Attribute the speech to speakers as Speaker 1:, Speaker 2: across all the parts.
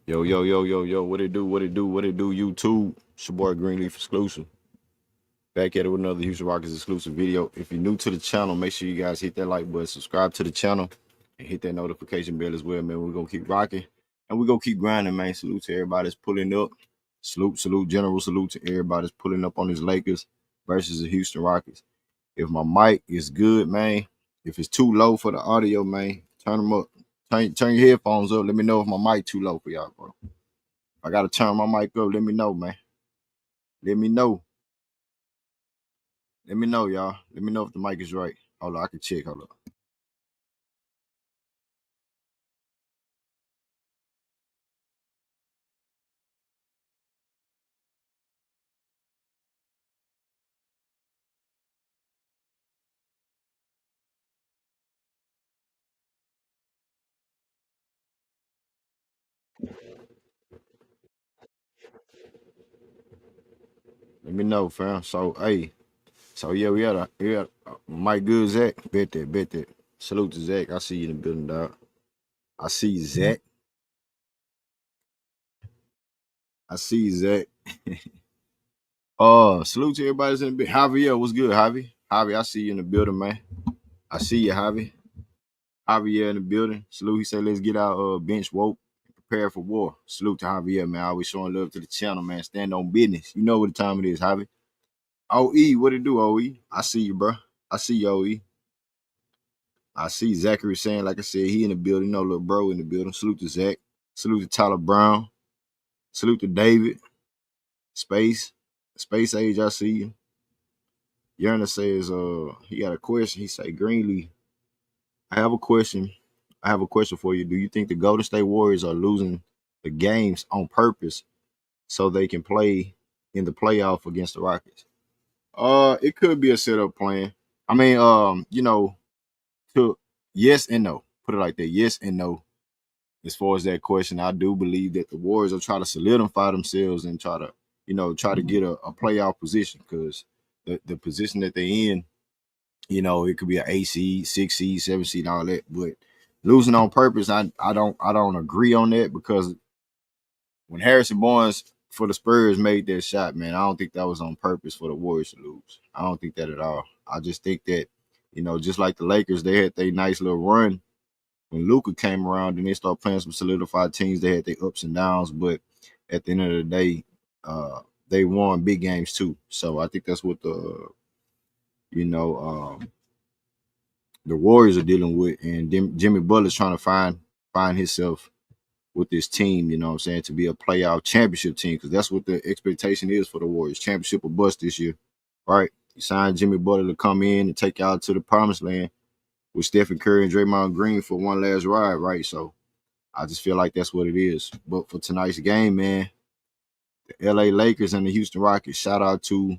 Speaker 1: Yo, yo, yo, yo, yo, what it do, what it do, what it do, YouTube? It's your boy Greenleaf Exclusive. Back at it with another Houston Rockets exclusive video. If you're new to the channel, make sure you guys hit that like button, subscribe to the channel, and hit that notification bell as well, man. We're going to keep rocking, and we're going to keep grinding, man. Salute to everybody that's pulling up. Salute, general salute to everybody that's pulling up on his Lakers versus the Houston Rockets. If my mic is good, man, if it's too low for the audio, man, turn them up. Turn your headphones up. Let me know if my mic too low for y'all, bro. I gotta turn my mic up. Let me know, man. Let me know. Let me know, y'all. Let me know if the mic is right. Hold on, I can check. Hold on. Let me know, fam. So, hey. So, yeah, we had mic good, Zach. Bet that. Salute to Zach. I see you in the building, dog. I see you, Zach. I see you, Zach. Salute to everybody that's in the building. Javier, what's good, Javi? Javi, I see you in the building, man. I see you, Javi. Javier in the building. Salute. He said, let's get our bench woke and prepare for war. Salute to Javier, man. Always showing love to the channel, man. Stand on business. You know what the time it is, Javi. OE, what it do, OE? I see you, bro. I see you, OE. I see Zachary saying, like I said, he in the building. No little bro in the building. Salute to Zach. Salute to Tyler Brown. Salute to David. Space. Space Age, I see you. Yerna says, he got a question. He say, Greenleaf, I have a question. I have a question for you. Do you think the Golden State Warriors are losing the games on purpose so they can play in the playoff against the Rockets? It could be a setup plan. I mean, to yes and no. Put it like that. Yes and no. As far as that question, I do believe that the Warriors will try to solidify themselves and try to get a playoff position because the position that they're in, it could be an 8 seed, 6 seed, 7 seed, all that. But losing on purpose, I don't agree on that because when Harrison Barnes for the Spurs made that shot, man, I don't think that was on purpose for the Warriors to lose. I don't think that at all. I just think that, just like the Lakers, they had their nice little run when Luka came around and they started playing some solidified teams. They had their ups and downs, but at the end of the day, they won big games too. So I think that's what you know, um, the Warriors are dealing with, and Jimmy Butler's trying to find himself with this team, you know what I'm saying, to be a playoff championship team, because that's what the expectation is for the Warriors, championship or bust this year, right? You signed Jimmy Butler to come in and take y'all to the promised land with Stephen Curry and Draymond Green for one last ride, right? So I just feel like that's what it is. But for tonight's game, man, the LA Lakers and the Houston Rockets, shout out to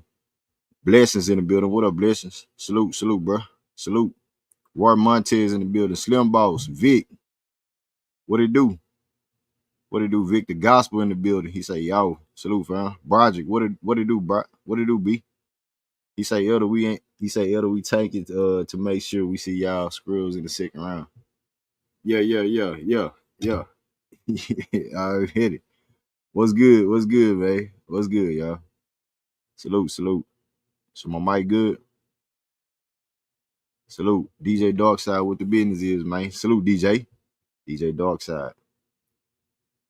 Speaker 1: Blessings in the building. What up, Blessings? Salute, bro. Salute. Roy Montez in the building. Slim Boss, Vic, what it do? What it do, Vic? The gospel in the building. He say, yo, salute, fam. Broderick, what it do, bro? What it do, B? He say, Elder, we ain't. He say, Elder, we take it to make sure we see y'all screws in the second round. Yeah. I hit it. What's good? What's good, man? What's good, y'all? Salute. So my mic good. Salute. DJ Darkside, what the business is, man. Salute, DJ. DJ Darkside.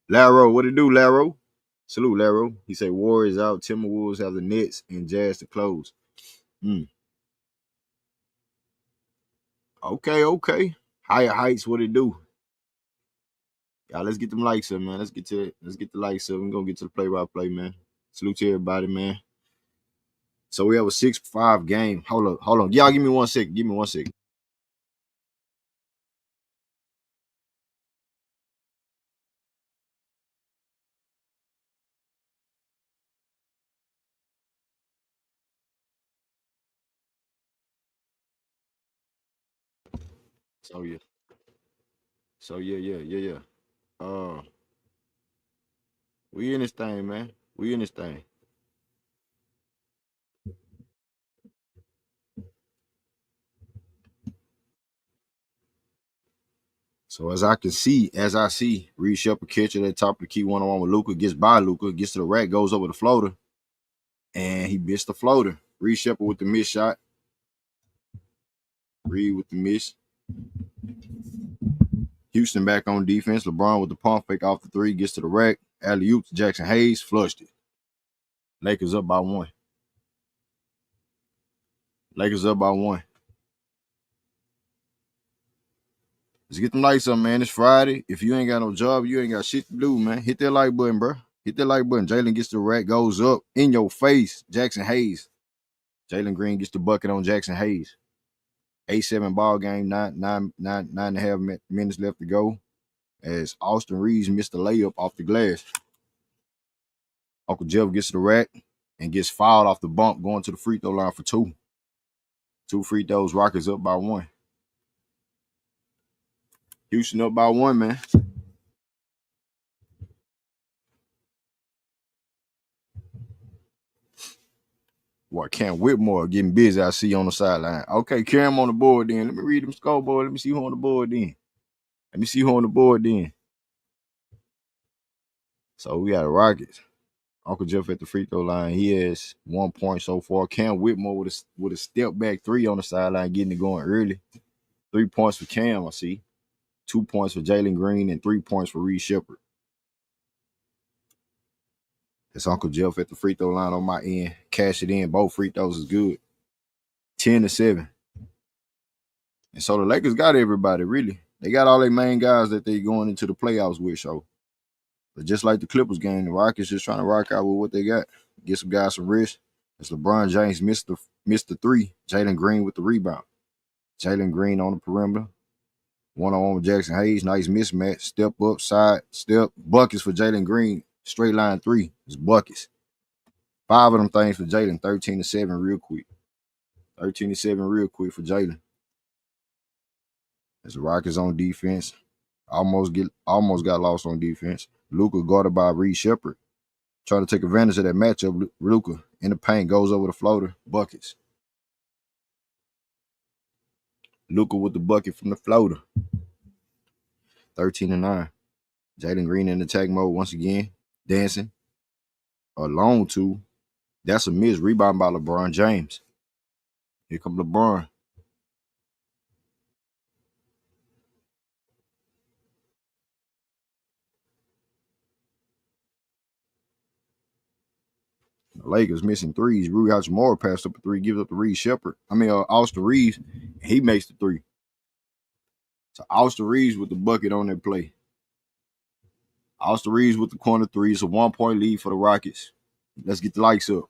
Speaker 1: Laro, what it do, Laro? Salute, Laro. He say Warriors out, Timberwolves have the Nets, and Jazz to close. Okay. Higher heights, what it do? Y'all, let's get them likes up, man. Let's get the likes up. We're gonna get to the play-by-play, man. Salute to everybody, man. So we have a 6-5 game. Hold on. Y'all give me 1 second. Give me 1 second. So yeah. So yeah. Uh we in this thing, man. We in this thing. So as I see, Reed Shepard catcher at the top of the key one-on-one with Luka, gets by Luka, gets to the rack, goes over the floater, and he missed the floater. Reed Shepard with the missed shot. Reed with the miss. Houston back on defense. LeBron with the pump fake off the three, gets to the rack. Alley-oop to Jackson Hayes, flushed it. Lakers up by one. Lakers up by one. Let's get them lights up, man. It's Friday. If you ain't got no job, you ain't got shit to do, man. Hit that like button, bro. Hit that like button. Jalen gets the rack, goes up in your face. Jackson Hayes. Jalen Green gets the bucket on Jackson Hayes. 8-7 ball game, nine and a half minutes left to go. As Austin Reeves missed the layup off the glass. Uncle Jeff gets to the rack and gets fouled off the bump, going to the free throw line for two. 2 free throws. Rockets up by one. Houston up by one, man. What, Cam Whitmore getting busy, I see on the sideline. Okay, Cam on the board then. Let me read them scoreboard. Let me see who on the board then. So we got the Rockets. Uncle Jeff at the free throw line. He has 1 point so far. Cam Whitmore with a step back three on the sideline, getting it going early. 3 points for Cam, I see. 2 points for Jalen Green and 3 points for Reed Shepard. That's Uncle Jeff at the free throw line on my end. Cash it in. Both free throws is good. 10-7. And so the Lakers got everybody, really. They got all their main guys that they going into the playoffs with, so. But just like the Clippers game, the Rockets just trying to rock out with what they got. Get some guys some rest. As LeBron James missed the three, Jalen Green with the rebound. Jalen Green on the perimeter. One-on-one with Jackson Hayes. Nice mismatch. Step up, side, step. Buckets for Jalen Green. Straight line three. It's buckets. 5 of them things for Jalen. 13-7 real quick. 13-7 real quick for Jalen. As the Rockets on defense. Almost got lost on defense. Luka guarded by Reed Shepard. Trying to take advantage of that matchup. Luka in the paint goes over the floater. Buckets. Luka with the bucket from the floater. 13-9. Jalen Green in attack mode once again. Dancing. A long two. That's a miss. Rebound by LeBron James. Here comes LeBron. The Lakers missing threes. Rui Hachimura passed up a three, gives up to Reed Shepard. Austin Reeves. He makes the three. So Austin Reeves with the bucket on that play. Austin Reeves with the corner three. It's a 1 point lead for the Rockets. Let's get the lights up.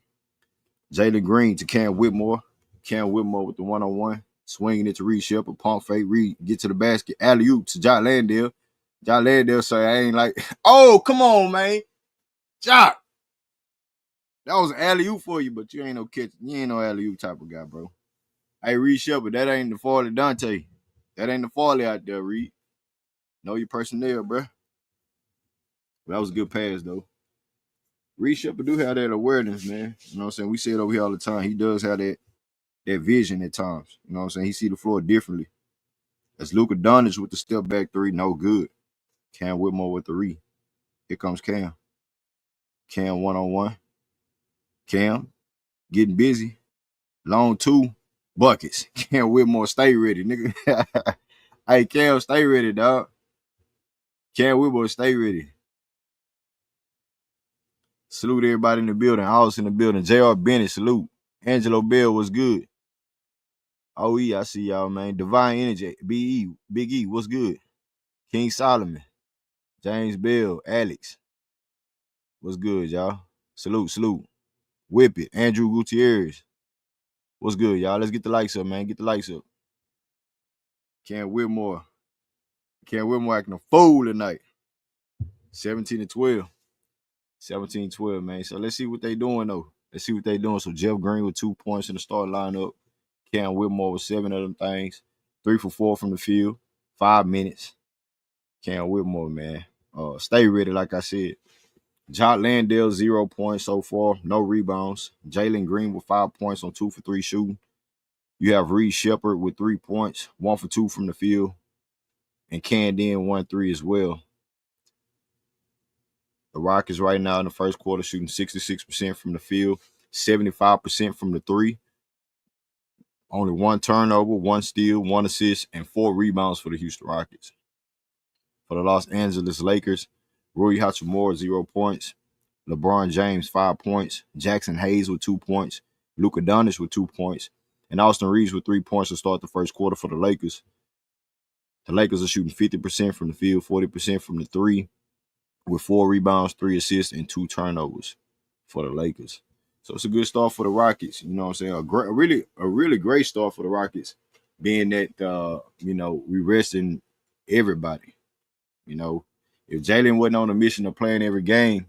Speaker 1: Jalen Green to Cam Whitmore. Cam Whitmore with the one-on-one. Swinging it to Reed Shepard. Pump fake. Reed get to the basket. Alley-oop to Jock Landale. Jock Landale say, I ain't like, oh, come on, man. Jock. That was an alley-oop for you, but you ain't no catch. You ain't no alley-oop type of guy, bro. Hey, Reed Shepard, that ain't the Farley Dante. That ain't the Farley out there, Reed. Know your personnel, bro. That was a good pass, though. Reed Shepard do have that awareness, man. You know what I'm saying? We say it over here all the time. He does have that vision at times. You know what I'm saying? He see the floor differently. That's Luka Doncic with the step back three. No good. Cam Whitmore with the re. Here comes Cam. Cam one-on-one. Cam getting busy. Long two. Buckets. Cam Whitmore, stay ready, nigga. Hey, Cam, stay ready, dog. Cam Whitmore, stay ready. Salute everybody in the building. House in the building. J.R. Bennett, salute. Angelo Bell was good. OE, I see y'all, man. Divine Energy. Big E, what's good? King Solomon. James Bell. Alex. What's good, y'all? Salute. Whip it. Andrew Gutierrez. What's good, y'all? Let's get the lights up, man. Get the lights up. Cam Whitmore. Cam Whitmore acting a fool tonight. 17-12. 17-12, man. So let's see what they doing, though. Let's see what they doing. So Jeff Green with 2 points in the start lineup. Cam Whitmore with 7 of them things. 3 for 4 from the field. 5 minutes. Cam Whitmore, man. Stay ready, like I said. Jock Landale, 0 points so far. No rebounds. Jalen Green with 5 points on 2 for 3 shooting. You have Reed Shepard with 3 points. 1 for 2 from the field. and Camden 1-3 as well. The Rockets right now in the first quarter shooting 66% from the field, 75% from the three. Only one turnover, one steal, one assist, and 4 rebounds for the Houston Rockets. For the Los Angeles Lakers, Rui Hachimura, 0 points. LeBron James, 5 points. Jackson Hayes with 2 points. Luka Doncic with 2 points. And Austin Reeves with 3 points to start the first quarter for the Lakers. The Lakers are shooting 50% from the field, 40% from the three, with 4 rebounds, 3 assists, and 2 turnovers for the Lakers. So it's a good start for the Rockets. You know what I'm saying? A really great start for the Rockets, being that we resting everybody. You know, if Jalen wasn't on a mission of playing every game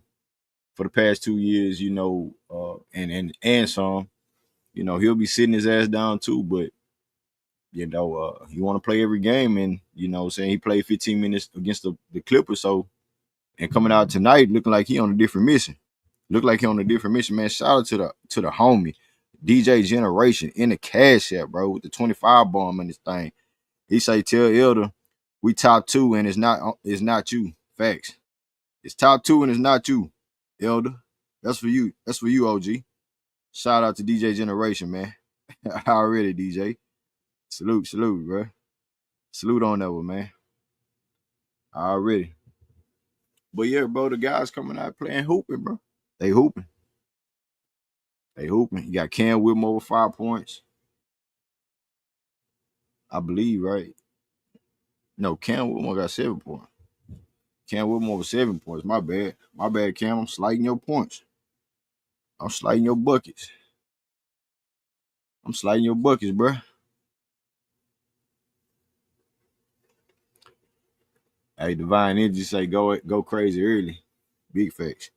Speaker 1: for the past 2 years, and some, he'll be sitting his ass down too. But you want to play every game, and saying he played 15 minutes against the Clippers, so and coming out tonight looking like he on a different mission. Look like he on a different mission, man. Shout out to the homie DJ Generation in the cash app, bro, with the 25 bomb in this thing. He say, tell Elder we top 2 and it's not you. Facts. It's top 2 and it's not you, Elder. That's for you. That's for you, OG. Shout out to DJ Generation, man. Already, DJ. Salute, bro. Salute on that one, man. Already. But yeah, bro, the guys coming out playing hooping, bro. They hooping. You got Cam Whitmore with 5 points. I believe, right? No, Cam Whitmore got 7 points. Cam Whitmore with 7 points. My bad, Cam. I'm slighting your points. I'm slighting your buckets. Bro. Hey, Divine Energy say go crazy early. Big facts.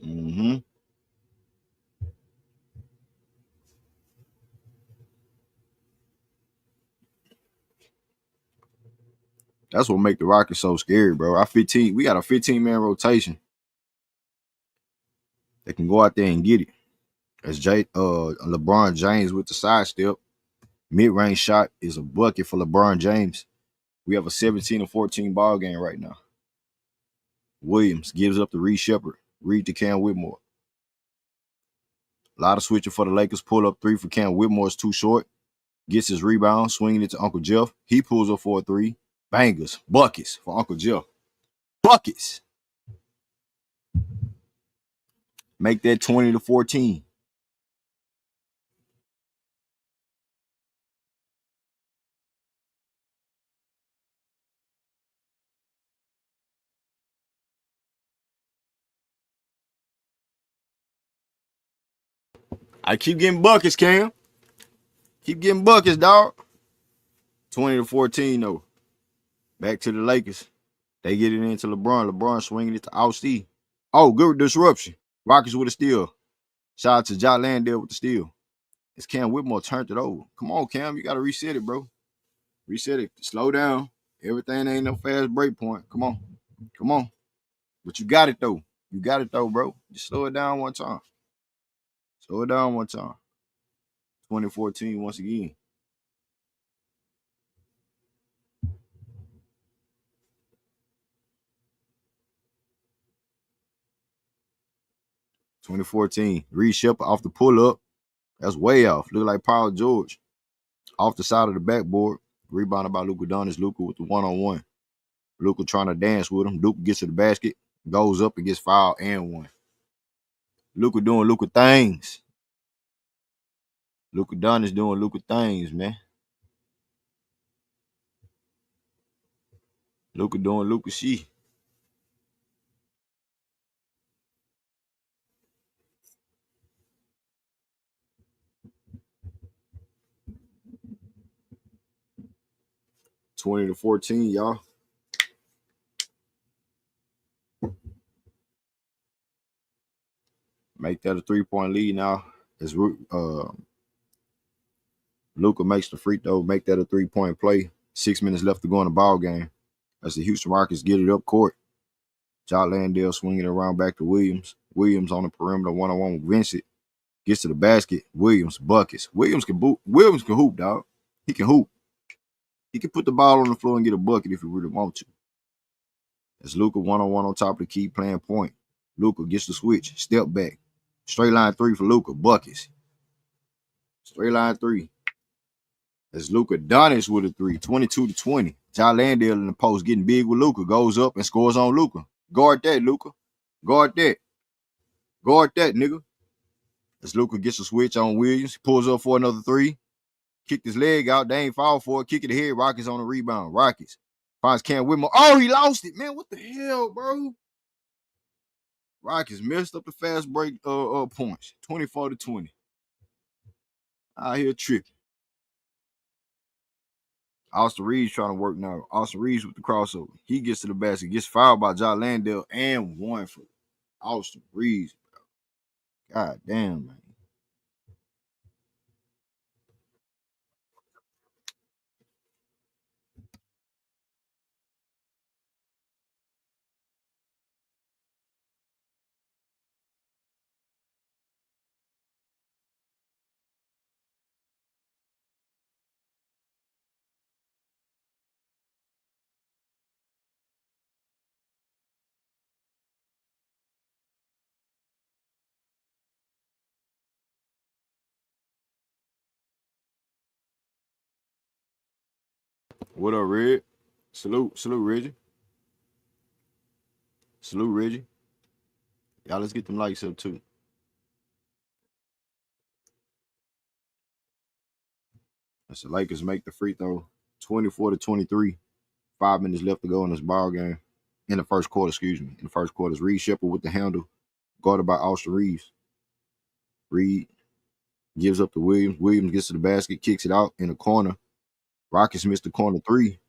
Speaker 1: Mm-hmm. That's what make the Rockets so scary, bro. We got a 15-man rotation. They can go out there and get it. As LeBron James with the side step. Mid-range shot is a bucket for LeBron James. We have a 17-14 ball game right now. Williams gives up to Reed Shepard. Reed to Cam Whitmore. A lot of switching for the Lakers. Pull up 3 for Cam Whitmore is too short. Gets his rebound, swinging it to Uncle Jeff. He pulls up for a 3. Bangers, buckets for Uncle Jeff. Buckets. Make that 20-14. I keep getting buckets, Cam. Keep getting buckets, dog. 20-14, though. Back to the Lakers. They get it into LeBron. LeBron swinging it to Austin. Oh, good disruption. Rockets with a steal. Shout out to Jot Landale with the steal. It's Cam Whitmore turned it over. Come on, Cam. You got to reset it, bro. Reset it. Slow down. Everything ain't no fast break point. Come on. But you got it, though. Bro. Just slow it down one time. 2014 once again. Reed Shepard off the pull-up. That's way off. Look like Paul George. Off the side of the backboard. Rebounded by Luka Doncic. Luka with the one-on-one. Luka trying to dance with him. Luka gets to the basket. Goes up and gets fouled and one. Luka doing Luka things. Luka Doncic doing Luka things, man. Luka doing Luka shit. $20-14, y'all. Make that a 3-point lead now. As Luka makes the free throw, make that a 3-point play. 6 minutes left to go in the ball game. As the Houston Rockets get it up court. Jot Landale swinging around back to Williams. Williams on the perimeter, one-on-one with Vincent. Gets to the basket. Williams buckets. Williams can hoop, dog. He can hoop. He can put the ball on the floor and get a bucket if he really want to. As Luka one-on-one on top of the key playing point. Luka gets the switch. Step back. Straight line three for Luka. Buckets. Straight line three. As Luka Doncic with a three. 22-20. Ja Landale in the post getting big with Luka. Goes up and scores on Luka. Guard that, Luka. Guard that. Guard that, nigga. As Luka gets a switch on Williams. Pulls up for another three. Kicked his leg out. They ain't fall for it. Kick it ahead. Rockets on the rebound. Rockets. Finds Cam Whitmore. Oh, he lost it. Man, what the hell, bro? Rockets messed up the fast break points. 24-20. Out here tripping. Austin Reeves trying to work now. Austin Reeves with the crossover. He gets to the basket. Gets fouled by Ja Landale and one for Austin Reeves. God damn, man. What up, Red? Salute, Reggie. Salute, Reggie. Y'all, let's get them likes up too. That's the Lakers make the free throw. 24-23. 5 minutes left to go in this ball game. In the first quarter, excuse me. In the first quarter, Reed Shepard with the handle, guarded by Austin Reeves. Reed gives up to Williams. Williams gets to the basket, kicks it out in the corner. Rockets missed the corner three.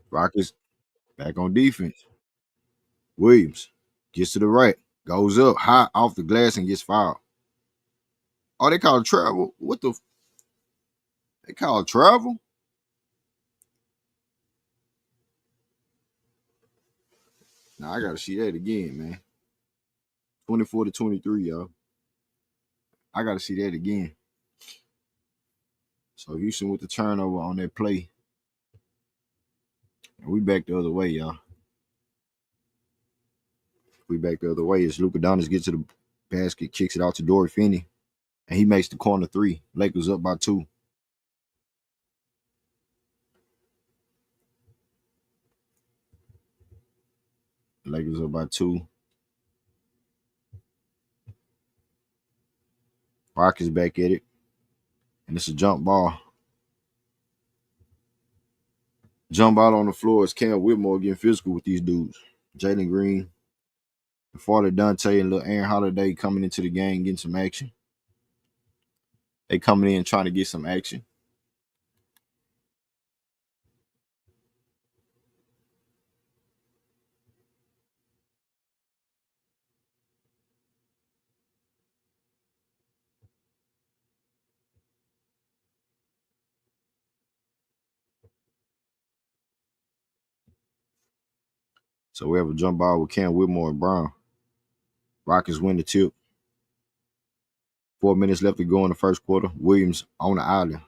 Speaker 1: Rockets back on defense. Williams gets to the right, goes up high off the glass and gets fouled. Oh, they call it travel? What the? They call it travel? Nah, I gotta see that again, man. 24-23, y'all. I gotta see that again. So Houston with the turnover on that play. And we back the other way, y'all. We back the other way as Luka Doncic gets to the basket, kicks it out to Dory Finney, and he makes the corner three. Lakers up by 2. Lakers up by 2. Rockets back at it. And it's a jump ball. Jump out on the floor is Cam Whitmore getting physical with these dudes. Jalen Green, Father Dante, and little Aaron Holiday coming into the game getting some action. They coming in trying to get some action. So we have a jump ball with Cam Whitmore and Brown. Rockets win the tip. 4 minutes left to go in the first quarter. Williams on the island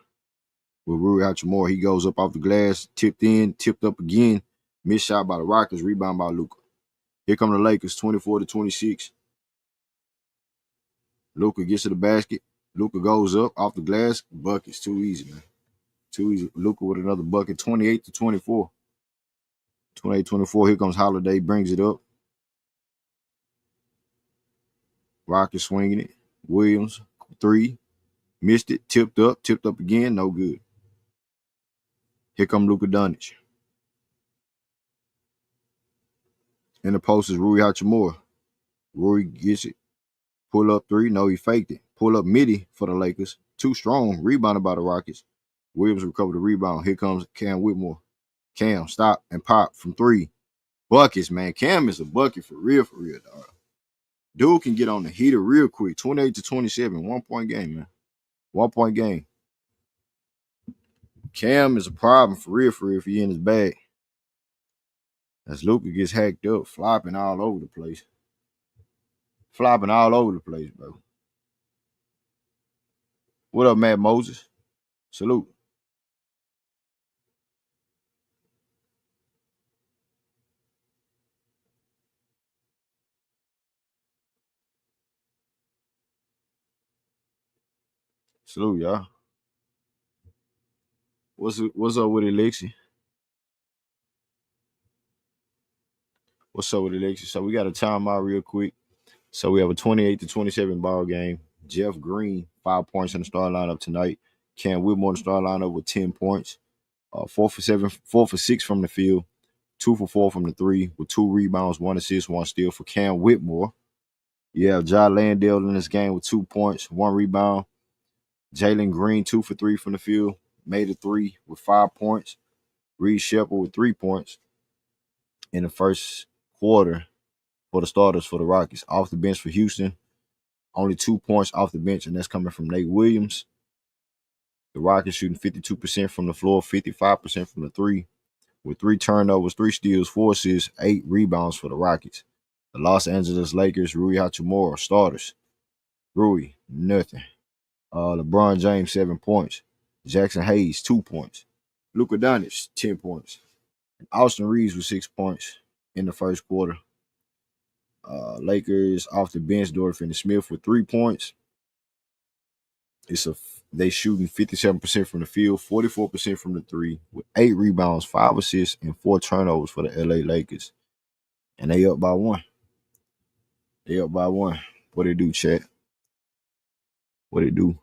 Speaker 1: with Rui Hachimura. He goes up off the glass, tipped in, tipped up again. Missed shot by the Rockets, rebound by Luka. Here come the Lakers, 24-26. Luka gets to the basket. Luka goes up off the glass. Buckets, too easy, man. Too easy. Luka with another bucket, 28-24. 28-24. Here comes Holiday, brings it up. Rockets swinging it. Williams, 3. Missed it, tipped up again, no good. Here come Luka Doncic. In the post is Rui Hachimura. Rui gets it. Pull up 3. No, he faked it. Pull up midi for the Lakers. Too strong. Rebounded by the Rockets. Williams recovered the rebound. Here comes Cam Whitmore. Cam, stop and pop from 3. Buckets, man. Cam is a bucket for real, dog. Dude can get on the heater real quick. 28-27. 1 point game, man. 1 point game. Cam is a problem for real if he in his bag. As Luka gets hacked up, flopping all over the place. Flopping all over the place, bro. What up, Matt Moses? Salute. Salute, y'all. What's up with Alexi? What's up with Alexi? So we got a timeout real quick. So we have a 28-27 ball game. Jeff Green, 5 points in the start lineup tonight. Cam Whitmore in the start lineup with 10 points. 4 for 7, 4 for 6 from the field, 2 for 4 from the three, with 2 rebounds, 1 assist, 1 steal for Cam Whitmore. You have John Landale in this game with 2 points, 1 rebound. Jalen Green, 2 for 3 from the field, made a 3 with 5 points. Reed Shepard with 3 points in the first quarter for the starters for the Rockets. Off the bench for Houston, only 2 points off the bench, and that's coming from Nate Williams. The Rockets shooting 52% from the floor, 55% from the three, with 3 turnovers, 3 steals, 4 assists, 8 rebounds for the Rockets. The Los Angeles Lakers, Rui Hachimura, starters. Rui, nothing. LeBron James, 7 points. Jackson Hayes, 2 points. Luka Doncic, 10 points. Austin Reeves with 6 points in the first quarter. Lakers off the bench, Dorian Finney-Smith with 3 points. They shooting 57% from the field, 44% from the three, with 8 rebounds, 5 assists, and 4 turnovers for the LA Lakers. And they up by 1. They up by 1. What they do, chat? What they do?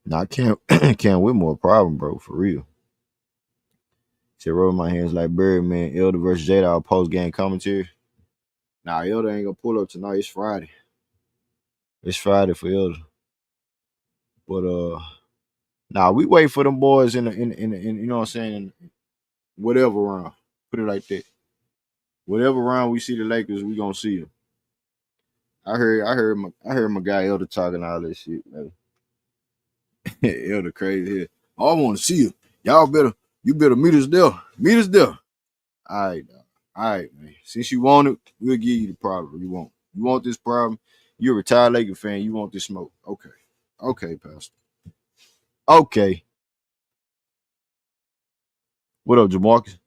Speaker 1: Now, Cam Whitmore a problem, bro, for real. Said, rubbing my hands like Birdman, Elder versus Jada, our post-game commentary. Nah, Elder ain't gonna pull up tonight. It's Friday. It's Friday for Elder. But nah, we wait for them boys in you know what I'm saying, in whatever round. Put it like that. Whatever round we see the Lakers, we gonna see them. I heard my guy Elder talking all this shit, man. Elder crazy here. I want to see you. You better meet us there. Meet us there. All right, dog. All right, man. Since you want it, we'll give you the problem you want this problem. You're a retired Laker fan. You want this smoke. Okay. Okay, Pastor. Okay. What up, Jamarcus?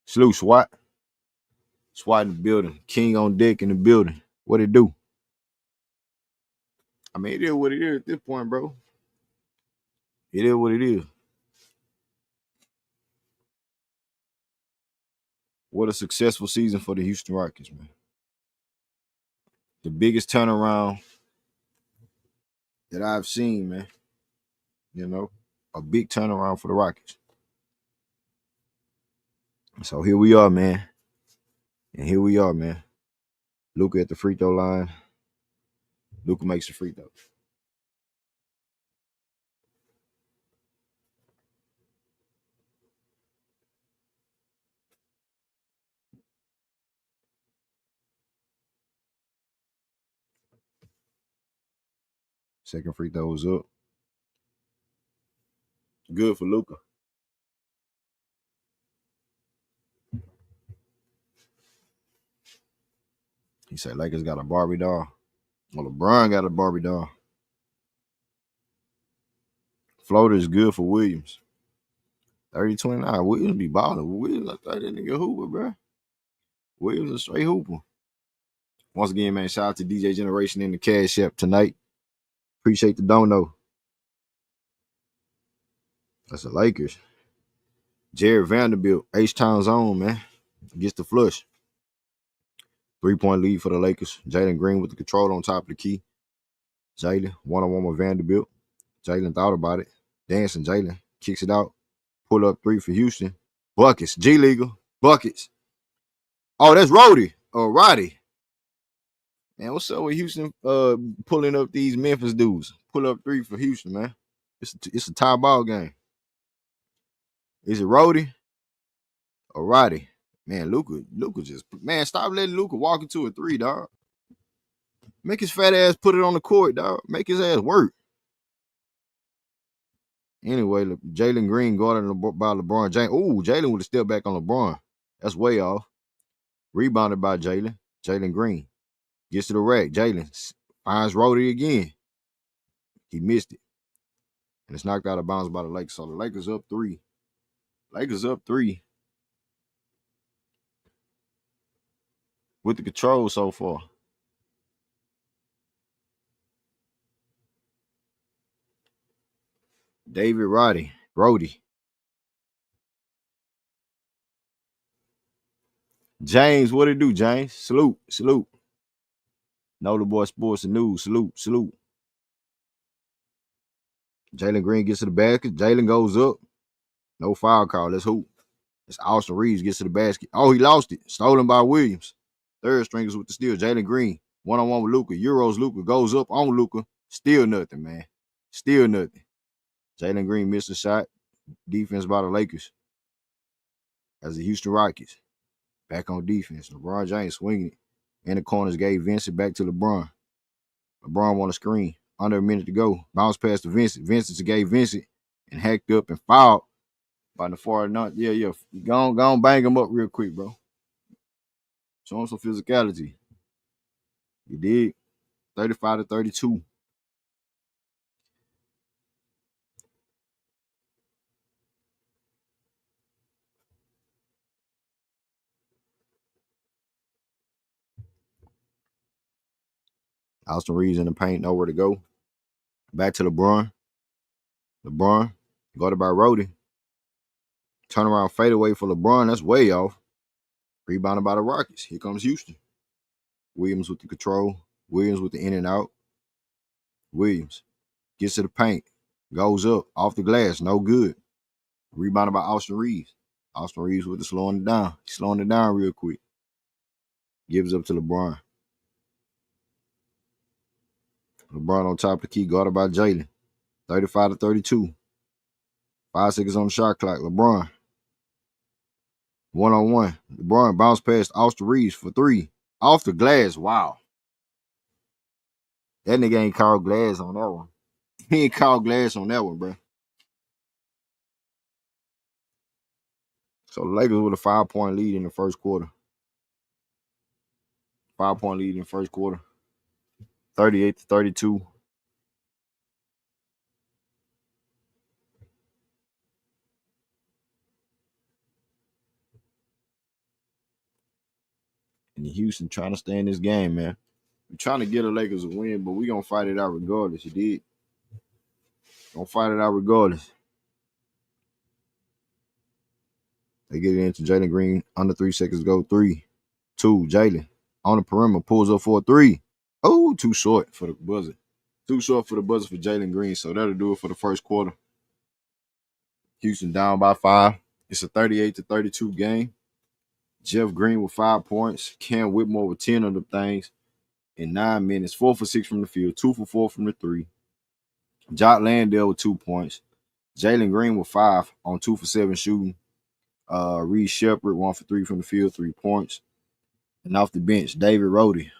Speaker 1: Salute, SWAT. SWAT in the building. King on deck in the building. What it do? I mean, it is what it is at this point, bro. It is what it is. What a successful season for the Houston Rockets, man. The biggest turnaround that I've seen, man. You know, a big turnaround for the Rockets. So here we are, man. And here we are, man. Luka at the free throw line. Luka makes the free throw. Second free throw was up. Good for Luka. He said Lakers got a Barbie doll. Well, LeBron got a Barbie doll. Floater is good for Williams. 30-29. Williams be balling. Williams like that nigga hooper, bro. Williams a straight hooper. Once again, man, shout out to DJ Generation in the Cash App tonight. Appreciate the dono. That's the Lakers. Jared Vanderbilt, H-Town's own, man. Gets the flush. 3-point lead for the Lakers. Jalen Green with the control on top of the key. Jalen, one-on-one with Vanderbilt. Jalen thought about it. Dancing, Jalen kicks it out. Pull up 3 for Houston. Buckets. G-Leaguer. Buckets. Oh, that's Roddy. Roddy. Man, what's up with Houston pulling up these Memphis dudes? Pull up 3 for Houston, man. It's a tie ball game. Is it Roddy or Roddy? Man, Luka just, man, stop letting Luka walk into a 3, dog. Make his fat ass put it on the court, dog. Make his ass work. Anyway, Jalen Green guarded by LeBron James. Ooh, Jalen would have stepped back on LeBron. That's way off. Rebounded by Jalen. Jalen Green gets to the rack. Jalen finds Rhodey again. He missed it. And it's knocked out of bounds by the Lakers. So the Lakers up 3. Lakers up 3 with the control so far. David Rhodey. James, what it do, James? Salute. Know the boy sports and news. Salute. Jalen Green gets to the basket. Jalen goes up. No foul call. Let's hoop. It's Austin Reeves gets to the basket. Oh, he lost it. Stolen by Williams. Third stringers with the steal. Jalen Green. One-on-one with Luka. Euros Luka goes up on Luka. Still nothing, man. Still nothing. Jalen Green missed a shot. Defense by the Lakers. As the Houston Rockets. Back on defense. LeBron James swinging it. In the corners gave Vincent back to LeBron. LeBron on the screen. Under a minute to go. Bounce pass to Vincent. Vincent gave Vincent and hacked up and fouled by the far not. Yeah. Go on, bang him up real quick, bro. Show him some physicality. You did. 35-32. Austin Reeves in the paint, nowhere to go. Back to LeBron. Guarded by Rhodey. Turn around fadeaway for LeBron. That's way off. Rebounded by the Rockets. Here comes Houston. Williams with the control. Williams with the in and out. Williams gets to the paint. Goes up. Off the glass. No good. Rebounded by Austin Reeves. Austin Reeves with the slowing it down. He's slowing it down real quick. Gives up to LeBron. LeBron on top of the key. Guarded by Jalen. 35-32. 5 seconds on the shot clock. LeBron. One-on-one. LeBron bounced past Austin Reeves for 3. Off the glass. Wow. That nigga ain't called glass on that one. He ain't called glass on that one, bro. So the Lakers with a 5-point lead in the first quarter. 5-point lead in the first quarter. 38-32. And Houston trying to stay in this game, man. We're trying to get the Lakers a win, but we gonna fight it out regardless. You did. Gonna fight it out regardless. They get it into Jalen Green. Under 3 seconds to go. 3, 2. Jalen on the perimeter pulls up for a 3. Oh, too short for the buzzer. Too short for the buzzer for Jalen Green. So that'll do it for the first quarter. Houston down by 5. It's a 38-32 game. Jeff Green with 5 points. Cam Whitmore with 10 of the things in 9 minutes. 4 for 6 from the field. 2 for 4 from the 3. Jot Landale with 2 points. Jalen Green with 5 on 2 for 7 shooting. Reed Shepard 1 for 3 from the field, 3 points. And off the bench, David Rhodey.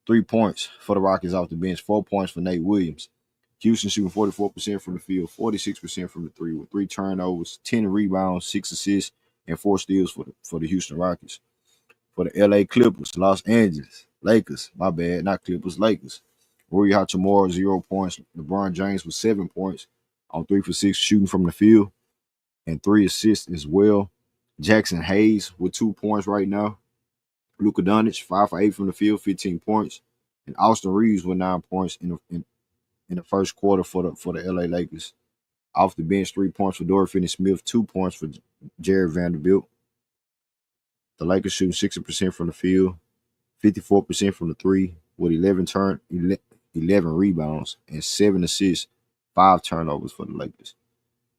Speaker 1: 3 points for the Rockets off the bench. 4 points for Nate Williams. Houston shooting 44% from the field, 46% from the 3 with 3 turnovers, 10 rebounds, 6 assists, and 4 steals for the Houston Rockets. For the L.A. Clippers, Los Angeles Lakers, my bad, not Clippers, Lakers. Rui Hachimura, 0 points. LeBron James with 7 points on 3 for 6 shooting from the field and 3 assists as well. Jackson Hayes with 2 points right now. Luka Doncic, 5 for 8 from the field, 15 points. And Austin Reeves with 9 points in the first quarter for the LA Lakers. Off the bench, 3 points for Dorian Finney-Smith, 2 points for Jared Vanderbilt. The Lakers shooting 60% from the field, 54% from the 3, with 11 rebounds and 7 assists, 5 turnovers for the Lakers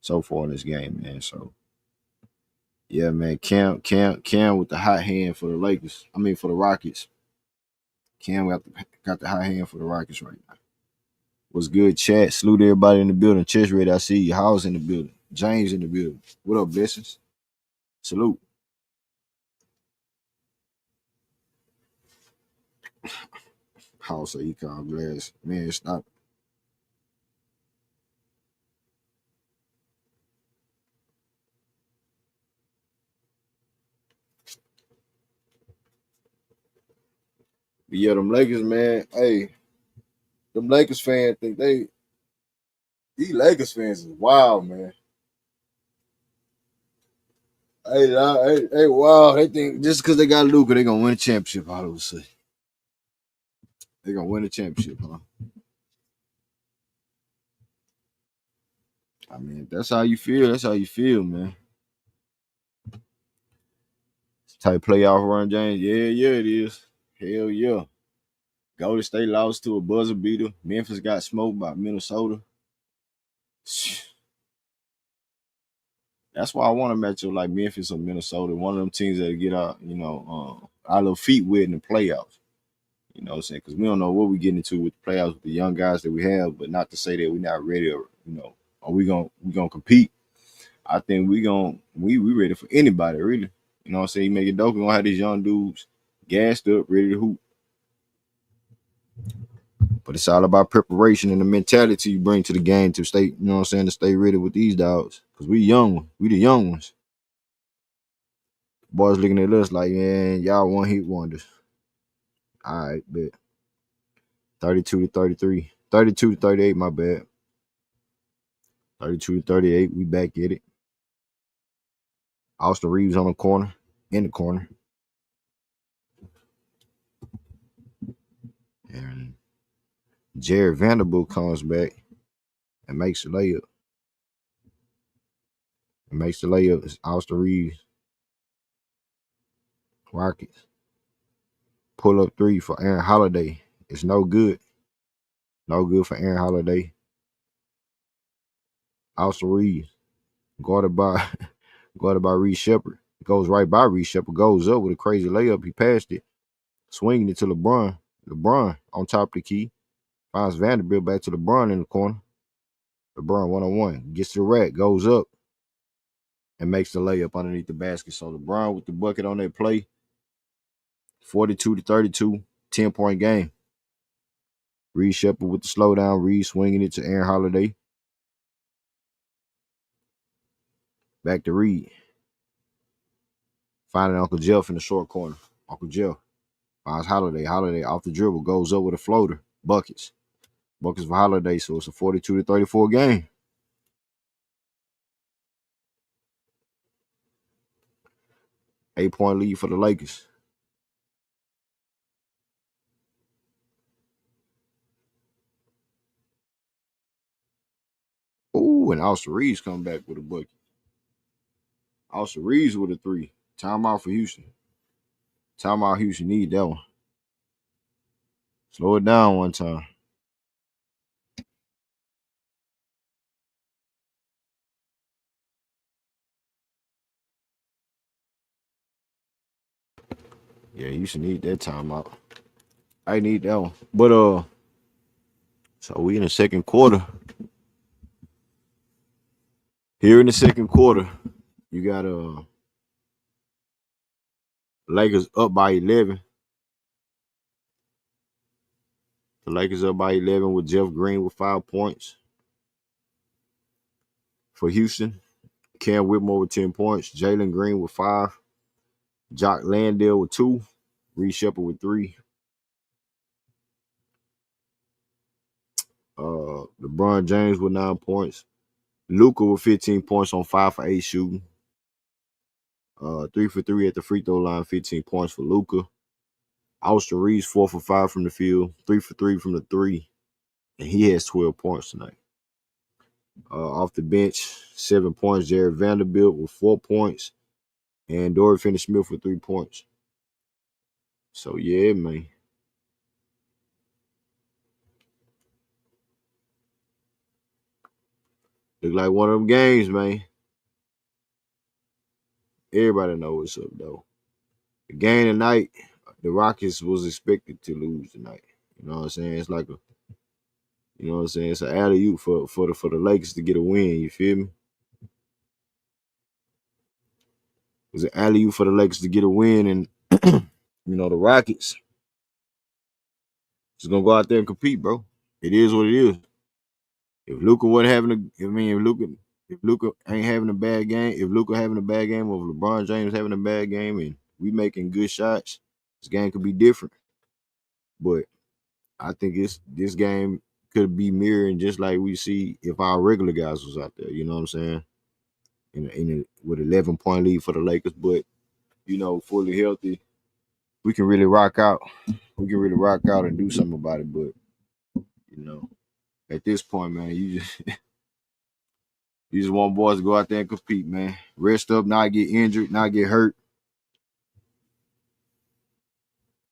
Speaker 1: so far in this game, man. So yeah, man, Cam with the hot hand for the Lakers. I mean for the Rockets. Cam got the hot hand for the Rockets right now. What's good, chat? Salute everybody in the building. Chest Red, I see you. How's in the building? James in the building. What up, blessings? Salute. House of Econ Glass. Man, stop. But yeah, them Lakers, man. Hey, them Lakers fans think these Lakers fans is wild, man. Hey, wow. They think just because they got Luka, they gonna win a championship all of a sudden. They gonna win a championship, huh? I mean, if that's how you feel. That's how you feel, man. Type playoff run, James. Yeah, it is. Hell yeah. Golden State lost to a buzzer beater. Memphis got smoked by Minnesota. That's why I want to match up like Memphis or Minnesota. One of them teams that get our little feet wet in the playoffs. You know what I'm saying? Because we don't know what we're getting into with the playoffs with the young guys that we have, but not to say that we're not ready or, are we gonna compete? I think we ready for anybody, really. You know what I'm saying? You make it dope, we're gonna have these young dudes gassed up, ready to hoop. But it's all about preparation and the mentality you bring to the game to stay, you know what I'm saying, to stay ready with these dogs. Because we young, we the young ones. Boys looking at us like, man, y'all one hit wonders. All right, bet. 32 to 33. 32 to 38, my bad. 32 to 38, we back at it. Austin Reeves on the corner, in the corner. And Jared Vanderbilt comes back and makes the layup. And makes the layup. It's Austin Reeves. Rockets. Pull up three for Aaron Holiday. It's no good. No good for Aaron Holiday. Austin Reeves. Guarded by guarded by Reed Shepard. Goes right by Reed Shepard. Goes up with a crazy layup. He passed it. Swinging it to LeBron. LeBron on top of the key. Finds Vanderbilt back to LeBron in the corner. LeBron 1-on-1. Gets to the rack. Goes up. And makes the layup underneath the basket. So LeBron with the bucket on that play. 42 to 32. 10-point game. Reed Shepard with the slowdown. Reed swinging it to Aaron Holiday. Back to Reed. Finding Uncle Jeff in the short corner. Uncle Jeff finds Holiday. Holiday off the dribble. Goes up with a floater. Buckets. Buckets for Holiday. So it's a 42 to 34 game. Eight-point lead for the Lakers. Ooh, and Austin Reeves come back with a bucket. Austin Reeves with a three. Timeout for Houston. Timeout Houston need that one. Slow it down one time. Yeah, Houston need that timeout. I need that one. But so we in the second quarter. Here in the second quarter, you got Lakers up by 11. The Lakers up by 11 with Jeff Green with 5 points. For Houston, Cam Whitmore with 10 points. Jalen Green with 5. Jock Landale with 2. Reed Shepard with 3. LeBron James with 9 points. Luka with 15 points on 5 for 8 shooting. 3 for 3 at the free throw line, 15 points for Luka. Austin Reeves 4 for 5 from the field, 3 for 3 from the 3, and he has 12 points tonight. Off the bench, 7 points. Jared Vanderbilt with 4 points, and Dorian Finney-Smith with 3 points. So yeah, man. Look like one of them games, man. Everybody knows what's up, though. The game tonight, the Rockets was expected to lose tonight. You know what I'm saying? It's like you know what I'm saying? It's an alley-oop for the Lakers to get a win. You feel me? It's an alley-oop for the Lakers to get a win, and the Rockets just gonna go out there and compete, bro. It is what it is. If Luka wasn't having if Luka ain't having a bad game, if Luka having a bad game, or if LeBron James having a bad game, and we making good shots, this game could be different. But I think this game could be mirroring just like we see if our regular guys was out there. You know what I'm saying? With 11-point lead for the Lakers, but fully healthy, we can really rock out. We can really rock out and do something about it. But you know, at this point, man, you just want boys to go out there and compete, man. Rest up, not get injured, not get hurt,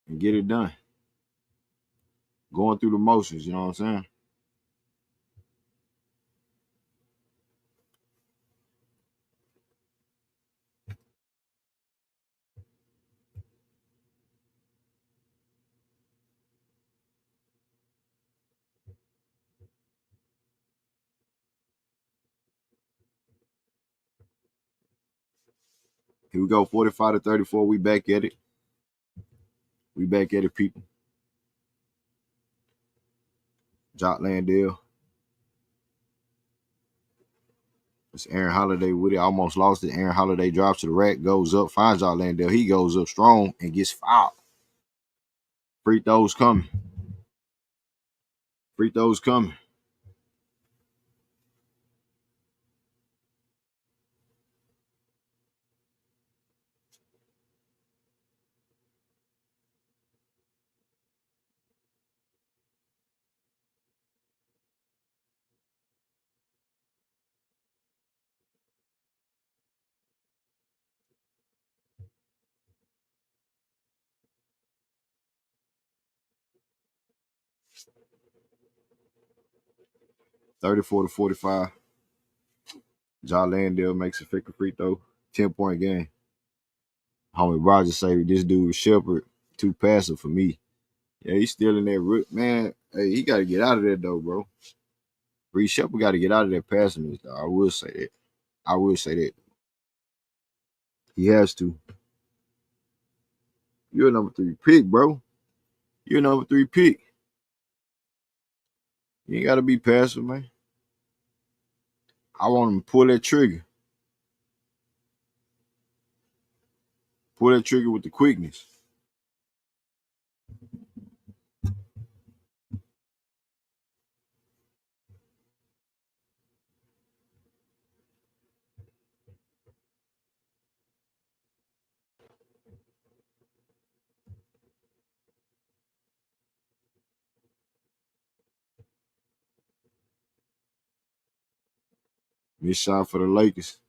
Speaker 1: and get it done. Going through the motions, you know what I'm saying? Here we go, 45-34. We back at it. We back at it, people. Jock Landale. It's Aaron Holiday with it. Almost lost it. Aaron Holiday drops to the rack, goes up, finds Jock Landale. He goes up strong and gets fouled. Free throws coming. Free throws coming. (34-45). Jock Landale makes a 50 free throw. 10-point game. Homie Roger say this dude Shepard too passive for me. Yeah, he's still in that root. Man, hey, he got to get out of there, though, bro. Bree Shepard got to get out of that passing. I will say that. I will say that. He has to. You're a number 3 pick, bro. You're a number 3 pick. You ain't got to be passive, man. I want him to pull that trigger. Pull that trigger with the quickness. Missed shot for the Lakers.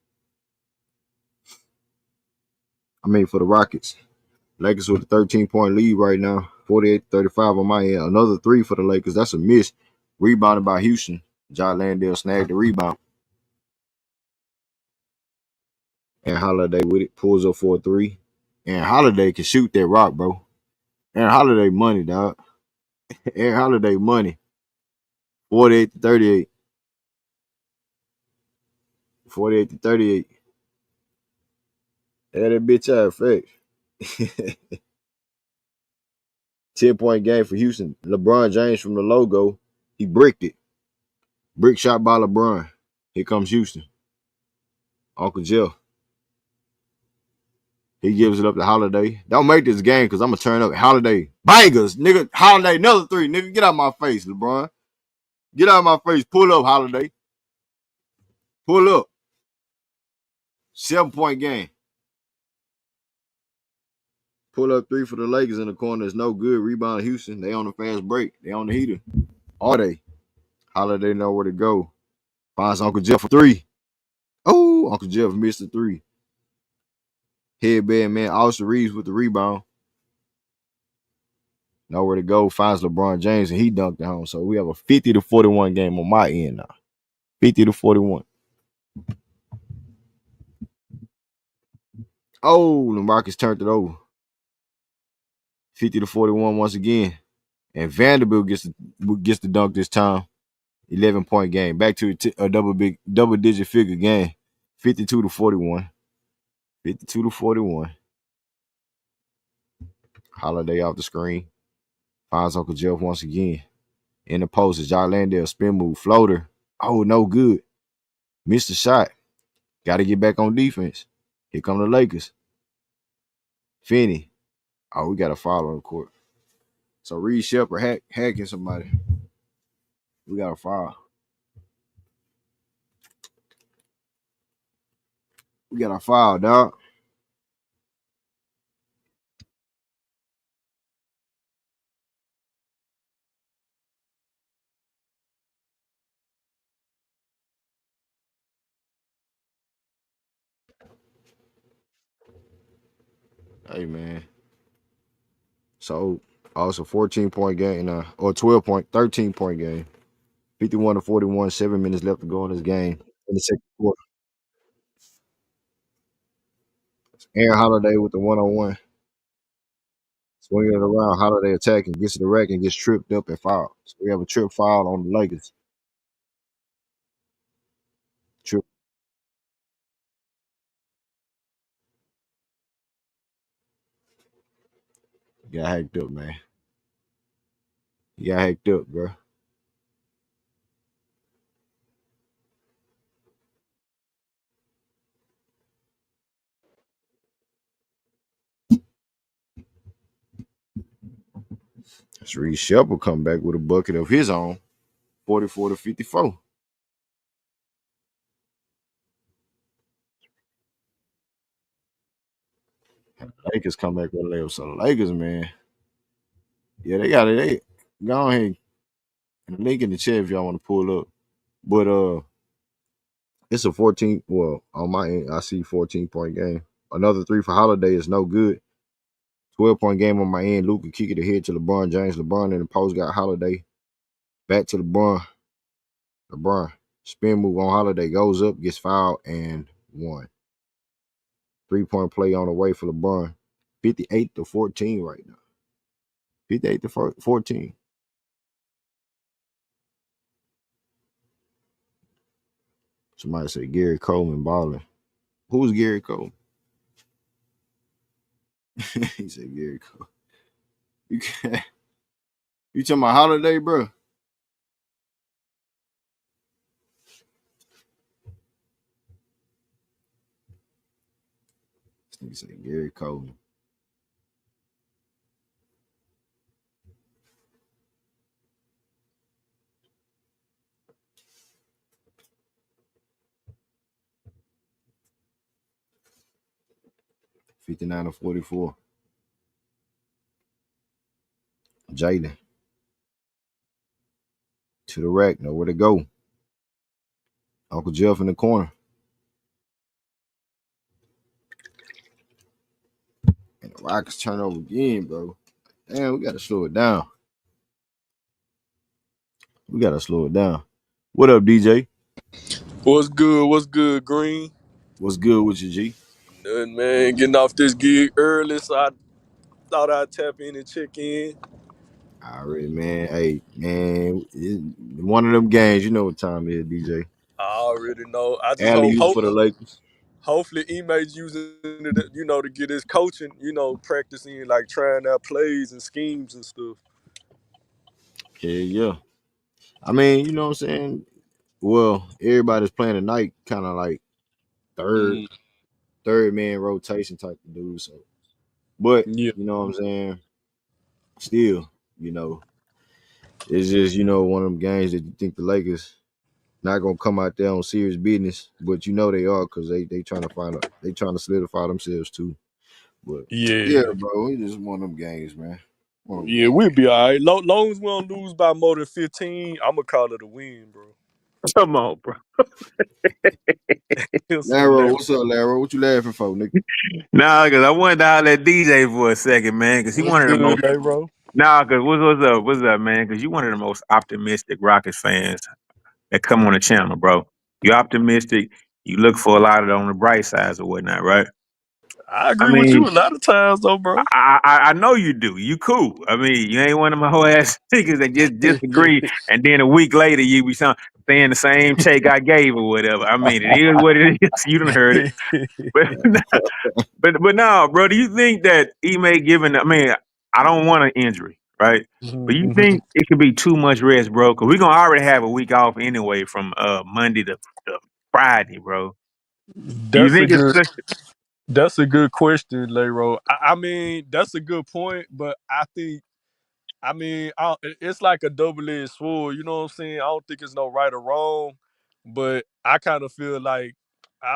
Speaker 1: For the Rockets. Lakers with a 13-point lead right now. 48-35 on my end. Another 3 for the Lakers. That's a miss. Rebounded by Houston. Jock Landale snagged the rebound. And Holiday with it. Pulls up for a 3. And Holiday can shoot that rock, bro. Aaron Holiday money, dog. Aaron Holiday money. 48-38. 48-38. Had that bitch out effect. 10-point game for Houston. LeBron James from the logo. He bricked it. Brick shot by LeBron. Here comes Houston. Uncle Jeff. He gives it up to Holiday. Don't make this game because I'm going to turn up. Holiday. Bangers, nigga. Holiday, another 3. Nigga, get out of my face, LeBron. Get out of my face. Pull up, Holiday. Pull up. 7-point game. Pull up 3 for the Lakers in the corner. It's no good. Rebound Houston. They on the fast break. They on the heater. Are they? Holiday know where to go. Finds Uncle Jeff for 3. Oh, Uncle Jeff missed the 3. Headband man. Austin Reeves with the rebound. Nowhere to go. Finds LeBron James and he dunked it home. So we have a 50-41 game on my end now. 50-41. Oh, LaMarcus turned it over. 50-41 once again. And Vanderbilt gets the dunk this time. 11-point game. Back to a double-digit figure game. 52-41. 52-41. Holiday off the screen. Finds Uncle Jeff once again. In the post is Jock Landale. Spin move. Floater. Oh, no good. Missed the shot. Got to get back on defense. Here come the Lakers. Finney. Oh, we got a foul on the court. So Reed Shepard hacking somebody. We got a foul. We got a foul, dog. Hey man. So also 14-point game or 12 point, 13-point game. 51-41, 7 minutes left to go in this game in the second quarter. Aaron Holiday with the 1-on-1. Swinging it around, Holiday attacking, gets to the rack and gets tripped up and fouled. So we have a trip foul on the Lakers. Trip got hacked up, man. He got hacked up, bro. Reed Shepard come back with a bucket of his own, 44-54. Lakers come back with a layup. So the Lakers, man, yeah, they got it. They go ahead and link in the chat if y'all want to pull up. But it's a 14. Well, on my end, I see 14-point game. Another three for Holiday is no good. 12-point game on my end. Luka kick it ahead to LeBron James. LeBron in the post got Holiday. Back to LeBron. LeBron. Spin move on Holiday. Goes up, gets fouled, and one. 3-point play on the way for LeBron. 58-14 right now. 58-14. Somebody said Gary Coleman balling. Who's Gary Coleman? He said Gary Coleman. You can't. You talking about Holiday, bro? This nigga said Gary Coleman. $59-44. Jaden. To the rack. Nowhere to go. Uncle Jeff in the corner. And the Rockets turn over again, bro. Damn, we got to slow it down. We got to slow it down. What up, DJ?
Speaker 2: What's good? What's good, Green?
Speaker 1: What's good with you, G?
Speaker 2: Nothing, man. Getting off this gig early, so I thought I'd tap in and check in.
Speaker 1: Already, man. Hey, man. One of them games, you know what time it is, DJ.
Speaker 2: I already know. I just
Speaker 1: Alley
Speaker 2: hope,
Speaker 1: you for the Lakers.
Speaker 2: hopefully, Emate's using it, to get his coaching, practicing, like trying out plays and schemes and stuff.
Speaker 1: Yeah. I mean, you know what I'm saying? Well, everybody's playing tonight, kind of like third,
Speaker 2: Mm,
Speaker 1: third man rotation type of dude. So, but
Speaker 2: yeah,
Speaker 1: you know what I'm saying? Still, you know, it's just one of them games that you think the Lakers not gonna come out there on serious business, but you know they are because they trying to they trying to solidify themselves too. But yeah,
Speaker 2: yeah,
Speaker 1: bro, it's just one of them games, man. One of them
Speaker 2: yeah.
Speaker 1: games.
Speaker 2: We'll be all right. Long as we don't lose by more than 15, I'm gonna call it a win, bro.
Speaker 3: Come on, bro.
Speaker 2: Yes, sir,
Speaker 1: Laro,
Speaker 2: Larry.
Speaker 1: what's up, Laro? What you laughing for, nigga?
Speaker 3: Nah, cause I wanted to holler at DJ for a second, man, cause he
Speaker 2: What's
Speaker 3: one of the most.
Speaker 2: good, Larry?
Speaker 3: Nah, cause what's up, man? Cause you one of the most optimistic Rockets fans that come on the channel, bro. You optimistic. You look for a lot of it on the bright sides or whatnot, right?
Speaker 2: I
Speaker 3: I
Speaker 2: agree with you
Speaker 3: mean,
Speaker 2: a lot of times, though, bro.
Speaker 3: I know you do. You cool. I mean, you ain't one of my whole ass niggas that just disagree, and then a week later you be saying the same take I gave or whatever. I mean, it is what it is. You done heard it, but but no, bro. Do you think that he may given? I mean, I don't want an injury, right? But you think it could be too much rest, bro? Because we're gonna already have a week off anyway from Monday to Friday, bro. Do you
Speaker 2: That's a
Speaker 3: think it's
Speaker 2: good.
Speaker 3: such?
Speaker 2: That's a good question, Leroy. I mean, that's a good point, but I think I mean, it's like a double-edged sword. You know what I'm saying? I don't think it's no right or wrong, but I kind of feel like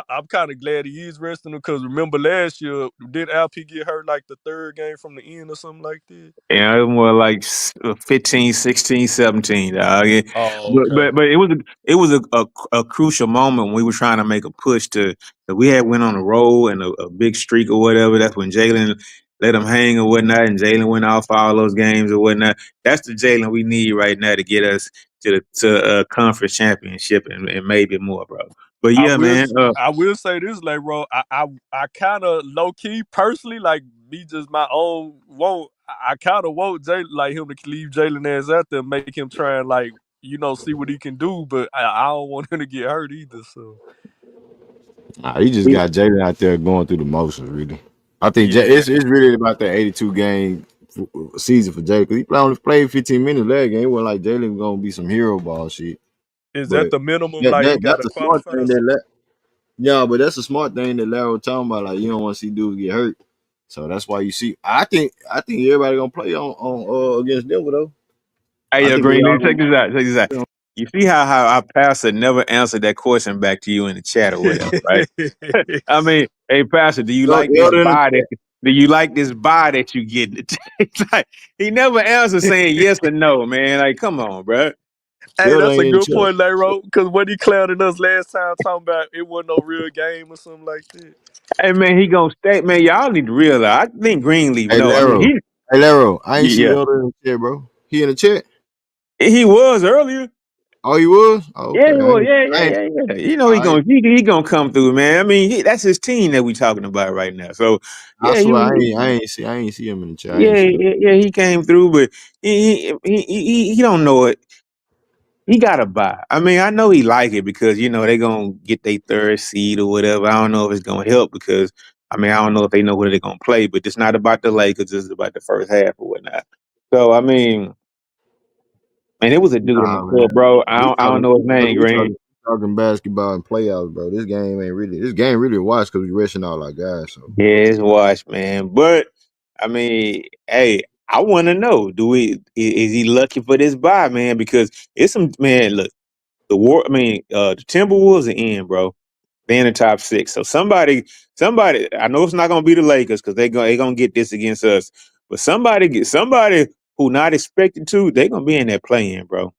Speaker 2: I'm kind of glad he is resting him because remember last year, did Alp get hurt like the third game from the end or something like that?
Speaker 3: Yeah, it was more like 15, 16, 17. Dog. Yeah.
Speaker 2: Oh,
Speaker 3: But
Speaker 2: okay.
Speaker 3: it was a crucial moment when we were trying to make a push to that we had went on a roll and a big streak or whatever. That's when Jalen let him hang or whatnot, and Jalen went off all those games or whatnot. That's the Jalen we need right now to get us to a conference championship and maybe more, bro. But
Speaker 2: I
Speaker 3: yeah,
Speaker 2: will
Speaker 3: man.
Speaker 2: I will say this, like bro, I kind of low key personally like me just my own want. I kind of want Jalen like him to leave Jalen ass out there, and make him try and like see what he can do, but I don't want him to get hurt either. So
Speaker 1: Nah, he just got Jalen out there going through the motions, really. I think
Speaker 2: yeah,
Speaker 1: it's really about that 82 game season for Jalen because he only played 15 minutes that game. It wasn't like Jalen gonna be some hero ball shit.
Speaker 2: is that
Speaker 1: But
Speaker 2: the minimum? Like he got
Speaker 1: that's
Speaker 2: to
Speaker 1: a smart
Speaker 2: qualify
Speaker 1: thing
Speaker 2: or something?
Speaker 1: yeah, but that's a smart thing that Larry was talking about. Like you don't want to see dudes get hurt, so that's why you see. I think everybody gonna play on against Denver though.
Speaker 3: Hey,
Speaker 1: I think they all
Speaker 3: Greenleaf, check
Speaker 1: gonna
Speaker 3: this out. Check this out.
Speaker 1: play on.
Speaker 3: You see how our pastor never answered that question back to you in the chat or whatever, right? I mean, hey, pastor, do you like this
Speaker 1: Elder in the
Speaker 3: buy that?
Speaker 1: chat.
Speaker 3: Do you like this buy that you get? It's like he never answered saying yes or no, man. Like, come on, bro.
Speaker 2: Hey,
Speaker 1: Elder
Speaker 2: that's a
Speaker 1: ain't in the
Speaker 2: good
Speaker 1: chat.
Speaker 2: point, Laro. Because when he clowned us last time, talking about it wasn't no real game or something like that.
Speaker 3: Hey, man, he gonna stay. Man, y'all need to realize. I think Greenleaf.
Speaker 1: Hey
Speaker 3: No, I mean
Speaker 1: Laro, hey Laro, I ain't see
Speaker 3: yeah,
Speaker 1: Elder in the chat, bro. He in the chat.
Speaker 3: he was earlier.
Speaker 1: Oh, he was. Oh,
Speaker 3: Yeah,
Speaker 1: okay.
Speaker 3: he was. Yeah,
Speaker 1: I
Speaker 3: yeah,
Speaker 1: ain't.
Speaker 3: yeah, yeah. You know
Speaker 1: I ain't
Speaker 3: he gonna come through, man. I mean, that's his team that we talking about right now. So
Speaker 1: I
Speaker 3: yeah,
Speaker 1: swear
Speaker 3: you.
Speaker 1: I ain't see him in the chat. I ain't
Speaker 3: Yeah,
Speaker 1: see him.
Speaker 3: yeah, yeah, he came through, but he don't know it. He got to buy. I mean, I know he like it because they gonna get their third seed or whatever. I don't know if it's gonna help because I mean I don't know if they know where they're gonna play, but it's not about the Lakers. It's about the first half or whatnot. So I mean, man, it was a dude in the
Speaker 1: Nah, man.
Speaker 3: club, bro. I don't know his name,
Speaker 1: We
Speaker 3: Green.
Speaker 1: talking basketball and playoffs, bro. This game really watch because we resting all our guys. So
Speaker 3: Yeah, it's watch, man. But I mean, hey, I want to know: is he lucky for this buy, man? Because it's some man. Look, the Timberwolves are in, bro. They in the top six. So somebody. I know it's not gonna be the Lakers because they gonna get this against us. But somebody who not expected to. They gonna be in that play-in, bro.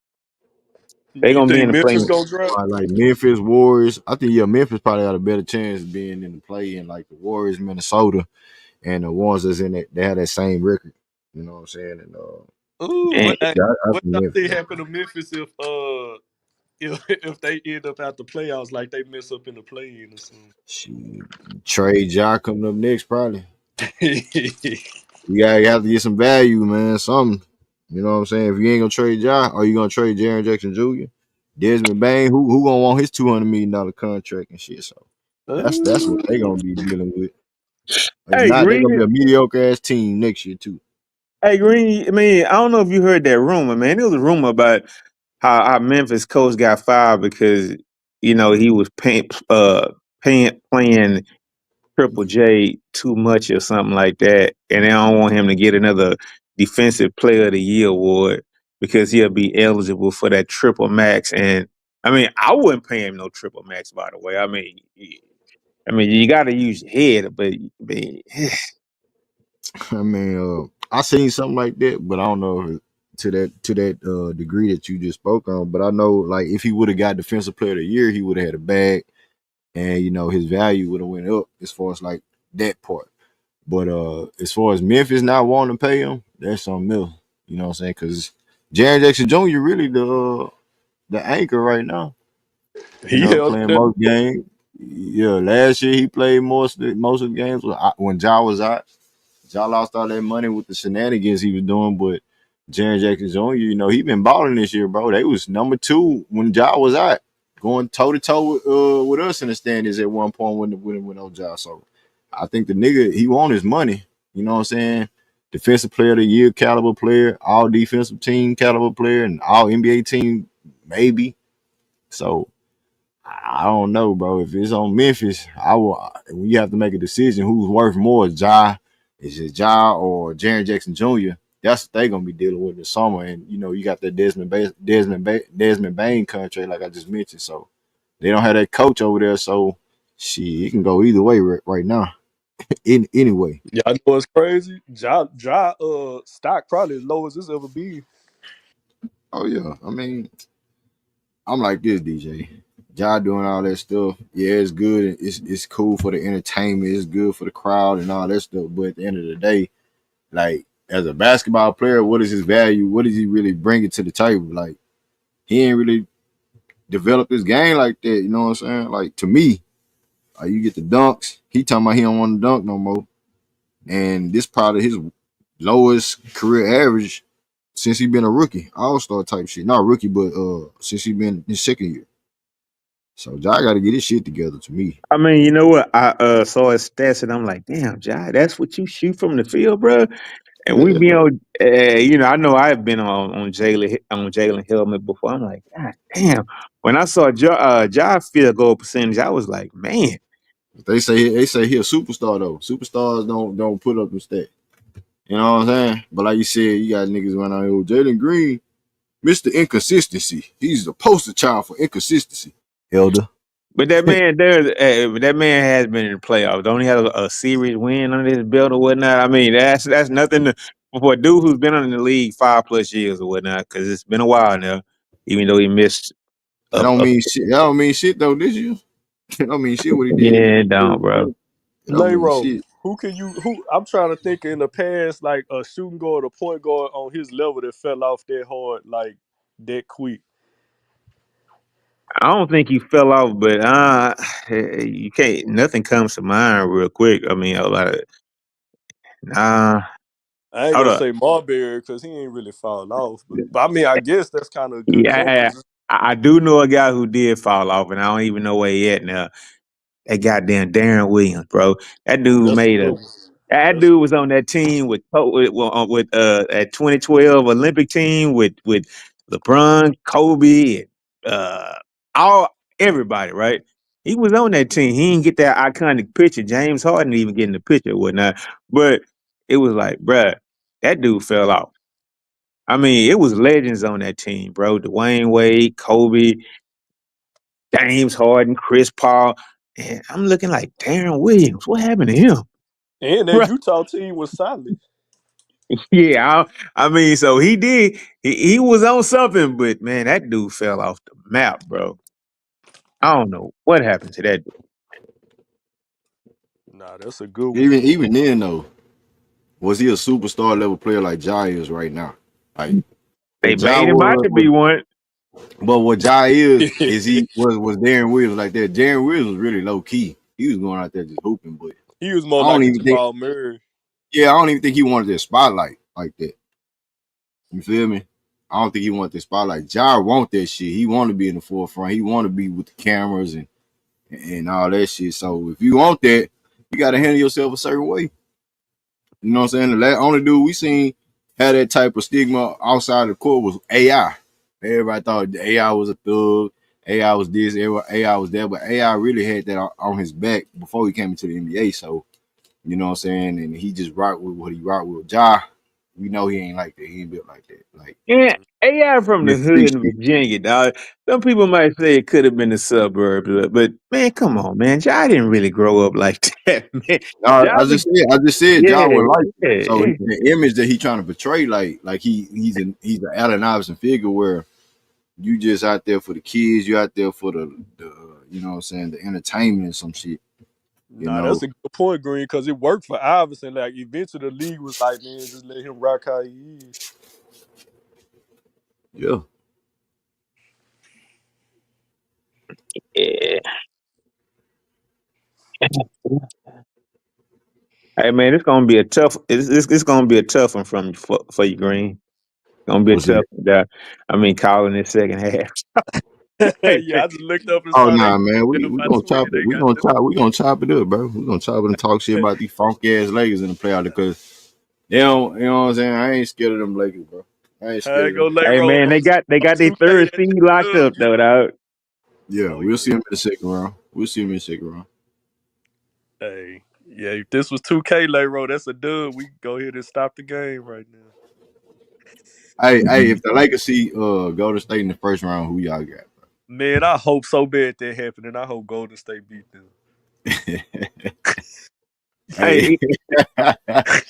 Speaker 3: They
Speaker 2: You
Speaker 3: gonna be in
Speaker 2: think
Speaker 3: the
Speaker 2: Memphis
Speaker 3: play-in.
Speaker 2: gonna drop?
Speaker 1: like Memphis Warriors, I think Memphis probably got a better chance of being in the play in like the Warriors, Minnesota, and the ones that's in it. They have that same record. You know what I'm saying? And
Speaker 2: Ooh,
Speaker 3: And
Speaker 1: I
Speaker 2: what
Speaker 1: think
Speaker 2: y'all
Speaker 1: Memphis.
Speaker 2: think happen to Memphis if they end up at the playoffs like they mess up in the play-in or something?
Speaker 1: She trade Ja coming up next probably. You have to get some value, man. Something. You know what I'm saying? If you ain't gonna trade Ja, or you gonna trade Jaren Jackson Jr., Desmond Bain, who gonna want his $200 million contract and shit? So that's what they gonna be dealing with. If
Speaker 3: hey,
Speaker 1: not, they gonna
Speaker 3: Green.
Speaker 1: be a mediocre ass team next year too.
Speaker 3: Hey, Green. I mean, I don't know if you heard that rumor, man. There was a rumor about how Memphis coach got fired because he was playing Triple J too much or something like that, and they don't want him to get another Defensive Player of the Year award because he'll be eligible for that triple max. And I mean, I wouldn't pay him no triple max, by the way. I mean, you got to use your head, but I mean,
Speaker 1: I mean, I seen something like that, but I don't know if to that degree that you just spoke on. But I know like if he would have got Defensive Player of the Year, he would have had a bag, and his value would have went up as far as like that part. But as far as Memphis not wanting to pay him, that's something else. You know what I'm saying? Because Jaren Jackson Jr. really the anchor right now.
Speaker 2: He held
Speaker 1: Playing
Speaker 2: that.
Speaker 1: most games. Yeah, last year he played most of the games when Ja was out. Ja lost all that money with the shenanigans he was doing, but Jaren Jackson Jr., he been balling this year, bro. They was number two when Ja was out, going toe to toe with us in the standings at one point when no Ja. So I think the nigga he want his money. You know what I'm saying? Defensive Player of the Year caliber player, all defensive team caliber player, and all NBA team maybe. So I don't know, bro. If it's on Memphis, I will. When you have to make a decision, who's worth more, Ja? Is it Ja or Jaren Jackson Jr.? that's what they gonna be dealing with this summer. And you know, you got that Desmond Bain contract, like I just mentioned. So they don't have that coach over there. So it can go either way right now. Anyway.
Speaker 2: Yeah, I know it's crazy. Stock probably as low as it's ever been.
Speaker 1: Oh yeah. I mean, I'm like this, DJ. Ja doing all that stuff. Yeah, it's good. It's cool for the entertainment. It's good for the crowd and all that stuff. But at the end of the day, like as a basketball player, what is his value? What is he really bringing to the table? Like he ain't really developed his game like that. You know what I'm saying? Like to me, you get the dunks. He talking about he don't want to dunk no more. And this probably his lowest career average since he been a rookie, all-star type shit. Not rookie, but since he been his second year. So Ja got to get his shit together. To me,
Speaker 3: I mean, you know what? I saw his stats and I'm like, damn, Jai, that's what you shoot from the field, bro. And we
Speaker 1: yeah.
Speaker 3: be on, I know I've been on Jalen helmet before. I'm like, God damn. When I saw Jai field goal percentage, I was like, man,
Speaker 1: They say he a superstar though. Superstars don't put up the stat. You know what I'm saying? But like you said, you got niggas running out here. Jalen Green, Mr. Inconsistency. He's the poster child for inconsistency. Elder.
Speaker 3: but that man has been in the playoffs. Don't he have a series win under his belt or whatnot? I mean, that's nothing for a dude who's been in the league 5+ years or whatnot. Because it's been a while now, even though he missed.
Speaker 1: That don't mean shit. That don't mean shit though. This year, that don't mean shit what he did.
Speaker 3: Yeah, down, bro.
Speaker 1: It don't mean
Speaker 2: Layro,
Speaker 1: shit.
Speaker 2: who I'm trying to think in the past, like a shooting guard or point guard on his level that fell off that hard, like that quick.
Speaker 3: I don't think he fell off, but you can't. Nothing comes to mind real quick. I mean, a lot of nah.
Speaker 2: I ain't
Speaker 3: Hold
Speaker 2: gonna
Speaker 3: up.
Speaker 2: say Marbury because he ain't really fallen off, but I mean I guess that's kind of a good
Speaker 3: Yeah,
Speaker 2: jump because
Speaker 3: I do know a guy who did fall off, and I don't even know where he at now. That goddamn Darren Williams, bro. That dude
Speaker 2: that's a
Speaker 3: made
Speaker 2: good
Speaker 3: a.
Speaker 2: one.
Speaker 3: That
Speaker 2: That's a
Speaker 3: dude was on that team with at 2012 Olympic team with LeBron, Kobe, and all everybody, right? He was on that team. He didn't get that iconic picture. James Harden didn't even get in the picture or whatnot. But it was like, bruh, that dude fell off. I mean, it was legends on that team, bro. Dwayne Wade, Kobe, James Harden, Chris Paul. And I'm looking like Darren Williams. What happened to him?
Speaker 2: and that Utah team was solid.
Speaker 3: Yeah, I mean, so he did. He was on something, but man, that dude fell off the map, bro. I don't know what happened to that dude.
Speaker 2: Nah, that's a good one.
Speaker 1: Even then though, was he a superstar level player like Ja is right now? Like
Speaker 3: They
Speaker 1: what Ja
Speaker 3: made him out to be
Speaker 1: was
Speaker 3: one.
Speaker 1: but what Ja is he was Darren Williams like that. Darren Williams was really low key. He was going out there just hooping, but
Speaker 2: He was more
Speaker 1: I don't
Speaker 2: like a
Speaker 1: even think
Speaker 2: Jamal Murray.
Speaker 1: I don't even think he wanted that spotlight like that. You feel me? I don't think he wanted the spotlight. Ja want that shit. He want to be in the forefront. He want to be with the cameras and all that shit. So if you want that, you got to handle yourself a certain way. You know what I'm saying? The only dude we seen had that type of stigma outside the court was AI. Everybody thought AI was a thug. AI was this. AI was that. But AI really had that on his back before he came into the NBA. So you know what I'm saying? And he just rocked with what he rocked with. Ja, we know he ain't like that. He ain't built like that. Like
Speaker 3: Yeah, AI from the
Speaker 1: this street
Speaker 3: hood in
Speaker 1: shit.
Speaker 3: Virginia, dog. Some people might say it could have been the suburbs, but man, come on, man. Ja didn't really grow up like that, man.
Speaker 1: No,
Speaker 3: Ja was,
Speaker 1: I just said
Speaker 3: yeah,
Speaker 1: Ja was like it. So
Speaker 3: yeah.
Speaker 1: the image that he trying to portray, like he's an Allen Iverson figure where you just out there for the kids, you out there for the you know what I'm saying, the entertainment and some shit, you
Speaker 2: Nah,
Speaker 1: know.
Speaker 2: that's a good point, Green, because it worked for Iverson. Like eventually the league was like, man, just let him rock how he is.
Speaker 1: Yeah.
Speaker 3: Yeah. Hey man, it's gonna be a tough. It's gonna be a tough one for you, Green. It's gonna be a
Speaker 1: What's that?
Speaker 3: tough one. I mean, calling this second half. Hey,
Speaker 2: Yeah, I just looked up and
Speaker 1: Oh
Speaker 2: saw they
Speaker 1: nah, man.
Speaker 2: ended up
Speaker 1: We
Speaker 2: by
Speaker 1: gonna
Speaker 2: 20.
Speaker 1: chop it.
Speaker 2: They got them.
Speaker 1: We gonna chop it up, bro. We gonna chop it and talk shit about these funky ass Lakers in the playoff because they don't, you know what I'm saying? I ain't scared of them Lakers, bro. I ain't
Speaker 2: I
Speaker 1: scared
Speaker 2: ain't
Speaker 1: of them.
Speaker 2: gonna lay
Speaker 3: hey
Speaker 2: roll
Speaker 3: man, they
Speaker 2: on
Speaker 3: got their
Speaker 2: 2K
Speaker 3: third
Speaker 2: that
Speaker 3: seed locked
Speaker 2: Doug
Speaker 3: up
Speaker 2: get
Speaker 3: though,
Speaker 2: it.
Speaker 3: dog.
Speaker 1: Yeah,
Speaker 2: Oh
Speaker 1: we'll
Speaker 2: yeah.
Speaker 1: see him in the second round. We'll see him in the second round.
Speaker 2: Hey, yeah, if this was 2K lay roll, that's a dub. We can go ahead and stop the game right now.
Speaker 1: Hey, if the Lakers see Golden State in the first round, who y'all got?
Speaker 2: Man, I hope so bad that happened, and I hope Golden State beat them.
Speaker 1: Hey,
Speaker 3: Hey,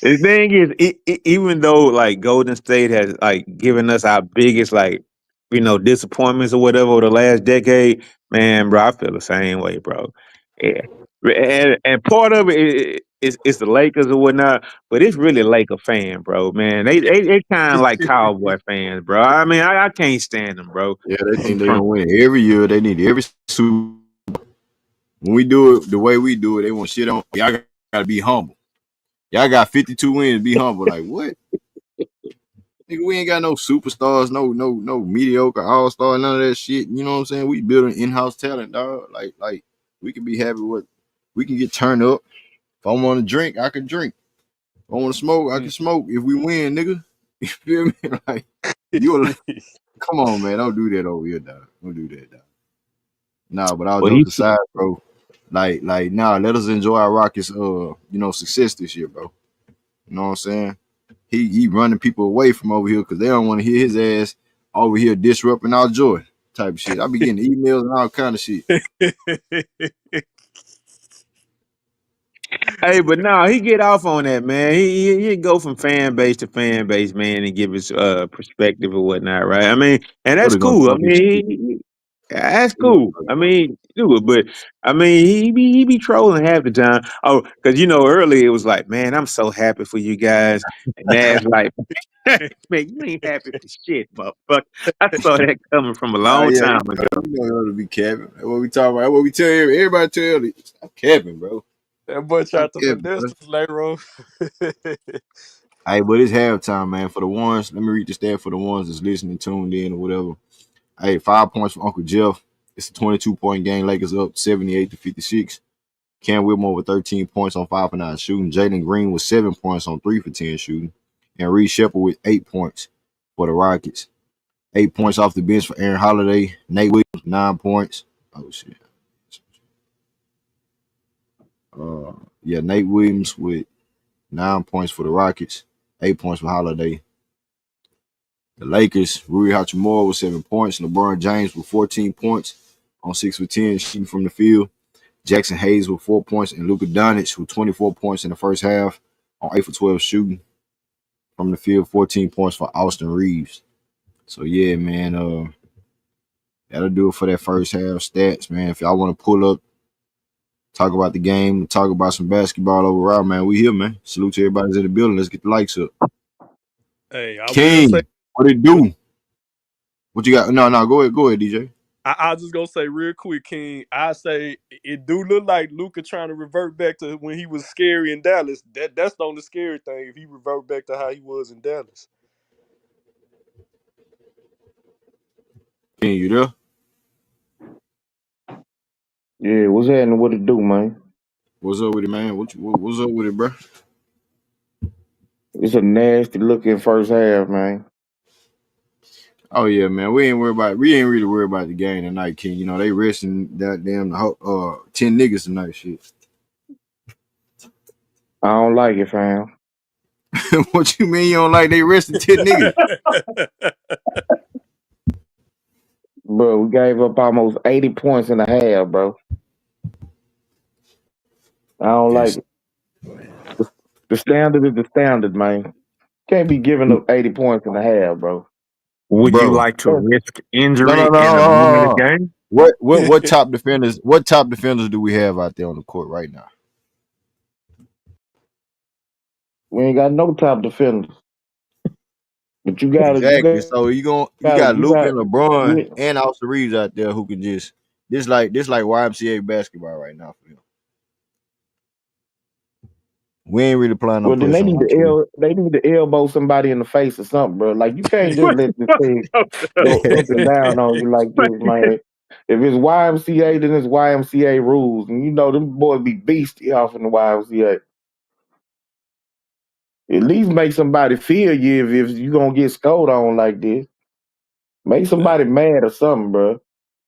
Speaker 3: the thing is, even though like Golden State has like given us our biggest like disappointments or whatever over the last decade, man, bro, I feel the same way, bro. Yeah, and part of it is the Lakers or whatnot, but it's really Laker fan, bro. Man, they kind of like cowboy fans, bro. I mean, I can't stand them, bro.
Speaker 1: yeah, they
Speaker 3: From
Speaker 1: think they
Speaker 3: from
Speaker 1: gonna win every year. They need every Super. When we do it the way we do it, they want shit on. Y'all gotta be humble. Y'all got 52 wins. Be humble. Like what? Nigga, we ain't got no superstars, no mediocre all star, none of that shit. You know what I'm saying? We building in-house talent, dog. Like we can be happy with. We can get turned up. If I want to drink, I can drink. If I want to smoke, I can smoke. If we win, nigga, you feel me? Like you, come on, man, don't do that over here, dog. Don't do that, dog. Nah, but all
Speaker 3: well,
Speaker 1: jokes aside, bro. Nah, let us enjoy our Rockets, success this year, bro. You know what I'm saying? He running people away from over here because they don't want to hear his ass over here disrupting our joy type of shit. I be getting emails and all kind of shit.
Speaker 3: Hey, but no, he get off on that, man. He go from fan base, man, and give his perspective or whatnot, right? I mean, and
Speaker 1: What
Speaker 3: that's
Speaker 1: they gonna
Speaker 3: cool. I
Speaker 1: talk his
Speaker 3: mean,
Speaker 1: shit?
Speaker 3: that's
Speaker 1: They gonna
Speaker 3: cool.
Speaker 1: talk
Speaker 3: I mean, do it, but I mean, he be trolling half the time. Oh, because earlier it was like, man, I'm so happy for you guys, and that's like, man, you ain't happy for shit, motherfucker. I saw that coming from a
Speaker 1: Nah,
Speaker 3: long
Speaker 1: yeah,
Speaker 3: time ago.
Speaker 1: you know to be capping. That's what we talk about. That's what we tell everybody. Tell you, stop capping, bro.
Speaker 2: That boy
Speaker 1: Stop
Speaker 2: tried to
Speaker 1: capping,
Speaker 2: finesse
Speaker 1: bro.
Speaker 2: us later on.
Speaker 1: Hey, but it's halftime, man. For the ones, let me read the stat for the ones that's listening, tuned in, or whatever. Hey, 5 points for Uncle Jeff. It's a 22-point game. Lakers up 78-56. Cam Whitmore with 13 points on 5 for 9 shooting. Jalen Green with 7 points on 3 for 10 shooting. And Reed Shepard with 8 points for the Rockets. 8 points off the bench for Aaron Holiday. Nate Williams, 9 points. Oh, shit. Nate Williams with 9 points for the Rockets. 8 points for Holiday. The Lakers, Rui Hachimura with 7 points. LeBron James with 14 points on 6 for 10 shooting from the field. Jackson Hayes with 4 points, and Luka Doncic with 24 points in the first half on 8 for 12 shooting from the field. 14 points for Austin Reeves. So yeah, man, that'll do it for that first half stats, man. If y'all want to pull up, talk about the game, talk about some basketball overall, man, we here, man. Salute to everybody that's in the building. Let's get the likes up.
Speaker 2: Hey, I will say,
Speaker 1: King, what it do? What you got? No, go ahead, DJ.
Speaker 2: I just gonna say real quick, King. I say it do look like Luka trying to revert back to when he was scary in Dallas. That's the only scary thing if he revert back to how he was in Dallas.
Speaker 1: King, you there?
Speaker 4: Yeah, what's happening? What it do, man?
Speaker 1: What's up with it, man? What's up with it, bro?
Speaker 4: It's a nasty looking first half, man.
Speaker 1: Oh yeah, man. We ain't really worried about the game tonight, King. You know, they resting that damn 10 niggas tonight, shit.
Speaker 4: I don't like it, fam.
Speaker 1: What you mean you don't like they resting 10 niggas?
Speaker 4: Bro, we gave up almost 80 points in a half, bro. I don't like
Speaker 1: It's,
Speaker 4: it. The standard is the standard, man. Can't be giving up 80 points in a half, bro.
Speaker 3: Would you
Speaker 1: bro.
Speaker 3: like to
Speaker 4: That's,
Speaker 3: risk
Speaker 1: No, no,
Speaker 3: injury
Speaker 1: no.
Speaker 3: in a meaningless game?
Speaker 1: What top defenders? What top defenders do we have out there on the court right now?
Speaker 4: we ain't got no top defenders. But
Speaker 1: Exactly. So you got
Speaker 4: you
Speaker 1: Luke
Speaker 4: got,
Speaker 1: and LeBron
Speaker 4: we,
Speaker 1: and Austin Reeves out there who can just this like YMCA basketball right now for them. We ain't really planning on
Speaker 4: well, then
Speaker 1: putting some on you.
Speaker 4: they need to elbow somebody in the face or something, bro. Like, you can't just let this thing go up and down on you like this, man. If it's YMCA, then it's YMCA rules. And you know them boys be beastie off in the YMCA. At least make somebody feel you if you gonna get scolded on like this. Make somebody mad or something, bro.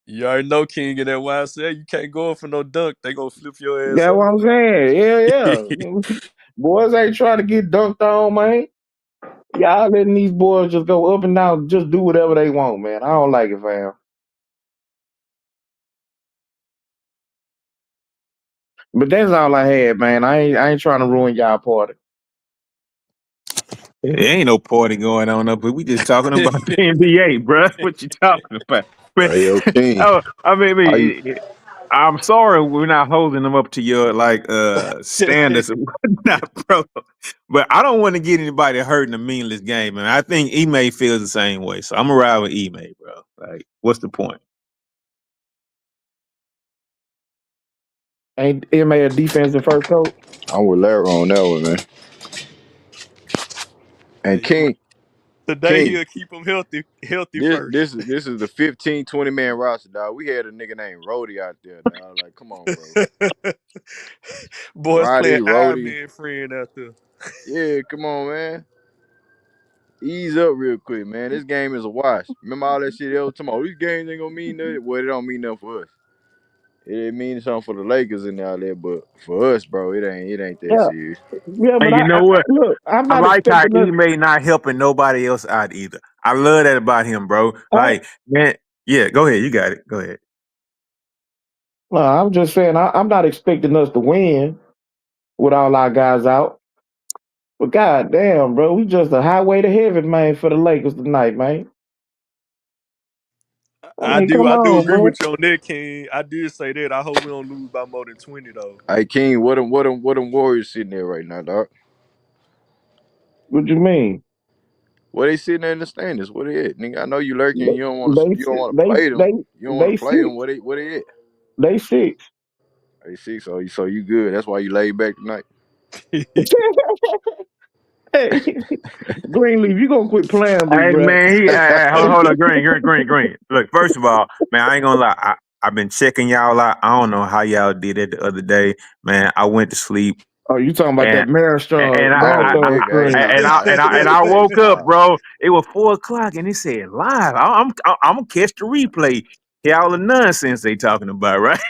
Speaker 2: You already know, King, in that YSL, you can't go for no dunk. They gonna flip your ass
Speaker 4: That's what
Speaker 2: over.
Speaker 4: I'm saying. Yeah, yeah. Boys ain't trying to get dunked on, man. Y'all letting these boys just go up and down, just do whatever they want, man. I don't like it, fam. But that's all I had, man. I ain't trying to ruin y'all party.
Speaker 3: There ain't no party going on up, but we just talking about the NBA, bruh. What you talking about? Man,
Speaker 1: Hey, yo, King.
Speaker 3: oh, I mean,
Speaker 1: How you?
Speaker 3: I'm sorry we're not holding them up to your like standards and whatnot, bro. But I don't want to get anybody hurt in a meaningless game, and I think Ime feels the same way. So I'm gonna ride with Ime, bro. Like, what's the point?
Speaker 4: Ain't MA a defensive first coach?
Speaker 1: I'm with Larry on that one, man. And
Speaker 2: He might,
Speaker 1: King,
Speaker 2: today
Speaker 1: King.
Speaker 2: he'll keep him healthy
Speaker 1: This
Speaker 2: first.
Speaker 1: this is this is the 15, 20 man roster, dog. We had a nigga named Rody out there, dog. Like, come on, bro.
Speaker 2: Boys playing
Speaker 1: Roddy,
Speaker 2: Iron
Speaker 1: Rody.
Speaker 2: Man friend out there.
Speaker 1: Yeah, come on, man. Ease up real quick, man. This game is a wash. Remember all that shit they was talking about? These games ain't gonna mean nothing. Well, it don't mean nothing for us. It means something for the Lakers and all that, but for us, bro, it ain't that
Speaker 4: Yeah,
Speaker 1: serious.
Speaker 4: yeah. But
Speaker 3: And you know what?
Speaker 4: look. I'm
Speaker 3: I
Speaker 4: not
Speaker 3: like how
Speaker 4: expecting us.
Speaker 3: Ime not helping nobody else out either. I love that about him, bro.
Speaker 4: I,
Speaker 3: Like, man, yeah, go ahead. You got it. Go ahead.
Speaker 4: no, I'm just saying I'm not expecting us to win with all our guys out. But goddamn, bro, we just a highway to heaven, man, for the Lakers tonight, man. I
Speaker 2: I
Speaker 4: mean,
Speaker 2: do
Speaker 4: come
Speaker 2: I do
Speaker 4: on,
Speaker 2: agree
Speaker 4: bro.
Speaker 2: with you on that, King. I did say that. I hope we don't lose by more than 20 though.
Speaker 1: Hey, King, what them Warriors sitting there right now, dog?
Speaker 4: What you mean?
Speaker 1: What they sitting there in the standings? What they at, nigga? I know you lurking.
Speaker 4: They
Speaker 1: You don't want to.
Speaker 4: they
Speaker 1: You don't want to
Speaker 4: they
Speaker 1: play them.
Speaker 4: they,
Speaker 1: You don't want
Speaker 4: they
Speaker 1: to play them.
Speaker 4: six.
Speaker 1: What they at?
Speaker 4: They six.
Speaker 1: They six. So you good. That's why you laid back tonight.
Speaker 4: Hey, Greenleaf, you gonna quit playing with me,
Speaker 3: Hey
Speaker 4: bro?
Speaker 3: man,
Speaker 4: Hey,
Speaker 3: hold on, green. Look, first of all, man, I ain't gonna lie. I've been checking y'all out. I don't know how y'all did it the other day, man. I went to sleep
Speaker 4: oh, you talking about that
Speaker 3: and
Speaker 4: marathon
Speaker 1: Oh,
Speaker 4: marathon
Speaker 1: nigga, hey,
Speaker 4: stream?
Speaker 3: I
Speaker 1: hey,
Speaker 3: woke up,
Speaker 1: nah.
Speaker 3: bro. It was 4 o'clock and it said live. I'm gonna catch the replay. Hear all the nonsense they talking about, right?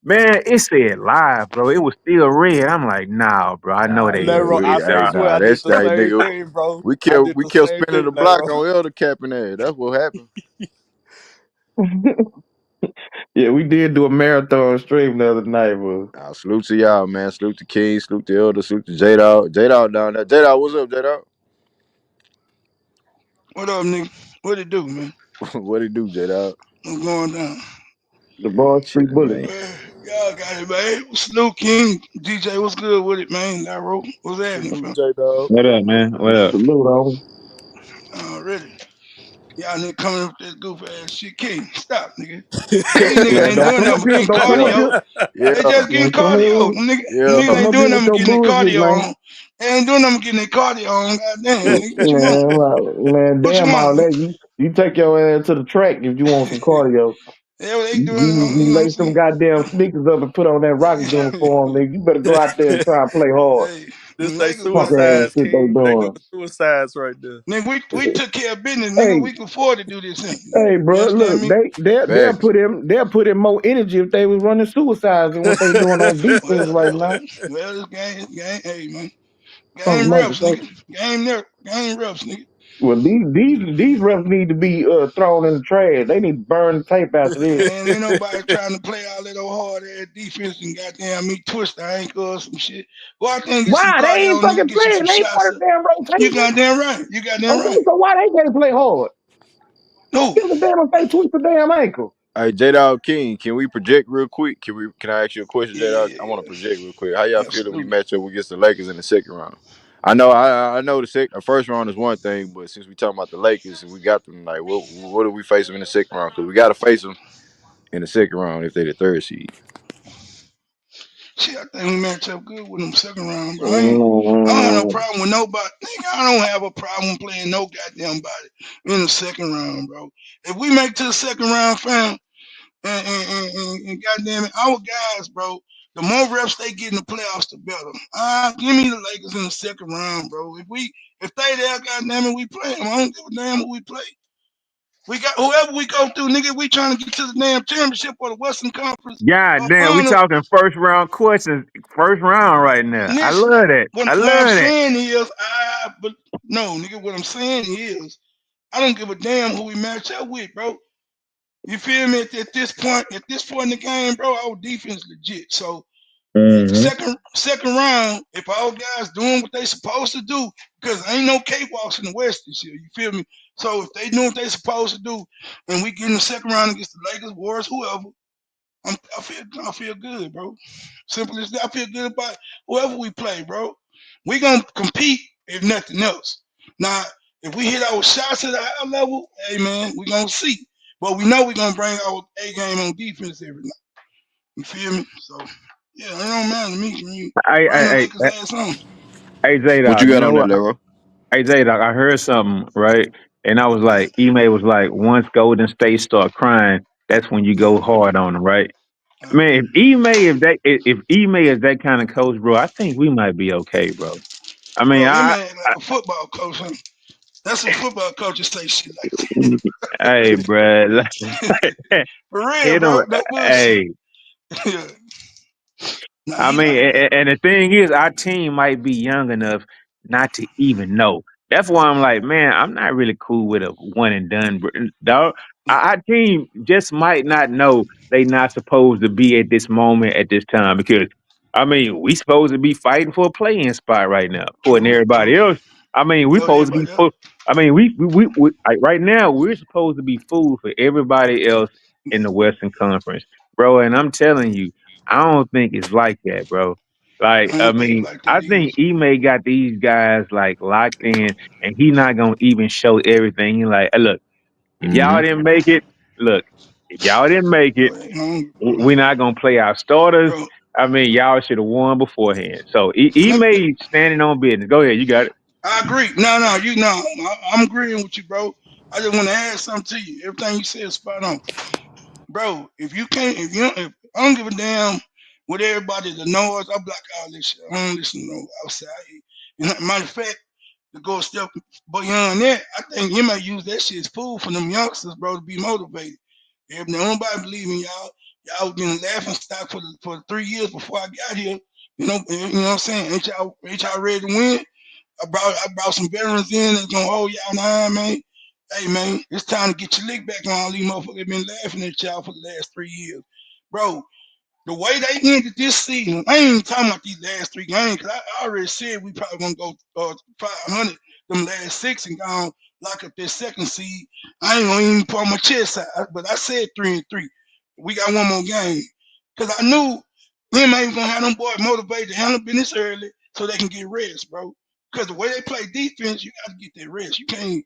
Speaker 3: Man, it said live, bro. It was still red. I'm like, nah, bro. I know
Speaker 1: Nah,
Speaker 3: they
Speaker 1: yeah,
Speaker 3: ain't
Speaker 2: Laro,
Speaker 3: did
Speaker 2: I,
Speaker 3: it,
Speaker 2: I
Speaker 3: dog.
Speaker 2: swear I did
Speaker 1: That's
Speaker 2: the
Speaker 1: that
Speaker 2: same
Speaker 1: nigga.
Speaker 2: thing, bro.
Speaker 1: We
Speaker 2: I
Speaker 1: kept
Speaker 2: did
Speaker 1: we
Speaker 2: the
Speaker 1: kept
Speaker 2: same
Speaker 1: spinning
Speaker 2: thing,
Speaker 1: the block
Speaker 2: Laro.
Speaker 1: on Elder capping there. That's what happened.
Speaker 4: Yeah, we did do a marathon stream the other night, bro.
Speaker 1: Nah, salute to y'all, man. Salute to King. Salute to Elder. Salute to J Dog. J Dog down there. J Dog, what's up, J Dog?
Speaker 5: What up, nigga? What it do, man?
Speaker 1: What it do, J Dog?
Speaker 5: What's going down?
Speaker 4: The Broad Street
Speaker 1: Chilling,
Speaker 4: Bullet.
Speaker 1: man.
Speaker 5: Y'all got it, man. Snoop King, DJ, what's good with it, man? Lyro, what's happening,
Speaker 1: Salute,
Speaker 5: fam?
Speaker 1: J Dog.
Speaker 3: What up, man? What up?
Speaker 4: Salute on.
Speaker 5: Already. Y'all nigga coming up with this goof ass shit. King, stop, nigga. These niggas
Speaker 4: Yeah,
Speaker 5: ain't
Speaker 4: don't
Speaker 5: doing
Speaker 4: come
Speaker 5: nothing
Speaker 4: up
Speaker 5: but
Speaker 4: here.
Speaker 5: getting
Speaker 4: Don't come up
Speaker 5: cardio.
Speaker 4: here.
Speaker 5: They
Speaker 1: Yeah,
Speaker 5: just getting
Speaker 4: Man, come
Speaker 5: cardio.
Speaker 4: here.
Speaker 1: yeah.
Speaker 5: Niggas
Speaker 4: Come
Speaker 5: ain't
Speaker 4: up
Speaker 5: doing
Speaker 4: here with
Speaker 5: nothing but
Speaker 4: your
Speaker 5: getting their
Speaker 4: bullshit,
Speaker 5: cardio
Speaker 4: man.
Speaker 5: on. They ain't doing nothing but getting their cardio on. Goddamn, nigga, what you want?
Speaker 4: Man,
Speaker 5: What you
Speaker 4: damn all
Speaker 5: want, nigga?
Speaker 4: that. You take your ass to the track if you want some cardio.
Speaker 5: Yeah, what they
Speaker 4: You,
Speaker 5: doing,
Speaker 4: you,
Speaker 5: you
Speaker 4: you
Speaker 5: know what I'm
Speaker 4: lay some
Speaker 5: saying?
Speaker 4: goddamn sneakers up and put on that Rockets uniform, nigga. You better go out there and try and play hard.
Speaker 5: Hey,
Speaker 2: This
Speaker 5: them
Speaker 2: they
Speaker 5: Lakers, boy.
Speaker 4: Fuck ass
Speaker 2: suicides,
Speaker 4: shit they
Speaker 2: King. They doing
Speaker 4: doing.
Speaker 2: suicides right there.
Speaker 5: Nigga, we took care of business, nigga.
Speaker 4: Hey,
Speaker 5: We can afford to do this thing, nigga.
Speaker 4: hey,
Speaker 5: You
Speaker 4: bro,
Speaker 5: understand
Speaker 4: look,
Speaker 5: me?
Speaker 1: Facts.
Speaker 4: they'll put in more energy if they was running suicides than what they doing on defense
Speaker 5: Well,
Speaker 4: right
Speaker 5: well,
Speaker 4: now.
Speaker 5: well, this game, hey man,
Speaker 4: Some
Speaker 5: game reps,
Speaker 4: motherfucker.
Speaker 5: nigga. Game reps, nigga.
Speaker 4: Well, these refs need to be thrown in the trash. They need to burn the tape after this.
Speaker 5: Man, ain't nobody trying to play all that old hard ass defense and goddamn me twist the ankle or some shit. Go out there and get some
Speaker 4: Why they ain't
Speaker 5: cardio, nigga.
Speaker 4: fucking
Speaker 5: Get you
Speaker 4: playing?
Speaker 5: some
Speaker 4: They ain't
Speaker 5: shots
Speaker 4: part of
Speaker 5: up.
Speaker 4: the damn
Speaker 5: You
Speaker 4: rotation.
Speaker 5: goddamn right. You goddamn
Speaker 4: Okay,
Speaker 5: right.
Speaker 4: so why they can't play hard?
Speaker 5: No,
Speaker 4: Give a damn if they twist the damn ankle.
Speaker 1: Hey, J Dog King, can we project real quick? Can I ask you a question,
Speaker 5: yeah,
Speaker 1: J Dog?
Speaker 5: yeah,
Speaker 1: I want to
Speaker 5: yeah.
Speaker 1: project real quick. How y'all feel that we
Speaker 5: Absolutely.
Speaker 1: match up against the Lakers in the second round? I know the first round is one thing, but since we talking about the Lakers and we got them, like what do we face them in the second round? Because we got to face them in the second round if they the third seed.
Speaker 5: Shit, I think we match up good with them second round, bro. I don't have no
Speaker 4: Mm,
Speaker 5: problem with nobody. Nigga, I don't have a problem playing no goddamn body in the second round, bro. If we make to the second round, fam, and goddamn it, our guys, bro, the more reps they get in the playoffs, the better. Give me the Lakers in the second round, bro. If they there, goddamn it, we play them. I don't give a damn who we play. We got whoever we go through, nigga. We trying to get to the damn championship or the Western Conference
Speaker 3: God damn, we
Speaker 5: final.
Speaker 3: talking first round questions, first round right now. I
Speaker 5: Listen,
Speaker 3: love that.
Speaker 5: what
Speaker 3: I
Speaker 5: I'm
Speaker 3: love that.
Speaker 5: saying is, No, nigga, what I'm saying is, I don't give a damn who we match up with, bro. You feel me? At this point in the game, bro, our defense legit. So
Speaker 3: Mm-hmm.
Speaker 5: second round, if all guys doing what they supposed to do, because ain't no cakewalks in the West this year. You feel me? So if they doing what they supposed to do, and we get in the second round against the Lakers, Warriors, whoever, I feel good, bro. Simple as that. I feel good about whoever we play, bro. We gonna compete if nothing else. Now, if we hit our shots at a high level, hey man, we gonna see. But we know we gonna bring our A game on defense every night. You feel me? So yeah, it don't matter to me. When you
Speaker 3: Hey,
Speaker 5: bring
Speaker 3: hey,
Speaker 5: the
Speaker 3: hey,
Speaker 5: Lakers ass on.
Speaker 3: hey, J
Speaker 1: What
Speaker 3: Dog,
Speaker 1: you
Speaker 3: you
Speaker 1: got
Speaker 3: know
Speaker 1: on that,
Speaker 3: what?
Speaker 1: Lero?
Speaker 3: Hey, J Dog, I heard something, right? And I was
Speaker 5: Yeah,
Speaker 3: like, Ime was like, once Golden State start crying, that's when you
Speaker 5: yeah.
Speaker 3: go hard on them, right?
Speaker 5: I
Speaker 3: Man,
Speaker 5: agree.
Speaker 3: if Ime is that kind of coach, bro, I think we might be okay, bro. I mean,
Speaker 5: Bro, man like a football coach, huh? That's what football coaches say shit like
Speaker 3: hey, bro,
Speaker 5: that. For real,
Speaker 3: hit him.
Speaker 5: bro. No bullshit.
Speaker 3: Hey,
Speaker 5: Yeah. Nah,
Speaker 3: I
Speaker 5: he
Speaker 3: mean,
Speaker 5: like that.
Speaker 3: and the thing is, our team might be young enough not to even know. That's why I'm like, man, I'm not really cool with a one and done, dog. Our team just might not know they not supposed to be at this moment at this time because, I mean, we supposed to be fighting for a play-in spot right now, according to
Speaker 5: True,
Speaker 3: everybody
Speaker 5: true.
Speaker 3: else. I mean, we
Speaker 5: So
Speaker 3: supposed to be
Speaker 5: everybody else.
Speaker 3: full. I mean, we like, right now we're supposed to be food for everybody else in the Western Conference, bro. And I'm telling you. I don't think it's like that, bro. Like,
Speaker 5: I
Speaker 3: I
Speaker 5: don't think it's
Speaker 3: mean,
Speaker 5: like
Speaker 3: I
Speaker 5: that either.
Speaker 3: think Ime got these guys like locked in, and he not gonna even show everything. He like, hey, look, if
Speaker 1: Mm-hmm.
Speaker 3: y'all didn't make it, look, if y'all didn't make it,
Speaker 5: Bro, they hungry, bro.
Speaker 3: we're not gonna play our starters.
Speaker 5: Bro,
Speaker 3: I mean, y'all should have won beforehand. So
Speaker 5: let me,
Speaker 3: Ime standing on business. Go ahead, you got it.
Speaker 5: I agree. No, you know, I'm agreeing with you, bro. I just want to add something to you. Everything you said is spot on. Bro, if you can't, if I don't give a damn what everybody, the noise, I block all this shit. I don't listen to no outside. And matter of fact, to go a step beyond that, I think you might use that shit as food for them youngsters, bro, to be motivated. If nobody believe in y'all been laughing stock for 3 years before I got here. You know what I'm saying? Ain't y'all ready to win? I brought some veterans in that's gonna hold y'all line, man. Hey man, it's time to get your lick back on. All these motherfuckers been laughing at y'all for the last 3 years. Bro, the way they ended this season, I ain't even talking about these last three games, because I already said we probably gonna go 500 them last six and gonna lock up this second seed. I ain't gonna even put my chest out, but I said 3-3. We got one more game. Cause I knew them ain't gonna have them boys motivated to handle business early so they can get rest, bro. Because the way they play defense, you gotta get that rest. You can't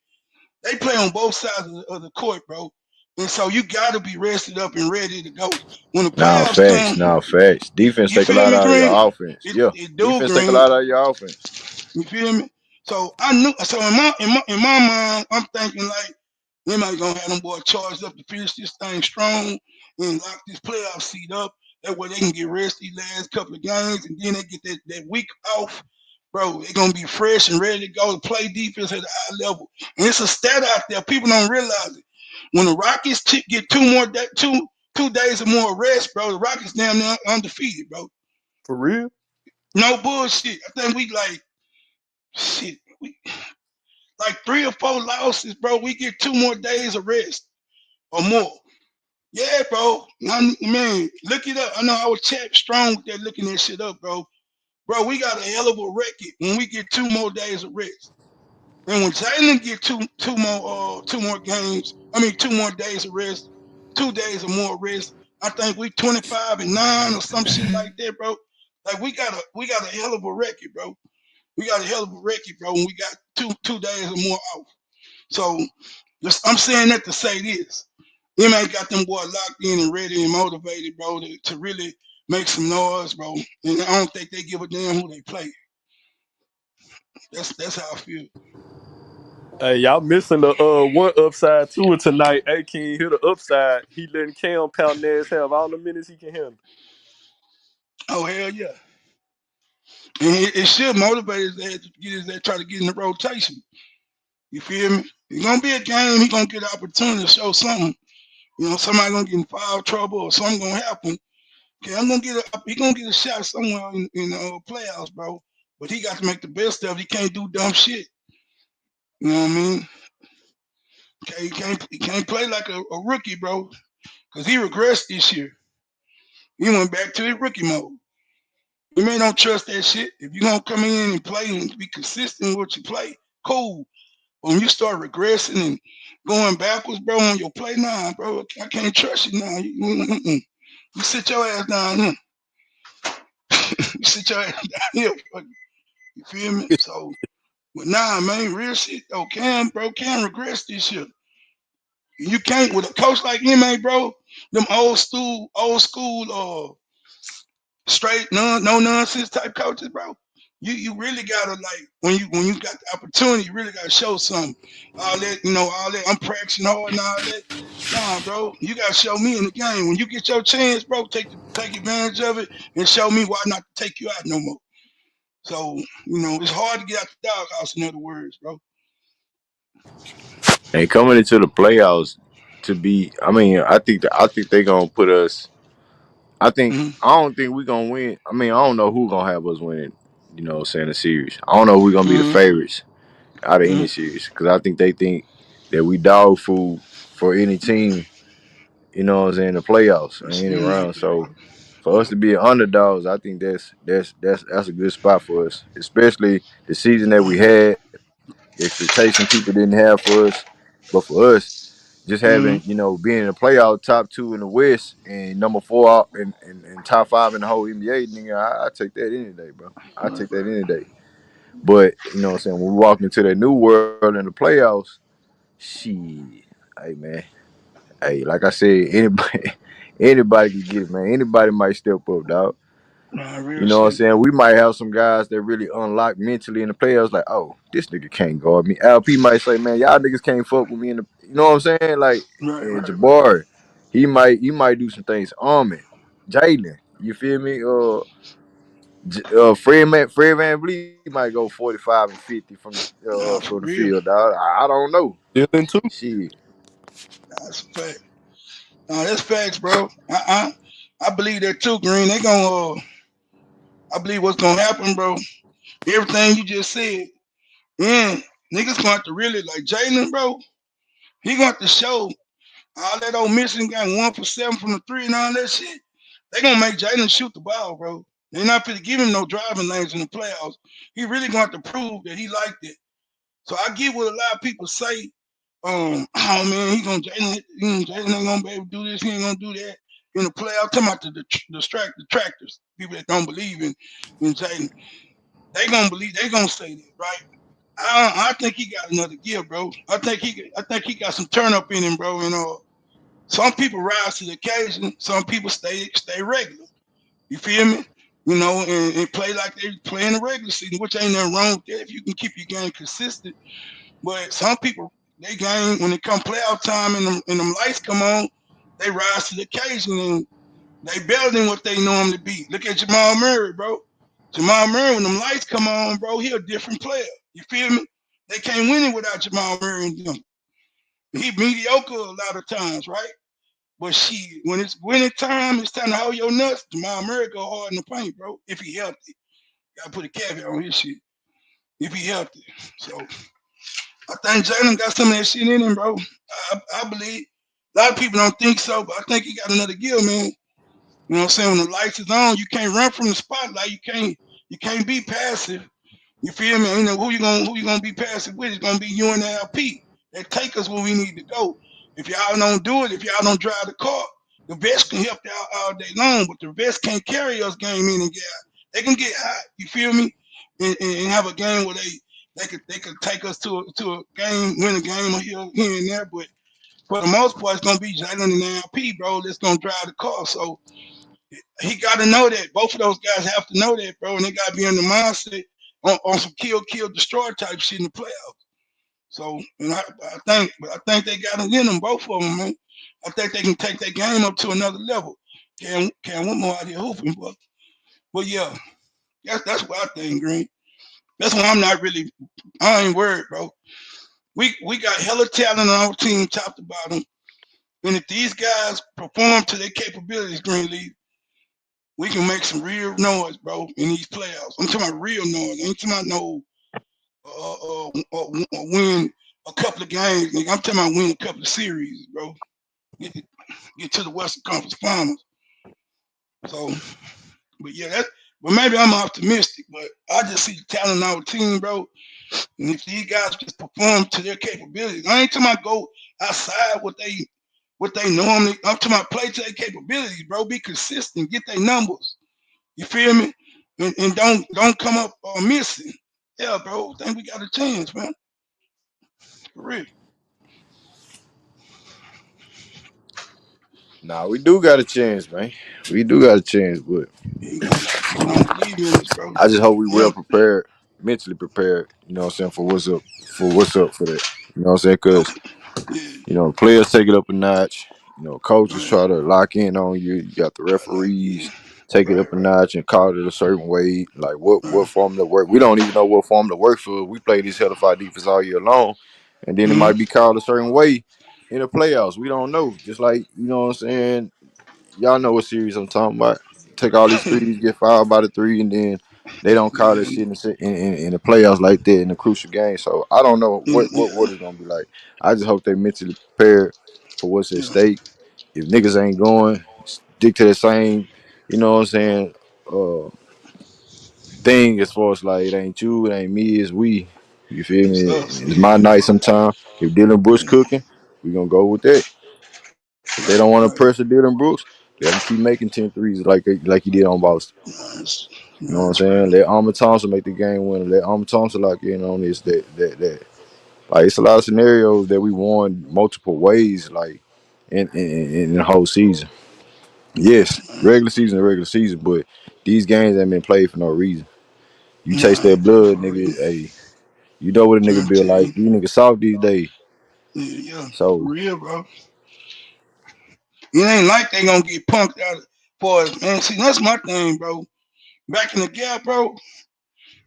Speaker 5: they play on both sides of the court, bro. And so you gotta be rested up and ready to go. When the
Speaker 1: Nah,
Speaker 5: playoffs
Speaker 1: facts.
Speaker 5: come,
Speaker 1: Nah, facts. Defense
Speaker 5: you
Speaker 1: take a
Speaker 5: feel
Speaker 1: lot
Speaker 5: me,
Speaker 1: out of
Speaker 5: Green?
Speaker 1: your offense.
Speaker 5: It,
Speaker 1: Yeah,
Speaker 5: it do,
Speaker 1: defense take a
Speaker 5: Green.
Speaker 1: lot out of your offense.
Speaker 5: You feel me? So I knew. So in my mind, I'm thinking like they might gonna have them boys charged up to finish this thing strong and lock this playoff seat up. That way they can get rest these last couple of games, and then they get that week off. Bro, they're gonna be fresh and ready to go to play defense at a high level. And it's a stat out there. People don't realize it. When the Rockets get two days or more rest, bro, the Rockets damn near undefeated, bro.
Speaker 2: For real?
Speaker 5: No bullshit. I think we like shit. We like 3 or 4 losses, bro. We get 2 more days of rest or more. Yeah, bro. Man, look it up. I know our chat strong with that looking that shit up, bro. Bro, we got a hell of a record when we get 2 more days of rest. And when Jalen get two more games, I mean 2 more days of rest, 2 days or more rest, I think we 25-9 or some shit like that, bro. Like we got a hell of a record, bro. We got a hell of a record, bro. When we got two days or more off. So I'm saying that to say this. Them ain't got them boys locked in and ready and motivated, bro, to really make some noise, bro. And I don't think they give a damn who they play. That's how I feel.
Speaker 2: Hey, y'all missing the one upside to it tonight. Hey, can you hear the upside? He letting Cam Pound Nash have all the minutes he can handle.
Speaker 5: Oh hell yeah. And it should motivate his ass to get his ass try to get in the rotation. You feel me? It's gonna be a game, he gonna get an opportunity to show something. Somebody gonna get in foul trouble or something gonna happen. Okay, he gonna get a shot somewhere in the playoffs, bro. But he got to make the best of it. He can't do dumb shit. You know what I mean? Okay, he can't play like a rookie, bro, because he regressed this year. He went back to his rookie mode. You may don't trust that shit. If you gonna come in and play and be consistent with what you play, cool. When you start regressing and going backwards, bro, on your play, nah, bro, I can't trust you now. You sit your ass down here. You sit your ass down here. You feel me? So, but nah, man, real shit though. Cam regress this year. You can't with a coach like him, man, bro. Them old school, straight no nonsense type coaches, bro. You really gotta like when you got the opportunity, you really gotta show something. All that I'm practicing hard and all that. Nah, bro, you gotta show me in the game. When you get your chance, bro, take advantage of it and show me why not to take you out no more. So, it's hard to get out the doghouse, in other words, bro.
Speaker 1: And coming into the playoffs to be, I mean, I think they gonna put us.
Speaker 5: Mm-hmm.
Speaker 1: I don't think we gonna win. I mean, I don't know who gonna have us winning. Saying the series. I don't know if we gonna be the
Speaker 5: Mm-hmm.
Speaker 1: favorites out of any
Speaker 5: Mm-hmm.
Speaker 1: series because I think they think that we dog food for any team. The playoffs or
Speaker 5: It's
Speaker 1: any
Speaker 5: nothing like
Speaker 1: round.
Speaker 5: that, bro.
Speaker 1: So for us to be underdogs, I think that's a good spot for us, especially the season that we had. The expectation people didn't have for us, but for us, just
Speaker 5: Mm-hmm.
Speaker 1: having being in the playoff top two in the West and number four out and top five in the whole NBA, nigga, I take that any day, bro. I
Speaker 5: Right,
Speaker 1: take that
Speaker 5: right.
Speaker 1: any day. But what I'm saying, when we walk into that new world in the playoffs, shit, hey man, hey, like I said, anybody anybody can get it, man. Anybody might step up, dog.
Speaker 5: Nah, real
Speaker 1: You know what I'm
Speaker 5: shit,
Speaker 1: saying?
Speaker 5: bro.
Speaker 1: We might have some guys that really unlock mentally in the playoffs, like, oh, this nigga can't guard me. LP might say, man, y'all niggas can't fuck with me in the you know what I'm saying? Like,
Speaker 5: Right,
Speaker 1: and
Speaker 5: right, right.
Speaker 1: Jabbar, he might do some things. Armin, Jalen, you feel me? Fred Van Vliet might go 45 and 50
Speaker 5: Nah,
Speaker 1: from
Speaker 5: for
Speaker 1: the
Speaker 5: real.
Speaker 1: field, dog. I don't know.
Speaker 2: Dylan too.
Speaker 1: Shit.
Speaker 5: That's a fact. Nah, that's facts, bro. I believe that too, Green. They gonna. I believe what's gonna happen, bro. Everything you just said, man. Niggas gonna have to really like Jalen, bro. He gonna have to show all that old missing got 1 for 7 from the three and all that shit. They gonna make Jalen shoot the ball, bro. They're not gonna give him no driving lanes in the playoffs. He really gonna have to prove that he liked it. So I get what a lot of people say. Oh man, he gonna Jalen ain't gonna be able to do this. He ain't gonna do that in the playoffs. Talking about the detractors, people that don't believe in Jalen. They gonna believe. They gonna say that, right? I think he got another gear, bro. I think he got some turn up in him, bro. Some people rise to the occasion. Some people stay regular. You feel me? And play like they play in the regular season, which ain't nothing wrong with that if you can keep your game consistent. But some people, they game when it come playoff time and them lights come on, they rise to the occasion and they better than what they normally be. Look at Jamal Murray, bro. Jamal Murray, when them lights come on, bro, he a different player. You feel me? They can't win it without Jamal Murray and them. He mediocre a lot of times, right? But shit, when it's winning time, it's time to hold your nuts. Jamal Murray go hard in the paint, bro. If he healthy, gotta put a caveat on his shit. If he healthy, so I think Jalen got some of that shit in him, bro. I believe. A lot of people don't think so, but I think he got another gear, man. You know what I'm saying? When the lights is on, you can't run from the spotlight. You can't be passive. You feel me? Who you gonna be passive with? It's gonna be you and the LP that take us where we need to go. If y'all don't do it, if y'all don't drive the car, the vest can help y'all all day long, but the vest can't carry us game in and get out. They can get hot, you feel me? And have a game where they could take us to a game, win a game here and there, but for the most part, it's gonna be Jalen and LP, bro. That's gonna drive the car. So he got to know that. Both of those guys have to know that, bro, and they got to be in the mindset on some kill, destroy type shit in the playoffs. So, I think they got it in them, both of them, man. I think they can take their game up to another level. Can one more out here hooping, but yeah, that's what I think, Green. That's why I'm not really. I ain't worried, bro. We got hella talent on our team, top to bottom, and if these guys perform to their capabilities, Greenleaf, we can make some real noise, bro, in these playoffs. I'm talking about real noise. I ain't talking about no. win a couple of games. Nigga, I'm talking about win a couple of series, bro. Get, get to the Western Conference Finals. So, but yeah, but maybe I'm optimistic, but I just see the talent on our team, bro. And if these guys just perform to their capabilities, I ain't talking about go outside what they normally. I'm talking about play to their capabilities, bro. Be consistent, get their numbers. You feel me? And don't come up missing. Yeah, bro. I think we got a chance, man. For real.
Speaker 1: Nah, we do got a chance, man. We do got a chance, but
Speaker 5: You don't believe in us, bro.
Speaker 1: I just hope we
Speaker 5: Yeah.
Speaker 1: well prepared, mentally prepared. You know what I'm saying, for what's up for that. You know what I'm saying, because
Speaker 5: Okay. Yeah.
Speaker 1: players take it up a notch. Coaches
Speaker 5: Right.
Speaker 1: try to lock in on you. You got the
Speaker 5: Like yeah.
Speaker 1: referees take it
Speaker 5: Right.
Speaker 1: up a notch and call it a certain way. Like what
Speaker 5: Right.
Speaker 1: formula work? We don't even know what formula work for. We play this hell defense all year long, and then it
Speaker 5: Mm-hmm.
Speaker 1: might be called a certain way in the playoffs. We don't know. Just like what I'm saying. Y'all know what series I'm talking about. Take all these threes, get fouled by the three, and then they don't call that
Speaker 5: Yeah.
Speaker 1: shit in the playoffs like that in the crucial game. So I don't know
Speaker 5: Yeah.
Speaker 1: what
Speaker 5: Yeah.
Speaker 1: it's gonna be like. I just hope they mentally prepared for what's at
Speaker 5: Yeah.
Speaker 1: stake. If niggas ain't going, stick to the same, you know what I'm saying, uh, thing as far as like it ain't you, it ain't me, it's we. You feel
Speaker 5: It's
Speaker 1: me?
Speaker 5: us.
Speaker 1: It's my
Speaker 5: Yeah.
Speaker 1: night sometime. If Dylan Brooks
Speaker 5: Yeah.
Speaker 1: cooking, we gonna go with that. If they
Speaker 5: Right.
Speaker 1: don't want to
Speaker 5: Right.
Speaker 1: pressure Dylan Brooks, let them keep making 10 threes like he did on Boston.
Speaker 5: Nice.
Speaker 1: You know what I'm
Speaker 5: Nice, bro.
Speaker 1: saying? Let Armor Thompson make the game winner. Let Armor Thompson lock in on this, that. Like it's a lot of scenarios that we won multiple ways, like in the whole season. Yes, regular season, but these games ain't been played for no reason. You chase
Speaker 5: Nah,
Speaker 1: that blood,
Speaker 5: for real.
Speaker 1: nigga. Hey, you know what a nigga
Speaker 5: Trying to
Speaker 1: be
Speaker 5: tell you.
Speaker 1: like. These niggas soft these days.
Speaker 5: Yeah, yeah. For
Speaker 1: So
Speaker 5: real, bro. It ain't like they gonna get punked out for us, man. See, that's my thing, bro. Back in the gap, bro,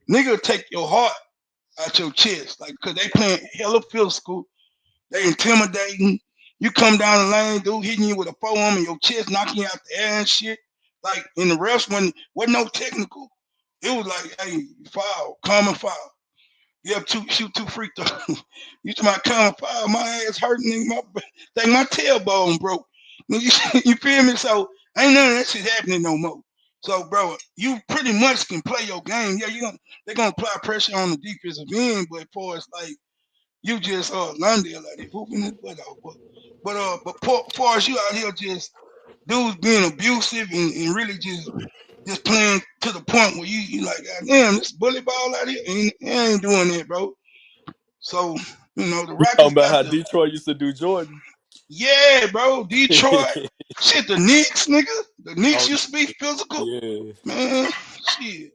Speaker 5: nigga take your heart out your chest. Like, cause they playing hella physical. They intimidating. You come down the lane, dude hitting you with a forearm in your chest, knocking you out the air and shit. Like in the refs when wasn't no technical. It was like, hey, foul, common foul. You have shoot two free throws. You to my common foul, my ass hurting, my tailbone broke. You feel me? So ain't none of that shit happening no more. So, bro, you pretty much can play your game. Yeah, they're gonna apply pressure on the defensive end, but for us like you just Londale like they hooping his butt out. But far as you out here just dudes being abusive and really just playing to the point where you like, God damn, this bully ball out here ain't doing that, bro. So, the
Speaker 2: You talking
Speaker 5: Rockets
Speaker 2: about
Speaker 5: got
Speaker 2: how
Speaker 5: the
Speaker 2: Detroit used to do Jordan?
Speaker 5: yeah, bro, Detroit. Shit, the Knicks, nigga. The Knicks
Speaker 2: Oh
Speaker 5: used to be physical.
Speaker 2: yeah,
Speaker 5: Man, shit.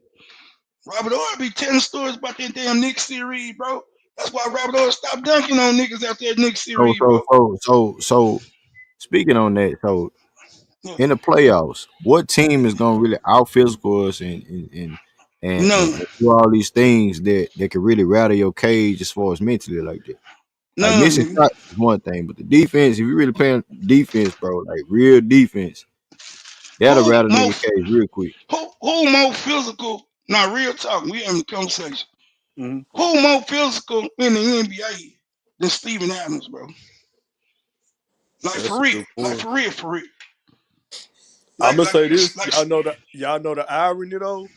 Speaker 5: Robert Orr be telling stories about that damn Knicks series, bro. That's why Robert Orr stopped dunking on niggas after that Knicks
Speaker 1: so
Speaker 5: series,
Speaker 1: so
Speaker 5: bro.
Speaker 1: so so so speaking on that, so
Speaker 5: Yeah.
Speaker 1: in the playoffs, what team is gonna really out physical us and
Speaker 5: None.
Speaker 1: do all these things that can really rattle your cage as far as mentally like that? Like
Speaker 5: None,
Speaker 1: missing
Speaker 5: nigga.
Speaker 1: shots is one thing, but the defense, if you really playing defense, bro, like real defense, that'll
Speaker 5: Who
Speaker 1: rattle
Speaker 5: more
Speaker 1: nigga cage real quick.
Speaker 5: who more physical? Now real talk, we having a conversation.
Speaker 2: mm-hmm.
Speaker 5: Who more physical in the NBA than Steven Adams, bro? Like
Speaker 2: That's
Speaker 5: for
Speaker 2: a
Speaker 5: real.
Speaker 2: good
Speaker 5: Like
Speaker 2: point.
Speaker 5: for real, for real.
Speaker 2: I'm
Speaker 5: Like
Speaker 2: gonna
Speaker 5: like
Speaker 2: say this.
Speaker 5: like
Speaker 2: Y'all know the irony though.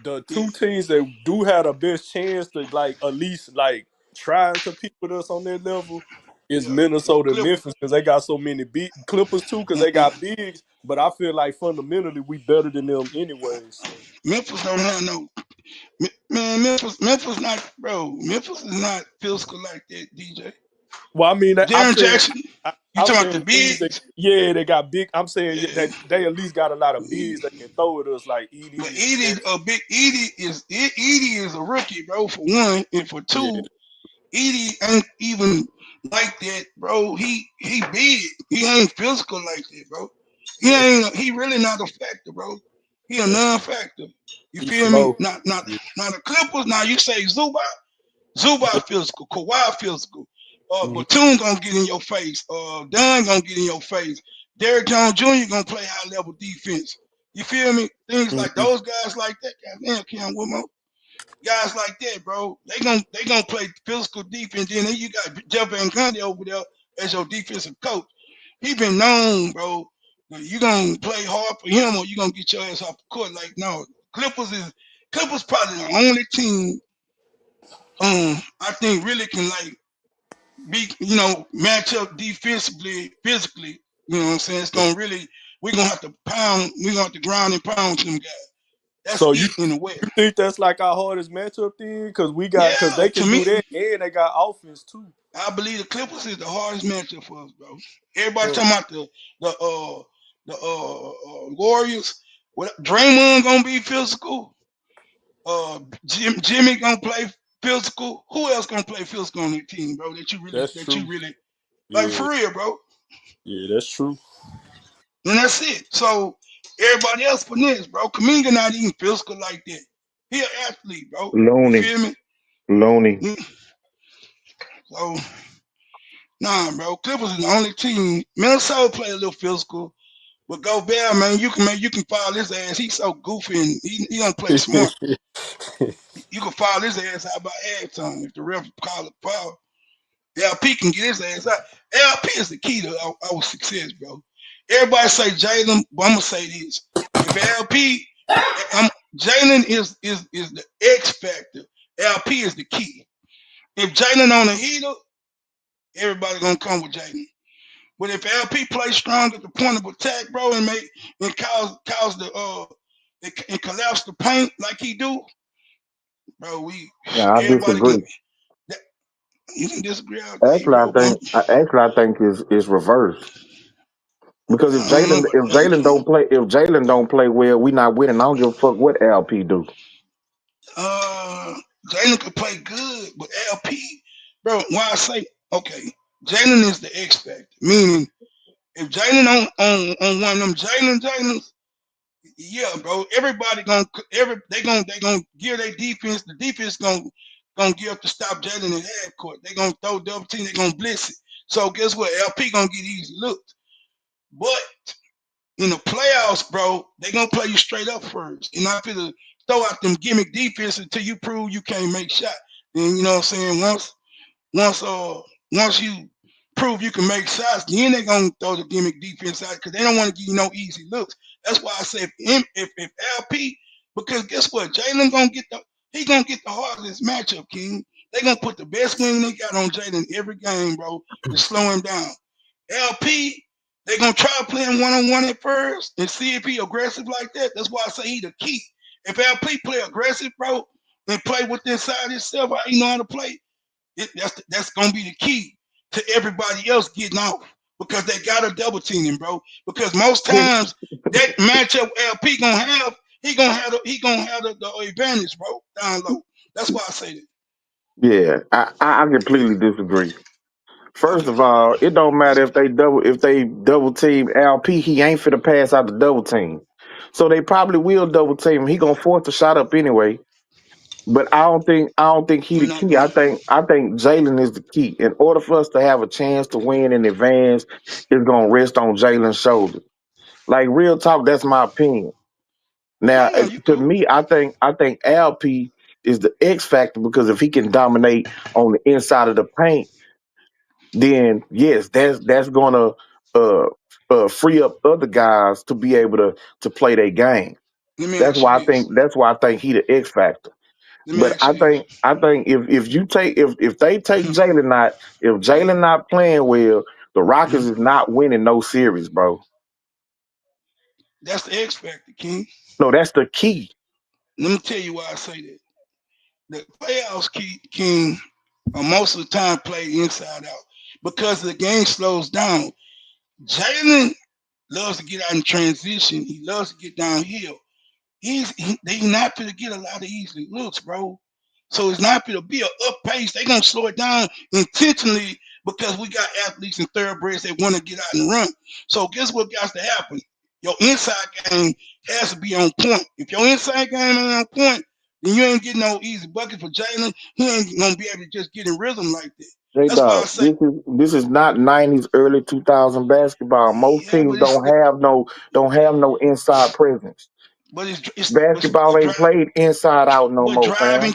Speaker 2: The
Speaker 5: yeah.
Speaker 2: two teams that do have the best chance to like at least like try and compete with us on that level is
Speaker 5: Yeah.
Speaker 2: Minnesota and
Speaker 5: Clip.
Speaker 2: Memphis because they got so many big Clippers too because they got bigs. But I feel like fundamentally we better than them anyways.
Speaker 5: Memphis don't have no man. Memphis not bro. Memphis is not physical like that. DJ
Speaker 2: Well, I mean, I'm
Speaker 5: Darren
Speaker 2: saying,
Speaker 5: Jackson. You
Speaker 2: I'm
Speaker 5: talking about
Speaker 2: saying
Speaker 5: the
Speaker 2: the teams that,
Speaker 5: bigs?
Speaker 2: yeah, they got big. I'm saying
Speaker 5: Yeah.
Speaker 2: that they at least got a lot of
Speaker 5: Yeah.
Speaker 2: bigs that can throw at us, like
Speaker 5: But
Speaker 2: Edie and
Speaker 5: Edie,
Speaker 2: Jackson.
Speaker 5: a big Edie is a rookie, bro. For one, and for
Speaker 2: Yeah,
Speaker 5: two, Edie ain't even like that, bro. He big. He ain't physical like that, bro.
Speaker 2: that's
Speaker 5: He really not a factor, bro. He a
Speaker 2: that's
Speaker 5: non-factor. You
Speaker 2: he
Speaker 5: feel me?
Speaker 2: slow. Yeah,
Speaker 5: Not the Clippers. Now you say Zubac physical, Kawhi physical.
Speaker 2: mhm,
Speaker 5: Batum gonna get in your face. Dunn gonna get in your face. Derrick Jones Jr. gonna play high level defense. You feel me? Things like
Speaker 2: mhm.
Speaker 5: those guys like that. Goddamn, Cam Whitmore. Guys like that, bro, they gonna play physical defense. Then you got Jeff Van Gundy over there as your defensive coach. He been known, bro. You gonna play hard for him, or you gonna get your ass off the court? Like no, Clippers probably the only team I think really can like be match up defensively, physically. You know what I'm saying? It's gonna really we're gonna have to pound. We're gonna have to ground and pound them guys. That's
Speaker 2: So
Speaker 5: it in the West.
Speaker 2: you think that's like our hardest matchup then? Because
Speaker 5: Yeah,
Speaker 2: they
Speaker 5: to
Speaker 2: can
Speaker 5: me,
Speaker 2: do that and they got offense too.
Speaker 5: I believe the Clippers is the hardest matchup for us, bro. Everybody
Speaker 2: Huh.
Speaker 5: talking about the Warriors. What Draymond gonna be physical? Jimmy gonna play physical. Who else gonna play physical on the team, bro?
Speaker 2: That's
Speaker 5: That you
Speaker 2: true.
Speaker 5: really like
Speaker 2: Yeah,
Speaker 5: for real, bro.
Speaker 2: yeah, that's true.
Speaker 5: And that's it. So everybody else finesse, bro. Kaminga not even physical like that. He an athlete, bro. You
Speaker 4: Looney,
Speaker 5: feel me?
Speaker 4: Looney.
Speaker 5: Mm. So nah, bro. Clippers is the only team. Minnesota play a little physical. But Gobert, you can foul his ass. He's so goofy and he don't play smart. You can foul his ass out by halftime if the ref call it foul. LP can get his ass out. LP is the key to our success, bro. Everybody say Jalen, but I'm gonna say this: if LP, Jalen is the X factor. LP is the key. If Jalen on the heater, everybody gonna come with Jalen. But if LP plays strong at the point of attack, bro, and cause the and collapse the paint like he do, bro,
Speaker 4: Yeah, I
Speaker 5: everybody can.
Speaker 4: disagree.
Speaker 5: That, you can disagree all day,
Speaker 4: Actually, I
Speaker 5: bro. But
Speaker 4: think actually I think is reversed. Because
Speaker 5: I don't know about
Speaker 4: If
Speaker 5: that, King.
Speaker 4: Jalen don't play well, we not winning. I don't give a fuck what LP do.
Speaker 5: Uh, Jalen could play good, but LP, bro. Why I say okay, Jalen is the X factor. Meaning, if Jalen on one of them Jalen's, yeah, bro. Everybody they gonna gear their defense. The defense gonna gear up to stop Jalen in half court. They gonna throw double team. They gonna blitz it. So guess what? LP gonna get easy looks. But in the playoffs, bro, they gonna play you straight up first. You're not gonna throw out them gimmick defense until you prove you can't make shot. And you know what I'm saying? Once once you prove you can make shots, then they're gonna throw the gimmick defense out because they don't want to give you no easy looks. That's why I say if LP, because guess what? Jalen gonna get the hardest matchup, King. They gonna put the best wing they got on Jalen every game, bro, to slow him down. LP, they gonna try playing one on one at first and see if he aggressive like that. That's why I say he the key. If LP play aggressive, bro, and play with inside himself, how he know how to play, that's gonna be the key to everybody else getting off because they gotta double team him, bro. Because most times that matchup LP gonna have, he gonna have the advantage, bro, down low. That's why I say that.
Speaker 4: Yeah, I completely disagree. First
Speaker 5: Okay.
Speaker 4: of all, it don't matter if they double team LP, he ain't finna pass out the double team. So they probably will double team him. He gonna force the shot up anyway. But I don't think he
Speaker 5: You're
Speaker 4: the
Speaker 5: not
Speaker 4: key.
Speaker 5: gonna
Speaker 4: I think Jalen is the key. In order for us to have a chance to win in advance, it's gonna rest on Jalen's shoulders. Like real talk, that's my opinion. Now,
Speaker 5: yeah, you
Speaker 4: to
Speaker 5: cool.
Speaker 4: me, I think LP is the X factor because if he can dominate on the inside of the paint, then yes, that's gonna uh, free up other guys to be able to play their game.
Speaker 5: Let me ask you this.
Speaker 4: That's why I think he the X factor.
Speaker 5: Let me
Speaker 4: But
Speaker 5: ask you this.
Speaker 4: I think if they take Jalen not if
Speaker 5: Yeah,
Speaker 4: Jalen not playing well, the Rockets
Speaker 5: mhm.
Speaker 4: is not winning no series, bro.
Speaker 5: That's the X factor, King.
Speaker 4: No, that's the key.
Speaker 5: Let me tell you why I say that. The playoffs, King, are most of the time played inside out because the game slows down. Jalen loves to get out in transition. He loves to get downhill. They not gonna get a lot of easy looks, bro. So it's not gonna be a up pace. They gonna slow it down intentionally because we got athletes and thoroughbreds that want to get out and run. So guess what got to happen? Your inside game has to be on point. If your inside game ain't on point, then you ain't getting no easy bucket for Jalen. He ain't gonna be able to just get in rhythm like that.
Speaker 4: J
Speaker 5: That's why I
Speaker 4: Dog,
Speaker 5: say,
Speaker 4: this is not '90s, early 2000 basketball. Most
Speaker 5: yeah,
Speaker 4: teams
Speaker 5: but it's
Speaker 4: don't have no inside presence.
Speaker 5: But
Speaker 4: Basketball ain't played inside out no more, fam.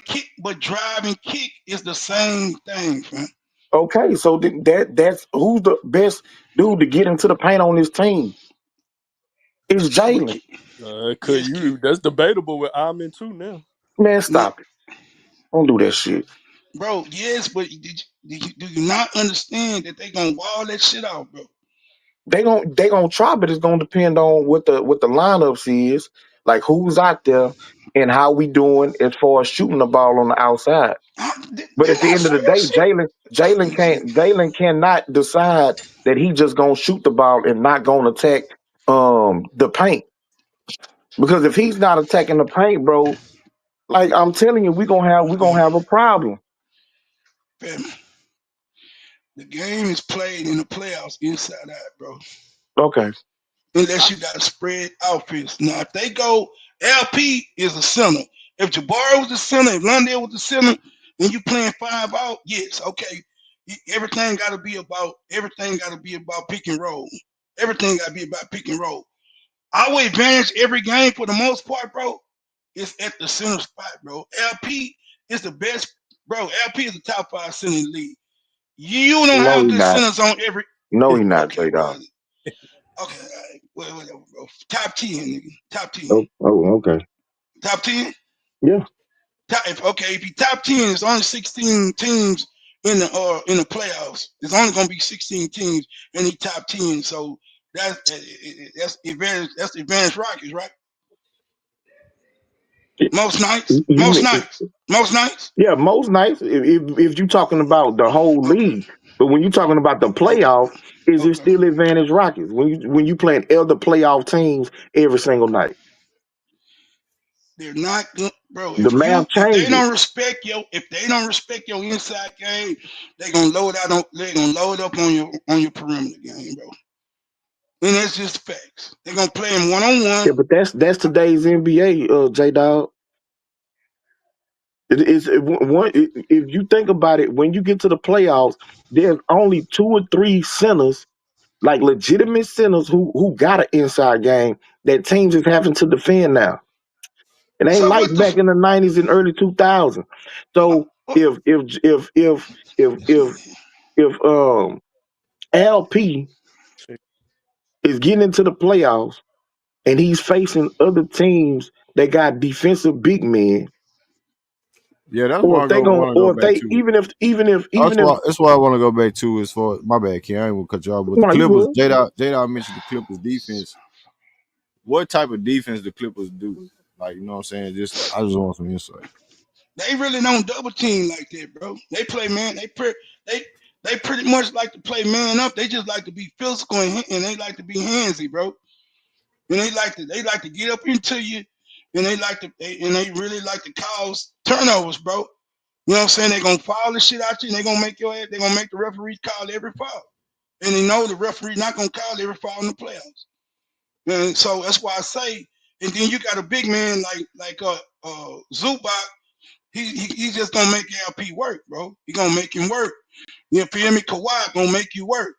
Speaker 5: drive and kick is the same thing, fam.
Speaker 4: Okay, so that's who's the best dude to get into the paint on this team? It's
Speaker 5: But
Speaker 4: Jalen.
Speaker 2: Could
Speaker 5: yes,
Speaker 2: you? That's debatable with Amin too now.
Speaker 4: Man,
Speaker 5: no,
Speaker 4: stop it. Don't do that shit.
Speaker 5: bro. Yes, but do you not understand that they gonna wall that shit out, bro?
Speaker 4: They gonna try, but it's gonna depend on what the lineups is, like who's out there and how we doing as far as shooting the ball on the outside. But
Speaker 5: They
Speaker 4: at the
Speaker 5: not
Speaker 4: end of the
Speaker 5: shooting
Speaker 4: day,
Speaker 5: shit.
Speaker 4: Jalen cannot decide that he just gonna shoot the ball and not gonna attack the paint. Because if he's not attacking the paint, bro, like I'm telling you, we gonna have a problem.
Speaker 5: Fam, the game is played in the playoffs inside out, bro.
Speaker 4: Okay.
Speaker 5: Unless you got a spread outfits. Now, if they go, LP is a center. If Jabari was the center, if Londale was the center, and you playing 5 out, yes, okay. Everything got to be about pick and roll. Everything got to be about pick and roll. Our advantage every game for the most part, bro, is at the center spot, bro. LP is the best, bro. LP is the top 5 center in the league. You don't
Speaker 4: No,
Speaker 5: have
Speaker 4: he
Speaker 5: good
Speaker 4: not.
Speaker 5: centers on every.
Speaker 4: No, he not,
Speaker 5: Okay,
Speaker 4: J Dog.
Speaker 5: well, okay, all right. Whatever, bro. Top 10, nigga. Top 10.
Speaker 4: Oh, okay.
Speaker 5: Top 10?
Speaker 4: Yeah.
Speaker 5: If you top 10, it's only 16 teams in the playoffs. There's only gonna be 16 teams in the top 10. So that's advantage Rockets, right? Most nights.
Speaker 4: You
Speaker 5: Most
Speaker 4: mean,
Speaker 5: nights. Most nights.
Speaker 4: yeah, most nights if you talking about the whole
Speaker 5: Okay.
Speaker 4: league, but when you talking about the
Speaker 5: Okay.
Speaker 4: playoff, is it
Speaker 5: Okay.
Speaker 4: still advantage Rockets when you playing other playoff teams every single night?
Speaker 5: They're not good, bro.
Speaker 4: The math changes.
Speaker 5: If they don't respect your inside game, they're gonna load up on your perimeter game, bro. And that's just facts. They're gonna play him one on
Speaker 4: Yeah,
Speaker 5: one.
Speaker 4: but that's today's NBA, J Dog. If you think about it, when you get to the playoffs, there's only two or three centers, like legitimate centers who got an inside game that teams is having to defend now. It ain't
Speaker 5: So
Speaker 4: like
Speaker 5: what the
Speaker 4: back in the '90s and early 2000s. So
Speaker 5: what,
Speaker 4: if LP is getting into the playoffs and he's facing other teams that got defensive big men,
Speaker 1: Yeah, that's
Speaker 4: or
Speaker 1: why
Speaker 4: if they going
Speaker 1: want to go
Speaker 4: or if
Speaker 1: back
Speaker 4: they
Speaker 1: to.
Speaker 4: even if
Speaker 1: That's why I want to go back to as far my bad, Ken. I ain't gonna cut you off, but the
Speaker 4: no, you
Speaker 1: Clippers.
Speaker 4: good.
Speaker 1: J-Dot mentioned the Clippers defense. What type of defense the Clippers do? Like, you know what I'm saying? I just want some insight.
Speaker 5: they really don't double team like that, bro. They play man. They they pretty much like to play man up. They just like to be physical and they like to be handsy, bro. And they like to get up into you, and they really like to cause turnovers, bro. You know what I'm saying? They're gonna foul the shit out you, and they're gonna make the referee call every foul. And they know the referee not gonna call every foul in the playoffs. And so that's why I say, and then you got a big man like Zubac. He's just gonna make LP work, bro. He gonna make him work. You feel me? Kawhi gonna make you work.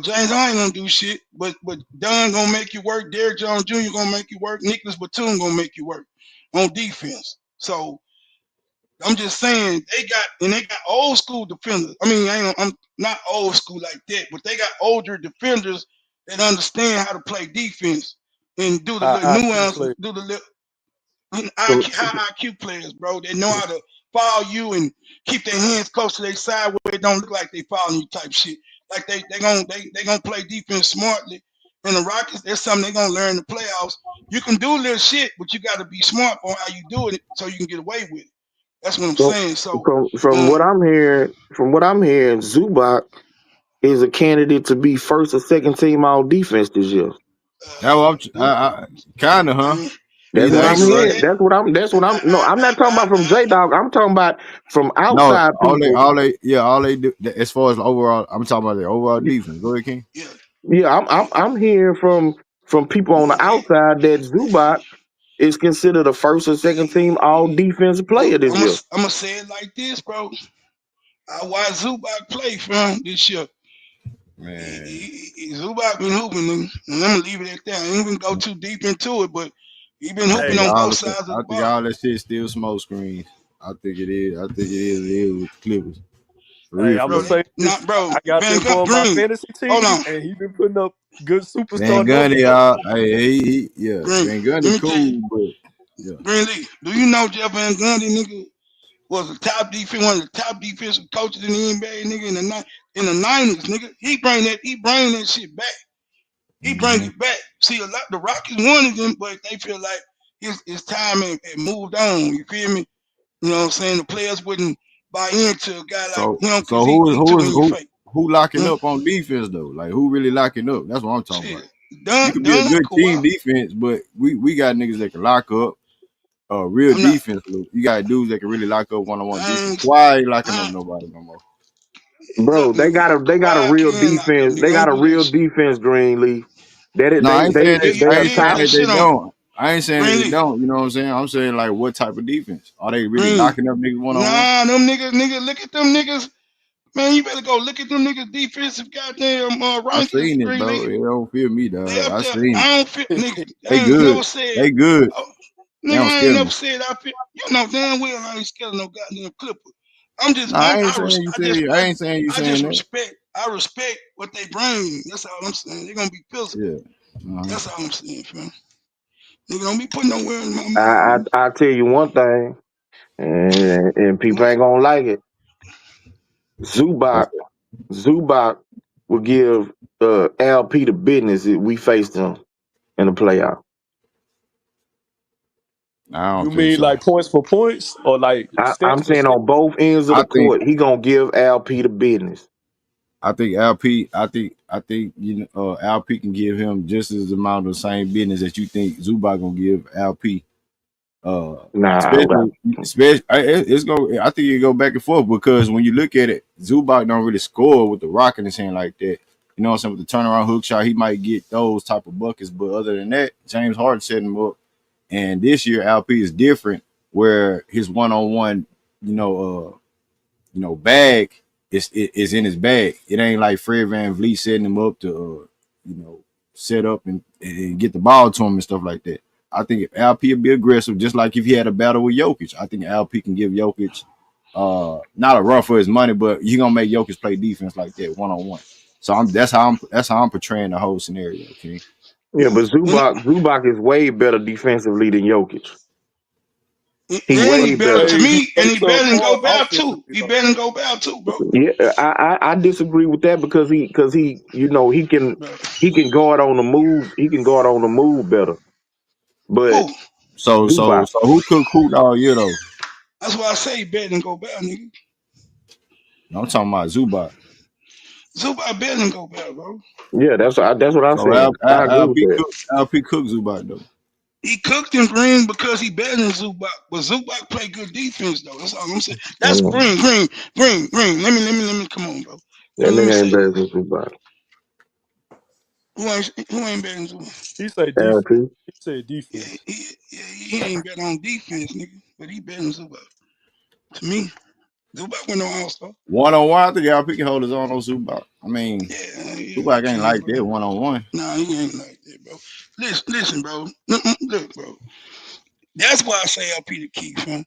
Speaker 5: James I ain't gonna do shit, but Dunn gonna make you work. Derrick Jones Jr. gonna make you work. Nicholas Batum gonna make you work on defense. So I'm just saying they got old school defenders. I mean, I'm not old school like that, but they got older defenders that understand how to play defense and do the little
Speaker 2: High IQ
Speaker 5: nuances,
Speaker 2: play.
Speaker 5: do the little
Speaker 4: So,
Speaker 5: high IQ players, bro. They know how to foul you and keep their hands close to their side where it don't look like they fouling you type shit. Like they gonna play defense smartly. And the Rockets, that's something they gonna learn in the playoffs. You can do little shit, but you got to be smart on how you do it so you can get away with it. That's what I'm
Speaker 4: so
Speaker 5: saying. So,
Speaker 4: from
Speaker 5: um,
Speaker 4: what I'm hearing, Zubac is a candidate to be first or second team all defense this year.
Speaker 1: That what
Speaker 5: who,
Speaker 1: kind of, huh?
Speaker 5: I,
Speaker 4: That's
Speaker 1: He's
Speaker 4: what
Speaker 5: I
Speaker 4: I'm
Speaker 1: actually
Speaker 5: said
Speaker 1: right.
Speaker 4: hearing.
Speaker 5: that.
Speaker 4: That's what I'm. No, I'm not talking about from J Dog. I'm talking about from
Speaker 1: No,
Speaker 4: outside people.
Speaker 1: all they do as far as the overall. I'm talking about the overall defense. Go ahead, King.
Speaker 5: Yeah,
Speaker 4: Yeah, I'm hearing from people on the
Speaker 5: yeah.
Speaker 4: outside that Zubac is considered a first or second team all defensive player
Speaker 5: Look,
Speaker 4: this year.
Speaker 5: I'm gonna say it like this, bro. I watched Zubac play from this year.
Speaker 1: Man,
Speaker 5: Zubac been hooping, and I'm gonna leave it at that. I ain't even go too deep into it, but He been
Speaker 1: I
Speaker 5: hooping
Speaker 1: think
Speaker 2: Hey,
Speaker 5: on
Speaker 1: all
Speaker 5: both
Speaker 1: the
Speaker 5: sides of
Speaker 1: I
Speaker 5: the
Speaker 1: think
Speaker 5: ball.
Speaker 1: all that shit still smoke screens. I think it is. I think it is with the Clippers. For
Speaker 2: hey,
Speaker 1: real,
Speaker 2: I'm
Speaker 1: for
Speaker 2: gonna
Speaker 5: Bro,
Speaker 1: real.
Speaker 5: they
Speaker 2: say this.
Speaker 5: not bro.
Speaker 2: I got
Speaker 5: Van
Speaker 2: that boy on my
Speaker 5: Green.
Speaker 2: fantasy
Speaker 5: Hold
Speaker 2: team,
Speaker 5: on.
Speaker 2: and he been putting up good
Speaker 1: Van
Speaker 2: superstar numbers
Speaker 1: Gundy,
Speaker 2: though.
Speaker 1: yeah,
Speaker 5: Green.
Speaker 1: Van
Speaker 5: Let
Speaker 1: Gundy
Speaker 5: me tell you,
Speaker 1: cool, but yeah,
Speaker 5: Greenleaf. Do you know Jeff Van Gundy, nigga, was a top defense, one of the top defensive coaches in the NBA, nigga, in the '90s, nigga. He bring that shit back. He bring
Speaker 1: hmm
Speaker 5: it back. See, a lot the Rockets wanted him, but they feel like his time had moved on. You feel me? You know what I'm saying? The players wouldn't buy into a guy like
Speaker 1: So
Speaker 5: him
Speaker 1: so
Speaker 5: because he too in your face.
Speaker 1: who locking
Speaker 5: Huh?
Speaker 1: up on defense though? Like who really locking up? That's what I'm talking about.
Speaker 5: Shit.
Speaker 1: You
Speaker 5: Done
Speaker 1: could be a good team
Speaker 5: Kawhi.
Speaker 1: defense, but we got niggas that can lock up. Real
Speaker 5: I'm not
Speaker 1: defense. Look. You got dudes that can really lock up one-on-one
Speaker 5: I
Speaker 1: defense.
Speaker 5: ain't
Speaker 1: Why ain't locking up
Speaker 5: I
Speaker 1: nobody no more?
Speaker 4: Bro,
Speaker 5: look nigga.
Speaker 4: they got a
Speaker 5: Kawhi
Speaker 4: real
Speaker 5: can lock up,
Speaker 4: defense.
Speaker 5: nigga.
Speaker 4: They got
Speaker 5: Don't
Speaker 4: a
Speaker 5: do that
Speaker 4: real
Speaker 5: shit.
Speaker 4: defense, Greenleaf.
Speaker 1: No, I ain't saying
Speaker 5: You
Speaker 1: I
Speaker 4: They
Speaker 1: ain't
Speaker 5: did
Speaker 1: saying
Speaker 5: that
Speaker 1: that
Speaker 4: attack.
Speaker 1: they
Speaker 5: shit on
Speaker 1: don't. I ain't saying that they
Speaker 5: Greenleaf.
Speaker 1: don't. You know what I'm saying? I'm saying like what type of defense are they really
Speaker 5: Green.
Speaker 1: locking up niggas one-on-one?
Speaker 5: Nah, them niggas, look at them niggas. Man, you better go look at them niggas defensive goddamn
Speaker 1: I
Speaker 5: rankings,
Speaker 1: seen it, bro.
Speaker 5: Greenleaf.
Speaker 1: It don't feel me,
Speaker 5: They
Speaker 1: dog.
Speaker 5: up
Speaker 1: I
Speaker 5: there.
Speaker 1: seen it.
Speaker 5: I don't feel nigga.
Speaker 1: They
Speaker 5: I ain't
Speaker 1: good.
Speaker 5: never said
Speaker 1: They good.
Speaker 5: oh,
Speaker 1: They
Speaker 5: nigga,
Speaker 1: don't
Speaker 5: I ain't
Speaker 1: scare
Speaker 5: never
Speaker 1: me.
Speaker 5: said I feel you know damn well I ain't scared of no goddamn clipper.
Speaker 1: No, I ain't saying you saying I ain't saying you
Speaker 5: I just
Speaker 1: saying that.
Speaker 5: respect what they bring. That's all I'm saying. They're gonna be physical.
Speaker 1: Yeah. Uh-huh.
Speaker 5: That's all I'm saying, fam. They gonna be putting nowhere in my mouth, man.
Speaker 4: I tell you one thing, and people
Speaker 5: What?
Speaker 4: ain't gonna like it.
Speaker 1: What's
Speaker 4: Zubac
Speaker 1: that?
Speaker 4: Zubac will give LP the business if we faced him in the playoff.
Speaker 1: I
Speaker 2: You
Speaker 1: don't think
Speaker 2: mean
Speaker 1: so.
Speaker 2: like points for points or like
Speaker 4: I'm
Speaker 2: stats for
Speaker 4: saying
Speaker 2: stats?
Speaker 4: on both ends of
Speaker 1: I
Speaker 4: the
Speaker 1: think
Speaker 4: court, he gonna give LP the business.
Speaker 1: I think LP. I think LP can give him just as amount of same business that you think Zubac gonna give LP. Uh,
Speaker 4: Nah,
Speaker 1: especially it's go. I think it go back and forth because when you look at it, Zubac don't really score with the rock in his hand like that. You know what I'm saying? With the turnaround hook shot, he might get those type of buckets, but other than that, James Harden set him up. And this year, LP is different, where his one-on-one, you know, bag is in his bag. It ain't like Fred Van Vliet setting him up to, set up and get the ball to him and stuff like that. I think if LP would be aggressive, just like if he had a battle with Jokic, I think LP can give Jokic not a run for his money, but he gonna make Jokic play defense like that one-on-one. So that's how I'm portraying the whole scenario. Okay.
Speaker 4: yeah, but
Speaker 5: And,
Speaker 4: Zubac is way better defensively than Jokic. He
Speaker 5: and he
Speaker 4: way
Speaker 5: better
Speaker 4: better.
Speaker 5: to
Speaker 2: Hey, he
Speaker 5: me, and
Speaker 2: played
Speaker 5: he better than
Speaker 2: subpar
Speaker 5: Gobert too.
Speaker 2: offensively
Speaker 5: He
Speaker 2: though.
Speaker 5: better than Gobert too, bro.
Speaker 4: Yeah, I disagree with that because he
Speaker 5: Bro.
Speaker 4: he can guard on the move. He can guard on the move better. But
Speaker 5: Who?
Speaker 4: Zubac,
Speaker 1: So who cooked who all year though?
Speaker 5: That's why I say he better than Gobert, nigga.
Speaker 1: No, I'm talking about Zubac.
Speaker 5: Zubac better than Gobert, bro.
Speaker 4: yeah, that's what I'm
Speaker 1: So
Speaker 4: saying. I agree with that.
Speaker 1: LP cooked Zubac though.
Speaker 5: He cooked him Green because he better than Zubac. But Zubac play good defense though. That's all I'm saying. That's
Speaker 4: Mm.
Speaker 5: Green. Let me come on, bro.
Speaker 4: That
Speaker 5: Let me
Speaker 4: nigga ain't
Speaker 5: say
Speaker 4: better
Speaker 5: this.
Speaker 4: than Zubac.
Speaker 5: Who ain't better than Zubac?
Speaker 2: He said defense.
Speaker 4: LP.
Speaker 2: He said
Speaker 5: Yeah,
Speaker 2: defense.
Speaker 5: he ain't better on defense, nigga. But he better than Zubac. To me, Zubac went no all star.
Speaker 1: One on one, I think LP can hold his own on Zubac. I mean,
Speaker 5: Yeah, he
Speaker 1: Zubac ain't
Speaker 5: can,
Speaker 1: like
Speaker 5: bro.
Speaker 1: that one on one.
Speaker 5: Nah, he ain't like that, bro. Listen, bro. Look, bro. That's why I say LP the key, fam.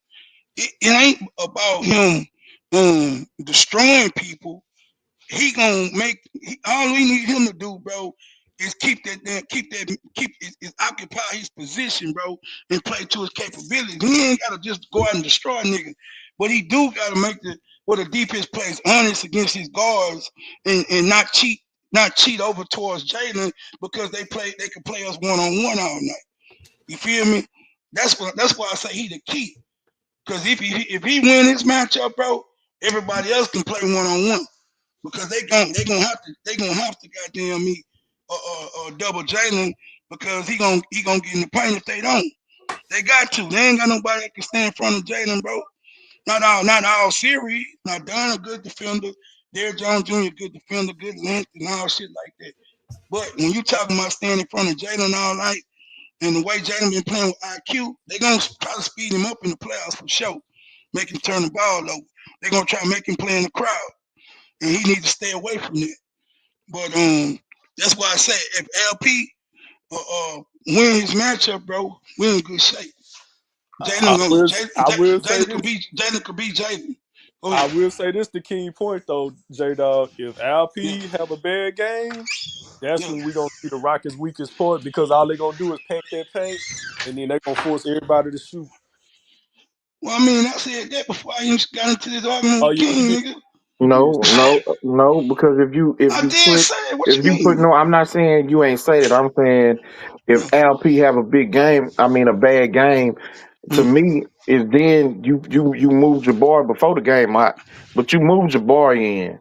Speaker 5: It ain't about him destroying people. He gonna make all we need him to do, bro, is is occupy his position, bro, and play to his capabilities. He ain't gotta just go out and destroy niggas, but he do gotta make the defense plays honest against his guards and not cheat over towards Jalen because they can play us one on one all night. You feel me? That's why I say he the key. Cause if he win this matchup, bro, everybody else can play one on one because they gonna have to goddamn me double Jalen because he gonna get in the paint if they don't. They got to. They ain't got nobody that can stand in front of Jalen, bro. Not all series. Now Dunn a good defender. Derrick Jones Jr. good defender, good length and all shit like that. But when you talking about standing in front of Jalen all night and the way Jalen been playing with IQ, they gonna try to speed him up in the playoffs for sure. Make him turn the ball over. They gonna try to make him play in the crowd, and he needs to stay away from that. But that's why I say if LP win his matchup, bro, we in good shape.
Speaker 2: I will say
Speaker 5: Jalen could
Speaker 2: this.
Speaker 5: beat Jalen. Go
Speaker 2: I
Speaker 5: ahead.
Speaker 2: will say this the key point though, J Dog. If
Speaker 5: Yeah,
Speaker 2: LP have a bad game, that's
Speaker 5: yeah.
Speaker 2: when we gonna see the Rockets' weakest point because all they gonna do is paint that paint, and then they gonna force everybody to shoot.
Speaker 5: Well, I mean, I said that before I even got into this argument
Speaker 2: Oh
Speaker 5: with
Speaker 2: yeah,
Speaker 5: King, nigga.
Speaker 2: you did
Speaker 4: No,
Speaker 2: say that.
Speaker 4: no, no, because
Speaker 5: I did say that. What
Speaker 4: if
Speaker 5: you
Speaker 4: you put
Speaker 5: mean?
Speaker 4: no, I'm not saying you ain't say that. I'm saying if
Speaker 5: Yeah.
Speaker 4: LP have a big game, I mean a bad game, to
Speaker 5: Mm,
Speaker 4: me is then you move Jabbar before the game out, but you move Jabbar in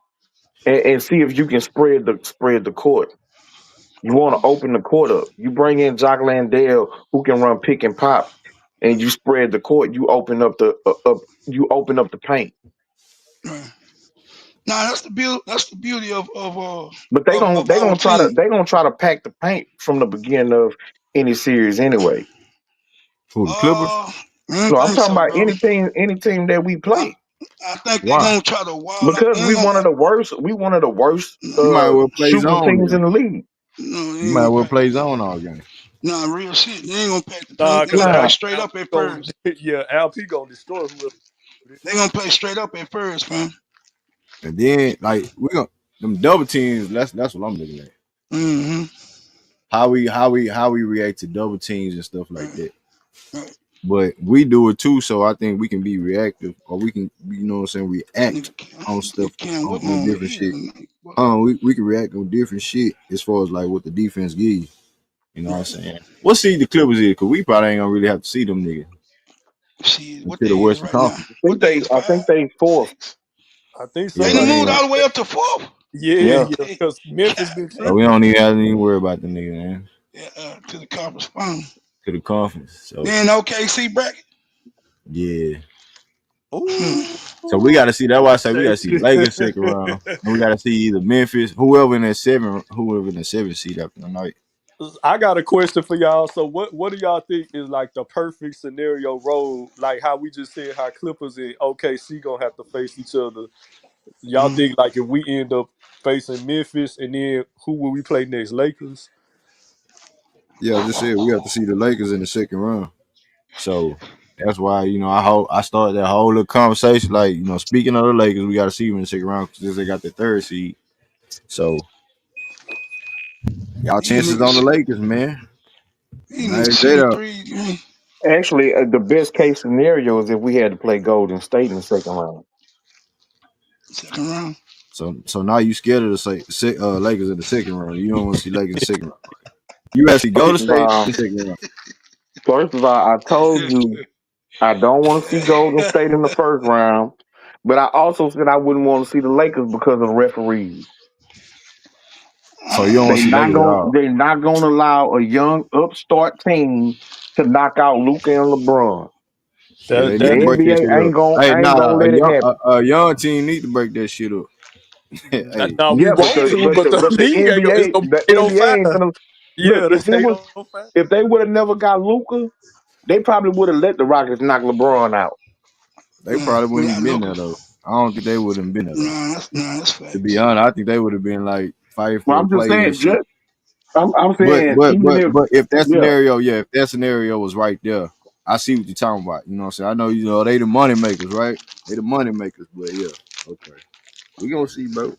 Speaker 4: and see if you can spread the court. You want to open the court up. You bring in Jock Landale who can run pick and pop, and you spread the court. You open up the paint.
Speaker 5: right. Now that's the beauty. That's the beauty
Speaker 4: But
Speaker 5: of our team.
Speaker 4: they gonna try to pack the paint from the beginning of any series anyway.
Speaker 1: Who the Clippers?
Speaker 5: I don't
Speaker 4: No, I'm
Speaker 5: think
Speaker 4: talking
Speaker 5: so,
Speaker 4: about
Speaker 5: bro.
Speaker 4: any team that we
Speaker 5: I,
Speaker 4: play
Speaker 5: I think they're
Speaker 1: Why?
Speaker 5: gonna try to wild out.
Speaker 4: because
Speaker 5: They ain't gonna.
Speaker 4: we one of the worst
Speaker 1: You might well play
Speaker 4: shooting
Speaker 1: zone
Speaker 4: teams
Speaker 1: then.
Speaker 4: in the league.
Speaker 5: No, they
Speaker 1: You
Speaker 5: ain't
Speaker 1: might
Speaker 5: gonna
Speaker 1: well
Speaker 5: pack the
Speaker 1: play
Speaker 5: paint.
Speaker 1: zone all game.
Speaker 5: Nah, real shit. They ain't gonna pack the paint.
Speaker 2: Nah,
Speaker 5: They're
Speaker 2: cause
Speaker 5: gonna play
Speaker 4: Nah,
Speaker 5: straight up
Speaker 2: LP
Speaker 5: at
Speaker 2: gonna
Speaker 5: first.
Speaker 2: yeah, LP gonna destroy whoever.
Speaker 5: They're gonna play straight up at first, man.
Speaker 1: And then like we gonna them double teams. That's what I'm looking at.
Speaker 5: Mm-hmm.
Speaker 1: How we react to double teams and stuff like
Speaker 5: Right,
Speaker 1: that.
Speaker 5: right.
Speaker 1: But we do it too, so I think we can be reactive, or we can, what I'm saying, react on stuff
Speaker 5: Nigga can't whip
Speaker 1: on
Speaker 5: on
Speaker 1: different
Speaker 5: their head
Speaker 1: shit.
Speaker 5: tonight. Boy.
Speaker 1: We can react on different shit as far as like what the defense gives. You know what I'm
Speaker 5: Right.
Speaker 1: saying? What seed the Clippers is? Because we probably ain't gonna really have to see them niggas
Speaker 5: Shit, what
Speaker 1: until
Speaker 5: they
Speaker 1: the
Speaker 5: is
Speaker 1: Western
Speaker 5: right now?
Speaker 1: Conference.
Speaker 5: What they is
Speaker 4: I
Speaker 5: five,
Speaker 4: think they fourth.
Speaker 5: six?
Speaker 2: I think
Speaker 1: Yeah,
Speaker 2: so.
Speaker 5: They
Speaker 1: they
Speaker 5: done
Speaker 2: Like
Speaker 5: moved
Speaker 1: ain't.
Speaker 5: all the way up to fourth.
Speaker 2: yeah,
Speaker 4: Yeah,
Speaker 2: yeah,
Speaker 5: Hey,
Speaker 2: because Memphis
Speaker 5: God
Speaker 2: been
Speaker 1: So
Speaker 5: damn.
Speaker 1: we
Speaker 2: tripping.
Speaker 1: don't even have to even worry about the nigga, man.
Speaker 5: Yeah, to the conference final.
Speaker 1: To the conference. So
Speaker 5: Then OKC bracket.
Speaker 1: yeah.
Speaker 2: Ooh,
Speaker 1: So we gotta see. That's why I say we gotta see the
Speaker 2: Chase.
Speaker 1: Lakers second round. And we gotta see either Memphis, whoever in that seven seed after the night.
Speaker 2: I got a question for y'all. So what do y'all think is like the perfect scenario role? Like how we just said how Clippers and OKC gonna have to face each other. Y'all
Speaker 5: Mm.
Speaker 2: think like if we end up facing Memphis and then who will we play next? Lakers?
Speaker 1: Yeah, I just said we have to see the Lakers in the second round. So that's why I started that whole little conversation. Like speaking of the Lakers, we got to see them in the second round because they got the third seed. So y'all
Speaker 5: These
Speaker 1: chances on the
Speaker 5: niggas,
Speaker 1: Lakers, man.
Speaker 5: these
Speaker 1: And I
Speaker 5: niggas
Speaker 1: J
Speaker 5: shooting
Speaker 1: up.
Speaker 5: threes. Man.
Speaker 4: actually, the best case scenario is if we had to play Golden State in the second round.
Speaker 5: Second round.
Speaker 1: So now you scared of the Lakers in the second round. You don't want to see Lakers in the second round. You actually go to
Speaker 4: First of
Speaker 1: state
Speaker 4: all,
Speaker 1: in the second round.
Speaker 4: I told you I don't want to see Golden State in the first round, but I also said I wouldn't want to see the Lakers because of the referees.
Speaker 1: So you don't want to see Lakers at all.
Speaker 4: They're not gonna allow a young upstart team to knock out Luca and LeBron.
Speaker 1: Yeah, they
Speaker 4: The
Speaker 1: need to break that shit
Speaker 4: NBA
Speaker 1: up. Hey,
Speaker 4: ain't gonna let it happen.
Speaker 1: a young team need to break that shit up. Hey,
Speaker 2: Now we
Speaker 4: Yeah, but
Speaker 2: want to, but the
Speaker 4: the
Speaker 2: league ain't gonna. It's gonna be
Speaker 4: The
Speaker 2: eight on
Speaker 4: NBA ain't
Speaker 2: five.
Speaker 4: gonna look
Speaker 2: Yeah, that's 805.
Speaker 4: if they would have never got Luca, they probably would have let the Rockets knock LeBron out.
Speaker 1: they probably wouldn't
Speaker 5: Without
Speaker 1: even been
Speaker 5: Luca.
Speaker 1: there though. I don't think they would have been there though.
Speaker 5: That's
Speaker 1: To be
Speaker 5: facts.
Speaker 1: honest, I think they would have been like fighting
Speaker 4: Well,
Speaker 1: for a
Speaker 4: I'm just
Speaker 1: play and
Speaker 4: saying,
Speaker 1: shit.
Speaker 4: I'm
Speaker 1: But
Speaker 4: saying
Speaker 1: but
Speaker 4: even
Speaker 1: but
Speaker 4: if
Speaker 1: but if that
Speaker 4: yeah,
Speaker 1: scenario, yeah, if that scenario was right there, I see what you're talking about. You know what I'm saying? I know they the money makers, right? They the money makers, but yeah, okay. We gonna see, bro.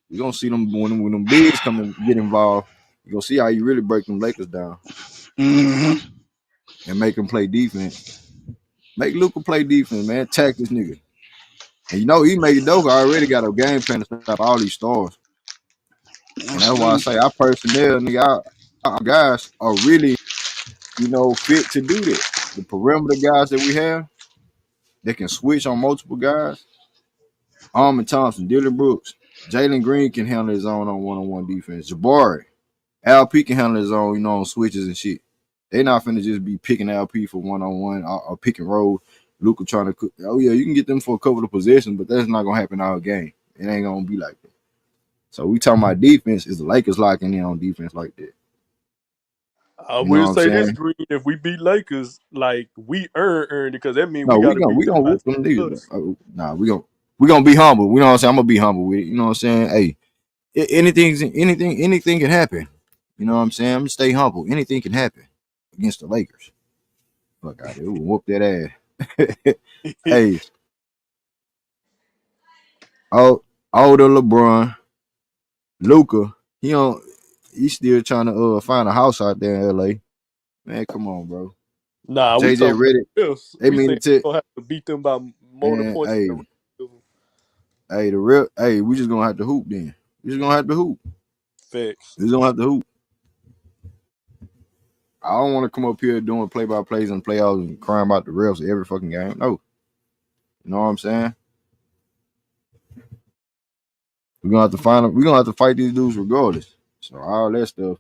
Speaker 1: We gonna see them when them bigs come and get involved. You gonna see how you really break them Lakers down
Speaker 5: Mm-hmm.
Speaker 1: and make them play defense. Make Luca play defense, man. Attack this nigga. And he made it dope. I already got a game plan to stop all these stars. And that's why I
Speaker 5: Absolutely.
Speaker 1: say our personnel, nigga, our guys are really, fit to do that. The perimeter guys that we have, they can switch on multiple guys. Armin Thompson, Dylan Brooks, Jalen Green can handle his own on one-on-one defense. Jabari, LP can handle his own, on switches and shit. They not finna just be picking LP for one-on-one or pick and roll. Luka trying to cook. Oh yeah, you can get them for a couple of possessions, but that's not gonna happen all game. It ain't gonna be like that. So we talking about defense. Is the Lakers locking in on defense like that?
Speaker 2: I
Speaker 1: You know
Speaker 2: will
Speaker 1: what I'm
Speaker 2: say this,
Speaker 1: saying?
Speaker 2: Green. If we beat Lakers, like we earned it because that means we
Speaker 1: No,
Speaker 2: got
Speaker 1: we
Speaker 2: to
Speaker 1: gonna
Speaker 2: beat
Speaker 1: we
Speaker 2: them
Speaker 1: gonna
Speaker 2: by
Speaker 1: whoop them niggas.
Speaker 2: 10+.
Speaker 1: Nah, we gonna be humble. You know what I'm saying? I'm gonna be humble with it. You know what I'm saying? Hey, anything can happen. You know what I'm saying? I'm gonna stay humble. Anything can happen against the Lakers. Fuck out of here. Whoop that ass. Hey, older LeBron, Luca, he don't he's still trying to find a house out there in LA. Man, come on, bro.
Speaker 2: Nah, we
Speaker 1: JJ
Speaker 2: talking
Speaker 1: Redick,
Speaker 2: about this.
Speaker 1: they
Speaker 2: We
Speaker 1: mean
Speaker 2: said
Speaker 1: to tell
Speaker 2: we gonna have to beat them by more than
Speaker 1: man,
Speaker 2: points
Speaker 1: hey,
Speaker 2: than the rest of them.
Speaker 1: hey, the real hey, we just gonna have to hoop then. We just gonna have to hoop.
Speaker 2: Facts.
Speaker 1: We just gonna have to hoop. I don't want to come up here doing play by plays and playoffs and crying about the refs every fucking game. No. You know what I'm saying? We're gonna have to find them. We're gonna have to fight these dudes regardless. So all that stuff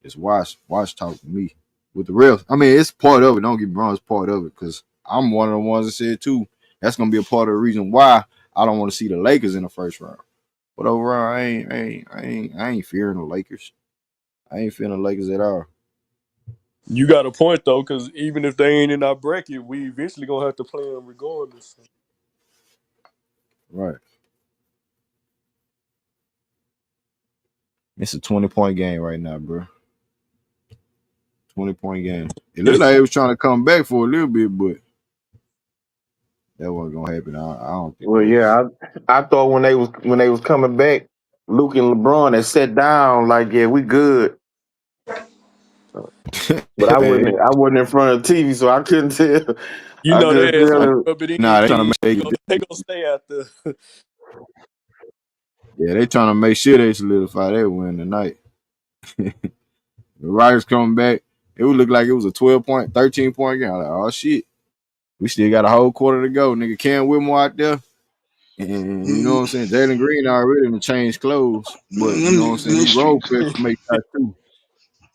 Speaker 1: is watch talk to me. With the refs. I mean, it's part of it. Don't get me wrong, it's part of it. Cause I'm one of the ones that said too, that's gonna be a part of the reason why I don't want to see the Lakers in the first round. But overall, I ain't fearing the Lakers. I ain't fearing the Lakers at all.
Speaker 2: You got a point though, because even if they ain't in our bracket, we eventually gonna have to play them regardless.
Speaker 1: Right. It's a 20-point game right now, bro. 20-point game. It looked like it was trying to come back for a little bit, but that wasn't gonna happen. I don't think
Speaker 4: Well,
Speaker 1: that.
Speaker 4: yeah, I thought when they was coming back, Luke and LeBron had sat down like, yeah, we good. But
Speaker 1: Man,
Speaker 4: I wasn't in front of the TV, so I couldn't tell.
Speaker 2: You
Speaker 4: I
Speaker 2: know
Speaker 4: couldn't
Speaker 2: their ass gonna
Speaker 4: tell.
Speaker 2: rub it in,
Speaker 1: nah, they trying to
Speaker 2: King.
Speaker 1: make
Speaker 2: They gonna stay out there.
Speaker 1: yeah, they trying to make sure they solidify their win tonight. The Rockets coming back. It would look like it was a 12-point, 13-point game. I'm like, oh shit. We still got a whole quarter to go. Nigga Cam Whitmore out there. And you know what I'm saying? Jalen Green already in the change clothes. But
Speaker 5: Man,
Speaker 1: you
Speaker 5: them
Speaker 1: know what I'm
Speaker 5: niggas in
Speaker 1: saying?
Speaker 5: their
Speaker 1: He role
Speaker 5: street
Speaker 1: player
Speaker 5: clothes.
Speaker 1: can make shots too.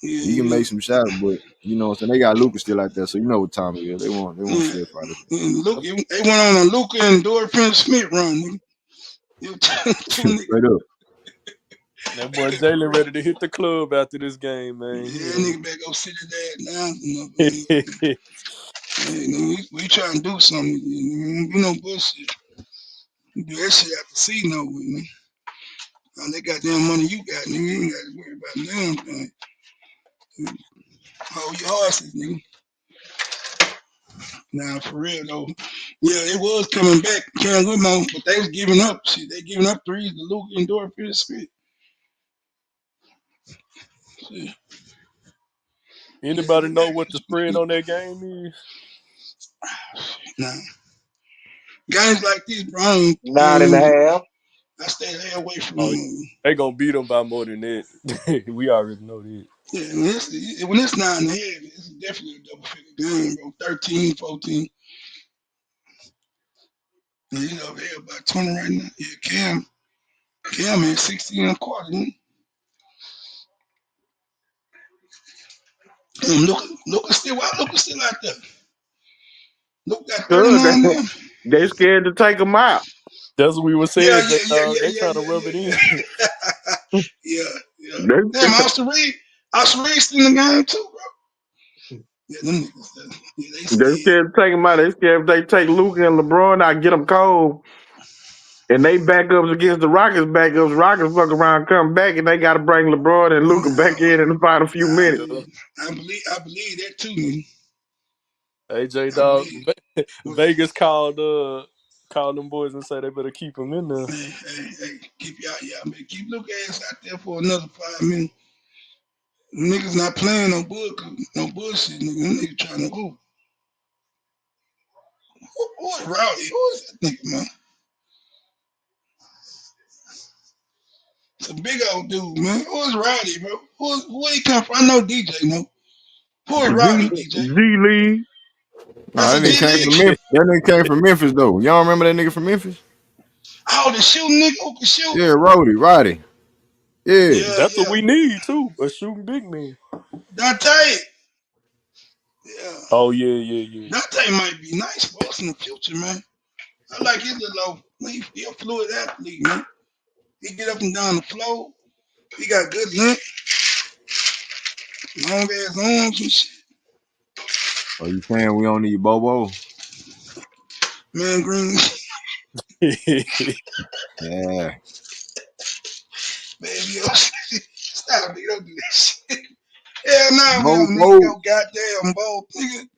Speaker 5: Yeah,
Speaker 1: He can
Speaker 5: yeah.
Speaker 1: make some shots, but you know what I'm saying? They got Lucas still out there, so you know what time it is. They want to
Speaker 5: Yeah.
Speaker 1: solidify this.
Speaker 5: Look, they went on a Luca and Dorian Smith run, nigga. You two niggas.
Speaker 1: Straight up.
Speaker 2: That boy Jalen ready to hit the club after this game, man.
Speaker 5: Yeah,
Speaker 2: He
Speaker 5: that
Speaker 2: ready.
Speaker 5: nigga better go sit his ass down. Hey, nigga, we trying to do something. You know, bullshit. You do that shit after see no with me. All that goddamn money you got, nigga, you ain't got to worry about damn thing. Hold your horses, nigga. Now, for real though, yeah, it was coming back. Cam Whitmore, but they was giving up. Shit, they giving up threes to Luke and Dorian Smith. Shit.
Speaker 2: Anybody know what the spread on that game is?
Speaker 5: Nah, games like this, bro,
Speaker 4: Nine and a half.
Speaker 5: I stay the hell away from
Speaker 2: Oh,
Speaker 5: them.
Speaker 2: they gonna beat them by more than that. We already know that.
Speaker 5: Yeah, when it's 9 and a half, it's definitely a double figure game, bro. 13, 14. Yeah, he's over here about 20 right now. Yeah, Cam had 16 and a quarter. Look still out there. Look got
Speaker 4: Good.
Speaker 5: 39 now.
Speaker 4: They scared to take them out.
Speaker 2: That's what we were
Speaker 5: Yeah,
Speaker 2: saying, J
Speaker 5: yeah, yeah,
Speaker 2: Dog.
Speaker 5: yeah,
Speaker 2: They
Speaker 5: yeah,
Speaker 2: trying to
Speaker 5: yeah,
Speaker 2: rub it in.
Speaker 5: yeah, yeah. Yeah, yeah. Damn,
Speaker 4: They,
Speaker 5: Austin Reed still in the game too, bro. Yeah, them niggas, yeah, they
Speaker 4: they
Speaker 5: scared.
Speaker 4: scared to take them out. They scared if they take Luke and LeBron out, get them cold. And they backups against the Rockets backups. Rockets fuck around, come back, and they got to bring LeBron and Luca back in the final few minutes.
Speaker 2: Yeah.
Speaker 5: I believe that too, nigga.
Speaker 2: AJ
Speaker 5: I
Speaker 2: Dog.
Speaker 5: believe. What?
Speaker 2: Vegas called them boys and say they better keep him in there.
Speaker 5: Hey, keep y'all, man. Keep Luke ass out there for another 5 minutes. Niggas not playing no bullshit, nigga. Them niggas trying to hoop. Who is Rowdy? Who is that nigga, man? It's a big old dude, man. Who is Rowdy, bro? Who he come from? I know DJ, no. Who is Rowdy, DJ?
Speaker 4: G League.
Speaker 5: That's
Speaker 1: Nah,
Speaker 5: a
Speaker 1: that nigga
Speaker 5: G
Speaker 1: came
Speaker 5: League?
Speaker 1: from Memphis. That nigga came from Memphis though. Y'all remember that nigga from Memphis?
Speaker 5: Oh, the shooting nigga who can shoot?
Speaker 1: Yeah, Roddy. Yeah.
Speaker 5: Yeah,
Speaker 2: That's what
Speaker 5: yeah.
Speaker 2: we need too. A shooting big man.
Speaker 5: Dante. Yeah.
Speaker 2: Oh yeah.
Speaker 5: Dante might be nice for us in the future, man. I like his little, he a fluid athlete, man. He get up and down the floor. He got good length, long ass arms and shit.
Speaker 1: Are you saying we don't need Bobo?
Speaker 5: Man, Green,
Speaker 1: Yeah.
Speaker 5: baby, stop, nigga. Don't do that shit. Hell no, we don't need
Speaker 1: Bobo.
Speaker 5: no goddamn Bo, nigga.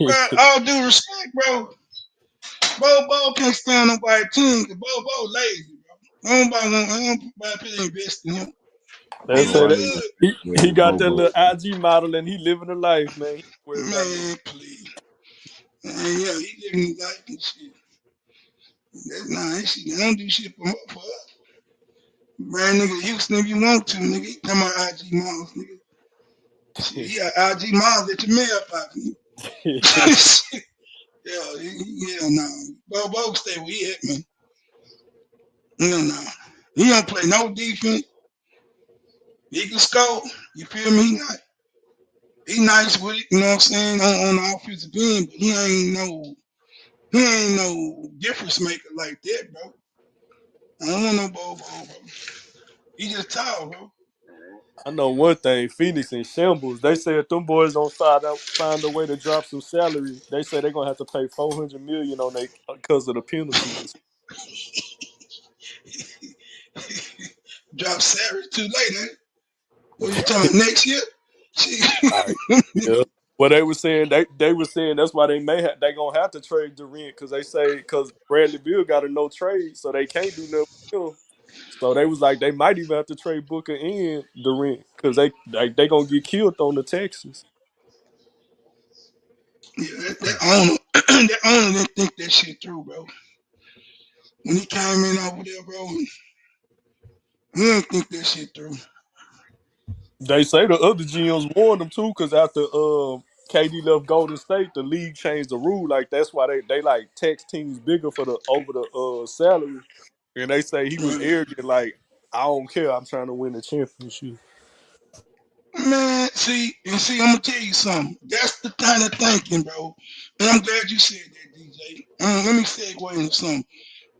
Speaker 5: Bro, all due respect, bro. Bo can't stand nobody's team. Cause Bo lazy, bro. Nobody put invest in him.
Speaker 2: They
Speaker 5: He
Speaker 2: say
Speaker 5: look
Speaker 2: that
Speaker 1: Nobody
Speaker 5: good,
Speaker 2: he got that
Speaker 1: Bobo.
Speaker 2: little IG model and he living a life, man. He ain't worried about no.
Speaker 5: man. Please, man. Yeah, he living his life and shit. That's nah, that shit. They don't do shit for us. Man, nigga, Houston if you want to, nigga. He come on IG models, nigga. Shit, he got IG models at your mail pocket. Shit. Yeah, nah. Bo stay where he at, man. Yeah, nah. He don't play no defense. He can score. You feel me? He nice with it, you know what I'm saying, on the offensive end, but he ain't no difference maker like that, bro. I don't want no Bo, bro. He just tall, bro.
Speaker 2: I know one thing, Phoenix in shambles. They said them boys don't find a way to drop some salary. They say they're gonna have to pay $400 million on they because of the penalties.
Speaker 5: Drop salary too late, eh? What you talking about next year?
Speaker 2: Alright. Yeah. Well, they were saying that's why they gonna have to trade Durant because they say because Bradley Beal got a no trade, so they can't do nothing with him. So they was like they might even have to trade Booker and Durant because they gonna get killed on the Texans.
Speaker 5: Yeah, that owner, that owner didn't think that shit through, bro. When he came in over there, bro, he didn't think that shit through.
Speaker 2: They say the other GMs warned them too, because after KD left Golden State, the league changed the rule. Like that's why they like tax teams bigger for the over the salary. And they say he was arrogant, like I don't care, I'm trying to win the championship.
Speaker 5: Man, see, I'm gonna tell you something. That's the kind of thinking, bro. And I'm glad you said that, DJ. Let me segue into something.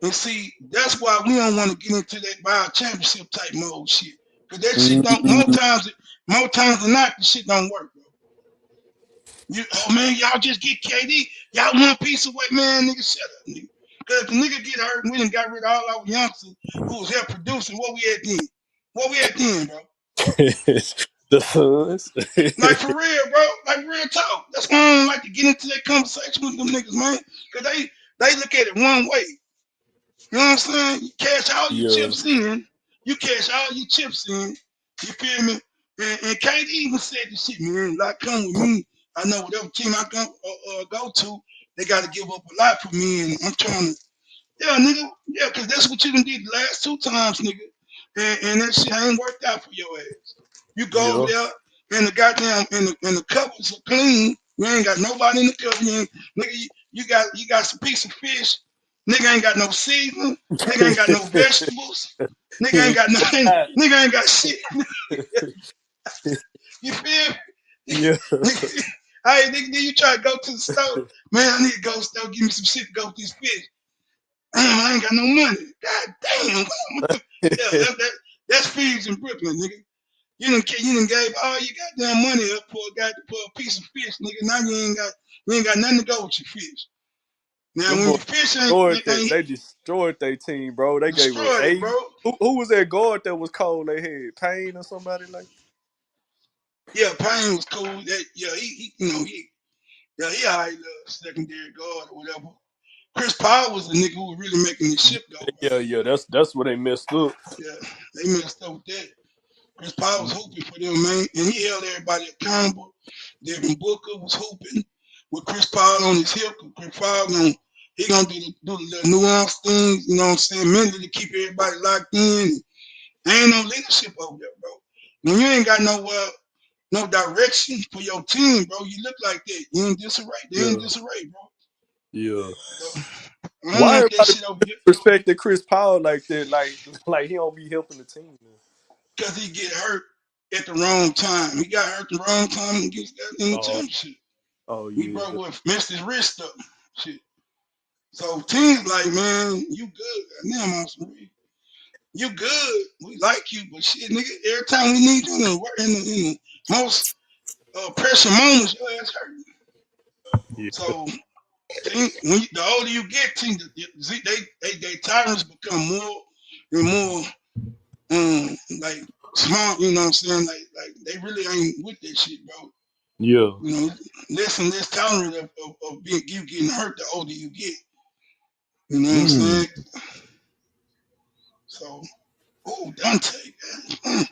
Speaker 5: And see, that's why we don't want to get into that buy championship type mode shit. Cause that shit don't.
Speaker 2: Mhm.
Speaker 5: More times than not, the shit don't work, bro. Oh man, y'all just get KD. Y'all one piece away, man. Nigga, shut up, nigga. Cause if the nigga get hurt, and we done got rid of all our youngsters who was help producing. What we at then? What we at then, bro?
Speaker 2: The Suns.
Speaker 5: Like for real, bro. Like real talk. That's why I don't like to get into that conversation with them niggas, man. Cause they look at it one way. You know what I'm saying? You cash all your
Speaker 2: Yeah.
Speaker 5: chips in. You cash all your chips in. You feel me? And KD even said this shit, man. Like come with me. I know whatever team I go to, they got to give up a lot for me, and I'm trying to yeah, nigga. Yeah, because that's what you done did the last two times, nigga. And that shit ain't worked out for your ass. You go over
Speaker 2: Yeah.
Speaker 5: there and the goddamn and the covers are clean. You ain't got nobody in the cover. Nigga, you got some piece of fish. Nigga ain't got no seasoning. Nigga ain't got no vegetables. Nigga ain't got nothing. Nigga ain't got shit. You feel me?
Speaker 2: Yeah.
Speaker 5: Hey, nigga, then you try to go to the store. Man, I need to go to the store, give me some shit to go with this fish. Damn, I ain't got no money. God damn. Yeah, that's fees in Brooklyn, nigga. You done gave all your goddamn money up for a piece of fish, nigga. Now you ain't got nothing to go with your fish. Now
Speaker 2: Them
Speaker 5: when
Speaker 2: boys
Speaker 5: your fish
Speaker 2: destroyed that.
Speaker 5: ain't
Speaker 2: They destroyed their team, bro. They gave up
Speaker 5: destroyed it, bro.
Speaker 2: eight. Who was that guard that was cold? They had Payne or somebody like.
Speaker 5: Yeah, Payne was cool. Yeah, he alright little secondary guard or whatever. Chris Paul was the nigga who was really making the ship go, bro.
Speaker 2: Yeah. That's where they messed up.
Speaker 5: Yeah, they messed up with that. Chris Paul was hooping for them, man, and he held everybody accountable. Devin Booker was hooping with Chris Paul on his hip. Chris Paul gonna do the little nuance things, you know what I'm saying, mentally to keep everybody locked in. There ain't no leadership over there, bro. When you ain't got no direction for your team, bro, you look like that. You in disarray. They in
Speaker 2: Yeah.
Speaker 5: disarray, bro.
Speaker 2: Yeah.
Speaker 5: So, I don't
Speaker 2: Why
Speaker 5: want that
Speaker 2: everybody
Speaker 5: shit over here
Speaker 2: respected Chris Paul like that? Like he don't be helping the team.
Speaker 5: because he get hurt at the wrong time. He got hurt the wrong time and gets got in the
Speaker 2: Oh.
Speaker 5: championship.
Speaker 2: Oh
Speaker 5: He
Speaker 2: yeah.
Speaker 5: broke what messed his wrist up. Shit. So teams like, man, you good. Damn, you good. We like you, but shit, nigga, every time we need you in the most pressure moments, your ass hurt.
Speaker 2: Yeah.
Speaker 5: So the older you get, team, they tyrants become more and more like smart. You know what I'm saying? Like they really ain't with that shit, bro.
Speaker 2: Yeah.
Speaker 5: You know, less and less tolerant of being you getting hurt the older you get. You know what I'm
Speaker 1: Mm.
Speaker 5: saying? So, oh Dante, man.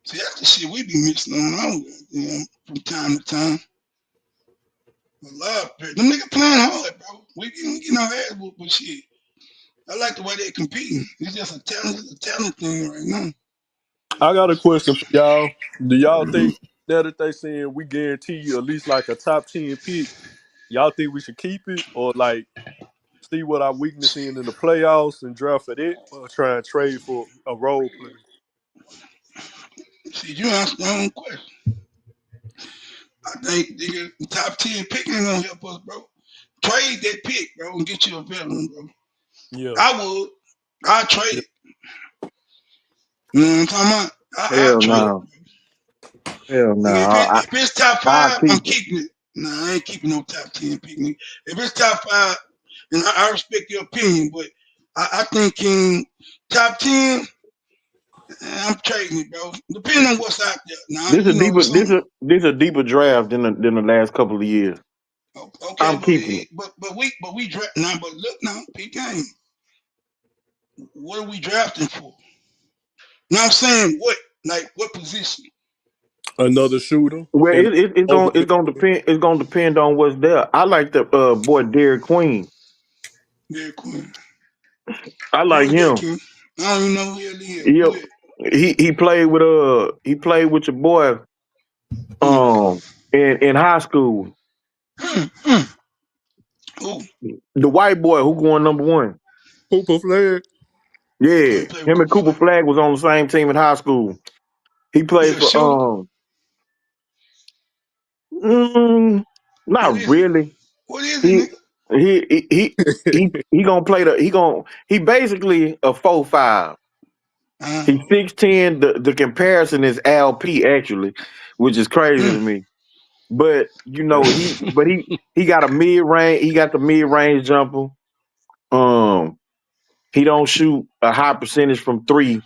Speaker 5: See, that's the shit we be missing on out there, you know, from time to time. I love them niggas playing hard, bro. We getting our ass whooped, but shit. I like the way they competing. It's just a talent thing right now.
Speaker 2: I got a question for y'all. Do y'all
Speaker 1: Mhm.
Speaker 2: think now that they saying we guarantee you at least like a top 10 pick, y'all think we should keep it or like see what our weakness in the playoffs and draft for it, or try and trade for a role player?
Speaker 5: See, you asked your own question. I think nigga, the top 10 pick ain't gonna help us, bro. Trade that pick, bro, and get you a veteran, bro.
Speaker 2: Yeah.
Speaker 5: I would. I'd trade
Speaker 2: Yeah.
Speaker 5: it. You know what I'm talking about? I'd
Speaker 4: Hell
Speaker 5: trade
Speaker 2: Yeah.
Speaker 5: it.
Speaker 4: no. Hell no.
Speaker 5: If it's top
Speaker 4: I'll
Speaker 5: five, I'm
Speaker 4: keep it.
Speaker 5: keeping it. Nah, I ain't keeping no top 10 pick, nigga. If it's top five, and I respect your opinion, but I think in top 10, I'm trading it, bro. Depending on what's out there. Now,
Speaker 4: This a
Speaker 5: you know,
Speaker 4: deeper
Speaker 5: some
Speaker 4: this a deeper draft than the last couple of years.
Speaker 5: okay,
Speaker 4: I'm keeping it.
Speaker 5: but we draft now. But look now, P game. What are we drafting for? Now I'm saying what, like what position?
Speaker 2: Another shooter
Speaker 4: Well,
Speaker 2: and over
Speaker 4: it's gonna depend on what's there. I like the boy Derek Queen.
Speaker 5: Derek Queen.
Speaker 4: I
Speaker 5: Who
Speaker 4: like
Speaker 5: is that,
Speaker 4: him.
Speaker 5: King? I don't even know who he is.
Speaker 4: He
Speaker 5: Who that?
Speaker 4: he played with your boy
Speaker 5: Mm.
Speaker 4: in high school.
Speaker 5: Mm. Who?
Speaker 4: The white boy who going number one.
Speaker 2: Hooper Flag.
Speaker 5: Oh, he
Speaker 4: Yeah,
Speaker 5: played with
Speaker 4: him and
Speaker 5: Cooper
Speaker 4: Cooper
Speaker 5: Flag.
Speaker 4: Flag was on the same team in high school. He
Speaker 5: He
Speaker 4: played
Speaker 5: a
Speaker 4: for
Speaker 5: shooter?
Speaker 4: mm,
Speaker 5: What
Speaker 4: not
Speaker 5: is it?
Speaker 4: really.
Speaker 5: What is it,
Speaker 4: He
Speaker 5: nigga?
Speaker 4: he gonna play he basically a 4'5".
Speaker 5: Uh,
Speaker 4: He's 6'10". The comparison is Al P actually, which is crazy to
Speaker 5: mm.
Speaker 4: me. But he got a mid range. He got the mid range jumper. Um, he don't shoot a high percentage from three,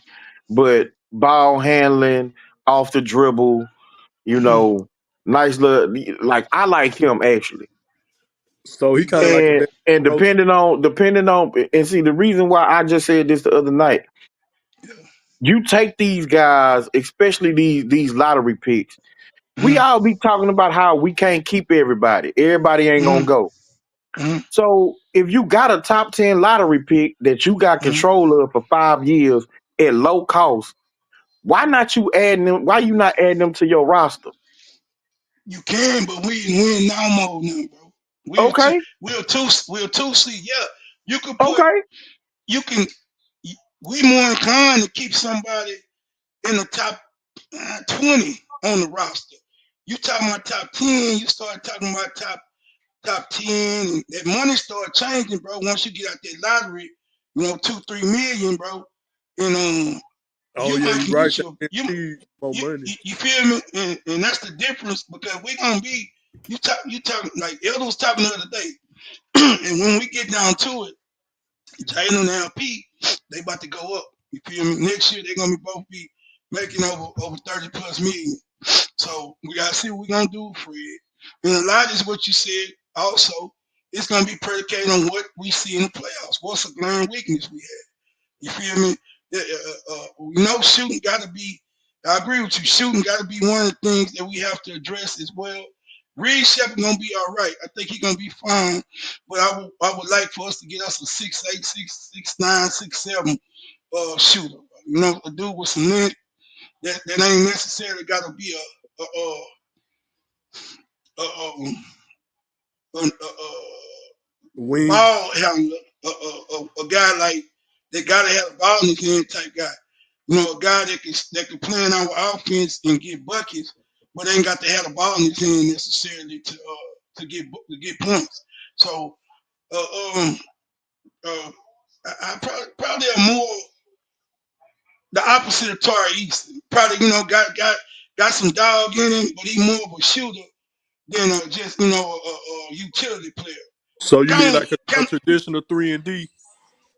Speaker 4: but ball handling off the dribble. You
Speaker 5: Mm.
Speaker 4: know, nice little like I like him actually.
Speaker 2: So he
Speaker 5: You
Speaker 2: kind of
Speaker 5: got
Speaker 2: like a
Speaker 4: And
Speaker 2: damn
Speaker 4: and
Speaker 2: roach.
Speaker 4: depending on and see the reason why I just said this the other night.
Speaker 5: yeah.
Speaker 4: You take these guys, especially these lottery picks. We
Speaker 5: Mm.
Speaker 4: all be talking about how we can't keep everybody. Everybody ain't gonna
Speaker 5: Mm.
Speaker 4: go.
Speaker 5: Mm.
Speaker 4: So if you got a top 10 lottery pick that you got
Speaker 5: Mm.
Speaker 4: control of for 5 years at low cost, why not you adding them? Why you not adding them to your roster?
Speaker 5: You can, but we in now mode now, bro.
Speaker 4: Okay,
Speaker 5: We're two seed. Yeah, you could put
Speaker 4: okay.
Speaker 5: you can. We more inclined to keep somebody in the top 20 on the roster. You talking about top 10, you start talking about top 10, and that money start changing, bro. Once you get out that lottery, 2-3 million, bro. And
Speaker 2: Oh
Speaker 5: you
Speaker 2: yeah,
Speaker 5: might
Speaker 2: you
Speaker 5: can
Speaker 2: right.
Speaker 5: get you
Speaker 2: They need more money.
Speaker 5: you feel me? And that's the difference because we gonna be you talking like Elder was talking the other day, and when we get down to it, Jalen and LP, they about to go up. You feel me? Next year they're gonna be both be making over 30 plus million. So we gotta see what we're gonna do, Fred. And a lot is what you said. Also, it's gonna be predicated on what we see in the playoffs. What's a glaring weakness we have? You feel me? Shooting got to be. I agree with you. Shooting got to be one of the things that we have to address as well. Reed Shepard gonna be all right. I think he's gonna be fine. But I would like for us to get us a 6'8", 6'9", 6'7" shooter. A dude with some length that ain't necessarily got to be a, a
Speaker 2: Wing.
Speaker 5: ball handler, a guy like that got to have a ball in his hand type guy. A guy that can play in our offense and get buckets, but ain't got to have the ball in his hand necessarily to get points. So uh, uh, I probably are more the opposite of Tari Easton. Probably got some dog in him, but he more of a shooter than just a utility player.
Speaker 2: So you need
Speaker 5: Kind
Speaker 2: like
Speaker 5: of
Speaker 2: a
Speaker 5: kind
Speaker 2: traditional 3 and D.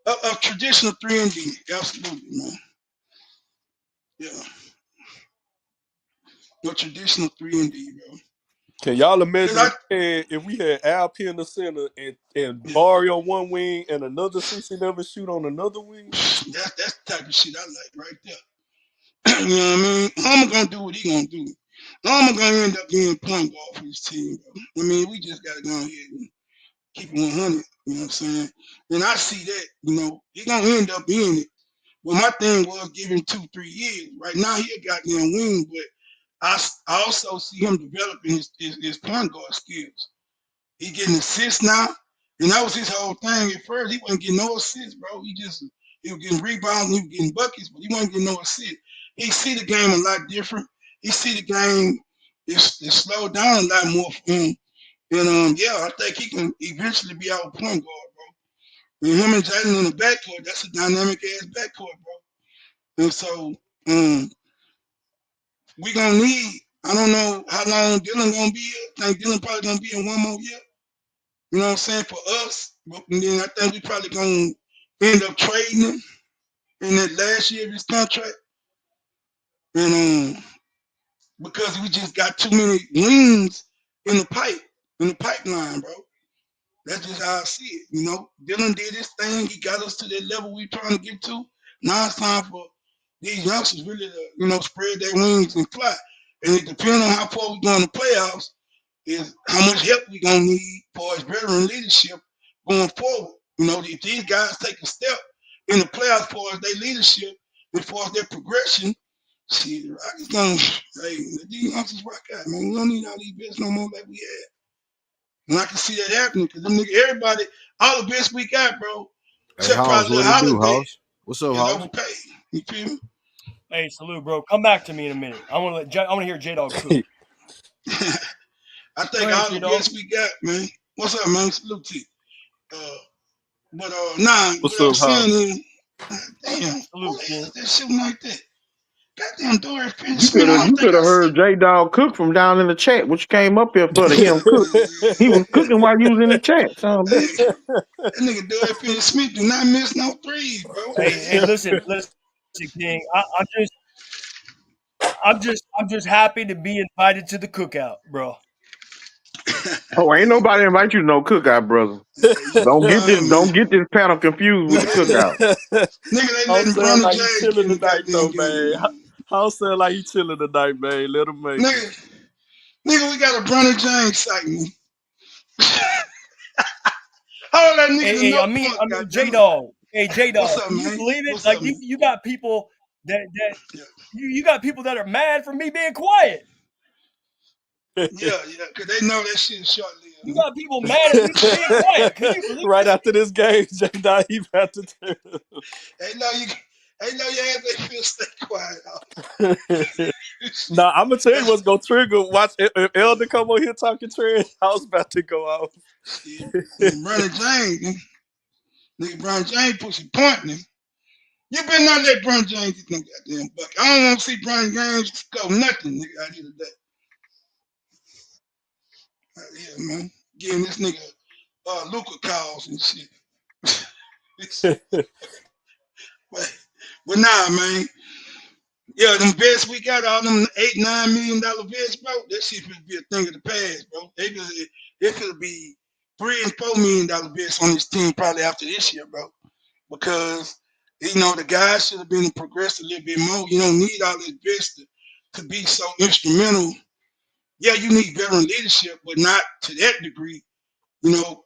Speaker 5: of a traditional 3 and D. Absolutely, man. Yeah, no traditional 3 and D, bro.
Speaker 2: Can y'all
Speaker 5: Cause
Speaker 2: imagine
Speaker 5: I
Speaker 2: if we had Alp in the center and
Speaker 5: yeah,
Speaker 2: Barry on one wing and another 60 never shoot on another wing?
Speaker 5: that's the type of shit I like right there. You know what I mean? Homer gonna do what he gonna do. Homer gonna end up being point guard for his team, bro. I mean, we just gotta go ahead and keep it 100. You know what I'm saying? And I see that. He gonna end up being it. Well, my thing was give him 2, 3 years. Right now, he a goddamn wing, but I also see him developing his point guard skills. He getting assists now, and that was his whole thing. At first, he wasn't getting no assists, bro. He was getting rebounds, and he was getting buckets, but he wasn't getting no assists. He see the game a lot different. He see the game is slowed down a lot more for him. And yeah, I think he can eventually be our point guard, bro. And him and Jalen in the backcourt, that's a dynamic ass backcourt, bro. And so we gonna need. I don't know how long Dylan gonna be here. I think Dylan probably gonna be in one more year. You know what I'm saying, for us. But then I think we probably gonna end up trading him in that last year of his contract. And because we just got too many wings in the pipeline, bro. That's just how I see it. Dylan did his thing. He got us to that level we trying to get to. Now it's time for these youngsters really to, spread their wings and fly. And it depends on how far we go in the playoffs, is how much help we gonna need for his veteran leadership going forward. If these guys take a step in the playoffs for their leadership and for their progression, see, the Rockets gonna, hey, let these youngsters rock out, man. We don't need all these bets no more like we had. And I can see that happening because them niggas, everybody, all the best we got, bro,
Speaker 1: Hey,
Speaker 5: except
Speaker 1: Hoss,
Speaker 5: probably the
Speaker 1: what it do,
Speaker 5: holiday,
Speaker 1: Hoss? What's up,
Speaker 5: is
Speaker 1: Hoss?
Speaker 5: overpaid. You feel me?
Speaker 6: Hey, salute, bro. Come back to me in a minute. I want to hear J Dog cook.
Speaker 5: I
Speaker 6: Go
Speaker 5: think
Speaker 6: ahead,
Speaker 5: all
Speaker 6: J
Speaker 5: the
Speaker 6: Dog.
Speaker 5: best we got, man. What's up, man? Salute to you. But nah,
Speaker 2: What's
Speaker 5: what I'm
Speaker 2: up,
Speaker 5: saying
Speaker 2: House?
Speaker 5: is, damn, who
Speaker 6: Salute,
Speaker 5: the hell
Speaker 6: King.
Speaker 5: is that shooting like that? Goddamn Dory
Speaker 4: You
Speaker 5: Finney-Smith,
Speaker 4: could
Speaker 5: I
Speaker 4: have
Speaker 5: don't
Speaker 4: you
Speaker 5: think
Speaker 4: could
Speaker 5: I
Speaker 4: have
Speaker 5: see.
Speaker 4: heard J Dog cook from down in the chat, which came up here for to hear him cook. He was
Speaker 5: Yeah.
Speaker 4: cooking while you was in the chat, son of a
Speaker 5: Hey,
Speaker 4: bitch.
Speaker 5: that nigga Dory Finney-Smith do not miss no threes, bro.
Speaker 6: Hey, listen, King. I'm just happy to be invited to the cookout, bro.
Speaker 4: Oh, ain't
Speaker 5: Yeah,
Speaker 4: nobody invite you to no cookout, brother.
Speaker 5: you
Speaker 4: Don't get
Speaker 5: down
Speaker 4: this
Speaker 5: here, man.
Speaker 4: don't get this panel confused with the cookout.
Speaker 5: Nigga, they
Speaker 2: House
Speaker 5: letting
Speaker 2: sound
Speaker 5: Bronny
Speaker 2: like he
Speaker 5: James
Speaker 2: chilling
Speaker 5: get in the
Speaker 2: tonight,
Speaker 5: goddamn
Speaker 2: though,
Speaker 5: game,
Speaker 2: man.
Speaker 5: man.
Speaker 2: House sound like he chilling tonight, man. Let him make it.
Speaker 5: Nigga, we got a Bronny James site, man. Hold that nigga to
Speaker 6: Hey,
Speaker 5: no
Speaker 6: I mean,
Speaker 5: point, goddamn
Speaker 6: J
Speaker 5: it.
Speaker 6: Dog. Hey, J
Speaker 5: What's
Speaker 6: Dog.
Speaker 5: up,
Speaker 6: Can you
Speaker 5: man?
Speaker 6: believe it?
Speaker 5: What's
Speaker 6: Like
Speaker 5: up, man?
Speaker 6: you got people that
Speaker 5: Yeah,
Speaker 6: you got people that are mad for me being quiet.
Speaker 5: yeah, because they know that shit is short lived,
Speaker 6: You
Speaker 5: man.
Speaker 6: got people mad at me for being quiet. Can you believe
Speaker 2: Right
Speaker 6: this?
Speaker 2: after this game, J. Dot, he about to
Speaker 5: They know your ass they feel stay quiet.
Speaker 2: tell.
Speaker 5: Shit.
Speaker 2: Nah, I'm gonna tell you
Speaker 5: That's
Speaker 2: what's gonna trigger. Watch if Elder come on here talking trash. House about to go off.
Speaker 5: shit. And Bronny James, nigga Bronny James pushing point, nigga. You better not let Bronny James get no goddamn bucket. I don't want to see Bronny James go nothing, nigga, out here today. Out here, man. Getting this nigga Luca calls and shit. but nah, man. Yeah, them bets we got, all them $8, $9 million bets, bro. That shit could be a thing of the past, bro. It could be $3 and $4 million bets on this team probably after this year, bro. Because the guys should have been progressed a little bit more. You don't need all this bets to be so instrumental. Yeah, you need veteran leadership, but not to that degree.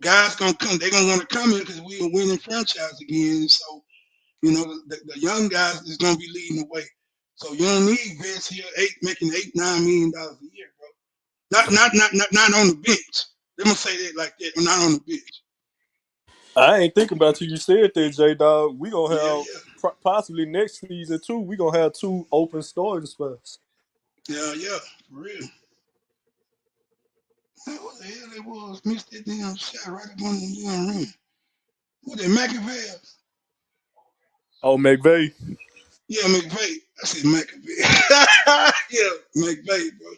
Speaker 5: Guys gonna come. They're gonna want to come here because we a winning franchise again. So the young guys is gonna be leading the way. So you don't need vets here making $8, $9 million a year, bro. Not on the bench. Let me say that like that. Not on the bench.
Speaker 2: I ain't thinking about you said that, J Dog. We gonna
Speaker 5: Yeah,
Speaker 2: have possibly next season too. We gonna have 2 open starting spots.
Speaker 5: yeah, for real. Man, what the hell it was? Missed that damn shot right up on the damn rim. What that McAvey?
Speaker 2: Oh, McVay.
Speaker 5: Yeah, McVay. I said McAvey. Yeah, McVay, bro.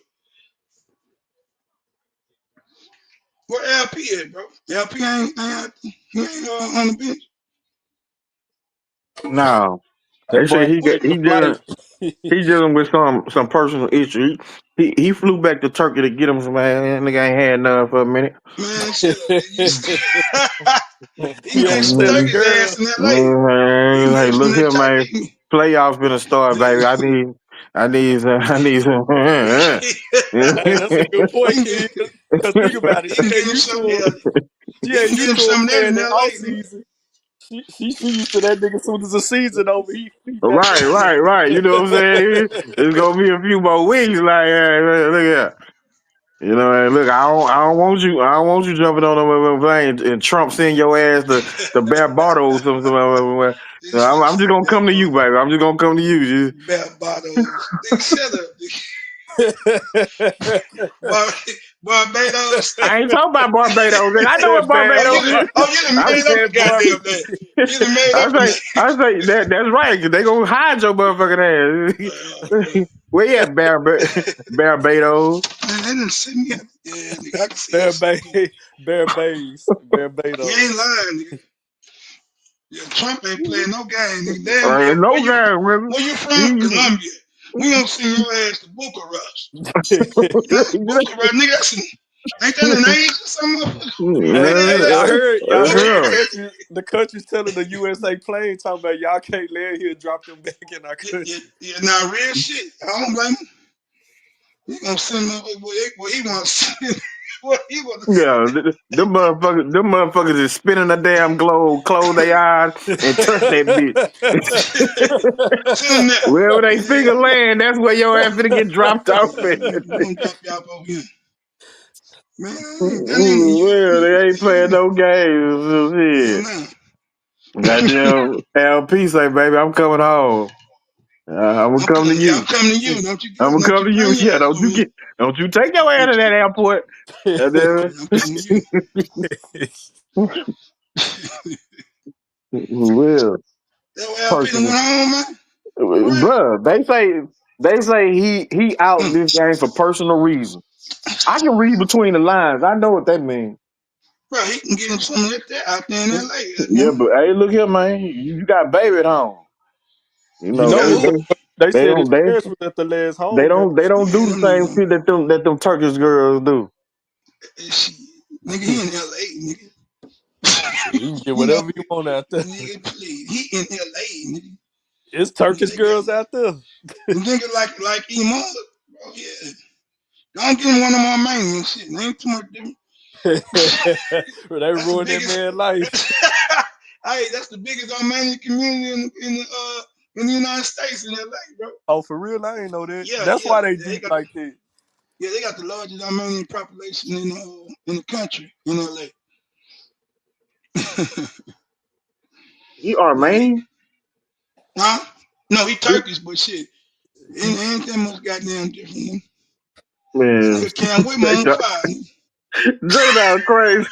Speaker 5: Where LP at, bro? LP he ain't on the bench.
Speaker 4: No. They
Speaker 2: That boy
Speaker 4: said
Speaker 2: ain't
Speaker 4: he
Speaker 2: getting the
Speaker 4: didn't
Speaker 2: flight.
Speaker 4: He dealing with some personal issue. He flew back to Turkey to get him some man. Nigga ain't had none for a minute.
Speaker 5: Man, shut up. He
Speaker 2: He
Speaker 5: made some
Speaker 2: overstepped the
Speaker 5: turkey
Speaker 2: girl.
Speaker 5: ass in L.A. He
Speaker 4: Man, hey,
Speaker 5: made some
Speaker 4: look
Speaker 5: of that
Speaker 4: here, man.
Speaker 5: turkey.
Speaker 4: Playoffs gonna start, baby. I need some.
Speaker 2: Hey, that's a good
Speaker 5: he,
Speaker 2: point,
Speaker 5: can
Speaker 2: kid.
Speaker 5: get,
Speaker 2: Because think about it.
Speaker 5: he can get him some. Yeah,
Speaker 2: She
Speaker 5: he
Speaker 2: ain't
Speaker 5: can get
Speaker 2: used
Speaker 5: him
Speaker 2: to him
Speaker 5: some of that
Speaker 2: playing
Speaker 5: in
Speaker 2: in
Speaker 5: L.A.
Speaker 2: off
Speaker 5: Nigga.
Speaker 2: season. She used to that nigga as soon as the season over. He back
Speaker 4: Right. You know what I'm saying? It's gonna be a few more weeks. Like, hey, look at. You know, hey, look, I don't want you. I don't want you jumping on the plane and Trump send your ass to Barbados. I'm just gonna come to you, baby. I'm just gonna come to you.
Speaker 5: Barbados. Nigga, shut up. Bar- Barbados.
Speaker 4: I ain't talking about Barbados. Nigga. I know what
Speaker 2: said bad
Speaker 5: Oh,
Speaker 4: Barbados
Speaker 5: you,
Speaker 2: bar.
Speaker 4: is.
Speaker 5: oh, you done
Speaker 4: I,
Speaker 5: made up a
Speaker 2: Said bar.
Speaker 5: goddamn name. You done made up a name.
Speaker 4: I say that's right. 'Cause they gonna hide your motherfucking ass. Where you at, Barbados?
Speaker 5: Man, they done sent me up. Yeah, nigga, I can see
Speaker 2: Bear
Speaker 5: that shit
Speaker 2: Bay,
Speaker 5: too. You ain't
Speaker 2: Barbados.
Speaker 5: lying, nigga. Yeah, Trump ain't playing no game, nigga. Damn,
Speaker 4: No game, really.
Speaker 5: where you from?
Speaker 4: He-
Speaker 5: Colombia. We gonna send your ass to Bucharest. Yeah, Bucharest, nigga. Ain't that an age or something?
Speaker 2: Hey, hey, y'all heard
Speaker 4: yeah.
Speaker 2: the country's telling the USA plane talking about y'all can't land here, drop them back in our country.
Speaker 5: Now real shit. I don't blame him. He gonna send him what he wants. What he want to
Speaker 4: Yeah,
Speaker 5: send.
Speaker 4: them motherfuckers is spinning the damn globe, close their eyes, and touch that bitch.
Speaker 5: Send him there.
Speaker 4: Wherever they
Speaker 5: Yeah,
Speaker 4: finger land, that's where your ass finna get dropped off at.
Speaker 5: we gonna drop y'all over here. Man, that ain't the
Speaker 4: Well, they ain't playing no games.
Speaker 5: yeah,
Speaker 4: Shit.
Speaker 5: nah.
Speaker 4: Goddamn LP say, baby, I'm coming home. I'm gonna come to
Speaker 5: I'm
Speaker 4: you.
Speaker 5: coming to you. Don't
Speaker 4: I'm gonna come to you.
Speaker 5: bring your
Speaker 4: Yeah,
Speaker 5: ass over here.
Speaker 4: don't you take your ass to that airport. Goddamn
Speaker 5: I'm coming to you.
Speaker 4: Well,
Speaker 5: That way LP done
Speaker 4: personally,
Speaker 5: went home, man. For real.
Speaker 4: bruh, they say he out
Speaker 5: Mm.
Speaker 4: this game for personal reasons. I can read between the lines. I know what that means.
Speaker 5: Bro, he can get him some of that out there in LA,
Speaker 4: Yeah,
Speaker 5: goddamn.
Speaker 4: but hey, look here, man. You got baby at home. You
Speaker 2: You
Speaker 4: know
Speaker 5: He
Speaker 2: know
Speaker 5: got
Speaker 2: what? They
Speaker 4: they
Speaker 2: said his
Speaker 4: don't
Speaker 2: parents was at the last home game.
Speaker 4: they don't do
Speaker 5: man,
Speaker 4: the
Speaker 5: them
Speaker 4: same
Speaker 5: nigga,
Speaker 4: shit that them Turkish girls do.
Speaker 5: shit. Nigga, he in LA, nigga.
Speaker 2: Shit, you can get
Speaker 5: You know,
Speaker 2: whatever you want out there.
Speaker 5: nigga, please. He in LA, nigga.
Speaker 2: It's
Speaker 5: Nigga,
Speaker 2: Turkish
Speaker 5: they got
Speaker 2: girls out there.
Speaker 5: nigga like Iman, bro, yeah. Don't give him one of my main and shit. Ain't too much different.
Speaker 2: They
Speaker 5: That's the
Speaker 2: ruined that
Speaker 5: biggest.
Speaker 2: man's life.
Speaker 5: Hey, that's the biggest Armenian community in the United States in LA, bro.
Speaker 2: Oh, for real? I ain't know that.
Speaker 5: Yeah,
Speaker 2: That's
Speaker 5: yeah.
Speaker 2: why they deep like that.
Speaker 5: They got the largest Armenian population in the country in LA.
Speaker 4: You
Speaker 5: Yeah,
Speaker 4: Armenian?
Speaker 5: huh? No, he Turkish, but shit, ain't that much goddamn different. This
Speaker 4: Man,
Speaker 5: nigga can't wait my own fire.
Speaker 4: J Dog crazy.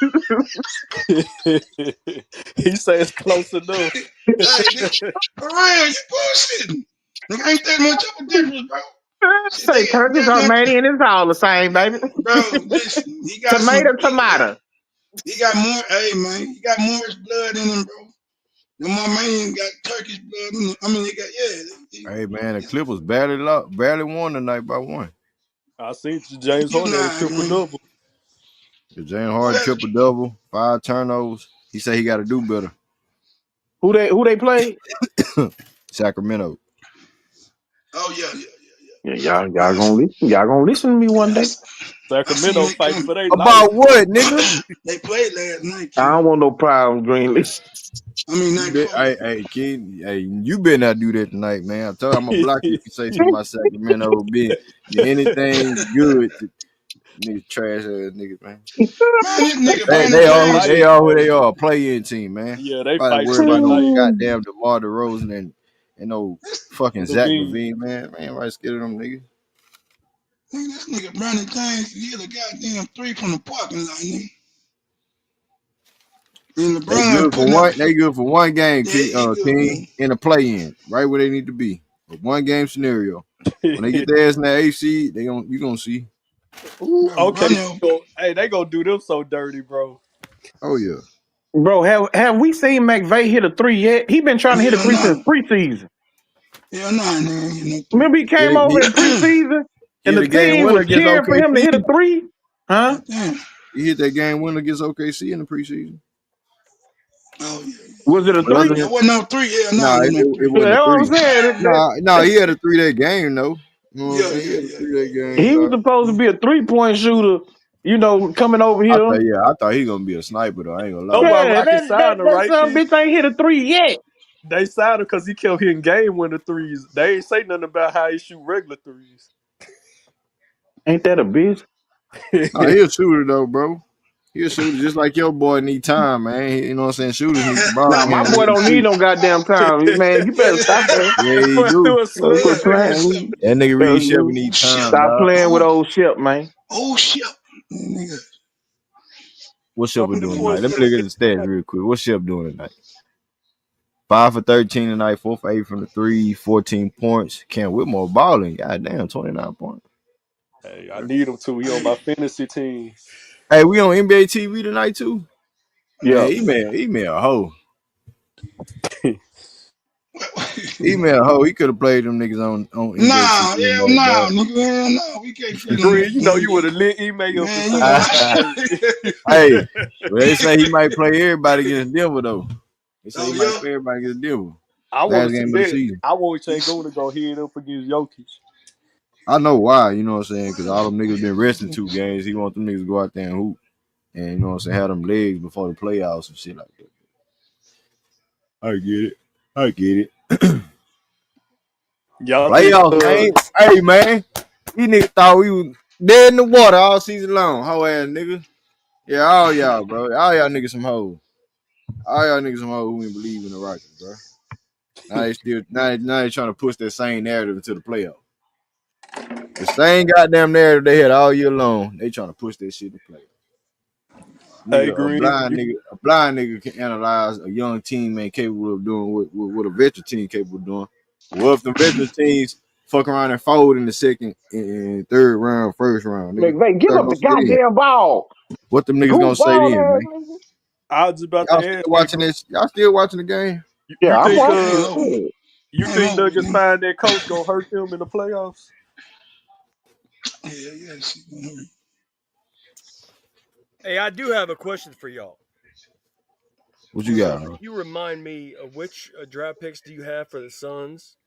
Speaker 2: He say it's close enough.
Speaker 5: Hey, nigga, for real, you bullshitting. Nigga, ain't that much of a difference, bro. Shit,
Speaker 4: Say Turkish,
Speaker 5: goddamn,
Speaker 4: Armenian, it's all the same, baby.
Speaker 5: bro. Listen, he got
Speaker 4: Tomato,
Speaker 5: some.
Speaker 4: tomato.
Speaker 5: He got more. Hey, man, he got Moorish blood in him, bro. The Armenian got Turkish blood in him. I mean, they got
Speaker 1: Hey man, the Clippers barely won tonight by one.
Speaker 2: I seen James
Speaker 5: you
Speaker 2: Harden had a
Speaker 5: nah,
Speaker 2: triple
Speaker 5: man.
Speaker 2: double.
Speaker 1: James
Speaker 5: Who
Speaker 1: Harden
Speaker 5: that?
Speaker 1: triple double, 5 turnovers. He said he got to do better.
Speaker 4: Who they play?
Speaker 1: Sacramento.
Speaker 5: Oh
Speaker 4: Yeah,
Speaker 5: yeah.
Speaker 4: y'all gonna listen to me one day.
Speaker 5: I seen
Speaker 2: Sacramento
Speaker 5: they
Speaker 2: fighting
Speaker 5: come.
Speaker 2: for their life.
Speaker 1: About what, nigga?
Speaker 5: They played last night,
Speaker 4: I
Speaker 5: kid.
Speaker 4: don't want no problem, Greenleaf.
Speaker 5: I mean,
Speaker 1: You
Speaker 5: night
Speaker 1: bet.
Speaker 5: before.
Speaker 1: Hey, kid. Hey, you better not do that tonight, man. I told you I'm gonna block you if you say something about Sacramento being anything good. Niggas trash ass niggas, man.
Speaker 5: Man, this nigga
Speaker 2: Fight
Speaker 5: Brandon
Speaker 1: They
Speaker 2: for their
Speaker 1: are
Speaker 5: James.
Speaker 2: life,
Speaker 1: they are who
Speaker 2: bro.
Speaker 1: they are. Play in team, man.
Speaker 2: Yeah, they
Speaker 1: Nobody
Speaker 2: fighting
Speaker 1: worry
Speaker 2: for their
Speaker 1: about no
Speaker 2: life.
Speaker 1: goddamn DeMar DeRozan and no
Speaker 5: This
Speaker 1: fucking Zach
Speaker 2: Levine.
Speaker 1: Levine, man. Man, right scared of them niggas.
Speaker 5: nigga Brandon James hit a goddamn three from the parking lot, nigga. And
Speaker 1: They
Speaker 5: LeBron
Speaker 1: good for
Speaker 5: putting up.
Speaker 1: one. They good for one game,
Speaker 5: Yeah, he good,
Speaker 1: King,
Speaker 5: man.
Speaker 1: in a play in, right where they need to be. A one game scenario. When they get their ass in the AC, you gonna see.
Speaker 2: Ooh,
Speaker 5: Bro,
Speaker 2: okay.
Speaker 5: LeBron,
Speaker 2: Hey, they gonna do them so dirty, bro.
Speaker 1: Oh yeah.
Speaker 4: Bro, have we seen McVay hit a three yet? He been trying to hit a
Speaker 5: hell
Speaker 4: three since
Speaker 5: no.
Speaker 4: preseason.
Speaker 5: Hell nah, man. You know, three.
Speaker 4: Remember he came
Speaker 1: He,
Speaker 4: over
Speaker 1: he,
Speaker 4: in preseason
Speaker 1: he
Speaker 4: and
Speaker 1: hit
Speaker 4: the
Speaker 1: a game
Speaker 4: team
Speaker 1: winner
Speaker 4: was
Speaker 1: against
Speaker 4: cheering for him to
Speaker 1: OKC.
Speaker 4: hit a three? Huh?
Speaker 5: God damn.
Speaker 1: He hit that game winner against OKC in the preseason.
Speaker 5: Oh yeah.
Speaker 4: Was it a
Speaker 1: Was
Speaker 4: three?
Speaker 5: That
Speaker 1: it?
Speaker 5: wasn't no three. Hell
Speaker 1: No,
Speaker 5: nah, it
Speaker 1: it,
Speaker 5: wasn't no
Speaker 1: it, it
Speaker 5: three.
Speaker 4: Yeah,
Speaker 1: wasn't a
Speaker 4: that's what I'm
Speaker 1: three.
Speaker 4: saying.
Speaker 1: No, he had a 3-day game though. You know what I'm
Speaker 5: Yeah,
Speaker 1: saying? He
Speaker 5: yeah,
Speaker 1: had a
Speaker 5: yeah,
Speaker 1: 3-day
Speaker 5: yeah,
Speaker 1: game,
Speaker 4: He was
Speaker 1: dog.
Speaker 4: supposed to be a 3-point shooter, coming over here.
Speaker 1: I thought he gonna be a sniper though. I ain't gonna
Speaker 2: That's
Speaker 1: lie.
Speaker 2: why
Speaker 4: Yeah,
Speaker 2: Rockets
Speaker 4: that
Speaker 2: signed him,
Speaker 4: that
Speaker 2: right,
Speaker 4: son
Speaker 2: Key?
Speaker 4: bitch ain't hit a three yet.
Speaker 2: They signed him because he kept hitting game winner threes. They ain't say nothing about how he shoot regular threes.
Speaker 4: Ain't that a bitch?
Speaker 1: Nah, he a shooter though, bro. He a shooter just like your boy need time, man. You know what I'm saying? Shooters need the ball
Speaker 4: Nah,
Speaker 1: in
Speaker 4: my
Speaker 1: hand to
Speaker 4: boy
Speaker 1: let him
Speaker 4: don't need
Speaker 1: shoot.
Speaker 4: no goddamn time. Man, you better stop that.
Speaker 1: Yeah, he
Speaker 2: Went
Speaker 1: do.
Speaker 2: through a
Speaker 4: Better
Speaker 2: slug.
Speaker 4: quit
Speaker 5: yeah.
Speaker 4: playing.
Speaker 1: That nigga Reed Shepard
Speaker 5: Oh
Speaker 1: need
Speaker 5: shit.
Speaker 1: time,
Speaker 4: Stop
Speaker 1: dog.
Speaker 4: playing with
Speaker 5: Oh,
Speaker 4: old shit, man.
Speaker 5: oh shit. Nigga.
Speaker 1: What's
Speaker 2: How
Speaker 1: Shepard
Speaker 2: many
Speaker 1: doing tonight?
Speaker 2: points
Speaker 1: Let
Speaker 2: Shep
Speaker 1: me look at
Speaker 2: get
Speaker 1: the stats
Speaker 2: tonight?
Speaker 1: real quick. What's Shep doing tonight? 5 for 13 tonight, 4 for 8 from the three, 14 points. Cam Whitmore balling. God damn, 29 points.
Speaker 2: Hey, I need him to. He on
Speaker 5: Hey.
Speaker 2: my fantasy team.
Speaker 1: Hey, we on NBA TV tonight too? Man,
Speaker 4: Yeah.
Speaker 1: email a hoe. Email a hoe. He could have played them niggas on NBA
Speaker 5: Nah,
Speaker 1: TV
Speaker 5: hell
Speaker 1: tonight,
Speaker 5: nah,
Speaker 1: dog.
Speaker 5: nigga. Hell nah. We can't play them
Speaker 2: Green,
Speaker 5: niggas
Speaker 2: you know
Speaker 5: one
Speaker 2: you would
Speaker 5: day.
Speaker 2: have lit email up and
Speaker 5: Man,
Speaker 2: say
Speaker 5: you
Speaker 2: I
Speaker 5: watch.
Speaker 2: got hurt.
Speaker 1: Hey, well, they say he might play everybody against Denver though. They say he
Speaker 5: Oh
Speaker 1: might
Speaker 5: yeah.
Speaker 1: play everybody against Denver.
Speaker 2: I want
Speaker 1: Last
Speaker 2: to see
Speaker 1: game of the
Speaker 2: that.
Speaker 1: season.
Speaker 2: I want
Speaker 5: Yes.
Speaker 2: Sengun to go head up against Jokic.
Speaker 1: I know why, you know what I'm saying? Because all them niggas been resting 2 games. He want them niggas to go out there and hoop. And you know what I'm saying, have them legs before the playoffs and shit like that. I get it. I get it.
Speaker 2: Y'all think
Speaker 1: Playoff game. Hey man. These niggas thought we was dead in the water all season long. Hoe ass nigga. Yeah, all y'all, bro. All y'all niggas some hoes. All y'all niggas some hoes who ain't believe in the Rockets, bro. Now they still now they trying to push that same narrative into the playoff. The same goddamn narrative they had all year long. They trying to push that shit to playoff.
Speaker 2: hey
Speaker 1: Nigga,
Speaker 2: Green,
Speaker 1: a blind nigga can analyze a young team ain't capable of doing what a veteran team capable of doing. Well, if the veteran teams fuck around and fold in the second and third round, first round, nigga,
Speaker 4: McVay, give
Speaker 1: what
Speaker 4: up
Speaker 1: gonna
Speaker 4: the
Speaker 1: say then?
Speaker 4: goddamn ball.
Speaker 1: What them niggas gonna say
Speaker 4: Goofball
Speaker 1: then,
Speaker 4: ass
Speaker 1: man?
Speaker 4: nigga.
Speaker 2: I was about
Speaker 1: Y'all
Speaker 2: to
Speaker 1: still
Speaker 2: ask you,
Speaker 1: watching this? Y'all still watching the game?
Speaker 4: Yeah,
Speaker 2: you
Speaker 4: I'm
Speaker 2: think
Speaker 5: I ain't
Speaker 4: watching.
Speaker 5: over.
Speaker 4: Shit.
Speaker 2: you
Speaker 5: I ain't
Speaker 2: think
Speaker 5: over with
Speaker 2: Nuggets
Speaker 5: them.
Speaker 2: find that coach gonna hurt them in the playoffs?
Speaker 5: Yeah, yeah. Shit gonna hurt.
Speaker 6: Hey, I do have a question for y'all.
Speaker 1: What you
Speaker 6: So,
Speaker 1: got?
Speaker 6: can
Speaker 1: Huh?
Speaker 6: you remind me of which draft picks do you have for the Suns?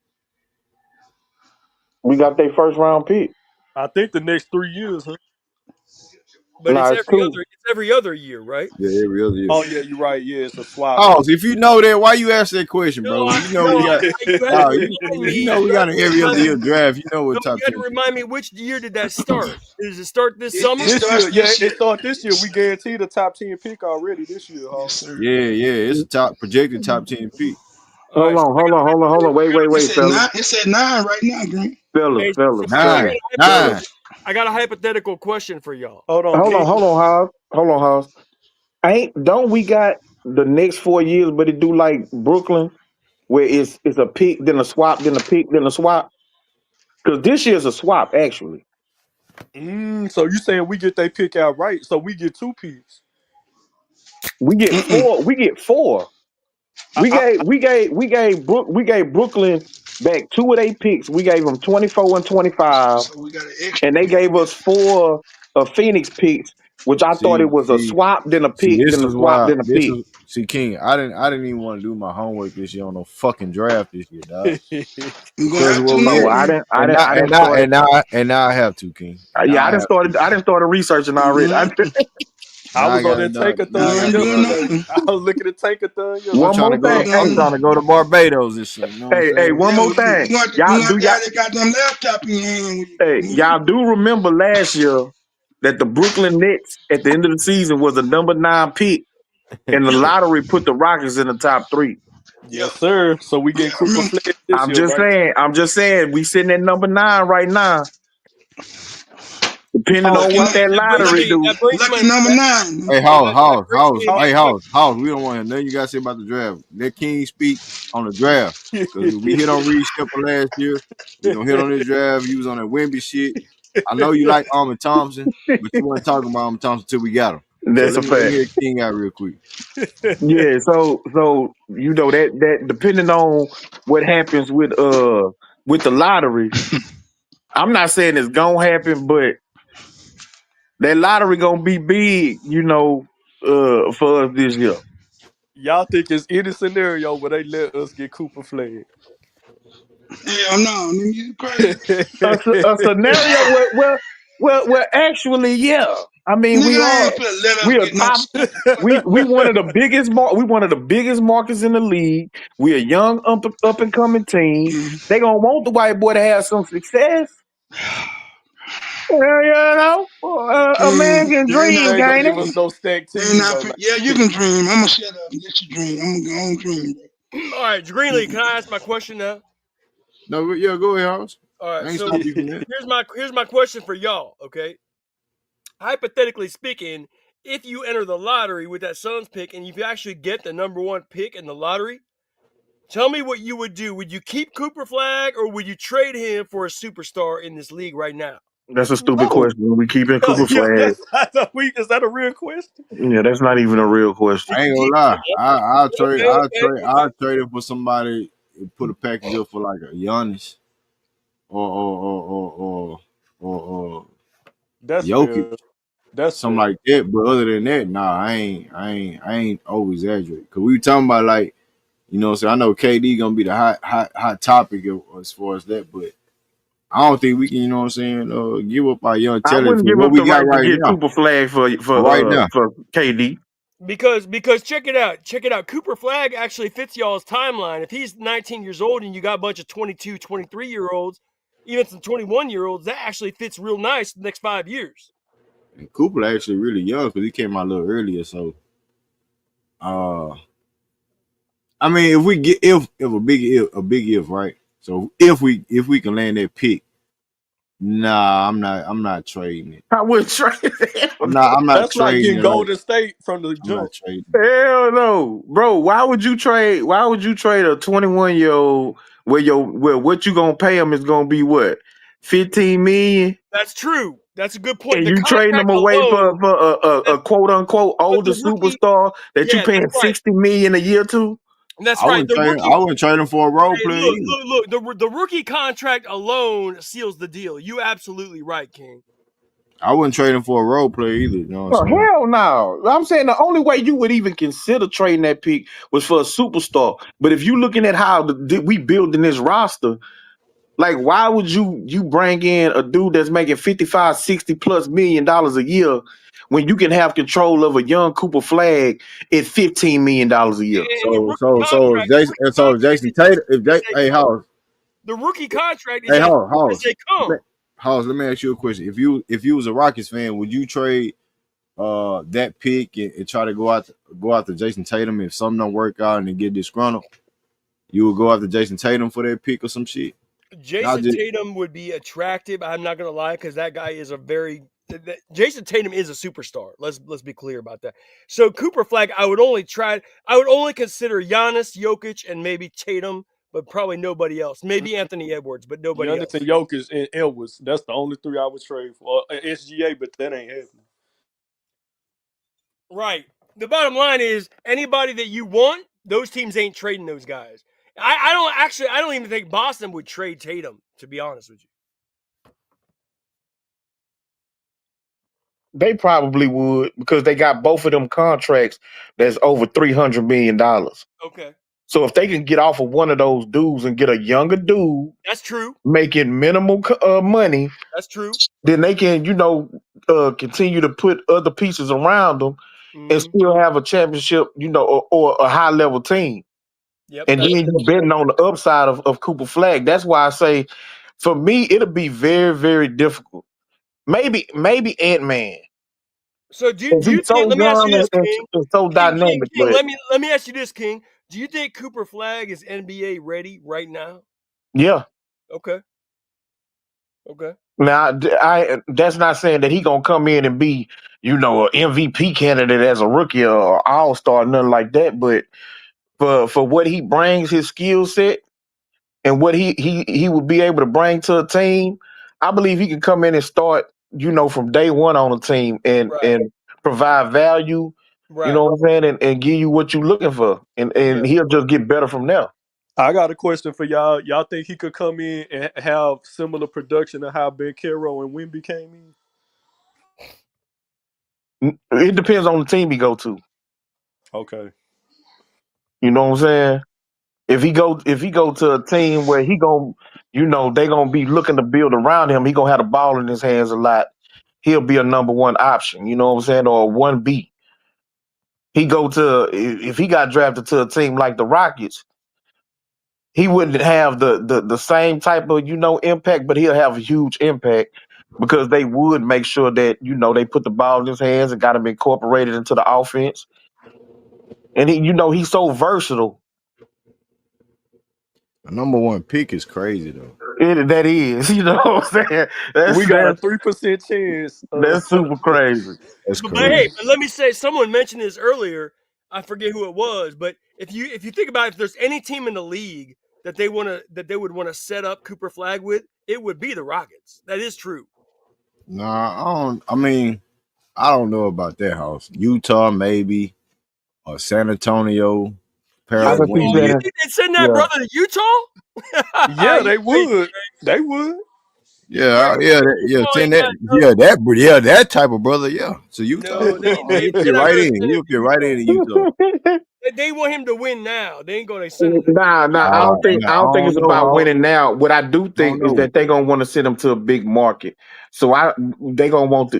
Speaker 4: We got their first round pick.
Speaker 2: I think the next 3 years, huh?
Speaker 6: But
Speaker 4: Nah, it's two.
Speaker 6: it's every other year, right?
Speaker 1: Yeah, it really is.
Speaker 2: Oh yeah, you're right. Yeah, it's a swap.
Speaker 1: Oh, if you know that, why you ask that question,
Speaker 6: No,
Speaker 1: bro?
Speaker 6: I
Speaker 1: You know
Speaker 6: no,
Speaker 1: we got.
Speaker 6: you had to
Speaker 1: No,
Speaker 6: remind
Speaker 1: you
Speaker 6: me.
Speaker 1: know we
Speaker 6: You had
Speaker 1: got
Speaker 6: to
Speaker 1: an every other
Speaker 6: remind
Speaker 1: year
Speaker 6: me.
Speaker 1: draft. You know
Speaker 6: No,
Speaker 1: what
Speaker 6: you
Speaker 1: top
Speaker 6: had to
Speaker 1: 10 pick.
Speaker 6: remind me which year did that start? Does it start this
Speaker 5: It
Speaker 6: summer?
Speaker 2: This year,
Speaker 5: starts
Speaker 2: yeah,
Speaker 5: this
Speaker 2: it
Speaker 5: year.
Speaker 2: started this year. We
Speaker 5: Yes,
Speaker 2: guaranteed a top 10 pick already this year,
Speaker 5: yes
Speaker 2: huh?
Speaker 5: sir.
Speaker 1: Yeah, it's a top projected top 10 pick.
Speaker 6: All
Speaker 4: Hold
Speaker 6: right, so
Speaker 4: on, hold on, hold on, hold on.
Speaker 5: It's
Speaker 4: Wait,
Speaker 5: at
Speaker 4: fellas.
Speaker 5: nine. It's at 9 right now, Green.
Speaker 6: hey, so
Speaker 4: Fellas.
Speaker 1: Nine, nine.
Speaker 6: I got a hypothetical question for y'all.
Speaker 2: Hold on,
Speaker 4: Hold on,
Speaker 2: King.
Speaker 4: hold on, House. Hold on, House. Don't we got the next 4 years, but it do like Brooklyn, where it's a pick, then a swap, then a pick, then a swap? Because this year's a swap, actually.
Speaker 2: So you saying we get they pick out right? So we get two picks.
Speaker 4: We get
Speaker 5: Mm-mm.
Speaker 4: four. We get four.
Speaker 2: I, I,
Speaker 4: We gave Brooklyn back two of their picks. We gave them 24 and 25,
Speaker 5: So we got an extra
Speaker 4: and they
Speaker 5: pick.
Speaker 4: gave us four of Phoenix picks, which I thought
Speaker 1: See,
Speaker 4: it was a
Speaker 1: see,
Speaker 4: swap, then a
Speaker 1: see.
Speaker 4: pick, then a swap, then a pick.
Speaker 1: King. I didn't even want to do my homework this year on no fucking draft this year, dog.
Speaker 5: You're gonna
Speaker 1: Because of
Speaker 5: have to
Speaker 1: what we
Speaker 5: know,
Speaker 4: Oh,
Speaker 1: had,
Speaker 5: Green.
Speaker 4: I didn't start.
Speaker 1: and now I have to, King. Now
Speaker 4: Yeah,
Speaker 1: I have to.
Speaker 4: I didn't start researching
Speaker 5: You're
Speaker 4: already.
Speaker 5: gonna have to.
Speaker 2: I
Speaker 1: Now I
Speaker 2: was on
Speaker 1: got it
Speaker 2: that
Speaker 1: done. Now I
Speaker 2: tankathon
Speaker 1: got
Speaker 5: You
Speaker 1: to
Speaker 5: ain't doing
Speaker 1: start.
Speaker 2: yesterday.
Speaker 5: nothing.
Speaker 2: I was looking at tankathon
Speaker 1: I'm
Speaker 4: One
Speaker 2: yesterday.
Speaker 1: trying to
Speaker 4: more
Speaker 1: go.
Speaker 4: thing.
Speaker 5: You
Speaker 1: I'm
Speaker 4: Hey,
Speaker 5: know,
Speaker 1: trying to go to Barbados this summer. You know what I'm
Speaker 4: hey,
Speaker 1: saying?
Speaker 4: one
Speaker 5: yeah,
Speaker 4: more
Speaker 5: you
Speaker 4: thing.
Speaker 5: gonna have to, you
Speaker 4: Y'all
Speaker 5: gonna have
Speaker 4: do
Speaker 5: to
Speaker 4: y'all
Speaker 5: have that goddamn laptop in your hand when you go.
Speaker 4: Hey,
Speaker 5: Man.
Speaker 4: y'all do remember last year that the Brooklyn Nets at the end of the season was the number 9 pick, and the
Speaker 5: Yeah,
Speaker 4: lottery put the Rockets in the top 3.
Speaker 5: yeah,
Speaker 2: Yes, sir. So we
Speaker 5: yeah.
Speaker 2: getting
Speaker 5: I
Speaker 2: Cooper
Speaker 5: remember.
Speaker 2: Flag this year, right?
Speaker 4: I'm just saying, we sitting at number 9 right now. Depending
Speaker 2: Oh,
Speaker 4: on
Speaker 5: Lucky,
Speaker 4: what that
Speaker 5: lucky,
Speaker 4: lottery do.
Speaker 6: That brings
Speaker 5: lucky
Speaker 6: me
Speaker 5: number 9.
Speaker 1: Hey,
Speaker 6: that brings me to my question.
Speaker 1: House. We don't want to hear nothing you got to say about the draft. Let King speak on the draft. Because we hit on Reed Shepard last year. We going to hit on this draft. You was on that Wimby shit. I know you like Armin Thompson, but you weren't talking about Armin Thompson until we got him. So
Speaker 4: That's a
Speaker 1: let
Speaker 4: fact.
Speaker 1: me hear King out real quick.
Speaker 4: Yeah, so you know that depending on what happens with the lottery, I'm not saying it's gonna happen, but that lottery gonna be big, for us this year.
Speaker 2: Y'all think it's any scenario where they let us get Cooper Flag?
Speaker 5: Hell no, nigga, you crazy.
Speaker 4: A scenario where actually, yeah. I mean,
Speaker 5: Nigga, they ain't finna let us
Speaker 4: we are
Speaker 5: get no
Speaker 4: top.
Speaker 5: stupid
Speaker 4: We one of the biggest we one of the biggest markets in the league. We a young up and coming team.
Speaker 5: fucking.
Speaker 4: They gonna want the white boy to have some success. Well, a man
Speaker 5: King,
Speaker 4: can
Speaker 5: they
Speaker 2: They
Speaker 4: dream,
Speaker 5: not
Speaker 2: ain't gonna
Speaker 4: can't
Speaker 2: give
Speaker 4: it?
Speaker 2: us no stacked
Speaker 5: they
Speaker 2: team
Speaker 5: not
Speaker 2: though.
Speaker 5: fin-
Speaker 2: Like
Speaker 5: yeah, you can dream. I'ma shut up and let you dream. I'm gonna go on dream, bro.
Speaker 6: All right, Greenleaf, can I ask my question now?
Speaker 1: No, yeah, go ahead, House.
Speaker 6: All
Speaker 1: I
Speaker 6: right,
Speaker 1: ain't
Speaker 6: so
Speaker 1: stop you from that.
Speaker 6: here's my question for y'all. Okay, hypothetically speaking, if you enter the lottery with that Suns pick and if you actually get the number one pick in the lottery, tell me what you would do. Would you keep Cooper Flag or would you trade him for a superstar in this league right now?
Speaker 4: That's a stupid
Speaker 2: no,
Speaker 4: question. We keeping Cooper
Speaker 2: yeah,
Speaker 4: Flag.
Speaker 2: that's not a week. Is that a real question?
Speaker 4: Yeah, that's not even a real question.
Speaker 1: I ain't gonna
Speaker 6: Keep-
Speaker 1: lie. I'll trade.
Speaker 6: Okay, okay, okay.
Speaker 1: I'll trade it for somebody. Put a package up for like a Giannis or
Speaker 2: That's
Speaker 1: Jokic,
Speaker 2: fair. That's
Speaker 1: something
Speaker 2: fair.
Speaker 1: like that. But other than that, nah, I ain't over exaggerating. Cause we were talking about like, what I'm saying. I know KD gonna be the hot topic as far as that, but I don't think we can, what I'm saying, give up our young
Speaker 4: I
Speaker 1: talent
Speaker 4: wouldn't
Speaker 1: for
Speaker 4: give
Speaker 1: what
Speaker 4: up
Speaker 1: we
Speaker 4: the
Speaker 1: got
Speaker 4: right to
Speaker 1: right
Speaker 4: get
Speaker 1: now.
Speaker 4: Cooper Flag
Speaker 1: For right now,
Speaker 4: for KD.
Speaker 6: Because check it out. Check it out. Cooper Flag actually fits y'all's timeline. If he's 19 years old and you got a bunch of 22, 23-year-olds, even some 21-year-olds, that actually fits real nice the next 5 years.
Speaker 1: and Cooper actually really young because he came out a little earlier. So, uh, I mean, if we get if a big if, right? So if we can land that pick, nah, I'm not trading it.
Speaker 4: I would trade him.
Speaker 1: I'm not
Speaker 2: That's like
Speaker 1: trading
Speaker 2: getting
Speaker 1: it. Like
Speaker 2: Golden State from the
Speaker 1: I'm not
Speaker 2: jump.
Speaker 1: trading.
Speaker 4: Hell no, bro. Why would you trade? Why would you trade a 21-year-old where what you gonna pay him is gonna be what 15 million,
Speaker 6: That's true. That's a good point.
Speaker 4: and
Speaker 6: The
Speaker 4: you trading them
Speaker 6: contract
Speaker 4: away
Speaker 6: alone,
Speaker 4: for a
Speaker 6: that's,
Speaker 4: quote unquote
Speaker 6: but
Speaker 4: older
Speaker 6: the rookie,
Speaker 4: superstar that you
Speaker 6: yeah,
Speaker 4: paying
Speaker 6: that's right.
Speaker 4: 60 million a year to?
Speaker 6: That's
Speaker 1: I
Speaker 6: right.
Speaker 1: wouldn't
Speaker 6: The
Speaker 1: trade.
Speaker 6: rookie,
Speaker 1: I wouldn't trade him for a role
Speaker 6: hey,
Speaker 1: player
Speaker 6: look,
Speaker 1: either.
Speaker 6: look, look. The rookie contract alone seals the deal. You absolutely right, King.
Speaker 1: I wouldn't trade him for a role player either. You know what I'm
Speaker 4: Oh
Speaker 1: saying?
Speaker 4: hell no! I'm saying the only way you would even consider trading that pick was for a superstar. But if you looking at how we building this roster, like, why would you bring in a dude that's making 55, 60 plus $1 million a year when you can have control of a young Cooper Flag at $15 million a year?
Speaker 6: And
Speaker 1: So if Jason Tatum, if
Speaker 6: as
Speaker 1: they,
Speaker 6: they
Speaker 1: hey
Speaker 6: come.
Speaker 1: House,
Speaker 6: The rookie contract is
Speaker 1: hey
Speaker 6: as
Speaker 1: House,
Speaker 6: as they come.
Speaker 1: Let me ask you a question. If you was a Rockets fan, would you trade that pick and try to go out to Jason Tatum if something don't work out and then get disgruntled? You would go after Jason Tatum for that pick or some shit. Not
Speaker 6: Jason
Speaker 1: just
Speaker 6: Tatum would be attractive. I'm not gonna lie, because that guy is a very Jason Tatum is a superstar. Let's be clear about that. So Cooper Flag, I would only consider Giannis, Jokic, and maybe Tatum, but probably nobody else. Maybe Anthony Edwards, but nobody
Speaker 2: Giannis and
Speaker 6: else.
Speaker 2: Jokic and Edwards. That's the only three I would trade for. SGA, but that ain't happening.
Speaker 6: Right. The bottom line is anybody that you want, those teams ain't trading those guys. I don't even think Boston would trade Tatum, to be honest with you.
Speaker 4: They probably would because they got both of them contracts that's over $300 million.
Speaker 6: Okay.
Speaker 4: So if they can get off of one of those dudes and get a younger dude
Speaker 6: That's true.
Speaker 4: making minimal money,
Speaker 6: That's true.
Speaker 4: then they can, continue to put other pieces around them and
Speaker 6: Mm-hmm.
Speaker 4: still have a championship, or a high level team.
Speaker 6: Yep,
Speaker 4: And then
Speaker 6: that's
Speaker 4: you're betting on the upside of Cooper Flag. That's why I say, for me, it'll be very, very difficult. Maybe Ant Man.
Speaker 6: so. Do
Speaker 4: He's
Speaker 6: you think?
Speaker 4: so
Speaker 6: Let me ask you
Speaker 4: young
Speaker 6: this,
Speaker 4: and
Speaker 6: King.
Speaker 4: so
Speaker 6: King.
Speaker 4: dynamic, but
Speaker 6: Let me ask you this, King. Do you think Cooper Flag is NBA ready right now?
Speaker 4: yeah.
Speaker 6: Okay. Okay.
Speaker 4: Now, that's not saying that he gonna come in and be, an MVP candidate as a rookie or All Star, nothing like that. But for what he brings, his skill set, and what he would be able to bring to a team, I believe he can come in and start, from day one on a team and
Speaker 6: Right.
Speaker 4: and provide value. You
Speaker 6: Right.
Speaker 4: know what I'm saying, and give you what you're looking for, and
Speaker 6: Yeah.
Speaker 4: he'll just get better from there.
Speaker 2: I got a question for y'all. Y'all think he could come in and have similar production to how Ben Caro and Wemby came in?
Speaker 4: It depends on the team he go to.
Speaker 2: Okay.
Speaker 4: You know what I'm saying? If he go to a team where he gon' they gonna be looking to build around him, he gonna have the ball in his hands a lot. He'll be a number one option. You know what I'm saying, or a 1B. If he got drafted to a team like the Rockets, he wouldn't have the same type of impact, but he'll have a huge impact because they would make sure that they put the ball in his hands and got him incorporated into the offense. And he's so versatile.
Speaker 1: A number one pick is crazy though.
Speaker 4: That is, you know what I'm saying?
Speaker 2: We got a
Speaker 4: That's
Speaker 2: 3% chance.
Speaker 4: that's super crazy.
Speaker 1: That's
Speaker 6: But hey,
Speaker 1: crazy.
Speaker 6: but let me say, someone mentioned this earlier. I forget who it was, but if you think about it, if there's any team in the league that they would want to set up Cooper Flag with, it would be the Rockets. That is true.
Speaker 1: Nah, I don't. I mean, I don't know about that house. Utah maybe, or San Antonio. Pair
Speaker 4: I
Speaker 1: with
Speaker 4: can see
Speaker 6: Utah, you
Speaker 1: Wemby.
Speaker 4: that.
Speaker 6: think they'd send that
Speaker 4: Yeah,
Speaker 6: brother to Utah?
Speaker 2: Yeah,
Speaker 6: You
Speaker 2: they
Speaker 6: crazy.
Speaker 2: would. They would.
Speaker 1: Yeah, yeah,
Speaker 6: No,
Speaker 1: send
Speaker 6: ain't
Speaker 1: that.
Speaker 6: got
Speaker 1: That type of brother. Yeah, to Utah.
Speaker 6: no.
Speaker 1: He'll
Speaker 6: They're
Speaker 1: fit
Speaker 6: not
Speaker 1: right
Speaker 6: gonna
Speaker 1: in.
Speaker 6: send him
Speaker 1: He'll
Speaker 6: to
Speaker 1: fit right
Speaker 6: Utah.
Speaker 1: in Utah.
Speaker 6: They want him to win now. They ain't gonna send him to
Speaker 4: nah. I
Speaker 6: Utah.
Speaker 4: don't think
Speaker 1: Nah,
Speaker 4: I
Speaker 1: I
Speaker 4: don't think
Speaker 1: don't
Speaker 4: it's
Speaker 1: know
Speaker 4: about
Speaker 1: how.
Speaker 4: winning now. What I do
Speaker 1: I don't
Speaker 4: think is
Speaker 1: know.
Speaker 4: that they're gonna want to send him to a big market. So they gonna want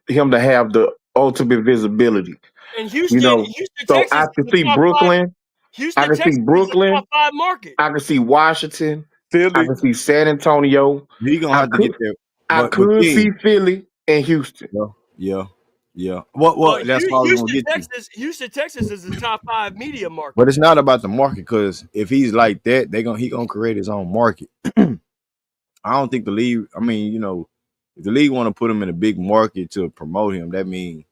Speaker 4: him to have the ultimate visibility.
Speaker 6: And
Speaker 4: You know,
Speaker 6: Houston,
Speaker 4: so
Speaker 6: Texas
Speaker 4: I
Speaker 6: is
Speaker 4: can
Speaker 6: a
Speaker 4: see
Speaker 6: top five.
Speaker 4: Brooklyn. I
Speaker 6: Houston,
Speaker 4: can see
Speaker 6: Texas is a top
Speaker 4: Brooklyn.
Speaker 6: 5 market.
Speaker 4: I can see Washington. I
Speaker 2: Philly.
Speaker 4: can see San Antonio.
Speaker 1: He gonna
Speaker 4: I
Speaker 1: have to
Speaker 4: could
Speaker 1: get there.
Speaker 4: I
Speaker 1: But
Speaker 4: could see
Speaker 1: King.
Speaker 4: Philly and Houston.
Speaker 1: Yeah. What?
Speaker 6: But
Speaker 1: That's what I was gonna get to.
Speaker 6: Houston, Texas is a top 5 media
Speaker 1: But
Speaker 6: market.
Speaker 1: it's not about the market because if he's like that, he gonna create his own market. I don't think the league. I mean, if the league want to put him in a big market to promote him, that means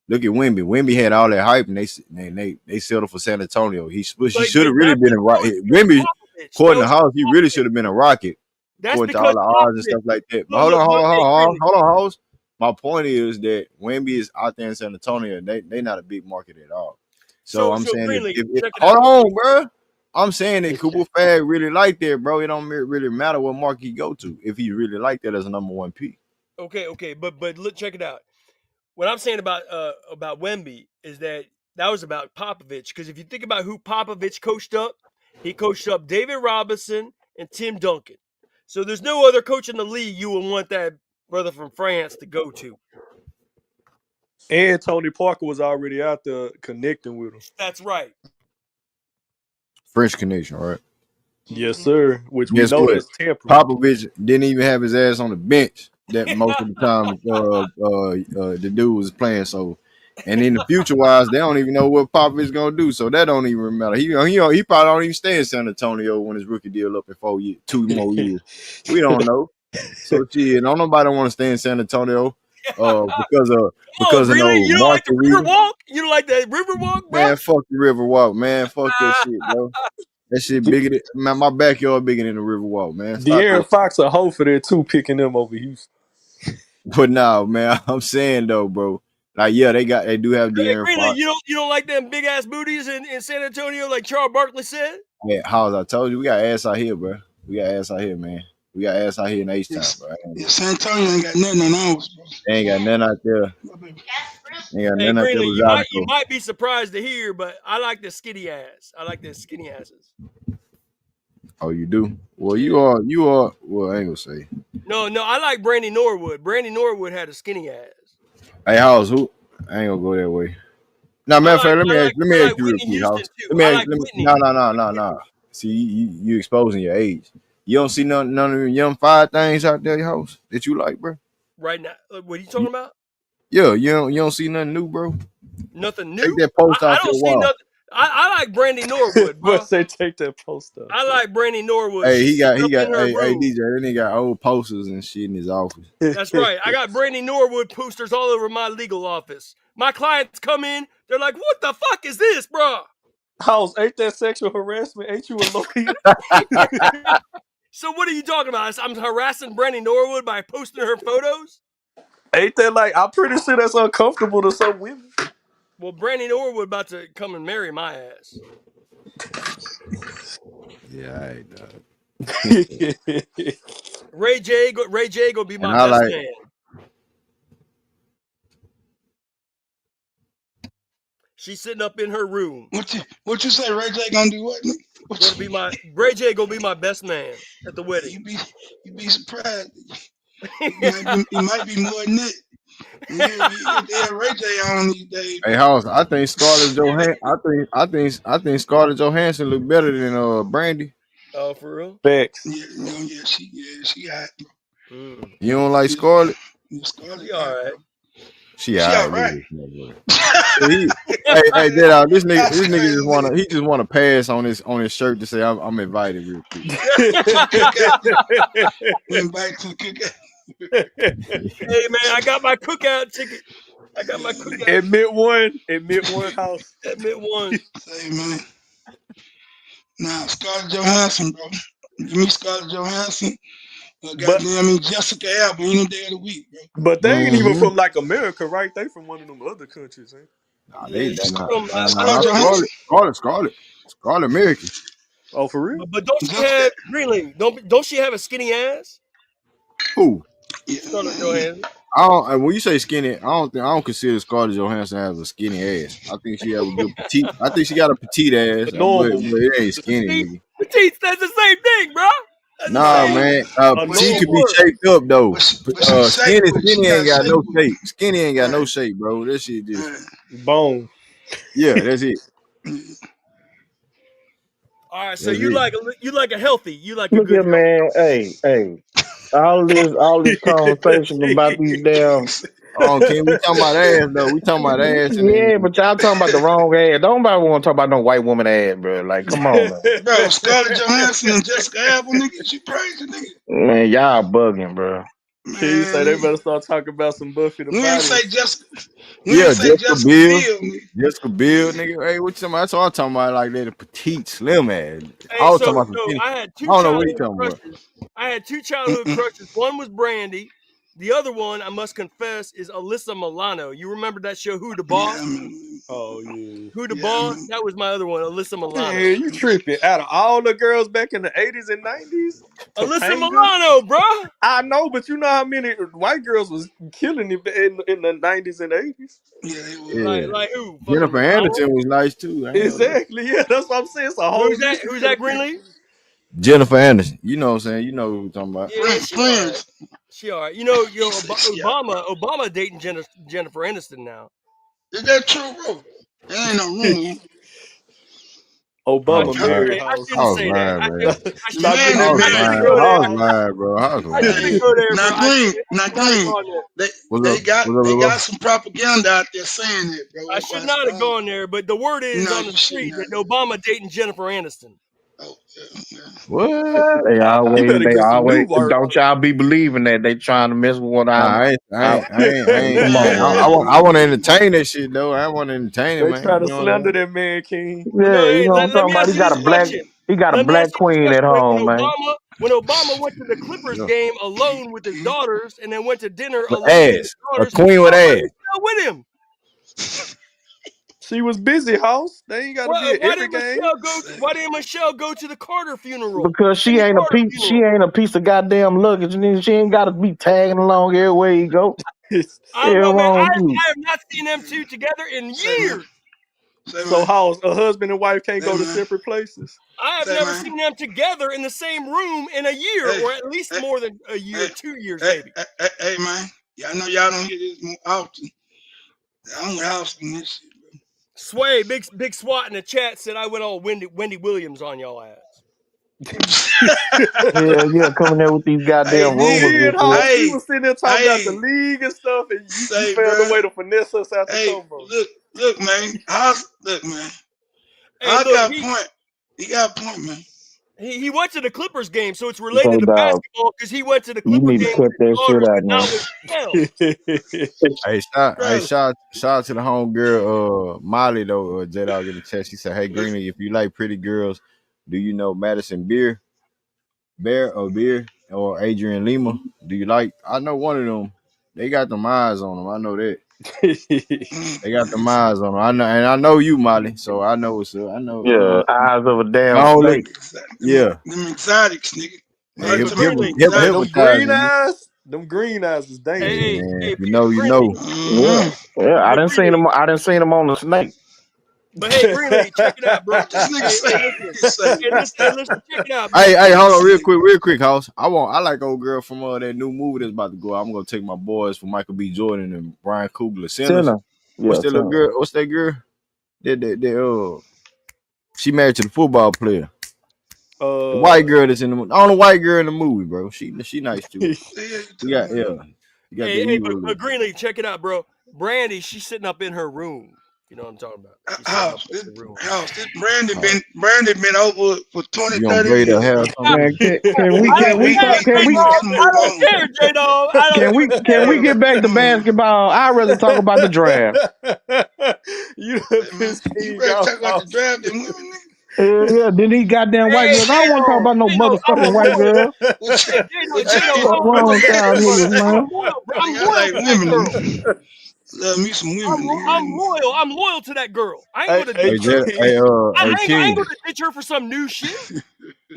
Speaker 1: look at Wemby. Wemby had all that hype, and they settled for San Antonio. He should have really
Speaker 6: That's
Speaker 1: been a Rocket.
Speaker 6: because
Speaker 1: Wemby,
Speaker 6: of Popovich.
Speaker 1: according
Speaker 6: Though
Speaker 1: to House, he really should have been a Rocket,
Speaker 6: that's
Speaker 1: according to all
Speaker 6: because
Speaker 1: the odds and
Speaker 6: Popovich.
Speaker 1: stuff like that. But
Speaker 6: Look, look, look. Hey, Greenleaf.
Speaker 1: hold on, House. My point is that Wemby is out there in San Antonio. They not a big market at all. So I'm
Speaker 6: So
Speaker 1: saying
Speaker 6: Greenleaf,
Speaker 1: if
Speaker 6: check it
Speaker 1: hold
Speaker 6: out.
Speaker 1: on, bro. I'm saying that Cooper Fag really like that, bro. It don't really matter what market he go to if he really like that as a number one pick.
Speaker 6: Okay, but look, check it out. What I'm saying about Wemby is that was about Popovich, because if you think about who Popovich coached up, he coached up David Robinson and Tim Duncan. So there's no other coach in the league you would want that brother from France to go to.
Speaker 2: And Tony Parker was already out there connecting with him.
Speaker 6: That's right.
Speaker 1: French connection, right?
Speaker 2: Yes, sir. Which we
Speaker 1: Guess
Speaker 2: know
Speaker 1: what?
Speaker 2: that's tampering.
Speaker 1: Popovich didn't even have his ass on the bench that most of the time the dude was playing. So, and in the future wise, they don't even know what Popovich gonna do. So that don't even matter. He probably don't even stay in San Antonio when his rookie deal up in 4 years, 2 more years. We don't know. So shit, don't nobody want to stay in San Antonio because of
Speaker 6: Come on, Greeley.
Speaker 1: no
Speaker 6: You don't like
Speaker 1: market
Speaker 6: the river
Speaker 1: reason.
Speaker 6: walk? You don't like the river walk, bro?
Speaker 1: Man, fuck the Riverwalk, man. Fuck that shit, bro. That shit bigger than my backyard bigger than the Riverwalk, man. Stop
Speaker 2: De'Aaron
Speaker 1: that.
Speaker 2: Fox a hoe for that too, picking them over Houston.
Speaker 1: But no, man, I'm saying though, bro. Like, yeah, they do have
Speaker 6: Hey,
Speaker 1: De'Aaron
Speaker 6: Greeley,
Speaker 1: Fox.
Speaker 6: you don't like them big ass booties in San Antonio, like Charles Barkley said?
Speaker 1: Yeah, how I told you, we got ass out here, bro. We got ass out here, man. We got ass out here in H Town,
Speaker 5: Yes,
Speaker 1: bro.
Speaker 5: San Antonio ain't got nothing on ours, bro.
Speaker 1: They ain't got nothing out there.
Speaker 5: Yeah, baby.
Speaker 1: Ain't got
Speaker 6: Hey,
Speaker 1: nothing out there
Speaker 6: Greeley,
Speaker 1: but
Speaker 6: you
Speaker 1: Zydeco.
Speaker 6: might be surprised to hear, but I like the skinny ass. I like the skinny asses.
Speaker 1: Oh, you do? Well,
Speaker 6: Yeah.
Speaker 1: you are. Well, I ain't gonna say.
Speaker 6: No, I like Brandy Norwood. Brandy Norwood had a skinny ass.
Speaker 1: Hey, House, who? I ain't gonna go that way. Now, matter of fact, let me
Speaker 6: I
Speaker 1: ask
Speaker 6: like
Speaker 1: you real
Speaker 6: Whitney
Speaker 1: quick,
Speaker 6: Houston
Speaker 1: House.
Speaker 6: too. I like
Speaker 1: No,
Speaker 6: Whitney.
Speaker 1: no. See, you exposing your age. You don't see none of them young fire things out there, House, that you like, bro.
Speaker 6: Right now. What are you talking about?
Speaker 1: Yeah, you don't see nothing new, bro.
Speaker 6: Nothing
Speaker 1: Take
Speaker 6: new?
Speaker 1: that post
Speaker 6: I
Speaker 1: off
Speaker 6: don't
Speaker 1: your
Speaker 6: see
Speaker 1: wall.
Speaker 6: nothing. I like Brandy Norwood, bro.
Speaker 2: But say take that post up.
Speaker 6: I like Brandy Norwood.
Speaker 1: Hey,
Speaker 6: She's sitting
Speaker 1: he
Speaker 6: up
Speaker 1: got
Speaker 6: in her
Speaker 1: hey
Speaker 6: room.
Speaker 1: DJ, that nigga got old posters and shit in his office.
Speaker 6: That's right. I got Brandy Norwood posters all over my legal office. My clients come in, they're like, "What the fuck is this, bro?"
Speaker 2: House, ain't that sexual harassment? Ain't you a lawyer?
Speaker 6: So what are you talking about? I'm harassing Brandy Norwood by posting her photos?
Speaker 2: Ain't that like, I'm pretty sure that's uncomfortable to some women.
Speaker 6: Well, Brandy Norwood about to come and marry my ass.
Speaker 2: Yeah, I ain't done.
Speaker 6: Ray J gonna be my
Speaker 1: And I
Speaker 6: best
Speaker 1: like
Speaker 6: man. She's sitting up in her room.
Speaker 5: What you say? Ray J gonna do what?
Speaker 6: Gonna be my Ray J gonna be my best man at the wedding.
Speaker 5: You be surprised. He might be more than that. Yeah, Ray J on these days,
Speaker 1: Hey
Speaker 5: bro.
Speaker 1: House, I think Scarlett Johansson. I think Scarlett Johansson look better than Brandy.
Speaker 6: Oh, for real?
Speaker 2: Facts.
Speaker 5: Yeah, she hot, bro.
Speaker 6: Mm.
Speaker 1: You don't like
Speaker 5: Yeah,
Speaker 1: Scarlett?
Speaker 5: Scarlett
Speaker 6: She all
Speaker 5: hot,
Speaker 6: right.
Speaker 5: bro.
Speaker 1: She
Speaker 5: She all
Speaker 1: alright. Look
Speaker 5: right.
Speaker 1: at this motherfucker. Hey, that out. This
Speaker 5: That's
Speaker 1: nigga
Speaker 5: crazy.
Speaker 1: just wanna pass on his shirt to say I'm invited real quick.
Speaker 5: To the cookout. We invite to the cookout.
Speaker 6: Hey man, I got my cookout ticket. I got my cookout
Speaker 2: Admit one house.
Speaker 6: at Mid One.
Speaker 5: Say, man. Nah, Scarlett Johansson, bro. Give me Scarlett Johansson.
Speaker 2: But
Speaker 5: Goddamn me, Jessica Alba any day of the week, bro.
Speaker 2: but they ain't even
Speaker 1: Mm-hmm.
Speaker 2: from like America, right? They from one of them other countries, ain't?
Speaker 1: Nah,
Speaker 6: Yeah, she's from I
Speaker 5: Scarlett
Speaker 1: nah.
Speaker 6: don't know,
Speaker 5: Johansson.
Speaker 1: Scarlett American.
Speaker 2: Oh, for real?
Speaker 6: but don't she
Speaker 5: Jessica,
Speaker 6: have Greenleaf? Don't she have a skinny ass?
Speaker 1: Who?
Speaker 5: yeah,
Speaker 6: Scarlett
Speaker 5: man.
Speaker 6: Johansson.
Speaker 1: I don't. When you say skinny, I don't consider Scarlett Johansson as a skinny ass. I think she have a good petite. I think she got a petite ass,
Speaker 2: A normal.
Speaker 1: but it ain't skinny, nigga.
Speaker 6: Petite, that's the same thing, bro. That's the
Speaker 1: Nah,
Speaker 6: same.
Speaker 5: Nah,
Speaker 1: man.
Speaker 2: A
Speaker 5: but
Speaker 1: Petite
Speaker 5: she,
Speaker 1: could be
Speaker 2: normal.
Speaker 1: shaped up though.
Speaker 5: but she shape with it.
Speaker 1: Skinny
Speaker 5: She
Speaker 1: ain't
Speaker 5: got
Speaker 1: got
Speaker 5: shape
Speaker 1: no
Speaker 5: with
Speaker 1: shape. Skinny ain't
Speaker 5: it.
Speaker 1: got no
Speaker 5: Right.
Speaker 1: shape, bro. That shit just
Speaker 5: Right.
Speaker 2: Bone.
Speaker 1: yeah. That's it.
Speaker 6: All right, so
Speaker 1: That's it.
Speaker 6: you like a healthy, you like a
Speaker 4: Look
Speaker 6: good
Speaker 4: here,
Speaker 6: healthy.
Speaker 4: man. Hey. All this conversation about these damn.
Speaker 1: Oh, Ken, we talking about ass though. We talking about ass, and then
Speaker 4: Yeah, but y'all talking about the wrong ass. Don't nobody want to talk about no white woman ass, bro. Like, come on, man.
Speaker 5: Bro, Scarlett Johansson and Jessica Alba, nigga, you crazy, nigga.
Speaker 4: Man, y'all bugging, bro.
Speaker 2: King say
Speaker 5: Man,
Speaker 2: they better start talking about some Buffy the
Speaker 5: we ain't
Speaker 2: Body.
Speaker 5: say Jessica. We
Speaker 1: yeah,
Speaker 5: ain't say
Speaker 1: Jessica
Speaker 5: Jessica
Speaker 1: Biel,
Speaker 5: Biel, nigga.
Speaker 1: Jessica Biel, nigga. Hey, what you talking about? That's all I'm talking about. Like that a petite, slim ass. I
Speaker 6: Hey,
Speaker 1: was
Speaker 6: so
Speaker 1: talking about some
Speaker 6: so
Speaker 1: skinny.
Speaker 6: I had
Speaker 1: I
Speaker 6: two
Speaker 1: don't know what he
Speaker 6: childhood
Speaker 1: talking about.
Speaker 6: crushes. I had two childhood crushes. One was Brandy. The other one, I must confess, is Alyssa Milano. You remember that show, Who the
Speaker 5: Yeah, I
Speaker 6: Boss?
Speaker 5: mean,
Speaker 2: Oh yeah.
Speaker 6: Who the
Speaker 5: yeah, I
Speaker 6: Boss?
Speaker 5: mean,
Speaker 6: That was my other one, Alyssa Milano.
Speaker 2: Man, you tripping. Out of all the girls back in the 80s and 90s,
Speaker 6: Alyssa
Speaker 2: Topanga.
Speaker 6: Milano, bruh.
Speaker 2: I know, but you know how many white girls was killing it in the 90s and 80s?
Speaker 5: yeah, it was.
Speaker 6: Like
Speaker 1: Yeah,
Speaker 6: like who? Fucking
Speaker 1: Jennifer
Speaker 6: Madonna.
Speaker 1: Anderson was nice too. I ain't gonna lie.
Speaker 2: Exactly. Yeah, that's what I'm saying. It's a whole
Speaker 6: Who's that?
Speaker 2: list of
Speaker 6: Who's
Speaker 2: girls.
Speaker 6: that? Greenleaf?
Speaker 1: Jennifer Anderson. You know what I'm saying? You know who we're talking about.
Speaker 6: Yeah, she all right.
Speaker 5: Friends.
Speaker 6: She all right.
Speaker 5: He said, yeah.
Speaker 6: Obama dating Jennifer Aniston now.
Speaker 5: Is that true, bro? There ain't no rumor.
Speaker 1: I
Speaker 6: I
Speaker 1: was
Speaker 2: Obama
Speaker 6: shouldn't
Speaker 1: lying.
Speaker 2: married
Speaker 6: say. I
Speaker 2: house.
Speaker 1: I
Speaker 6: shouldn't
Speaker 1: was
Speaker 6: say that.
Speaker 1: lying,
Speaker 6: I
Speaker 1: man.
Speaker 6: should.
Speaker 2: Stop,
Speaker 6: I
Speaker 5: The
Speaker 6: shouldn't.
Speaker 2: stop
Speaker 6: I
Speaker 5: man,
Speaker 2: giving
Speaker 1: I
Speaker 5: the
Speaker 2: them
Speaker 1: was
Speaker 6: shouldn't. I
Speaker 5: man,
Speaker 6: shouldn't
Speaker 1: lying.
Speaker 2: credit.
Speaker 6: go
Speaker 1: I
Speaker 6: there.
Speaker 1: was lying, bro. I was
Speaker 6: I
Speaker 1: lying.
Speaker 6: shouldn't go there, bro.
Speaker 5: now
Speaker 6: I
Speaker 5: Green,
Speaker 6: shouldn't.
Speaker 5: now
Speaker 6: I should not have
Speaker 5: Green,
Speaker 6: gone there.
Speaker 5: they
Speaker 1: What's
Speaker 5: they
Speaker 1: up?
Speaker 5: got
Speaker 1: What's up,
Speaker 5: they
Speaker 1: bro?
Speaker 5: got some propaganda out there saying it, bro.
Speaker 6: I
Speaker 5: That's
Speaker 6: should
Speaker 5: why
Speaker 6: not have
Speaker 5: Stone.
Speaker 6: gone there. But the word is
Speaker 5: No,
Speaker 6: on the
Speaker 5: you should
Speaker 6: street
Speaker 5: not.
Speaker 6: that Obama dating Jennifer Aniston.
Speaker 5: Oh, yeah.
Speaker 1: What?
Speaker 2: You better
Speaker 4: They
Speaker 2: get some new
Speaker 4: always,
Speaker 2: work.
Speaker 4: don't y'all be believing that they trying to mess with what
Speaker 1: Nah,
Speaker 4: come on, man.
Speaker 1: I want to entertain that shit though. I want to entertain it,
Speaker 2: They
Speaker 1: man.
Speaker 2: try
Speaker 1: You
Speaker 2: to
Speaker 1: know what I'm
Speaker 2: slander
Speaker 1: saying?
Speaker 2: that man, King.
Speaker 6: Well, no,
Speaker 4: Yeah, you
Speaker 6: hey,
Speaker 4: know what I'm
Speaker 6: let
Speaker 4: talking
Speaker 6: me
Speaker 4: about.
Speaker 6: ask you this question.
Speaker 4: He got a
Speaker 6: Let me ask
Speaker 4: black
Speaker 6: you this
Speaker 4: queen
Speaker 6: question.
Speaker 4: at home, man.
Speaker 6: When Obama went to the Clippers
Speaker 1: Yeah.
Speaker 6: game alone with his daughters, and then went to dinner
Speaker 1: With
Speaker 6: alone with his
Speaker 1: ass, a
Speaker 6: daughters,
Speaker 1: queen with
Speaker 6: why wasn't
Speaker 1: ass.
Speaker 6: Michelle with him?
Speaker 2: She was busy, house. They ain't got to be at every game.
Speaker 6: Why didn't Michelle go to the Carter funeral?
Speaker 4: Because
Speaker 6: Jimmy Carter
Speaker 4: she
Speaker 6: funeral.
Speaker 4: ain't a piece of goddamn luggage, and she ain't got to be tagging along everywhere you go.
Speaker 6: I don't
Speaker 4: Yeah,
Speaker 6: know, man.
Speaker 4: wrong with you.
Speaker 6: I have not seen them two together in
Speaker 5: Say man,
Speaker 6: years.
Speaker 5: say
Speaker 2: So,
Speaker 5: man,
Speaker 2: house, a husband and wife can't
Speaker 5: say
Speaker 2: go to
Speaker 5: man,
Speaker 2: separate places.
Speaker 6: I have
Speaker 5: say
Speaker 6: never
Speaker 5: man.
Speaker 6: seen them together in the same room in a year,
Speaker 5: Hey,
Speaker 6: or at least
Speaker 5: hey,
Speaker 6: more than a
Speaker 5: hey,
Speaker 6: year, 2 years
Speaker 5: hey,
Speaker 6: maybe.
Speaker 5: hey, man. Y'all know y'all don't hear this more often. I don't house in this shit, bro.
Speaker 6: Sway, big SWAT in the chat said I went all Wendy Williams on y'all ass.
Speaker 4: Yeah, coming there with these
Speaker 5: Hey,
Speaker 4: goddamn
Speaker 2: You
Speaker 5: nigga.
Speaker 4: rumors
Speaker 2: did,
Speaker 4: and shit.
Speaker 2: house. We
Speaker 5: Hey,
Speaker 2: was sitting there talking about the
Speaker 5: hey,
Speaker 2: league and stuff, and you
Speaker 5: say,
Speaker 2: found a
Speaker 5: bro.
Speaker 2: way to finesse us out the
Speaker 5: Hey,
Speaker 2: combo.
Speaker 5: look, man. Look, man.
Speaker 6: Hey,
Speaker 5: I
Speaker 6: look,
Speaker 5: got a point. He got a point, man.
Speaker 6: he went to the Clippers game, so it's related
Speaker 4: So,
Speaker 6: to
Speaker 4: dog,
Speaker 6: basketball because he went to the
Speaker 4: you
Speaker 6: Clipper
Speaker 4: need to
Speaker 6: game with
Speaker 4: cut
Speaker 6: his
Speaker 4: that shit
Speaker 6: daughters,
Speaker 4: out,
Speaker 6: but not
Speaker 4: man.
Speaker 6: with Michelle.
Speaker 5: Bro.
Speaker 1: Shout out to the home girl, Molly though. J Dog in the chat. She said, "Hey, Greeny, if you like pretty girls, do you know Madison Beer, or Adrian Lima? Do you like? I know one of them. They got them eyes on them. I know that.
Speaker 5: Mm.
Speaker 1: They got the eyes on them. I know, and I know you, Molly. So I know what's up. I know, you
Speaker 4: Yeah,
Speaker 1: know.
Speaker 4: eyes of a damn
Speaker 1: Go on,
Speaker 4: snake.
Speaker 1: yeah.
Speaker 5: Them exotics, nigga.
Speaker 1: Hey,
Speaker 6: Hey,
Speaker 5: Right
Speaker 6: but
Speaker 5: to my
Speaker 6: Greenleaf,
Speaker 2: Hey, them
Speaker 5: exotic.
Speaker 2: green
Speaker 1: hypnotizing me.
Speaker 2: eyes, is
Speaker 1: Hey
Speaker 2: dangerous.
Speaker 1: man, if you
Speaker 6: but
Speaker 1: know, you
Speaker 6: Greenleaf,
Speaker 1: know.
Speaker 4: Yeah,
Speaker 5: Mm-hmm.
Speaker 4: yeah. I
Speaker 6: but
Speaker 4: didn't seen
Speaker 6: Greenleaf,
Speaker 4: him. I didn't seen him on the snake.
Speaker 6: but hey, Greenleaf, check it out, bro.
Speaker 5: What this nigga
Speaker 6: Hey,
Speaker 5: say?
Speaker 6: listen.
Speaker 5: He say,
Speaker 6: Hey, listen, check it out,
Speaker 1: Hey,
Speaker 6: bro.
Speaker 1: hey, hold on,
Speaker 5: this nigga.
Speaker 1: real quick, house. I like old girl from that new movie that's about to go out. I'm gonna take my boys for Michael B. Jordan and Brian Coogler. Sinners.
Speaker 4: Sinner.
Speaker 1: What's
Speaker 4: Yeah,
Speaker 1: that little
Speaker 4: sinner.
Speaker 1: girl? What's that girl? She married to the football player. The white girl that's in the movie. Only white girl in the movie, bro. She nice too.
Speaker 5: What the hell you
Speaker 1: You
Speaker 5: talking
Speaker 1: got
Speaker 5: about?
Speaker 1: You got the
Speaker 6: Hey,
Speaker 1: evil
Speaker 6: but
Speaker 1: look.
Speaker 6: Greenleaf, check it out, bro. Brandy, she's sitting up in her room. You know what I'm talking about? She's sitting up in her room.
Speaker 5: This Brandon
Speaker 1: Oh,
Speaker 5: been over for 20,
Speaker 1: you gonna
Speaker 5: 30
Speaker 1: braid her
Speaker 5: years,
Speaker 1: hair
Speaker 5: bro.
Speaker 1: or something?
Speaker 4: Man, can we
Speaker 5: We
Speaker 6: I
Speaker 5: we
Speaker 4: can
Speaker 6: don't
Speaker 4: we
Speaker 5: we
Speaker 6: care,
Speaker 5: we
Speaker 4: can
Speaker 5: we,
Speaker 4: we
Speaker 5: we
Speaker 6: J-Dog.
Speaker 5: gotta
Speaker 6: I
Speaker 5: move
Speaker 6: don't
Speaker 5: on.
Speaker 6: care, J-Dog. I don't
Speaker 4: can we
Speaker 6: care.
Speaker 4: get back to
Speaker 5: Mm.
Speaker 4: basketball? I'd rather talk about the draft.
Speaker 2: You done
Speaker 5: Man,
Speaker 2: pissed
Speaker 5: you
Speaker 2: King
Speaker 5: ready to
Speaker 2: off.
Speaker 5: talk about the draft and women, nigga?
Speaker 4: Yeah, then these goddamn white
Speaker 6: Hey,
Speaker 4: girls. I don't want to talk
Speaker 6: J-Dog.
Speaker 4: about no
Speaker 6: J-Dog, I'm a
Speaker 4: motherfucking white
Speaker 6: loyal.
Speaker 4: girl.
Speaker 5: What you
Speaker 6: Hey,
Speaker 5: what you
Speaker 6: J-Dog,
Speaker 5: get?
Speaker 4: What's
Speaker 6: I'm a
Speaker 5: What
Speaker 4: wrong
Speaker 5: you
Speaker 4: with
Speaker 6: loyal.
Speaker 5: get?
Speaker 4: y'all
Speaker 5: What you
Speaker 4: niggas,
Speaker 5: say?
Speaker 6: I'm
Speaker 4: man?
Speaker 6: loyal, bro. I'm
Speaker 5: Nigga, I
Speaker 6: loyal
Speaker 5: like
Speaker 6: to that
Speaker 5: women,
Speaker 6: girl.
Speaker 5: nigga. Love me some women,
Speaker 6: I'm
Speaker 5: nigga.
Speaker 6: loyal. I'm loyal to that girl. I ain't
Speaker 2: Hey,
Speaker 6: gonna
Speaker 2: hey,
Speaker 1: Hey,
Speaker 6: ditch her.
Speaker 1: hey, hey,
Speaker 6: I ain't
Speaker 1: King.
Speaker 6: gonna ditch her for some new shit.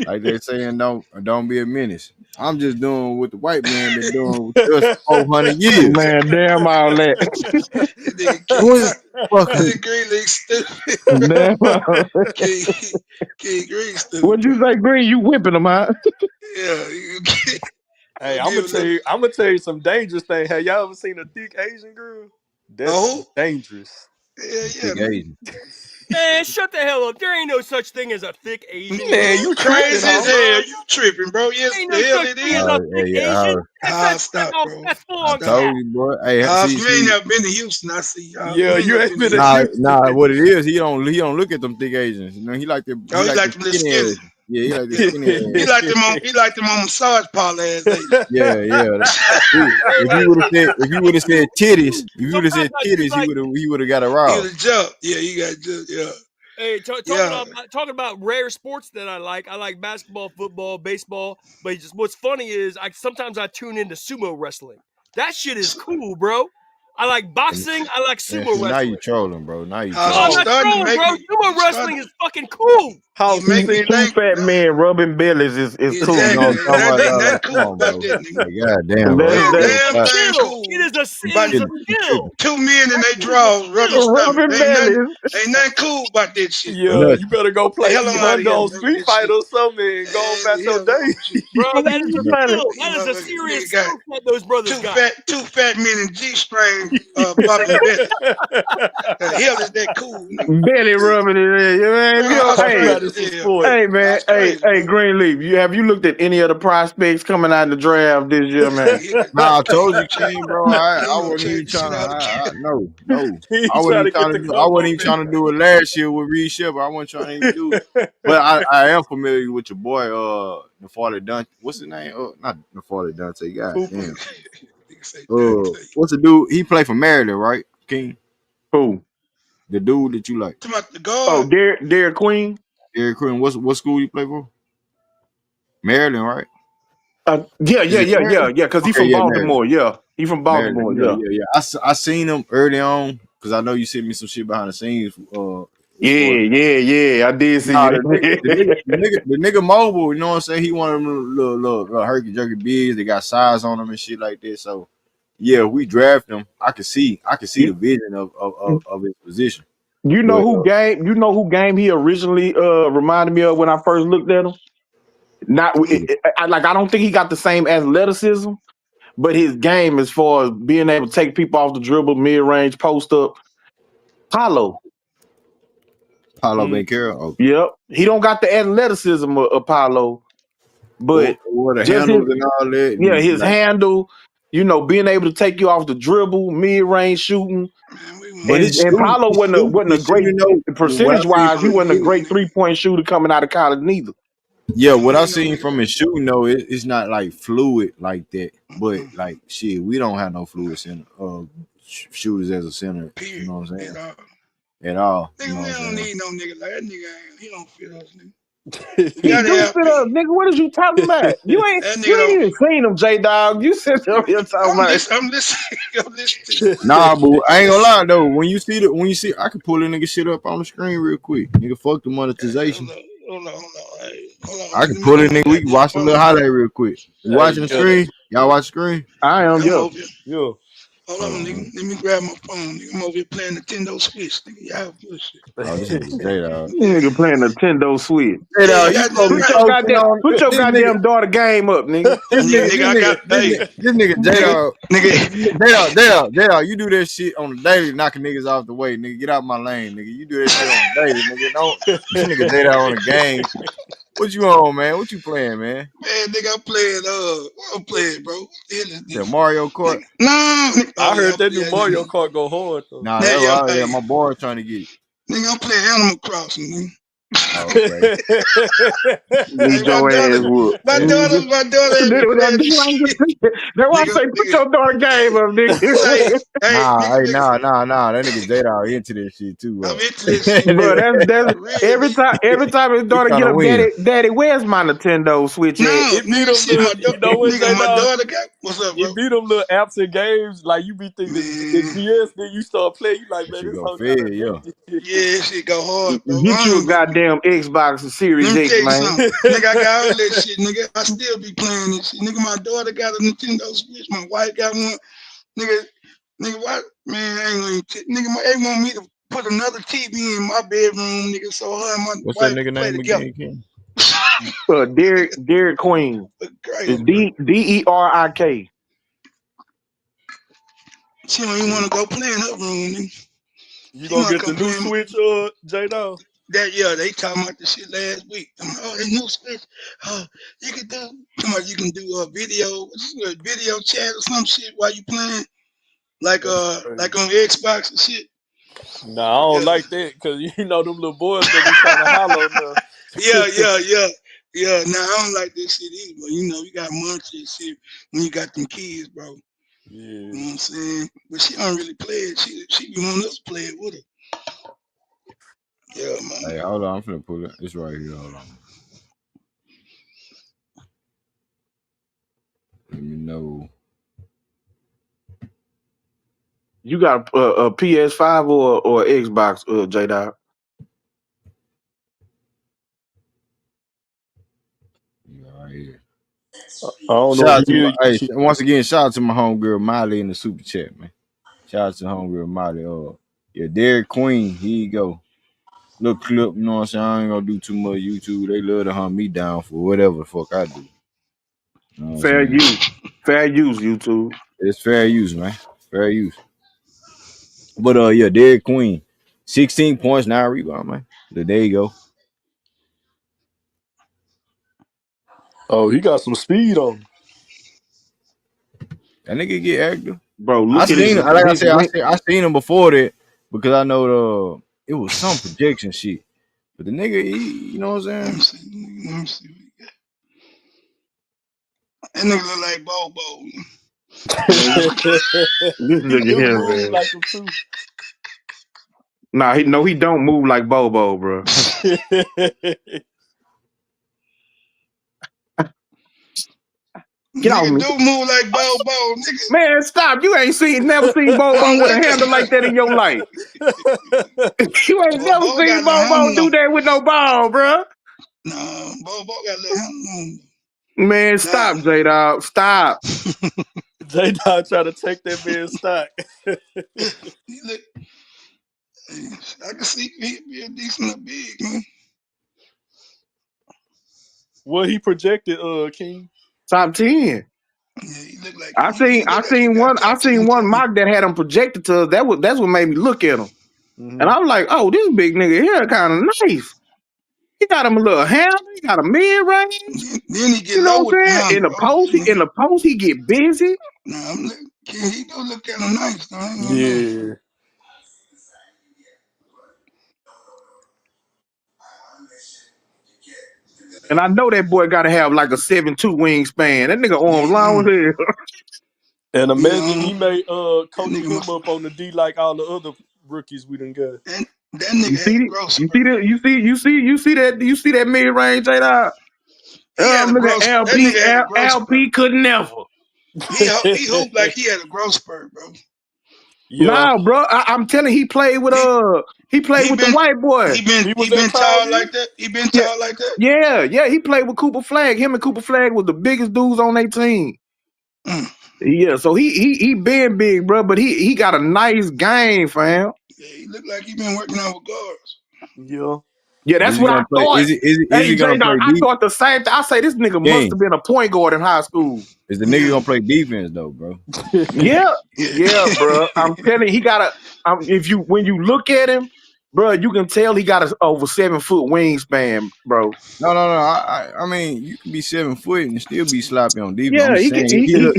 Speaker 1: Like they saying, don't be a menace. I'm just doing what the white man been doing with us for 400 years.
Speaker 4: Man, damn all that.
Speaker 5: That nigga King,
Speaker 1: What fucking
Speaker 5: that Green League stupid.
Speaker 4: Damn all that.
Speaker 5: King, King Green stupid,
Speaker 4: What'd
Speaker 5: bro.
Speaker 4: you say, Green? You whipping them, huh?
Speaker 5: Yeah, you
Speaker 2: Hey, I'm
Speaker 5: give
Speaker 2: gonna
Speaker 5: a little.
Speaker 2: tell you some dangerous thing. Have y'all ever seen a thick Asian girl? That's
Speaker 5: Oh,
Speaker 2: dangerous.
Speaker 5: yeah,
Speaker 1: big
Speaker 5: nigga.
Speaker 1: Asian?
Speaker 6: Man, shut the hell up. There ain't no such thing as a thick Asian
Speaker 2: Man,
Speaker 6: girl.
Speaker 5: You
Speaker 2: you tripping,
Speaker 5: crazy as
Speaker 2: huh?
Speaker 5: hell. You tripping, bro. Yes,
Speaker 6: Ain't
Speaker 5: the
Speaker 6: no
Speaker 5: hell
Speaker 6: such
Speaker 5: it
Speaker 6: thing as
Speaker 5: is.
Speaker 6: a thick
Speaker 1: Yeah,
Speaker 6: Asian.
Speaker 5: Stop, bro.
Speaker 6: That's full
Speaker 1: I
Speaker 6: on
Speaker 5: Stop.
Speaker 6: cap.
Speaker 1: told you, boy. Hey,
Speaker 5: You ain't
Speaker 1: see,
Speaker 5: never been to Houston. I see.
Speaker 2: Yeah,
Speaker 5: You ain't
Speaker 2: you
Speaker 5: never
Speaker 2: ain't
Speaker 5: been to
Speaker 2: been to
Speaker 5: Houston.
Speaker 2: Houston.
Speaker 1: what it is, he don't look at them thick Asians. You know,
Speaker 5: Oh,
Speaker 1: he
Speaker 5: you
Speaker 1: like
Speaker 5: like
Speaker 1: the
Speaker 5: them little
Speaker 1: skinny
Speaker 5: skinny.
Speaker 1: Asian. Yeah, he like the
Speaker 5: Yeah.
Speaker 1: skinny Asian.
Speaker 5: He liked them on massage parlor ass lady.
Speaker 1: Yeah, yeah.
Speaker 6: Hey,
Speaker 1: If you would have said titties, if you would have
Speaker 6: sometimes
Speaker 1: said
Speaker 6: I do
Speaker 1: titties,
Speaker 6: like.
Speaker 1: he would have got
Speaker 5: He was
Speaker 1: aroused.
Speaker 5: a jump. Yeah, you got just
Speaker 6: Hey,
Speaker 5: yeah.
Speaker 6: talking about rare sports that I like. I like basketball, football, baseball. But just what's funny is sometimes I tune into sumo wrestling. That shit is cool, bro. I like
Speaker 1: And,
Speaker 6: boxing. I like
Speaker 1: and
Speaker 6: sumo
Speaker 1: see, now you
Speaker 6: wrestling.
Speaker 1: trolling, bro. Now you
Speaker 5: House,
Speaker 6: No, I'm
Speaker 5: you
Speaker 1: trolling.
Speaker 6: not
Speaker 5: starting to
Speaker 6: trolling,
Speaker 5: make
Speaker 6: bro.
Speaker 5: me.
Speaker 6: Sumo wrestling is fucking cool.
Speaker 5: You
Speaker 2: House, you
Speaker 5: make
Speaker 4: Two,
Speaker 5: me
Speaker 2: seen
Speaker 4: two
Speaker 5: think.
Speaker 4: fat men rubbing bellies is cool.
Speaker 1: You know
Speaker 5: Exactly.
Speaker 1: what I'm talking about?
Speaker 5: Ain't
Speaker 1: Like,
Speaker 5: nothing
Speaker 1: come
Speaker 5: cool
Speaker 1: on,
Speaker 5: about
Speaker 1: bro.
Speaker 5: that, nigga.
Speaker 1: Like, god damn, bro.
Speaker 4: That's
Speaker 5: Ain't
Speaker 6: Bro,
Speaker 5: a
Speaker 6: it
Speaker 4: that
Speaker 6: is a
Speaker 5: damn
Speaker 1: Stop.
Speaker 5: thing
Speaker 6: skill.
Speaker 5: cool.
Speaker 6: It is a
Speaker 1: You
Speaker 6: skill.
Speaker 1: tripping.
Speaker 5: Two men in
Speaker 6: That
Speaker 5: they
Speaker 6: shit is a
Speaker 5: drawers, rubbing
Speaker 6: skill.
Speaker 5: stomach.
Speaker 4: rubbing bellies.
Speaker 5: Ain't nothing cool about that shit, bro.
Speaker 2: Yeah, you
Speaker 1: Nothing.
Speaker 2: better go
Speaker 5: The
Speaker 2: play
Speaker 5: hell
Speaker 2: E
Speaker 5: I'm out of
Speaker 2: Honda
Speaker 5: here,
Speaker 2: on
Speaker 5: bro.
Speaker 2: Street
Speaker 5: That shit.
Speaker 2: Fighter or something and go
Speaker 5: Man,
Speaker 2: about
Speaker 5: the
Speaker 2: your
Speaker 5: hell wrong
Speaker 2: day.
Speaker 5: with you?
Speaker 6: Bro,
Speaker 4: What
Speaker 6: that
Speaker 4: are
Speaker 6: is
Speaker 4: you
Speaker 6: a
Speaker 4: funny?
Speaker 6: skill.
Speaker 5: You
Speaker 6: That is a
Speaker 5: motherfucker,
Speaker 6: serious
Speaker 5: nigga got
Speaker 6: skill set those brothers got.
Speaker 5: two fat men in G-string, bumping belly. The hell is that cool, nigga?
Speaker 4: Belly rubbing it in. Man, if
Speaker 5: Man,
Speaker 4: you don't,
Speaker 5: House
Speaker 2: Talking
Speaker 4: hey,
Speaker 2: about
Speaker 5: crazy
Speaker 2: it's
Speaker 5: as
Speaker 2: a
Speaker 5: hell,
Speaker 2: sport.
Speaker 5: bro.
Speaker 4: hey, man,
Speaker 5: House
Speaker 4: hey,
Speaker 5: crazy,
Speaker 4: hey,
Speaker 5: bro.
Speaker 4: Greenleaf, have you looked at any of the prospects coming out of the draft this year, man?
Speaker 1: Nah, I told you,
Speaker 5: King,
Speaker 1: King, bro. I
Speaker 5: King gonna
Speaker 1: wasn't
Speaker 5: tell
Speaker 1: even
Speaker 5: the shit
Speaker 1: trying to.
Speaker 5: out of King.
Speaker 1: No.
Speaker 2: He trying to get the
Speaker 1: I
Speaker 2: combo
Speaker 1: wasn't even trying to
Speaker 2: man.
Speaker 1: do it last year with Reed Shepard. I wasn't trying to even do it. But I am familiar with your boy, the father Dante. What's his name? Not the father Dante. God
Speaker 2: Cooper.
Speaker 1: damn.
Speaker 5: Nigga say Dante.
Speaker 1: What's the dude? He played for Maryland, right? King,
Speaker 4: Who?
Speaker 1: the dude that you like,
Speaker 5: Talking about the
Speaker 4: Oh,
Speaker 5: guard.
Speaker 4: Derek Queen.
Speaker 1: Eric Quinn. What school you play for? Maryland, right?
Speaker 4: Yeah,
Speaker 1: Is
Speaker 4: yeah,
Speaker 1: it
Speaker 4: yeah, yeah,
Speaker 1: Maryland?
Speaker 4: yeah. Cause he
Speaker 1: Okay,
Speaker 4: from
Speaker 1: yeah, Maryland.
Speaker 4: Baltimore. Yeah, he from
Speaker 1: Maryland.
Speaker 4: Baltimore.
Speaker 1: Yeah,
Speaker 4: Yeah,
Speaker 1: yeah, yeah. I seen him early on because I know you sent me some shit behind the scenes. As far as
Speaker 4: yeah. I did see
Speaker 1: nah,
Speaker 4: you.
Speaker 1: the nigga mobile. You know what I'm saying? He one of them little herky jerky bigs. They got size on them and shit like this. So yeah, we draft him. I can see the
Speaker 4: you,
Speaker 1: vision of his position.
Speaker 4: you know
Speaker 1: But
Speaker 4: who game? You know who game he originally reminded me of when I first looked at him. Not
Speaker 1: who?
Speaker 4: like I don't think he got the same athleticism, but his game as far as being able to take people off the dribble, mid range, post up. Paulo.
Speaker 1: Paulo
Speaker 2: Mm.
Speaker 1: Banquero. Okay.
Speaker 4: Yep, he don't got the athleticism of Paulo, but
Speaker 1: Or the
Speaker 4: just his
Speaker 1: handles and all that,
Speaker 4: yeah,
Speaker 1: and
Speaker 4: his
Speaker 1: like,
Speaker 4: handle, being able to take you off the dribble, mid range shooting,
Speaker 5: Man, we
Speaker 1: but
Speaker 5: moving.
Speaker 1: his
Speaker 4: and
Speaker 1: shooting,
Speaker 4: Paulo wasn't a
Speaker 1: his
Speaker 4: great
Speaker 1: shooting though. What I
Speaker 4: percentage
Speaker 1: see
Speaker 4: wise. He
Speaker 1: from his
Speaker 4: wasn't a
Speaker 1: shooting,
Speaker 4: great
Speaker 5: Nigga.
Speaker 4: 3-point shooter coming out of college neither.
Speaker 1: yeah,
Speaker 5: Ain't
Speaker 1: what I
Speaker 5: moving no
Speaker 1: seen
Speaker 5: nigga
Speaker 1: from
Speaker 5: like
Speaker 1: his shooting though, it's not like fluid like that. But
Speaker 5: that.
Speaker 1: like shit, we don't have no fluid center shooters as a center. You
Speaker 5: Period.
Speaker 1: know what I'm saying?
Speaker 5: At all.
Speaker 1: At all. You
Speaker 5: Nigga,
Speaker 1: know
Speaker 5: we
Speaker 1: what I'm
Speaker 5: don't
Speaker 1: saying?
Speaker 5: need no nigga like that. Nigga ain't, he don't fit us, nigga.
Speaker 4: He
Speaker 5: gotta
Speaker 4: do
Speaker 5: have
Speaker 4: sit up, nigga. What is you talking about? You ain't
Speaker 5: that nigga
Speaker 4: you ain't
Speaker 5: don't.
Speaker 4: even seen him, J Dog. You sit up here talking
Speaker 5: I'm
Speaker 4: about.
Speaker 5: listening. I'm listening. I'm listening to you.
Speaker 1: Nah, but I ain't gonna lie though. When you see, I can pull a nigga shit up on the screen real quick. Nigga, fuck the monetization.
Speaker 5: Hold on. Hey, hold on.
Speaker 1: I can
Speaker 5: Let me
Speaker 1: pull
Speaker 5: get
Speaker 1: it,
Speaker 5: my
Speaker 1: nigga. We can
Speaker 5: goddamn
Speaker 1: watch a little
Speaker 5: phone.
Speaker 1: highlight real quick. You
Speaker 2: Hey,
Speaker 1: watching the
Speaker 2: yeah, that,
Speaker 1: screen? Y'all watch the screen?
Speaker 4: I am,
Speaker 5: I'm
Speaker 4: yeah.
Speaker 5: over here.
Speaker 2: yeah.
Speaker 5: Hold
Speaker 1: Hold
Speaker 5: on,
Speaker 1: on,
Speaker 5: nigga.
Speaker 1: man.
Speaker 5: Let me grab my phone. Nigga. I'm over here playing Nintendo Switch. Nigga, y'all bullshit.
Speaker 1: Oh, this nigga J Dog.
Speaker 5: Yeah,
Speaker 4: Nigga playing Nintendo Switch.
Speaker 1: J
Speaker 5: yeah,
Speaker 1: Dog, you supposed to
Speaker 5: goddamn
Speaker 1: be
Speaker 5: right.
Speaker 1: posting on
Speaker 4: Put your
Speaker 1: this nigga.
Speaker 4: goddamn daughter game up, nigga.
Speaker 5: Nigga, I got, hey,
Speaker 1: This nigga J
Speaker 5: nigga,
Speaker 1: Dog.
Speaker 5: nigga.
Speaker 1: J Dog, you do that shit on the daily, knocking niggas off the way, nigga. Get out my lane, nigga. You do that shit on the daily, nigga. Don't this nigga J Dog on the game. What you on, man? What you playing, man?
Speaker 5: Man, nigga, I'm playing, what I'm playing, bro? What the hell is
Speaker 1: Yeah,
Speaker 5: this?
Speaker 1: Mario Kart.
Speaker 5: Nigga, nah, nigga. Oh,
Speaker 2: I
Speaker 5: yeah,
Speaker 2: heard
Speaker 5: I'm
Speaker 2: that new
Speaker 5: playing,
Speaker 2: Mario Kart go hard though.
Speaker 1: Nah,
Speaker 5: yeah,
Speaker 1: that
Speaker 5: yeah,
Speaker 1: was
Speaker 5: hey,
Speaker 1: my boy trying to get it.
Speaker 5: nigga, I'm playing Animal Crossing, nigga.
Speaker 1: Oh, okay.
Speaker 5: Hey,
Speaker 4: Need your ass whooped. Nigga.
Speaker 5: my daughter
Speaker 4: That's
Speaker 5: ain't been playing this
Speaker 4: why
Speaker 5: shit.
Speaker 4: I say put
Speaker 5: Nigga,
Speaker 4: your daughter game up,
Speaker 5: hey,
Speaker 4: nigga.
Speaker 5: hey, nigga,
Speaker 1: Nah. That nigga J Dog into this shit too,
Speaker 5: I'm
Speaker 1: bro.
Speaker 5: into this shit,
Speaker 4: Bro,
Speaker 5: bro.
Speaker 4: that's
Speaker 5: For real,
Speaker 4: every time his
Speaker 1: He
Speaker 4: daughter
Speaker 1: trying
Speaker 4: get
Speaker 1: to
Speaker 4: up,
Speaker 1: win.
Speaker 4: daddy, where's my Nintendo Switch at?
Speaker 5: No,
Speaker 2: It beat
Speaker 5: nigga,
Speaker 2: them
Speaker 5: shit,
Speaker 2: little, you know what,
Speaker 5: nigga,
Speaker 2: J
Speaker 5: my
Speaker 2: Dog?
Speaker 5: daughter got, what's up, bro?
Speaker 2: It beat them little apps and games. Like you be thinking the
Speaker 5: Man,
Speaker 2: GS, then you start playing. You like,
Speaker 1: That
Speaker 2: man,
Speaker 1: shit
Speaker 2: this
Speaker 1: go
Speaker 2: whole
Speaker 1: fed,
Speaker 2: kind of
Speaker 1: yeah.
Speaker 5: yeah, shit go hard, bro.
Speaker 4: Get
Speaker 5: I
Speaker 4: you a
Speaker 5: don't even,
Speaker 4: goddamn Xbox
Speaker 5: let
Speaker 4: Series
Speaker 5: me tell
Speaker 4: X,
Speaker 5: you
Speaker 4: man.
Speaker 5: something. Nigga, I got all that shit, nigga. I still be playing this shit. Nigga, my daughter got a Nintendo Switch. My wife got one. Nigga, what? Man, I ain't gonna nigga, they want me to put another TV in my bedroom, nigga, so her and my
Speaker 1: What's that
Speaker 5: wife can
Speaker 1: nigga
Speaker 5: play
Speaker 1: name
Speaker 5: together.
Speaker 1: again, King?
Speaker 4: Derek Queen.
Speaker 5: Crazy,
Speaker 4: It's
Speaker 5: bro.
Speaker 4: Derik.
Speaker 5: She don't even want to go play in her room, nigga.
Speaker 2: You
Speaker 5: She
Speaker 2: gonna
Speaker 5: want to
Speaker 2: get the
Speaker 5: come play
Speaker 2: new
Speaker 5: in
Speaker 2: Switch, J Dog?
Speaker 5: that. Yeah, they talking about this shit last week. I'm like, oh, they new Switch. Oh, you can do. Come on, you can do a video chat or some shit while you playing,
Speaker 2: That's crazy.
Speaker 5: like on Xbox and shit.
Speaker 2: Nah, I don't
Speaker 5: Yeah,
Speaker 2: like that because you know them little boys gonna be trying to holler on
Speaker 5: yeah,
Speaker 2: the.
Speaker 5: yeah, yeah. Yeah, nah, I don't like this shit either, but you know, you got munch and shit when you got them kids, bro. You
Speaker 2: Yeah.
Speaker 5: know what I'm saying? But she don't really play it. She be wanting us to play it with her. Yeah, man.
Speaker 1: Hey, hold on, I'm finna pull it. It's right here. Hold on. Let me know.
Speaker 4: You got a PS5 or Xbox, J Dog?
Speaker 1: Yeah, right here.
Speaker 2: I don't know
Speaker 1: Shout
Speaker 2: if
Speaker 1: out to
Speaker 2: you
Speaker 1: my
Speaker 2: hear
Speaker 1: hey,
Speaker 2: you.
Speaker 1: once again, shout out to my homegirl Miley in the super chat, man. Shout out to homegirl Miley. Yeah, Derek Queen, here you go. Little clip, you know what I'm saying? I ain't gonna do too much YouTube. They love to hunt me down for whatever the fuck I do. You know what I'm
Speaker 4: Fair
Speaker 1: saying?
Speaker 4: use. Fair use, YouTube.
Speaker 1: It's fair use, man. Fair use. But yeah, Derek Queen. 16 points, 9 rebounds, man. There you go.
Speaker 2: Oh, he got some speed on him.
Speaker 1: That nigga get active.
Speaker 4: Bro,
Speaker 1: I
Speaker 4: look at
Speaker 1: seen him, like I
Speaker 4: his
Speaker 1: said,
Speaker 4: win.
Speaker 1: I seen him before that because I know it was some projection shit. But the nigga, you know what
Speaker 5: Let me
Speaker 1: I'm saying?
Speaker 5: see. Let me see what he got. That nigga look like Bobo.
Speaker 4: Man, this
Speaker 2: He
Speaker 4: nigga
Speaker 2: do
Speaker 4: here,
Speaker 2: move
Speaker 4: man.
Speaker 2: like him too.
Speaker 4: Nah, he don't move like Bobo, bro. Get off
Speaker 5: Nigga
Speaker 4: me.
Speaker 5: do move like Bobo, nigga.
Speaker 4: Man, stop. You ain't never seen Bobo
Speaker 5: I'm
Speaker 4: with a
Speaker 5: with
Speaker 4: handle like that in your life. You ain't never
Speaker 5: Bobo got
Speaker 4: seen
Speaker 5: a little
Speaker 4: Bobo
Speaker 5: handle
Speaker 4: do
Speaker 5: on.
Speaker 4: that with no ball, bro.
Speaker 5: Nah, Bobo got a little handle on.
Speaker 4: Man,
Speaker 5: Nah.
Speaker 4: stop, J-Dog. Stop.
Speaker 2: J Dog trying to take that man's stock.
Speaker 5: He look, I can see he'd be a decent big, man.
Speaker 2: What he projected, King?
Speaker 4: Top 10.
Speaker 5: Yeah, he look like
Speaker 4: I
Speaker 5: he
Speaker 4: seen
Speaker 5: got
Speaker 4: one
Speaker 5: top 10
Speaker 4: mock that had him projected to us. That's what made me look at him.
Speaker 2: Mm-hmm.
Speaker 4: And I was like, oh, this big nigga here kind of nice. He got him a little handle, he got a mid range.
Speaker 5: Then he get
Speaker 4: You know
Speaker 5: low
Speaker 4: what
Speaker 5: with the
Speaker 4: I'm saying?
Speaker 5: handle, bro.
Speaker 4: In the post, he get busy.
Speaker 5: Nah, I'm look, he do look kind of nice, though. I ain't gonna lie.
Speaker 2: Yeah.
Speaker 4: And I know that boy gotta have like a 7'2" wingspan. That nigga
Speaker 5: Yeah,
Speaker 4: arms
Speaker 5: he
Speaker 4: long
Speaker 5: long.
Speaker 4: as hell.
Speaker 2: And
Speaker 5: He
Speaker 2: imagine he
Speaker 5: long.
Speaker 2: may
Speaker 5: That
Speaker 2: coach
Speaker 5: nigga,
Speaker 2: him up on the D like all the other rookies we done got.
Speaker 5: That nigga had a growth spurt.
Speaker 4: You see that mid range, J-Dog?
Speaker 5: He had a
Speaker 4: Look at
Speaker 5: growth. That nigga had a growth spurt.
Speaker 4: LP could never.
Speaker 5: He hooped like he had a growth spurt, bro.
Speaker 2: Yeah.
Speaker 4: Nah, bro. I'm telling you, he played with the white boy.
Speaker 5: He been tall like that. He been tall like that.
Speaker 4: Yeah. He played with Cooper Flag. Him and Cooper Flag was the biggest dudes on their team. Yeah, so he been big, bro, but he got a nice game, fam.
Speaker 5: Yeah, he looked like he been working out with guards.
Speaker 2: Yeah.
Speaker 4: Yeah, that's what I thought.
Speaker 1: Is he gonna play
Speaker 4: I thought the same thing. I say this nigga must have been a point guard in high school.
Speaker 1: Is the nigga gonna play defense though, bro?
Speaker 4: Yeah, bro. I'm telling you, he got when you look at him, bro, you can tell he got a over 7 foot wingspan, bro.
Speaker 1: No. I mean, you can be 7 foot and still be sloppy on defense.
Speaker 4: Yeah,
Speaker 1: I'm just saying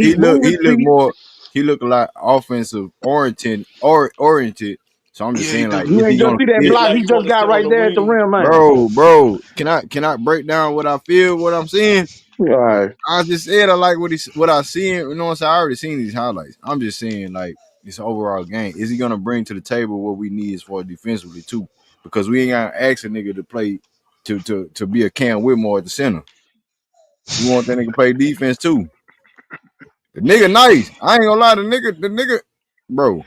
Speaker 1: he look a lot offensive oriented. So I'm just saying, like,
Speaker 4: you
Speaker 1: is he
Speaker 4: ain't just
Speaker 1: gonna
Speaker 4: see that
Speaker 1: fit?
Speaker 4: block
Speaker 2: Like
Speaker 4: he just got right there at the rim, man.
Speaker 1: Bro, can I break down what I feel, what I'm saying?
Speaker 4: All right.
Speaker 1: I just said I like what I seen. You know what I'm saying? I already seen these highlights. I'm just saying, like, this overall game. Is he gonna bring to the table what we need as far as defensively too? Because we ain't gonna ask a nigga to play to be a Cam Whitmore at the center. We want that nigga to play defense too. The nigga nice. I ain't gonna lie, the nigga, bro.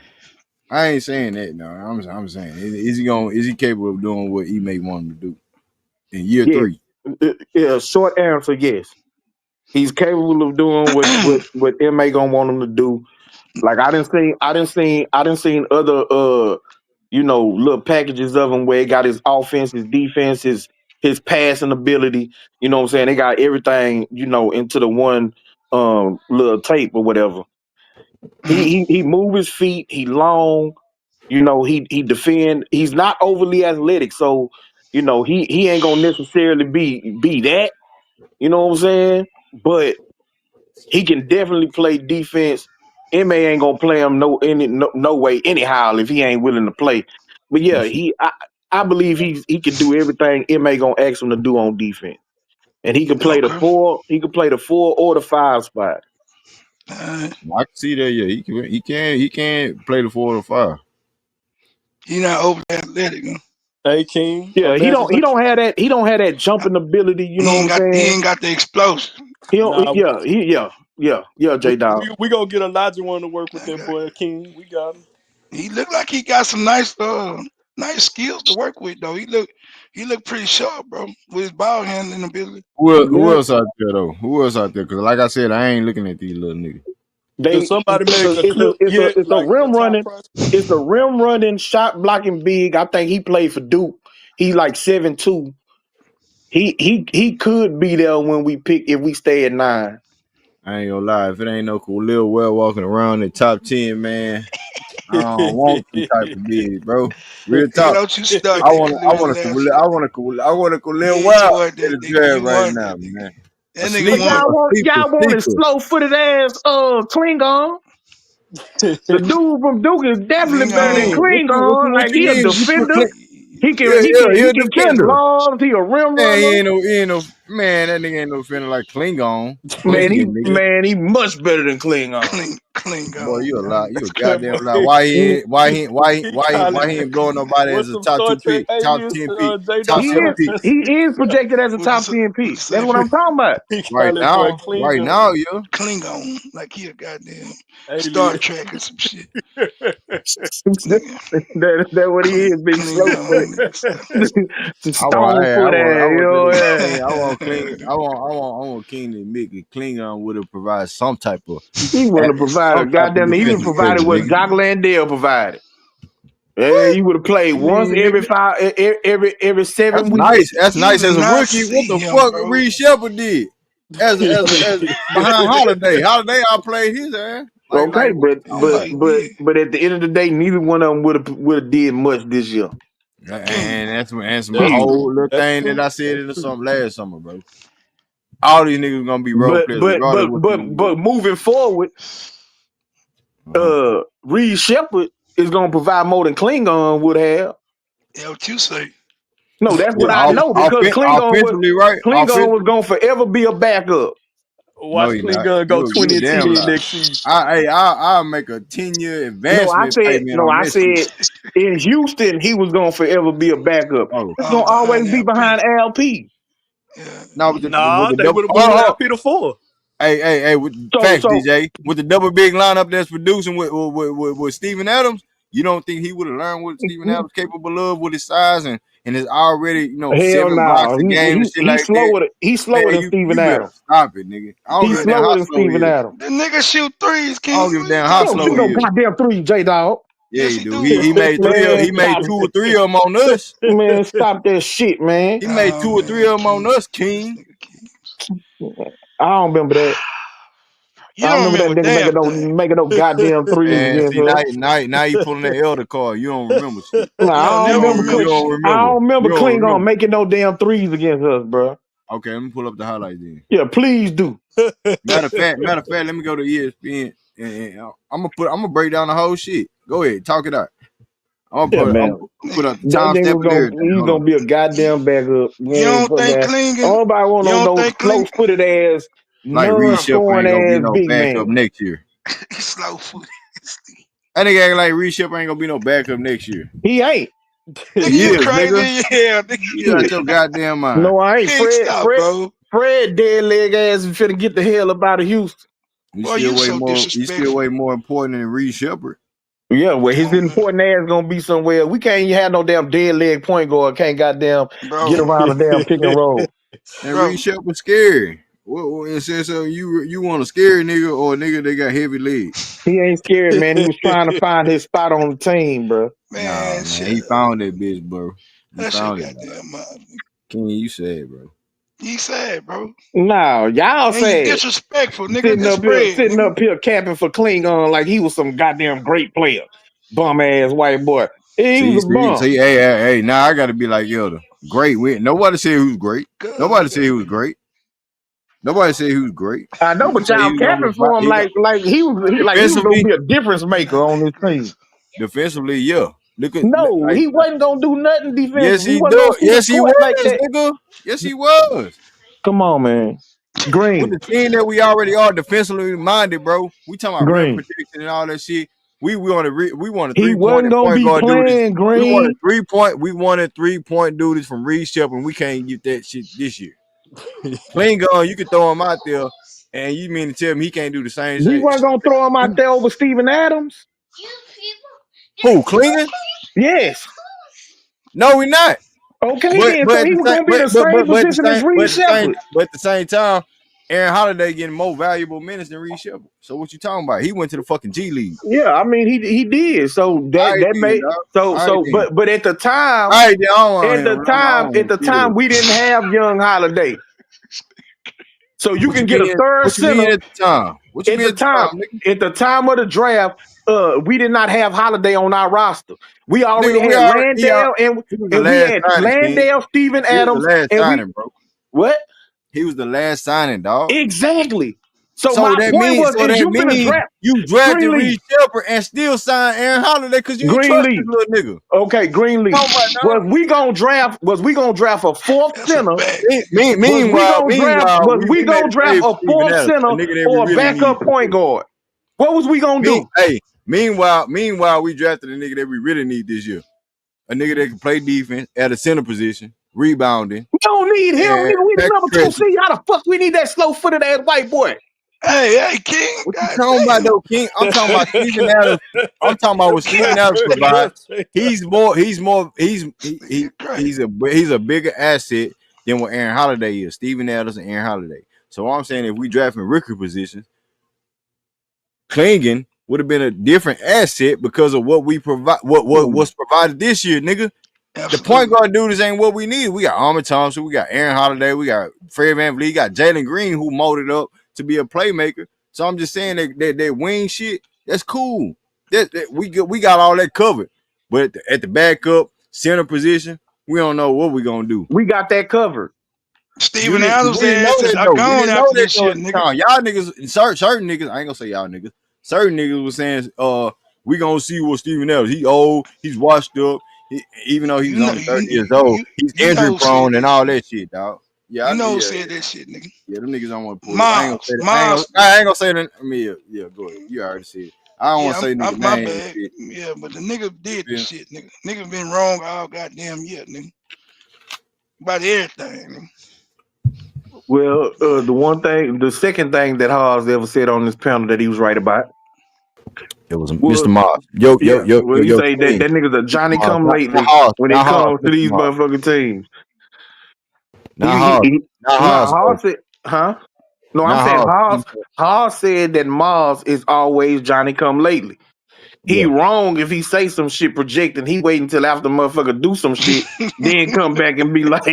Speaker 1: I ain't saying that. No, I'm saying, is he capable of doing what he may want him to do in year 3?
Speaker 4: Yeah, short answer, yes. He's capable of doing what MA gonna want him to do. Like I didn't seen other little packages of him where he got his offense, his defense, his passing ability. You know what I'm saying? They got everything, into the one little tape or whatever. He move his feet, he long, he defend. He's not overly athletic, so he ain't gonna necessarily be that. You know what I'm saying? But he can definitely play defense. MA ain't gonna play him no way anyhow if he ain't willing to play. But yeah, I believe he can do everything MA gonna ask him to do on defense. And he can play the 4, or the 5 spot.
Speaker 1: I can see that. Yeah, he can play the 4 or 5.
Speaker 5: He not overly athletic. Huh?
Speaker 2: Hey King.
Speaker 4: Yeah, he don't have that jumping ability. You know what I'm saying?
Speaker 5: He ain't got the explosion.
Speaker 4: J Dog.
Speaker 2: We gonna get a larger one to work with that boy King. We got him.
Speaker 5: He looked like he got some nice skills to work with though. He looked pretty sharp, bro, with his ball handling ability.
Speaker 1: Who else out there though? Who else out there? Because like I said, I ain't looking at these little niggas.
Speaker 2: Somebody make a clip.
Speaker 4: It's a rim running. It's a rim running, shot blocking big. I think he played for Duke. He's like 7'2". He could be there when we pick if we stay at 9.
Speaker 1: I ain't gonna lie, if it ain't no Khalil Well walking around in top 10, man, I don't want them type of bigs, bro. Real talk.
Speaker 5: Don't you start
Speaker 1: I want a Khalil Well in the draft right now, man.
Speaker 4: Y'all want a slow-footed ass Klingon. The dude from Duke is definitely better than Klingon. Like he a defender. He can catch lobs. He a rim runner.
Speaker 1: He ain't no man. That nigga ain't no defender like Klingon.
Speaker 4: He much better than Klingon.
Speaker 5: Klingon.
Speaker 1: Boy, you a lot. You a goddamn lot. Why he ain't blowing nobody as a top 2 pick, top 10 pick, top 7 pick?
Speaker 4: He is projected as a top 10 pick. That's what I'm talking about.
Speaker 1: Right now, yo.
Speaker 5: Klingon, like he a goddamn Star Trek or some shit.
Speaker 4: That's what he is, big slow foot. Stone foot ass.
Speaker 1: I want King to make it. Klingon would have provided some type of.
Speaker 4: He would have provided. Goddamn, he would have provided what Jock Landale provided. Yeah, he would have played once every 7 weeks.
Speaker 1: That's nice as a rookie. What the fuck Reed Shepard did? As behind Holiday. I played his ass.
Speaker 4: But at the end of the day, neither one of them would have did much this year.
Speaker 1: And that's my whole little thing that I said in the summer last summer, bro. All these niggas gonna be role players.
Speaker 4: But moving forward, Reed Shepard is gonna provide more than Klingon would have.
Speaker 5: Yeah, what you say?
Speaker 4: No, that's what I know because Klingon was gonna forever be a backup.
Speaker 2: Watch
Speaker 1: you're not.
Speaker 2: Klingon go
Speaker 1: You
Speaker 2: 20
Speaker 1: a
Speaker 2: and 2
Speaker 1: damn
Speaker 2: then
Speaker 1: lie.
Speaker 2: next season.
Speaker 1: I'll make a 10-year
Speaker 4: No, I
Speaker 1: advancement
Speaker 4: said
Speaker 1: payment
Speaker 4: no.
Speaker 1: on
Speaker 4: I
Speaker 1: that shit.
Speaker 4: said in Houston he was gonna forever be a backup.
Speaker 1: Oh
Speaker 4: He's
Speaker 5: Oh,
Speaker 4: gonna always
Speaker 5: behind
Speaker 4: be
Speaker 5: LP.
Speaker 4: behind LP.
Speaker 5: Yeah.
Speaker 1: no, with
Speaker 2: Nah,
Speaker 1: the
Speaker 2: they
Speaker 1: double.
Speaker 2: would have moved LP to 4.
Speaker 1: Hey, with
Speaker 4: So
Speaker 1: facts,
Speaker 4: so
Speaker 1: DJ, with the double big lineup that's producing with Steven Adams, you don't think he would have learned what Steven Adams capable of with his size and his already,
Speaker 4: hell
Speaker 1: 7 blocks
Speaker 4: no.
Speaker 1: a game and shit like that?
Speaker 4: He's
Speaker 1: Man,
Speaker 4: slower than Steven
Speaker 1: you better
Speaker 4: Adams.
Speaker 1: stop it, nigga. I don't give
Speaker 4: He's
Speaker 1: a damn
Speaker 4: slower
Speaker 1: how
Speaker 4: than
Speaker 1: slow he
Speaker 4: Steven
Speaker 1: is.
Speaker 4: Adams.
Speaker 5: The nigga shoot threes,
Speaker 1: I don't
Speaker 5: King.
Speaker 1: give a
Speaker 5: What you
Speaker 1: damn
Speaker 4: He
Speaker 1: how
Speaker 5: talking
Speaker 4: don't
Speaker 1: slow
Speaker 4: shoot
Speaker 1: he
Speaker 4: no
Speaker 5: about?
Speaker 1: is.
Speaker 4: goddamn three, J Dog.
Speaker 1: Yeah,
Speaker 5: Yes,
Speaker 1: he
Speaker 5: he
Speaker 1: do.
Speaker 5: do.
Speaker 1: He made
Speaker 4: Man,
Speaker 1: he made
Speaker 4: stop
Speaker 1: 2 or 3 of them on us.
Speaker 4: man, stop that shit, man.
Speaker 1: He made
Speaker 5: Oh
Speaker 1: 2 or 3
Speaker 5: man,
Speaker 1: of them on
Speaker 5: King.
Speaker 1: us,
Speaker 5: This
Speaker 1: King.
Speaker 5: nigga King.
Speaker 4: I don't remember that.
Speaker 5: You
Speaker 4: I don't
Speaker 5: don't
Speaker 4: remember that
Speaker 5: remember
Speaker 4: nigga
Speaker 5: damn thing.
Speaker 4: making no goddamn threes
Speaker 1: And
Speaker 4: against
Speaker 1: see
Speaker 4: us.
Speaker 1: now you pulling that elder card. You don't remember shit.
Speaker 4: No,
Speaker 5: You don't never
Speaker 1: You
Speaker 5: remember
Speaker 1: don't
Speaker 5: shit.
Speaker 4: I
Speaker 1: remember.
Speaker 4: don't remember
Speaker 1: You don't
Speaker 4: Klingon
Speaker 1: remember.
Speaker 4: making no damn threes against us, bro.
Speaker 1: Okay, let me pull up the highlights then.
Speaker 4: Yeah, please do.
Speaker 1: Matter of fact, let me go to ESPN and I'm gonna break down the whole shit. Go ahead, talk it out. I'm
Speaker 4: Yeah,
Speaker 1: gonna
Speaker 4: man.
Speaker 1: put
Speaker 5: Nigga,
Speaker 1: up the
Speaker 4: That nigga
Speaker 1: timestamp
Speaker 4: was
Speaker 1: and everything.
Speaker 4: he's
Speaker 1: Hold on.
Speaker 4: gonna be a
Speaker 5: you,
Speaker 4: goddamn backup.
Speaker 5: you
Speaker 4: Man,
Speaker 5: don't
Speaker 4: fuck
Speaker 5: think
Speaker 4: that.
Speaker 5: Klingon?
Speaker 4: Nobody want
Speaker 5: You don't
Speaker 4: no
Speaker 5: think
Speaker 4: slow
Speaker 5: Klingon?
Speaker 4: footed ass,
Speaker 1: Like Reed
Speaker 4: non
Speaker 1: Shepard
Speaker 4: scoring
Speaker 1: ain't gonna be
Speaker 4: ass
Speaker 1: no
Speaker 4: big
Speaker 1: backup
Speaker 4: man.
Speaker 1: next year.
Speaker 5: He's slow footed.
Speaker 1: I think acting like Reed Shepard ain't gonna be no backup next year.
Speaker 4: He ain't.
Speaker 5: Nigga,
Speaker 1: He
Speaker 5: you
Speaker 1: is, nigga.
Speaker 5: crazy? Yeah, nigga.
Speaker 1: You out your goddamn mind.
Speaker 4: No, I ain't.
Speaker 5: King, stop, bro.
Speaker 4: Fred dead leg ass is finna get the hell up out of Houston.
Speaker 5: Boy, you so
Speaker 1: He's still
Speaker 5: disrespectful.
Speaker 1: way more important than Reed Shepard.
Speaker 4: Yeah, well, his
Speaker 5: Oh man,
Speaker 4: important ass gonna be somewhere. We can't even have no damn dead leg point guard. Can't goddamn get
Speaker 5: bro,
Speaker 4: around the damn pick and roll.
Speaker 1: And
Speaker 5: bro.
Speaker 1: Reed Shepard scary. What and said so you want a scary nigga or a nigga that got heavy legs?
Speaker 4: He ain't scared, man. He was trying to find his spot on the team, bro.
Speaker 1: Nah,
Speaker 5: Man,
Speaker 1: man,
Speaker 5: shut
Speaker 1: he
Speaker 5: up.
Speaker 1: found that bitch, bro. He
Speaker 5: That's your
Speaker 1: found it, dog.
Speaker 5: goddamn mouth.
Speaker 1: King, you said, bro.
Speaker 5: He sad, bro.
Speaker 4: No, y'all
Speaker 5: And you
Speaker 4: said
Speaker 5: disrespectful, nigga. That's spread,
Speaker 4: sitting
Speaker 5: nigga.
Speaker 4: up here capping for Klingon like he was some goddamn great player. Bum ass white boy. He was a bum.
Speaker 1: Hey, now I gotta be like Elder. Great win. Nobody said he was great.
Speaker 5: God
Speaker 1: Nobody said he was
Speaker 5: damn.
Speaker 1: great. Nobody said he was great.
Speaker 4: I know,
Speaker 1: You can
Speaker 4: but
Speaker 1: say he
Speaker 4: y'all
Speaker 1: was gonna
Speaker 4: capping
Speaker 1: provide.
Speaker 4: for him like he was gonna
Speaker 1: Defensively,
Speaker 4: be a difference maker
Speaker 5: I
Speaker 4: on this
Speaker 5: digress.
Speaker 4: team.
Speaker 1: defensively, yeah. Look at
Speaker 4: No,
Speaker 1: like
Speaker 4: he wasn't gonna do nothing
Speaker 1: yes,
Speaker 4: defensively. He
Speaker 1: he
Speaker 4: wasn't
Speaker 1: do.
Speaker 4: gonna see the
Speaker 1: Yes, he
Speaker 4: court like
Speaker 1: was,
Speaker 4: that.
Speaker 1: nigga. Yes, he was.
Speaker 4: Come on, man.
Speaker 1: With
Speaker 4: Green,
Speaker 1: the team that we already are defensively minded, bro. We talking about rim
Speaker 4: Green.
Speaker 1: protection and all that shit. We want a
Speaker 4: He
Speaker 1: 3-point
Speaker 4: wasn't
Speaker 1: and
Speaker 4: gonna
Speaker 1: point
Speaker 4: be
Speaker 1: guard duties.
Speaker 4: playing Green.
Speaker 1: We wanted 3-point duties from Reed Shepard, and we can't get that shit this year. Klingon, you can throw him out there, and you mean to tell me he can't do the same
Speaker 4: We
Speaker 1: shit?
Speaker 4: weren't gonna throw him out there over Steven Adams.
Speaker 1: Who Klingon?
Speaker 4: Yes.
Speaker 1: No, we're not.
Speaker 4: Okay,
Speaker 1: But
Speaker 4: then.
Speaker 1: but
Speaker 4: So
Speaker 1: at
Speaker 4: he
Speaker 1: the
Speaker 4: was
Speaker 1: same
Speaker 4: gonna be the same position as Reed Shepard.
Speaker 1: but at the same time, Aaron Holiday getting more valuable minutes than Reed Shepard. So what you talking about? He went to the fucking G League.
Speaker 4: Yeah, I mean he did. So
Speaker 1: All right
Speaker 4: that
Speaker 1: then,
Speaker 4: made
Speaker 1: dog. All right then.
Speaker 4: but at the time,
Speaker 1: All right then. I don't
Speaker 4: at
Speaker 1: want
Speaker 4: the
Speaker 1: to see
Speaker 4: time
Speaker 1: that.
Speaker 4: we didn't have Young Holiday. So you
Speaker 1: What
Speaker 4: can
Speaker 1: you
Speaker 4: get a
Speaker 1: mean?
Speaker 4: third
Speaker 1: What you mean
Speaker 4: center
Speaker 1: at the time? What you
Speaker 4: at
Speaker 1: mean
Speaker 4: the
Speaker 1: at the time,
Speaker 4: time.
Speaker 1: nigga?
Speaker 4: At the time of the draft, we did not have Holiday on our roster. We already
Speaker 1: Nigga, we
Speaker 4: had
Speaker 1: already
Speaker 4: Landale
Speaker 1: he was the
Speaker 4: and we
Speaker 1: last
Speaker 4: had
Speaker 1: signing, King.
Speaker 4: Landale, Steven
Speaker 1: He was the
Speaker 4: Adams,
Speaker 1: last
Speaker 4: and we
Speaker 1: signing, bro.
Speaker 4: what?
Speaker 1: He was the last signing, dog.
Speaker 4: Exactly. So
Speaker 1: So
Speaker 4: my
Speaker 1: that
Speaker 4: point
Speaker 1: means
Speaker 4: was is you finna draft
Speaker 1: you drafted
Speaker 4: Greenleaf.
Speaker 1: Reed Shepard and still signed Aaron Holiday because you ain't trust this
Speaker 4: Greenleaf.
Speaker 1: little nigga.
Speaker 4: Okay, Greenleaf.
Speaker 1: Talking about now.
Speaker 4: Was we gonna draft a fourth
Speaker 5: That's a
Speaker 4: center?
Speaker 5: fact.
Speaker 4: Was
Speaker 1: We
Speaker 4: we
Speaker 1: made
Speaker 4: gonna
Speaker 1: a
Speaker 4: draft
Speaker 1: trade for
Speaker 4: a
Speaker 1: Steven
Speaker 4: fourth
Speaker 1: Adams, a
Speaker 4: center
Speaker 1: nigga that we
Speaker 4: or a
Speaker 1: really need
Speaker 4: backup
Speaker 1: this
Speaker 4: point
Speaker 1: year.
Speaker 4: guard? What was we gonna do?
Speaker 1: Meanwhile, we drafted a nigga that we really need this year. A nigga that can play defense at a center position, rebounding,
Speaker 4: We don't need him,
Speaker 1: and
Speaker 4: nigga. We the
Speaker 1: pack
Speaker 4: number two
Speaker 1: pressure.
Speaker 4: seed. How the fuck we need that slow footed ass white boy?
Speaker 5: Hey, King.
Speaker 1: What you
Speaker 5: God
Speaker 1: talking about
Speaker 5: damn.
Speaker 1: though, King? I'm talking about Steven Adams. I'm talking about what Steven Adams provides. He's
Speaker 5: Crazy.
Speaker 1: he's a bigger asset than what Aaron Holiday is. Steven Adams and Aaron Holiday. So what I'm saying, if we draft in rookie positions, Klingon would have been a different asset because of what we provide, what was provided this year, nigga. The point
Speaker 5: Absolutely.
Speaker 1: guard dudes ain't what we need. We got Armin Thompson, we got Aaron Holiday, we got Fred VanVleet, we got Jalen Green who molded up to be a playmaker. So I'm just saying that wing shit, that's cool. We got all that covered. But at the backup center position, we don't know what we gonna do.
Speaker 4: We got that covered.
Speaker 5: Steven Adams'
Speaker 1: We didn't know
Speaker 5: ass is
Speaker 1: that though. We
Speaker 5: gone
Speaker 1: didn't know
Speaker 5: after
Speaker 1: that
Speaker 5: this
Speaker 1: though
Speaker 5: year,
Speaker 1: at the
Speaker 5: nigga.
Speaker 1: time. Y'all niggas, certain niggas, I ain't gonna say y'all niggas. Certain niggas was saying, we gonna see what Steven Adams. He old, he's washed up. Even though he
Speaker 5: You
Speaker 1: was
Speaker 5: know,
Speaker 1: only 30 years old, he's
Speaker 5: you
Speaker 1: injury
Speaker 5: know,
Speaker 1: prone and all that shit, dog. Yeah,
Speaker 5: You know who
Speaker 1: yeah,
Speaker 5: said that shit, nigga?
Speaker 1: yeah. Them niggas don't want to pull up. I ain't gonna
Speaker 5: Miles.
Speaker 1: say that.
Speaker 5: Miles.
Speaker 1: I ain't gonna say that. I mean, yeah. Go ahead. You already said it. I don't want
Speaker 5: Yeah,
Speaker 1: to say nigga
Speaker 5: my
Speaker 1: name and
Speaker 5: bad.
Speaker 1: shit.
Speaker 5: Yeah, but the nigga
Speaker 1: You
Speaker 5: did the
Speaker 1: feel me?
Speaker 5: shit, nigga. Nigga been wrong all goddamn year, nigga. About everything, nigga.
Speaker 4: Well,
Speaker 5: Yeah.
Speaker 4: the second thing that Hawes ever said on this panel that he was right about
Speaker 1: It was
Speaker 4: was,
Speaker 1: Mr. Moss. Yo,
Speaker 4: yeah, well, he
Speaker 1: yo,
Speaker 4: say that
Speaker 1: King.
Speaker 4: that nigga's a
Speaker 1: Mr.
Speaker 4: Johnny
Speaker 1: Moss.
Speaker 4: come
Speaker 1: Not
Speaker 4: lately
Speaker 1: Hoss.
Speaker 4: when
Speaker 1: Not
Speaker 4: it
Speaker 1: Hoss.
Speaker 4: comes to
Speaker 1: Mr.
Speaker 4: these
Speaker 1: Moss.
Speaker 4: motherfucking teams.
Speaker 1: Not Hoss.
Speaker 4: He
Speaker 1: Not
Speaker 4: nah,
Speaker 1: Hoss, though.
Speaker 4: Hawes said, huh? No, I'm
Speaker 1: Not
Speaker 4: saying
Speaker 1: Hoss.
Speaker 4: Hawes said that Mars is always Johnny come lately. He
Speaker 1: Yeah.
Speaker 4: wrong if he say some shit projecting. He wait until after motherfucker do some shit, then come back and be like,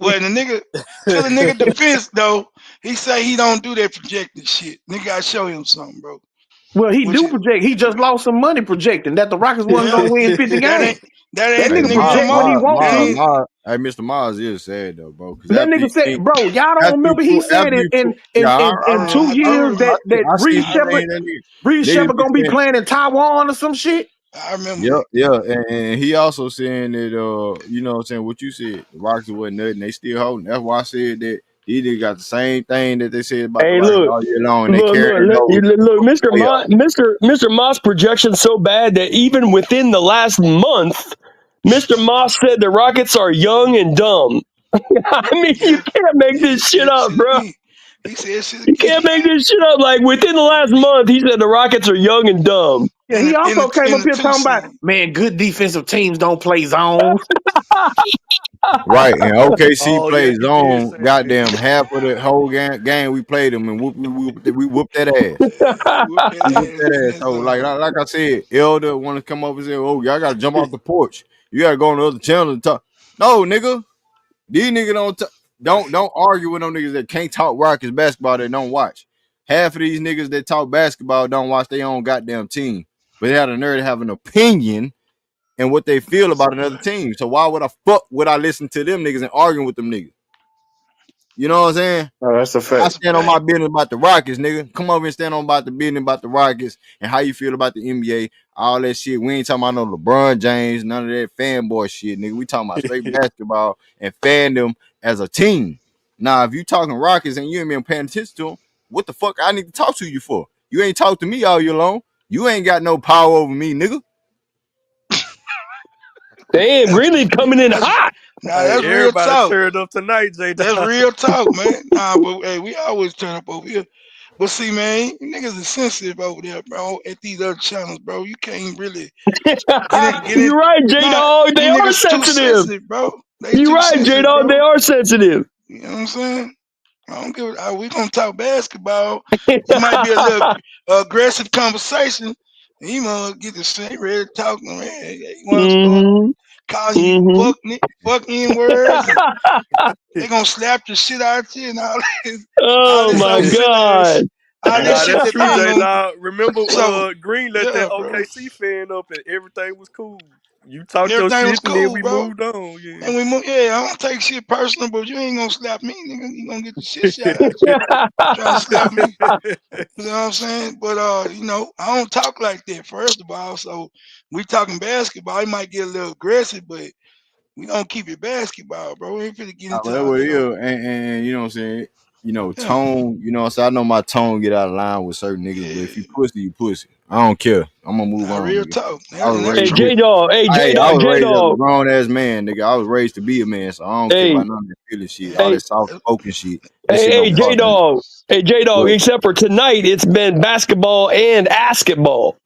Speaker 5: Well, the nigga, to the nigga defense though, he say he don't do that projecting shit. Nigga, I show him something, bro.
Speaker 4: well, he
Speaker 5: Which
Speaker 4: do
Speaker 5: is,
Speaker 4: project. He just lost some money projecting that the Rockets wasn't
Speaker 5: well,
Speaker 4: gonna win 50
Speaker 5: that ain't
Speaker 4: games.
Speaker 5: that
Speaker 4: That
Speaker 5: ain't
Speaker 1: Hey,
Speaker 4: nigga
Speaker 5: nigga.
Speaker 4: project what he want
Speaker 5: That
Speaker 4: to.
Speaker 5: ain't
Speaker 1: Hey, Mr. Mars is sad though, bro. Because
Speaker 4: That nigga said, bro, y'all don't remember he said
Speaker 1: after you, yeah,
Speaker 4: in 2 years
Speaker 5: I
Speaker 4: that
Speaker 1: I see
Speaker 4: Breeze
Speaker 1: him
Speaker 4: Shepard
Speaker 1: saying that nigga.
Speaker 4: Breeze
Speaker 1: Niggas
Speaker 4: Shepard
Speaker 1: be
Speaker 4: gonna be
Speaker 1: saying,
Speaker 4: playing in Taiwan or some shit.
Speaker 5: I remember
Speaker 1: yeah,
Speaker 5: that.
Speaker 1: yeah, and he also saying that, you know what I'm saying, what you said, the Rockets wasn't nothing, they still holding. That's why I said that these niggas got the same thing that they said about the
Speaker 6: Hey,
Speaker 1: Rockets
Speaker 6: look,
Speaker 1: all year long, and they
Speaker 6: look,
Speaker 1: carrying
Speaker 6: look,
Speaker 1: it
Speaker 6: look,
Speaker 1: over
Speaker 6: look,
Speaker 1: to
Speaker 6: Mr.
Speaker 1: the playoffs.
Speaker 6: Mr. Moss projection so bad that even within the last month, Mr. Moss said the Rockets are young and dumb. I mean, you
Speaker 5: Yeah,
Speaker 6: can't make
Speaker 5: yeah, he
Speaker 6: this shit
Speaker 5: said
Speaker 6: up,
Speaker 5: shit
Speaker 6: bro.
Speaker 5: again. He said shit
Speaker 6: You
Speaker 5: again.
Speaker 6: can't make this shit up. Like within the last month, he said the Rockets are young and dumb.
Speaker 4: Yeah, he also came
Speaker 5: In
Speaker 4: up
Speaker 5: the
Speaker 4: here
Speaker 5: two
Speaker 4: talking about,
Speaker 5: seed.
Speaker 4: man, good defensive teams don't play zones.
Speaker 1: Right, and OKC
Speaker 2: Oh yeah,
Speaker 1: plays
Speaker 2: he did
Speaker 1: on
Speaker 2: say that.
Speaker 1: goddamn half of the whole game we played them, and we whooped that ass.
Speaker 5: Whoop that
Speaker 1: We whooped
Speaker 5: ass
Speaker 1: that
Speaker 5: in
Speaker 1: ass.
Speaker 5: that
Speaker 1: So
Speaker 5: zone.
Speaker 1: like I said, Elder want to come over and say, "Oh, y'all got to jump off the porch. You got to go on the other channel and talk." No, nigga, these niggas don't argue with them niggas that can't talk Rockets basketball that don't watch. Half of these niggas that talk basketball don't watch their own goddamn team, but they have the nerve to have an opinion and what they feel
Speaker 5: That's a
Speaker 1: about another
Speaker 5: fact.
Speaker 1: team. So why would I listen to them niggas and arguing with them niggas? You know what I'm saying?
Speaker 4: Oh, that's a
Speaker 1: I
Speaker 4: fact.
Speaker 5: That's a
Speaker 1: stand on my
Speaker 5: fact.
Speaker 1: business about the Rockets, nigga. Come over and stand on about the business about the Rockets and how you feel about the NBA, all that shit. We ain't talking about no LeBron James, none of that fanboy shit, nigga. We talking about straight basketball and fandom as a team. Now, if you talking Rockets and you ain't been paying attention to them, what the fuck I need to talk to you for? You ain't talked to me all year long. You ain't got no power over me, nigga.
Speaker 6: Damn,
Speaker 5: That's
Speaker 6: Greenleaf coming in
Speaker 5: that's
Speaker 6: hot.
Speaker 5: nah,
Speaker 2: Hey,
Speaker 5: that's real
Speaker 2: everybody
Speaker 5: talk.
Speaker 2: turned up tonight, J
Speaker 5: That's
Speaker 2: Dog.
Speaker 5: real talk, man. Nah, but hey, we always turn up over here. But see, man, niggas is sensitive over there, bro. At these other channels, bro, you can't really get it.
Speaker 6: You're right, J
Speaker 5: Nah,
Speaker 6: Dog. They
Speaker 5: these
Speaker 6: are
Speaker 5: niggas too
Speaker 6: sensitive.
Speaker 5: sensitive, bro. They
Speaker 6: You're
Speaker 5: too
Speaker 6: right, J
Speaker 5: sensitive,
Speaker 6: Dog. They
Speaker 5: bro.
Speaker 6: are sensitive.
Speaker 5: You know what I'm saying? I don't give. We gonna talk basketball. It might be a little aggressive conversation. And you know, get the same ready talking, man. You want to start
Speaker 6: hmm
Speaker 5: calling you
Speaker 6: hmm
Speaker 5: fucking words, and they gonna slap the shit out of you and all
Speaker 6: Oh
Speaker 5: this
Speaker 6: my
Speaker 5: auxiliary,
Speaker 6: God.
Speaker 5: all that
Speaker 2: Nah,
Speaker 5: shit
Speaker 2: that's
Speaker 5: that they
Speaker 2: true,
Speaker 5: ain't
Speaker 2: J
Speaker 5: gonna do.
Speaker 2: Dog. Remember,
Speaker 5: So
Speaker 2: Green let that
Speaker 5: yeah, bro,
Speaker 2: OKC fan up and everything was cool. You talked your
Speaker 5: everything was
Speaker 2: shit and then
Speaker 5: cool,
Speaker 2: we
Speaker 5: bro.
Speaker 2: moved on. Yeah.
Speaker 5: And we move. Yeah, I don't take shit personal, but you ain't gonna slap me, nigga. You gonna get the shit shot out you trying to slap me. You know what I'm saying? But you know, I don't talk like that, first of all. So we talking basketball. It might get a little aggressive, but we gonna keep it basketball, bro. We ain't finna get into
Speaker 1: That's
Speaker 5: all
Speaker 1: what
Speaker 5: that
Speaker 1: it
Speaker 5: old.
Speaker 1: is. And you know what I'm saying? You know,
Speaker 5: Yeah,
Speaker 1: tone, you know, so I know my tone get out of line with certain niggas, but if you
Speaker 5: yeah.
Speaker 1: pussy, you pussy. I don't care. I'm gonna move
Speaker 5: Nah,
Speaker 1: on,
Speaker 5: real
Speaker 1: nigga.
Speaker 5: talk.
Speaker 1: I was
Speaker 5: And that's
Speaker 6: Hey,
Speaker 1: raised
Speaker 5: true.
Speaker 6: J Dog. Hey, J
Speaker 1: I
Speaker 6: Dog.
Speaker 1: was
Speaker 6: J
Speaker 1: raised as a
Speaker 6: Dog.
Speaker 1: grown ass man, nigga. I was raised to be a man, so I don't care
Speaker 6: Hey,
Speaker 1: about none of that feeling shit. All
Speaker 5: Yeah.
Speaker 6: hey,
Speaker 1: that soft spoken shit. That
Speaker 6: hey,
Speaker 1: shit
Speaker 6: hey,
Speaker 1: don't
Speaker 6: J
Speaker 1: bother me.
Speaker 6: Dog. Hey, J Dog.
Speaker 1: But
Speaker 6: Except for tonight, it's been basketball and basketball.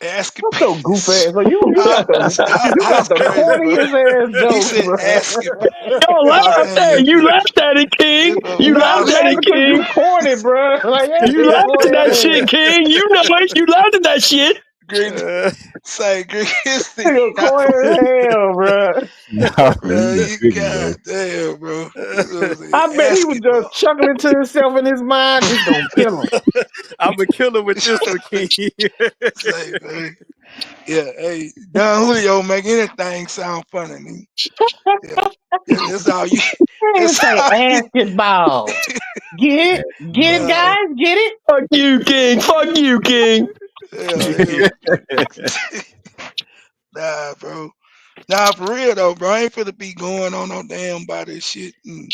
Speaker 5: Ask it.
Speaker 4: What's so goof ass? So you got the you got
Speaker 5: How's
Speaker 4: the
Speaker 5: crazy, bro?
Speaker 4: corniest ass
Speaker 5: He
Speaker 4: jokes,
Speaker 5: said
Speaker 4: bro.
Speaker 5: ask it, bro.
Speaker 6: Y'all
Speaker 5: How's
Speaker 6: laughed
Speaker 5: that
Speaker 6: at
Speaker 5: your
Speaker 6: it. You
Speaker 5: favorite?
Speaker 6: laughed at it, King.
Speaker 5: This motherfucker
Speaker 6: You
Speaker 4: No, I'm
Speaker 6: laughed at
Speaker 5: ask
Speaker 6: it,
Speaker 4: laughing
Speaker 5: it.
Speaker 4: because
Speaker 6: King.
Speaker 4: you corny, bro. Like that
Speaker 6: You
Speaker 4: shit
Speaker 6: laughed at
Speaker 4: corny
Speaker 6: that
Speaker 4: as
Speaker 6: shit,
Speaker 4: hell.
Speaker 6: King. You know it. You laughed at that shit.
Speaker 5: Green say green.
Speaker 4: Nigga corny as hell, bro.
Speaker 1: nah, bro, you just
Speaker 5: You
Speaker 1: tripping, bro.
Speaker 5: goddamn, bro. This was
Speaker 4: I bet he was
Speaker 5: basketball.
Speaker 4: just chuckling to himself in his mind. This gonna kill him.
Speaker 2: I'm a killer with this one, King.
Speaker 5: Say, man. Yeah, hey, Don Julio make anything sound funny. Man. Yeah, that's all you.
Speaker 4: Nigga
Speaker 5: That's
Speaker 4: say
Speaker 5: all you.
Speaker 4: basketball. Get it? Get it,
Speaker 5: Uh,
Speaker 4: guys? Get it?
Speaker 6: Fuck you, King. Fuck you, King.
Speaker 5: yeah, yeah. Nah, bro. Nah, for real though, bro. I ain't finna be going on no damn body shit. And,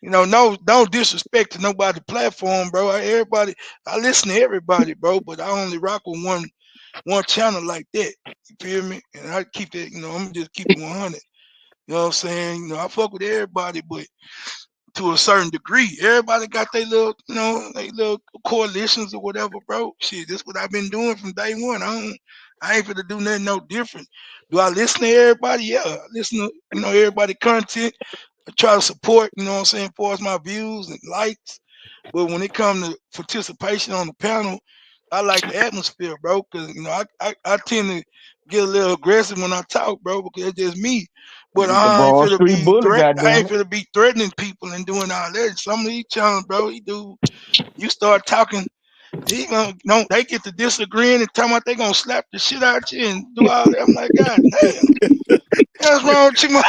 Speaker 5: no disrespect to nobody platform, bro. I listen to everybody, bro, but I only rock with one channel like that. You feel me? And I keep that, I'm gonna just keep it 100. You know what I'm saying? I fuck with everybody, but to a certain degree, everybody got their little, their little coalitions or whatever, bro. Shit, this what I've been doing from day one. I ain't finna do nothing no different. Do I listen to everybody? Yeah, I listen to, everybody content. I try to support, what I'm saying, as far as my views and likes. But when it comes to participation on the panel, I like the atmosphere, bro. Because I tend to get a little aggressive when I talk, bro, because it's just me. But
Speaker 4: It's the
Speaker 5: I ain't
Speaker 4: Broad
Speaker 5: finna
Speaker 4: Street
Speaker 5: be
Speaker 4: Bully,
Speaker 5: I
Speaker 4: goddamn
Speaker 5: ain't
Speaker 4: it.
Speaker 5: finna be threatening people and doing all that. Some of these channels, bro, you start talking, they get to disagreeing and talking about they gonna slap the shit out you and do all that. I'm like, God damn, what's wrong with you, man?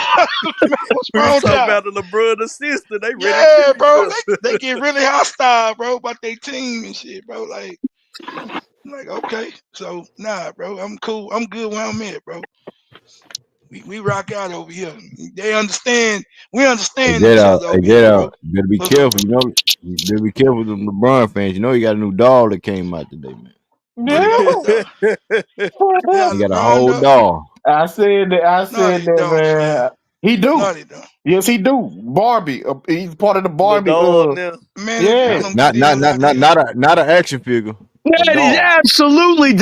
Speaker 5: What's
Speaker 2: We
Speaker 5: wrong with
Speaker 2: talking
Speaker 5: y'all?
Speaker 2: about the brother and sister. They ready to
Speaker 5: Yeah,
Speaker 2: kill each
Speaker 5: bro,
Speaker 2: other.
Speaker 5: they get really hostile, bro, about their team and shit, bro. Like, okay, so nah, bro, I'm cool. I'm good where I'm at, bro. We rock out over here. They understand. We
Speaker 1: Hey,
Speaker 5: understand
Speaker 1: get
Speaker 5: each
Speaker 1: out.
Speaker 5: other
Speaker 1: Hey,
Speaker 5: over
Speaker 1: get
Speaker 5: here,
Speaker 1: out.
Speaker 5: bro.
Speaker 1: You better be
Speaker 5: What's up,
Speaker 1: careful.
Speaker 5: bro?
Speaker 1: You better be careful with them LeBron fans. You know he got a new doll that came out today, man.
Speaker 5: What he
Speaker 4: Yeah.
Speaker 5: got, dog? Yeah,
Speaker 1: He got a
Speaker 5: LeBron,
Speaker 1: whole
Speaker 5: dog.
Speaker 1: doll.
Speaker 4: I
Speaker 5: No,
Speaker 4: said
Speaker 5: they
Speaker 4: that,
Speaker 5: don't, fam.
Speaker 4: man. He do.
Speaker 5: No, they don't.
Speaker 4: Yes, he do. Barbie. He's part of the
Speaker 2: The
Speaker 4: Barbie.
Speaker 2: dog now.
Speaker 5: Man, if y'all
Speaker 4: Yeah.
Speaker 5: don't get
Speaker 1: Not
Speaker 5: the
Speaker 1: not
Speaker 5: hell
Speaker 1: not
Speaker 5: out of
Speaker 1: not
Speaker 5: here,
Speaker 1: not an action figure. A
Speaker 7: That is
Speaker 1: doll.
Speaker 7: absolutely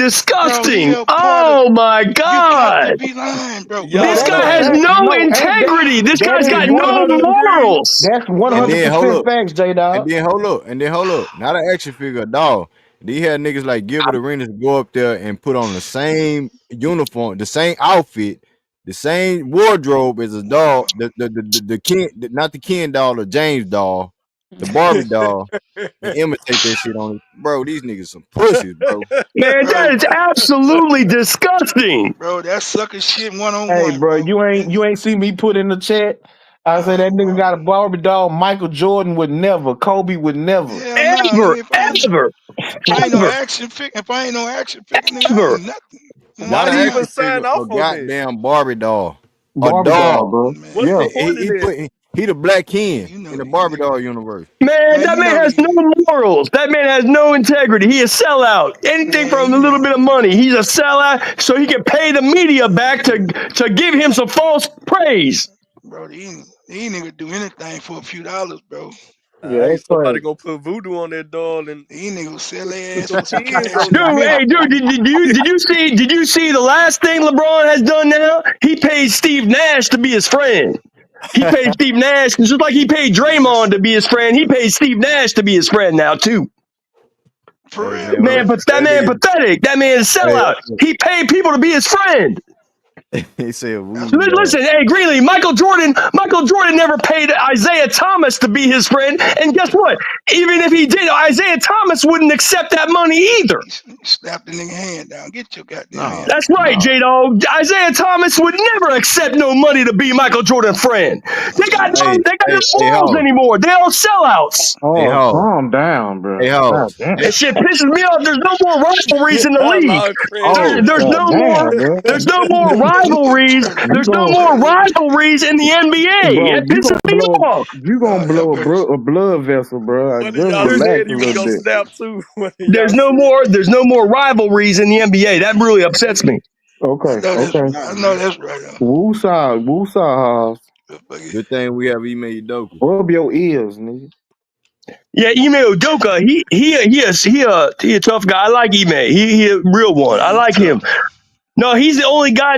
Speaker 5: bro, he
Speaker 7: disgusting.
Speaker 5: a part of.
Speaker 7: Oh my
Speaker 5: You got to
Speaker 7: God.
Speaker 5: be lying, bro.
Speaker 4: No,
Speaker 2: Y'all
Speaker 7: This
Speaker 5: Listen,
Speaker 7: guy
Speaker 4: that's
Speaker 7: has
Speaker 2: lying.
Speaker 4: that.
Speaker 7: no
Speaker 4: No, ain't that
Speaker 7: integrity. This
Speaker 4: that
Speaker 7: guy's
Speaker 4: is
Speaker 7: got
Speaker 4: one
Speaker 7: no
Speaker 4: hundred.
Speaker 7: morals.
Speaker 4: That's one
Speaker 1: And
Speaker 4: hundred
Speaker 1: then hold
Speaker 4: percent
Speaker 1: up.
Speaker 4: facts, J
Speaker 1: And
Speaker 4: Dog.
Speaker 1: then hold up. And then hold up. Not an action figure, a doll. Then you had niggas like Gilbert Arenas go up there and put on the same uniform, the same outfit, the same wardrobe as a doll, the Ken, not the Ken doll, the James doll, the Barbie doll, and imitate that shit on it. Bro, these niggas some pussies, bro.
Speaker 7: Man, that
Speaker 5: bro,
Speaker 7: is absolutely disgusting.
Speaker 5: that's sucker shit one on
Speaker 4: Hey,
Speaker 5: one,
Speaker 4: bro,
Speaker 5: bro.
Speaker 4: you ain't see me put in the chat. I say that
Speaker 5: No,
Speaker 4: nigga
Speaker 5: bro.
Speaker 4: got a Barbie doll. Michael Jordan would never. Kobe would never.
Speaker 5: Hell no,
Speaker 7: Ever,
Speaker 5: nigga.
Speaker 7: ever,
Speaker 5: If I ain't no
Speaker 7: ever,
Speaker 5: action figure, nigga, I
Speaker 7: ever.
Speaker 5: ain't nothing. You know what I'm
Speaker 1: Not
Speaker 2: Why'd
Speaker 1: an
Speaker 2: he
Speaker 5: saying?
Speaker 2: even
Speaker 1: action
Speaker 2: sign
Speaker 1: figure,
Speaker 2: off
Speaker 1: a
Speaker 2: on that?
Speaker 1: goddamn Barbie doll. A
Speaker 4: Barbie doll,
Speaker 1: doll.
Speaker 4: bro.
Speaker 5: Man,
Speaker 2: What's
Speaker 4: Yeah.
Speaker 2: the point of that?
Speaker 1: He the black
Speaker 5: man,
Speaker 1: Ken
Speaker 5: you
Speaker 1: in
Speaker 5: know
Speaker 1: the
Speaker 5: these
Speaker 1: Barbie
Speaker 5: niggas.
Speaker 1: doll universe.
Speaker 7: Man,
Speaker 5: Man,
Speaker 7: that
Speaker 5: you
Speaker 7: man
Speaker 5: know
Speaker 7: has
Speaker 5: these
Speaker 7: no morals. That man has no integrity. He is sellout. Anything
Speaker 5: man,
Speaker 7: from a little bit of money. He's a sellout so he can pay the media back to give him some false praise.
Speaker 5: bro, these niggas do anything for a few dollars, bro.
Speaker 4: Yeah,
Speaker 2: Ain't
Speaker 4: that's
Speaker 2: somebody
Speaker 4: crazy.
Speaker 2: gonna put voodoo on that doll and
Speaker 5: These niggas sell their
Speaker 2: put
Speaker 5: ass
Speaker 2: some
Speaker 5: for some
Speaker 2: pins
Speaker 5: cash
Speaker 2: on
Speaker 5: in
Speaker 2: it?
Speaker 5: a
Speaker 7: Dude,
Speaker 5: minute.
Speaker 7: hey, dude, did you see the last thing LeBron has done now? He paid Steve Nash to be his friend. He paid Steve Nash just like he paid
Speaker 5: Man,
Speaker 7: Draymond to be his friend. He paid Steve Nash to be his friend now too.
Speaker 5: for
Speaker 1: Hey
Speaker 5: real,
Speaker 1: man,
Speaker 5: bro.
Speaker 7: Man, but that
Speaker 1: that
Speaker 7: man
Speaker 1: nigga,
Speaker 7: pathetic. That man is sellout. He paid people to be his friend.
Speaker 1: he said
Speaker 5: That's
Speaker 1: voodoo doll.
Speaker 7: Listen, hey Greenleaf, Michael Jordan never paid Isaiah Thomas to be his friend, and guess what? Even if he did, Isaiah Thomas wouldn't accept that money either.
Speaker 5: he slapped the nigga hand down. Get your goddamn
Speaker 1: No,
Speaker 5: hand
Speaker 7: That's
Speaker 5: out.
Speaker 7: right,
Speaker 1: no.
Speaker 7: J Dog. Isaiah Thomas would never accept no money to be Michael Jordan's friend. They got no
Speaker 1: Hey,
Speaker 7: morals
Speaker 1: Hoss.
Speaker 7: anymore. They all sellouts.
Speaker 1: Hey,
Speaker 4: Oh,
Speaker 1: Hoss.
Speaker 4: calm down,
Speaker 1: Hey,
Speaker 4: bro. God
Speaker 1: Hoss.
Speaker 4: damn.
Speaker 7: That shit pisses me off. There's no more rivalries in the
Speaker 2: Y'all
Speaker 7: league.
Speaker 2: all crazy
Speaker 7: There,
Speaker 4: Oh,
Speaker 7: there's
Speaker 2: now.
Speaker 7: no
Speaker 4: god
Speaker 7: more.
Speaker 4: damn, bro.
Speaker 7: There's no more rivalries.
Speaker 5: Turtle,
Speaker 4: You
Speaker 7: There's no
Speaker 4: gon'
Speaker 7: more
Speaker 5: turtle,
Speaker 7: rivalries in the NBA.
Speaker 4: bro,
Speaker 7: It pisses me off.
Speaker 4: you gonna
Speaker 5: Lord have
Speaker 4: blow
Speaker 5: mercy.
Speaker 4: a blood vessel, bro.
Speaker 2: One of
Speaker 4: Just
Speaker 2: y'all
Speaker 7: There's
Speaker 4: relax
Speaker 2: said
Speaker 4: a
Speaker 2: he was
Speaker 4: little
Speaker 2: gonna
Speaker 4: bit.
Speaker 2: snap too. One of
Speaker 7: there's
Speaker 2: y'all
Speaker 7: no
Speaker 2: said.
Speaker 7: more. There's no more rivalries in the NBA. That really upsets me.
Speaker 5: I
Speaker 4: Okay,
Speaker 5: know that's
Speaker 4: okay.
Speaker 5: I know that's right.
Speaker 4: Woo saw,
Speaker 1: Good thing we have Ime Udoka.
Speaker 4: rub your ears, nigga.
Speaker 7: Yeah, Ime Udoka, he a tough guy. I like Ime. He a real one.
Speaker 5: Yeah,
Speaker 7: I
Speaker 5: he
Speaker 7: like him.
Speaker 5: tough.
Speaker 7: No, he's the only guy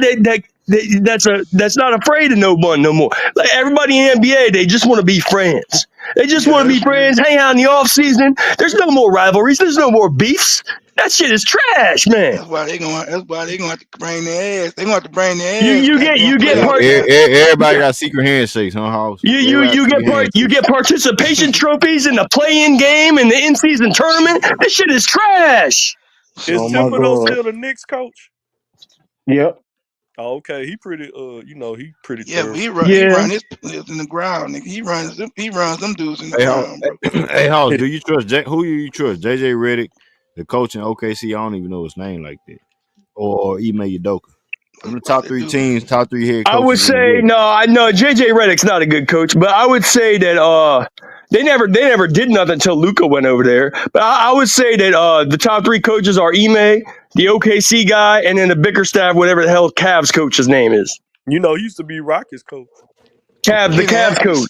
Speaker 7: that's not afraid of no one no more. Like everybody in the NBA, they just want to be friends. They just
Speaker 5: Yeah,
Speaker 7: want to be
Speaker 5: that's real.
Speaker 7: friends, hang out in the off season. There's no more rivalries. There's no more beefs. That shit is trash, man.
Speaker 5: That's why they gonna have to bring their ass. They gonna have to bring
Speaker 7: You
Speaker 5: their ass
Speaker 7: you get
Speaker 5: goddamn
Speaker 7: you get
Speaker 5: playoff
Speaker 7: part
Speaker 5: time.
Speaker 1: Everybody got secret handshakes, huh, Hoss? Everybody got secret
Speaker 7: you
Speaker 1: handshakes.
Speaker 7: get participation trophies in the play-in game and the in-season tournament.
Speaker 5: Shit.
Speaker 7: This shit is trash.
Speaker 2: Is
Speaker 4: Oh
Speaker 5: Shit.
Speaker 4: my
Speaker 2: Thibodeau
Speaker 4: god.
Speaker 2: still the Knicks coach?
Speaker 4: Yep.
Speaker 2: Oh, okay. He pretty he pretty
Speaker 5: Yeah, but
Speaker 2: thorough.
Speaker 5: he
Speaker 7: Yeah.
Speaker 5: run his players in the ground, nigga. He runs them dudes in the
Speaker 1: Hey, Hoss,
Speaker 5: ground, bro.
Speaker 1: hey, Hoss, do you trust who do you trust? JJ Redick, the coach in OKC. I don't even know his name like that. Or Ime Udoka. Them the
Speaker 5: That's
Speaker 1: top
Speaker 5: what they
Speaker 1: three
Speaker 5: do.
Speaker 1: teams, top three head
Speaker 7: I would
Speaker 1: coaches in the
Speaker 7: say
Speaker 1: league.
Speaker 7: no. I know JJ Redick's not a good coach, but I would say that they never did nothing until Luka went over there. But I would say that the top three coaches are Ime, the OKC guy, and then the Bickerstaff, whatever the hell Cavs coach's name is.
Speaker 2: You know, he used to be Rockets coach.
Speaker 7: The
Speaker 5: Kenny
Speaker 7: Cavs coach.
Speaker 5: Atkinson.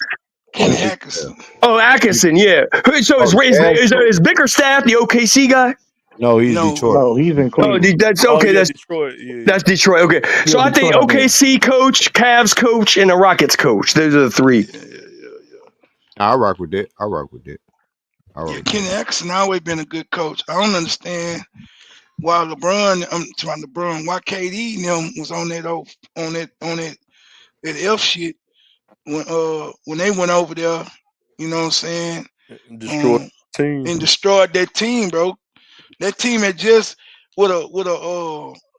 Speaker 5: Kenny
Speaker 1: Yeah.
Speaker 5: Atkinson.
Speaker 7: Oh, Atkinson, yeah. So
Speaker 1: Oh,
Speaker 7: is Bickerstaff the OKC guy?
Speaker 1: no, he's
Speaker 5: No,
Speaker 1: Detroit.
Speaker 4: No, he's in
Speaker 7: Oh,
Speaker 4: Cleveland.
Speaker 7: that's
Speaker 2: Oh
Speaker 7: okay.
Speaker 2: yeah, Detroit. Yeah.
Speaker 7: That's Detroit. Okay, so
Speaker 4: Yeah,
Speaker 7: I think
Speaker 4: Detroit. I mean,
Speaker 7: OKC coach, Cavs coach, and the Rockets coach. Those are the three.
Speaker 5: yeah.
Speaker 1: I rock with that. I rock with that.
Speaker 5: Yeah, Kenny Atkinson always been a good coach. I don't understand why LeBron, I'm trying LeBron, why KD and them was on that F shit when they went over there, you know what I'm saying?
Speaker 2: Destroyed team.
Speaker 5: And destroyed that team, bro. That team had just with a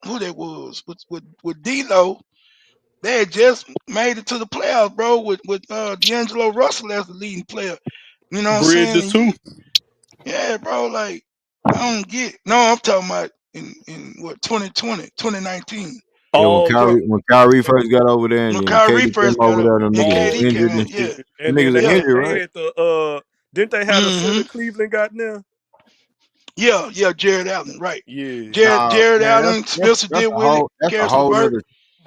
Speaker 5: who that was with D'Lo, they had just made it to the playoffs, bro, with D'Angelo Russell as the leading player. You know what I'm saying?
Speaker 2: Bridges too.
Speaker 5: Yeah, bro, like I don't get. No, I'm talking about in what 2020, 2019.
Speaker 1: Yeah,
Speaker 2: Oh yeah.
Speaker 1: When Kyrie first got over there and
Speaker 5: When
Speaker 1: then
Speaker 5: Kyrie
Speaker 1: KD came
Speaker 5: first got
Speaker 1: over
Speaker 5: up
Speaker 1: there, them
Speaker 5: and
Speaker 1: niggas was
Speaker 5: KD
Speaker 1: injured
Speaker 5: came on,
Speaker 1: and shit.
Speaker 5: yeah,
Speaker 1: Them
Speaker 2: And then
Speaker 1: niggas are
Speaker 5: yeah,
Speaker 1: injured,
Speaker 2: they
Speaker 1: right?
Speaker 2: had the didn't they have the center Cleveland got now?
Speaker 5: yeah, Jared Allen, right?
Speaker 2: Yeah.
Speaker 1: Nah,
Speaker 5: Jared
Speaker 1: man,
Speaker 5: Allen, Spencer
Speaker 1: that's
Speaker 5: did
Speaker 1: a
Speaker 5: with it,
Speaker 1: whole
Speaker 5: Karis LeVert.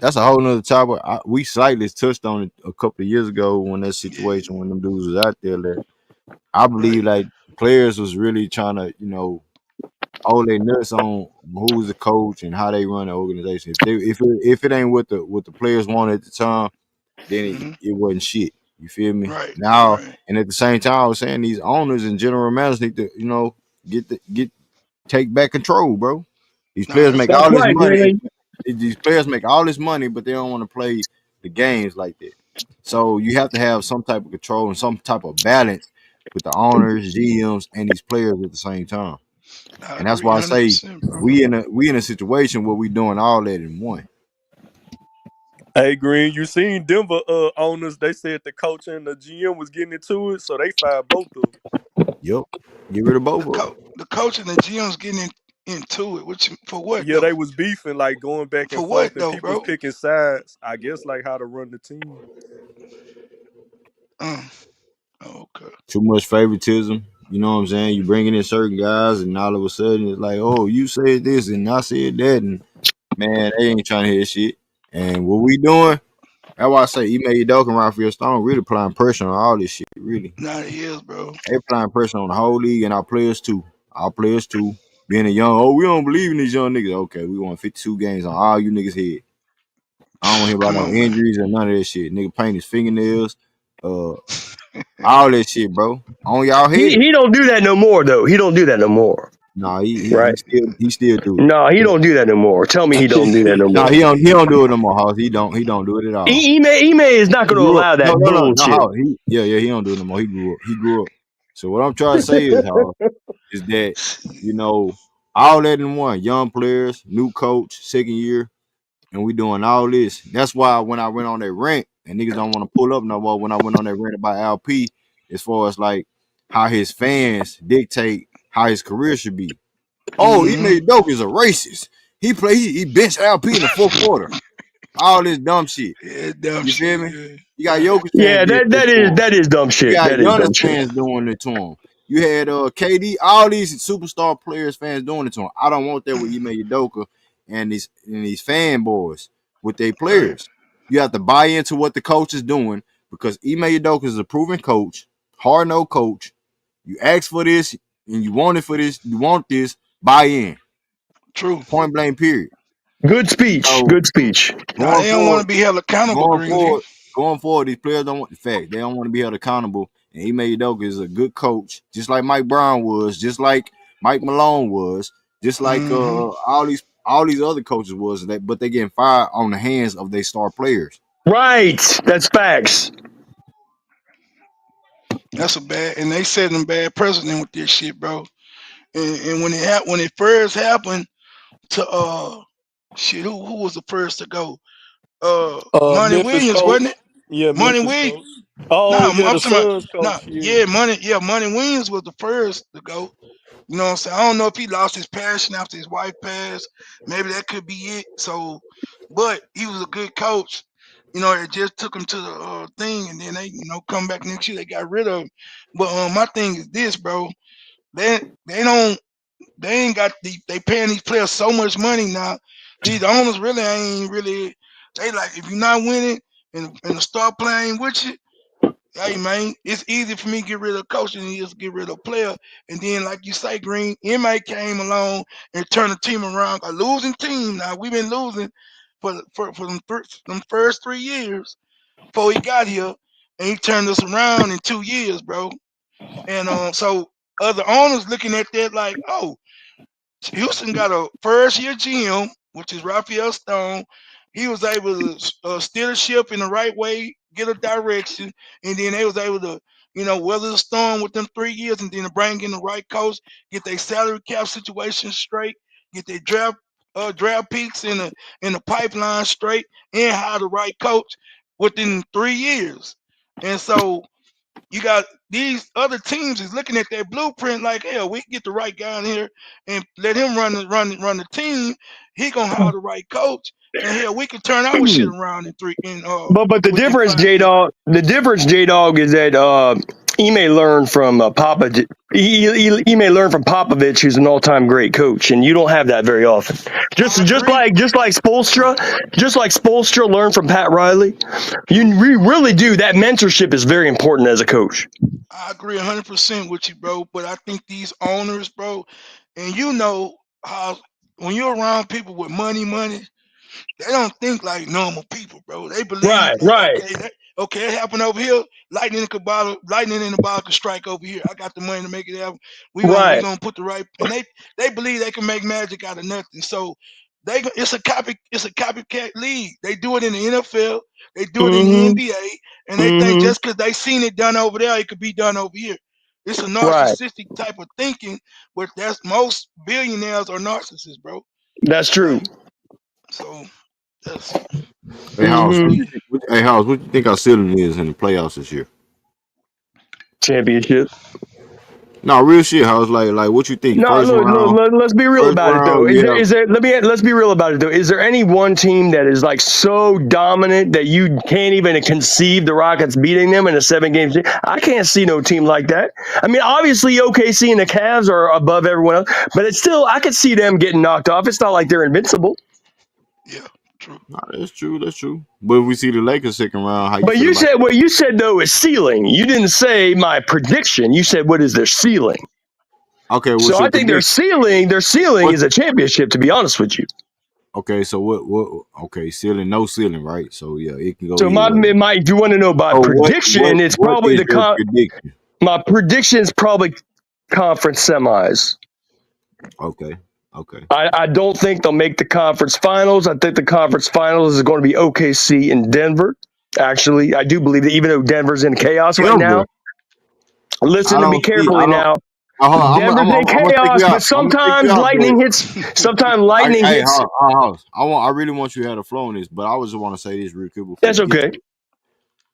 Speaker 1: that's a whole nother topic. We slightly touched on it a couple of years ago when that
Speaker 5: Yeah,
Speaker 1: situation when them dudes was out there. That I
Speaker 5: right.
Speaker 1: believe like players was really trying to hold their nuts on who's the coach and how they run the organization. If it ain't what the players wanted at the time, then
Speaker 5: hmm
Speaker 1: it wasn't shit. You feel me?
Speaker 5: Right,
Speaker 1: Now
Speaker 5: right.
Speaker 1: and at the same time, I was saying these owners and general managers need to get take back control, bro. These
Speaker 5: No,
Speaker 1: players
Speaker 5: that's a
Speaker 1: make
Speaker 7: That's
Speaker 1: all
Speaker 5: fact.
Speaker 1: this
Speaker 7: right,
Speaker 1: money.
Speaker 7: Greenleaf.
Speaker 1: These players make all this money, but they don't want to play the games like that. So you have to have some type of control and some type of balance with the owners, GMs, and these players at the same time.
Speaker 5: I
Speaker 1: And that's
Speaker 5: agree
Speaker 1: why I say
Speaker 5: 100%, bro.
Speaker 1: we in a situation where we doing all that in one.
Speaker 2: Hey Green, you seen Denver owners, they said the coach and the GM was getting into it, so they fired both of them.
Speaker 1: Yep. Get rid of both of them.
Speaker 5: The coach and the GM's getting into it. Which for what
Speaker 2: Yeah,
Speaker 5: though?
Speaker 2: they was beefing, like going back and
Speaker 5: For
Speaker 2: forth,
Speaker 5: what
Speaker 2: and
Speaker 5: though,
Speaker 2: people was
Speaker 5: bro?
Speaker 2: picking sides. I guess like how to run the team.
Speaker 5: Uh, okay.
Speaker 1: Too much favoritism. You know what I'm saying? You bringing in certain guys, and all of a sudden it's like, oh, you said this and I said that, and man, they ain't trying to hear shit. And what we doing? That's why I say Ime Udoka and Raphael Stone really applying pressure on all this shit. Really,
Speaker 5: Now it is, bro.
Speaker 1: they applying pressure on the whole league and our players too. Our players too. Being a young, we don't believe in these young niggas. Okay, we won 52 games on all you niggas' head. I don't want to hear about
Speaker 5: Come
Speaker 1: no
Speaker 5: on, man.
Speaker 1: injuries or none of that shit. Nigga paint his fingernails, uh, all that shit, bro. On y'all head.
Speaker 7: He don't do that no more though. He don't do that no more.
Speaker 1: Nah,
Speaker 7: Right?
Speaker 1: he still do it.
Speaker 7: No, he don't do that no more. Tell me he don't do that no
Speaker 1: No,
Speaker 7: more.
Speaker 1: he don't do it no more, House. He don't do it at all.
Speaker 7: Ime is not
Speaker 1: He
Speaker 7: going to
Speaker 1: grew up.
Speaker 7: allow
Speaker 1: No,
Speaker 7: that
Speaker 1: no, no, no,
Speaker 7: bullshit.
Speaker 1: House. He don't do it no more. He grew up. So what I'm trying to say is, House, is that all that in one. Young players, new coach, second year, and we doing all this. That's why when I went on that rant, and niggas don't want to pull up no more. When I went on that rant about LP, as far as like how his fans dictate how his career should be. Oh, he
Speaker 5: Mm-hmm.
Speaker 1: made Doke is a racist. He benched LP in the fourth quarter. All this dumb shit.
Speaker 5: Yeah, dumb
Speaker 1: You feel
Speaker 5: shit.
Speaker 1: me?
Speaker 5: Yeah.
Speaker 1: You got
Speaker 5: Right.
Speaker 1: Jokic fans
Speaker 7: Yeah,
Speaker 1: did this to him.
Speaker 7: that is dumb
Speaker 1: You
Speaker 7: shit.
Speaker 1: got
Speaker 7: That is dumb
Speaker 1: Giannis
Speaker 7: shit.
Speaker 1: fans doing it to him. You had KD, all these superstar players fans doing it to him. I don't want that with Ime Udoka and these fanboys with their
Speaker 5: Right.
Speaker 1: players. You have to buy into what the coach is doing because Ime Udoka is a proven coach, hard no coach. You ask for this and you want it for this. You want this. Buy in.
Speaker 5: True.
Speaker 1: Point blank. Period.
Speaker 7: Good speech.
Speaker 1: So
Speaker 7: Good speech.
Speaker 5: Now
Speaker 1: going
Speaker 5: they don't want
Speaker 1: forward,
Speaker 5: to be held accountable,
Speaker 1: going
Speaker 5: Greenleaf.
Speaker 1: forward, going forward, these players don't want the fact they don't want to be held accountable. And Ime Udoka is a good coach, just like Mike Brown was, just like Mike Malone was, just like
Speaker 5: Mm-hmm.
Speaker 1: all these other coaches was. But they getting fired on the hands of their star players.
Speaker 7: Right. That's facts.
Speaker 5: That's a bad, and they setting a bad precedent with this shit, bro. And when it first happened to shit, who was the first to go? Monty
Speaker 2: Memphis
Speaker 5: Williams,
Speaker 2: coach.
Speaker 5: wasn't it?
Speaker 2: Yeah,
Speaker 5: Monty
Speaker 2: Memphis
Speaker 5: Williams.
Speaker 2: coach. Oh
Speaker 5: Nah,
Speaker 2: yeah,
Speaker 5: I'm
Speaker 2: the
Speaker 5: talking about
Speaker 2: Suns
Speaker 5: nah,
Speaker 2: coach. Yeah.
Speaker 5: yeah, Monty Williams was the first to go. You know what I'm saying? I don't know if he lost his passion after his wife passed. Maybe that could be it. So, but he was a good coach. You know, it just took him to the thing, and then they, come back next year. They got rid of him. But my thing is this, bro. They they don't they ain't got they paying these players so much money now. These owners really ain't really. They like if you're not winning and start playing with you. Hey man, it's easy for me to get rid of a coach than it is to get rid of a player. And then, like you say, Green, MA came along and turned the team around. A losing team. Now we've been losing for them first 3 years before he got here, and he turned us around in 2 years, bro. And so other owners looking at that like, oh, Houston got a first year GM, which is Raphael Stone. He was able to steer the ship in the right way, get a direction, and then they was able to, weather the storm within 3 years, and then to bring in the right coach, get their salary cap situation straight, get their draft picks in the pipeline straight, and hire the right coach within 3 years. And so you got these other teams is looking at their blueprint like, hell, we can get the right guy in here and let him run the team. He gonna hire the right coach, and hell, we can turn our shit around
Speaker 7: But the
Speaker 5: within
Speaker 7: difference,
Speaker 5: 5 years.
Speaker 7: J Dog, is that Ime learned from Ime learned from Popovich, who's an all-time great coach, and you don't have that very often.
Speaker 5: I agree.
Speaker 7: Just like Spoelstra learned from Pat Riley. We really do. That mentorship is very important as a coach.
Speaker 5: I agree 100% with you, bro. But I think these owners, bro, and you know how when you're around people with money, they don't think like normal people, bro. They believe
Speaker 7: Right,
Speaker 5: like,
Speaker 7: right,
Speaker 5: okay, it happened over here. Lightning in the bottle could strike over here. I got the money to make it happen. We
Speaker 7: right.
Speaker 5: gonna put the right, and they believe they can make magic out of nothing. So it's a copycat league. They do it in the NFL, they do it in the
Speaker 7: Mm-hmm.
Speaker 5: NBA, and they think
Speaker 7: Mm-hmm.
Speaker 5: just because they seen it done over there, it could be done over here. It's a
Speaker 7: Right.
Speaker 5: narcissistic type of thinking, but that's most billionaires are narcissists, bro.
Speaker 7: That's true.
Speaker 5: Like so. That's
Speaker 1: Hey House,
Speaker 5: to
Speaker 7: Mm-hmm.
Speaker 5: me.
Speaker 1: Hey House, what you think our ceiling is in the playoffs this year?
Speaker 7: Championship.
Speaker 1: No, real shit, House. Like what you think?
Speaker 7: No,
Speaker 1: First
Speaker 7: look,
Speaker 1: round,
Speaker 7: let's be real
Speaker 1: first
Speaker 7: about it though.
Speaker 1: round, yeah.
Speaker 7: Let's be real about it though. Is there any one team that is like so dominant that you can't even conceive the Rockets beating them in a 7-game series? I can't see no team like that. I mean, obviously OKC and the Cavs are above everyone else, but it's still, I could see them getting knocked off. It's not like they're invincible.
Speaker 5: Yeah, true.
Speaker 1: Nah, that's true. That's true. But if we see the Lakers second round, how you
Speaker 7: But
Speaker 1: feel
Speaker 7: you
Speaker 1: about
Speaker 7: said
Speaker 1: that?
Speaker 7: what you said though is ceiling. You didn't say my prediction. You said what is their ceiling.
Speaker 1: Okay,
Speaker 7: So
Speaker 1: what's
Speaker 7: I
Speaker 1: your
Speaker 7: think
Speaker 1: prediction?
Speaker 7: their ceiling
Speaker 1: What?
Speaker 7: is a championship. To be honest with you.
Speaker 1: Okay, so what? Okay, ceiling, no ceiling, right? So yeah, it can go
Speaker 7: So
Speaker 1: either way.
Speaker 7: if you want to know my
Speaker 1: So what?
Speaker 7: prediction, it's
Speaker 1: What
Speaker 7: probably
Speaker 1: is your prediction?
Speaker 7: my prediction is probably conference semis.
Speaker 1: Okay, okay.
Speaker 7: I don't think they'll make the conference finals. I think the conference finals is going to be OKC and Denver. Actually, I do believe that even though Denver's in chaos right
Speaker 1: Denver,
Speaker 7: now, listen
Speaker 1: I
Speaker 7: to me
Speaker 1: don't see. I
Speaker 7: carefully
Speaker 1: don't.
Speaker 7: now.
Speaker 1: Hold on,
Speaker 7: Denver's in
Speaker 1: I'm gonna take
Speaker 7: chaos,
Speaker 1: you
Speaker 7: but
Speaker 1: out. I'm gonna take you
Speaker 7: sometimes
Speaker 1: out, but
Speaker 7: lightning hits. Sometimes lightning
Speaker 1: hey,
Speaker 7: hits.
Speaker 1: House. I really want you to have the flow on this, but I just want to say this real quick before
Speaker 7: That's
Speaker 1: you get
Speaker 7: okay.
Speaker 1: to it.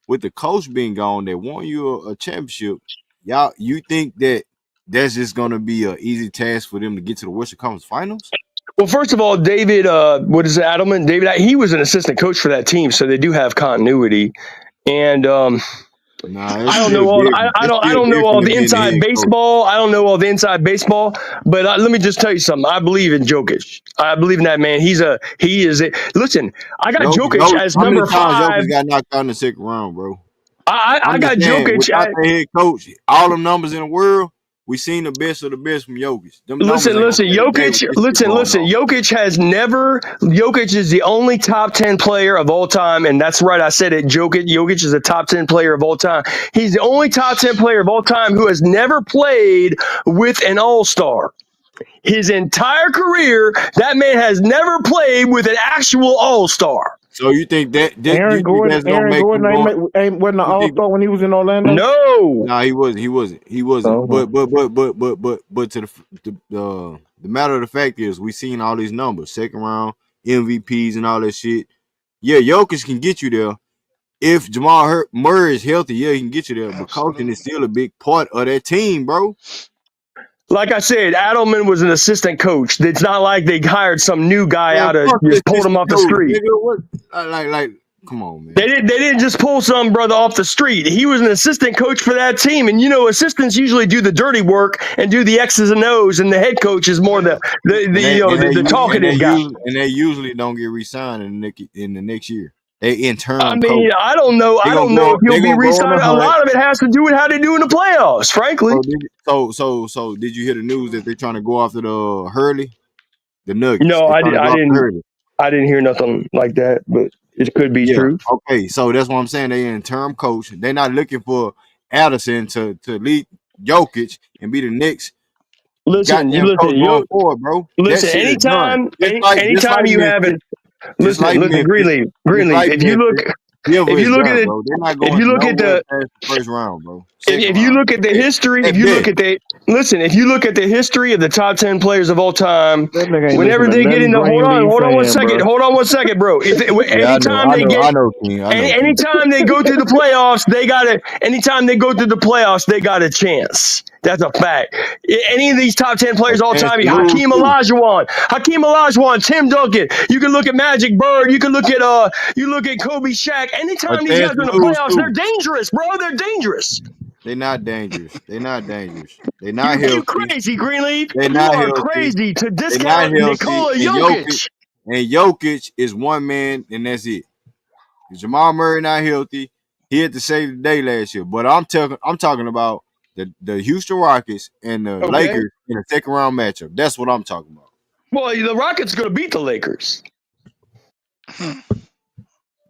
Speaker 1: With the coach being gone, they want you a championship. Y'all, you think that that's just gonna be an easy task for them to get to the Western Conference Finals?
Speaker 7: Well, first of all, David, what is it, Adelman? David, he was an assistant coach for that team, so they do have continuity. And
Speaker 1: Nah,
Speaker 7: I don't know all.
Speaker 1: it's
Speaker 7: I
Speaker 1: still
Speaker 7: don't know
Speaker 1: different
Speaker 7: all
Speaker 1: than
Speaker 7: the
Speaker 1: being the
Speaker 7: inside
Speaker 1: head coach.
Speaker 7: baseball. I don't know all the inside baseball. But let me just tell you something. I believe in Jokic. I believe in that man. He is. Listen, I got Jokic
Speaker 1: Jokic,
Speaker 7: as
Speaker 1: how many
Speaker 7: number
Speaker 1: times
Speaker 7: 5.
Speaker 1: Jokic got knocked out in the second round, bro?
Speaker 7: I
Speaker 1: I'm just
Speaker 7: got
Speaker 1: saying,
Speaker 7: Jokic
Speaker 1: without
Speaker 7: at.
Speaker 1: the head coach, all them numbers in the world, we seen the best of the best from Jokic. Them numbers
Speaker 7: Listen,
Speaker 1: ain't gonna
Speaker 7: listen,
Speaker 1: carry the day with
Speaker 7: Jokic,
Speaker 1: this shit going on.
Speaker 7: Jokic is the only top 10 player of all time. And that's right. I said it. Jokic is a top 10 player of all time. He's the only top 10 player of all time who has never played with an all-star. His entire career, that man has never played with an actual all-star.
Speaker 1: So you think
Speaker 4: Aaron
Speaker 1: you think
Speaker 4: Gordon,
Speaker 1: that's gonna make him going?
Speaker 4: wasn't an
Speaker 1: You
Speaker 4: All
Speaker 1: think
Speaker 4: Star when he was in Orlando.
Speaker 7: No.
Speaker 1: nah, he wasn't. He wasn't.
Speaker 4: Oh,
Speaker 1: But to the matter of the fact is, we seen all these numbers, second round MVPs and all that shit. Yeah, Jokic can get you there if Murray is healthy. Yeah, he can get you there. But coaching is
Speaker 5: Absolutely.
Speaker 1: still a big part of that team, bro.
Speaker 7: Like I said, Adelman was an assistant coach. It's not like they hired some new guy
Speaker 1: Man,
Speaker 7: out of
Speaker 1: fuck this
Speaker 7: just pulled him off the
Speaker 1: coach,
Speaker 7: street.
Speaker 1: nigga. What? Like, come on, man.
Speaker 7: They didn't just pull some brother off the street. He was an assistant coach for that team, and assistants usually do the dirty work and do the X's and O's, and the head coach is more the talkative guy.
Speaker 1: They usually don't get re-signed in the next year. They interim
Speaker 7: I
Speaker 1: coach.
Speaker 7: mean, I don't know. I don't know if he'll be re-signed. A lot of it has to do with how they do in the playoffs, frankly.
Speaker 1: So did you hear the news that they're trying to go after the Hurley, the Nuggets?
Speaker 7: No, I didn't. I didn't hear nothing like that, but it could be true.
Speaker 1: Okay, so that's what I'm saying. They interim coach. They're not looking for Addison to lead Jokic and be the next.
Speaker 7: Listen,
Speaker 1: going forward, bro.
Speaker 7: Listen, anytime you have it. Listen, Greenleaf. If you look at it, if you look at the
Speaker 1: first round, bro.
Speaker 7: If you look at the history, if you look at the history of the top 10 players of all time, whenever they get into hold on one second, bro. Anytime they go through the playoffs, they got a chance. That's a fact. Any of these top 10 players all time, Hakeem Olajuwon, Tim Duncan. You can look at Magic Bird. You can look at Kobe, Shaq. Anytime these guys are in the playoffs, they're dangerous, bro. They're dangerous.
Speaker 1: They're not dangerous. They're not healthy.
Speaker 7: You crazy, Greenleaf.
Speaker 1: You are
Speaker 7: crazy to discount Nikola Jokic.
Speaker 1: And Jokic is one man, and that's it. Jamal Murray not healthy. He had to save the day last year. But I'm talking about the Houston Rockets and the Lakers in a second round matchup. That's what I'm talking about.
Speaker 7: Well, the Rockets are going to beat the Lakers.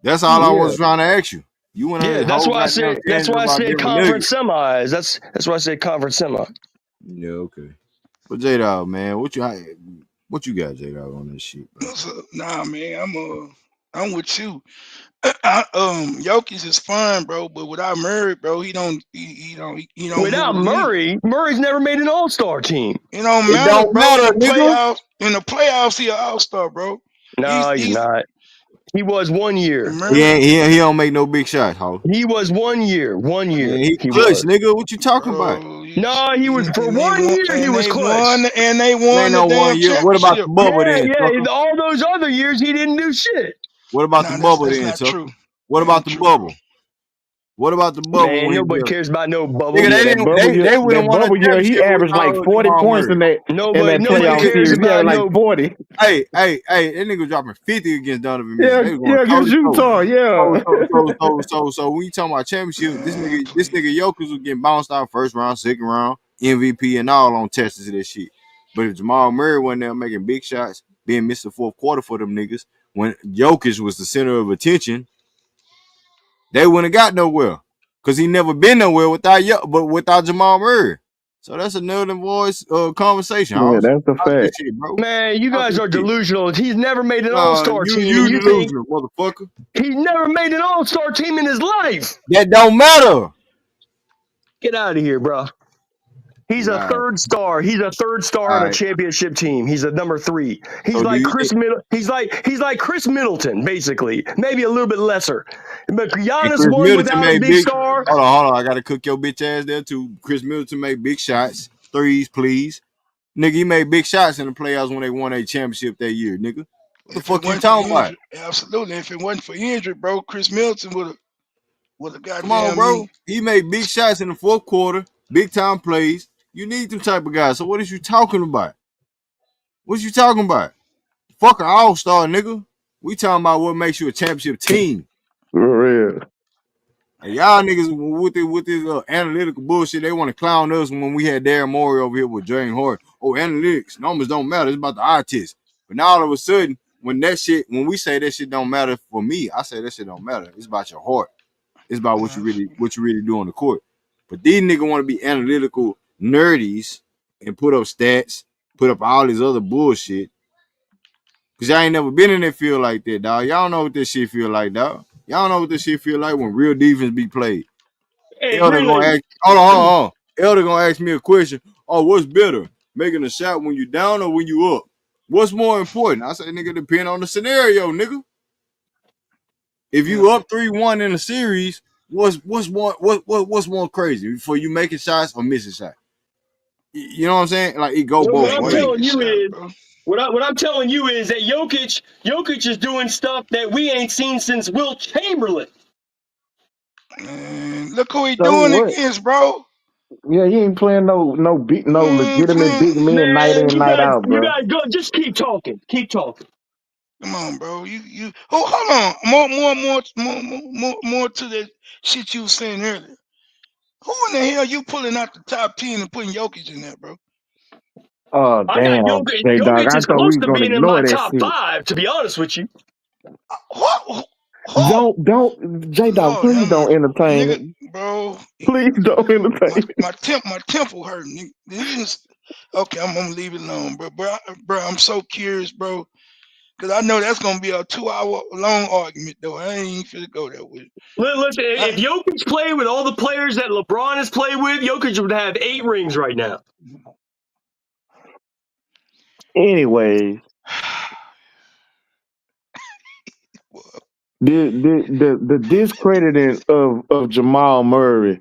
Speaker 1: That's all I was trying to ask you. You went
Speaker 7: that's why I said conference semis. That's why I said conference semi.
Speaker 1: Yeah, okay. But J-Dog, man, what you got, J-Dog, on this shit, bro?
Speaker 5: Nah, man, I'm with you. Jokic is fine, bro, but without Murray, bro, he don't.
Speaker 7: Without Murray, Murray's never made an All-Star team.
Speaker 5: It don't matter, bro. In the playoffs, he an All-Star, bro.
Speaker 7: No, he's not. He was 1 year.
Speaker 1: He don't make no big shots, ho.
Speaker 7: He was 1 year. 1 year.
Speaker 1: He clutch, nigga. What you talking about?
Speaker 7: No, he was for 1 year. He was clutch.
Speaker 5: And they won the damn championship.
Speaker 1: What about the bubble then?
Speaker 7: Yeah, all those other years he didn't do shit.
Speaker 1: What about the bubble then, Tucker? What about the bubble? What about the bubble?
Speaker 7: Man, nobody cares about no bubble.
Speaker 1: Nigga, they wouldn't want to
Speaker 4: year. He averaged like 40 points in that playoff series. He had like 40.
Speaker 1: Hey, that nigga dropping 50 against Donovan Mitchell.
Speaker 4: Against Utah,
Speaker 1: So when you talking about championship, this nigga Jokic was getting bounced out first round, second round, MVP and all on tests of this shit. But if Jamal Murray wasn't there making big shots, being missed the fourth quarter for them niggas, when Jokic was the center of attention, they wouldn't have got nowhere. Because he never been nowhere without Jamal Murray. So that's another voice conversation.
Speaker 4: Yeah, that's a fact.
Speaker 1: Shit, bro.
Speaker 7: Man, you guys are delusional. He's never made an All-Star team.
Speaker 1: You delusional, motherfucker.
Speaker 7: He's never made an All-Star team in his life.
Speaker 1: That don't matter.
Speaker 7: Get out of here, bro. He's a third star. He's a third star on a championship team. He's a number 3. He's like Chris Middleton, basically. Maybe a little bit lesser. But Giannis won without a big star.
Speaker 1: Hold on. I gotta cook your bitch ass there too. Chris Middleton made big shots. Threes, please. Nigga, he made big shots in the playoffs when they won a championship that year, nigga. What the fuck you talking about?
Speaker 5: Absolutely. If it wasn't for injury, bro, Chris Middleton would have got.
Speaker 1: Come on, bro. He made big shots in the fourth quarter, big time plays. You need them type of guys. So what is you talking about? What you talking about? Fuck an all-star, nigga. We talking about what makes you a championship team.
Speaker 4: For real.
Speaker 1: And y'all niggas with this analytical bullshit, they want to clown us when we had Darren Morey over here with Jane Hart. Oh, analytics, numbers don't matter. It's about the eye test. But now all of a sudden, when we say that shit don't matter for me, I say that shit don't matter. It's about your heart. It's about what you really do on the court. But these niggas want to be analytical nerdies and put up stats, put up all this other bullshit. Cause y'all ain't never been in that field like that, dog. Y'all know what this shit feel like, dog. Y'all know what this shit feel like when real defense be played.
Speaker 7: Hey,
Speaker 1: Elder gonna ask, hold on. Elder gonna ask me a question. Oh, what's better? Making a shot when you down or when you up? What's more important? I say, nigga, depend on the scenario, nigga. If you up 3-1 in a series, what's more crazy for you making shots or missing shots? You know what I'm saying? Like it go
Speaker 7: What
Speaker 1: both
Speaker 5: Man,
Speaker 7: I'm
Speaker 5: take
Speaker 1: ways.
Speaker 7: telling
Speaker 5: this
Speaker 7: you
Speaker 5: shot,
Speaker 7: is,
Speaker 5: bro.
Speaker 7: what I'm telling you is that Jokic is doing stuff that we ain't seen since Wilt Chamberlain.
Speaker 5: Man, look who he
Speaker 4: So
Speaker 5: doing
Speaker 4: what?
Speaker 5: against, bro.
Speaker 4: Yeah, he ain't playing no
Speaker 5: He ain't
Speaker 4: legitimate
Speaker 5: playing.
Speaker 4: big men night
Speaker 7: Man,
Speaker 4: in night out,
Speaker 7: you
Speaker 4: bro.
Speaker 7: guys go. Just keep talking. Keep talking.
Speaker 5: Come on, bro. You. Oh, hold on. More to that shit you was saying earlier. Who in the hell you pulling out the top 10 and putting Jokic in there, bro?
Speaker 4: Oh
Speaker 7: I got
Speaker 4: damn,
Speaker 7: Jokic.
Speaker 4: J Dog.
Speaker 7: Jokic
Speaker 4: I
Speaker 7: is
Speaker 4: thought we
Speaker 7: close
Speaker 4: was
Speaker 7: to
Speaker 4: gonna
Speaker 7: being in my
Speaker 4: ignore that
Speaker 7: top
Speaker 4: shit.
Speaker 7: 5. To be honest with you,
Speaker 5: What? Who?
Speaker 4: Don't J Dog,
Speaker 5: Lord
Speaker 4: please
Speaker 5: have mercy.
Speaker 4: don't entertain
Speaker 5: Nigga,
Speaker 4: it.
Speaker 5: bro.
Speaker 4: Please don't entertain it.
Speaker 5: My temple hurting. Nigga. Okay, I'm gonna leave it alone, bro. Bro, I'm so curious, bro. Cause I know that's gonna be a 2 hour long argument though. I ain't finna go there with it.
Speaker 7: listen. If Jokic played with all the players that LeBron has played with, Jokic would have 8 rings right now.
Speaker 4: Anyways, the discrediting of Jamal Murray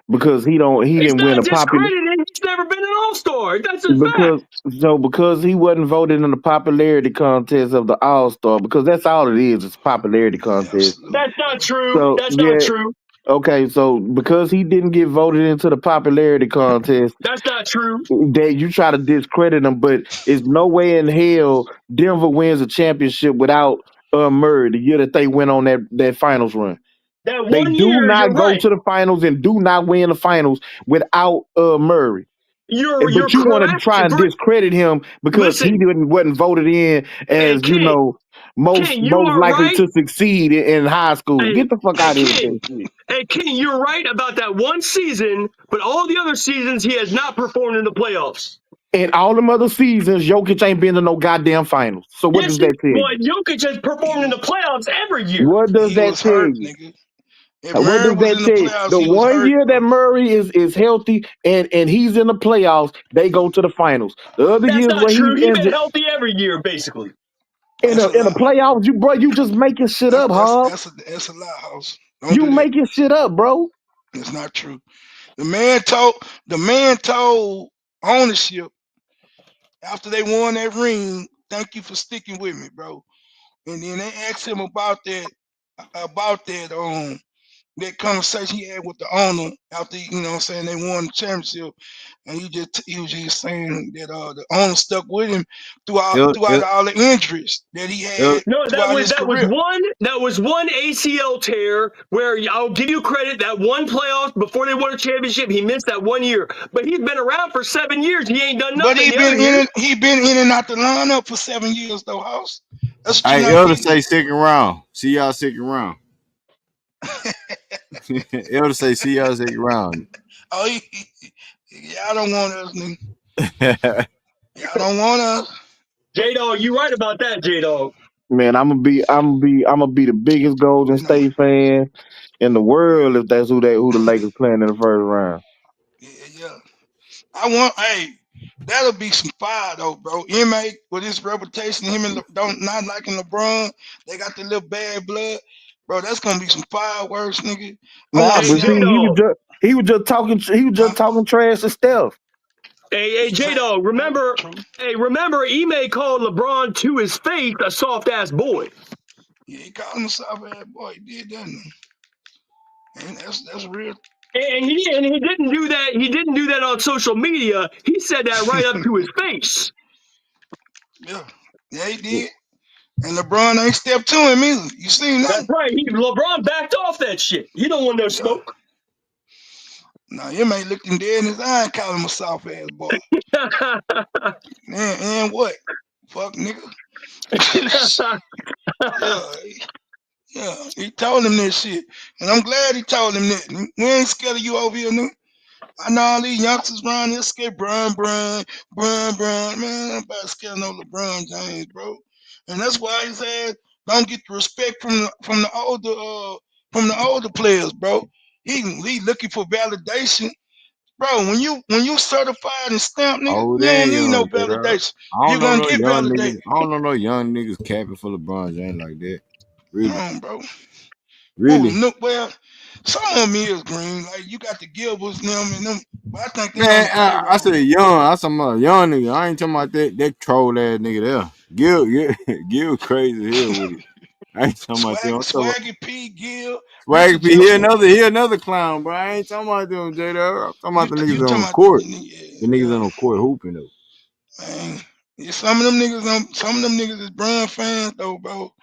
Speaker 4: because he
Speaker 7: It's
Speaker 4: didn't win
Speaker 7: not
Speaker 4: a popular
Speaker 7: discredited. He's never been an All-Star. That's a
Speaker 4: because
Speaker 7: fact.
Speaker 4: because he wasn't voted in the popularity contest of the All Star because that's all it is. It's a popularity contest.
Speaker 7: That's
Speaker 5: Absolutely, bro.
Speaker 7: not true.
Speaker 4: So
Speaker 7: That's not
Speaker 4: yeah,
Speaker 7: true.
Speaker 4: okay. So because he didn't get voted into the popularity contest,
Speaker 7: That's not true.
Speaker 4: that you try to discredit him, but it's no way in hell Denver wins a championship without Murray the year that they went on that finals run.
Speaker 7: That
Speaker 4: They
Speaker 7: one
Speaker 4: do
Speaker 7: year, you're
Speaker 4: not go
Speaker 7: right.
Speaker 4: to the finals and do not win the finals without Murray.
Speaker 7: You're
Speaker 4: But you want to
Speaker 7: correct.
Speaker 4: try and discredit him because he
Speaker 7: Listen,
Speaker 4: wasn't voted in
Speaker 7: hey
Speaker 4: as
Speaker 7: King, King, you
Speaker 4: most
Speaker 7: are
Speaker 4: likely
Speaker 7: right.
Speaker 4: to succeed in high school.
Speaker 7: Hey,
Speaker 4: Get the fuck
Speaker 7: hey
Speaker 4: out of here with
Speaker 7: King,
Speaker 4: that shit.
Speaker 7: hey King, you're right about that one season, but all the other seasons he has not performed in the playoffs.
Speaker 4: And all them other seasons, Jokic ain't been to no goddamn finals. So what
Speaker 7: Yes,
Speaker 4: does that tell
Speaker 7: well,
Speaker 4: you?
Speaker 7: Jokic has
Speaker 5: He
Speaker 7: performed in
Speaker 5: was
Speaker 7: the playoffs every year.
Speaker 4: What does
Speaker 5: he
Speaker 4: that
Speaker 5: was
Speaker 4: tell
Speaker 5: hurt,
Speaker 4: you?
Speaker 5: nigga. If
Speaker 4: What
Speaker 5: Murray
Speaker 4: does
Speaker 5: was
Speaker 4: that
Speaker 5: in the
Speaker 4: tell you?
Speaker 5: playoffs,
Speaker 4: The
Speaker 5: he was
Speaker 4: one
Speaker 5: hurt,
Speaker 4: year that
Speaker 5: bro.
Speaker 4: Murray is healthy and he's in the playoffs, they go to the finals. The other
Speaker 7: That's
Speaker 4: years
Speaker 7: not
Speaker 4: where he's
Speaker 7: true. He's been
Speaker 4: injured
Speaker 7: healthy every year, basically.
Speaker 5: That's a
Speaker 4: in the
Speaker 5: lie.
Speaker 4: playoffs, you just making shit up, huh?
Speaker 5: That's a lie, house. Don't
Speaker 4: You
Speaker 5: do that.
Speaker 4: making shit up, bro.
Speaker 5: It's not true. The man told ownership after they won that ring, thank you for sticking with me, bro. And then they asked him about that conversation he had with the owner after what I'm saying they won the championship, and he was just saying that the owner stuck with him
Speaker 1: El,
Speaker 5: throughout
Speaker 1: El,
Speaker 5: all the injuries that he
Speaker 1: El,
Speaker 5: had
Speaker 7: No,
Speaker 5: throughout his career.
Speaker 7: that was one ACL tear where I'll give you credit that one playoff before they won a championship. He missed that one year, but he's been around for 7 years. He ain't done
Speaker 5: But
Speaker 7: nothing the other years.
Speaker 5: he been in and out the lineup for 7 years though, House. That's what you
Speaker 1: hey,
Speaker 5: not
Speaker 1: Elder
Speaker 5: getting.
Speaker 1: say second round. See y'all second round. Elder say see y'all second round.
Speaker 5: Oh, y'all don't want us, nigga. Y'all don't want us.
Speaker 7: J Dog, you right about that, J Dog.
Speaker 4: Man, I'm gonna be the biggest Golden
Speaker 5: No,
Speaker 4: State fan in the world if that's who the Lakers playing in the first round.
Speaker 5: yeah. Hey, that'll be some fire though, bro. MA with his reputation, him and don't not liking LeBron, they got the little bad blood, bro. That's gonna be some fireworks, nigga. I want
Speaker 4: Nah,
Speaker 5: to
Speaker 7: Hey,
Speaker 4: but
Speaker 5: see
Speaker 7: J
Speaker 5: how.
Speaker 4: see,
Speaker 7: Dog.
Speaker 4: he was just talking trash to Steph.
Speaker 7: Hey, J
Speaker 5: Fact,
Speaker 7: Dog.
Speaker 5: yeah,
Speaker 7: Remember,
Speaker 5: true.
Speaker 7: remember, Ime called LeBron to his face a soft ass boy.
Speaker 5: Yeah, he called him a soft ass boy. He did that, and that's real.
Speaker 7: And he didn't do that. He didn't do that on social media. He said that right up to his face.
Speaker 5: Yeah, yeah, he did. And LeBron ain't stepped to him either. You seen
Speaker 7: That's
Speaker 5: that?
Speaker 7: right. LeBron backed off that shit. He don't want no
Speaker 5: Yeah.
Speaker 7: smoke.
Speaker 5: Now you may look him dead in his eye and call him a soft ass boy. And what? Fuck nigga. Yeah, yeah. He told him that shit. And I'm glad he told him that. We ain't scared of you over here, nigga. I know all these youngsters around here scared Brun. Man, I'm about scared of no LeBron James, bro. And that's why his ass don't get the respect from the older players, bro. He looking for validation. Bro, when you certified and stamped, nigga,
Speaker 1: Oh,
Speaker 5: you don't
Speaker 1: they
Speaker 5: need no
Speaker 1: young, J-Dog.
Speaker 5: validation.
Speaker 1: I don't
Speaker 5: You're
Speaker 1: know
Speaker 5: gonna
Speaker 1: no
Speaker 5: get
Speaker 1: young
Speaker 5: validated.
Speaker 1: niggas. I don't know no young niggas capping for LeBron James like that.
Speaker 5: Come
Speaker 1: Really,
Speaker 5: on, bro. Who
Speaker 1: really.
Speaker 5: no well, Some of them is green. Like you got the Gilberts, them and them, but I think they on
Speaker 1: Man,
Speaker 5: the
Speaker 1: I
Speaker 5: payroll.
Speaker 1: said young. I talking about young nigga. I ain't talking about that troll ass nigga there. Gil crazy here with it. I ain't talking about them. I'm talking about
Speaker 5: Swaggy P, Gill, Richard
Speaker 1: Swag P.
Speaker 5: Jefferson.
Speaker 1: He another clown, bro. I ain't talking about them, J Dub. I'm talking about the
Speaker 5: You
Speaker 1: niggas on
Speaker 5: talking
Speaker 1: the
Speaker 5: about the
Speaker 1: court.
Speaker 5: nigga?
Speaker 1: The niggas
Speaker 5: Yeah,
Speaker 1: on the court hooping though.
Speaker 5: man. Yeah, some of them niggas, some of them niggas is Brown fans though, bro.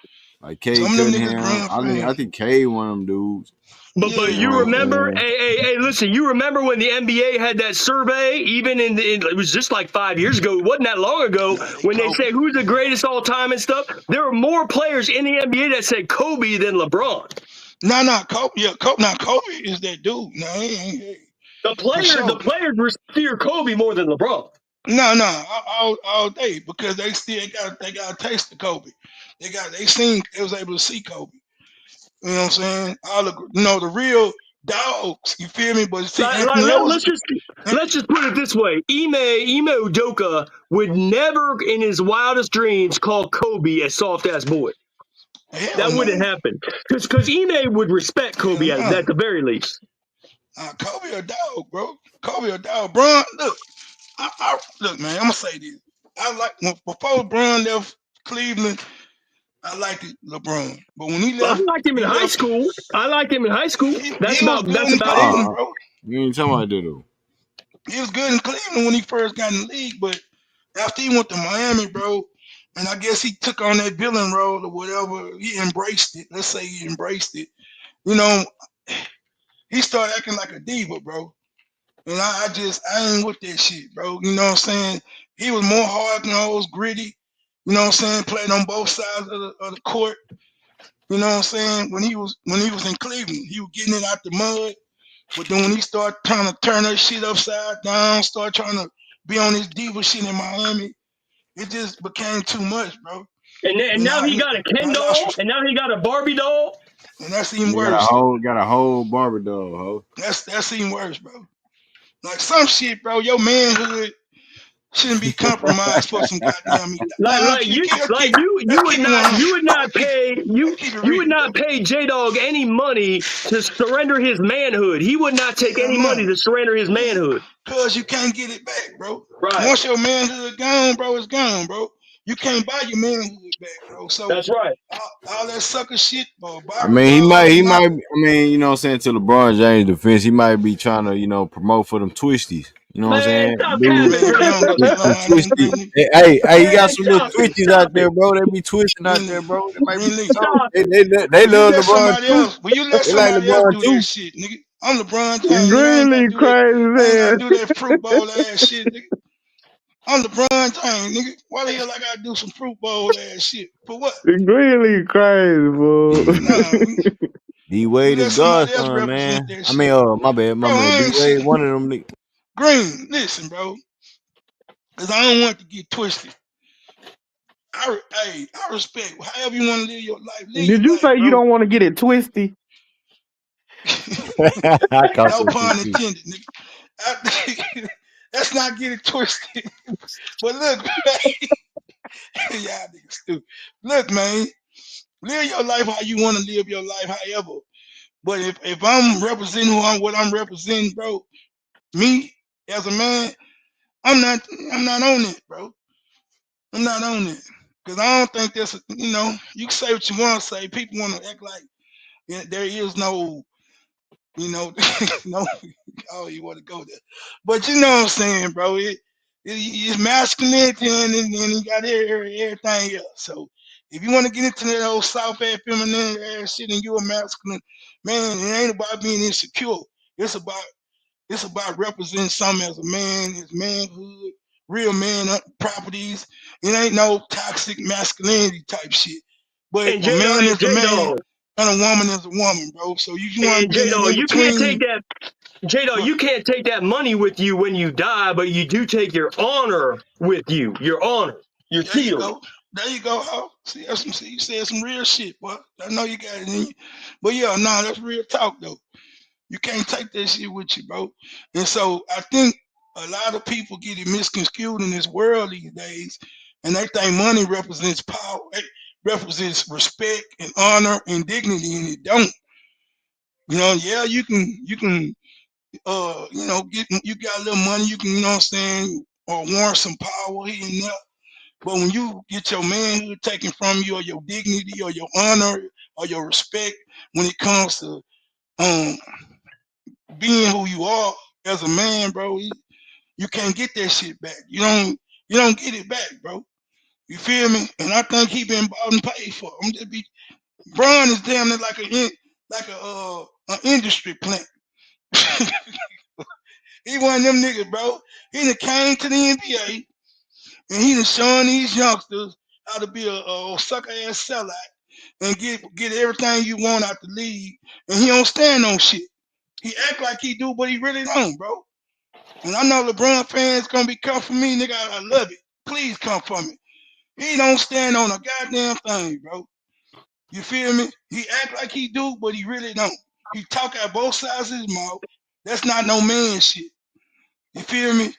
Speaker 1: Like Cade
Speaker 5: Some of them niggas
Speaker 1: Cunningham.
Speaker 5: Brown
Speaker 1: I
Speaker 5: fans.
Speaker 1: think Cade one of them dudes.
Speaker 7: But
Speaker 1: You know
Speaker 5: Yeah,
Speaker 7: you
Speaker 1: what I'm
Speaker 5: bro.
Speaker 7: remember,
Speaker 1: saying?
Speaker 7: hey, listen, you remember when the NBA had that survey, even it was just like 5 years ago, it wasn't that long ago,
Speaker 5: Nah, they
Speaker 7: when they
Speaker 5: Kobe.
Speaker 7: say who's the greatest all time and stuff, there were more players in the NBA that said Kobe than LeBron.
Speaker 5: Nah, Kobe. Yeah, Kobe. Now Kobe is that dude. Nah, he ain't for
Speaker 7: The
Speaker 5: sure.
Speaker 7: players fear Kobe more than LeBron.
Speaker 5: No, all day because they still got a taste of Kobe. They was able to see Kobe. You know what I'm saying? All the the real dogs. You feel me? But see, Anthony Edwards.
Speaker 7: Let's just put it this way: Ime Udoka would never, in his wildest dreams, call Kobe a soft ass boy.
Speaker 5: Hell
Speaker 7: That
Speaker 5: no.
Speaker 7: wouldn't happen because Ime would respect
Speaker 5: Hell
Speaker 7: Kobe
Speaker 5: no.
Speaker 7: at the very least.
Speaker 5: Kobe a dog, bro. Kobe a dog. Bron, look, look, man. I'm gonna say this. I like before Bron left Cleveland. I liked it, LeBron. But when
Speaker 7: I liked him in
Speaker 5: he
Speaker 7: high
Speaker 5: left.
Speaker 7: school. I liked him in high school.
Speaker 5: He was good
Speaker 7: That's
Speaker 5: in
Speaker 7: about it.
Speaker 5: Cleveland,
Speaker 1: Uh,
Speaker 5: bro.
Speaker 1: you ain't talking about that though.
Speaker 5: He was good in Cleveland when he first got in the league, but after he went to Miami, bro, and I guess he took on that villain role or whatever, he embraced it. Let's say he embraced it. You know, he started acting like a diva, bro. And I ain't with that shit, bro. You know what I'm saying? He was more hard nosed, gritty. You know what I'm saying? Playing on both sides of the court. You know what I'm saying? When he was in Cleveland, he was getting it out the mud. But then when he started trying to turn that shit upside down, start trying to be on this diva shit in Miami, it just became too much, bro.
Speaker 7: And
Speaker 5: And
Speaker 7: now he got a Ken
Speaker 5: I lost
Speaker 7: doll,
Speaker 5: respect.
Speaker 7: and now he got a Barbie doll.
Speaker 5: And that's even
Speaker 1: You
Speaker 5: worse.
Speaker 1: got a whole barber dog, ho.
Speaker 5: That's even worse, bro. Like some shit, bro. Your manhood shouldn't be compromised for some goddamn. Nah, let's keep it 100. Let's keep it
Speaker 7: You would
Speaker 5: real,
Speaker 7: not
Speaker 5: bro.
Speaker 7: pay J Dog any money to surrender his manhood. He would not take
Speaker 5: Hell
Speaker 7: any
Speaker 5: no.
Speaker 7: money to surrender his
Speaker 5: Man,
Speaker 7: manhood.
Speaker 5: cause you can't get it back, bro.
Speaker 7: Right.
Speaker 5: Once your manhood gone, bro, it's gone, bro. You can't buy your manhood back, bro. So
Speaker 7: That's right.
Speaker 5: all that sucker shit, bro,
Speaker 1: I
Speaker 5: barber
Speaker 1: mean,
Speaker 5: dog and all.
Speaker 1: I mean, you know what I'm saying, to LeBron James' defense, he might be trying to, promote for them twisties. You know what I'm
Speaker 7: Man,
Speaker 1: saying?
Speaker 7: stop
Speaker 1: Dude,
Speaker 7: capping
Speaker 5: Man,
Speaker 7: for
Speaker 5: you
Speaker 7: that
Speaker 5: don't go to
Speaker 1: them
Speaker 5: Line on
Speaker 1: twisty.
Speaker 5: Greenleaf.
Speaker 1: Hey, you got
Speaker 7: Man,
Speaker 1: some little twisties out
Speaker 7: stop
Speaker 1: there,
Speaker 7: it.
Speaker 1: bro. They be twisting out there,
Speaker 5: Greenleaf.
Speaker 1: bro. They might be
Speaker 5: Greenleaf.
Speaker 1: tough.
Speaker 7: Stop it.
Speaker 1: They
Speaker 5: Will you
Speaker 1: love
Speaker 5: let
Speaker 1: LeBron
Speaker 5: somebody
Speaker 1: too.
Speaker 5: else? Will you let
Speaker 1: They like
Speaker 5: somebody else
Speaker 1: LeBron
Speaker 5: do that
Speaker 1: too.
Speaker 5: shit, nigga? I'm LeBron James, nigga.
Speaker 4: Greeley crazy as
Speaker 5: I ain't gotta
Speaker 4: hell.
Speaker 5: do that fruit bowl ass shit, nigga. I'm LeBron James, nigga. Why the hell I gotta do some fruit bowl ass shit? For what?
Speaker 4: Greeley crazy, boy.
Speaker 5: Nah,
Speaker 1: D
Speaker 5: you
Speaker 1: Wade is
Speaker 5: let somebody
Speaker 1: God's
Speaker 5: else
Speaker 1: son,
Speaker 5: represent
Speaker 1: man.
Speaker 5: that
Speaker 1: I mean,
Speaker 5: shit.
Speaker 1: my
Speaker 5: Bro,
Speaker 1: bad.
Speaker 5: I
Speaker 1: D
Speaker 5: ain't
Speaker 1: Wade,
Speaker 5: shit.
Speaker 1: one of them niggas.
Speaker 5: Green, listen, bro. Cause I don't want to get twisted. I respect however you want to live your life. Live
Speaker 4: Did
Speaker 5: your
Speaker 4: you
Speaker 5: life,
Speaker 4: say you
Speaker 5: bro.
Speaker 4: don't want to get it twisty?
Speaker 1: I caught
Speaker 5: No
Speaker 1: that shit
Speaker 5: pun
Speaker 1: too.
Speaker 5: intended, nigga. Let's not get it twisted. But look, y'all niggas stupid. Look, man, live your life how you want to live your life, however. But if I'm representing what I'm representing, bro, me as a man, I'm not I'm not on it, bro. I'm not on it. Cause I don't think that's you can say what you want to say. People want to act like there is no, no. Oh, you want to go there, but you know what I'm saying, bro. It's masculinity and you got everything else. So if you want to get into that old soft ass feminine ass shit and you're a masculine man, it ain't about being insecure. It's about it's about representing something as a man, his manhood, real man properties. It ain't no toxic masculinity type shit. But
Speaker 7: And
Speaker 5: a
Speaker 7: J Dog
Speaker 5: man is a man
Speaker 7: Dog
Speaker 5: and a woman is a woman, bro. So you want to
Speaker 7: and
Speaker 5: be in
Speaker 7: J
Speaker 5: that
Speaker 7: Dog,
Speaker 5: in
Speaker 7: you can't
Speaker 5: between.
Speaker 7: take that J Dog,
Speaker 5: What?
Speaker 7: you can't take that money with you when you die, but you do take your honor with you. Your honor. Your
Speaker 5: There you
Speaker 7: shield.
Speaker 5: go. There you go. Ho. See, you said some real shit, boy. I know you got it in you. But yeah, nah, that's real talk though. You can't take that shit with you, bro. And so I think a lot of people get it misconstrued in this world these days, and they think money represents power, it represents respect and honor and dignity, and it don't. Yeah, you can you got a little money, you can, or warrant some power here and there. But when you get your manhood taken from you, or your dignity, or your honor, or your respect, when it comes to um being who you are as a man, bro, you can't get that shit back. You don't get it back, bro. You feel me? And I think he been bought and paid for. Bron is damn near like an industry plant. He one of them niggas, bro. He done came to the NBA and he done showing these youngsters how to be a sucker ass sellout and get everything you want out the league. And he don't stand on shit. He act like he do, but he really don't, bro. And I know LeBron fans gonna be come for me, nigga. I love it. Please come for me. He don't stand on a goddamn thing, bro. You feel me? He act like he do, but he really don't. He talk out both sides of his mouth. That's not no man shit. You feel me?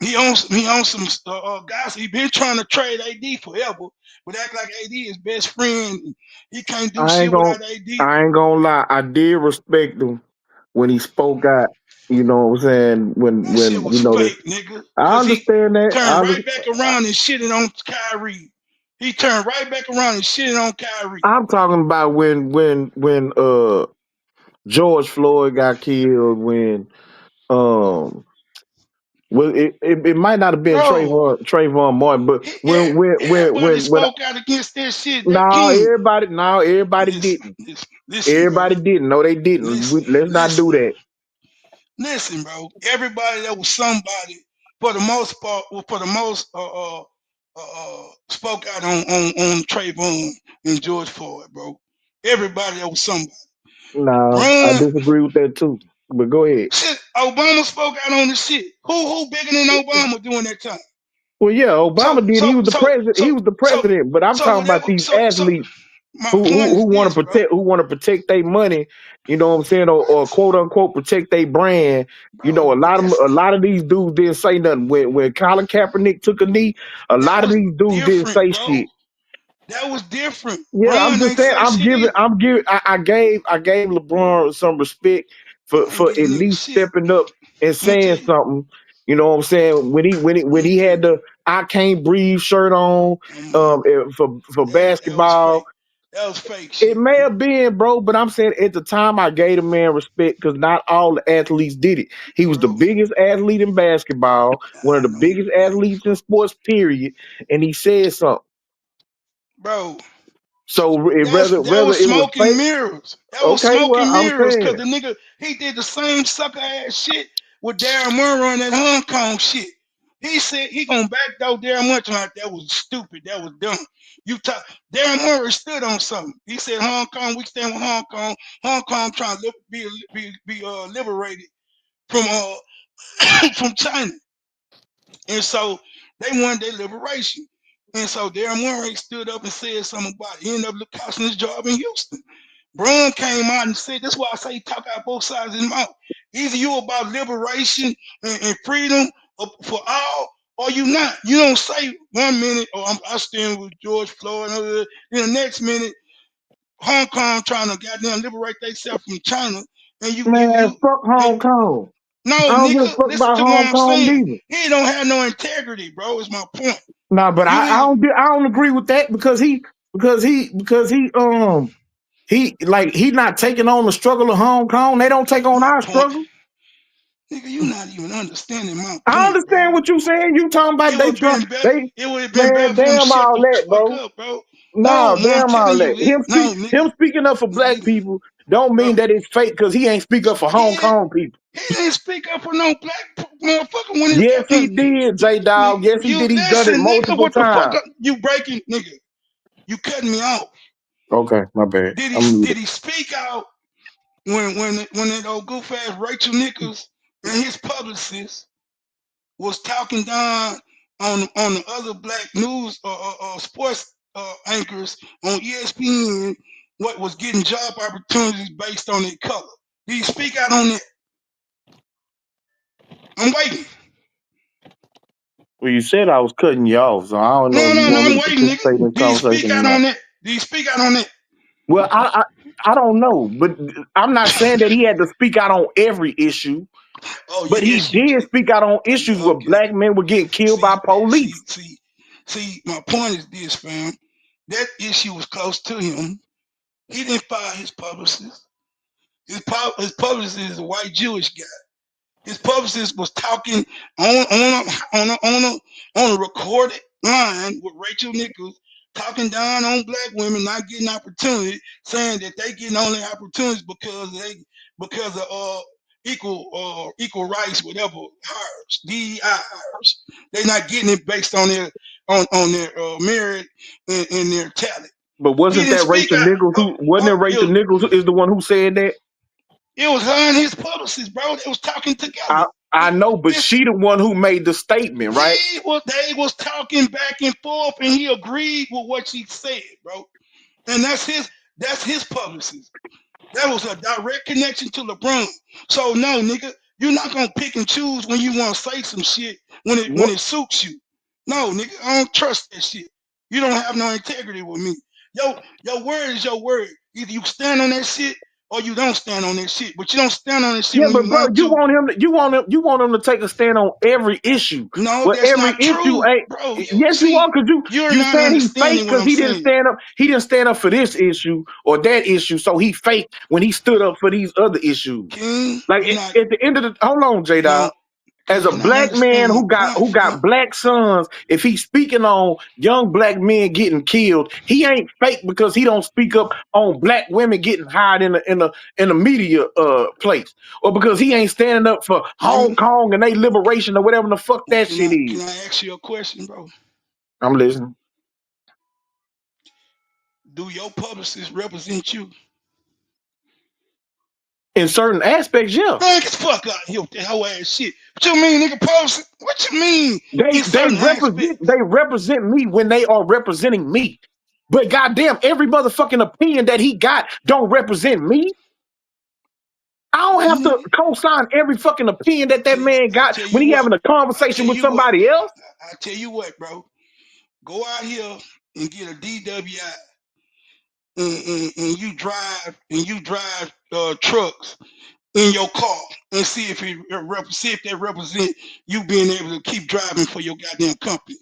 Speaker 5: He owns some guys. He been trying to trade AD forever, but act like AD is best friend. He can't do
Speaker 4: I ain't
Speaker 5: shit
Speaker 4: gonna
Speaker 5: without AD.
Speaker 4: I ain't gonna lie. I did respect him when he spoke out. You know what I'm saying?
Speaker 5: That shit
Speaker 4: When
Speaker 5: was
Speaker 4: that
Speaker 5: fake, nigga.
Speaker 4: I
Speaker 5: Cause he
Speaker 4: understand that.
Speaker 5: turned right back around and shitted on Kyrie. He turned right back around and shitted on Kyrie.
Speaker 4: I'm talking about when George Floyd got killed. When um well it might not have been
Speaker 5: Bro,
Speaker 4: Trayvon Martin, but
Speaker 5: everybody
Speaker 4: when
Speaker 5: spoke out against that shit. They
Speaker 4: no
Speaker 5: king.
Speaker 4: everybody
Speaker 5: Listen,
Speaker 4: didn't.
Speaker 5: listen, listen, bro.
Speaker 4: Everybody didn't. No, they didn't.
Speaker 5: Listen,
Speaker 4: Let's not do
Speaker 5: listen,
Speaker 4: that.
Speaker 5: listen, bro. Everybody that was somebody, for the most part, for the most spoke out on Trayvon and George Floyd, bro. Everybody that was somebody.
Speaker 4: No, I
Speaker 5: Bron,
Speaker 4: disagree with that too. But go ahead.
Speaker 5: shit. Obama spoke out on the shit. Who bigger than Obama during that time?
Speaker 4: Well, yeah, Obama
Speaker 5: So
Speaker 4: did. He
Speaker 5: so
Speaker 4: was the
Speaker 5: so
Speaker 4: president. He
Speaker 5: so
Speaker 4: was the
Speaker 5: so
Speaker 4: president. But I'm
Speaker 5: so
Speaker 4: talking about
Speaker 5: whatever.
Speaker 4: these
Speaker 5: So
Speaker 4: athletes
Speaker 5: my point
Speaker 4: who
Speaker 5: is
Speaker 4: want
Speaker 5: this,
Speaker 4: to
Speaker 5: bro.
Speaker 4: protect their money. You know what I'm saying, or quote unquote protect their brand. You know,
Speaker 5: Bro, but
Speaker 4: a lot of these dudes didn't say nothing. When Colin Kaepernick took a knee, a
Speaker 5: that
Speaker 4: lot of
Speaker 5: was
Speaker 4: these dudes didn't
Speaker 5: different,
Speaker 4: say
Speaker 5: bro.
Speaker 4: shit.
Speaker 5: That was different.
Speaker 4: Yeah, I'm
Speaker 5: Bron
Speaker 4: just
Speaker 5: ain't
Speaker 4: saying.
Speaker 5: say shit either.
Speaker 4: I gave LeBron some respect
Speaker 5: I ain't
Speaker 4: for
Speaker 5: give
Speaker 4: at
Speaker 5: niggas
Speaker 4: least
Speaker 5: shit.
Speaker 4: stepping up and
Speaker 5: I'm gonna tell
Speaker 4: saying
Speaker 5: you.
Speaker 4: something. You know what I'm saying?
Speaker 5: I'm
Speaker 4: When
Speaker 5: gonna
Speaker 4: he
Speaker 5: tell
Speaker 4: had
Speaker 5: you.
Speaker 4: the "I Can't Breathe" shirt on for
Speaker 5: That was
Speaker 4: basketball,
Speaker 5: fake. That was fake
Speaker 4: it
Speaker 5: shit,
Speaker 4: may
Speaker 5: man.
Speaker 4: have been, bro. But I'm saying at the time I gave the man respect because not all the athletes did it. He was the
Speaker 5: Bro,
Speaker 4: biggest athlete in basketball, one of
Speaker 5: I
Speaker 4: the
Speaker 5: know,
Speaker 4: biggest
Speaker 5: bro.
Speaker 4: athletes in sports, period. And he said something.
Speaker 5: Bro,
Speaker 4: So
Speaker 5: that
Speaker 4: whether
Speaker 5: was
Speaker 4: it was
Speaker 5: smoke and
Speaker 4: fake.
Speaker 5: mirrors. That was
Speaker 4: Okay,
Speaker 5: smoke
Speaker 4: well,
Speaker 5: and
Speaker 4: I'm
Speaker 5: mirrors, cause
Speaker 4: saying
Speaker 5: the nigga he did the same sucker ass shit with Darren Murray on that Hong Kong shit. He said he gonna backdoor Darren Murray tonight. That was stupid. That was dumb. Darren Murray stood on something. He said Hong Kong, we stand with Hong Kong. Hong Kong trying to be liberated from from China. And so they wanted their liberation. And so Darren Murray stood up and said something about it. He ended up costing his job in Houston. Bron came out and said, that's why I say he talk out both sides of his mouth. Either you about liberation and freedom for all, or you not. You don't say 1 minute, I stand with George Floyd, and then the next minute, Hong Kong trying to goddamn liberate themselves from China, and
Speaker 4: man, fuck
Speaker 5: and
Speaker 4: Hong Kong.
Speaker 5: no,
Speaker 4: I don't give a
Speaker 5: nigga,
Speaker 4: fuck
Speaker 5: listen
Speaker 4: about
Speaker 5: to what
Speaker 4: Hong
Speaker 5: I'm
Speaker 4: Kong
Speaker 5: saying.
Speaker 4: either.
Speaker 5: He don't have no integrity, bro. Is my point.
Speaker 4: Nah, but
Speaker 5: You either
Speaker 4: I don't agree with that because he not taking on the struggle of Hong Kong. They don't take on
Speaker 5: my
Speaker 4: our
Speaker 5: point,
Speaker 4: struggle.
Speaker 5: nigga. You not even understanding my
Speaker 4: I
Speaker 5: point,
Speaker 4: understand
Speaker 5: bro.
Speaker 4: what you saying. You talking
Speaker 5: It
Speaker 4: about
Speaker 5: would have been better.
Speaker 4: they
Speaker 5: It would have been better
Speaker 4: man,
Speaker 5: for him to
Speaker 4: damn
Speaker 5: shut
Speaker 4: all
Speaker 5: the
Speaker 4: that,
Speaker 5: fuck
Speaker 4: bro.
Speaker 5: up, bro. No,
Speaker 4: No,
Speaker 5: what I'm
Speaker 4: damn all
Speaker 5: telling
Speaker 4: that.
Speaker 5: you is no,
Speaker 4: Him
Speaker 5: nigga.
Speaker 4: speaking up for black people don't mean
Speaker 5: Bro,
Speaker 4: that it's fake because he ain't speak up for
Speaker 5: he
Speaker 4: Hong
Speaker 5: didn't.
Speaker 4: Kong people.
Speaker 5: He didn't speak up for no black motherfucker when it
Speaker 4: Yes, he
Speaker 5: happened.
Speaker 4: did, J
Speaker 5: Nigga,
Speaker 4: Dog. Yes, he
Speaker 5: you
Speaker 4: did. He's done it
Speaker 5: listen, nigga.
Speaker 4: multiple
Speaker 5: What the fuck
Speaker 4: times.
Speaker 5: you breaking, nigga? You cutting me off.
Speaker 4: Okay, my bad. I'm
Speaker 5: Did
Speaker 4: muted.
Speaker 5: he speak out when that old goof ass Rachel Nichols and his publicist was talking down on the other black news sports anchors on ESPN, what was getting job opportunities based on their color? Did he speak out on that? I'm waiting.
Speaker 4: Well, you said I was cutting you off, so I don't know
Speaker 5: No,
Speaker 4: if you
Speaker 5: no, no.
Speaker 4: want me
Speaker 5: I'm
Speaker 4: to
Speaker 5: waiting,
Speaker 4: participate
Speaker 5: nigga.
Speaker 4: in the
Speaker 5: Did he speak
Speaker 4: conversation or
Speaker 5: out
Speaker 4: not.
Speaker 5: on that? Did he speak out on that?
Speaker 4: Well, I don't know, but I'm not saying that he had to speak out on every issue,
Speaker 5: Oh,
Speaker 4: but he
Speaker 5: yes, you
Speaker 4: did
Speaker 5: did.
Speaker 4: speak out on issues where
Speaker 5: Okay.
Speaker 4: black men were getting killed by
Speaker 5: See,
Speaker 4: police.
Speaker 5: see. My point is this, fam. That issue was close to him. He didn't fire his publicist. His publicist is a white Jewish guy. His publicist was talking on a recorded line with Rachel Nichols, talking down on black women not getting opportunity, saying that they getting only opportunities because of equal rights, whatever hires, DEI hires. They not getting it based on their merit and their talent.
Speaker 4: But
Speaker 5: He
Speaker 4: wasn't
Speaker 5: didn't
Speaker 4: that
Speaker 5: speak
Speaker 4: Rachel
Speaker 5: out.
Speaker 4: Nichols who wasn't it Rachel Nichols who is the one who said that?
Speaker 5: It was her and his publicist, bro. They was talking together.
Speaker 4: I know, but
Speaker 5: It's
Speaker 4: she the one who made the statement, right?
Speaker 5: they was talking back and forth, and he agreed with what she said, bro. And that's his publicist. That was a direct connection to LeBron. So no, nigga, you're not gonna pick and choose when you want to say some shit when
Speaker 4: What?
Speaker 5: it suits you. No, nigga, I don't trust that shit. You don't have no integrity with me. Your word is your word. Either you stand on that shit or you don't stand on that shit. But you don't stand on that shit
Speaker 4: Yeah,
Speaker 5: when
Speaker 4: but
Speaker 5: you
Speaker 4: bro,
Speaker 5: want to.
Speaker 4: you want him to take a stand on every issue.
Speaker 5: No,
Speaker 4: Well,
Speaker 5: that's
Speaker 4: every
Speaker 5: not
Speaker 4: issue
Speaker 5: true,
Speaker 4: ain't.
Speaker 5: bro.
Speaker 4: Yes, you are, because
Speaker 5: You're
Speaker 4: you
Speaker 5: not
Speaker 4: saying he fake
Speaker 5: understanding what
Speaker 4: because
Speaker 5: I'm
Speaker 4: he didn't
Speaker 5: saying.
Speaker 4: stand up. He didn't stand up for this issue or that issue, so he faked when he stood up for these other issues.
Speaker 5: King,
Speaker 4: Like
Speaker 5: you're not.
Speaker 4: at the end of the hold on, J Dog.
Speaker 5: No,
Speaker 4: As
Speaker 5: King,
Speaker 4: a
Speaker 5: you're not
Speaker 4: black man
Speaker 5: understanding my
Speaker 4: who got
Speaker 5: point, fam.
Speaker 4: black sons, if he's speaking on young black men getting killed, he ain't fake because he don't speak up on black women getting hired in the media place, or because he ain't standing up for
Speaker 5: Let
Speaker 4: Hong
Speaker 5: me.
Speaker 4: Kong and they liberation or whatever the fuck that
Speaker 5: Can
Speaker 4: shit
Speaker 5: I
Speaker 4: is.
Speaker 5: can I ask you a question, bro?
Speaker 4: I'm listening.
Speaker 5: Do your publicist represent you?
Speaker 4: In certain aspects, yeah,
Speaker 5: Man, get the fuck out of here with that whole ass shit. What you mean, nigga? Publicist? What you mean? In certain aspects,
Speaker 4: they represent me when they are representing me. But goddamn, every motherfucking opinion that he got don't represent me. I don't have to
Speaker 5: nigga.
Speaker 4: co-sign every fucking opinion that man
Speaker 5: I
Speaker 4: got
Speaker 5: tell
Speaker 4: when
Speaker 5: you
Speaker 4: he
Speaker 5: what.
Speaker 4: having a
Speaker 5: I tell
Speaker 4: conversation with
Speaker 5: you what.
Speaker 4: somebody else.
Speaker 5: I tell you what, bro. Go out here and get a DWI, and you drive trucks in your car and see if they represent you being able to keep driving for your goddamn company.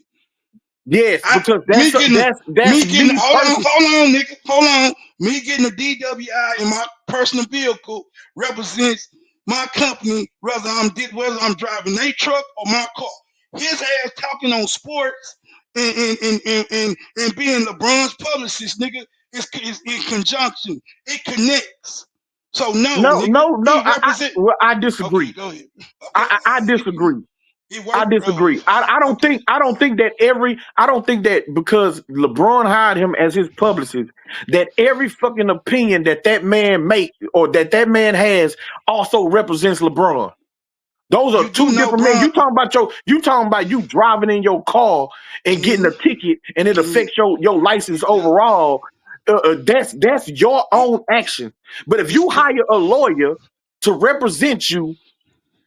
Speaker 4: Yes,
Speaker 5: I
Speaker 4: because
Speaker 5: me getting
Speaker 4: that's
Speaker 5: me getting
Speaker 4: me
Speaker 5: hold on,
Speaker 4: personally.
Speaker 5: hold on, nigga, hold on. Me getting a DWI in my personal vehicle represents my company, whether I'm driving a truck or my car. His ass talking on sports and being LeBron's publicist, nigga, is in conjunction. It connects. So no,
Speaker 4: No,
Speaker 5: nigga,
Speaker 4: no, no.
Speaker 5: he represent.
Speaker 4: I
Speaker 5: Okay,
Speaker 4: disagree.
Speaker 5: go ahead. Okay,
Speaker 4: I disagree.
Speaker 5: it
Speaker 4: I
Speaker 5: worked, bro.
Speaker 4: disagree.
Speaker 5: Okay,
Speaker 4: I don't think that because LeBron hired him as his publicist, that every fucking opinion that man make or that man has also represents LeBron. Those are
Speaker 5: you do
Speaker 4: two
Speaker 5: know,
Speaker 4: different men.
Speaker 5: Bron.
Speaker 4: You talking about you driving in your car and getting
Speaker 5: King,
Speaker 4: a ticket and it
Speaker 5: King,
Speaker 4: affects your license
Speaker 5: yeah,
Speaker 4: overall. That's your
Speaker 5: it,
Speaker 4: own action. But if
Speaker 5: it's
Speaker 4: you hire a lawyer to represent you,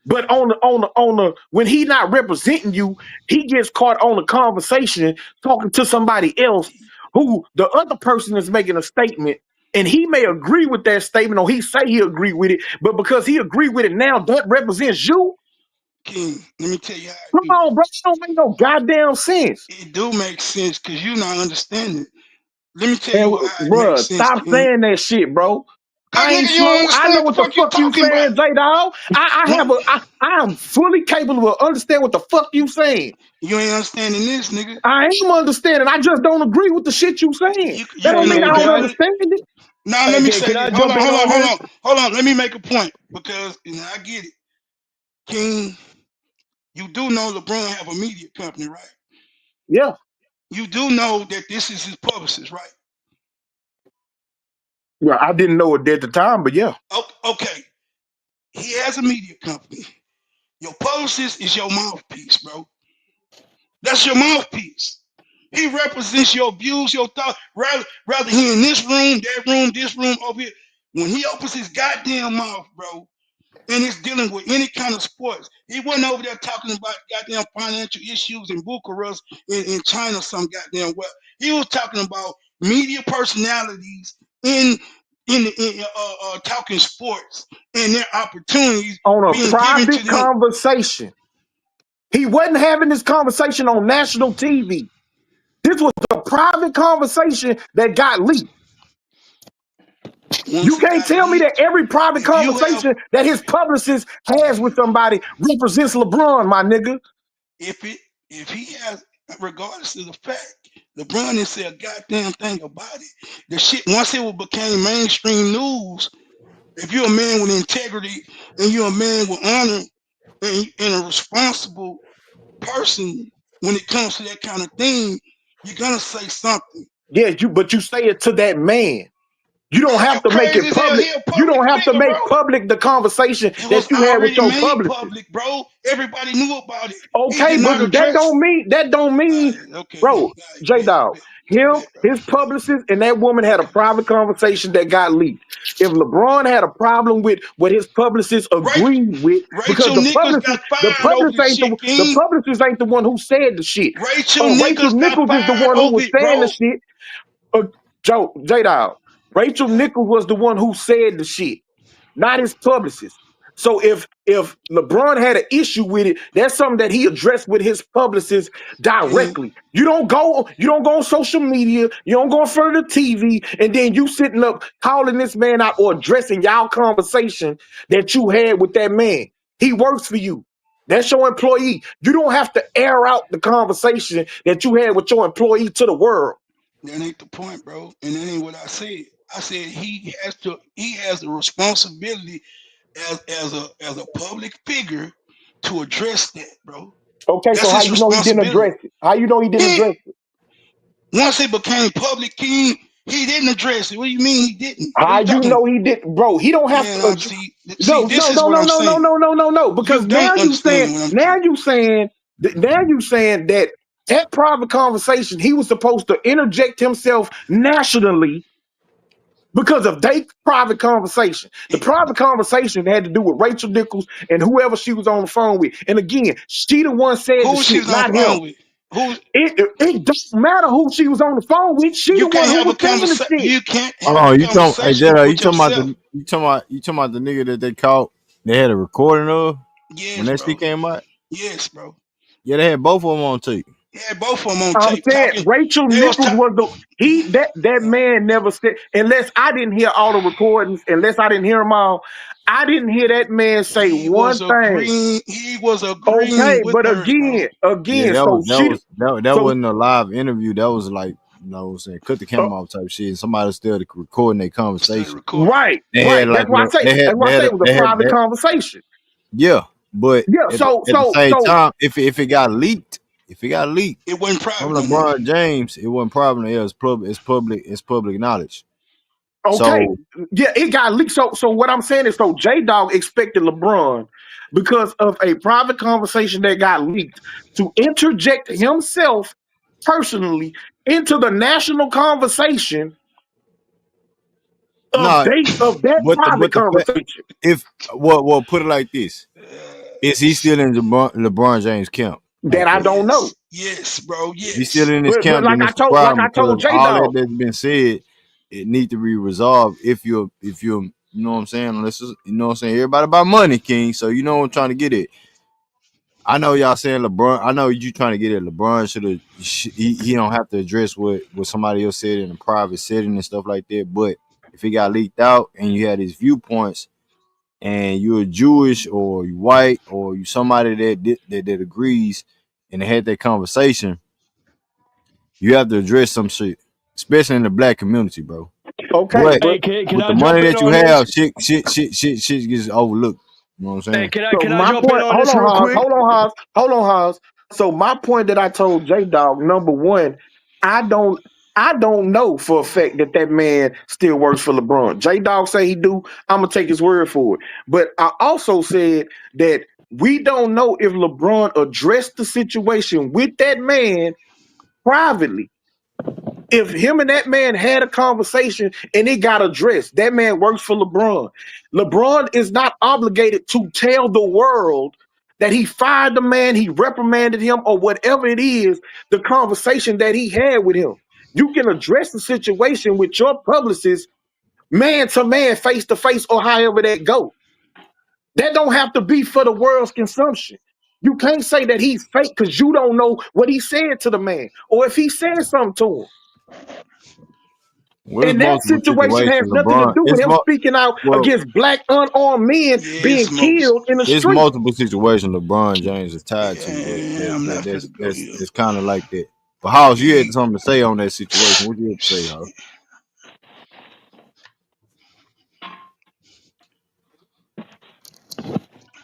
Speaker 4: but on the when he not representing you, he gets caught on a conversation talking to somebody else who the other person is making a statement. And he may agree with that statement, or he say he agree with it, but because he agree with it now, that represents you.
Speaker 5: King. Let me tell you how I
Speaker 4: Come
Speaker 5: do that.
Speaker 4: on, bro. It don't make no goddamn sense.
Speaker 5: It do make sense because you not understanding. Let me tell
Speaker 4: And
Speaker 5: you how it makes
Speaker 4: bro,
Speaker 5: sense,
Speaker 4: stop
Speaker 5: King.
Speaker 4: saying that shit, bro.
Speaker 5: Cause
Speaker 4: I ain't
Speaker 5: nigga, you don't
Speaker 4: slow. I
Speaker 5: understand
Speaker 4: know
Speaker 5: what the
Speaker 4: what the
Speaker 5: fuck you
Speaker 4: fuck you
Speaker 5: talking about.
Speaker 4: saying, J Dog.
Speaker 5: No,
Speaker 4: I am fully capable of understand what the fuck you saying.
Speaker 5: you ain't understanding this, nigga.
Speaker 4: I am understanding. I just don't agree with the shit you saying. That
Speaker 5: You
Speaker 4: don't
Speaker 7: Hey
Speaker 4: mean
Speaker 5: don't
Speaker 7: man,
Speaker 4: I
Speaker 7: can
Speaker 5: agree
Speaker 4: don't
Speaker 7: I
Speaker 5: with it.
Speaker 4: understand it.
Speaker 5: Now let
Speaker 7: hey,
Speaker 5: me
Speaker 7: can
Speaker 5: say
Speaker 7: I
Speaker 5: this. Hold
Speaker 7: jump
Speaker 5: on,
Speaker 7: in
Speaker 5: hold on,
Speaker 7: on
Speaker 5: hold
Speaker 7: this?
Speaker 5: on, hold on. Let me make a point because I get it, King. You do know LeBron have a media company, right?
Speaker 4: Yeah.
Speaker 5: You do know that this is his publicist, right?
Speaker 4: Yeah, I didn't know it at the time, but yeah.
Speaker 5: Okay, he has a media company. Your publicist is your mouthpiece, bro. That's your mouthpiece. He represents your views, your thoughts. Rather he in this room, that room, this room over here. When he opens his goddamn mouth, bro, and it's dealing with any kind of sports, he wasn't over there talking about goddamn financial issues in Bucharest in China, some goddamn well. He was talking about media personalities in talking sports and their opportunities
Speaker 4: on a
Speaker 5: being given to
Speaker 4: private
Speaker 5: them.
Speaker 4: conversation. He wasn't having this conversation on national TV. This was a private conversation that got leaked.
Speaker 5: Once
Speaker 4: You
Speaker 5: it
Speaker 4: can't
Speaker 5: got
Speaker 4: tell me that
Speaker 5: leaked,
Speaker 4: every private
Speaker 5: if you have,
Speaker 4: conversation that his publicist has with somebody represents LeBron, my nigga.
Speaker 5: if he has, regardless of the fact, LeBron didn't say a goddamn thing about it. The shit once it became mainstream news. If you're a man with integrity and you're a man with honor and a responsible person when it comes to that kind of thing, you're gonna say something.
Speaker 4: Yeah, but you say it to that man. You don't
Speaker 5: Man,
Speaker 4: have
Speaker 5: you
Speaker 4: to make
Speaker 5: crazy
Speaker 4: it
Speaker 5: as hell.
Speaker 4: public.
Speaker 5: He a
Speaker 4: You
Speaker 5: public
Speaker 4: don't have to
Speaker 5: figure, bro.
Speaker 4: make public the conversation
Speaker 5: It
Speaker 4: that
Speaker 5: was
Speaker 4: you had with
Speaker 5: already
Speaker 4: your
Speaker 5: made
Speaker 4: publicist.
Speaker 5: public, bro. Everybody knew about it. He
Speaker 4: Okay,
Speaker 5: did
Speaker 4: but
Speaker 5: not address.
Speaker 4: that don't mean,
Speaker 5: Okay,
Speaker 4: bro, J Dog, him,
Speaker 5: bet, bro.
Speaker 4: his publicist, and that woman had a private conversation that got leaked. If LeBron had a problem with what his publicist agreed with, because
Speaker 5: Rachel Nichols got
Speaker 4: the
Speaker 5: fired over the
Speaker 4: publicist
Speaker 5: shit,
Speaker 4: the
Speaker 5: King.
Speaker 4: publicist ain't the one who said the shit.
Speaker 5: Rachel
Speaker 4: Rachel
Speaker 5: Nichols got
Speaker 4: Nichols is the
Speaker 5: fired
Speaker 4: one who
Speaker 5: over
Speaker 4: was
Speaker 5: it,
Speaker 4: saying the
Speaker 5: bro.
Speaker 4: shit. J Dog, Rachel Nichols was the one who said the shit, not his publicist. So if LeBron had an issue with it, that's something that he addressed with his publicist
Speaker 5: And
Speaker 4: directly. You don't go on social media, you don't go in front of the TV, and then you sitting up calling this man out or addressing y'all conversation that you had with that man. He works for you. That's your employee. You don't have to air out the conversation that you had with your employee to the world.
Speaker 5: that ain't the point, bro. And that ain't what I said. I said he has the responsibility as a public figure to address that, bro.
Speaker 4: Okay, so
Speaker 5: That's
Speaker 4: how
Speaker 5: his
Speaker 4: you know he didn't
Speaker 5: responsibility.
Speaker 4: address it? How you know he didn't
Speaker 5: He
Speaker 4: address it?
Speaker 5: once it became public, King, he didn't address it. What do you mean he didn't? What are
Speaker 4: How
Speaker 5: you
Speaker 4: you
Speaker 5: talking
Speaker 4: know
Speaker 5: about?
Speaker 4: he did, bro? He don't have
Speaker 5: Man,
Speaker 4: to.
Speaker 5: see, this is what I'm saying.
Speaker 4: No. Because
Speaker 5: You don't understand what I'm saying.
Speaker 4: now you saying that at private conversation he was supposed to interject himself nationally because of their private conversation. The private conversation had to do with Rachel Nichols and whoever she was on the phone with. And again, she the one said the
Speaker 5: Who she
Speaker 4: shit,
Speaker 5: was on the
Speaker 4: not him.
Speaker 5: phone with? Who
Speaker 4: It don't matter who she was on the phone with. She
Speaker 5: you
Speaker 4: the one
Speaker 5: can't
Speaker 4: who
Speaker 5: have a
Speaker 4: was saying the
Speaker 5: conversation.
Speaker 4: shit.
Speaker 5: You can't
Speaker 1: Hold
Speaker 5: have a
Speaker 1: on, you talking? Hey,
Speaker 5: conversation
Speaker 1: Jedi,
Speaker 5: with yourself.
Speaker 1: you talking about the nigga that they caught? They had a recording of when
Speaker 5: Yes,
Speaker 1: that
Speaker 5: bro.
Speaker 1: shit came out.
Speaker 5: Yes, bro.
Speaker 1: Yeah, they had both of them on tape.
Speaker 5: Yeah, both of them on
Speaker 4: I'm
Speaker 5: tape
Speaker 4: saying
Speaker 5: talking.
Speaker 4: Rachel
Speaker 5: They was
Speaker 4: Nichols
Speaker 5: talking.
Speaker 4: was that man never said, unless I didn't hear all the recordings, unless I didn't hear them all, I didn't hear that man say one thing.
Speaker 5: He was
Speaker 4: Okay,
Speaker 5: agreeing with
Speaker 4: but
Speaker 5: her, bro.
Speaker 1: Yeah,
Speaker 4: so she
Speaker 1: that
Speaker 4: so
Speaker 1: wasn't a live interview. That was like, you know what I'm saying, cut the
Speaker 4: uh,
Speaker 1: camera off type shit. And somebody still recording their
Speaker 5: Started
Speaker 1: conversation.
Speaker 5: recording.
Speaker 1: They had
Speaker 4: right.
Speaker 1: like
Speaker 4: That's why I say it was a private conversation.
Speaker 1: yeah, but
Speaker 4: Yeah,
Speaker 1: at the same time, if it got leaked,
Speaker 5: It wasn't
Speaker 1: from
Speaker 5: private no more.
Speaker 1: LeBron James, it wasn't problem. It's public knowledge.
Speaker 4: okay,
Speaker 1: So
Speaker 4: yeah, it got leaked. So what I'm saying is, so J Dog expected LeBron because of a private conversation that got leaked to interject himself personally into the national conversation
Speaker 1: no,
Speaker 4: of that private
Speaker 1: but the fact,
Speaker 4: conversation.
Speaker 1: if put it like this, is he still in LeBron James camp
Speaker 4: That
Speaker 1: like
Speaker 4: I
Speaker 1: that?
Speaker 4: don't know.
Speaker 5: Yes, bro.
Speaker 1: If he's still
Speaker 5: Yes.
Speaker 1: in his
Speaker 4: But
Speaker 1: camp, then it's a
Speaker 4: like
Speaker 1: problem
Speaker 4: I
Speaker 1: because
Speaker 4: told
Speaker 1: of
Speaker 4: J
Speaker 1: all that
Speaker 4: Dog,
Speaker 1: that's been said. It needs to be resolved. If you're, you know what I'm saying. Unless you know what I'm saying. Everybody about money, King. So you know what I'm trying to get at. I know y'all saying LeBron. I know you trying to get at LeBron should have. He don't have to address what somebody else said in a private setting and stuff like that. But if it got leaked out and you had his viewpoints, and you're Jewish or you white or you somebody that agrees, and they had that conversation, you have to address some shit, especially in the black community, bro.
Speaker 4: okay,
Speaker 1: But
Speaker 4: but
Speaker 7: Hey, can
Speaker 1: with the
Speaker 7: I jump
Speaker 1: money
Speaker 7: in
Speaker 1: that you
Speaker 7: on this?
Speaker 1: have, shit gets overlooked. You know what I'm
Speaker 7: Hey,
Speaker 1: saying?
Speaker 4: so
Speaker 7: can I
Speaker 4: my
Speaker 7: jump in
Speaker 4: point,
Speaker 7: on this real quick?
Speaker 4: hold on, Haas. So my point that I told J Dog, number one, I don't I don't know for a fact that that man still works for LeBron. J Dog say he do. I'm gonna take his word for it. But I also said that we don't know if LeBron addressed the situation with that man privately. If him and that man had a conversation and it got addressed, that man works for LeBron. LeBron is not obligated to tell the world that he fired the man, he reprimanded him, or whatever it is, the conversation that he had with him. You can address the situation with your publicist man to man, face to face, or however that go. That don't have to be for the world's consumption. You can't say that he's fake because you don't know what he said to the man or if he said something to him.
Speaker 1: Well, it's
Speaker 4: And that
Speaker 1: multiple
Speaker 4: situation has
Speaker 1: situations.
Speaker 4: nothing to
Speaker 1: LeBron,
Speaker 4: do with him speaking out
Speaker 1: well,
Speaker 4: against black unarmed men being
Speaker 5: Yes, most.
Speaker 4: killed in the
Speaker 1: it's
Speaker 4: street.
Speaker 1: multiple situations LeBron James is tied to
Speaker 5: Yeah, I'm not finna go here.
Speaker 1: that's kind of like that. But House, you
Speaker 5: Yeah,
Speaker 1: had something to say on that situation. What you have to say, House?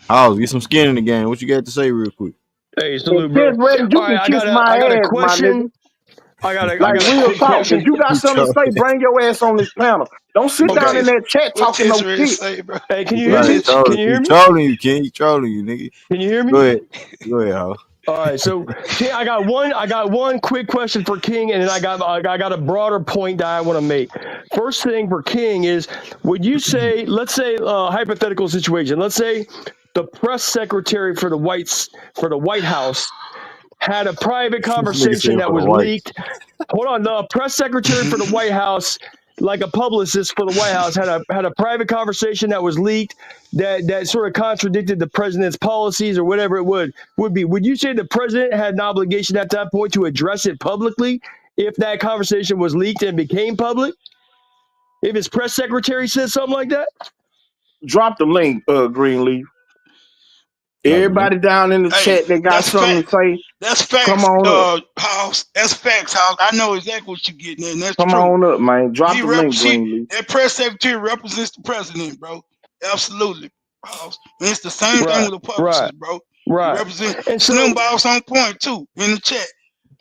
Speaker 1: House, get some skin in the game. What you got to say real quick?
Speaker 7: Hey,
Speaker 4: And
Speaker 7: salute, bro.
Speaker 4: Chris Redden, you
Speaker 7: All right,
Speaker 4: can kiss my
Speaker 7: I got a
Speaker 4: ass, my nigga.
Speaker 7: question. I
Speaker 4: Like
Speaker 7: got a
Speaker 4: real
Speaker 7: quick
Speaker 4: talk. If
Speaker 7: question.
Speaker 4: you got
Speaker 1: He
Speaker 4: something to say,
Speaker 1: trolling.
Speaker 4: bring your ass on this panel. Don't sit
Speaker 5: what
Speaker 4: down
Speaker 7: Okay.
Speaker 4: in
Speaker 5: Chris?
Speaker 4: that chat
Speaker 5: What
Speaker 4: talking
Speaker 5: Chris
Speaker 4: no
Speaker 5: Red
Speaker 4: shit.
Speaker 5: say, bro?
Speaker 7: Hey, can you hear
Speaker 5: What
Speaker 1: Right,
Speaker 7: me?
Speaker 5: Chris?
Speaker 7: Can you hear
Speaker 1: he
Speaker 7: me?
Speaker 1: trolling you, Ken. He trolling you, nigga.
Speaker 7: Can you hear me?
Speaker 1: Go ahead. Go ahead, House.
Speaker 7: All right, so King, I got one quick question for King, and then I got a broader point that I want to make. First thing for King is, would you say, let's say, hypothetical situation, let's say the press secretary for the White House had a private
Speaker 1: This nigga
Speaker 7: conversation
Speaker 1: said
Speaker 7: that
Speaker 1: for the
Speaker 7: was
Speaker 1: whites.
Speaker 7: leaked. Hold on, the press secretary for the White House, like a publicist for the White House, had a private conversation that was leaked that sort of contradicted the president's policies or whatever it would be. Would you say the president had an obligation at that point to address it publicly if that conversation was leaked and became public? If his press secretary said something like that?
Speaker 4: Drop the link, Greenleaf.
Speaker 1: Drop the link.
Speaker 4: Everybody down in the
Speaker 5: Hey,
Speaker 4: chat that got
Speaker 5: that's
Speaker 4: something to
Speaker 5: fact.
Speaker 4: say,
Speaker 5: That's
Speaker 4: come
Speaker 5: facts,
Speaker 4: on up.
Speaker 5: House. That's facts, House. I know exactly what you're getting at, and that's
Speaker 4: Come
Speaker 5: true.
Speaker 4: on up, man. Drop
Speaker 5: He
Speaker 4: the link,
Speaker 5: she
Speaker 4: Greenleaf.
Speaker 5: that press secretary represents the president, bro. Absolutely, House. And it's the same thing
Speaker 7: Right,
Speaker 5: with the
Speaker 7: right,
Speaker 5: publicist, bro. He
Speaker 7: right.
Speaker 5: represent
Speaker 7: And
Speaker 5: Slim
Speaker 7: so
Speaker 5: Boss on point too in the chat.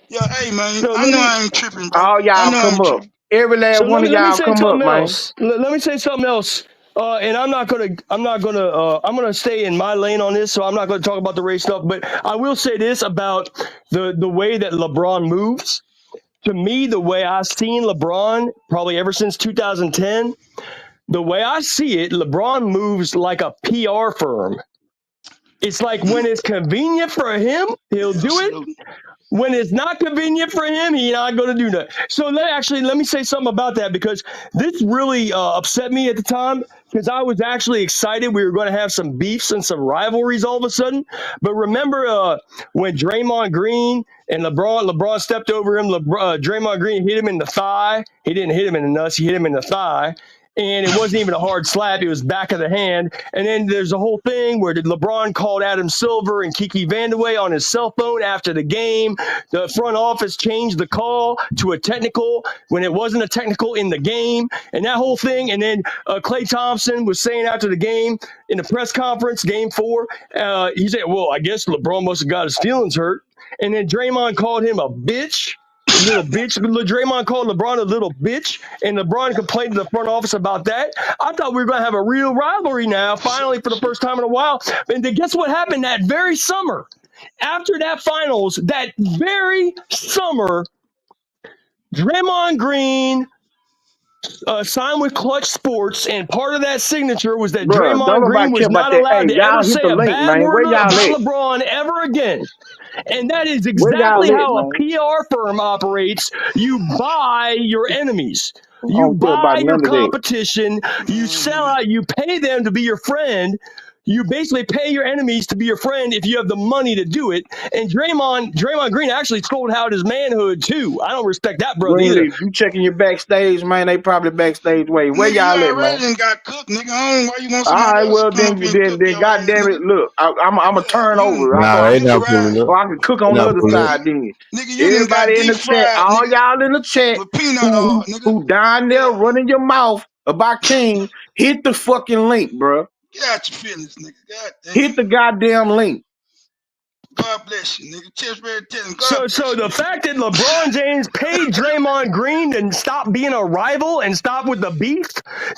Speaker 5: Yeah, hey man,
Speaker 7: so
Speaker 5: I
Speaker 7: let
Speaker 5: know
Speaker 7: me
Speaker 5: I ain't tripping, bro.
Speaker 4: All
Speaker 5: I
Speaker 4: y'all
Speaker 5: know I
Speaker 4: come
Speaker 5: ain't
Speaker 4: up.
Speaker 5: tripping.
Speaker 4: Every last
Speaker 7: So
Speaker 4: one of
Speaker 7: let me
Speaker 4: y'all
Speaker 7: say
Speaker 4: come up,
Speaker 7: something
Speaker 4: man.
Speaker 7: else. Let me say something else. And I'm gonna stay in my lane on this, so I'm not gonna talk about the race stuff. But I will say this about the way that LeBron moves. To me, the way I've seen LeBron, probably ever since 2010, the way I see it, LeBron moves like a PR firm. It's like when it's convenient for him, he'll do it.
Speaker 5: Absolutely.
Speaker 7: When it's not convenient for him, he's not going to do that. So let me say something about that because this really upset me at the time because I was actually excited we were going to have some beefs and some rivalries all of a sudden. But remember when Draymond Green and LeBron stepped over him, Draymond Green hit him in the thigh. He didn't hit him in the nuts. He hit him in the thigh. And it wasn't even a hard slap. It was back of the hand. And then there's a whole thing where LeBron called Adam Silver and Kiki Vandeweghe on his cell phone after the game. The front office changed the call to a technical when it wasn't a technical in the game. And that whole thing. And then Klay Thompson was saying after the game in the press conference, game 4, he said, well, I guess LeBron must have got his feelings hurt. And then Draymond called him a bitch. Little bitch. Draymond called LeBron a little bitch, and LeBron complained to the front office about that. I thought we were going to have a real rivalry now, finally, for the first time in a while. And then guess what happened that very summer? After that finals, that very summer, Draymond Green signed with Clutch Sports, and part of that signature was that
Speaker 4: Bro, don't
Speaker 7: Draymond
Speaker 4: nobody
Speaker 7: Green
Speaker 4: care
Speaker 7: was
Speaker 4: about
Speaker 7: not
Speaker 4: that.
Speaker 7: allowed
Speaker 4: Hey,
Speaker 7: to ever
Speaker 4: y'all hit
Speaker 7: say
Speaker 4: the
Speaker 7: a
Speaker 4: link,
Speaker 7: bad
Speaker 4: man.
Speaker 7: word
Speaker 4: Where y'all
Speaker 7: about
Speaker 4: at?
Speaker 7: LeBron ever again. And that is
Speaker 4: Where
Speaker 7: exactly
Speaker 4: y'all at,
Speaker 7: how a
Speaker 4: man?
Speaker 7: PR firm operates. You buy your enemies.
Speaker 4: I
Speaker 7: You
Speaker 4: don't care about
Speaker 7: buy your
Speaker 4: none of that.
Speaker 7: competition. You sell
Speaker 5: Man,
Speaker 7: out. You pay them to be your friend. You basically pay your enemies to be your friend if you have the money to do it. And Draymond Green actually sold out his manhood too. I don't respect that brother either.
Speaker 4: Greenleaf, you checking your backstage, man. They probably backstage way. Where
Speaker 5: nigga, you
Speaker 4: y'all at,
Speaker 5: already
Speaker 4: man?
Speaker 5: done got cooked, nigga. I don't know why you want
Speaker 4: All
Speaker 5: somebody
Speaker 4: right,
Speaker 5: else to
Speaker 4: well
Speaker 5: come
Speaker 4: then,
Speaker 5: up here and
Speaker 4: then,
Speaker 5: cook
Speaker 4: then,
Speaker 5: your
Speaker 4: God
Speaker 5: ass,
Speaker 4: damn
Speaker 5: nigga.
Speaker 4: it, look, I'm a
Speaker 5: Yeah,
Speaker 4: turn over,
Speaker 5: you
Speaker 4: so
Speaker 1: Nah,
Speaker 4: I
Speaker 1: they
Speaker 5: deep
Speaker 4: can
Speaker 1: not
Speaker 4: cook,
Speaker 5: fried,
Speaker 1: pulling up.
Speaker 4: so I can cook
Speaker 1: They
Speaker 4: on the
Speaker 1: not
Speaker 4: other
Speaker 1: pulling up.
Speaker 4: side. Then
Speaker 5: nigga. You done got
Speaker 4: everybody in
Speaker 5: deep
Speaker 4: the chat,
Speaker 5: fried,
Speaker 4: all
Speaker 5: nigga,
Speaker 4: y'all in the chat,
Speaker 5: with peanut
Speaker 4: who
Speaker 5: oil, nigga.
Speaker 4: who down there
Speaker 5: Yeah,
Speaker 4: running your mouth about King, hit the fucking link, bro.
Speaker 5: get out your feelings, nigga. God damn.
Speaker 4: Hit the goddamn link.
Speaker 5: God bless you, nigga. Chest ready to tell him, God
Speaker 7: So
Speaker 5: bless you,
Speaker 7: the
Speaker 5: nigga.
Speaker 7: fact that LeBron James paid Draymond Green to stop being a rival and stop with the beef,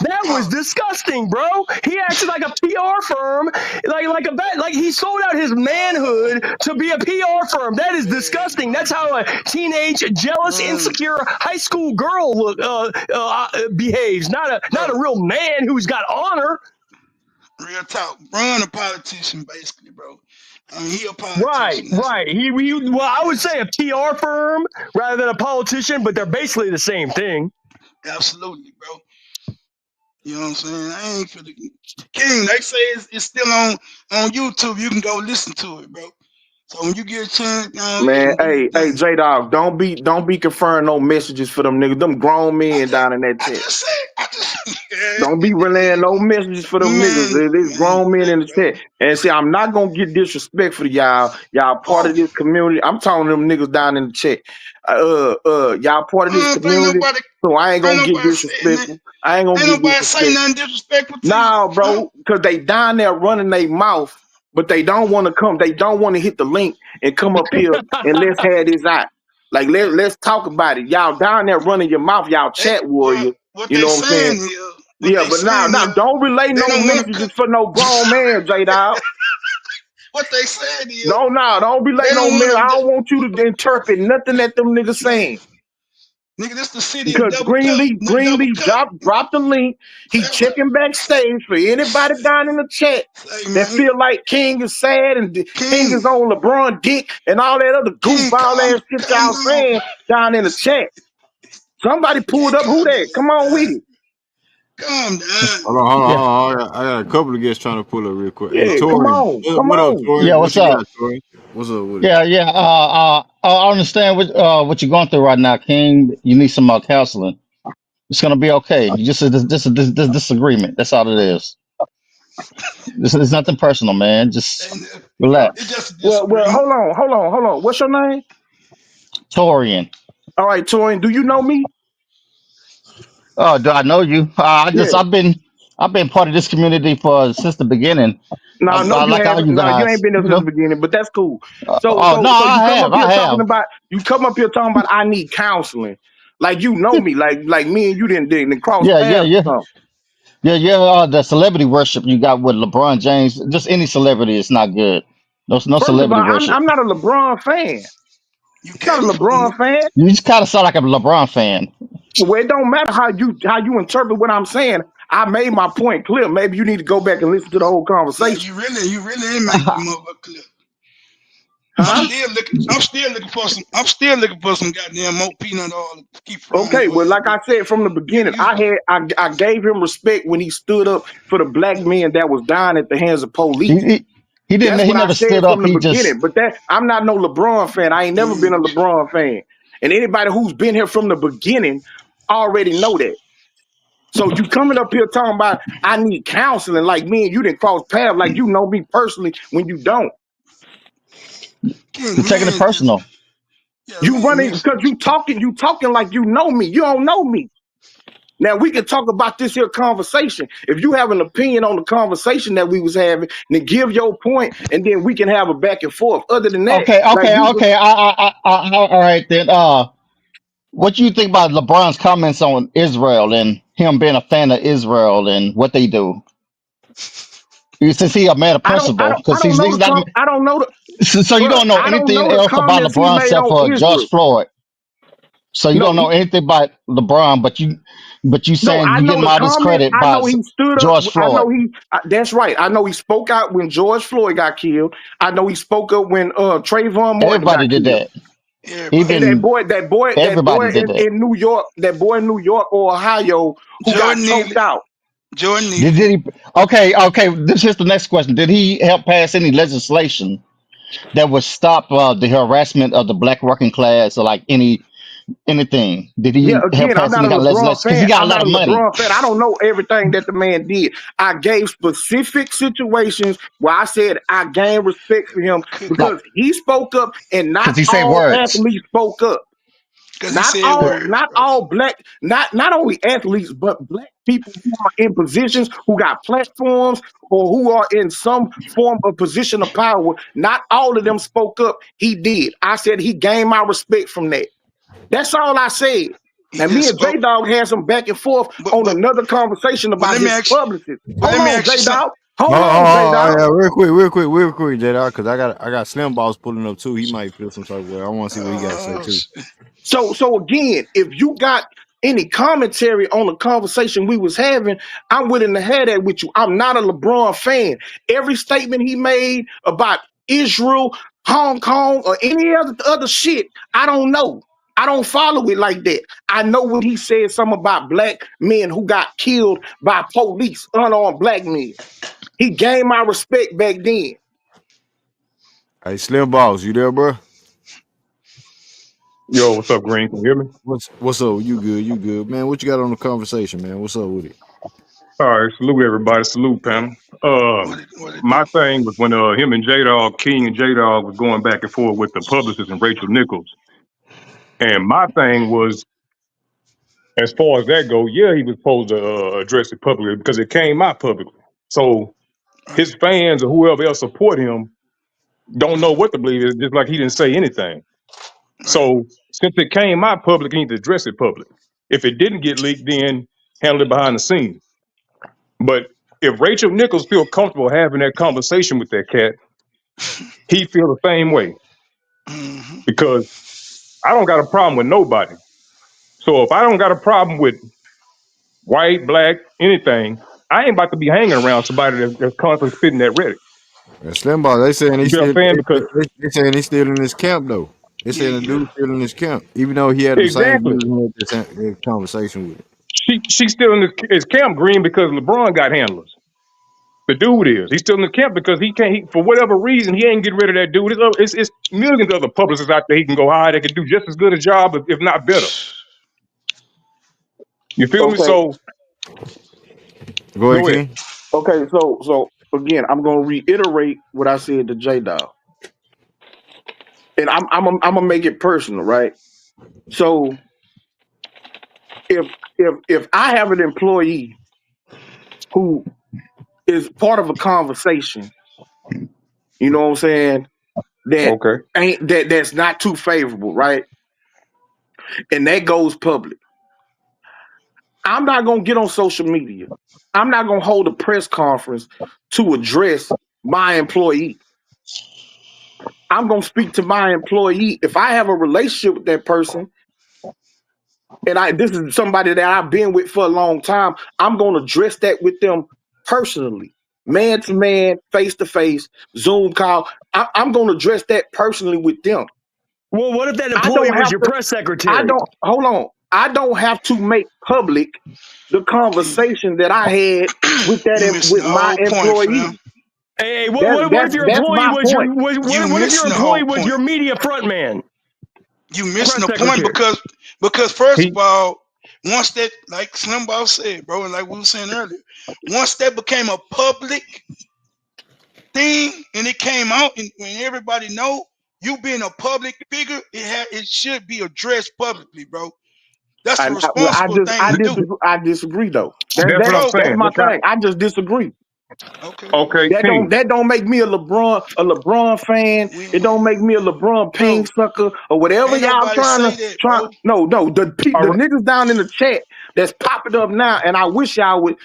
Speaker 7: that was
Speaker 5: Oh,
Speaker 7: disgusting, bro. He acted like a PR firm, like he sold out his manhood to be a PR firm. That is
Speaker 5: man,
Speaker 7: disgusting.
Speaker 5: bro.
Speaker 7: That's how a teenage, jealous,
Speaker 5: Man,
Speaker 7: insecure high school girl behaves. Not
Speaker 5: bro.
Speaker 7: a real man who's got honor.
Speaker 5: Real talk. Ron a politician, basically, bro. I mean, he a
Speaker 7: Right,
Speaker 5: politician.
Speaker 7: right. Well, I would
Speaker 5: That's
Speaker 7: say a PR firm rather than a politician, but they're basically the same thing.
Speaker 5: absolutely, bro. You know what I'm saying? I ain't for the King. They say it's still on YouTube. You can go listen to it, bro. So when you get a chance,
Speaker 4: Man,
Speaker 5: and do your
Speaker 4: hey,
Speaker 5: thing.
Speaker 4: J Dog, don't be conferring no messages for them niggas. Them grown men down in that
Speaker 5: I
Speaker 4: chat.
Speaker 5: just said,
Speaker 4: Don't be relaying no messages for them niggas. There's grown men in the
Speaker 5: bro.
Speaker 4: chat. And see, I'm not gonna get disrespectful to y'all. Y'all part
Speaker 5: Oh,
Speaker 4: of this community. I'm talking to them niggas down in the chat. Y'all part of
Speaker 5: I
Speaker 4: this
Speaker 5: don't think
Speaker 4: community.
Speaker 5: nobody,
Speaker 4: So I ain't
Speaker 5: ain't
Speaker 4: gonna get
Speaker 5: nobody said nothing.
Speaker 4: disrespectful. I ain't gonna
Speaker 5: Ain't
Speaker 4: get
Speaker 5: nobody say
Speaker 4: disrespectful.
Speaker 5: nothing disrespectful to you,
Speaker 4: Nah,
Speaker 5: bro.
Speaker 4: bro, because they down there running their mouth, but they don't want to come. They don't want to hit the link and come up here and let's have this out. Like let's talk about it. Y'all down there running your mouth, y'all
Speaker 5: They
Speaker 4: chat
Speaker 5: well,
Speaker 4: warriors.
Speaker 5: what
Speaker 4: You
Speaker 5: they
Speaker 4: know what I'm saying?
Speaker 5: saying is,
Speaker 4: Yeah, but now don't relay
Speaker 5: they
Speaker 4: no
Speaker 5: don't want to
Speaker 4: messages
Speaker 5: cut.
Speaker 4: for no grown man, J Dog.
Speaker 5: What they saying is,
Speaker 4: No, don't relay
Speaker 5: they
Speaker 4: no
Speaker 5: don't
Speaker 4: man.
Speaker 5: want
Speaker 4: I
Speaker 5: to.
Speaker 4: don't want you to interpret nothing that them niggas
Speaker 5: Man,
Speaker 4: saying.
Speaker 5: nigga, this the city of
Speaker 4: Because
Speaker 5: double cut, double
Speaker 4: Greenleaf
Speaker 5: cut.
Speaker 4: dropped the link. He checking backstage for anybody down in the chat
Speaker 5: Say,
Speaker 4: that
Speaker 5: man,
Speaker 4: feel like King is sad and King is
Speaker 5: King,
Speaker 4: on LeBron dick and all that other
Speaker 5: King,
Speaker 4: goofball ass shit
Speaker 5: calm
Speaker 4: y'all
Speaker 5: down.
Speaker 4: saying down in the chat. Somebody pulled
Speaker 5: King,
Speaker 4: up who that? Come on with it.
Speaker 5: calm down.
Speaker 1: Hold on, hold on,
Speaker 2: Yeah.
Speaker 1: hold on. I got a couple of guests trying to pull up real quick. Hey,
Speaker 4: Yeah, come
Speaker 1: Torian,
Speaker 4: on. Come
Speaker 1: what up,
Speaker 4: on.
Speaker 2: Yeah.
Speaker 1: Torian? What
Speaker 2: What's
Speaker 1: you
Speaker 2: up?
Speaker 1: got, Torian? What's up with it?
Speaker 2: Yeah. Yeah. I understand what you're going through right now, King. You need some counseling. It's gonna be okay. You just this disagreement. That's all it is. This is nothing personal, man. Just
Speaker 5: And it's
Speaker 2: relax.
Speaker 5: just a
Speaker 4: Well,
Speaker 5: disagreement.
Speaker 4: hold on. What's your name?
Speaker 2: Torian.
Speaker 4: All right, Torian, do you know me?
Speaker 2: Oh, do I know you?
Speaker 4: Yeah.
Speaker 2: I've been part of this community for since the beginning.
Speaker 4: No, no,
Speaker 2: I
Speaker 4: you
Speaker 2: like all
Speaker 4: haven't.
Speaker 2: you
Speaker 4: No, you ain't
Speaker 2: guys.
Speaker 4: been there
Speaker 2: You
Speaker 4: since the
Speaker 2: know.
Speaker 4: beginning, but that's cool.
Speaker 2: Oh no,
Speaker 4: So you come up
Speaker 2: I
Speaker 4: here talking
Speaker 2: have.
Speaker 4: about I need counseling. Like you know me, like me and you didn't cross
Speaker 2: Yeah, yeah,
Speaker 4: paths
Speaker 2: yeah,
Speaker 4: or something.
Speaker 2: yeah, yeah. The celebrity worship you got with LeBron James, just any celebrity is not good. No
Speaker 4: First of all,
Speaker 2: celebrity worship.
Speaker 4: I'm not a LeBron fan.
Speaker 5: You
Speaker 4: I'm not
Speaker 5: can't
Speaker 4: a LeBron fan.
Speaker 2: You just kind of sound like a LeBron fan.
Speaker 4: Well, it don't matter how you interpret what I'm saying. I made my point clear. Maybe you need to go back and listen to the whole
Speaker 5: yeah,
Speaker 4: conversation.
Speaker 5: you really ain't make your mother clear.
Speaker 4: Huh?
Speaker 5: I'm still looking for some goddamn more peanut oil to keep frying
Speaker 4: Okay,
Speaker 5: your
Speaker 4: well,
Speaker 5: ass
Speaker 4: like
Speaker 5: with.
Speaker 4: I said from the beginning,
Speaker 5: You
Speaker 4: I gave him respect when he stood up for the black men that was dying at the hands of
Speaker 2: He,
Speaker 4: police.
Speaker 2: he he didn't.
Speaker 4: That's
Speaker 2: He
Speaker 4: what I
Speaker 2: never
Speaker 4: said
Speaker 2: stood
Speaker 4: from
Speaker 2: up.
Speaker 4: the
Speaker 2: He just
Speaker 4: beginning. But that I'm not no LeBron fan. I ain't never been a
Speaker 5: mm,
Speaker 4: LeBron fan. And anybody who's been here from the beginning already know that. So you coming up here talking about I need counseling like me and you didn't cross paths like you know me personally when you don't.
Speaker 2: you're
Speaker 5: King
Speaker 2: taking it
Speaker 5: man just
Speaker 2: personal.
Speaker 5: yeah
Speaker 4: You
Speaker 5: man
Speaker 4: running
Speaker 5: listen.
Speaker 4: because you talking like you know me. You don't know me. Now we can talk about this here conversation. If you have an opinion on the conversation that we was having, then give your point, and then we can have a back and forth. Other than that,
Speaker 2: Okay,
Speaker 4: like
Speaker 2: okay,
Speaker 4: you,
Speaker 2: okay. All right then. What do you think about LeBron's comments on Israel and him being a fan of Israel and what they do? Since he a man of principle,
Speaker 4: I
Speaker 2: because
Speaker 4: don't know
Speaker 2: he's
Speaker 4: the
Speaker 2: not.
Speaker 4: I don't know the,
Speaker 2: So you
Speaker 4: bro.
Speaker 2: don't know
Speaker 4: I don't
Speaker 2: anything
Speaker 4: know the
Speaker 2: else about
Speaker 4: comments he
Speaker 2: LeBron
Speaker 4: made
Speaker 2: except
Speaker 4: on
Speaker 2: for George
Speaker 4: Israel.
Speaker 2: Floyd. So you
Speaker 4: No,
Speaker 2: don't know anything about LeBron, but you
Speaker 4: no,
Speaker 2: saying
Speaker 4: I
Speaker 2: you give
Speaker 4: know
Speaker 2: him
Speaker 4: the
Speaker 2: all this
Speaker 4: comments.
Speaker 2: credit
Speaker 4: I
Speaker 2: by
Speaker 4: know he stood up.
Speaker 2: George
Speaker 4: I
Speaker 2: Floyd.
Speaker 4: know he. That's right. I know he spoke out when George Floyd got killed. I know he spoke up when Trayvon Martin got
Speaker 2: Everybody did
Speaker 4: killed.
Speaker 2: that.
Speaker 5: Everybody.
Speaker 4: And
Speaker 2: Even
Speaker 4: that boy
Speaker 2: everybody did that.
Speaker 4: in New York, that boy in New York or Ohio who got
Speaker 5: Jordan
Speaker 4: choked
Speaker 5: Neely.
Speaker 4: out.
Speaker 5: Jordan
Speaker 2: Did
Speaker 5: Neely.
Speaker 2: he? Okay, okay. This is the next question. Did he help pass any legislation that would stop the harassment of the black working class or like anything? Did
Speaker 4: Yeah,
Speaker 2: he help
Speaker 4: again, I'm
Speaker 2: pass
Speaker 4: not
Speaker 2: any
Speaker 4: a
Speaker 2: kind of
Speaker 4: LeBron
Speaker 2: legislation? Because he
Speaker 4: fan.
Speaker 2: got a
Speaker 4: I'm
Speaker 2: lot
Speaker 4: not
Speaker 2: of
Speaker 4: a
Speaker 2: money.
Speaker 4: LeBron fan. I don't know everything that the man did. I gave specific situations where I said I gained respect for him
Speaker 2: Like,
Speaker 4: because he spoke up and not
Speaker 2: because he said
Speaker 4: all
Speaker 2: words.
Speaker 4: athletes spoke up.
Speaker 5: Because he said words,
Speaker 4: Not
Speaker 5: bro.
Speaker 4: all black, not only athletes, but black people who are in positions, who got platforms, or who are in some form of position of power. Not all of them spoke up. He did. I said he gained my respect from that. That's all I said.
Speaker 5: He
Speaker 4: Now, me
Speaker 5: just
Speaker 4: and J
Speaker 5: spoke.
Speaker 4: Dog had some back and forth on
Speaker 5: But
Speaker 4: another conversation
Speaker 5: but
Speaker 4: about
Speaker 5: let me
Speaker 4: his
Speaker 5: ask
Speaker 4: publicist.
Speaker 5: but
Speaker 4: Hold
Speaker 5: let me
Speaker 4: on,
Speaker 5: ask you
Speaker 4: J
Speaker 5: something.
Speaker 4: Dog. Hold on, J
Speaker 1: Oh,
Speaker 4: Dog.
Speaker 1: yeah, real quick, J because I got Slim Boss pulling up too. He might feel some type of way. I want to see what he got to say
Speaker 5: Oh,
Speaker 1: too.
Speaker 4: So again, if you got any commentary on the conversation we was having, I'm willing to have that with you. I'm not a LeBron fan. Every statement he made about Israel, Hong Kong, or any other shit, I don't know. I don't follow it like that. I know when he said something about black men who got killed by police, unarmed black men. He gained my respect back then.
Speaker 1: Hey, Slim Boss, you there, bro?
Speaker 8: Yo, what's up, Green? Can you hear me?
Speaker 1: What's up? You good? You good, man? What you got on the conversation, man? What's up with it?
Speaker 8: All right, salute everybody. Salute, panel.
Speaker 5: What it do?
Speaker 8: My thing was when him and J-Dog, King and J-Dog was going back and forth with the publicist and Rachel Nichols. And my thing was, as far as that go, yeah, he was supposed to address it publicly because it came out publicly. So
Speaker 5: Right.
Speaker 8: his fans or whoever else support him don't know what to believe. It's just like he didn't say anything.
Speaker 5: Right.
Speaker 8: So since it came out public, he need to address it public. If it didn't get leaked, then handle it behind the scenes. But if Rachel Nichols feel comfortable having that conversation with that cat, he feel the same way
Speaker 5: Mm-hmm.
Speaker 8: because I don't got a problem with nobody. So if I don't got a problem with white, black, anything, I ain't about to be hanging around somebody that's constantly spitting that rhetoric.
Speaker 1: Yeah, Slim Boss, they saying
Speaker 8: You
Speaker 1: he's
Speaker 8: see what
Speaker 1: still.
Speaker 8: I'm saying? Because
Speaker 1: They saying he's still in his camp though. They saying the
Speaker 5: Yeah.
Speaker 1: dude's still in his camp, even though he had the same
Speaker 8: exactly,
Speaker 1: views and had this conversation with it.
Speaker 8: she's still in his camp, Green, because LeBron got handlers. The dude is. He's still in the camp because he can't. For whatever reason, he ain't getting rid of that dude. It's millions of other publicists out there he can go hire that can do just as good a job, if not better. You feel me?
Speaker 4: Okay,
Speaker 8: So
Speaker 1: Go ahead,
Speaker 8: go ahead.
Speaker 1: King.
Speaker 4: okay. So again, I'm gonna reiterate what I said to J Dog, and I'm gonna make it personal, right? So if I have an employee who is part of a conversation, you know what I'm saying, that
Speaker 8: Okay.
Speaker 4: ain't that's not too favorable, right? And that goes public. I'm not gonna get on social media. I'm not gonna hold a press conference to address my employee. I'm gonna speak to my employee. If I have a relationship with that person, and this is somebody that I've been with for a long time, I'm gonna address that with them personally, man to man, face to face, Zoom call. I'm gonna address that personally with them.
Speaker 7: Well, what if that
Speaker 4: I
Speaker 7: employee
Speaker 4: don't
Speaker 7: was
Speaker 4: have
Speaker 7: your
Speaker 4: to.
Speaker 7: press
Speaker 4: I
Speaker 7: secretary?
Speaker 4: don't. Hold on. I don't have to make public the
Speaker 5: King,
Speaker 4: conversation that I had with
Speaker 5: you missing
Speaker 4: with
Speaker 5: the
Speaker 4: my
Speaker 5: whole point, fam.
Speaker 4: employee.
Speaker 7: Hey, what if
Speaker 4: That's
Speaker 7: your
Speaker 4: that's
Speaker 7: employee
Speaker 4: my
Speaker 7: was
Speaker 4: point.
Speaker 7: what if your
Speaker 5: Missing the
Speaker 7: employee
Speaker 5: whole
Speaker 7: was
Speaker 5: point.
Speaker 7: your media front man,
Speaker 5: You missing
Speaker 7: press
Speaker 5: the point
Speaker 7: secretary?
Speaker 5: because first
Speaker 8: He
Speaker 5: of all, once that, like Slim Boss said, bro, and like we were saying earlier, once that became a public thing and it came out and when everybody know you being a public figure, it should be addressed publicly, bro. That's the responsible thing to do,
Speaker 4: I disagree though.
Speaker 8: that's what I'm
Speaker 5: bro.
Speaker 4: That's
Speaker 8: saying.
Speaker 4: my thing. I just disagree.
Speaker 5: Okay,
Speaker 8: Okay, King.
Speaker 4: That don't make me a LeBron fan.
Speaker 5: we,
Speaker 4: It don't make me a LeBron ping
Speaker 5: bro,
Speaker 4: sucker or whatever
Speaker 5: ain't
Speaker 4: y'all
Speaker 5: nobody
Speaker 4: trying to
Speaker 5: say that,
Speaker 4: try.
Speaker 5: bro.
Speaker 4: No,
Speaker 8: All
Speaker 4: the
Speaker 8: right.
Speaker 4: niggas down in the chat that's popping up now, and I wish y'all would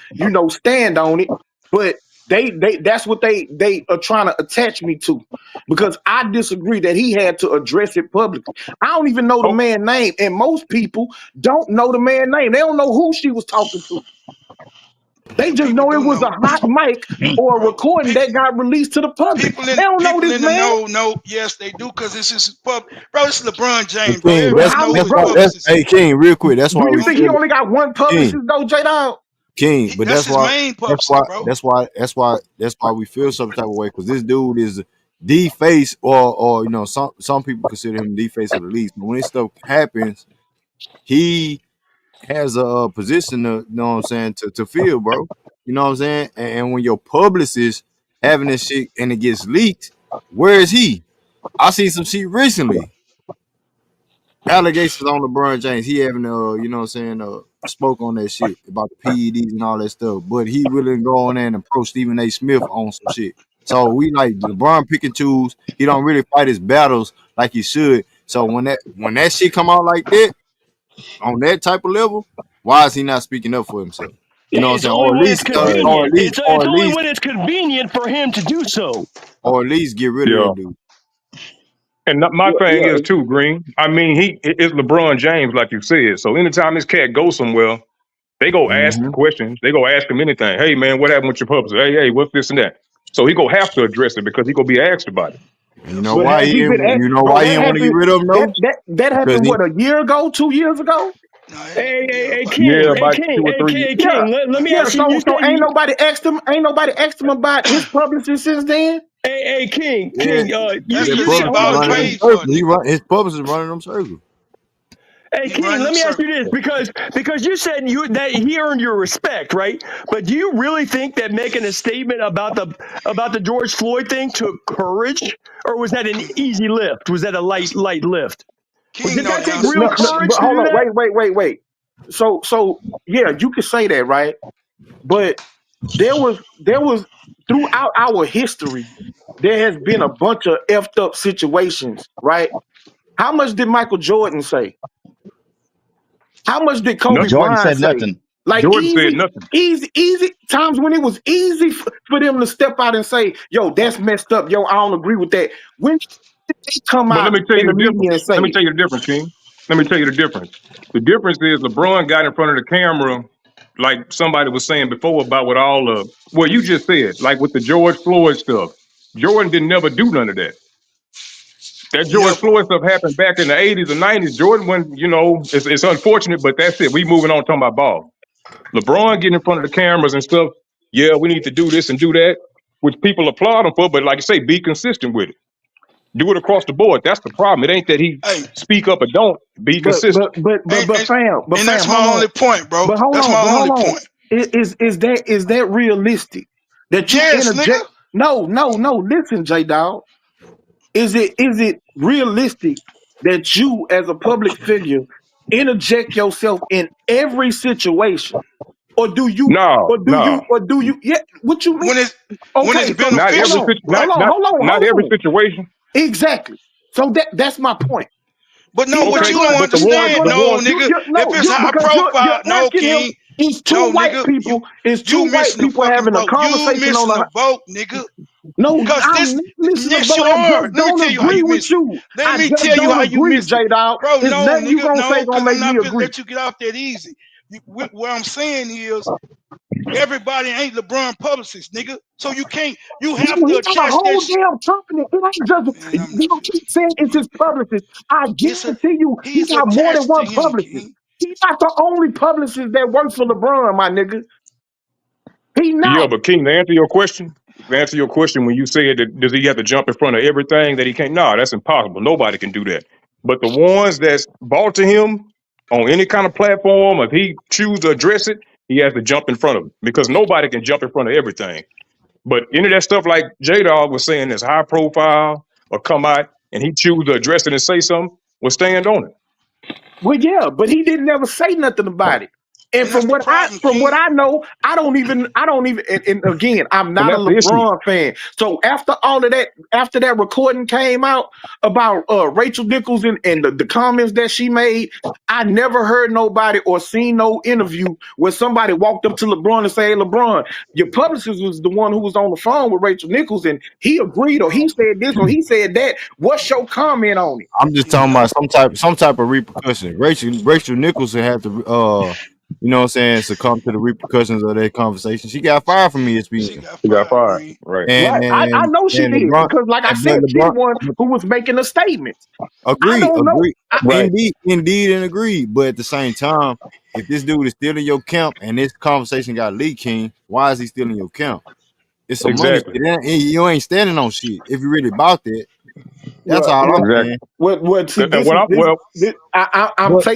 Speaker 4: stand on it. But they that's what they are trying to attach me to, because I disagree that he had to address it publicly. I don't even know the
Speaker 8: Oh,
Speaker 4: man's name, and most people don't know the man's name. They don't know who she was talking to. They just
Speaker 5: People
Speaker 4: know it
Speaker 5: do
Speaker 4: was a
Speaker 5: know,
Speaker 4: hot mic or a
Speaker 5: bro.
Speaker 4: recording that got released to the public. They don't know
Speaker 5: People
Speaker 4: this
Speaker 5: in the
Speaker 4: man.
Speaker 5: know, yes, they do, because this is pub, bro. This is LeBron
Speaker 1: And
Speaker 5: James, bro.
Speaker 1: King,
Speaker 4: But
Speaker 5: Everybody
Speaker 4: how,
Speaker 5: know who his
Speaker 4: bro?
Speaker 1: that's
Speaker 5: publicist
Speaker 1: hey
Speaker 5: is.
Speaker 1: King, real quick. That's
Speaker 4: Do
Speaker 1: why we
Speaker 4: you think he
Speaker 1: feel
Speaker 4: only got one
Speaker 1: King.
Speaker 4: publicist though, J Dog?
Speaker 1: King, but
Speaker 5: That's his main publicist, bro.
Speaker 1: that's why we feel some type of way, because this dude is the face, or some people consider him the face of the league. But when this stuff happens, he has a position to, you know what I'm saying, to fill, bro. You know what I'm saying? And when your publicist having this shit and it gets leaked, where is he? I seen some shit recently. Allegations on LeBron James. He having you know what I'm saying, spoke on that shit about the PEDs and all that stuff. But he really go on there and approach Stephen A. Smith on some shit. So we like LeBron pick and choose. He don't really fight his battles like he should. So when that shit come out like that, on that type of level, why is he not speaking up for himself? You know what I'm
Speaker 7: It's
Speaker 1: saying?
Speaker 7: only when it's convenient. It's only when it's convenient for him to do so.
Speaker 1: or at least get rid of
Speaker 8: yeah.
Speaker 1: that dude.
Speaker 8: And my
Speaker 4: Yeah,
Speaker 8: thing is
Speaker 4: yeah.
Speaker 8: too, Green. I mean, he is LeBron James, like you said. So anytime this cat goes somewhere, they go ask
Speaker 1: Mm-hmm.
Speaker 8: questions. They go ask him anything. Hey man, what happened with your publicist? Hey, what's this and that? So he gonna have to address it because he gonna be asked about it.
Speaker 1: And you know
Speaker 4: But
Speaker 1: why
Speaker 4: has
Speaker 1: he
Speaker 4: he been
Speaker 1: didn't, you know
Speaker 4: bro,
Speaker 1: why he
Speaker 4: that
Speaker 1: didn't want to get
Speaker 4: happened
Speaker 1: rid of him though?
Speaker 4: that
Speaker 1: Because
Speaker 4: happened
Speaker 1: he
Speaker 4: what, a year ago, 2 years ago?
Speaker 6: Yeah,
Speaker 7: Hey,
Speaker 6: about
Speaker 7: King,
Speaker 8: Yeah,
Speaker 7: hey,
Speaker 8: about
Speaker 7: King,
Speaker 8: 2 or 3 years.
Speaker 7: hey,
Speaker 4: Yeah.
Speaker 7: King. Let me
Speaker 4: Yeah,
Speaker 7: ask you. You
Speaker 4: so
Speaker 7: said
Speaker 4: ain't
Speaker 7: you,
Speaker 4: nobody asked him about his publicist since then?
Speaker 7: hey, King,
Speaker 1: yeah,
Speaker 6: that's
Speaker 7: you
Speaker 1: his
Speaker 6: because he
Speaker 7: said,
Speaker 1: publicist
Speaker 7: hold
Speaker 6: about
Speaker 7: on,
Speaker 6: to
Speaker 1: running them
Speaker 7: King.
Speaker 6: trade for a
Speaker 1: circles.
Speaker 6: nigga.
Speaker 1: His publicist running them circles.
Speaker 7: Hey,
Speaker 6: He
Speaker 7: King,
Speaker 6: running
Speaker 7: let
Speaker 6: them
Speaker 7: me ask you
Speaker 6: circles.
Speaker 7: this because you said that he earned your respect, right? But do you really think that making a statement about the George Floyd thing took courage, or was that an easy lift? Was that a light lift?
Speaker 6: King
Speaker 7: Did
Speaker 6: know
Speaker 7: that
Speaker 6: the
Speaker 7: take
Speaker 6: answer
Speaker 7: real
Speaker 6: to
Speaker 4: No,
Speaker 6: that
Speaker 4: no,
Speaker 6: shit.
Speaker 7: courage
Speaker 4: but
Speaker 7: to
Speaker 4: hold
Speaker 7: do
Speaker 4: on,
Speaker 7: that?
Speaker 4: wait. So yeah, you could say that, right? But there was throughout our history, there has been a bunch of effed up situations, right? How much did Michael Jordan say? How much did Kobe
Speaker 8: Nothing.
Speaker 9: Jordan
Speaker 4: Bryant
Speaker 9: said
Speaker 4: say?
Speaker 9: nothing.
Speaker 4: Like
Speaker 8: Jordan said nothing.
Speaker 4: easy times when it was easy for them to step out and say, "Yo, that's messed up. Yo, I don't agree with that." When did they come
Speaker 8: But let
Speaker 4: out
Speaker 8: me tell
Speaker 4: in
Speaker 8: you
Speaker 4: the
Speaker 8: the difference.
Speaker 4: media and
Speaker 8: Let
Speaker 4: say
Speaker 8: me
Speaker 4: it?
Speaker 8: tell you the difference, King. Let me tell you the difference. The difference is LeBron got in front of the camera, like somebody was saying before about what all well, you just said, like with the George Floyd stuff. Jordan didn't never do none of that. That George
Speaker 5: Never.
Speaker 8: Floyd stuff happened back in the 80s and 90s. Jordan went, it's unfortunate, but that's it. We moving on talking about ball. LeBron getting in front of the cameras and stuff. Yeah, we need to do this and do that, which people applaud him for, but like you say, be consistent with it. Do it across the board. That's the problem. It ain't that he
Speaker 5: Hey,
Speaker 8: speak up or don't. Be
Speaker 4: But
Speaker 8: consistent.
Speaker 4: but but but
Speaker 5: and,
Speaker 4: but
Speaker 5: and,
Speaker 4: fam,
Speaker 5: and that's
Speaker 4: hold
Speaker 5: my
Speaker 4: on.
Speaker 5: only point, bro. That's my
Speaker 4: But hold
Speaker 5: only
Speaker 4: on.
Speaker 5: point.
Speaker 4: Is that realistic? That you
Speaker 5: Yes, nigga.
Speaker 4: interject? No. Listen, J Dog. Is it realistic that you, as a public figure, interject yourself in every situation, or do you,
Speaker 8: No, no.
Speaker 4: Yeah, what you mean?
Speaker 5: When it's
Speaker 4: Okay, so
Speaker 8: Not every
Speaker 5: beneficial, bro.
Speaker 8: not every
Speaker 4: hold on.
Speaker 8: situation.
Speaker 4: Exactly. So that's my point.
Speaker 5: But no,
Speaker 4: He's
Speaker 5: what
Speaker 4: not
Speaker 8: Okay,
Speaker 5: you
Speaker 4: going.
Speaker 5: don't
Speaker 8: but
Speaker 4: He's not
Speaker 5: understand,
Speaker 4: going.
Speaker 8: the
Speaker 5: no,
Speaker 8: one
Speaker 5: nigga. If it's
Speaker 4: You
Speaker 5: high
Speaker 4: because you're
Speaker 5: profile, no,
Speaker 4: asking him.
Speaker 5: King,
Speaker 4: It's two
Speaker 5: no,
Speaker 4: white
Speaker 5: nigga.
Speaker 4: people. It's two
Speaker 5: You
Speaker 4: white
Speaker 5: missing the
Speaker 4: people
Speaker 5: fucking
Speaker 4: having a
Speaker 5: boat. You
Speaker 4: conversation on
Speaker 5: missing the
Speaker 4: a.
Speaker 5: boat, nigga.
Speaker 4: No,
Speaker 5: Cause
Speaker 4: I'm
Speaker 5: this,
Speaker 4: not missing the
Speaker 5: yes,
Speaker 4: boat.
Speaker 5: you
Speaker 4: I
Speaker 5: are.
Speaker 4: just
Speaker 5: Let me
Speaker 4: don't
Speaker 5: tell you how
Speaker 4: agree
Speaker 5: you
Speaker 4: with
Speaker 5: miss it.
Speaker 4: you.
Speaker 5: Let
Speaker 4: I
Speaker 5: me
Speaker 4: just
Speaker 5: tell you
Speaker 4: don't
Speaker 5: how you
Speaker 4: agree,
Speaker 5: miss it,
Speaker 4: J Dog.
Speaker 5: bro.
Speaker 4: It's
Speaker 5: No,
Speaker 4: nothing you
Speaker 5: nigga,
Speaker 4: gonna say
Speaker 5: no,
Speaker 4: gonna
Speaker 5: cause I'm
Speaker 4: make me
Speaker 5: not finna
Speaker 4: agree.
Speaker 5: let you get off that easy. What I'm saying is, everybody ain't LeBron publicist, nigga. So you can't. You
Speaker 4: No,
Speaker 5: have to
Speaker 4: he got a
Speaker 5: attach that.
Speaker 4: whole damn company. It ain't just
Speaker 5: Man, I'm
Speaker 4: you
Speaker 5: not
Speaker 4: know,
Speaker 5: finna
Speaker 4: keep
Speaker 5: talk
Speaker 4: saying
Speaker 5: to
Speaker 4: it's
Speaker 5: you,
Speaker 4: his
Speaker 5: bro.
Speaker 4: publicist. I guarantee you, he
Speaker 5: He's
Speaker 4: got more than
Speaker 5: attached to
Speaker 4: one
Speaker 5: him,
Speaker 4: publicist.
Speaker 5: King.
Speaker 4: He not the only publicist that works for LeBron, my nigga. He
Speaker 8: Yeah,
Speaker 4: not.
Speaker 8: but King, to answer your question when you said that does he have to jump in front of everything that he can't? No, that's impossible. Nobody can do that. But the ones that's bought to him on any kind of platform, if he choose to address it, he has to jump in front of it because nobody can jump in front of everything. But any of that stuff like J Dog was saying that's high profile or come out and he choose to address it and say something, will stand on it.
Speaker 4: Well, yeah, but he didn't ever say nothing about it. And
Speaker 5: And that's the problem,
Speaker 4: from what
Speaker 5: King.
Speaker 4: I know, I don't even. And again, I'm
Speaker 8: And
Speaker 4: not a
Speaker 8: that's the issue.
Speaker 4: LeBron fan. So after all of that, after that recording came out about Rachel Nichols and the comments that she made, I never heard nobody or seen no interview where somebody walked up to LeBron and say, "Hey, LeBron, your publicist was the one who was on the phone with Rachel Nichols, and he agreed, or
Speaker 5: Bro,
Speaker 4: he said this, or he said that. What's your comment on it?"
Speaker 1: I'm just
Speaker 5: he
Speaker 1: talking
Speaker 5: never.
Speaker 1: about some type of repercussion. Rachel Nichols had to you know what I'm saying, succumb to the repercussions of that conversation. She got fired from
Speaker 5: She
Speaker 1: ESPN.
Speaker 5: got
Speaker 8: He got
Speaker 5: fired,
Speaker 8: fired.
Speaker 5: Green.
Speaker 8: Right.
Speaker 1: And
Speaker 4: Right. I
Speaker 1: and
Speaker 4: know she
Speaker 1: and
Speaker 4: did
Speaker 1: LeBron
Speaker 4: because, like I
Speaker 1: but
Speaker 4: said, she the
Speaker 1: LeBron
Speaker 4: one who was making the statements. I
Speaker 1: agree,
Speaker 4: don't know.
Speaker 1: agree.
Speaker 7: Right.
Speaker 1: Indeed and agree. But at the same time, if this dude is still in your camp and this conversation got leaked, King, why is he still in your camp? It's some money
Speaker 8: Exactly.
Speaker 1: shit. You ain't standing on shit. If you really about that, that's
Speaker 4: Well,
Speaker 1: all I'm
Speaker 8: Exactly.
Speaker 1: saying.
Speaker 4: see,
Speaker 8: And
Speaker 4: this
Speaker 8: what
Speaker 4: is
Speaker 8: I
Speaker 4: this.
Speaker 8: well,
Speaker 1: But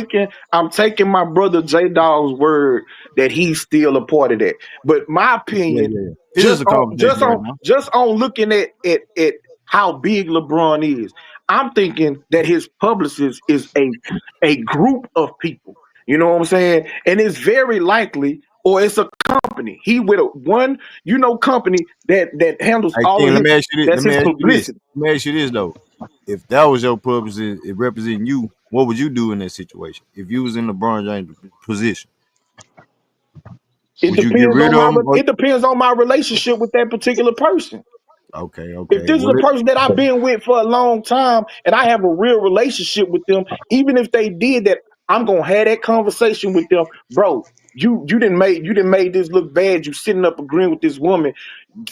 Speaker 4: I'm taking my brother J Dog's word that he's still a part of that. But my opinion,
Speaker 1: yeah. It's just a conversation right now.
Speaker 4: just on looking at how big LeBron is, I'm thinking that his publicist is a group of people. You know what I'm saying? And it's very likely, or it's a company. He with a one, company that handles
Speaker 1: Hey
Speaker 4: all
Speaker 1: King,
Speaker 4: of
Speaker 1: let
Speaker 4: his.
Speaker 1: me ask you this.
Speaker 4: That's
Speaker 1: Let me
Speaker 4: his
Speaker 1: ask you this.
Speaker 4: publicity.
Speaker 1: Let me ask you this though. If that was your purpose, it representing you, what would you do in that situation? If you was in LeBron James' position, would you get rid of him? Or,
Speaker 4: It depends on my relationship with that particular person. If
Speaker 1: okay.
Speaker 4: this is
Speaker 1: Well,
Speaker 4: a person that I've been with for a long time and I have a real relationship with them, even if they did that, I'm gonna have that conversation with them, bro. You didn't made this look bad. You sitting up agreeing with this woman.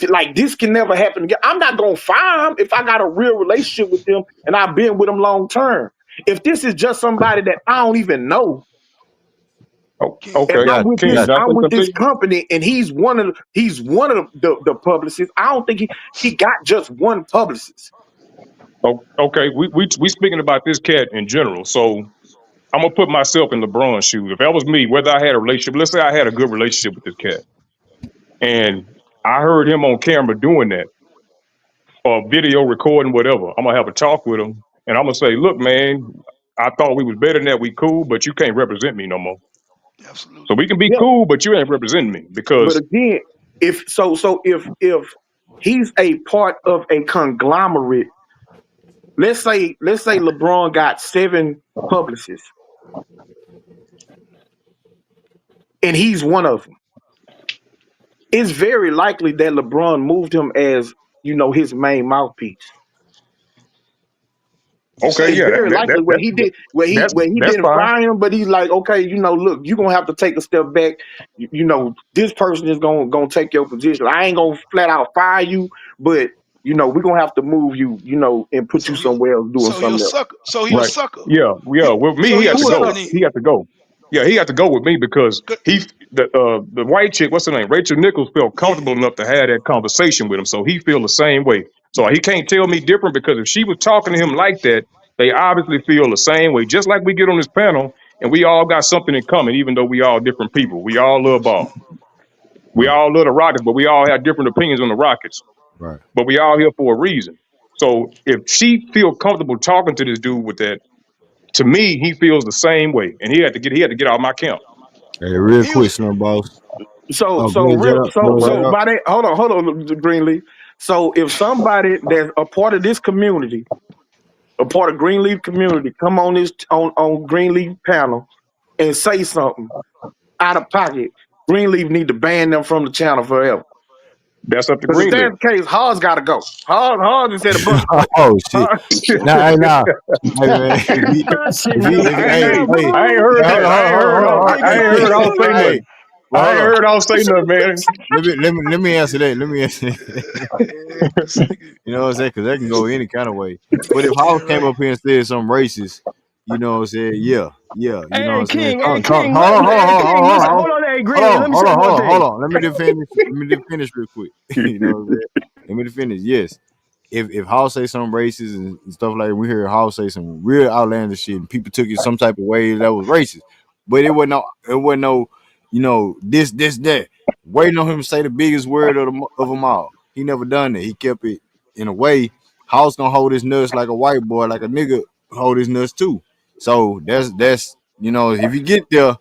Speaker 4: Like this can never happen again. I'm not gonna fire him if I got a real relationship with them and I've been with them long term. If this is just somebody that I don't even know,
Speaker 8: Oh,
Speaker 5: King.
Speaker 4: and
Speaker 8: okay. King, can I
Speaker 4: I'm
Speaker 8: say
Speaker 4: with
Speaker 8: something to
Speaker 4: this
Speaker 8: you?
Speaker 4: company, and he's one of the publicists. I don't think he got just one publicist.
Speaker 8: Oh, okay. We speaking about this cat in general. So I'm gonna put myself in LeBron's shoes. If that was me, whether I had a relationship, let's say I had a good relationship with this cat, and I heard him on camera doing that, or video recording, whatever, I'm gonna have a talk with him, and I'm gonna say, look, man, I thought we was better than that. We cool, but you can't represent me no more. So
Speaker 5: Absolutely.
Speaker 8: we can be
Speaker 4: Yeah,
Speaker 8: cool, but you ain't representing me
Speaker 4: but
Speaker 8: because
Speaker 4: again, if he's a part of a conglomerate, let's say LeBron got 7 publicists, and he's one of them. It's very likely that LeBron moved him as his main mouthpiece.
Speaker 5: You
Speaker 8: okay,
Speaker 5: say
Speaker 4: It's
Speaker 8: yeah,
Speaker 4: very likely where he did where he
Speaker 8: that's
Speaker 4: didn't
Speaker 8: fine.
Speaker 4: fire him, but he's like, okay, look, you're gonna have to take a step back. This person is gonna take your position. I ain't gonna flat out fire you, but we're gonna have to move you, and put you
Speaker 5: so he
Speaker 4: somewhere else doing
Speaker 5: so he a
Speaker 4: something else.
Speaker 5: sucker. So he a
Speaker 8: Right.
Speaker 5: sucker.
Speaker 8: Yeah, yeah.
Speaker 5: He,
Speaker 8: With me,
Speaker 5: so
Speaker 8: he
Speaker 5: he
Speaker 8: had
Speaker 5: a
Speaker 8: to
Speaker 4: Who a
Speaker 5: sucker
Speaker 8: go.
Speaker 4: sucker?
Speaker 5: then.
Speaker 8: He had to go. Yeah, he had to go with me because
Speaker 5: Good.
Speaker 8: the white chick, what's her name? Rachel Nichols felt
Speaker 5: Yeah.
Speaker 8: comfortable enough to have that conversation with him, so he feel the same way. So he can't tell me different because if she was talking to him like that, they obviously feel the same way. Just like we get on this panel and we all got something in common, even though we all different people. We all love
Speaker 5: Yes.
Speaker 8: ball. We
Speaker 1: Right,
Speaker 8: all love the Rockets, but we all have different opinions on the Rockets.
Speaker 1: right.
Speaker 8: But we all here for a reason. So if she feel comfortable talking to this dude with that, to me, he feels the same way, and he had to get out of my camp.
Speaker 1: Hey, real
Speaker 5: He
Speaker 1: quick,
Speaker 5: was.
Speaker 1: Slim Boss.
Speaker 4: So
Speaker 1: Oh,
Speaker 4: so
Speaker 1: go ahead,
Speaker 4: real
Speaker 1: J-Dog.
Speaker 4: so
Speaker 1: Go ahead,
Speaker 4: so
Speaker 1: J-Dog.
Speaker 4: by that, hold on, Greenleaf. So if somebody that's a part of this community, a part of Greenleaf community, come on this on Greenleaf panel and say something out of pocket, Greenleaf need to ban them from the channel forever.
Speaker 8: That's up to
Speaker 4: Because if
Speaker 8: Greenleaf.
Speaker 4: that's the case, Hard's got to go. Hard just said a bus.
Speaker 1: Oh shit.
Speaker 4: Hard,
Speaker 1: Nah, hey, nah. Hey man,
Speaker 7: Shit,
Speaker 1: hey,
Speaker 7: nah,
Speaker 1: hey,
Speaker 8: I ain't
Speaker 7: boo.
Speaker 8: heard
Speaker 1: hold
Speaker 8: that.
Speaker 1: on, hold on, hold on, hold on.
Speaker 8: I ain't
Speaker 1: Hey,
Speaker 8: heard I'll say
Speaker 1: hey,
Speaker 8: nothing.
Speaker 1: well,
Speaker 8: I ain't
Speaker 1: hold on.
Speaker 8: heard I'll say nothing, man.
Speaker 1: Let me answer that. Let me answer that.
Speaker 5: This nigga.
Speaker 1: You know what I'm saying? Because that can go any kind of way. But if
Speaker 5: Yeah.
Speaker 1: House came
Speaker 5: Right.
Speaker 1: up here and said something racist, you know what I'm saying? Yeah, yeah. You know what
Speaker 7: Hey
Speaker 1: I'm saying?
Speaker 7: King,
Speaker 1: Hold on, hold on,
Speaker 7: hey
Speaker 1: hold on,
Speaker 7: King,
Speaker 1: hold
Speaker 7: listen,
Speaker 1: on.
Speaker 7: hold on, hey
Speaker 1: Hold
Speaker 7: Greenleaf,
Speaker 1: on,
Speaker 7: let me
Speaker 1: hold
Speaker 7: say
Speaker 1: on,
Speaker 7: one
Speaker 1: hold on,
Speaker 7: thing.
Speaker 1: hold on. Let me just finish. Let me just finish real quick. You know what I'm saying? Let me just finish. Yes. If Hall say something racist and stuff like that, we heard Hall say some real outlandish shit and people took it some type of way that was racist. But it wasn't no, this, that. Waiting on him to say the biggest word of them all. He never done that. He kept it in a way. House gonna hold his nuts like a white boy, like a nigga hold his nuts too. So that's if you get there,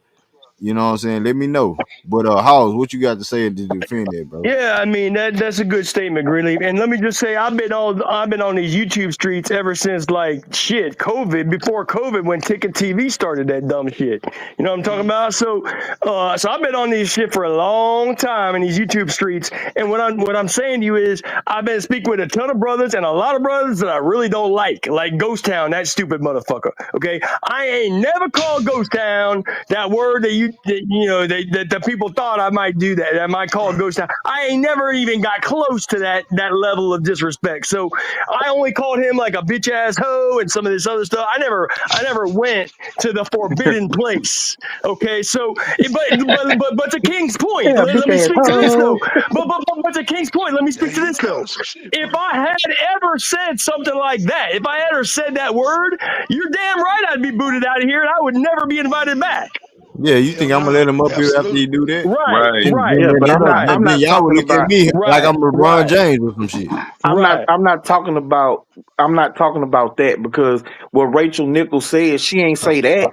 Speaker 1: you know what I'm saying, let me know. But House, what you got to say to defend that, bro?
Speaker 7: Yeah, I mean that's a good statement, Greenleaf. And let me just say, I've been on these YouTube streets ever since like shit COVID. Before COVID, when Ticket TV started that dumb shit. You know what I'm talking about? So I've been on these shit for a long time in these YouTube streets. And what I'm saying to you is, I've been speaking with a ton of brothers and a lot of brothers that I really don't like Ghost Town, that stupid motherfucker. Okay, I ain't never called Ghost Town that word that the people thought I might do that. I might call
Speaker 5: Right.
Speaker 7: Ghost Town. I ain't never even got close to that level of disrespect. So I only called him like a bitch ass hoe and some of this other stuff. I never went to the forbidden place. Okay, so but to King's point,
Speaker 4: yeah,
Speaker 7: let
Speaker 4: bitch
Speaker 7: me
Speaker 4: ass
Speaker 7: speak to this
Speaker 4: hoe.
Speaker 7: though. But to King's point, let me
Speaker 5: Yeah.
Speaker 7: speak to
Speaker 5: You
Speaker 7: this though.
Speaker 5: called some shit,
Speaker 7: If
Speaker 5: bro.
Speaker 7: I had ever said something like that, if I ever said that word, you're damn right I'd be booted out of here and I would never be invited back.
Speaker 1: Yeah, you think
Speaker 5: Hell
Speaker 1: I'm gonna let
Speaker 5: no.
Speaker 1: him up here after
Speaker 5: Absolutely.
Speaker 1: you do that?
Speaker 7: Right,
Speaker 8: Right.
Speaker 7: right,
Speaker 4: Yeah, but I'm not.
Speaker 7: right,
Speaker 4: I'm
Speaker 1: Then
Speaker 4: not
Speaker 1: y'all would
Speaker 4: talking
Speaker 1: look at
Speaker 4: about.
Speaker 1: me like
Speaker 7: right,
Speaker 1: I'm LeBron
Speaker 7: right,
Speaker 1: James or some shit.
Speaker 4: I'm not.
Speaker 7: right.
Speaker 4: I'm not talking about. I'm not talking about that because what Rachel Nichols said, she ain't say that,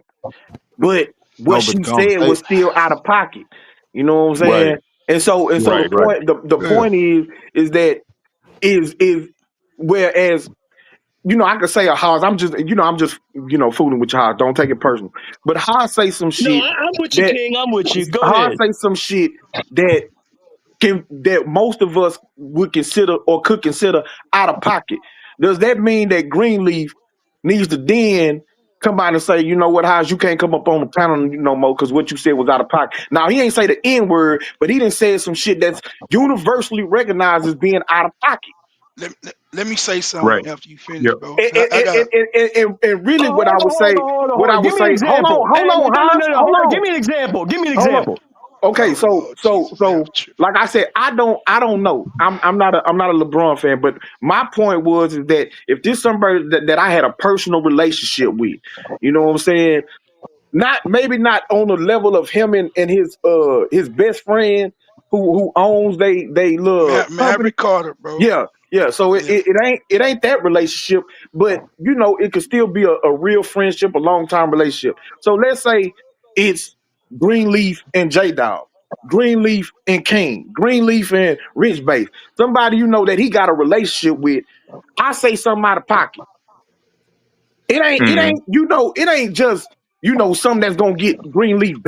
Speaker 4: but what
Speaker 1: No, but the
Speaker 4: she said was
Speaker 1: conversation.
Speaker 4: still out of pocket. You know what I'm
Speaker 8: Right.
Speaker 4: saying? And so the
Speaker 8: Right.
Speaker 4: point. The
Speaker 1: Yeah.
Speaker 4: point is that is whereas I could say a Haas. I'm just fooling with your Haas. Don't take it personal. But Haas say some
Speaker 7: No,
Speaker 4: shit
Speaker 7: I'm with you,
Speaker 4: that
Speaker 7: King. I'm with you. Go
Speaker 4: Haas
Speaker 7: ahead.
Speaker 4: say some shit that that most of us would consider or could consider out of pocket. Does that mean that Greenleaf needs to then come out and say, you know what, Hodge, you can't come up on the panel no more because what you said was out of pocket. Now, he ain't say the N word, but he didn't say some shit that's universally recognized as being out of pocket.
Speaker 5: Let me say
Speaker 8: Right.
Speaker 5: something after you finish,
Speaker 8: Yep.
Speaker 5: bro.
Speaker 4: And,
Speaker 5: 'Cause I got
Speaker 4: really
Speaker 7: Oh,
Speaker 4: what
Speaker 7: hold
Speaker 4: I
Speaker 7: on,
Speaker 4: would
Speaker 7: hold
Speaker 4: say,
Speaker 7: on, hold on,
Speaker 4: what
Speaker 7: hold
Speaker 4: I
Speaker 7: on.
Speaker 4: would
Speaker 7: Give me an
Speaker 4: say,
Speaker 7: example.
Speaker 4: hold on, Hodge,
Speaker 7: No.
Speaker 4: hold
Speaker 7: Hold on.
Speaker 4: on.
Speaker 7: Give me an example. Give me an
Speaker 4: Hold on.
Speaker 7: example.
Speaker 4: Okay,
Speaker 5: oh
Speaker 4: so
Speaker 5: Lord
Speaker 4: so
Speaker 5: Jesus, man,
Speaker 4: so like I said, I don't know. I'm not a LeBron fan, but my point was is that if this somebody that I had a personal relationship with, you know what I'm saying? Not maybe not on the level of him and his best friend who owns they little company.
Speaker 5: Maverick Carter, bro.
Speaker 4: Yeah, yeah. So
Speaker 5: Yeah,
Speaker 4: it ain't that relationship, but you know it could still be a real friendship, a long time relationship. So let's say it's Greenleaf and J Dog, Greenleaf and King, Greenleaf and Rich Base. Somebody you know that he got a relationship with. I say something out of pocket. It
Speaker 8: Hmm.
Speaker 4: ain't it ain't just something that's gonna get Greenleaf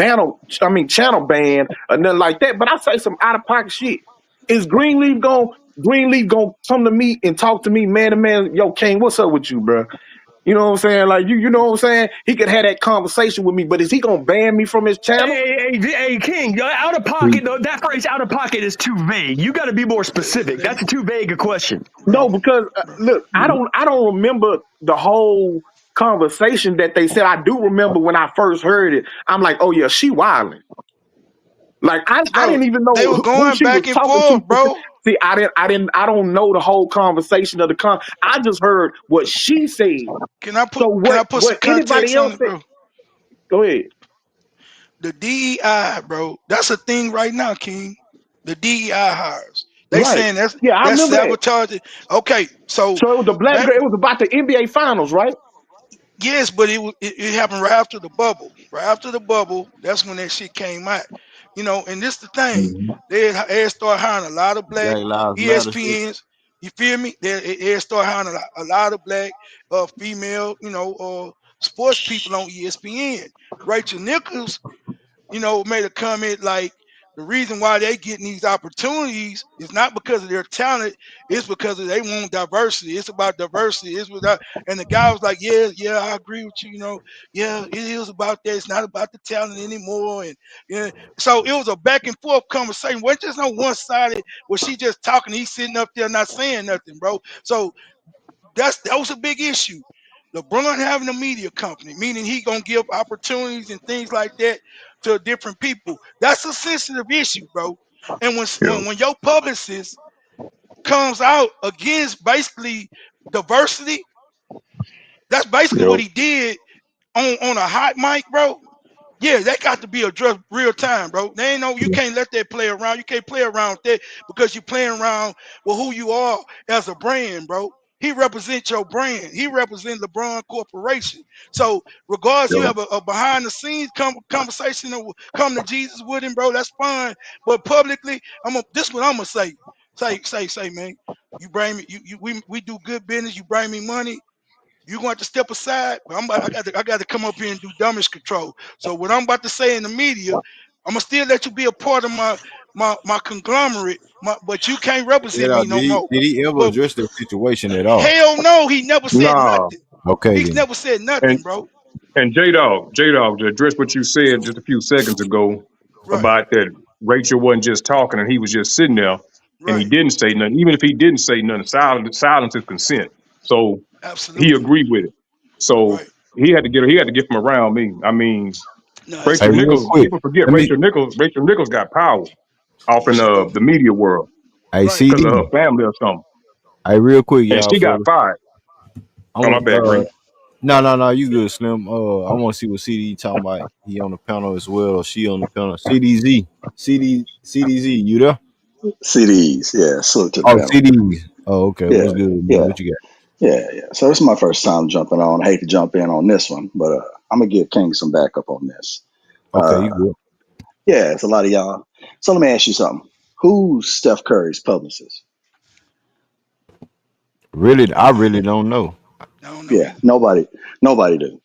Speaker 4: channel banned or nothing like that. But I say some out of pocket shit. Is Greenleaf gonna come to me and talk to me man to man? Yo, King, what's up with you, bro? You know what I'm saying? Like you know what I'm saying? He could have that conversation with me, but is he gonna ban me from his channel?
Speaker 7: Hey, King, out of pocket, though, that phrase out of pocket is too vague. You got to be more specific.
Speaker 5: let
Speaker 7: That's
Speaker 5: me,
Speaker 7: too vague a question.
Speaker 4: No,
Speaker 5: bro,
Speaker 4: because
Speaker 5: bro.
Speaker 4: look, I don't remember the whole conversation that they said. I do remember when I first heard it. I'm like, oh yeah, she wilding. Like I
Speaker 5: Bro,
Speaker 4: didn't even
Speaker 5: they
Speaker 4: know
Speaker 5: were
Speaker 4: who
Speaker 5: going
Speaker 4: she was
Speaker 5: back and
Speaker 4: talking to.
Speaker 5: forth, bro.
Speaker 4: See, I don't know the whole conversation of the. I just heard what she said. So
Speaker 5: Can I put some
Speaker 4: what anybody
Speaker 5: context on
Speaker 4: else
Speaker 5: it,
Speaker 4: said?
Speaker 5: bro?
Speaker 4: Go ahead.
Speaker 5: The DEI, bro. That's a thing right now, King. The DEI hires. They
Speaker 4: Right.
Speaker 5: saying
Speaker 4: Yeah, I
Speaker 5: that's
Speaker 4: remember that.
Speaker 5: sabotaging. Okay, so
Speaker 4: So it was the black
Speaker 5: back
Speaker 4: girl. It was about the NBA finals, right?
Speaker 5: yes, but it happened right after the bubble. Right after the bubble, that's when that shit came out. And this the thing.
Speaker 8: Hmm.
Speaker 5: They start hiring a lot of black
Speaker 1: Black Lives Matter shit.
Speaker 5: ESPNs. You feel me? They start hiring a lot of black female, sports people on ESPN. Rachel Nichols made a comment like the reason why they getting these opportunities is not because of their talent, it's because they want diversity. It's about diversity. It's without and the guy was like, yeah, I agree with you, yeah, it is about that. It's not about the talent anymore. And yeah, so it was a back and forth conversation. It wasn't just no one-sided where she just talking, he's sitting up there not saying nothing, bro. So that was a big issue. LeBron having a media company, meaning he gonna give opportunities and things like that to different people. That's a sensitive issue, bro. And
Speaker 8: Yeah.
Speaker 5: when your publicist comes out against basically diversity, that's basically
Speaker 8: Yep.
Speaker 5: what he did on a hot mic, bro. Yeah, that got to be addressed real time, bro. They ain't no, you can't let that play around. You can't play around with that because you're playing around with who you are as a brand, bro. He represents your brand. He represents LeBron Corporation. So, regardless, you
Speaker 8: Yep.
Speaker 5: have a behind the scenes conversation or come to Jesus with him, bro. That's fine. But publicly, this is what I'm gonna say. Say, man. You bring me, we do good business. You bring me money. You're going to have to step aside, but I got to come up here and do damage control. So what I'm about to say in the media, I'm gonna still let you be a part of my conglomerate, but you can't represent
Speaker 1: Yeah,
Speaker 5: me no more.
Speaker 1: did he ever
Speaker 5: But
Speaker 1: address that situation at all?
Speaker 5: hell no, he never said
Speaker 8: Nah.
Speaker 5: nothing.
Speaker 1: Okay
Speaker 5: He's
Speaker 1: then.
Speaker 5: never said
Speaker 8: And
Speaker 5: nothing, bro.
Speaker 8: J Dog, to address what you said just a few seconds ago
Speaker 5: Right,
Speaker 8: about that Rachel wasn't just talking and he was just sitting there and he
Speaker 5: right,
Speaker 8: didn't say nothing. Even if he didn't say nothing, silence is consent. So he
Speaker 5: absolutely,
Speaker 8: agreed with it. So
Speaker 5: right.
Speaker 8: he had to get from around me. I mean,
Speaker 5: No,
Speaker 1: Hey,
Speaker 8: Rachel
Speaker 1: real
Speaker 8: Nichols,
Speaker 1: quick.
Speaker 5: absolutely,
Speaker 8: people forget
Speaker 1: Let me.
Speaker 8: Rachel Nichols got power off in
Speaker 5: she do.
Speaker 8: the media world
Speaker 1: Hey,
Speaker 5: Right.
Speaker 8: because of her
Speaker 1: CD.
Speaker 8: family or something.
Speaker 1: Hey, real quick,
Speaker 8: And
Speaker 1: y'all
Speaker 8: she got
Speaker 1: fellas.
Speaker 8: fired.
Speaker 1: I
Speaker 8: Oh, my
Speaker 1: want.
Speaker 8: bad, Green.
Speaker 1: No. You good, Slim. I want to see what CD talking about. He on the panel as well. Or she on the panel. CDZ. CDZ. You there?
Speaker 9: CDs, yeah, salute to the
Speaker 1: Oh,
Speaker 9: panel.
Speaker 1: CDs. Oh, okay. What's
Speaker 9: Yeah,
Speaker 1: good, man?
Speaker 9: yeah,
Speaker 1: What you
Speaker 9: yeah. So this is my first time jumping on. I hate to jump in on this one, but I'm gonna give King some backup on this.
Speaker 1: got? Okay, you
Speaker 9: Uh,
Speaker 1: good.
Speaker 9: yeah, it's a lot of y'all. So let me ask you something. Who's Steph Curry's publicist?
Speaker 1: Really,
Speaker 5: I
Speaker 1: I
Speaker 5: don't know.
Speaker 1: really don't know.
Speaker 5: I don't know
Speaker 9: Yeah,
Speaker 5: either.
Speaker 9: nobody do.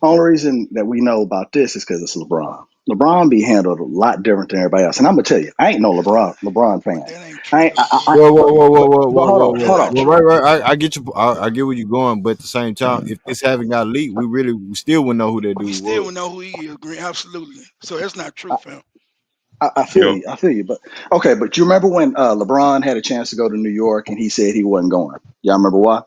Speaker 9: Only reason that we know about this is because it's LeBron. LeBron be handled a lot different than everybody else. And I'm gonna tell you, I ain't no LeBron fan.
Speaker 5: But that ain't
Speaker 9: I,
Speaker 5: true
Speaker 9: ain't,
Speaker 5: though, bro.
Speaker 1: Whoa, whoa, whoa, whoa,
Speaker 9: but
Speaker 1: whoa,
Speaker 9: but
Speaker 1: whoa, whoa,
Speaker 5: That's
Speaker 1: whoa.
Speaker 5: not
Speaker 1: Well,
Speaker 5: true.
Speaker 1: right. I get you. I get where you're going, but at the same time, if this haven't got leaked, we still wouldn't know who that
Speaker 5: We
Speaker 1: dude
Speaker 5: still
Speaker 1: was.
Speaker 5: would know who he is, Green. Absolutely. So that's not true, fam.
Speaker 9: I feel
Speaker 8: Yeah.
Speaker 9: you. I feel you. But okay, but you remember when LeBron had a chance to go to New York and he said he wasn't going? Y'all remember why?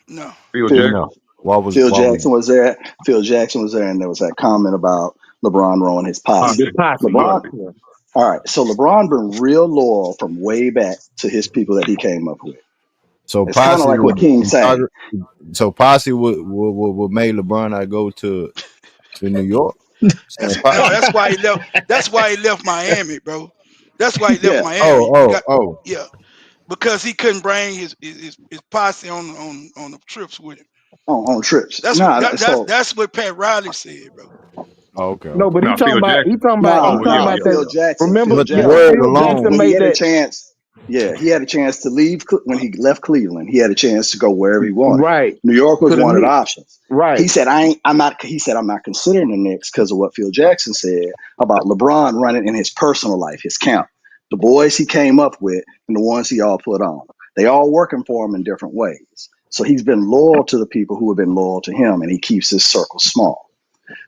Speaker 5: No.
Speaker 8: Phil
Speaker 9: Phil
Speaker 8: Jackson.
Speaker 1: No. Why
Speaker 9: Phil
Speaker 1: was
Speaker 9: Jackson was there. Phil Jackson was there, and there was that comment about LeBron rolling his
Speaker 7: This
Speaker 9: posse.
Speaker 8: Posse.
Speaker 7: posse.
Speaker 9: LeBron.
Speaker 8: Posse.
Speaker 7: Yeah.
Speaker 9: All right. So LeBron been real loyal from way back to his people that he came up with.
Speaker 1: so
Speaker 9: It's kind of
Speaker 1: Posse
Speaker 9: like what
Speaker 1: would
Speaker 9: King's saying.
Speaker 1: so Posse would make LeBron not go to New York. Saying
Speaker 5: No,
Speaker 1: Posse.
Speaker 5: that's why he left. That's why he left Miami, bro. That's why he left
Speaker 9: Yeah,
Speaker 5: Miami. Got
Speaker 1: Oh.
Speaker 5: yeah, because he couldn't bring his posse on the trips with him.
Speaker 9: on trips.
Speaker 5: That's what
Speaker 9: Nah, so
Speaker 5: that's what Pat Riley said, bro.
Speaker 1: Oh, okay,
Speaker 7: No,
Speaker 1: okay.
Speaker 7: but he
Speaker 8: Now
Speaker 7: talking
Speaker 8: Phil
Speaker 7: about
Speaker 8: Jackson.
Speaker 7: he
Speaker 9: nah,
Speaker 8: Oh
Speaker 7: talking
Speaker 8: yeah,
Speaker 9: nah.
Speaker 7: about
Speaker 8: yeah.
Speaker 7: that.
Speaker 9: Phil Jackson.
Speaker 7: Remember,
Speaker 9: Phil
Speaker 1: But the
Speaker 7: yeah,
Speaker 9: Jackson.
Speaker 1: word
Speaker 7: Phil Jackson
Speaker 1: alone,
Speaker 9: When he
Speaker 7: made
Speaker 9: had a
Speaker 7: that
Speaker 9: chance, yeah, he had a chance to leave when he left Cleveland. He had a chance to go wherever he wanted.
Speaker 7: right
Speaker 9: New York
Speaker 7: to
Speaker 9: was
Speaker 7: the
Speaker 9: one of the
Speaker 7: Knicks.
Speaker 9: options. He
Speaker 7: Right.
Speaker 9: said, I'm not." He said, "I'm not considering the Knicks because of what Phil Jackson said about LeBron running in his personal life, his camp, the boys he came up with, and the ones he all put on. They all working for him in different ways. So he's been loyal to the people who have been loyal to him, and he keeps his circle small."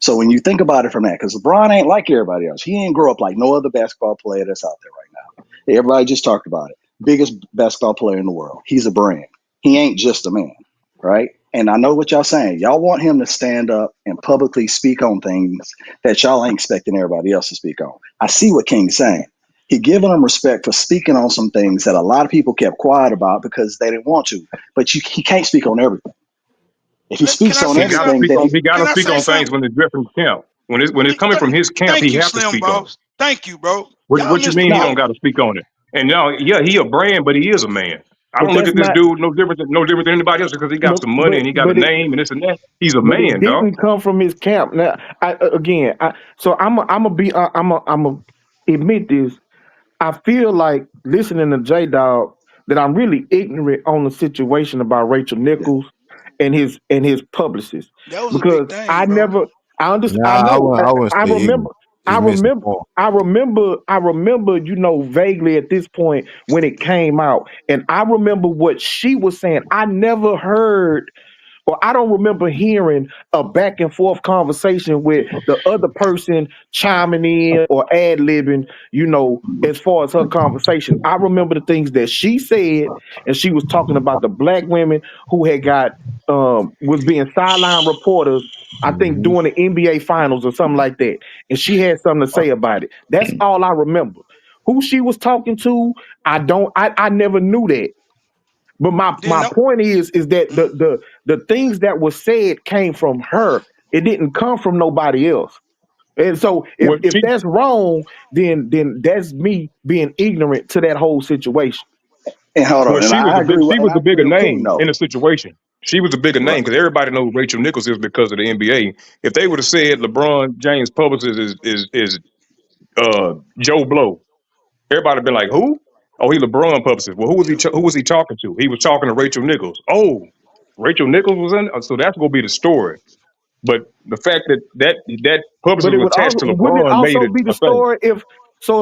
Speaker 9: So when you think about it from that, because LeBron ain't like everybody else. He ain't grow up like no other basketball player that's out there right now. Everybody just talked about it. Biggest basketball player in the world. He's a brand. He ain't just a man, right? And I know what y'all saying. Y'all want him to stand up and publicly speak on things that y'all ain't expecting everybody else to speak on. I see what King's saying. He giving them respect for speaking on some things that a lot of people kept quiet about because they didn't want to. But he can't speak on everything. If he
Speaker 5: Can
Speaker 9: speaks
Speaker 5: I
Speaker 9: on
Speaker 8: He
Speaker 5: say
Speaker 8: gotta
Speaker 5: something?
Speaker 9: everything,
Speaker 8: speak
Speaker 9: then
Speaker 8: on.
Speaker 9: he
Speaker 8: He gotta
Speaker 5: Can I
Speaker 8: speak
Speaker 5: say
Speaker 8: on things
Speaker 5: something?
Speaker 8: when it's different camp. When it's coming from his camp,
Speaker 5: Thank
Speaker 8: he
Speaker 5: you,
Speaker 8: have to
Speaker 5: Slim
Speaker 8: speak on it.
Speaker 5: Boss. Thank you, bro. Y'all
Speaker 8: What you
Speaker 5: missed the
Speaker 8: mean he
Speaker 9: nah.
Speaker 8: don't
Speaker 5: boat.
Speaker 8: got to speak on it? And now, yeah, he a brand, but he is a man. I
Speaker 7: But
Speaker 8: don't look
Speaker 7: that's
Speaker 8: at this
Speaker 7: not.
Speaker 8: dude no different than anybody else because he got
Speaker 7: But
Speaker 8: some money
Speaker 7: but
Speaker 8: and he got a
Speaker 7: but it
Speaker 8: name and this and that. He's a
Speaker 7: but it
Speaker 8: man, dog.
Speaker 7: didn't come from his camp. Now, again, so I'm a be I'm a admit this. I feel like listening to J Dog that I'm really ignorant on the situation about Rachel
Speaker 9: Yeah.
Speaker 7: Nichols and his publicist
Speaker 5: That was a big
Speaker 7: because
Speaker 5: thing,
Speaker 7: I
Speaker 5: bro.
Speaker 7: never I understand I
Speaker 1: nah,
Speaker 7: know
Speaker 1: I wouldn't
Speaker 7: I
Speaker 1: say
Speaker 7: remember
Speaker 1: ignorant. Just misinformed.
Speaker 7: I remember vaguely at this point when it came out and I remember what she was saying. I never heard or I don't remember hearing a back and forth conversation with the other person chiming in or ad libbing, as far as her conversation. I remember the things that she said, and she was talking about the black women who had got was being sideline reporters. I think
Speaker 1: Hmm.
Speaker 7: during the NBA finals or something like that, and she had something to say about it. That's all I remember. Who she was talking to, I don't. I never knew that. But my
Speaker 5: Didn't know.
Speaker 7: point is that the things that were said came from her. It didn't come from nobody else. And so
Speaker 8: Well,
Speaker 7: if
Speaker 8: she
Speaker 7: that's wrong, then that's me being ignorant to that whole situation.
Speaker 9: And hold
Speaker 8: well
Speaker 9: on, and
Speaker 8: she was
Speaker 9: I
Speaker 8: the big
Speaker 9: agree with
Speaker 8: she
Speaker 9: and
Speaker 8: was
Speaker 9: I
Speaker 8: the
Speaker 9: agree
Speaker 8: bigger
Speaker 9: with King
Speaker 8: name in
Speaker 9: though.
Speaker 8: the situation. She was the bigger
Speaker 9: Right.
Speaker 8: name because everybody knows Rachel Nichols is because of the NBA. If they would have said LeBron James publicist is Joe Blow, everybody been like, who? Oh, he LeBron publicist. Well, who was he talking to? He was talking to Rachel Nichols. Oh, Rachel Nichols was in. So that's gonna be the story. But the fact that
Speaker 7: But
Speaker 8: publicist
Speaker 7: it
Speaker 8: was
Speaker 7: would
Speaker 8: attached
Speaker 7: also
Speaker 8: to
Speaker 7: wouldn't it
Speaker 8: LeBron made
Speaker 7: also
Speaker 8: it
Speaker 7: be the
Speaker 8: a thing.
Speaker 7: story if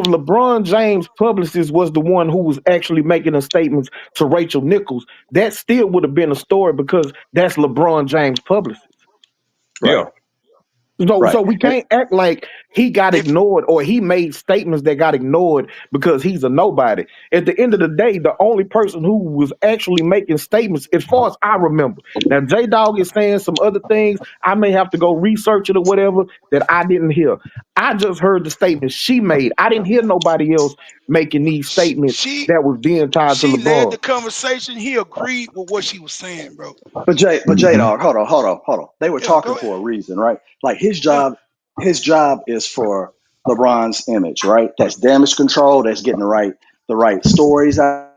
Speaker 7: LeBron James publicist was the one who was actually making the statements to Rachel Nichols, that still would have been a story because that's LeBron James publicist.
Speaker 8: Yeah.
Speaker 9: Right.
Speaker 7: So
Speaker 9: Right.
Speaker 7: we
Speaker 9: And
Speaker 7: can't act like he got
Speaker 5: If
Speaker 7: ignored or he made statements that got ignored because he's a nobody. At the end of the day, the only person who was actually making statements, as far as I remember. Now J Dog is saying some other things. I may have to go research it or whatever that I didn't hear. I just heard the statements she made. I didn't hear nobody else making these statements
Speaker 5: she
Speaker 7: that was being tied to
Speaker 5: she led
Speaker 7: LeBron.
Speaker 5: the conversation, he agreed with what she was saying, bro.
Speaker 9: but J
Speaker 1: Hmm.
Speaker 9: Dog, hold on. They were
Speaker 5: Yeah,
Speaker 9: talking
Speaker 5: go ahead.
Speaker 9: for a reason, right? Like
Speaker 5: Yeah.
Speaker 9: his job is for LeBron's image, right? That's damage control, that's getting the right stories out.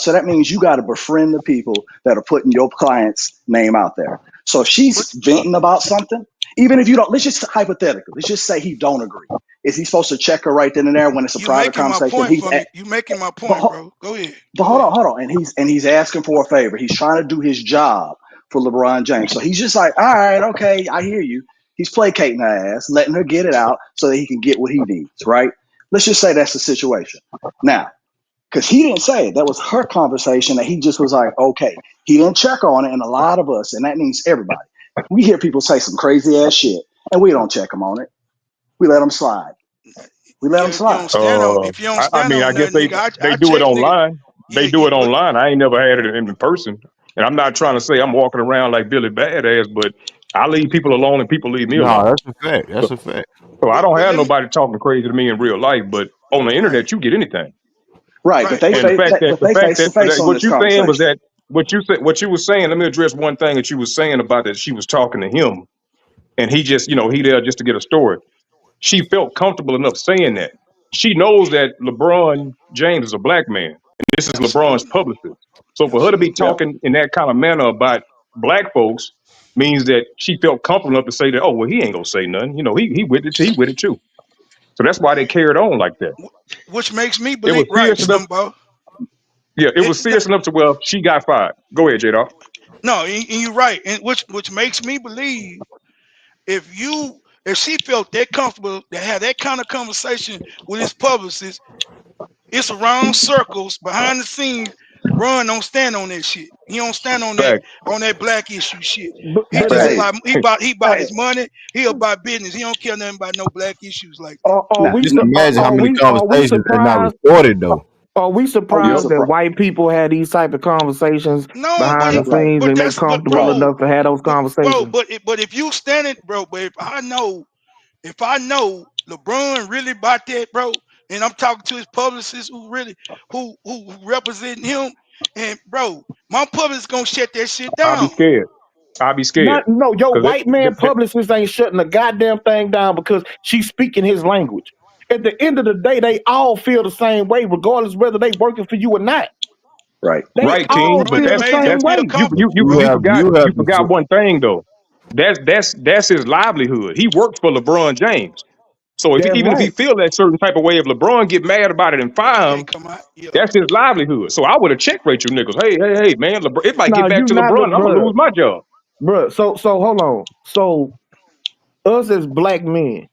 Speaker 9: So that means you got to befriend the people that are putting your client's name out there. So if she's
Speaker 5: But
Speaker 9: venting about something, even if you don't, let's just hypothetically, let's just say he don't agree. Is he supposed to check her right then and there when it's a
Speaker 5: you
Speaker 9: private
Speaker 5: making my
Speaker 9: conversation?
Speaker 5: point for me. You making my
Speaker 9: But,
Speaker 5: point, bro. Go ahead.
Speaker 9: but
Speaker 5: Go ahead.
Speaker 9: hold on, and he's asking for a favor. He's trying to do his job for LeBron James. So he's just like, all right, okay, I hear you. He's placating her ass, letting her get it out so that he can get what he needs, right? Let's just say that's the situation. Now, because he didn't say it, that was her conversation that he just was like, okay. He didn't check on it, and a lot of us, and that means everybody, we hear people say some crazy ass shit, and we don't check them on it. We let them slide. We let them
Speaker 5: Yeah, if you
Speaker 9: slide.
Speaker 5: don't stand on, if you don't
Speaker 8: I
Speaker 5: stand
Speaker 8: mean, I
Speaker 5: on
Speaker 8: guess
Speaker 5: that, nigga,
Speaker 8: they
Speaker 5: I
Speaker 8: do it
Speaker 5: check, nigga.
Speaker 8: online. They
Speaker 5: Yeah,
Speaker 8: do it
Speaker 5: but
Speaker 8: online. I ain't never had it in person, and I'm not trying to say I'm walking around like Billy Badass, but I leave people alone and people leave me
Speaker 1: No,
Speaker 8: alone.
Speaker 1: that's a fact.
Speaker 8: So,
Speaker 1: That's a fact.
Speaker 8: so I don't have
Speaker 5: let me
Speaker 8: nobody talking crazy to me in real life, but on the
Speaker 5: right,
Speaker 8: internet you get anything.
Speaker 9: Right, but
Speaker 5: right.
Speaker 9: they
Speaker 8: And the
Speaker 5: But
Speaker 8: fact that
Speaker 9: face to face on
Speaker 8: what
Speaker 9: this
Speaker 8: you saying was
Speaker 9: conversation.
Speaker 8: that what you was saying. Let me address one thing that you was saying about that she was talking to him, and he just he there just to get a story. She felt comfortable enough saying that. She knows that LeBron James is a black man, and this is LeBron's
Speaker 5: absolutely,
Speaker 8: publicist. So for her to be
Speaker 5: absolutely.
Speaker 9: Yep.
Speaker 8: talking in that kind of manner about black folks means that she felt comfortable enough to say that, oh well, he ain't gonna say nothing. He with it. He with it too. So that's why they carried on like that.
Speaker 5: Which makes me
Speaker 8: It
Speaker 5: believe
Speaker 8: was
Speaker 5: right,
Speaker 8: serious enough.
Speaker 5: Slumbo.
Speaker 8: Yeah, it
Speaker 5: It,
Speaker 8: was serious enough to well, she got fired. Go ahead, J Dog.
Speaker 5: no, and you're right, and which makes me believe if she felt that comfortable to have that kind of conversation with his publicist, it's around circles behind the scenes. Ron don't stand on that shit. He don't stand
Speaker 8: Fact,
Speaker 5: on that black issue shit. He
Speaker 4: but
Speaker 5: just
Speaker 8: fact.
Speaker 4: hey,
Speaker 5: about he about
Speaker 4: hey,
Speaker 5: his money. He about business. He don't care nothing about no black issues like that.
Speaker 9: Now,
Speaker 1: Just imagine how many
Speaker 4: are we
Speaker 1: conversations they not
Speaker 4: surprised?
Speaker 1: recorded though.
Speaker 4: Are we
Speaker 9: are we
Speaker 8: Yep.
Speaker 4: surprised that
Speaker 9: surprised?
Speaker 4: white people had these type of conversations
Speaker 5: No,
Speaker 4: behind the
Speaker 9: Right.
Speaker 4: scenes and they
Speaker 5: but
Speaker 4: comfortable
Speaker 8: Right.
Speaker 5: bro,
Speaker 4: enough to have those
Speaker 5: bro,
Speaker 4: conversations?
Speaker 5: but if you standing, bro, but if I know LeBron really about that, bro, and I'm talking to his publicist who representing him, and bro, my publicist gonna shut that shit
Speaker 8: I'll be
Speaker 5: down.
Speaker 8: scared. I'll be scared
Speaker 4: Not no, your
Speaker 8: because
Speaker 4: white man publicist ain't shutting the goddamn thing down because she's speaking his language. At the end of the day, they all feel the same way, regardless whether they working for you or not.
Speaker 9: Right.
Speaker 4: They
Speaker 8: right,
Speaker 5: But
Speaker 8: King.
Speaker 4: all
Speaker 8: But
Speaker 5: LeBron
Speaker 4: feel
Speaker 5: done
Speaker 4: the
Speaker 5: made him
Speaker 4: same
Speaker 8: that's
Speaker 5: feel
Speaker 4: way.
Speaker 5: comfortable,
Speaker 8: you
Speaker 5: bro.
Speaker 8: you forgot one thing though. That's his livelihood. He works for LeBron James. So
Speaker 4: That's
Speaker 8: even if he
Speaker 4: right.
Speaker 8: feel that certain type of way, if LeBron get mad about it and
Speaker 5: He
Speaker 8: fire
Speaker 5: can't
Speaker 8: him,
Speaker 5: come out. Yeah.
Speaker 8: that's his livelihood. So I would have checked Rachel Nichols. Hey, man, it might
Speaker 4: Now
Speaker 8: get back
Speaker 4: you
Speaker 8: to
Speaker 4: not
Speaker 8: LeBron. I'm gonna
Speaker 4: bruh,
Speaker 8: lose my job.
Speaker 4: bruh. So hold on. So us as black men,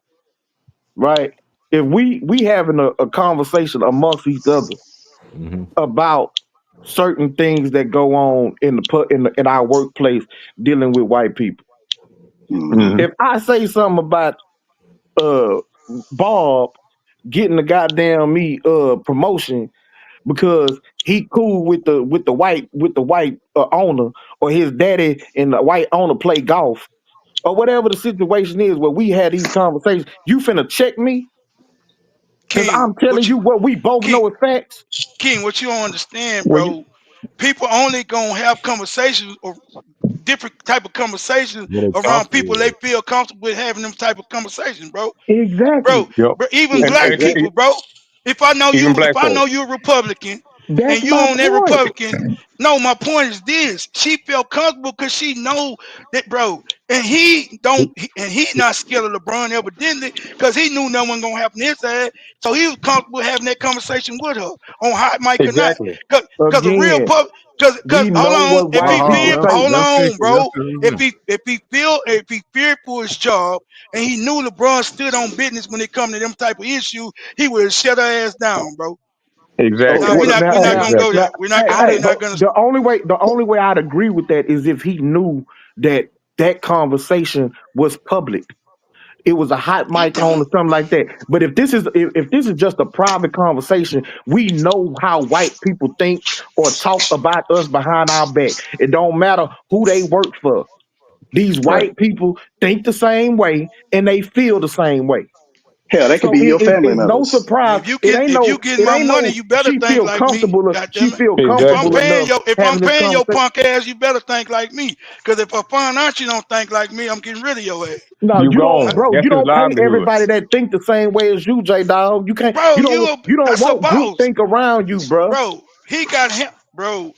Speaker 4: right? If we having a conversation amongst each other
Speaker 1: Hmm.
Speaker 4: about certain things that go on in our workplace dealing with white people.
Speaker 9: Hmm.
Speaker 8: Hmm.
Speaker 4: If I say something about uh Bob getting the goddamn me promotion because he cool with the white owner, or his daddy and the white owner play golf, or whatever the situation is where we had these conversations, you finna check me because
Speaker 5: King,
Speaker 4: I'm telling you what we both
Speaker 5: King,
Speaker 4: know is facts.
Speaker 5: King, what you don't understand,
Speaker 8: Well, you,
Speaker 5: bro? People only gonna have conversations or different type of conversations
Speaker 1: What they
Speaker 5: around
Speaker 1: comfortable
Speaker 5: people they
Speaker 1: with.
Speaker 5: feel comfortable with having them type of conversations, bro.
Speaker 4: Exactly.
Speaker 5: bro,
Speaker 8: yep.
Speaker 5: even
Speaker 8: And,
Speaker 5: black
Speaker 8: and, and
Speaker 5: people, bro.
Speaker 8: even black
Speaker 5: If I know
Speaker 8: folks.
Speaker 5: you're a Republican,
Speaker 4: That's
Speaker 5: and you
Speaker 4: my
Speaker 5: on that
Speaker 4: point.
Speaker 5: Republican, no, my point is this: she felt comfortable because she know that, bro. And and he not scared of LeBron evidently because he knew no one gonna happen to his ass, so he was comfortable having that conversation with her on hot mic or not,
Speaker 8: Exactly.
Speaker 5: because a real
Speaker 4: Again,
Speaker 5: pub. Cause
Speaker 4: we
Speaker 5: hold
Speaker 4: know
Speaker 5: on,
Speaker 4: what
Speaker 5: if
Speaker 4: white
Speaker 5: he
Speaker 4: people
Speaker 5: fear,
Speaker 4: say.
Speaker 5: hold on, bro.
Speaker 1: Let's
Speaker 5: If he feared for his job and he knew LeBron stood on business when it come to them type of issues, he would have shut her ass down, bro. Now
Speaker 8: Exactly.
Speaker 5: we're not gonna go
Speaker 8: Exactly.
Speaker 5: there. We're not gonna.
Speaker 4: The only way I'd agree with that is if he knew that that conversation was public. It was a hot
Speaker 5: He
Speaker 4: mic on
Speaker 5: don't.
Speaker 4: or something like that. But if this is just a private conversation, we know how white people think or talk about us behind our back. It don't matter who they work for. These
Speaker 8: Right.
Speaker 4: white people think the same way and they feel the same way.
Speaker 9: Hell, they could
Speaker 4: So
Speaker 9: be your family
Speaker 4: it's no
Speaker 9: members.
Speaker 4: surprise.
Speaker 5: If you get my money, you better
Speaker 4: She
Speaker 5: think
Speaker 4: feel
Speaker 5: like me.
Speaker 4: comfortable.
Speaker 5: God
Speaker 4: She
Speaker 5: damn it.
Speaker 4: feel
Speaker 8: Exactly.
Speaker 4: comfortable enough
Speaker 5: If I'm
Speaker 4: having this
Speaker 5: paying your
Speaker 4: conversation.
Speaker 5: punk ass, you better think like me. Cause if I find out you don't think like me, I'm getting rid of your ass.
Speaker 4: No,
Speaker 8: You
Speaker 4: you don't,
Speaker 5: I,
Speaker 8: gone.
Speaker 4: bro.
Speaker 8: That's
Speaker 4: You
Speaker 8: his
Speaker 4: don't pay
Speaker 8: livelihood.
Speaker 4: everybody that think the same way as you, J Dog. You can't.
Speaker 5: bro,
Speaker 4: You don't
Speaker 5: that's a
Speaker 4: want group
Speaker 5: boss.
Speaker 4: think around you, bro.
Speaker 5: Bro, he got him, bro.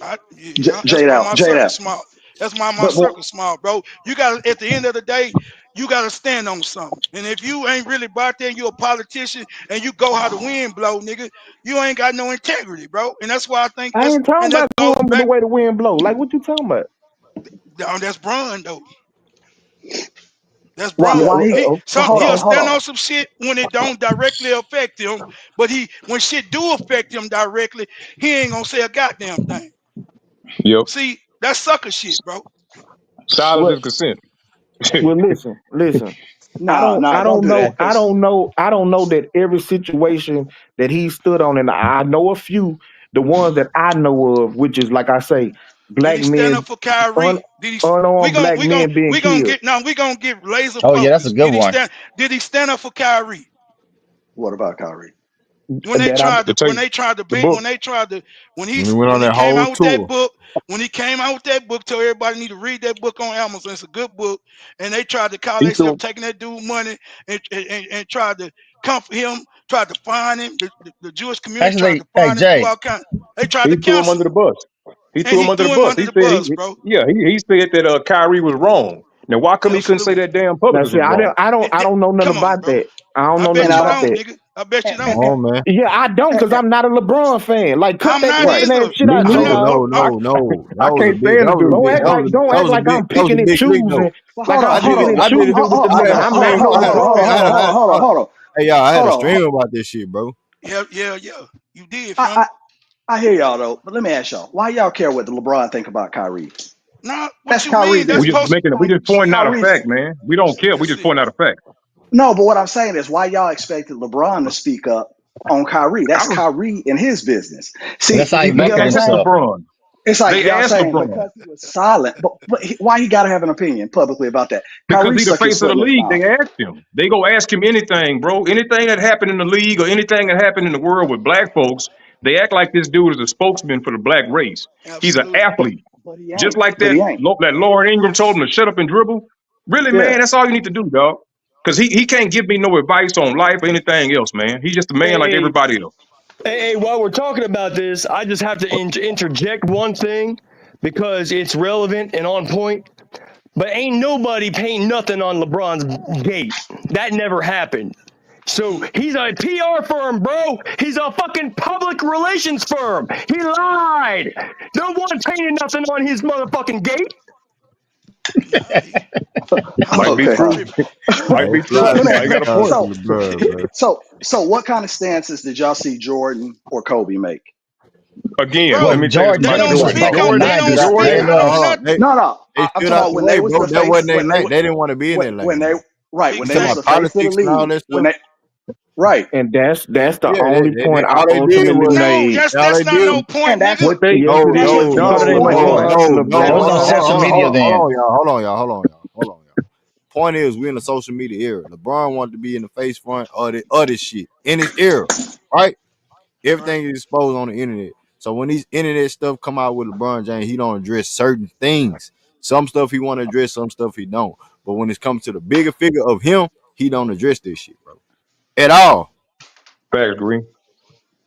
Speaker 5: That's
Speaker 9: Jade
Speaker 5: why
Speaker 9: out.
Speaker 5: my
Speaker 9: Jade
Speaker 5: circle
Speaker 9: out.
Speaker 5: small. That's why my
Speaker 4: But
Speaker 5: circle small, bro. You got to at the end of the day, you got to stand on something. And if you ain't really about that, and you a politician, and you go how the wind blow, nigga, you ain't got no integrity, bro. And that's why I think
Speaker 4: I ain't talking
Speaker 5: that
Speaker 4: about
Speaker 5: goes
Speaker 4: going the
Speaker 5: back.
Speaker 4: way the wind blow. Like what you talking about?
Speaker 5: That's Bron though. That's
Speaker 7: Why?
Speaker 5: Braun.
Speaker 7: Why he? Hold
Speaker 5: He'll
Speaker 7: on, hold
Speaker 5: stand
Speaker 7: on.
Speaker 5: on some shit when it don't directly affect him, but when shit do affect him directly, he ain't gonna say a goddamn thing.
Speaker 8: Yep.
Speaker 5: See, that's sucker shit, bro.
Speaker 8: Silence
Speaker 4: Well,
Speaker 8: is consent.
Speaker 4: well, listen.
Speaker 9: Nah,
Speaker 4: I
Speaker 9: don't
Speaker 4: don't
Speaker 9: do
Speaker 4: know.
Speaker 9: that. Cause
Speaker 4: I don't know that every situation that he stood on, and I know a few. The ones that I know of, which is like I say,
Speaker 5: Did
Speaker 4: black
Speaker 5: he stand
Speaker 4: men,
Speaker 5: up for Kyrie?
Speaker 4: unarmed black men being killed.
Speaker 5: We gonna get laser
Speaker 10: Oh yeah, that's a
Speaker 5: focused.
Speaker 10: good one.
Speaker 5: Did he stand up for Kyrie?
Speaker 9: what about Kyrie?
Speaker 4: That I
Speaker 8: To take the book.
Speaker 5: When
Speaker 1: When we went on
Speaker 5: he
Speaker 1: that
Speaker 5: came
Speaker 1: whole
Speaker 5: out with that
Speaker 1: tour.
Speaker 5: book, told everybody need to read that book on Amazon. It's a good book. And they tried to call
Speaker 8: He
Speaker 5: themselves
Speaker 8: threw
Speaker 5: taking that dude money and tried to comfort him, tried to find him. The Jewish community tried
Speaker 10: Actually,
Speaker 5: to
Speaker 10: hey
Speaker 5: find him, do
Speaker 10: Jay,
Speaker 5: all kinds. They tried
Speaker 8: he
Speaker 5: to
Speaker 8: threw him
Speaker 5: cancel
Speaker 8: under the
Speaker 5: him.
Speaker 8: bus. He
Speaker 5: And
Speaker 8: threw him
Speaker 5: he
Speaker 8: under the
Speaker 5: threw him
Speaker 8: bus.
Speaker 5: under the bus, bro.
Speaker 8: He said that Kyrie was wrong. Now why come he couldn't say
Speaker 5: Absolutely.
Speaker 8: that damn
Speaker 4: now
Speaker 8: publicist
Speaker 4: see,
Speaker 8: was wrong?
Speaker 4: I don't know nothing
Speaker 5: Come on,
Speaker 4: about
Speaker 5: bro.
Speaker 4: that. I don't
Speaker 5: I
Speaker 4: know
Speaker 9: And
Speaker 4: nothing
Speaker 5: bet
Speaker 9: I
Speaker 5: you
Speaker 9: don't.
Speaker 4: about
Speaker 5: don't,
Speaker 4: that.
Speaker 5: nigga. I bet you
Speaker 1: Come
Speaker 5: don't.
Speaker 1: on, man.
Speaker 4: Yeah, I don't, because I'm not a LeBron fan. Like, cut
Speaker 5: I'm
Speaker 4: that
Speaker 5: not
Speaker 9: Right.
Speaker 4: cutting
Speaker 5: either.
Speaker 4: ass shit
Speaker 8: Me
Speaker 4: out,
Speaker 5: I'm
Speaker 4: J
Speaker 8: neither.
Speaker 5: not.
Speaker 4: Dog.
Speaker 8: I
Speaker 1: No.
Speaker 8: I can't stand the
Speaker 4: Don't
Speaker 8: dude,
Speaker 4: act
Speaker 8: man.
Speaker 4: like I'm
Speaker 1: That was a
Speaker 4: picking and
Speaker 1: big click though.
Speaker 4: choosing.
Speaker 9: But
Speaker 4: Like
Speaker 9: hold
Speaker 4: I'm
Speaker 9: on,
Speaker 1: I did
Speaker 9: hold
Speaker 4: picking
Speaker 1: it.
Speaker 9: on,
Speaker 4: and
Speaker 1: I did it.
Speaker 4: choosing with the
Speaker 1: I had
Speaker 4: nigga.
Speaker 1: a,
Speaker 4: I'm
Speaker 1: I
Speaker 4: naming
Speaker 1: had
Speaker 4: off
Speaker 1: a,
Speaker 4: the
Speaker 1: I had a, I had a,
Speaker 9: hold on.
Speaker 1: hey y'all, I had
Speaker 9: Hold
Speaker 1: a
Speaker 9: on.
Speaker 1: stream about this shit, bro.
Speaker 5: Yeah. You did,
Speaker 9: I,
Speaker 5: fam.
Speaker 9: I hear y'all though, but let me ask y'all, why y'all care what the LeBron think about Kyrie?
Speaker 5: Nah, what
Speaker 9: That's
Speaker 5: you mean?
Speaker 9: Kyrie
Speaker 5: That's
Speaker 8: We
Speaker 9: business.
Speaker 5: post.
Speaker 8: just pointing out a
Speaker 9: Kyrie's
Speaker 8: fact, man. We don't care. We
Speaker 5: That's
Speaker 8: just
Speaker 5: it.
Speaker 8: pointing out a fact.
Speaker 9: no, but what I'm saying is why y'all expected LeBron to speak up on Kyrie?
Speaker 8: I
Speaker 9: That's
Speaker 8: don't.
Speaker 9: Kyrie and his business.
Speaker 10: but
Speaker 9: See,
Speaker 10: that's how he
Speaker 9: you
Speaker 8: They
Speaker 9: get what I'm
Speaker 10: marketing
Speaker 8: asked
Speaker 9: saying?
Speaker 10: himself.
Speaker 8: LeBron.
Speaker 9: It's like
Speaker 8: They
Speaker 9: y'all
Speaker 8: asked
Speaker 9: saying
Speaker 8: LeBron
Speaker 9: because he was silent, but why he got to have an opinion publicly about that?
Speaker 8: because
Speaker 9: Kyrie
Speaker 8: he the
Speaker 9: stuck his
Speaker 8: face of
Speaker 9: foot
Speaker 8: the
Speaker 9: in his
Speaker 8: league.
Speaker 9: mouth.
Speaker 8: They asked him. They go ask him anything, bro. Anything that happened in the league or anything that happened in the world with black folks. They act like this dude is a spokesman for the black race. He's an
Speaker 5: Absolutely.
Speaker 9: But
Speaker 8: athlete,
Speaker 9: but he
Speaker 8: just
Speaker 9: ain't.
Speaker 8: like
Speaker 9: But
Speaker 8: that.
Speaker 9: he ain't.
Speaker 8: That Lauren Ingram told him to shut up and dribble. Really,
Speaker 9: Yeah.
Speaker 8: man, that's all you need to do, dog. Because he can't give me no advice on life or anything else, man. He's just a man like
Speaker 7: Hey,
Speaker 8: everybody else.
Speaker 7: hey, while we're talking about this, I just have to interject one thing because it's relevant and on point. But ain't nobody paying nothing on LeBron's gate. That never happened. So he's a PR firm, bro. He's a fucking public relations firm. He lied. No one paying nothing on his motherfucking gate.
Speaker 5: Nah, I'm
Speaker 8: Might be
Speaker 9: Okay.
Speaker 8: true.
Speaker 5: tripping.
Speaker 8: Might be
Speaker 1: Hey,
Speaker 8: true.
Speaker 1: slide
Speaker 9: Let me
Speaker 1: that
Speaker 8: I got a
Speaker 1: down
Speaker 8: point.
Speaker 1: to
Speaker 9: so
Speaker 1: the bird, bro.
Speaker 9: so what kind of stances did y'all see Jordan or Kobe make?
Speaker 8: Again, let
Speaker 5: Bro,
Speaker 10: Well,
Speaker 8: me say this
Speaker 5: they
Speaker 8: about
Speaker 10: Jordan
Speaker 5: don't
Speaker 10: was
Speaker 8: Jordan.
Speaker 5: speak
Speaker 10: back in
Speaker 5: on.
Speaker 10: the
Speaker 5: They
Speaker 8: Jordan,
Speaker 5: don't
Speaker 10: '90s.
Speaker 5: speak
Speaker 10: They
Speaker 8: Jordan.
Speaker 5: out for
Speaker 10: lost.
Speaker 5: nothing.
Speaker 1: They
Speaker 9: No, no.
Speaker 1: they
Speaker 9: I'm
Speaker 1: stood
Speaker 9: talking
Speaker 1: out
Speaker 9: about
Speaker 1: the
Speaker 9: when
Speaker 1: way,
Speaker 9: they was
Speaker 1: bro.
Speaker 9: the
Speaker 1: That
Speaker 9: face
Speaker 1: wasn't their
Speaker 9: when they
Speaker 1: lane.
Speaker 9: was
Speaker 1: They didn't want to be in that
Speaker 9: when
Speaker 1: lane,
Speaker 9: they
Speaker 1: bro.
Speaker 9: right when they
Speaker 1: Talking
Speaker 9: was
Speaker 1: about
Speaker 9: the face of the
Speaker 1: politics and all
Speaker 9: league
Speaker 1: that
Speaker 9: when
Speaker 1: stuff.
Speaker 9: they right
Speaker 4: And that's the
Speaker 1: Yeah,
Speaker 4: only point I
Speaker 1: all they did
Speaker 4: ultimately
Speaker 1: was
Speaker 5: No,
Speaker 4: made.
Speaker 1: all
Speaker 5: that's
Speaker 1: they
Speaker 5: not
Speaker 1: did.
Speaker 5: no point,
Speaker 9: and that's
Speaker 5: nigga.
Speaker 8: What they
Speaker 4: Yes, it
Speaker 1: No,
Speaker 5: That's
Speaker 4: is.
Speaker 5: what.
Speaker 1: no,
Speaker 4: You
Speaker 8: no,
Speaker 4: can
Speaker 8: that
Speaker 1: no,
Speaker 8: ain't my
Speaker 4: point
Speaker 1: no,
Speaker 8: point.
Speaker 4: blank to
Speaker 1: no,
Speaker 4: the
Speaker 1: no.
Speaker 10: That
Speaker 4: black.
Speaker 10: was on social media then.
Speaker 1: Hold on, y'all. Hold on, y'all. Point is, we in the social media era. LeBron wanted to be in the face front of the other shit in his era, right?
Speaker 5: Right.
Speaker 1: Everything is exposed on the internet. So when these internet stuff come out with LeBron James, he don't address certain things. Some stuff he want to address, some stuff he don't. But when it comes to the bigger figure of him, he don't address this shit, bro, at all.
Speaker 8: Facts, Green.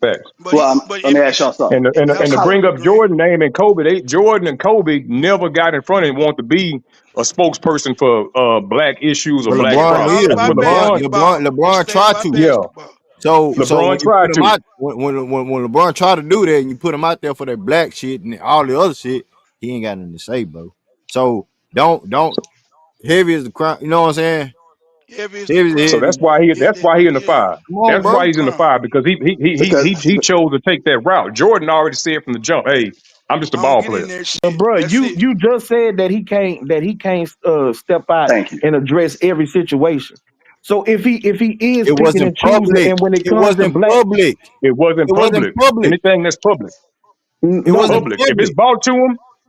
Speaker 8: Facts.
Speaker 5: But
Speaker 9: well
Speaker 5: but
Speaker 9: let
Speaker 5: if
Speaker 9: me ask y'all something.
Speaker 8: And to bring
Speaker 5: absolutely
Speaker 8: up
Speaker 5: green.
Speaker 8: Jordan name and Kobe, Jordan and Kobe never got in front and want to be a spokesperson for black issues or
Speaker 1: But
Speaker 8: black
Speaker 5: It was
Speaker 1: LeBron
Speaker 5: all
Speaker 8: problems.
Speaker 1: is.
Speaker 8: But
Speaker 5: about
Speaker 8: LeBron,
Speaker 5: basketball. It
Speaker 1: LeBron
Speaker 5: stayed
Speaker 1: tried
Speaker 5: about
Speaker 1: to.
Speaker 8: yeah,
Speaker 5: basketball.
Speaker 1: So
Speaker 8: LeBron
Speaker 1: when you
Speaker 8: tried
Speaker 1: put him
Speaker 8: to.
Speaker 1: out, when LeBron tried to do that, and you put him out there for that black shit and all the other shit, he ain't got nothing to say, bro. So don't heavy is the crime. You know what I'm saying?
Speaker 5: Heavy is the
Speaker 1: Heavy is
Speaker 8: So
Speaker 5: crown.
Speaker 1: heavy.
Speaker 8: that's why he in the
Speaker 5: Yeah,
Speaker 8: fire.
Speaker 1: Come on,
Speaker 8: That's
Speaker 5: heavy is
Speaker 8: why
Speaker 1: bro.
Speaker 5: the
Speaker 8: he's in the
Speaker 5: crown.
Speaker 8: fire because
Speaker 9: Because
Speaker 8: he chose to take that route. Jordan already said from the jump, "Hey, I'm just a
Speaker 5: I don't
Speaker 8: ball
Speaker 5: get in
Speaker 8: player."
Speaker 5: that
Speaker 4: But
Speaker 5: shit.
Speaker 4: bro,
Speaker 5: That's
Speaker 4: you
Speaker 5: it.
Speaker 4: you just said that he can't step out
Speaker 9: thank you.
Speaker 4: and address every situation. So if he is
Speaker 1: It
Speaker 4: picking
Speaker 1: wasn't
Speaker 4: and choosing,
Speaker 1: public.
Speaker 4: and when it
Speaker 1: It
Speaker 4: comes to
Speaker 1: wasn't
Speaker 4: black,
Speaker 1: public.
Speaker 8: It wasn't
Speaker 1: It wasn't
Speaker 8: public.
Speaker 1: public.
Speaker 8: Anything that's public.
Speaker 1: It
Speaker 4: no,
Speaker 1: wasn't
Speaker 8: Public.
Speaker 1: public.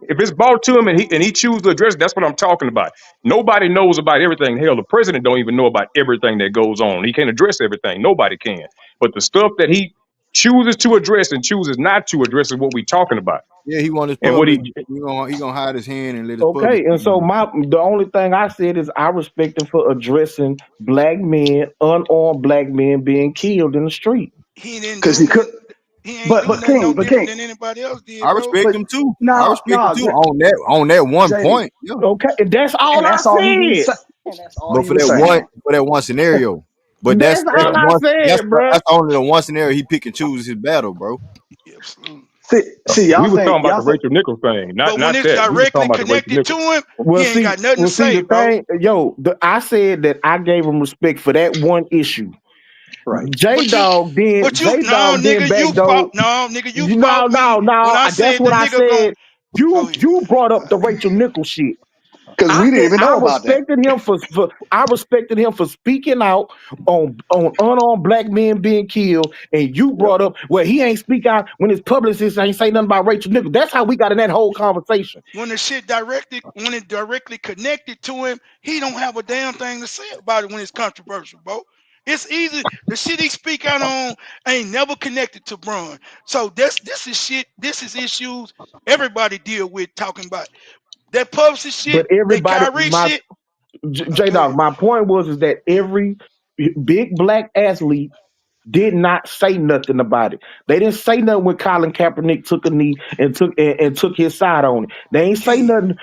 Speaker 8: If it's brought to him and he chooses to address it, that's what I'm talking about. Nobody knows about everything. Hell, the president don't even know about everything that goes on. He can't address everything. Nobody can. But the stuff that he chooses to address and chooses not to address is what we're talking about.
Speaker 1: Yeah, he want his
Speaker 8: And what
Speaker 1: public.
Speaker 8: he
Speaker 1: He gonna hide his hand and let his public
Speaker 4: okay. And
Speaker 1: speak
Speaker 4: so
Speaker 1: on
Speaker 4: the only thing I said is I respect him for addressing black men, unarmed black men being killed in the street.
Speaker 5: He didn't
Speaker 9: Because
Speaker 5: do
Speaker 9: he could
Speaker 5: nothing. He ain't do nothing no
Speaker 9: but
Speaker 5: different
Speaker 9: King,
Speaker 5: than anybody else
Speaker 1: I
Speaker 5: did, bro.
Speaker 1: respect
Speaker 9: but
Speaker 1: him too. I
Speaker 9: no,
Speaker 1: respect him
Speaker 9: no,
Speaker 1: too on that one
Speaker 9: JD.
Speaker 1: point. Yeah.
Speaker 4: Okay, that's all
Speaker 9: And
Speaker 4: I
Speaker 9: that's all he was
Speaker 4: said.
Speaker 9: saying. And that's all
Speaker 1: But
Speaker 9: he was saying.
Speaker 1: for that one scenario. But
Speaker 4: That's all I said, bro.
Speaker 1: that's only the one scenario he pick and choose his battle, bro.
Speaker 5: Yeah, absolutely.
Speaker 9: See,
Speaker 8: We
Speaker 9: y'all
Speaker 8: was talking
Speaker 9: think
Speaker 8: about
Speaker 9: y'all
Speaker 8: the
Speaker 9: think
Speaker 8: Rachel Nichols thing,
Speaker 5: But when
Speaker 8: not
Speaker 5: it's
Speaker 8: that. We was talking
Speaker 5: directly
Speaker 8: about the Rachel
Speaker 5: connected to
Speaker 8: Nichols.
Speaker 5: him,
Speaker 4: Well,
Speaker 5: he ain't got nothing to
Speaker 4: see,
Speaker 5: say,
Speaker 4: the
Speaker 5: bro.
Speaker 4: thing, I said that I gave him respect for that one issue.
Speaker 9: right.
Speaker 5: But you,
Speaker 4: J
Speaker 5: no,
Speaker 4: Dog then
Speaker 5: nigga,
Speaker 4: back
Speaker 5: you
Speaker 4: though.
Speaker 5: fought, no, nigga, you
Speaker 4: You
Speaker 5: fought me when I
Speaker 4: That's
Speaker 5: said the
Speaker 4: what I
Speaker 5: nigga gon'
Speaker 4: said.
Speaker 5: go ahead.
Speaker 4: You brought up the Rachel Nichols shit.
Speaker 9: Because we didn't even
Speaker 4: I
Speaker 9: know about that.
Speaker 4: respected him for speaking out on unarmed black men being killed, and you
Speaker 9: Yep.
Speaker 4: brought up well he ain't speak out when his publicist ain't say nothing about Rachel Nichols. That's how we got in that whole conversation.
Speaker 5: When it directly connected to him, he don't have a damn thing to say about it when it's controversial, bro. It's easy. The shit he speak out on ain't never connected to Bron. So this is shit. This is issues everybody deal with talking about. That publicist shit,
Speaker 4: But
Speaker 5: that
Speaker 4: everybody,
Speaker 5: Kyrie shit.
Speaker 4: J
Speaker 5: Go
Speaker 4: Dog,
Speaker 5: ahead.
Speaker 4: my point was is that every big black athlete did not say nothing about it. They didn't say nothing when Colin Kaepernick took a knee and took his side on it. They ain't say
Speaker 5: King,
Speaker 4: nothing.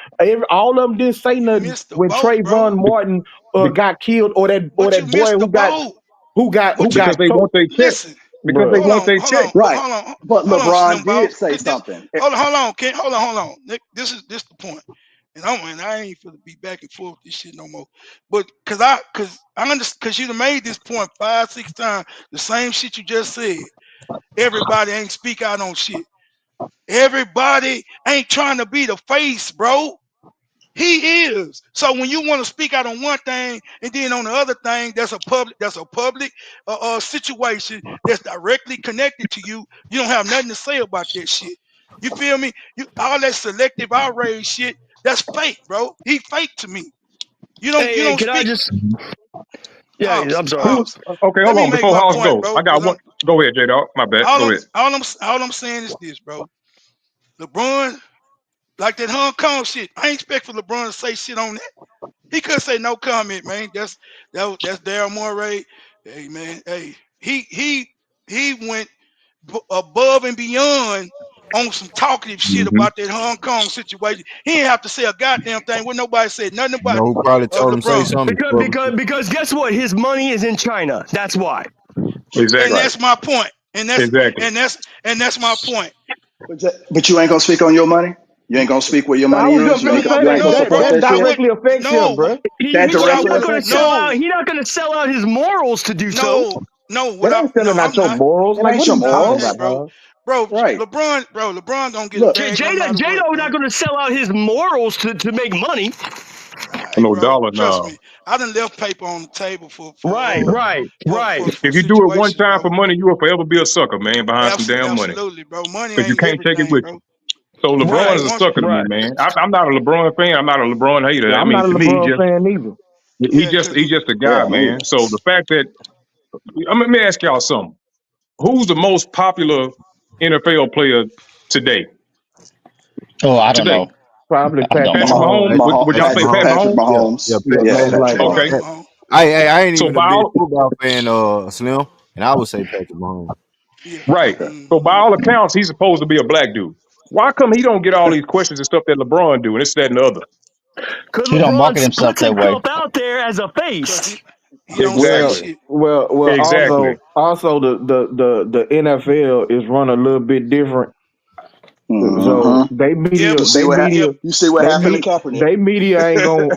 Speaker 4: All of them didn't say
Speaker 5: you
Speaker 4: nothing
Speaker 5: missed the
Speaker 4: when
Speaker 5: boat,
Speaker 4: Trayvon
Speaker 5: bro.
Speaker 4: Martin
Speaker 8: Be-
Speaker 4: got killed or
Speaker 5: But you
Speaker 4: that boy
Speaker 5: missed the boat.
Speaker 4: who
Speaker 5: But you
Speaker 8: because
Speaker 4: got
Speaker 8: they want
Speaker 4: choked,
Speaker 8: their check.
Speaker 5: listen.
Speaker 8: Because they
Speaker 4: bro.
Speaker 5: Hold
Speaker 8: want
Speaker 5: on,
Speaker 8: their
Speaker 5: hold
Speaker 8: check.
Speaker 5: on,
Speaker 9: Right.
Speaker 5: hold on,
Speaker 9: But
Speaker 5: hold on, Slim
Speaker 9: LeBron
Speaker 5: Ball.
Speaker 9: did say
Speaker 5: Cause this,
Speaker 9: something.
Speaker 5: hold on, Ken, hold on. Nick, this is the point. And I ain't finna be back and forth with this shit no more. But cause I understand, cause you done made this point 5, 6 times, the same shit you just said. Everybody ain't speak out on shit. Everybody ain't trying to be the face, bro. He is. So when you want to speak out on one thing and then on the other thing, that's a public situation that's directly connected to you. You don't have nothing to say about that shit. You feel me? You all that selective outrage shit, that's fake, bro. He fake to me. You
Speaker 7: Hey,
Speaker 5: don't
Speaker 7: can I
Speaker 5: speak.
Speaker 7: just? Yeah,
Speaker 5: Hobbs,
Speaker 7: I'm sorry.
Speaker 8: Who?
Speaker 5: Hobbs.
Speaker 8: Okay,
Speaker 5: Let
Speaker 8: hold
Speaker 5: me
Speaker 8: on.
Speaker 5: make
Speaker 8: Before
Speaker 5: my
Speaker 8: House
Speaker 5: point,
Speaker 8: go,
Speaker 5: bro.
Speaker 8: I got
Speaker 5: Cause
Speaker 8: one. Go ahead, J Dog. My bad. Go ahead.
Speaker 5: all I'm saying is this, bro. LeBron, like that Hong Kong shit. I ain't expect for LeBron to say shit on that. He could say no comment, man. That's Daryl Morey. Hey, man. Hey, he went above and beyond on some talkative shit
Speaker 8: Hmm.
Speaker 5: about that Hong Kong situation. He didn't have to say a goddamn thing. When nobody said nothing
Speaker 1: You
Speaker 5: about
Speaker 1: know who probably told him say
Speaker 5: LeBron.
Speaker 1: something?
Speaker 7: Because because
Speaker 1: Publicist.
Speaker 7: because guess what? His money is in China. That's why.
Speaker 5: And
Speaker 8: Exactly.
Speaker 9: Right.
Speaker 5: that's my point. And that's
Speaker 8: Exactly.
Speaker 5: and that's and that's my point.
Speaker 9: But you ain't gonna speak on your money. You ain't gonna speak where your
Speaker 4: I
Speaker 9: money
Speaker 4: was
Speaker 9: is.
Speaker 4: just
Speaker 9: You
Speaker 4: gonna
Speaker 9: ain't
Speaker 4: say
Speaker 9: you ain't gonna
Speaker 5: No,
Speaker 9: support
Speaker 5: bro.
Speaker 4: that
Speaker 9: that shit.
Speaker 4: directly affects him,
Speaker 5: No,
Speaker 4: bro.
Speaker 9: That
Speaker 5: what I
Speaker 9: directly
Speaker 5: would
Speaker 7: Gonna
Speaker 9: affects
Speaker 7: sell
Speaker 9: him.
Speaker 5: no
Speaker 7: out. He's not gonna sell out his morals to do so.
Speaker 5: no. What
Speaker 4: That
Speaker 5: I
Speaker 4: ain't
Speaker 5: no,
Speaker 4: selling out
Speaker 5: I'm
Speaker 4: your
Speaker 5: not.
Speaker 4: morals.
Speaker 9: It
Speaker 4: Like,
Speaker 9: ain't
Speaker 4: what are
Speaker 9: your
Speaker 4: you
Speaker 5: I'm
Speaker 4: talking
Speaker 9: morals.
Speaker 5: not,
Speaker 4: about,
Speaker 5: bro.
Speaker 4: dog?
Speaker 5: Bro,
Speaker 9: Right.
Speaker 5: LeBron gonna get a
Speaker 9: Look,
Speaker 5: bag no matter what,
Speaker 7: Jado
Speaker 5: bro.
Speaker 7: not gonna sell out his morals to make money.
Speaker 5: Hey,
Speaker 8: No
Speaker 5: bro,
Speaker 8: dollar,
Speaker 5: trust
Speaker 8: no.
Speaker 5: me. I done left paper on the table for
Speaker 7: Right, right, right.
Speaker 5: for
Speaker 8: If you do it one
Speaker 5: situations,
Speaker 8: time
Speaker 5: bro.
Speaker 8: for money, you will forever be a sucker, man, behind some damn money.
Speaker 5: Absolutely, bro. Money
Speaker 8: Because you
Speaker 5: ain't
Speaker 8: can't take it
Speaker 5: everything,
Speaker 8: with you.
Speaker 5: bro.
Speaker 8: So LeBron
Speaker 7: Right,
Speaker 8: is a
Speaker 5: Once,
Speaker 8: sucker to me,
Speaker 7: right.
Speaker 8: man. I'm not a LeBron fan. I'm not a LeBron hater.
Speaker 4: Yeah,
Speaker 8: I
Speaker 4: I'm
Speaker 8: mean,
Speaker 4: not a
Speaker 8: to me,
Speaker 4: LeBron fan either.
Speaker 5: yeah, cause
Speaker 8: he's just a guy,
Speaker 9: yeah, me
Speaker 8: man.
Speaker 9: either.
Speaker 8: So the fact that let me ask y'all something. Who's the most popular NFL player today?
Speaker 10: Oh, I don't
Speaker 8: Today,
Speaker 10: know.
Speaker 4: Probably
Speaker 10: I don't
Speaker 4: Patrick
Speaker 8: Patrick
Speaker 10: know.
Speaker 8: Mahomes.
Speaker 4: Mahomes.
Speaker 8: Would y'all say Pat
Speaker 1: Mahomes.
Speaker 9: Patrick
Speaker 8: Mahomes?
Speaker 1: Yeah,
Speaker 9: Mahomes.
Speaker 1: yeah,
Speaker 4: Yeah,
Speaker 1: Patrick
Speaker 9: Yeah,
Speaker 4: most
Speaker 1: Mahomes.
Speaker 9: Patrick
Speaker 4: likely.
Speaker 8: Okay.
Speaker 9: Mahomes.
Speaker 5: Mahomes.
Speaker 1: I ain't
Speaker 8: So
Speaker 1: even
Speaker 8: by
Speaker 1: a big
Speaker 8: all
Speaker 1: football fan, Slim, and I would say Patrick Mahomes.
Speaker 5: Yeah.
Speaker 8: right.
Speaker 9: Okay.
Speaker 8: So by all accounts, he's supposed to be a black dude. Why come he don't get all these questions and stuff that LeBron do and this, that, and the other?
Speaker 7: Because
Speaker 10: He don't
Speaker 7: LeBron
Speaker 10: market himself
Speaker 7: puts
Speaker 10: that way.
Speaker 7: himself out there as a
Speaker 5: Cause
Speaker 7: face.
Speaker 5: he don't say
Speaker 4: Well,
Speaker 8: Exactly.
Speaker 5: shit.
Speaker 4: well.
Speaker 8: Exactly.
Speaker 4: Also, the NFL is run a little bit different. So
Speaker 9: Hmm.
Speaker 5: Yep. Yep.
Speaker 9: You see what happened to Kaepernick.
Speaker 4: they media ain't gonna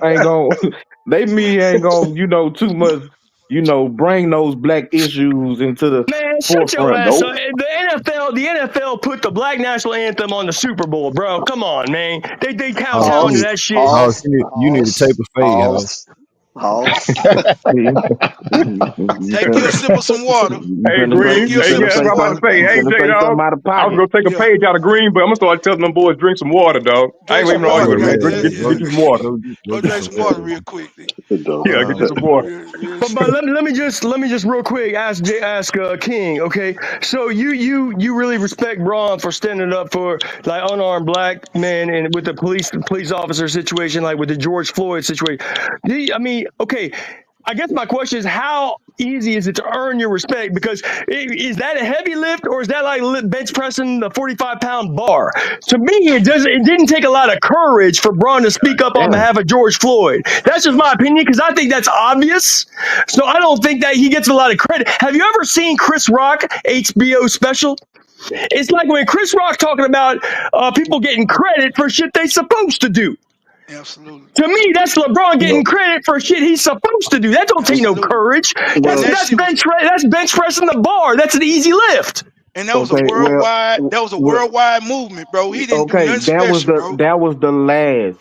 Speaker 4: they media ain't gonna too much bring those black issues into the
Speaker 7: Man, shut your
Speaker 4: forefront.
Speaker 7: ass
Speaker 9: Nope.
Speaker 7: up. The NFL put the black national anthem on the Super Bowl, bro. Come on, man. They
Speaker 1: Hoss,
Speaker 7: kowtown to
Speaker 9: Hoss,
Speaker 7: that shit.
Speaker 1: Hoss,
Speaker 9: Hoss,
Speaker 1: you need to tape
Speaker 9: Hoss,
Speaker 1: a fade, Hoss.
Speaker 9: Hoss, Hoss.
Speaker 4: See?
Speaker 5: Take you a sip of some water.
Speaker 8: Hey,
Speaker 5: Take
Speaker 8: Green.
Speaker 5: you a
Speaker 8: Hey,
Speaker 5: sip
Speaker 8: yeah,
Speaker 5: of
Speaker 8: that's
Speaker 5: some
Speaker 8: what I'm about to
Speaker 5: water,
Speaker 8: say.
Speaker 4: You
Speaker 5: man.
Speaker 8: Hey,
Speaker 4: finna
Speaker 8: J
Speaker 4: say
Speaker 8: Dog.
Speaker 4: something out of
Speaker 8: I was
Speaker 4: pocket.
Speaker 8: gonna take a
Speaker 5: Yeah.
Speaker 8: page out of Green, but I'm gonna start telling them boys drink some water, dog. I
Speaker 5: Drink
Speaker 8: ain't
Speaker 5: some
Speaker 8: even
Speaker 5: water,
Speaker 8: arguing,
Speaker 1: Yeah,
Speaker 8: man.
Speaker 1: yeah,
Speaker 5: goddamn.
Speaker 8: Get
Speaker 1: go
Speaker 5: Yeah.
Speaker 8: you
Speaker 1: get
Speaker 8: some water.
Speaker 1: go
Speaker 5: Go
Speaker 1: get
Speaker 5: drink
Speaker 1: some
Speaker 5: some water
Speaker 1: water.
Speaker 5: real quickly.
Speaker 8: Yeah, get you some water.
Speaker 5: Real
Speaker 7: But
Speaker 5: shit.
Speaker 7: let me just real quick ask King. Okay, so you really respect Braun for standing up for like unarmed black men and with the police officer situation, like with the George Floyd situation. I mean, okay. I guess my question is, how easy is it to earn your respect? Because is that a heavy lift, or is that like bench pressing the 45-pound bar? To me, it didn't take a lot of courage for Braun to speak up on
Speaker 4: Damn.
Speaker 7: behalf of George Floyd. That's just my opinion, because I think that's obvious. So I don't think that he gets a lot of credit. Have you ever seen Chris Rock HBO special? It's like when Chris Rock talking about people getting credit for shit they supposed to do.
Speaker 5: Absolutely.
Speaker 7: To me, that's LeBron getting
Speaker 4: Well,
Speaker 7: credit for shit he's supposed to do. That don't take no
Speaker 5: Absolutely.
Speaker 7: courage.
Speaker 5: And
Speaker 4: well,
Speaker 5: that shit was
Speaker 7: That's bench pressing the bar. That's an easy lift.
Speaker 5: and that was a
Speaker 4: okay. Well,
Speaker 5: worldwide movement, bro. He didn't do
Speaker 4: okay.
Speaker 5: nothing special, bro.
Speaker 4: That was the last.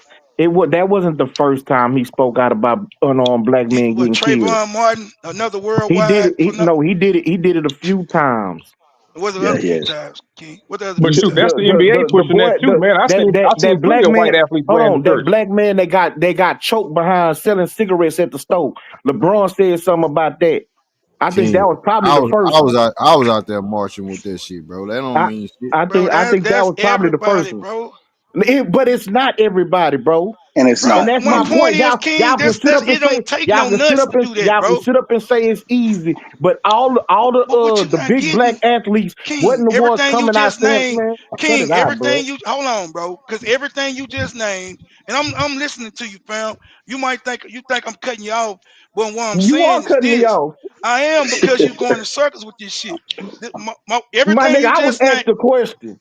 Speaker 4: That wasn't the first time he spoke out about unarmed black men
Speaker 5: Was
Speaker 4: getting killed.
Speaker 5: Trayvon Martin another
Speaker 4: He did
Speaker 5: worldwide
Speaker 4: it.
Speaker 5: for no?
Speaker 4: He did it. He did it a few times.
Speaker 5: What the
Speaker 7: Yeah,
Speaker 5: other
Speaker 7: he
Speaker 5: few
Speaker 7: is.
Speaker 5: times, King? What the other
Speaker 8: But
Speaker 5: few
Speaker 4: The
Speaker 8: shoot,
Speaker 5: times?
Speaker 8: that's the NBA
Speaker 4: the
Speaker 8: pushing
Speaker 4: boy
Speaker 8: that too, man. I seen
Speaker 4: that black
Speaker 8: plenty of white
Speaker 4: man.
Speaker 8: athletes
Speaker 4: Hold
Speaker 8: wearing the
Speaker 4: on, that
Speaker 8: jersey.
Speaker 4: black man they got choked behind selling cigarettes at the store. LeBron said something about that. I think that
Speaker 1: King,
Speaker 4: was probably the first one.
Speaker 1: I was out there marching with that shit, bro. That don't
Speaker 4: I
Speaker 1: mean shit.
Speaker 5: Bro,
Speaker 4: I think that
Speaker 5: that's
Speaker 4: was probably the first
Speaker 5: everybody,
Speaker 4: one.
Speaker 5: bro.
Speaker 4: But it's not everybody, bro.
Speaker 9: And it's
Speaker 5: Bro,
Speaker 4: And
Speaker 9: not.
Speaker 4: that's
Speaker 5: my
Speaker 4: my
Speaker 9: And
Speaker 5: point
Speaker 4: point.
Speaker 5: is, King,
Speaker 4: Y'all can
Speaker 5: that's
Speaker 4: sit
Speaker 5: that's
Speaker 4: up and
Speaker 5: it
Speaker 4: say
Speaker 5: don't take no nuts to do that,
Speaker 4: y'all can
Speaker 5: bro.
Speaker 4: sit up and say it's easy. But
Speaker 5: But what you
Speaker 4: the
Speaker 5: not
Speaker 4: big black
Speaker 5: getting,
Speaker 4: athletes
Speaker 5: King,
Speaker 4: wasn't the ones
Speaker 5: everything you
Speaker 4: coming out
Speaker 5: just
Speaker 4: saying,
Speaker 5: named,
Speaker 4: man, cut
Speaker 5: King,
Speaker 4: it out, bro.
Speaker 5: everything you hold on, bro, because everything you just named, and I'm listening to you, fam. You think I'm cutting you off, but what I'm
Speaker 4: You
Speaker 5: saying
Speaker 4: are
Speaker 5: is
Speaker 4: cutting me
Speaker 5: this:
Speaker 4: off.
Speaker 5: I am because you going in circles with this shit.
Speaker 4: My
Speaker 5: Everything
Speaker 4: nigga,
Speaker 5: you
Speaker 4: I was
Speaker 5: just named,
Speaker 4: asked the question.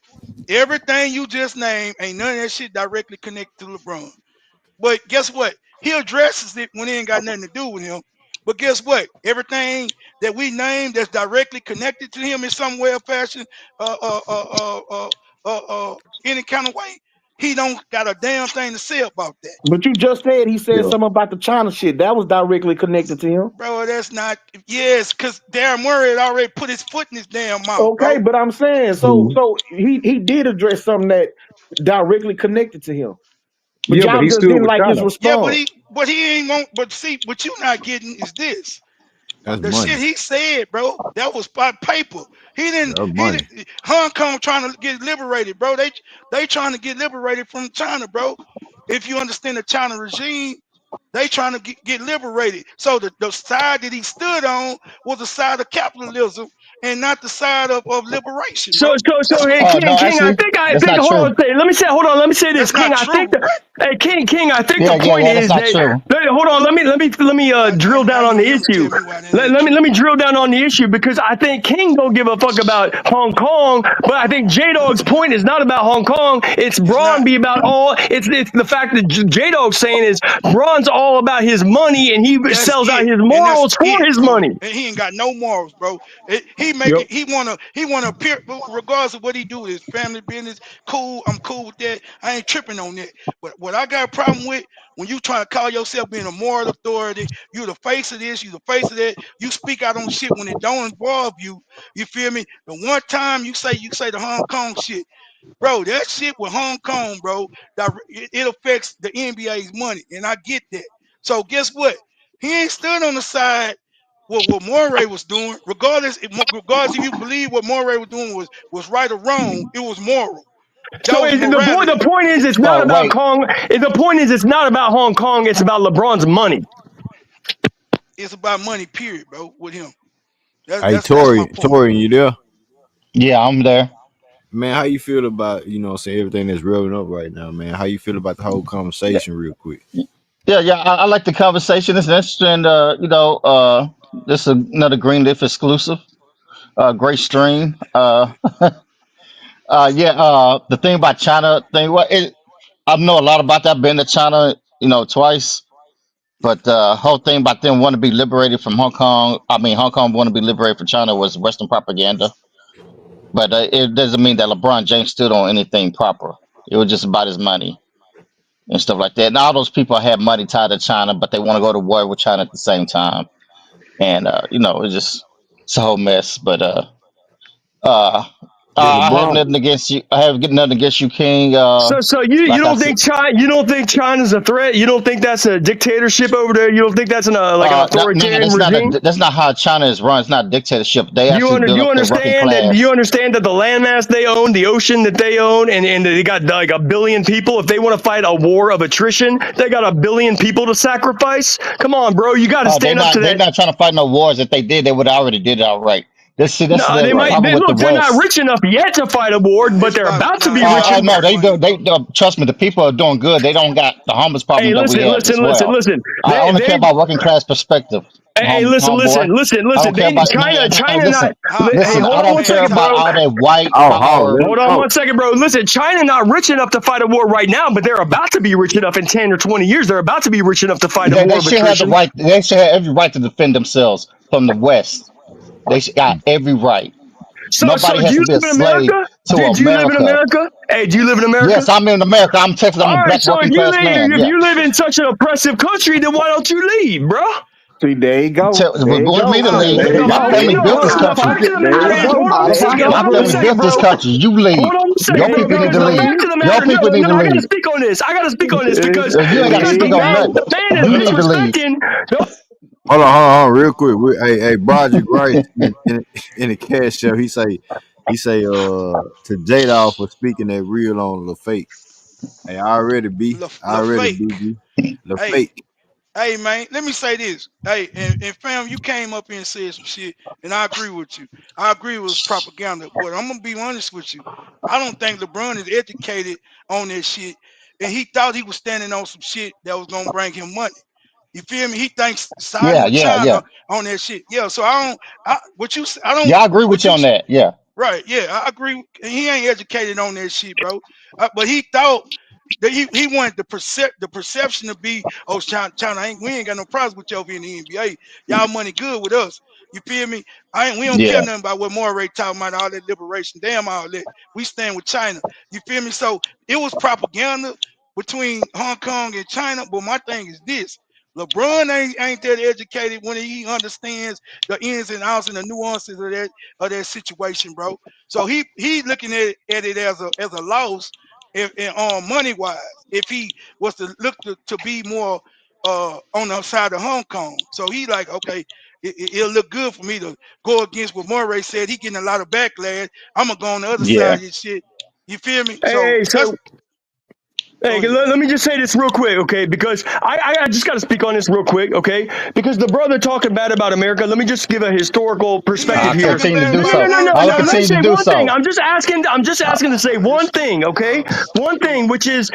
Speaker 5: everything you just named, ain't none of that shit directly connected to LeBron. But guess what? He addresses it when it ain't got nothing to do with him. But guess what? Everything that we name that's directly connected to him in some way or fashion, uh, uh, uh, uh, uh, any kind of way, he don't got a damn thing to say about that,
Speaker 4: But you just said he said
Speaker 7: Yeah.
Speaker 4: something about the China shit. That was directly connected to him.
Speaker 5: bro. That's not yes, because Darren Murray had already put his foot in his damn mouth,
Speaker 4: Okay,
Speaker 5: bro.
Speaker 4: but I'm saying
Speaker 7: Mhm.
Speaker 4: so he did address something that directly connected to him. But
Speaker 8: Yeah, but
Speaker 4: y'all
Speaker 8: he
Speaker 4: just
Speaker 8: stood
Speaker 4: didn't
Speaker 8: with
Speaker 4: like his
Speaker 8: China.
Speaker 5: Yeah,
Speaker 4: response.
Speaker 5: but he ain't want. But see, what you not getting is this.
Speaker 1: That's
Speaker 5: The shit
Speaker 1: money.
Speaker 5: he said, bro, that was by paper.
Speaker 1: That's
Speaker 5: He
Speaker 1: money.
Speaker 5: didn't. Hong Kong trying to get liberated, bro. They trying to get liberated from China, bro. If you understand the China regime, they trying to get liberated. So the side that he stood on was the side of capitalism and not the side of liberation,
Speaker 7: So,
Speaker 5: bro. That's what.
Speaker 7: hey,
Speaker 10: No,
Speaker 7: King,
Speaker 10: actually, that's not
Speaker 7: hold
Speaker 10: true.
Speaker 7: on, let me say this,
Speaker 5: That's
Speaker 7: King.
Speaker 5: not
Speaker 7: I think
Speaker 5: true.
Speaker 7: that,
Speaker 5: What?
Speaker 7: hey, King, I think the
Speaker 10: Yeah,
Speaker 7: point
Speaker 10: that's
Speaker 7: is
Speaker 10: not
Speaker 7: that,
Speaker 10: true.
Speaker 7: hold on, let me drill
Speaker 5: I
Speaker 7: down on
Speaker 5: need
Speaker 7: the
Speaker 5: him to
Speaker 7: issue.
Speaker 5: tell me why that ain't
Speaker 7: Let
Speaker 5: true.
Speaker 7: me drill down on the issue because I think King don't give a fuck about Hong Kong, but I think J Dog's point is not about Hong Kong. It's
Speaker 5: It's
Speaker 7: Braun
Speaker 5: not.
Speaker 7: be about all. It's the fact that J Dog's saying is Braun's all about his money and he
Speaker 5: That's
Speaker 7: sells out
Speaker 5: it,
Speaker 7: his
Speaker 5: and that's
Speaker 7: morals for
Speaker 5: it,
Speaker 7: his
Speaker 5: bro.
Speaker 7: money.
Speaker 5: And he ain't got no morals, bro. He make
Speaker 8: Yep.
Speaker 5: it. He wanna appear, regardless of what he do, his family business. Cool, I'm cool with that. I ain't tripping on that. But what I got a problem with when you trying to call yourself being a moral authority, you the face of this, you the face of that. You speak out on shit when it don't involve you. You feel me? The one time you say the Hong Kong shit. Bro, that shit with Hong Kong, bro, it affects the NBA's money, and I get that. So guess what? He ain't stood on the side what Morey was doing. Regardless if you believe what Morey was doing was right or wrong, it was moral. That
Speaker 7: So
Speaker 5: was
Speaker 7: the
Speaker 5: morality.
Speaker 7: point is it's not
Speaker 10: Well,
Speaker 7: about
Speaker 10: wait.
Speaker 7: Kong. The point is it's not about Hong Kong. It's about LeBron's money.
Speaker 5: It's about money, period, bro. With him,
Speaker 1: Hey,
Speaker 5: that's my point.
Speaker 1: You there?
Speaker 10: Yeah, I'm there.
Speaker 1: Man, how you feel about, saying everything that's rolling up right now, man? How you feel about the whole conversation real quick?
Speaker 10: Yeah. I like the conversation. It's interesting. This is another Greenleaf exclusive. Great stream. The thing about China thing. I know a lot about that. I've been to China, twice.
Speaker 5: Yeah,
Speaker 10: But the whole thing about them wanting to be liberated from Hong Kong, I mean, Hong Kong want to be liberated from China was Western propaganda. But it doesn't mean that LeBron James stood on anything proper. It was just about his money and stuff like that. And all those people have money tied to China, but they want to go to war with China at the same time. And it's a whole mess. But uh,
Speaker 1: Did
Speaker 10: I have
Speaker 1: LeBron?
Speaker 10: nothing against you. I have nothing against you, King.
Speaker 7: So you
Speaker 10: Like I
Speaker 7: don't
Speaker 10: said,
Speaker 7: think China's a threat? You don't think that's a dictatorship over there? You don't think that's like an
Speaker 10: no,
Speaker 7: authoritarian regime?
Speaker 10: that's not how China is run. It's not a dictatorship. They actually
Speaker 7: Do
Speaker 10: build
Speaker 7: you
Speaker 10: up the working
Speaker 7: understand that? Do you
Speaker 10: class.
Speaker 7: understand that the landmass they own, the ocean that they own, and they got like a billion people? If they want to fight a war of attrition, they got a billion people to sacrifice. Come on, bro, you got to
Speaker 10: Oh,
Speaker 7: stand up to
Speaker 10: they're
Speaker 7: that.
Speaker 10: not trying to fight no wars. If they did, they would have already did it outright. This
Speaker 7: No,
Speaker 10: is the
Speaker 5: right.
Speaker 10: problem with the
Speaker 7: they're not
Speaker 10: West.
Speaker 7: rich enough yet to fight a war, but
Speaker 5: It's
Speaker 7: they're
Speaker 5: about
Speaker 7: about to
Speaker 5: no.
Speaker 7: be
Speaker 5: It's
Speaker 7: rich.
Speaker 10: Oh
Speaker 5: all
Speaker 10: no,
Speaker 5: about
Speaker 10: they do.
Speaker 5: money,
Speaker 10: They
Speaker 5: bro.
Speaker 10: do. Trust me, the people are doing good. They don't got the homeless problem
Speaker 7: Hey,
Speaker 10: that we have as well.
Speaker 7: listen.
Speaker 10: I only care about working class perspective.
Speaker 7: Hey, listen,
Speaker 10: homeboy.
Speaker 7: listen, listen,
Speaker 10: I
Speaker 7: listen.
Speaker 10: don't care
Speaker 7: They
Speaker 10: about
Speaker 7: China,
Speaker 10: man. Hey,
Speaker 7: China not.
Speaker 10: listen,
Speaker 7: Hey,
Speaker 10: listen.
Speaker 7: hold
Speaker 10: I
Speaker 7: on
Speaker 10: don't
Speaker 7: one
Speaker 10: care
Speaker 7: second,
Speaker 10: about
Speaker 7: bro.
Speaker 10: all that white
Speaker 1: Oh,
Speaker 10: power.
Speaker 1: let him
Speaker 7: Hold on
Speaker 1: talk.
Speaker 7: one second, bro. Listen, China not rich enough to fight a war right now, but they're about to be rich enough in 10 or 20 years. They're about to be rich enough to fight a
Speaker 10: They
Speaker 7: war of
Speaker 10: should have the
Speaker 7: attrition.
Speaker 10: right. They should have every right to defend themselves from the West. They should got every right.
Speaker 7: So
Speaker 10: Nobody
Speaker 7: do
Speaker 10: has
Speaker 7: you
Speaker 10: to be a
Speaker 7: live in
Speaker 10: slave
Speaker 7: America?
Speaker 10: to
Speaker 7: Do you live in
Speaker 10: America.
Speaker 7: America? Hey, do you live in America?
Speaker 10: Yes, I'm in America. I'm Texas. I'm
Speaker 7: All
Speaker 10: a
Speaker 7: right.
Speaker 10: black
Speaker 7: So
Speaker 10: working class man.
Speaker 7: if
Speaker 10: Yeah.
Speaker 7: you live in such an oppressive country, then why don't you leave, bro?
Speaker 4: See, there you go.
Speaker 10: We're
Speaker 4: There you
Speaker 10: going me
Speaker 4: go.
Speaker 10: to leave.
Speaker 4: There
Speaker 7: The
Speaker 4: you
Speaker 10: My
Speaker 4: go.
Speaker 7: fact,
Speaker 10: family
Speaker 4: There you
Speaker 10: built this
Speaker 4: go.
Speaker 7: the
Speaker 10: country.
Speaker 7: fact of the
Speaker 4: There
Speaker 7: matter
Speaker 4: you
Speaker 7: is,
Speaker 4: go.
Speaker 7: hold on one
Speaker 4: There you
Speaker 7: second.
Speaker 10: My
Speaker 4: go.
Speaker 7: Hold on one
Speaker 10: family
Speaker 7: second,
Speaker 10: built this
Speaker 7: bro.
Speaker 10: country. You
Speaker 7: Hold
Speaker 10: leave.
Speaker 7: on one second,
Speaker 10: Your
Speaker 7: bro.
Speaker 10: people need
Speaker 7: Because
Speaker 10: to
Speaker 7: the
Speaker 10: leave.
Speaker 7: fact of the
Speaker 10: Your
Speaker 7: matter, no,
Speaker 10: people need to
Speaker 7: no, I gotta
Speaker 10: leave.
Speaker 7: speak on this. I gotta speak on this because
Speaker 10: You ain't got to
Speaker 7: because
Speaker 10: speak
Speaker 7: the
Speaker 10: on
Speaker 7: man,
Speaker 10: nothing.
Speaker 7: the man is
Speaker 10: You need to leave.
Speaker 7: disrespecting.
Speaker 1: Hold on, real quick. Hey, Broderick Rice in the cash show. He say to Jada for speaking that real on the fake. Hey, I already
Speaker 5: LaFake.
Speaker 1: BG. The
Speaker 5: Hey,
Speaker 1: fake.
Speaker 5: hey, man, let me say this. Hey, and fam, you came up here and said some shit, and I agree with you. I agree with propaganda, but I'm gonna be honest with you. I don't think LeBron is educated on that shit, and he thought he was standing on some shit that was gonna bring him money. You feel me? He thinks siding
Speaker 10: Yeah,
Speaker 5: with
Speaker 10: yeah, yeah.
Speaker 5: China on that shit. Yeah, so I don't. What you? I don't.
Speaker 10: Yeah, I agree with
Speaker 5: What
Speaker 10: you
Speaker 5: you?
Speaker 10: on that. Yeah.
Speaker 5: Right? Yeah, I agree. He ain't educated on that shit, bro. But he thought that he wanted the perception to be, oh, China we ain't got no problems with you over in the NBA. Y'all money good with us. You feel me? We don't care
Speaker 10: Yeah.
Speaker 5: nothing about what Moray talking about, all that liberation, damn all that. We stand with China. You feel me? So it was propaganda between Hong Kong and China. But my thing is this. LeBron ain't that educated when he understands the ins and outs and the nuances of that situation, bro. So he looking at it as a loss if money wise, if he was to look to be more on the side of Hong Kong. So he like, okay, it'll look good for me to go against what Murray said. He getting a lot of backlash. I'm gonna go on the other side
Speaker 10: Yeah.
Speaker 5: of this shit. You feel me? So
Speaker 7: Hey,
Speaker 5: that's
Speaker 7: so
Speaker 5: go
Speaker 7: hey,
Speaker 5: ahead.
Speaker 7: let me just say this real quick, okay? Because I just got to speak on this real quick, okay? Because the brother talking bad about America, let me just give a historical
Speaker 5: He
Speaker 7: perspective
Speaker 10: I'll
Speaker 5: ain't
Speaker 7: here.
Speaker 5: talking
Speaker 10: continue to
Speaker 5: bad
Speaker 10: do
Speaker 7: No,
Speaker 5: about
Speaker 7: no,
Speaker 10: so.
Speaker 7: no, no,
Speaker 10: I will
Speaker 7: no. Let me
Speaker 10: continue to
Speaker 7: say
Speaker 10: do
Speaker 7: one thing.
Speaker 10: so.
Speaker 7: I'm just asking. I'm just asking to say one thing, okay? One thing, which is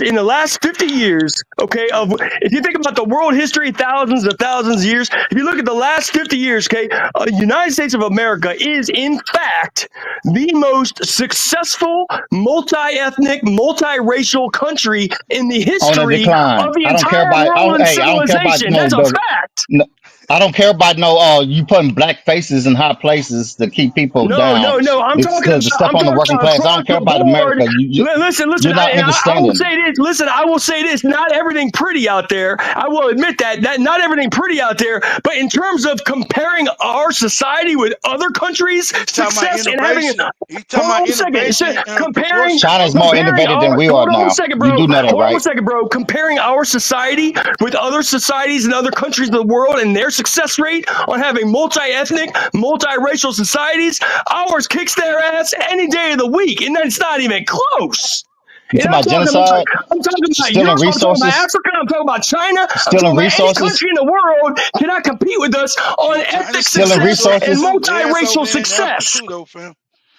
Speaker 7: in the last 50 years, okay? Of if you think about the world history, thousands of years. If you look at the last 50 years, okay, United States of America is in fact the most successful multi-ethnic, multiracial country in the
Speaker 10: On a
Speaker 7: history of
Speaker 10: decline.
Speaker 7: the
Speaker 10: I don't care
Speaker 7: entire
Speaker 10: about.
Speaker 7: world and
Speaker 10: Hey, I don't care about
Speaker 7: civilization.
Speaker 10: no.
Speaker 7: That's a fact.
Speaker 10: No, I don't care about no. You putting black faces in high places to keep people
Speaker 7: No,
Speaker 10: down.
Speaker 7: no, no.
Speaker 10: It's the stuff
Speaker 7: I'm
Speaker 10: on the
Speaker 7: talking
Speaker 10: working
Speaker 7: about
Speaker 10: class. I
Speaker 7: across
Speaker 10: don't care
Speaker 7: the
Speaker 10: about
Speaker 7: board.
Speaker 10: America.
Speaker 7: Listen.
Speaker 10: You're not
Speaker 7: I will
Speaker 10: understanding.
Speaker 7: say this. Listen, I will say this. Not everything pretty out there. I will admit that not everything pretty out there. But in terms of comparing our society with other countries'
Speaker 5: He's talking about
Speaker 7: success and having,
Speaker 5: innovation. He's talking
Speaker 7: hold on
Speaker 5: about
Speaker 7: one second.
Speaker 5: innovation and
Speaker 7: Comparing,
Speaker 5: progression,
Speaker 10: China's
Speaker 5: bro.
Speaker 10: more
Speaker 7: comparing
Speaker 10: innovative than
Speaker 7: our.
Speaker 10: we are
Speaker 7: Hold on one
Speaker 10: now.
Speaker 7: second,
Speaker 10: You
Speaker 7: bro.
Speaker 10: do know that,
Speaker 7: Hold on one
Speaker 10: right?
Speaker 7: second, bro. Comparing our society with other societies and other countries of the world and their success rate on having multi-ethnic, multiracial societies, ours kicks their ass any day of the week, and that's not even close.
Speaker 10: You
Speaker 7: And
Speaker 10: talking about genocide,
Speaker 7: I'm talking about
Speaker 10: stealing
Speaker 7: Europe, I'm talking about
Speaker 10: resources,
Speaker 7: Africa, I'm talking about China, I'm
Speaker 10: stealing
Speaker 7: talking about any
Speaker 10: resources,
Speaker 7: country in the world cannot compete with us on
Speaker 5: Shit, China
Speaker 7: ethnic
Speaker 5: stealing
Speaker 10: stealing
Speaker 7: success
Speaker 5: resources
Speaker 7: and
Speaker 10: resources,
Speaker 5: too. Their ass over
Speaker 7: multiracial
Speaker 5: there in Africa
Speaker 7: success.
Speaker 5: too, though, fam.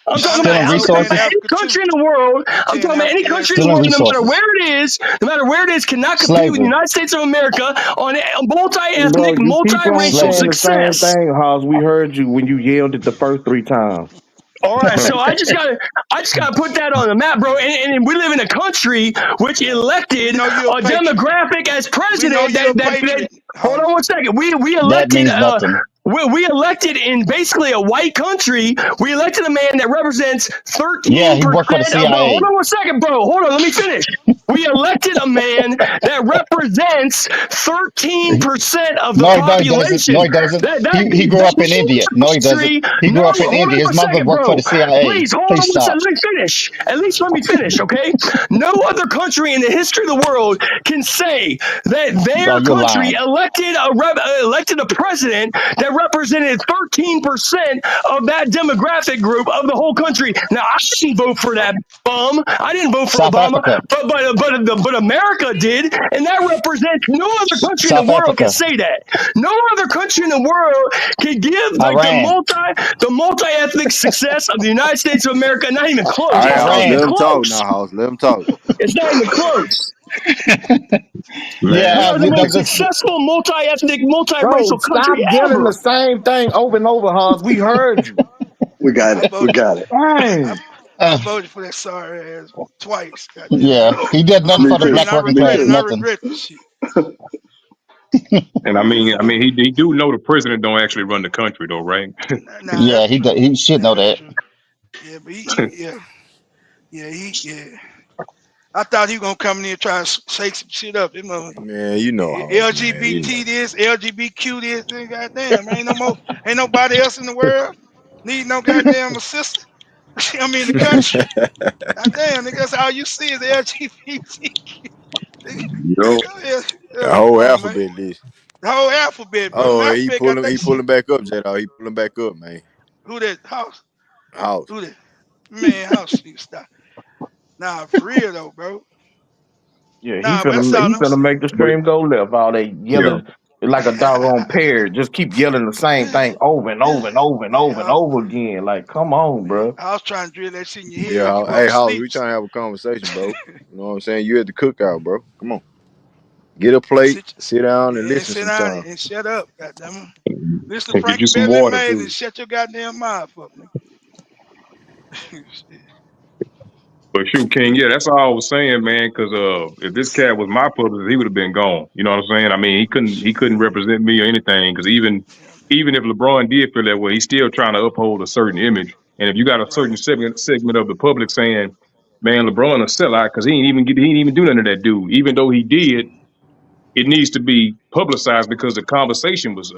Speaker 7: I'm talking
Speaker 5: China
Speaker 7: about
Speaker 10: stealing
Speaker 5: ass over there in
Speaker 10: resources,
Speaker 7: any
Speaker 5: Africa too.
Speaker 7: country in the world.
Speaker 5: They
Speaker 7: I'm
Speaker 5: tearing
Speaker 7: talking about any
Speaker 5: Africa ass
Speaker 7: country in the
Speaker 5: too.
Speaker 10: stealing
Speaker 7: world, no matter
Speaker 10: resources,
Speaker 7: where it is, cannot compete with the
Speaker 10: slavery,
Speaker 7: United States of America on
Speaker 4: Bro,
Speaker 7: multi-ethnic,
Speaker 4: you keep on
Speaker 7: multiracial
Speaker 4: saying
Speaker 10: slavery.
Speaker 4: the same
Speaker 7: success.
Speaker 4: thing, Hoss. We heard you when you yelled it the first 3 times.
Speaker 7: All right, so I just gotta put that on the map, bro. And we live in a country which
Speaker 5: We
Speaker 7: elected
Speaker 5: know you're a
Speaker 7: a
Speaker 5: patriot.
Speaker 7: demographic as
Speaker 5: We know
Speaker 7: president.
Speaker 5: you're a
Speaker 7: That
Speaker 5: patriot,
Speaker 7: hold on
Speaker 5: Hoss.
Speaker 7: one second. We
Speaker 10: That
Speaker 7: elected
Speaker 10: means nothing.
Speaker 7: we elected in basically a white country. We elected a man that represents
Speaker 10: Yeah, he worked for the
Speaker 7: 13% of the. Hold
Speaker 10: CIA.
Speaker 7: on one second, bro. Hold on, let me finish. We elected a man that represents 13% of the
Speaker 10: No, no, he doesn't. No,
Speaker 7: population.
Speaker 10: he doesn't.
Speaker 7: That
Speaker 10: He
Speaker 7: means
Speaker 10: grew
Speaker 7: that
Speaker 10: up in India. No, he doesn't.
Speaker 7: country.
Speaker 10: He
Speaker 7: No,
Speaker 10: grew up in
Speaker 7: hold on
Speaker 10: India. His
Speaker 7: one
Speaker 10: mother
Speaker 7: second,
Speaker 10: worked for
Speaker 7: bro.
Speaker 10: the CIA.
Speaker 7: Please hold
Speaker 10: Please
Speaker 7: on one second.
Speaker 10: stop.
Speaker 7: Let me finish. At least let me finish, okay? No other country in the history of the world can say that
Speaker 10: Oh,
Speaker 7: their
Speaker 10: you're
Speaker 7: country
Speaker 10: lying.
Speaker 7: elected a president that represented 13% of that demographic group of the whole country. Now, I didn't vote for that bum. I didn't vote for
Speaker 10: South
Speaker 7: Obama,
Speaker 10: Africa.
Speaker 7: but America did, and that represents no other country in the
Speaker 10: South
Speaker 7: world can
Speaker 10: Africa.
Speaker 7: say that. No other country in the world can give like
Speaker 10: Iran.
Speaker 7: the multi ethnic success of the United States of America. Not even close.
Speaker 1: All right,
Speaker 7: It's not
Speaker 1: House.
Speaker 7: even
Speaker 1: Let
Speaker 10: Iran.
Speaker 1: him talk now,
Speaker 7: close.
Speaker 1: House. Let him talk.
Speaker 7: It's not even close.
Speaker 10: Yeah,
Speaker 7: We
Speaker 8: Man,
Speaker 7: are the most successful multi-ethnic,
Speaker 4: Bro,
Speaker 7: multiracial country
Speaker 4: stop yelling the
Speaker 7: ever.
Speaker 4: same thing over and over, Hans. We heard you.
Speaker 9: We got
Speaker 5: I
Speaker 9: it. We
Speaker 5: voted.
Speaker 9: got it.
Speaker 5: I,
Speaker 4: Dang.
Speaker 5: I
Speaker 10: uh,
Speaker 5: voted for that sorry ass twice. Goddamn it.
Speaker 10: yeah, he did nothing
Speaker 9: Me
Speaker 10: for the
Speaker 9: too.
Speaker 10: black
Speaker 5: I
Speaker 10: working
Speaker 9: Me
Speaker 5: regret
Speaker 10: class.
Speaker 5: it.
Speaker 9: too.
Speaker 5: I
Speaker 10: Nothing.
Speaker 5: regret this shit.
Speaker 8: and I mean, he do know the president don't actually run the country though, right?
Speaker 5: Nah,
Speaker 10: Yeah,
Speaker 5: that's
Speaker 10: he
Speaker 5: true.
Speaker 10: he should know
Speaker 5: That's
Speaker 10: that.
Speaker 5: true. Yeah, but yeah. I thought he was gonna come in here and try to shake some shit up. You know,
Speaker 1: Man, you know Hov, man. You know.
Speaker 5: LGBT this, LGBTQ this, and goddamn, man, ain't no more, ain't nobody else in the world need no goddamn assistance. I mean, the country. Goddamn, nigga, that's all you see is LGBTQ.
Speaker 8: Yo,
Speaker 5: Go ahead.
Speaker 1: The
Speaker 5: Yeah, come
Speaker 1: whole
Speaker 5: on, man.
Speaker 1: alphabet list.
Speaker 5: The whole alphabet, bro.
Speaker 1: Oh,
Speaker 5: Matter of
Speaker 1: he
Speaker 5: fact, got
Speaker 1: pulling
Speaker 5: that
Speaker 1: he
Speaker 5: shit.
Speaker 1: pulling back up, J-Dog. He pulling back up, man.
Speaker 5: Who that house?
Speaker 1: House.
Speaker 5: Who that? Man, house nigga stop. Nah, for real though, bro.
Speaker 4: Yeah,
Speaker 5: Nah, but that's
Speaker 4: he
Speaker 5: all I'm
Speaker 4: finna
Speaker 5: saying.
Speaker 4: make the
Speaker 8: but
Speaker 4: stream go left. All they
Speaker 8: yeah,
Speaker 4: yelling like a doggone parrot. Just keep yelling the same thing over and over and over and over and
Speaker 5: Yeah,
Speaker 4: over again. Like, come on,
Speaker 5: man,
Speaker 4: bro.
Speaker 5: I was trying to drill that shit in your head
Speaker 1: Yeah,
Speaker 5: when you go
Speaker 1: hey
Speaker 5: to
Speaker 1: House,
Speaker 5: sleep.
Speaker 1: we trying to have a conversation, bro. You know what I'm saying? You at the cookout, bro. Come on. Get a plate,
Speaker 5: Sit,
Speaker 1: sit down and
Speaker 5: man,
Speaker 1: listen
Speaker 5: sit down
Speaker 1: sometime.
Speaker 5: and shut up, goddamn. Listen to
Speaker 8: and get
Speaker 5: Frankie
Speaker 8: you some
Speaker 5: Beverly and
Speaker 8: water
Speaker 5: Mays and
Speaker 8: too.
Speaker 5: shut your goddamn mouth up, nigga. Shit.
Speaker 8: But shoot, King, yeah, that's all I was saying, man. Because if this cat was my publicist, he would have been gone. You know what I'm saying? I mean, he couldn't represent me or anything. Because
Speaker 5: Yeah,
Speaker 8: even if LeBron did feel that way, he's still trying to uphold a certain image. And if you got a
Speaker 5: right.
Speaker 8: certain segment of the public saying, "Man, LeBron a sellout," because he ain't even do none of that, dude. Even though he did, it needs to be publicized because the conversation was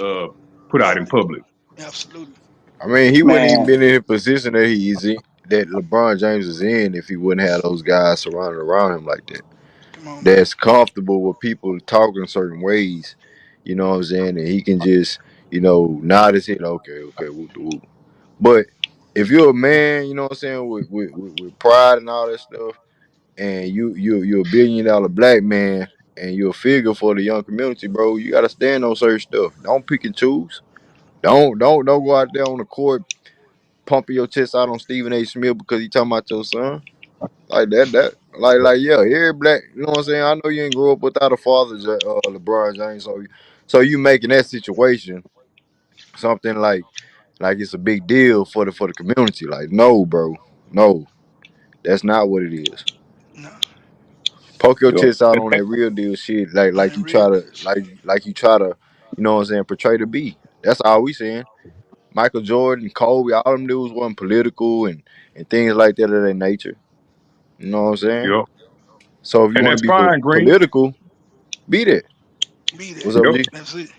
Speaker 8: put out in
Speaker 5: Public.
Speaker 8: public.
Speaker 5: Absolutely.
Speaker 1: I mean, he wouldn't even
Speaker 4: Man,
Speaker 1: been in the position that he's in, that LeBron James is in, if he wouldn't have those guys surrounded around him like that.
Speaker 5: Come on, man.
Speaker 1: That's comfortable with people talking certain ways. You know what I'm saying? And he can just, nod his head, okay, whoop the whoop. But if you're a man, you know what I'm saying, with pride and all that stuff, and you're a $1 billion black man and you're a figure for the young community, bro, you gotta stand on certain stuff. Don't pick and choose. Don't go out there on the court pumping your chest out on Stephen A. Smith because he talking about your son. Like that, yeah, every black, you know what I'm saying? I know you ain't grow up without a father, LeBron James, so you making that situation something like it's a big deal for the community. Like, no, bro, no, that's not what it is.
Speaker 5: No,
Speaker 1: Poke your
Speaker 8: Yep.
Speaker 1: chest out on that real deal shit, like
Speaker 5: man,
Speaker 1: you
Speaker 5: real
Speaker 1: try to
Speaker 5: deal shit.
Speaker 1: like you try to, you know what I'm saying, portray to be. That's all we saying. Michael Jordan, Kobe, all them dudes wasn't political and things like that of that nature. You know what I'm saying?
Speaker 8: Yep.
Speaker 1: So if you
Speaker 8: And
Speaker 1: want to
Speaker 8: that's
Speaker 1: be
Speaker 8: fine, Green.
Speaker 1: political, be that.
Speaker 5: Be that.
Speaker 1: What's up,
Speaker 8: Yep.
Speaker 1: G?
Speaker 5: That's it.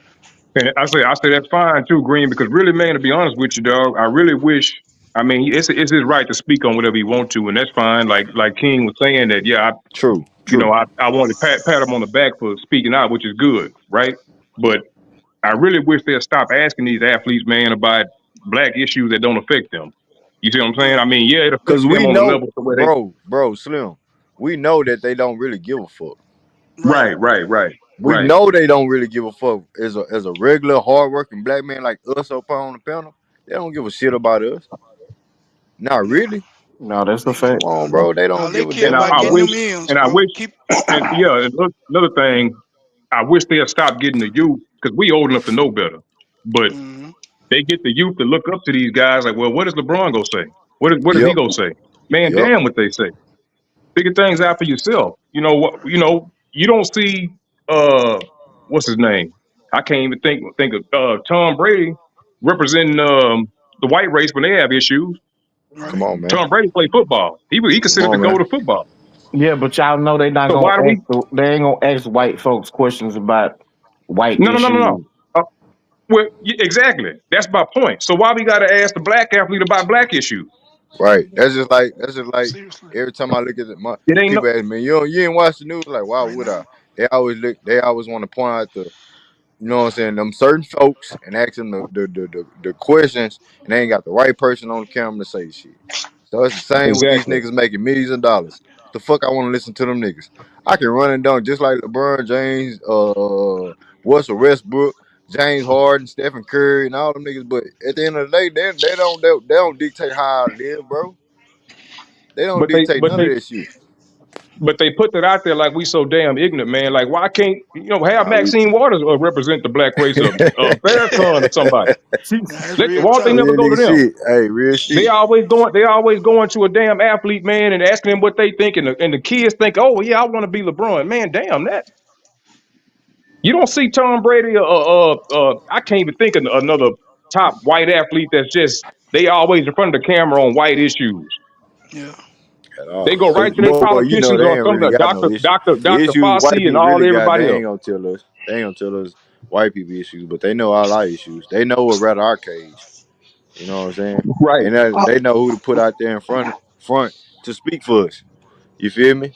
Speaker 8: And I say that's fine too, Green, because really, man, to be honest with you, dog, I really wish. I mean, it's his right to speak on whatever he want to, and that's fine. Like King was saying that, yeah,
Speaker 1: True,
Speaker 8: you know,
Speaker 1: true.
Speaker 8: I want to pat him on the back for speaking out, which is good, right? But I really wish they'd stop asking these athletes, man, about black issues that don't affect them. You see what I'm saying?
Speaker 5: Right.
Speaker 8: I mean, yeah, it affects
Speaker 1: Cause
Speaker 8: them
Speaker 1: we
Speaker 8: on the
Speaker 1: know,
Speaker 8: level to where they.
Speaker 1: bro, Slim. We know that they don't really give a fuck.
Speaker 5: Right.
Speaker 1: We
Speaker 8: Right.
Speaker 1: know they don't really give a fuck. As a regular, hardworking black man like us up on the panel, they don't give a shit about us. Not
Speaker 5: No.
Speaker 1: really.
Speaker 4: no, that's a
Speaker 5: Niggas.
Speaker 4: fact.
Speaker 1: Come on, bro. They don't
Speaker 5: All they
Speaker 1: give a
Speaker 5: care
Speaker 8: And
Speaker 1: damn
Speaker 5: about
Speaker 8: I
Speaker 1: about
Speaker 5: getting
Speaker 8: wish,
Speaker 5: them
Speaker 1: us.
Speaker 5: M's,
Speaker 8: and I
Speaker 5: bro.
Speaker 8: wish,
Speaker 5: Keep.
Speaker 8: and yeah, and another thing, I wish they'd stop getting the youth because we old enough to know better. But
Speaker 5: Mm-hmm.
Speaker 8: they get the youth to look up to these guys like, well, what is LeBron gonna say? What is he
Speaker 1: Yep,
Speaker 8: gonna say? Man,
Speaker 1: yep.
Speaker 8: damn what they say. Figure things out for yourself. You know what? You know you don't see what's his name? I can't even think of Tom Brady representing the white race when they have issues.
Speaker 1: Come
Speaker 5: Right.
Speaker 1: on, man.
Speaker 8: Tom Brady played football. He
Speaker 1: Come
Speaker 8: considered the
Speaker 1: on,
Speaker 8: goat
Speaker 1: man.
Speaker 8: of football.
Speaker 4: Yeah, but y'all know
Speaker 8: So why do we?
Speaker 4: they ain't gonna ask white folks questions about white
Speaker 8: No.
Speaker 4: issues.
Speaker 8: Well, exactly. That's my point. So why we got to ask the black athlete about black issues?
Speaker 1: Right. That's just like
Speaker 5: Seriously.
Speaker 1: every time I look at my
Speaker 8: It ain't no
Speaker 1: people ask me, you ain't watch the news? Like, why
Speaker 5: Right
Speaker 1: would I?
Speaker 5: now.
Speaker 1: They always want to point out you know what I'm saying, them certain folks and ask them the questions, and they ain't got the right person on the camera to say shit. So it's the same with these
Speaker 8: exactly.
Speaker 1: niggas making millions of dollars. The fuck I want to listen to them niggas? I can run and dunk just like LeBron James, Russell Westbrook, James Harden, Stephen Curry, and all them niggas. But at the end of the day, they don't dictate how I live, bro. They don't
Speaker 8: But they
Speaker 1: dictate
Speaker 8: but
Speaker 1: none of
Speaker 8: they
Speaker 1: that shit.
Speaker 8: But they put that out there like we so damn ignorant, man. Like, why can't have
Speaker 1: Nah, we
Speaker 8: Maxine Waters represent the black race of Farrakhan or somebody? She,
Speaker 5: Nah, that's
Speaker 8: let,
Speaker 5: real
Speaker 8: why don't they
Speaker 5: talk.
Speaker 8: never go to
Speaker 1: really
Speaker 8: them?
Speaker 1: shit. Hey, real
Speaker 8: They
Speaker 1: shit.
Speaker 8: always going. They always going to a damn athlete, man, and asking them what they think, and the kids think, oh yeah, I want to be LeBron, man. Damn that. You don't see Tom Brady. I can't even think of another top white athlete that's just they always in front of the camera on white issues.
Speaker 5: Yeah.
Speaker 1: At
Speaker 8: They
Speaker 1: all.
Speaker 8: go right to their
Speaker 1: Boy, you know
Speaker 8: politicians
Speaker 1: they
Speaker 8: or
Speaker 1: ain't
Speaker 8: some of
Speaker 1: really
Speaker 8: the
Speaker 1: got no issue. The
Speaker 8: Dr.
Speaker 1: issues white
Speaker 8: Fossey and
Speaker 1: people
Speaker 8: all
Speaker 1: really got,
Speaker 8: everybody
Speaker 1: they
Speaker 8: else.
Speaker 1: ain't gonna tell us. They ain't gonna tell us white people issues, but they know all our issues. They know what rather our cage. You know what I'm saying?
Speaker 8: Right.
Speaker 1: And
Speaker 9: I,
Speaker 1: they know who to put out there in front to speak for us. You feel me?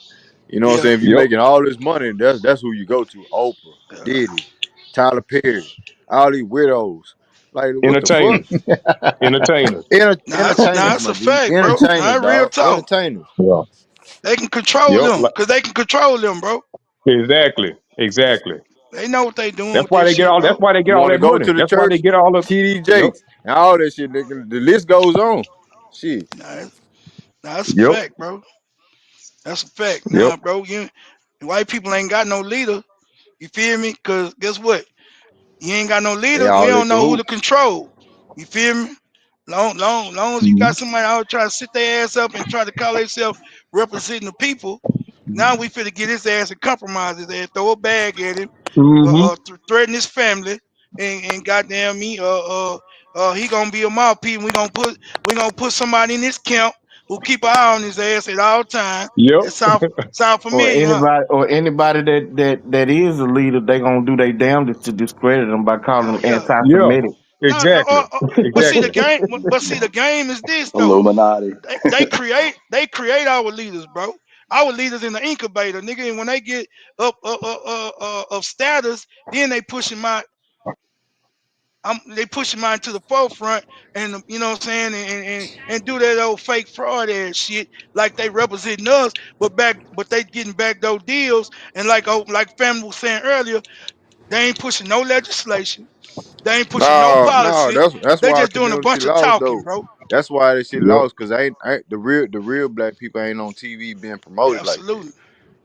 Speaker 1: You know what I'm
Speaker 5: Yeah.
Speaker 1: saying? If you
Speaker 8: Yep.
Speaker 1: making all this money, that's who you go to. Oprah,
Speaker 5: Yeah.
Speaker 1: Diddy, Tyler Perry, all these widows. Like what the fuck?
Speaker 8: Entertainers. Entertainers.
Speaker 5: Nah,
Speaker 1: Entertainers,
Speaker 5: that's
Speaker 1: my
Speaker 5: a
Speaker 1: G.
Speaker 5: fact, bro.
Speaker 1: Entertainers,
Speaker 5: Nah, real
Speaker 1: dog.
Speaker 5: talk.
Speaker 1: Entertainers.
Speaker 8: Yeah.
Speaker 5: They can control
Speaker 8: Yep.
Speaker 5: them because they can control them, bro.
Speaker 8: Exactly. Exactly.
Speaker 5: They know what they doing
Speaker 8: That's
Speaker 5: with
Speaker 8: why
Speaker 5: this
Speaker 8: they get
Speaker 5: shit,
Speaker 8: all. That's
Speaker 5: bro.
Speaker 8: why they get
Speaker 1: You
Speaker 8: all
Speaker 1: want to
Speaker 8: that
Speaker 1: go
Speaker 8: money.
Speaker 1: to the
Speaker 8: That's why they
Speaker 1: church,
Speaker 8: get all the.
Speaker 1: TD
Speaker 8: Yep.
Speaker 1: Jakes, and all that shit, nigga. The list goes on. Shit.
Speaker 5: Nah, that's a
Speaker 8: Yep.
Speaker 5: fact, bro. That's a fact.
Speaker 8: Yep.
Speaker 5: Nah, bro. White people ain't got no leader. You feel me? Cause guess what? You ain't got no
Speaker 1: They
Speaker 5: leader. We
Speaker 1: all in
Speaker 5: don't know who to
Speaker 1: cahoots.
Speaker 5: control. You feel me? Long as you
Speaker 8: Mhm.
Speaker 5: got somebody out trying to sit their ass up and try to call themselves representing the people. Now we finna get his ass and compromise his ass, throw a bag at him,
Speaker 8: Mhm.
Speaker 5: threaten his family, and goddamn me, he gonna be a mouthpiece. And we gonna put somebody in this camp who keep an eye on his ass at all times.
Speaker 8: Yep.
Speaker 5: It sound
Speaker 4: Or
Speaker 5: familiar, huh?
Speaker 4: anybody that is a leader, they gonna do their damnedest to discredit them by calling
Speaker 5: Oh
Speaker 4: them
Speaker 5: yeah.
Speaker 8: Yeah.
Speaker 4: anti-Semitic.
Speaker 5: No,
Speaker 8: Exactly.
Speaker 5: but see
Speaker 8: Exactly.
Speaker 5: the game. But see the game is this though.
Speaker 9: Illuminati.
Speaker 5: They create our leaders, bro. Our leaders in the incubator, nigga. And when they get up of status, then they pushing mine to the forefront, and you know what I'm saying, and do that old fake fraud ass shit like they representing us, but they getting backdoor deals, and like family was saying earlier, they ain't pushing no legislation, they ain't pushing no
Speaker 1: No,
Speaker 5: policy,
Speaker 1: that's
Speaker 5: they
Speaker 1: why our
Speaker 5: just doing a
Speaker 1: community
Speaker 5: bunch of
Speaker 1: lost
Speaker 5: talking,
Speaker 1: though.
Speaker 5: bro.
Speaker 1: That's why this shit
Speaker 8: Yep.
Speaker 1: lost because ain't the real black people ain't on TV being promoted like that.
Speaker 5: Absolutely,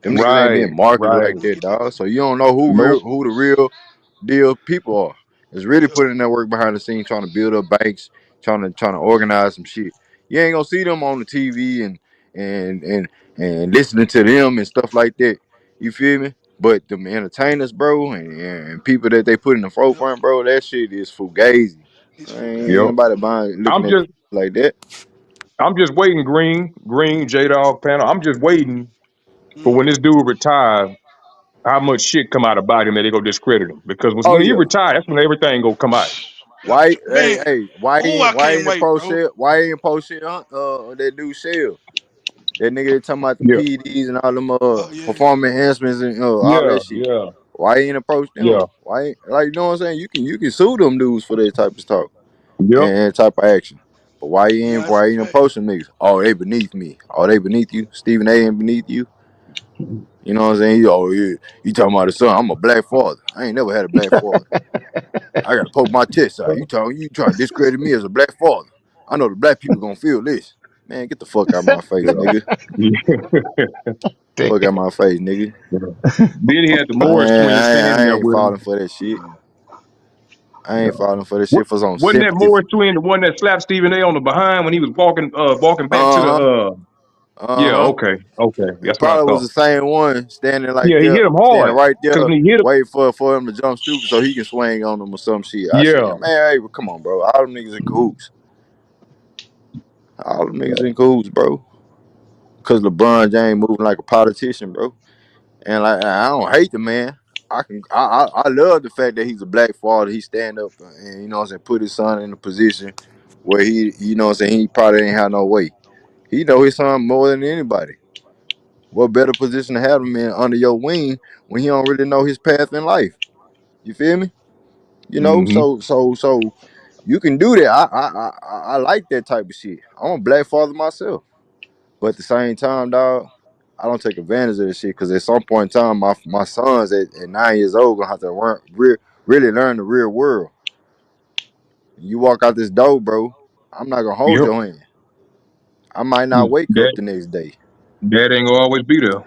Speaker 1: Them niggas ain't
Speaker 5: absolutely.
Speaker 8: Right.
Speaker 1: being marketed
Speaker 8: Right.
Speaker 1: like that, dog. So you don't know
Speaker 8: Nope.
Speaker 1: who the real deal people are. It's really
Speaker 5: Yeah,
Speaker 1: putting in that work behind the scenes, trying to build up banks, trying to organize some shit. You ain't gonna see them on the TV and and and listening to them and stuff like that. You feel me? But them entertainers, bro, and people that they put in the
Speaker 5: yeah.
Speaker 1: forefront, bro, that shit is fugazi.
Speaker 5: It's
Speaker 1: Ain't
Speaker 8: Yep.
Speaker 5: fugazi.
Speaker 1: nobody buying
Speaker 8: I'm
Speaker 1: looking at
Speaker 8: just
Speaker 1: like that.
Speaker 8: I'm just waiting, Green, J Dog panel. I'm just waiting for
Speaker 5: Mm.
Speaker 8: when this dude retires, how much shit come out about him that they go discredit him. Because
Speaker 1: Oh
Speaker 8: when he
Speaker 1: yeah.
Speaker 8: retire, that's when everything go come out.
Speaker 5: Yeah, for
Speaker 1: Why?
Speaker 5: sure.
Speaker 1: Hey,
Speaker 5: Man,
Speaker 1: hey,
Speaker 5: ooh, I
Speaker 1: why
Speaker 5: can't
Speaker 1: ain't the
Speaker 5: wait,
Speaker 1: pro
Speaker 5: bro.
Speaker 1: shit? Why ain't pro shit? That dude Shell. That nigga that talking about the
Speaker 8: Yeah.
Speaker 1: PEDs and all them
Speaker 5: Oh yeah,
Speaker 1: performance enhancements and all
Speaker 8: Yeah.
Speaker 1: that shit.
Speaker 8: Yeah.
Speaker 1: Why ain't approach
Speaker 8: Yeah.
Speaker 1: them? Why ain't like you know what I'm saying? You can sue them dudes for that type of talk
Speaker 8: Yep.
Speaker 1: and type of action. But
Speaker 5: nah, that's
Speaker 1: why
Speaker 5: a
Speaker 1: you ain't
Speaker 5: fact.
Speaker 1: approaching niggas? Oh, they beneath me. Oh, they beneath you. Stephen A ain't beneath you. You know what I'm saying? Oh yeah, you talking about the son? I'm a black father. I ain't never had a black father. I gotta poke my chest out. You trying to discredit me as a black father? I know the black people gonna feel this. Man, get the fuck out my face,
Speaker 8: Yeah.
Speaker 1: nigga.
Speaker 8: Yeah.
Speaker 1: Fuck out my face, nigga.
Speaker 8: Then he had the Morris
Speaker 1: Man,
Speaker 8: twins standing
Speaker 1: I
Speaker 8: there
Speaker 1: ain't
Speaker 8: with him.
Speaker 1: falling for that shit. I
Speaker 8: Yeah.
Speaker 1: ain't falling for that
Speaker 8: What
Speaker 1: shit for some
Speaker 8: wasn't that
Speaker 1: sympathy.
Speaker 8: Morris twin the one that slapped Stephen A on the behind when he was walking back to the
Speaker 1: Uh huh. Uh
Speaker 8: yeah,
Speaker 1: huh.
Speaker 8: okay, okay.
Speaker 1: It
Speaker 8: That's what I
Speaker 1: probably was
Speaker 8: thought.
Speaker 1: the same one standing like
Speaker 8: Yeah, he
Speaker 1: there,
Speaker 8: hit him
Speaker 1: standing
Speaker 8: hard.
Speaker 1: right
Speaker 8: Cause
Speaker 1: there,
Speaker 8: when he hit him,
Speaker 1: waiting for him to jump stupid so he can swing on him or some shit. I said,
Speaker 8: yeah.
Speaker 1: man, hey, come on, bro. All them niggas in cahoots. All them niggas in cahoots, bro. Cause LeBron James moving like a politician, bro. And like I don't hate the man. I love the fact that he's a black father. He stand up and you know what I'm saying, put his son in a position where he you know what I'm saying, he probably ain't have no way. He know his son more than anybody. What better position to have him in under your wing when he don't really know his path in life? You feel me? You know,
Speaker 8: Hmm.
Speaker 1: so you can do that. I like that type of shit. I'm a black father myself, but at the same time, dog, I don't take advantage of this shit because at some point in time, my sons at 9 years old gonna have to really learn the real world. You walk out this door, bro. I'm not gonna hold
Speaker 8: Yep.
Speaker 1: your hand. I might not wake up
Speaker 8: That
Speaker 1: the next day.
Speaker 8: that ain't gonna always be there.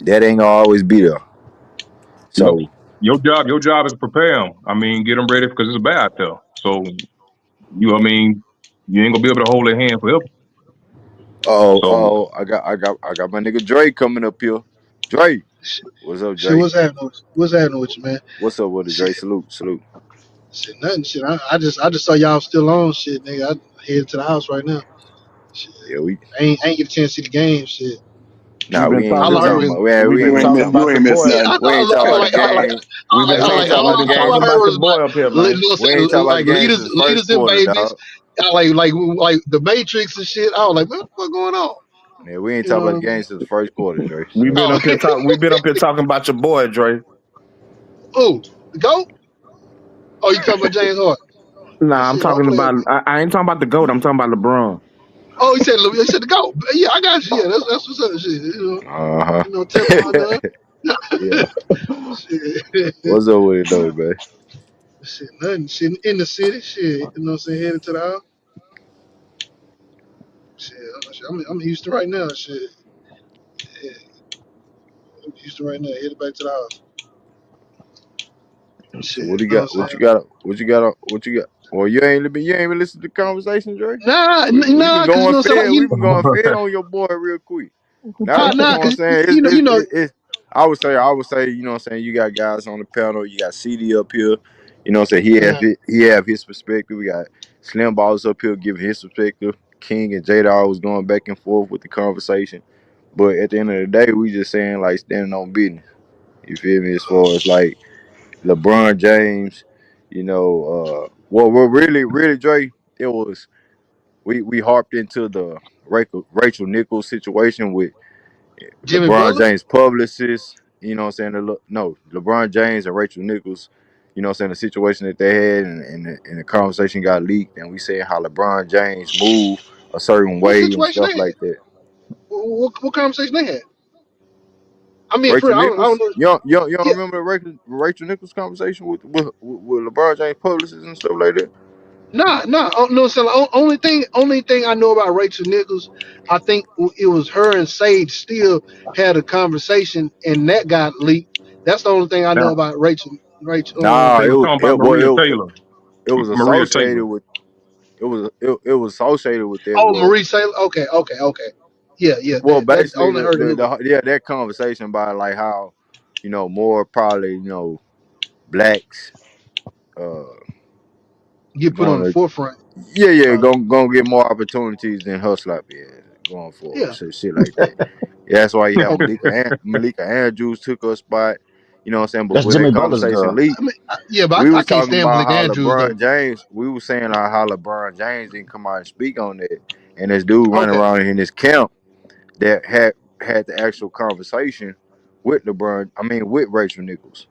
Speaker 1: That ain't gonna always be there.
Speaker 8: Your
Speaker 1: So,
Speaker 8: your job is to prepare them. I mean, get them ready because it's bad out there. So I mean, you ain't gonna be able to hold their hand forever. So
Speaker 1: I got my nigga Dre coming up here. Dre,
Speaker 11: Shit,
Speaker 1: what's up,
Speaker 11: shit,
Speaker 1: Dre?
Speaker 11: what's happening with you, man?
Speaker 1: What's up with it,
Speaker 11: Shit,
Speaker 1: Dre? Salute, salute.
Speaker 11: shit, nothing. Shit, I just saw y'all still on. Shit, nigga, I headed to the house right now. Shit,
Speaker 1: Yeah, we
Speaker 11: I ain't get a chance to see the game. Shit,
Speaker 1: nah, we ain't
Speaker 11: all
Speaker 1: even
Speaker 11: I heard
Speaker 1: talking
Speaker 11: was
Speaker 1: about
Speaker 4: We've
Speaker 1: we
Speaker 4: been
Speaker 1: ain't
Speaker 9: You
Speaker 1: even
Speaker 9: ain't
Speaker 4: talking
Speaker 9: miss,
Speaker 1: talking
Speaker 9: you
Speaker 4: about
Speaker 9: ain't
Speaker 4: your
Speaker 9: miss
Speaker 4: boy.
Speaker 11: yeah.
Speaker 9: nothing.
Speaker 1: we ain't talking about the game.
Speaker 4: We've been
Speaker 11: All
Speaker 1: We
Speaker 11: I
Speaker 1: ain't
Speaker 11: like,
Speaker 1: talking
Speaker 11: all,
Speaker 1: about the
Speaker 11: all
Speaker 1: game
Speaker 11: I
Speaker 4: talking
Speaker 11: heard
Speaker 4: about your
Speaker 11: was
Speaker 4: boy up here,
Speaker 11: like,
Speaker 4: man.
Speaker 11: you know what
Speaker 1: we
Speaker 11: I'm
Speaker 1: ain't talking
Speaker 11: saying,
Speaker 1: about the
Speaker 11: like
Speaker 1: game since the first
Speaker 11: leaders and
Speaker 1: quarter,
Speaker 11: babies,
Speaker 1: dog.
Speaker 11: like the Matrix and shit. I was like, man, what's going on?
Speaker 1: Yeah, we ain't
Speaker 11: You know
Speaker 1: talking
Speaker 11: what
Speaker 1: about
Speaker 11: I
Speaker 1: the game
Speaker 11: mean?
Speaker 1: since the first quarter, Dre.
Speaker 4: We've
Speaker 1: So
Speaker 4: been
Speaker 11: Oh,
Speaker 4: up here talking about your boy, Dre.
Speaker 11: oh, the goat? Oh, you talking about James Harden? Oh
Speaker 4: Nah, I'm
Speaker 11: shit, don't
Speaker 4: talking
Speaker 11: play with
Speaker 4: about.
Speaker 11: me.
Speaker 4: I ain't talking about the goat. I'm talking about LeBron.
Speaker 11: Oh, he said the goat. Yeah, I got you. Yeah, that's what's up. Shit,
Speaker 1: uh-huh.
Speaker 11: tell him I done.
Speaker 1: Yeah.
Speaker 11: Shit,
Speaker 1: What's up with it though, man?
Speaker 11: shit, nothing. Shit in the city. Shit, you know what I'm saying? Headed to the house. Shit, I'm in Houston right now. Shit, yeah, I'm in Houston right now. Headed back to the house.
Speaker 1: So
Speaker 11: Shit,
Speaker 1: what
Speaker 11: you
Speaker 1: you
Speaker 11: know what I'm
Speaker 1: got?
Speaker 11: saying?
Speaker 1: What you got? Well, you ain't even listened to the conversation, Dre. We been
Speaker 11: Nah, cause you
Speaker 1: going
Speaker 11: know what I'm saying.
Speaker 1: fed.
Speaker 11: Like
Speaker 1: We been going fed on your boy real quick. Now, you know what I'm
Speaker 11: cause
Speaker 1: saying?
Speaker 11: you know,
Speaker 1: I would say, you know what I'm saying, you got guys on the panel, you got CD up here, you know what I'm saying,
Speaker 11: uh,
Speaker 1: he have his perspective. We got Slim Balls up here giving his perspective. King and Jada was going back and forth with the conversation. But at the end of the day, we just saying like standing on business. You feel me? As far as like LeBron James, you know, well, really, Dre, it was we harped into the Rachel Nichols situation with
Speaker 11: Jimmy
Speaker 1: LeBron
Speaker 11: Butler.
Speaker 1: James publicist, you know what I'm saying? No, LeBron James and Rachel Nichols, you know what I'm saying, the situation that they had and the conversation got leaked and we said how LeBron James moved a certain
Speaker 11: What
Speaker 1: way and
Speaker 11: situation
Speaker 1: stuff
Speaker 11: they had?
Speaker 1: like that.
Speaker 11: What conversation they had? I mean, for
Speaker 1: Rachel
Speaker 11: real, I don't
Speaker 1: Nichols,
Speaker 11: know.
Speaker 1: you don't
Speaker 11: Yeah,
Speaker 1: remember the Rachel Nichols conversation with LeBron James publicist and stuff like that?
Speaker 11: nah. Oh, no, so the only thing I know about Rachel Nichols, I think it was her and Sage still had a conversation, and that got leaked. That's the only thing I know
Speaker 8: now
Speaker 11: about Rachel. Rachel.
Speaker 1: Nah,
Speaker 8: they were talking about Maria Taylor.
Speaker 1: it was
Speaker 8: Maria Taylor.
Speaker 1: associated with it was associated with that.
Speaker 11: Oh,
Speaker 1: Well,
Speaker 11: Marie Saylor. Okay. Yeah.
Speaker 1: well,
Speaker 11: That
Speaker 1: basically
Speaker 11: only heard of it.
Speaker 1: that conversation about like how more probably blacks uh
Speaker 11: Get put on
Speaker 1: going
Speaker 11: the
Speaker 1: to
Speaker 11: forefront.
Speaker 1: going to get more opportunities than her sloppy ass going forward.
Speaker 11: Yeah.
Speaker 1: So shit like that. Yeah, that's why you have
Speaker 11: Okay.
Speaker 1: Malika Andrews took her spot. You know what I'm saying? But
Speaker 10: That's
Speaker 1: when that
Speaker 10: Jimmy Butler's
Speaker 1: conversation
Speaker 10: girl.
Speaker 1: leaked,
Speaker 11: I mean, yeah, but
Speaker 1: we
Speaker 11: I
Speaker 1: was
Speaker 11: can't
Speaker 1: talking
Speaker 11: stand
Speaker 1: about
Speaker 11: Malik
Speaker 1: how
Speaker 11: Andrews though.
Speaker 1: LeBron James. We was saying like how LeBron James didn't come out and speak on that, and this dude running
Speaker 11: Okay.
Speaker 1: around in his camp that had the actual conversation with LeBron. I mean, with Rachel Nichols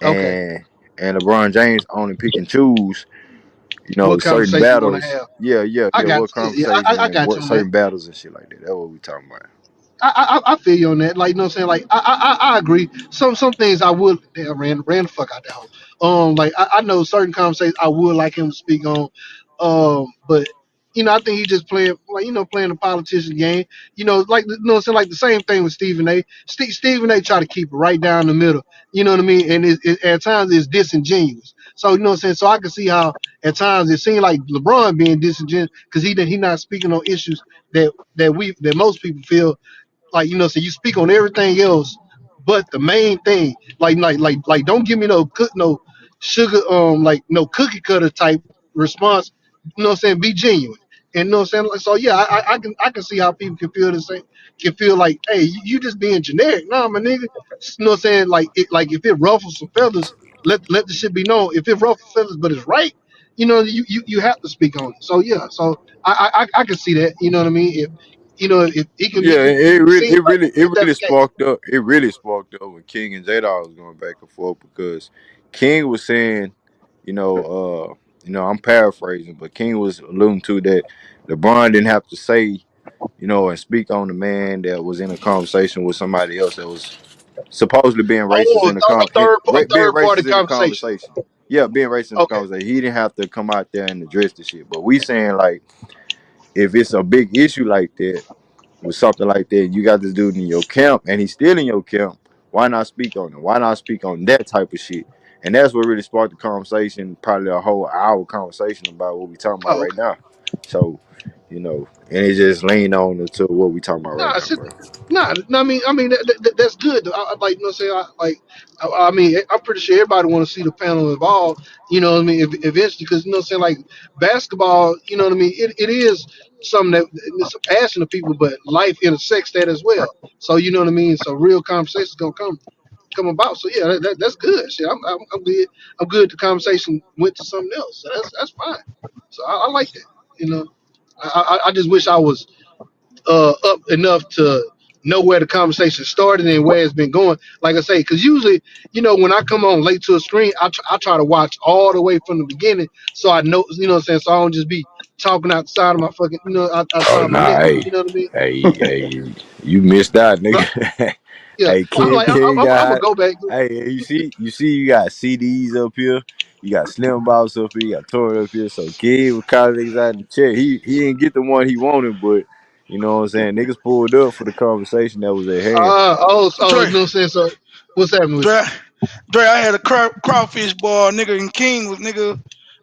Speaker 11: Okay.
Speaker 1: and LeBron James only pick and choose.
Speaker 11: What
Speaker 1: Certain
Speaker 11: conversation you want to
Speaker 1: battles.
Speaker 11: have?
Speaker 1: Yeah. What
Speaker 11: Yeah,
Speaker 1: conversations
Speaker 11: I
Speaker 1: and
Speaker 11: got
Speaker 1: what
Speaker 11: you on that.
Speaker 1: certain battles and shit like that. That's what we talking about.
Speaker 11: I feel you on that. Like, you know what I'm saying? Like, I agree. Some things I would, damn, ran the fuck out that hole. Like, I know certain conversations I would like him to speak on. But, I think he just playing, like, playing the politician game. Like, what I'm saying? Like, the same thing with Stephen A. Stephen A. try to keep it right down the middle. You know what I mean? And at times it's disingenuous. So, you know what I'm saying? So I can see how at times it seems like LeBron being disingenuous because he not speaking on issues that most people feel like, so you speak on everything else but the main thing. Like don't give me no sugar, like no cookie cutter type response. You know what I'm saying? Be genuine. And you know what I'm saying? Like, so yeah, I can see how people can feel the same, can feel like, hey, you just being generic. Nah, my nigga. You know what I'm saying? Like if it ruffles some feathers, let the shit be known. If it ruffles feathers but it's right, you have to speak on it. So yeah, so I can see that. You know what I mean? If he can
Speaker 1: Yeah,
Speaker 11: make it seem like
Speaker 1: it
Speaker 11: if that's
Speaker 1: really
Speaker 11: the case.
Speaker 1: sparked up. It really sparked up when King and J Dog was going back and forth because King was saying, I'm paraphrasing, but King was alluding to that LeBron didn't have to say, and speak on the man that was in a conversation with somebody else that was supposedly being racist
Speaker 11: Oh,
Speaker 1: in the
Speaker 11: a
Speaker 1: being
Speaker 11: third party
Speaker 1: racist in the
Speaker 11: conversation.
Speaker 1: conversation. Yeah, being racist in the
Speaker 11: Okay.
Speaker 1: conversation. He didn't have to come out there and address the shit. But we saying like if it's a big issue like that, with something like that, you got this dude in your camp and he's still in your camp, why not speak on it? Why not speak on that type of shit? And that's what really sparked the conversation, probably a whole hour conversation about what we talking about
Speaker 11: Oh,
Speaker 1: right
Speaker 11: okay.
Speaker 1: now. So, and it just leaned on to what we talking about right
Speaker 11: Nah,
Speaker 1: now,
Speaker 11: shit,
Speaker 1: bro.
Speaker 11: nah. I mean that's good. Like, you know, what I'm saying, I mean, I'm pretty sure everybody want to see the panel involved. You know what I mean? Eventually, because, you know what I'm saying, like basketball. You know what I mean? It is something that it's a passion to people, but life intersects that as well. So, you know what I mean? So real conversations gonna come about. So yeah, that's good. Shit, I'm good. I'm good. The conversation went to something else. So that's fine. So I like that. You know, I just wish I was up enough to know where the conversation started and where it's been going. Like I say, because usually, you know, when I come on late to a screen, I try to watch all the way from the beginning, so I know, you know what I'm saying, so I don't just be talking outside of my fucking, you know,
Speaker 1: Oh
Speaker 11: outside my
Speaker 1: nah,
Speaker 11: neck.
Speaker 1: hey,
Speaker 11: You know what I mean?
Speaker 1: you missed out,
Speaker 11: But
Speaker 1: nigga.
Speaker 11: yeah,
Speaker 1: Hey,
Speaker 11: well, I'm like,
Speaker 1: King
Speaker 11: I'm gonna
Speaker 1: got.
Speaker 11: go back.
Speaker 1: Hey, you got CDs up here, you got Slim Boss up here, you got Torrent up here. So Kid was kind of niggas out in the chat. He didn't get the one he wanted, but you know what I'm saying. Niggas pulled up for the conversation that was at hand.
Speaker 11: You
Speaker 5: Dre,
Speaker 11: know what I'm saying? So what's happening with
Speaker 5: Dre, Dre, I had a crawfish bar, nigga, and King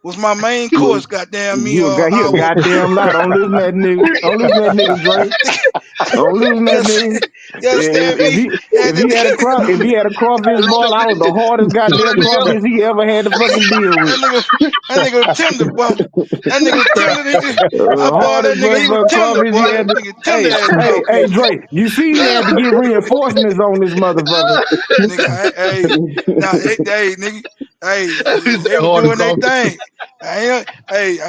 Speaker 5: was my main
Speaker 4: You
Speaker 5: course. Goddamn me,
Speaker 3: He a
Speaker 5: our
Speaker 3: goddamn lie. Don't listen to that nigga. Don't listen to that nigga, Dre. Don't listen to
Speaker 5: you
Speaker 3: that nigga.
Speaker 5: understand, you understand
Speaker 3: If
Speaker 5: me?
Speaker 3: he
Speaker 5: Yeah,
Speaker 3: if he had a
Speaker 11: you?
Speaker 3: crawfish ball, I was the hardest
Speaker 11: Let
Speaker 3: goddamn
Speaker 11: that nigga
Speaker 3: crawfish he ever had to fucking deal with.
Speaker 5: that nigga, that nigga was tender, boy. That nigga was tender. I
Speaker 3: The
Speaker 5: bought that
Speaker 3: hardest
Speaker 5: nigga. He was
Speaker 3: motherfucking
Speaker 5: tender,
Speaker 3: crawfish
Speaker 5: boy.
Speaker 3: he
Speaker 5: That
Speaker 3: had to.
Speaker 5: nigga tender ass
Speaker 3: Hey,
Speaker 5: crawfish.
Speaker 3: Dre, you see he had to get reinforcements on this motherfucker.
Speaker 5: Nigga, hey, now, hey, nigga, hey,
Speaker 11: It's
Speaker 5: they
Speaker 11: that
Speaker 5: was
Speaker 11: hard to
Speaker 5: doing their
Speaker 11: call.
Speaker 5: thing. I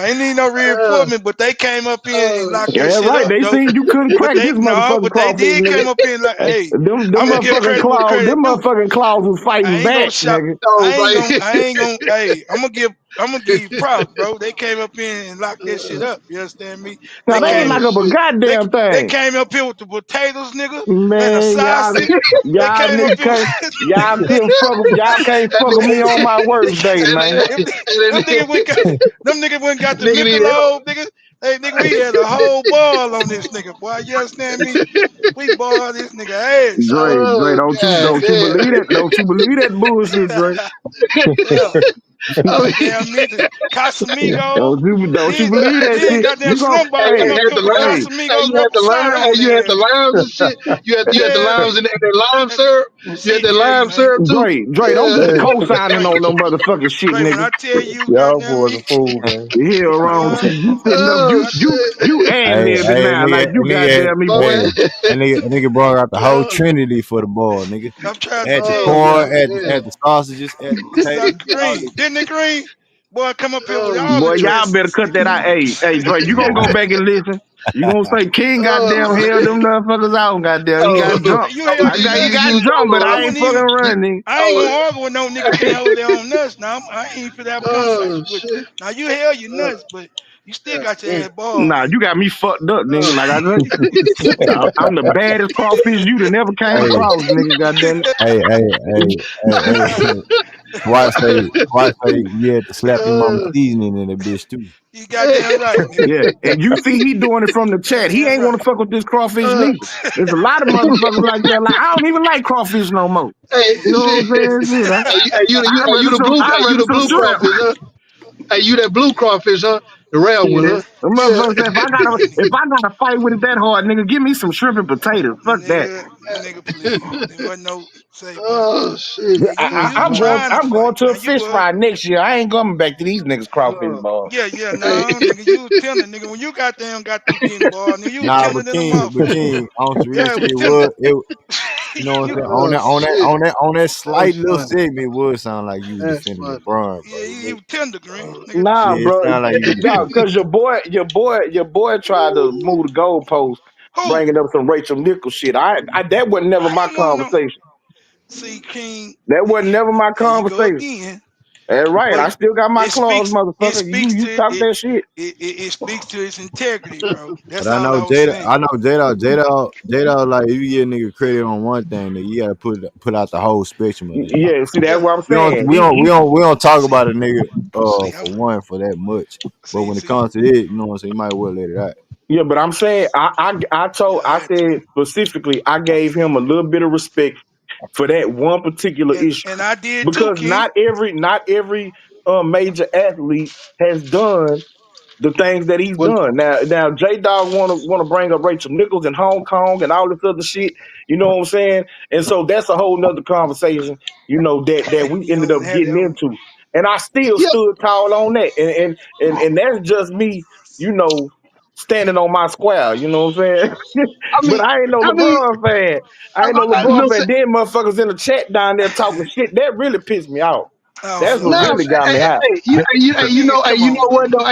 Speaker 5: ain't need no
Speaker 11: Uh,
Speaker 5: reinforcement, but they came up in and locked
Speaker 3: Yeah,
Speaker 5: that
Speaker 3: that's
Speaker 5: shit
Speaker 3: right.
Speaker 5: up,
Speaker 3: They
Speaker 5: though.
Speaker 3: seen you couldn't
Speaker 5: But
Speaker 3: crack this motherfucking
Speaker 5: but they
Speaker 3: crawfish,
Speaker 5: did
Speaker 3: nigga.
Speaker 5: came up in like, hey,
Speaker 3: Them
Speaker 5: I'm gonna give
Speaker 3: motherfucking
Speaker 5: credit where
Speaker 3: claws,
Speaker 5: credit
Speaker 3: them
Speaker 5: due.
Speaker 3: motherfucking claws was
Speaker 5: I
Speaker 3: fighting
Speaker 5: ain't gonna
Speaker 3: back,
Speaker 5: shout.
Speaker 3: nigga.
Speaker 11: oh, like,
Speaker 5: I ain't gonna. Hey, I'm gonna give you props, bro. They came up in and locked that shit up. You understand me?
Speaker 3: Now
Speaker 5: They
Speaker 3: they ain't
Speaker 5: came.
Speaker 11: oh
Speaker 3: like up a
Speaker 11: shit.
Speaker 5: They
Speaker 3: goddamn
Speaker 5: they
Speaker 3: thing.
Speaker 5: came up here with the potatoes, nigga, and the
Speaker 3: Man,
Speaker 5: sausage. They
Speaker 3: y'all
Speaker 5: came up
Speaker 3: niggas
Speaker 5: here. With,
Speaker 3: can't, y'all couldn't fuck, y'all can't
Speaker 11: That
Speaker 3: fuck with me on my
Speaker 5: they
Speaker 3: worst
Speaker 5: came,
Speaker 3: day, man.
Speaker 5: them, them
Speaker 11: nigga,
Speaker 5: niggas went got them niggas went got the
Speaker 11: nigga need help.
Speaker 5: Michelob, nigga. Hey, nigga, we had a whole ball on this nigga, boy. You understand me? We balled this nigga ass off.
Speaker 3: Dre,
Speaker 11: Oh god
Speaker 3: don't you
Speaker 11: damn.
Speaker 3: believe that? Don't you believe that bullshit, Dre?
Speaker 5: Yeah.
Speaker 11: I mean,
Speaker 5: Goddamn me, the Casamigos.
Speaker 3: Don't you
Speaker 5: Then,
Speaker 3: believe that
Speaker 5: then
Speaker 3: shit?
Speaker 5: goddamn
Speaker 3: You gon'
Speaker 5: Slim Ball
Speaker 11: hey,
Speaker 5: come
Speaker 11: you
Speaker 3: hey,
Speaker 5: up
Speaker 11: had
Speaker 5: here
Speaker 11: the
Speaker 5: with
Speaker 3: hey,
Speaker 11: lime. Hey,
Speaker 5: Casamigos
Speaker 11: you had the
Speaker 5: reposado
Speaker 11: lime. Hey,
Speaker 5: on
Speaker 11: you had
Speaker 5: that
Speaker 11: the
Speaker 5: ass.
Speaker 11: limes and shit. You had the
Speaker 5: Yeah.
Speaker 11: limes and the lime syrup. You had the
Speaker 5: Hey,
Speaker 11: lime
Speaker 5: man.
Speaker 11: syrup too.
Speaker 3: Dre, don't
Speaker 11: Yeah.
Speaker 3: get the
Speaker 2: Hey,
Speaker 3: co-signing
Speaker 5: Dre,
Speaker 3: on no motherfucking shit,
Speaker 5: Dre, when
Speaker 3: nigga.
Speaker 5: I tell you,
Speaker 2: y'all
Speaker 5: goddamn
Speaker 2: boys
Speaker 5: me,
Speaker 2: a fool, man.
Speaker 3: The hell wrong with
Speaker 5: boy,
Speaker 3: you? You sitting up,
Speaker 11: Oh shit.
Speaker 3: you and
Speaker 1: Hey,
Speaker 3: live it
Speaker 1: hey,
Speaker 3: now like you goddamn me.
Speaker 11: My
Speaker 1: hey,
Speaker 11: man.
Speaker 1: that nigga brought out the whole
Speaker 11: Oh,
Speaker 1: trinity for the ball, nigga.
Speaker 5: I'm trying to
Speaker 1: At the
Speaker 5: tell
Speaker 11: oh
Speaker 5: you,
Speaker 1: corn,
Speaker 5: boy.
Speaker 11: god
Speaker 1: at
Speaker 11: damn.
Speaker 1: the sausages, at the potatoes, all
Speaker 5: Green,
Speaker 1: this
Speaker 5: didn't it, Green? Boy, come up here with
Speaker 11: Oh
Speaker 5: all the
Speaker 3: Boy,
Speaker 11: shit.
Speaker 3: y'all better
Speaker 5: dressings.
Speaker 3: cut that out. Hey, Dre, you gonna go back and listen. You gonna say King
Speaker 11: Oh
Speaker 3: goddamn hell them
Speaker 11: shit.
Speaker 3: motherfuckers out, goddamn. He got
Speaker 11: Oh,
Speaker 3: jumped.
Speaker 5: You held you,
Speaker 3: He
Speaker 5: you,
Speaker 3: got
Speaker 11: you was
Speaker 3: jumped, but
Speaker 5: I
Speaker 3: I
Speaker 11: talking
Speaker 3: ain't
Speaker 5: wouldn't
Speaker 3: fucking
Speaker 5: even,
Speaker 3: running.
Speaker 5: I ain't
Speaker 11: oh,
Speaker 5: gonna argue with no nigga can't hold their own nuts. Now I ain't finna have a
Speaker 11: oh
Speaker 5: conversation with you.
Speaker 11: shit.
Speaker 5: Now you held your
Speaker 11: Oh,
Speaker 5: nuts, but you still
Speaker 11: god
Speaker 5: got your
Speaker 11: damn.
Speaker 5: ass ball,
Speaker 3: Nah,
Speaker 5: nigga.
Speaker 3: you got me fucked up, nigga.
Speaker 11: Oh,
Speaker 3: Like I say, I'm the baddest crawfish you that never came
Speaker 1: hey,
Speaker 3: across, nigga. Goddamn it.
Speaker 1: hey. Twice say you had to slap your mama
Speaker 11: oh,
Speaker 1: seasoning in that bitch too.
Speaker 5: You goddamn right, nigga.
Speaker 3: Yeah, and you see he doing it from the chat. He
Speaker 5: Goddamn
Speaker 3: ain't want
Speaker 5: right.
Speaker 3: to fuck with this crawfish
Speaker 11: uh,
Speaker 3: neither. There's a lot of motherfuckers like that. Like I don't even like crawfish no more.
Speaker 11: hey,
Speaker 3: You know
Speaker 11: shit.
Speaker 3: what I'm saying? Shit,
Speaker 11: Hey,
Speaker 3: I
Speaker 11: you
Speaker 3: rather
Speaker 11: the blue
Speaker 3: some shrimp.
Speaker 11: crawfish, huh? Hey, you that blue crawfish, huh? The rare one,
Speaker 3: Yeah.
Speaker 11: huh?
Speaker 3: The
Speaker 11: Yeah.
Speaker 3: motherfucker said if I gotta fight with it that hard, nigga, give me some shrimp and potatoes. Fuck that.
Speaker 5: Nigga, please. There wasn't no say, boy.
Speaker 11: Oh shit.
Speaker 5: Yeah,
Speaker 11: That's
Speaker 5: you
Speaker 11: funny.
Speaker 5: trying to
Speaker 3: I'm going
Speaker 5: fight.
Speaker 3: to a
Speaker 5: Now you
Speaker 3: fish
Speaker 5: was.
Speaker 3: fry next year. I ain't coming back to these niggas crawfish
Speaker 11: Oh,
Speaker 3: ball.
Speaker 5: Yeah,
Speaker 11: hey,
Speaker 5: no, nigga, you was tender, nigga. When you got through getting ball, nigga, you was
Speaker 1: Nah,
Speaker 5: tender
Speaker 1: but
Speaker 5: than a
Speaker 1: King,
Speaker 5: motherfucker.
Speaker 1: on some real
Speaker 5: Yeah, it
Speaker 1: shit,
Speaker 5: was tender.
Speaker 1: you know what I'm
Speaker 5: you,
Speaker 1: saying?
Speaker 11: oh shit.
Speaker 1: On that
Speaker 11: That's
Speaker 1: slight little
Speaker 11: funny.
Speaker 1: segment, it would sound like you was
Speaker 11: That's
Speaker 1: defending
Speaker 11: funny.
Speaker 1: LeBron, bro.
Speaker 5: yeah, you was tender, green,
Speaker 11: Oh,
Speaker 5: nigga.
Speaker 3: Nah,
Speaker 1: Yeah, it
Speaker 3: bro.
Speaker 1: sound like you was
Speaker 3: Nah,
Speaker 1: defending.
Speaker 3: cause your boy tried to move the goalpost,
Speaker 5: Who?
Speaker 3: bringing up some Rachel Nichols shit. I that wasn't never
Speaker 5: I
Speaker 3: my
Speaker 5: ain't moving no.
Speaker 3: conversation.
Speaker 5: See, King,
Speaker 3: That wasn't never my
Speaker 5: there you go
Speaker 3: conversation.
Speaker 5: again.
Speaker 3: That's right.
Speaker 5: But
Speaker 3: I still got my
Speaker 5: it
Speaker 3: claws,
Speaker 5: speaks. It
Speaker 3: motherfucker.
Speaker 5: speaks
Speaker 3: You
Speaker 5: to
Speaker 3: talk that shit.
Speaker 5: it speaks to its integrity, bro.
Speaker 1: But
Speaker 5: That's all I was saying.
Speaker 1: I know Jada, like if you get a nigga credit on one thing, then you gotta put out the whole spectrum of that shit.
Speaker 3: Yeah, see that's
Speaker 5: Yeah.
Speaker 3: what I'm saying.
Speaker 1: We don't talk
Speaker 5: See,
Speaker 1: about a nigga
Speaker 5: see,
Speaker 1: for one for that much. But
Speaker 5: see,
Speaker 1: when it
Speaker 5: see.
Speaker 1: comes to it, you know what I'm saying, you might well let it out.
Speaker 4: Yeah, but I'm saying I
Speaker 5: Yeah,
Speaker 4: said specifically I gave him a little bit of respect for that one particular issue
Speaker 5: and I did too,
Speaker 4: because
Speaker 5: King.
Speaker 4: not every major athlete has done the things that he's
Speaker 11: Well,
Speaker 4: done. Now J Dog wanna bring up Rachel Nichols in Hong Kong and all this other shit. You know what I'm saying? And so that's a whole nother conversation. You know that we
Speaker 5: You
Speaker 4: ended
Speaker 5: don't
Speaker 4: up
Speaker 5: have
Speaker 4: getting
Speaker 5: that one.
Speaker 4: into, and I still
Speaker 11: yeah,
Speaker 4: stood tall on that. And that's just me. You know, standing on my square. You know what I'm saying?
Speaker 11: I mean,
Speaker 4: But I ain't no
Speaker 11: I mean,
Speaker 4: LeBron fan. I ain't no
Speaker 11: you know,
Speaker 4: LeBron fan. Then motherfuckers in the chat down there talking shit. That really pissed me off.
Speaker 5: Oh
Speaker 4: That's what
Speaker 11: nah,
Speaker 5: Lord,
Speaker 4: really got me hot.
Speaker 5: nigga,
Speaker 11: hey,
Speaker 5: come
Speaker 11: you
Speaker 5: on,
Speaker 11: know
Speaker 5: bro.
Speaker 11: what though?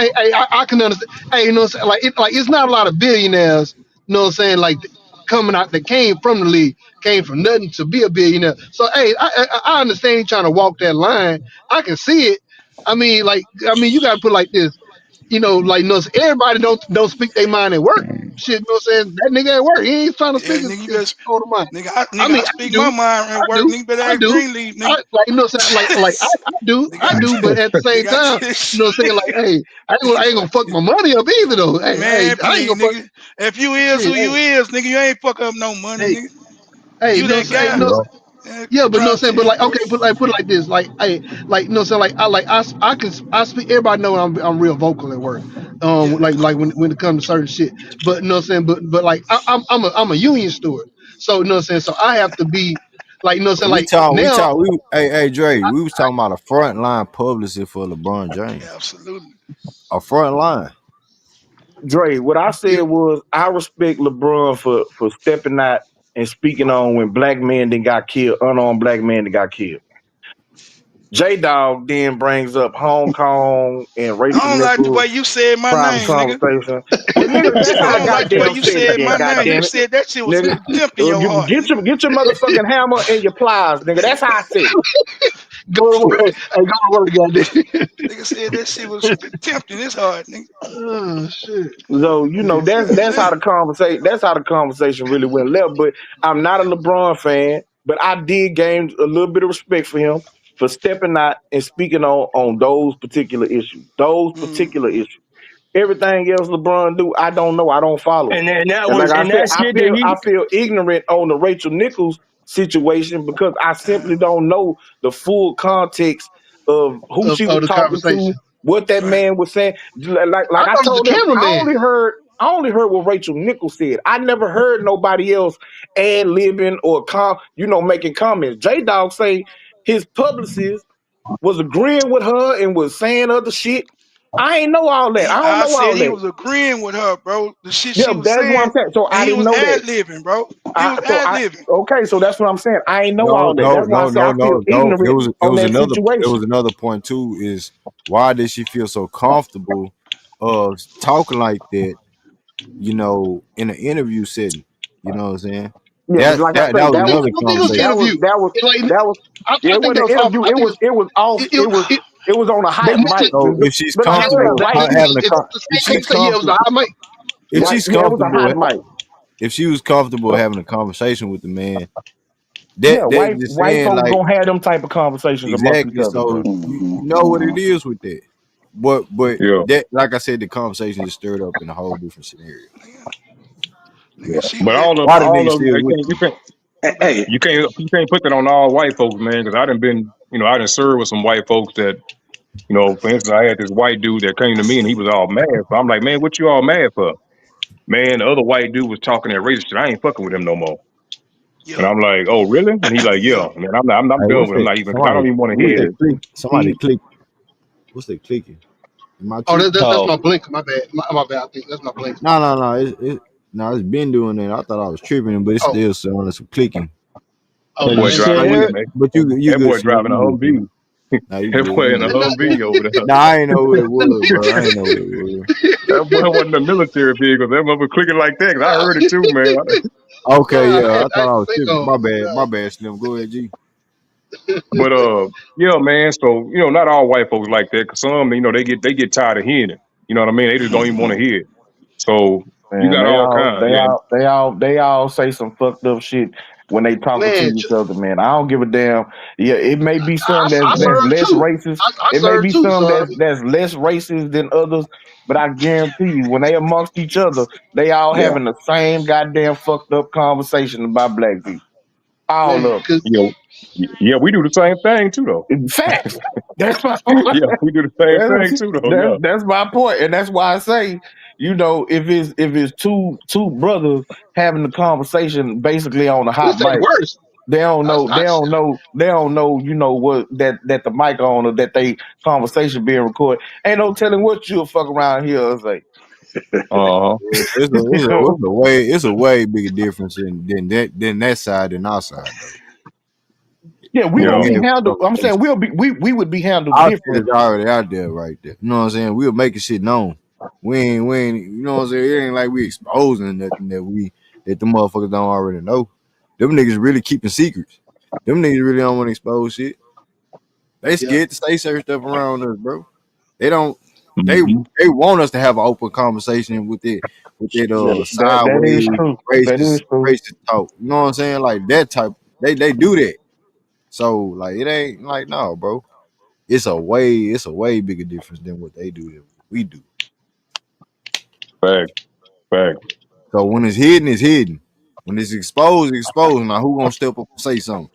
Speaker 11: I can understand. Hey, you know, what I'm saying? Like it's not a lot of billionaires. You know what I'm saying? Like coming out that came from the league, came from nothing to be a billionaire. So hey, I understand you trying to walk that line. I can see it. I mean, you got to put it like this. You know, like no, everybody don't speak their mind at work. Shit, you know what I'm saying? That nigga at work, he ain't trying to
Speaker 5: Yeah,
Speaker 11: speak
Speaker 5: nigga, you
Speaker 11: his
Speaker 5: better,
Speaker 11: total mind. I
Speaker 5: nigga,
Speaker 11: mean,
Speaker 5: I
Speaker 11: I
Speaker 5: speak my
Speaker 11: do,
Speaker 5: mind
Speaker 11: I
Speaker 5: at work.
Speaker 11: do,
Speaker 5: Nigga, better
Speaker 11: I
Speaker 5: ask
Speaker 11: do.
Speaker 5: Greenleaf,
Speaker 11: I
Speaker 5: nigga.
Speaker 11: like you know what I'm saying? I
Speaker 5: nigga,
Speaker 11: do, but at the same
Speaker 5: nigga,
Speaker 11: time, you know what I'm saying? Like, hey, I ain't gonna fuck my money up either though. Hey,
Speaker 5: man,
Speaker 11: I ain't
Speaker 5: please,
Speaker 11: gonna fuck
Speaker 5: nigga. If you is
Speaker 11: shit.
Speaker 5: who you is, nigga, you ain't fuck up no money,
Speaker 11: Hey,
Speaker 5: nigga.
Speaker 11: hey,
Speaker 5: You
Speaker 11: you know
Speaker 5: that
Speaker 11: what I'm saying? Hey, you
Speaker 5: guy.
Speaker 11: know,
Speaker 8: Yeah.
Speaker 11: yeah, but you know what I'm
Speaker 5: Drop
Speaker 11: saying? But
Speaker 5: 10,
Speaker 11: like,
Speaker 5: bro.
Speaker 11: okay, put it like this. Like, hey, like, you know what I'm saying? Like, I speak. Everybody know I'm real vocal at work.
Speaker 5: Yeah.
Speaker 11: Like when it comes to certain shit. But you know what I'm saying? But like, I'm a union steward. So you know what I'm saying? So I have to be like, you know what I'm saying?
Speaker 1: We
Speaker 11: Like
Speaker 1: talk, we
Speaker 11: now,
Speaker 1: talk. Hey, Dre, we was talking about a frontline publicist for LeBron James.
Speaker 5: Absolutely.
Speaker 1: A front line.
Speaker 4: Dre, what I said
Speaker 11: yeah,
Speaker 4: was I respect LeBron for stepping out and speaking on when black men then got killed, unarmed black men that got killed. J Dog then brings up Hong Kong and Rachel
Speaker 5: I don't like the
Speaker 4: Nichols
Speaker 5: way you said my
Speaker 4: private
Speaker 5: name, nigga.
Speaker 4: conversation. Well, nigga, that's
Speaker 5: I
Speaker 4: how I
Speaker 5: don't like the way
Speaker 4: goddamn
Speaker 5: you
Speaker 4: said it
Speaker 5: said
Speaker 4: then,
Speaker 5: my name. You
Speaker 4: goddamn it.
Speaker 5: said that shit was
Speaker 4: Nigga,
Speaker 5: contempt in your heart, nigga.
Speaker 4: get your motherfucking hammer and your pliers, nigga. That's how I said it.
Speaker 11: go to work. Hey, go to work, goddamn.
Speaker 5: Nigga said that shit was contempt in his heart, nigga.
Speaker 11: Oh shit.
Speaker 4: So you know
Speaker 11: Yes.
Speaker 4: that's how the conversation really went left. But I'm not a LeBron fan, but I did gain a little bit of respect for him for stepping out and speaking on those particular issues. Those particular
Speaker 5: Mm-hmm.
Speaker 4: issues. Everything else LeBron do, I don't know. I don't follow it.
Speaker 7: And that
Speaker 4: And like
Speaker 7: was
Speaker 4: I
Speaker 7: and
Speaker 4: said,
Speaker 7: that shit that
Speaker 4: I
Speaker 7: he
Speaker 4: feel ignorant on the Rachel Nichols situation because I simply don't know the full context of who she was
Speaker 11: Of the
Speaker 4: talking to,
Speaker 11: conversation.
Speaker 4: what that
Speaker 5: Right.
Speaker 4: man was saying.
Speaker 11: I
Speaker 4: Like I
Speaker 11: thought it was
Speaker 4: told
Speaker 11: the
Speaker 4: them,
Speaker 11: cameraman.
Speaker 4: I only heard what Rachel Nichols said. I never heard nobody else ad libbing or making comments. J Dog say his publicist was agreeing with her and was saying other shit. I ain't know all that. I don't
Speaker 5: I
Speaker 4: know
Speaker 5: said
Speaker 4: all
Speaker 5: he
Speaker 4: that.
Speaker 5: was agreeing with her, bro. The shit
Speaker 4: Yeah,
Speaker 5: she was
Speaker 4: that's what I'm
Speaker 5: saying,
Speaker 4: saying. So
Speaker 5: and
Speaker 4: I
Speaker 5: he
Speaker 4: didn't
Speaker 5: was
Speaker 4: know that.
Speaker 5: ad libbing, bro. He was ad libbing.
Speaker 4: Okay, so that's what I'm saying. I ain't know
Speaker 1: No,
Speaker 4: all that.
Speaker 1: no,
Speaker 4: That's why I
Speaker 1: no,
Speaker 4: say I
Speaker 1: no,
Speaker 4: feel
Speaker 1: no, no.
Speaker 4: ignorant
Speaker 1: It
Speaker 4: on
Speaker 1: was
Speaker 4: that
Speaker 1: another
Speaker 4: situation.
Speaker 1: point too, is why did she feel so comfortable of talking like that, in an interview setting? You know what I'm saying?
Speaker 4: Yeah, but
Speaker 1: That
Speaker 4: like I
Speaker 1: that
Speaker 4: say,
Speaker 1: that was
Speaker 11: I
Speaker 1: another
Speaker 11: don't think it was an
Speaker 1: conversation.
Speaker 11: interview. Like,
Speaker 4: yeah,
Speaker 11: I
Speaker 4: it
Speaker 11: think
Speaker 4: wasn't
Speaker 11: that
Speaker 4: an
Speaker 11: was off.
Speaker 4: interview.
Speaker 11: I think
Speaker 4: It was off.
Speaker 11: it
Speaker 4: It was on a
Speaker 11: they
Speaker 4: hot
Speaker 11: mentioned
Speaker 4: mic.
Speaker 1: So if she's
Speaker 4: But like I said,
Speaker 11: yeah,
Speaker 1: comfortable
Speaker 11: they,
Speaker 1: having a
Speaker 11: it's
Speaker 1: con-
Speaker 11: the
Speaker 1: if
Speaker 11: same
Speaker 1: she's
Speaker 11: case. Say yeah, it was a
Speaker 1: comfortable
Speaker 11: high mic.
Speaker 1: if
Speaker 4: right,
Speaker 1: she's
Speaker 4: yeah, it was a
Speaker 1: comfortable
Speaker 4: hot mic.
Speaker 1: if she was comfortable having a conversation with the man,
Speaker 4: Yeah,
Speaker 1: that just
Speaker 4: white
Speaker 1: saying
Speaker 4: folks
Speaker 1: like
Speaker 4: gonna have them type of conversations amongst each
Speaker 1: exactly.
Speaker 4: other,
Speaker 1: So
Speaker 4: bro.
Speaker 1: you
Speaker 9: Mm-hmm,
Speaker 1: know what it
Speaker 9: mm-hmm.
Speaker 1: is with that. But
Speaker 8: Yeah.
Speaker 1: that, like I said, the conversation is stirred up in a whole different scenario.
Speaker 5: Nigga, she
Speaker 8: But
Speaker 5: let
Speaker 1: Why the
Speaker 8: all
Speaker 1: nigga
Speaker 8: of them,
Speaker 1: still
Speaker 8: they
Speaker 1: with
Speaker 8: can't,
Speaker 1: you?
Speaker 9: Hey, hey,
Speaker 8: you can't put that on all white folks, man. Because I done been, I done served with some white folks that, for instance, I had this white dude that came to me and he was all mad. So I'm like, man, what you all mad for? Man, the other white dude was talking that racist shit. I ain't fucking with him no more. And
Speaker 5: Yup.
Speaker 8: I'm like, oh, really? And he like, yeah,
Speaker 5: Yup.
Speaker 8: man, I'm
Speaker 1: Hey,
Speaker 8: done
Speaker 1: what's
Speaker 8: with him. I'm
Speaker 1: that?
Speaker 8: not even, because I don't even want to
Speaker 1: What's
Speaker 8: hear
Speaker 1: that
Speaker 8: it.
Speaker 1: click? Somebody
Speaker 4: He,
Speaker 1: click. What's that clicking? Am I
Speaker 11: Oh,
Speaker 1: tripping?
Speaker 11: that's
Speaker 7: oh
Speaker 11: my blink. My bad. My bad. I think that's my blink.
Speaker 1: No. It's been doing that. I thought I was tripping, but it's
Speaker 11: Oh,
Speaker 1: still showing some clicking.
Speaker 11: oh
Speaker 8: That
Speaker 11: no,
Speaker 8: boy
Speaker 11: it
Speaker 7: you
Speaker 11: ain't
Speaker 8: driving
Speaker 7: still
Speaker 8: a,
Speaker 11: clicking.
Speaker 7: hear it?
Speaker 8: man.
Speaker 1: But you
Speaker 8: That
Speaker 1: good,
Speaker 8: boy
Speaker 1: Slim.
Speaker 8: driving a
Speaker 1: You good, Slim.
Speaker 8: Humvee.
Speaker 1: Nah, you
Speaker 8: That
Speaker 1: good.
Speaker 8: boy
Speaker 1: You
Speaker 8: in a
Speaker 1: good.
Speaker 8: Humvee over there.
Speaker 1: Nah, I ain't know what it was, bro. I ain't know what it was.
Speaker 8: That boy wasn't a military vehicle. That mother clicking like that. 'Cause I heard it too, man.
Speaker 1: Okay,
Speaker 11: Nah,
Speaker 1: yeah. I
Speaker 11: I
Speaker 1: thought I was
Speaker 11: think
Speaker 1: tripping.
Speaker 11: on.
Speaker 1: My bad, Slim. Go ahead, G.
Speaker 8: But yeah, man. So not all white folks like that. Cause some, they get tired of hearing it. You know what I mean? They just don't even want to hear it. So you
Speaker 4: man,
Speaker 8: got all kinds. Yeah.
Speaker 4: they all say some fucked up shit. when they talking to
Speaker 11: Man,
Speaker 4: each other, man. I don't give a damn. Yeah, it may be some
Speaker 11: I
Speaker 4: that's
Speaker 11: serve
Speaker 4: less
Speaker 11: too.
Speaker 4: racist.
Speaker 11: I
Speaker 4: It may
Speaker 11: serve
Speaker 4: be
Speaker 11: too,
Speaker 4: some
Speaker 11: son.
Speaker 4: that's less racist than others. But I guarantee you, when they amongst each other, they all
Speaker 9: Yeah.
Speaker 4: having the same goddamn fucked up conversation about black people. All
Speaker 11: Man,
Speaker 4: of
Speaker 11: cause
Speaker 8: You know, yeah, we do the same thing too, though.
Speaker 4: them. Facts. That's my
Speaker 8: Yeah, we do the same thing too, though. Yeah.
Speaker 4: that's my point, and that's why I say, if it's two brothers having the conversation basically on a
Speaker 11: this
Speaker 4: hot
Speaker 11: ain't
Speaker 4: mic.
Speaker 11: worse.
Speaker 4: They don't
Speaker 11: I,
Speaker 4: know.
Speaker 11: I,
Speaker 4: What that the mic on or that they conversation being recorded. Ain't no telling what you'll fuck around here and say.
Speaker 8: Uh huh.
Speaker 1: It's a,
Speaker 4: You
Speaker 1: it's a,
Speaker 4: know?
Speaker 1: it's a way bigger difference than that side than our side though.
Speaker 4: Yeah, we
Speaker 1: When
Speaker 4: gonna
Speaker 8: Yeah.
Speaker 1: we
Speaker 4: be
Speaker 1: have a
Speaker 4: handled. I'm saying
Speaker 1: conversation,
Speaker 4: we would be handled
Speaker 1: our shit is
Speaker 4: different.
Speaker 1: already out there right there. You know what I'm saying? We'll make shit known. We ain't, you know what I'm saying? It ain't like we exposing nothing that the motherfuckers don't already know. Them niggas really keeping secrets. Them niggas really don't want to expose shit. They
Speaker 11: yeah,
Speaker 1: scared to say certain stuff around us, bro. They don't. They
Speaker 8: Hmm.
Speaker 1: they want us to have an open conversation with that
Speaker 4: Yeah, that is
Speaker 1: sideways
Speaker 4: true. That is true.
Speaker 1: racist talk. You know what I'm saying? Like that type. They do that. So like it ain't like no, bro. It's a way bigger difference than what they do than what we do.
Speaker 8: Fact. Fact.
Speaker 1: So when it's hidden, it's hidden. When it's exposed, it's exposed. Now who gonna step up and say something?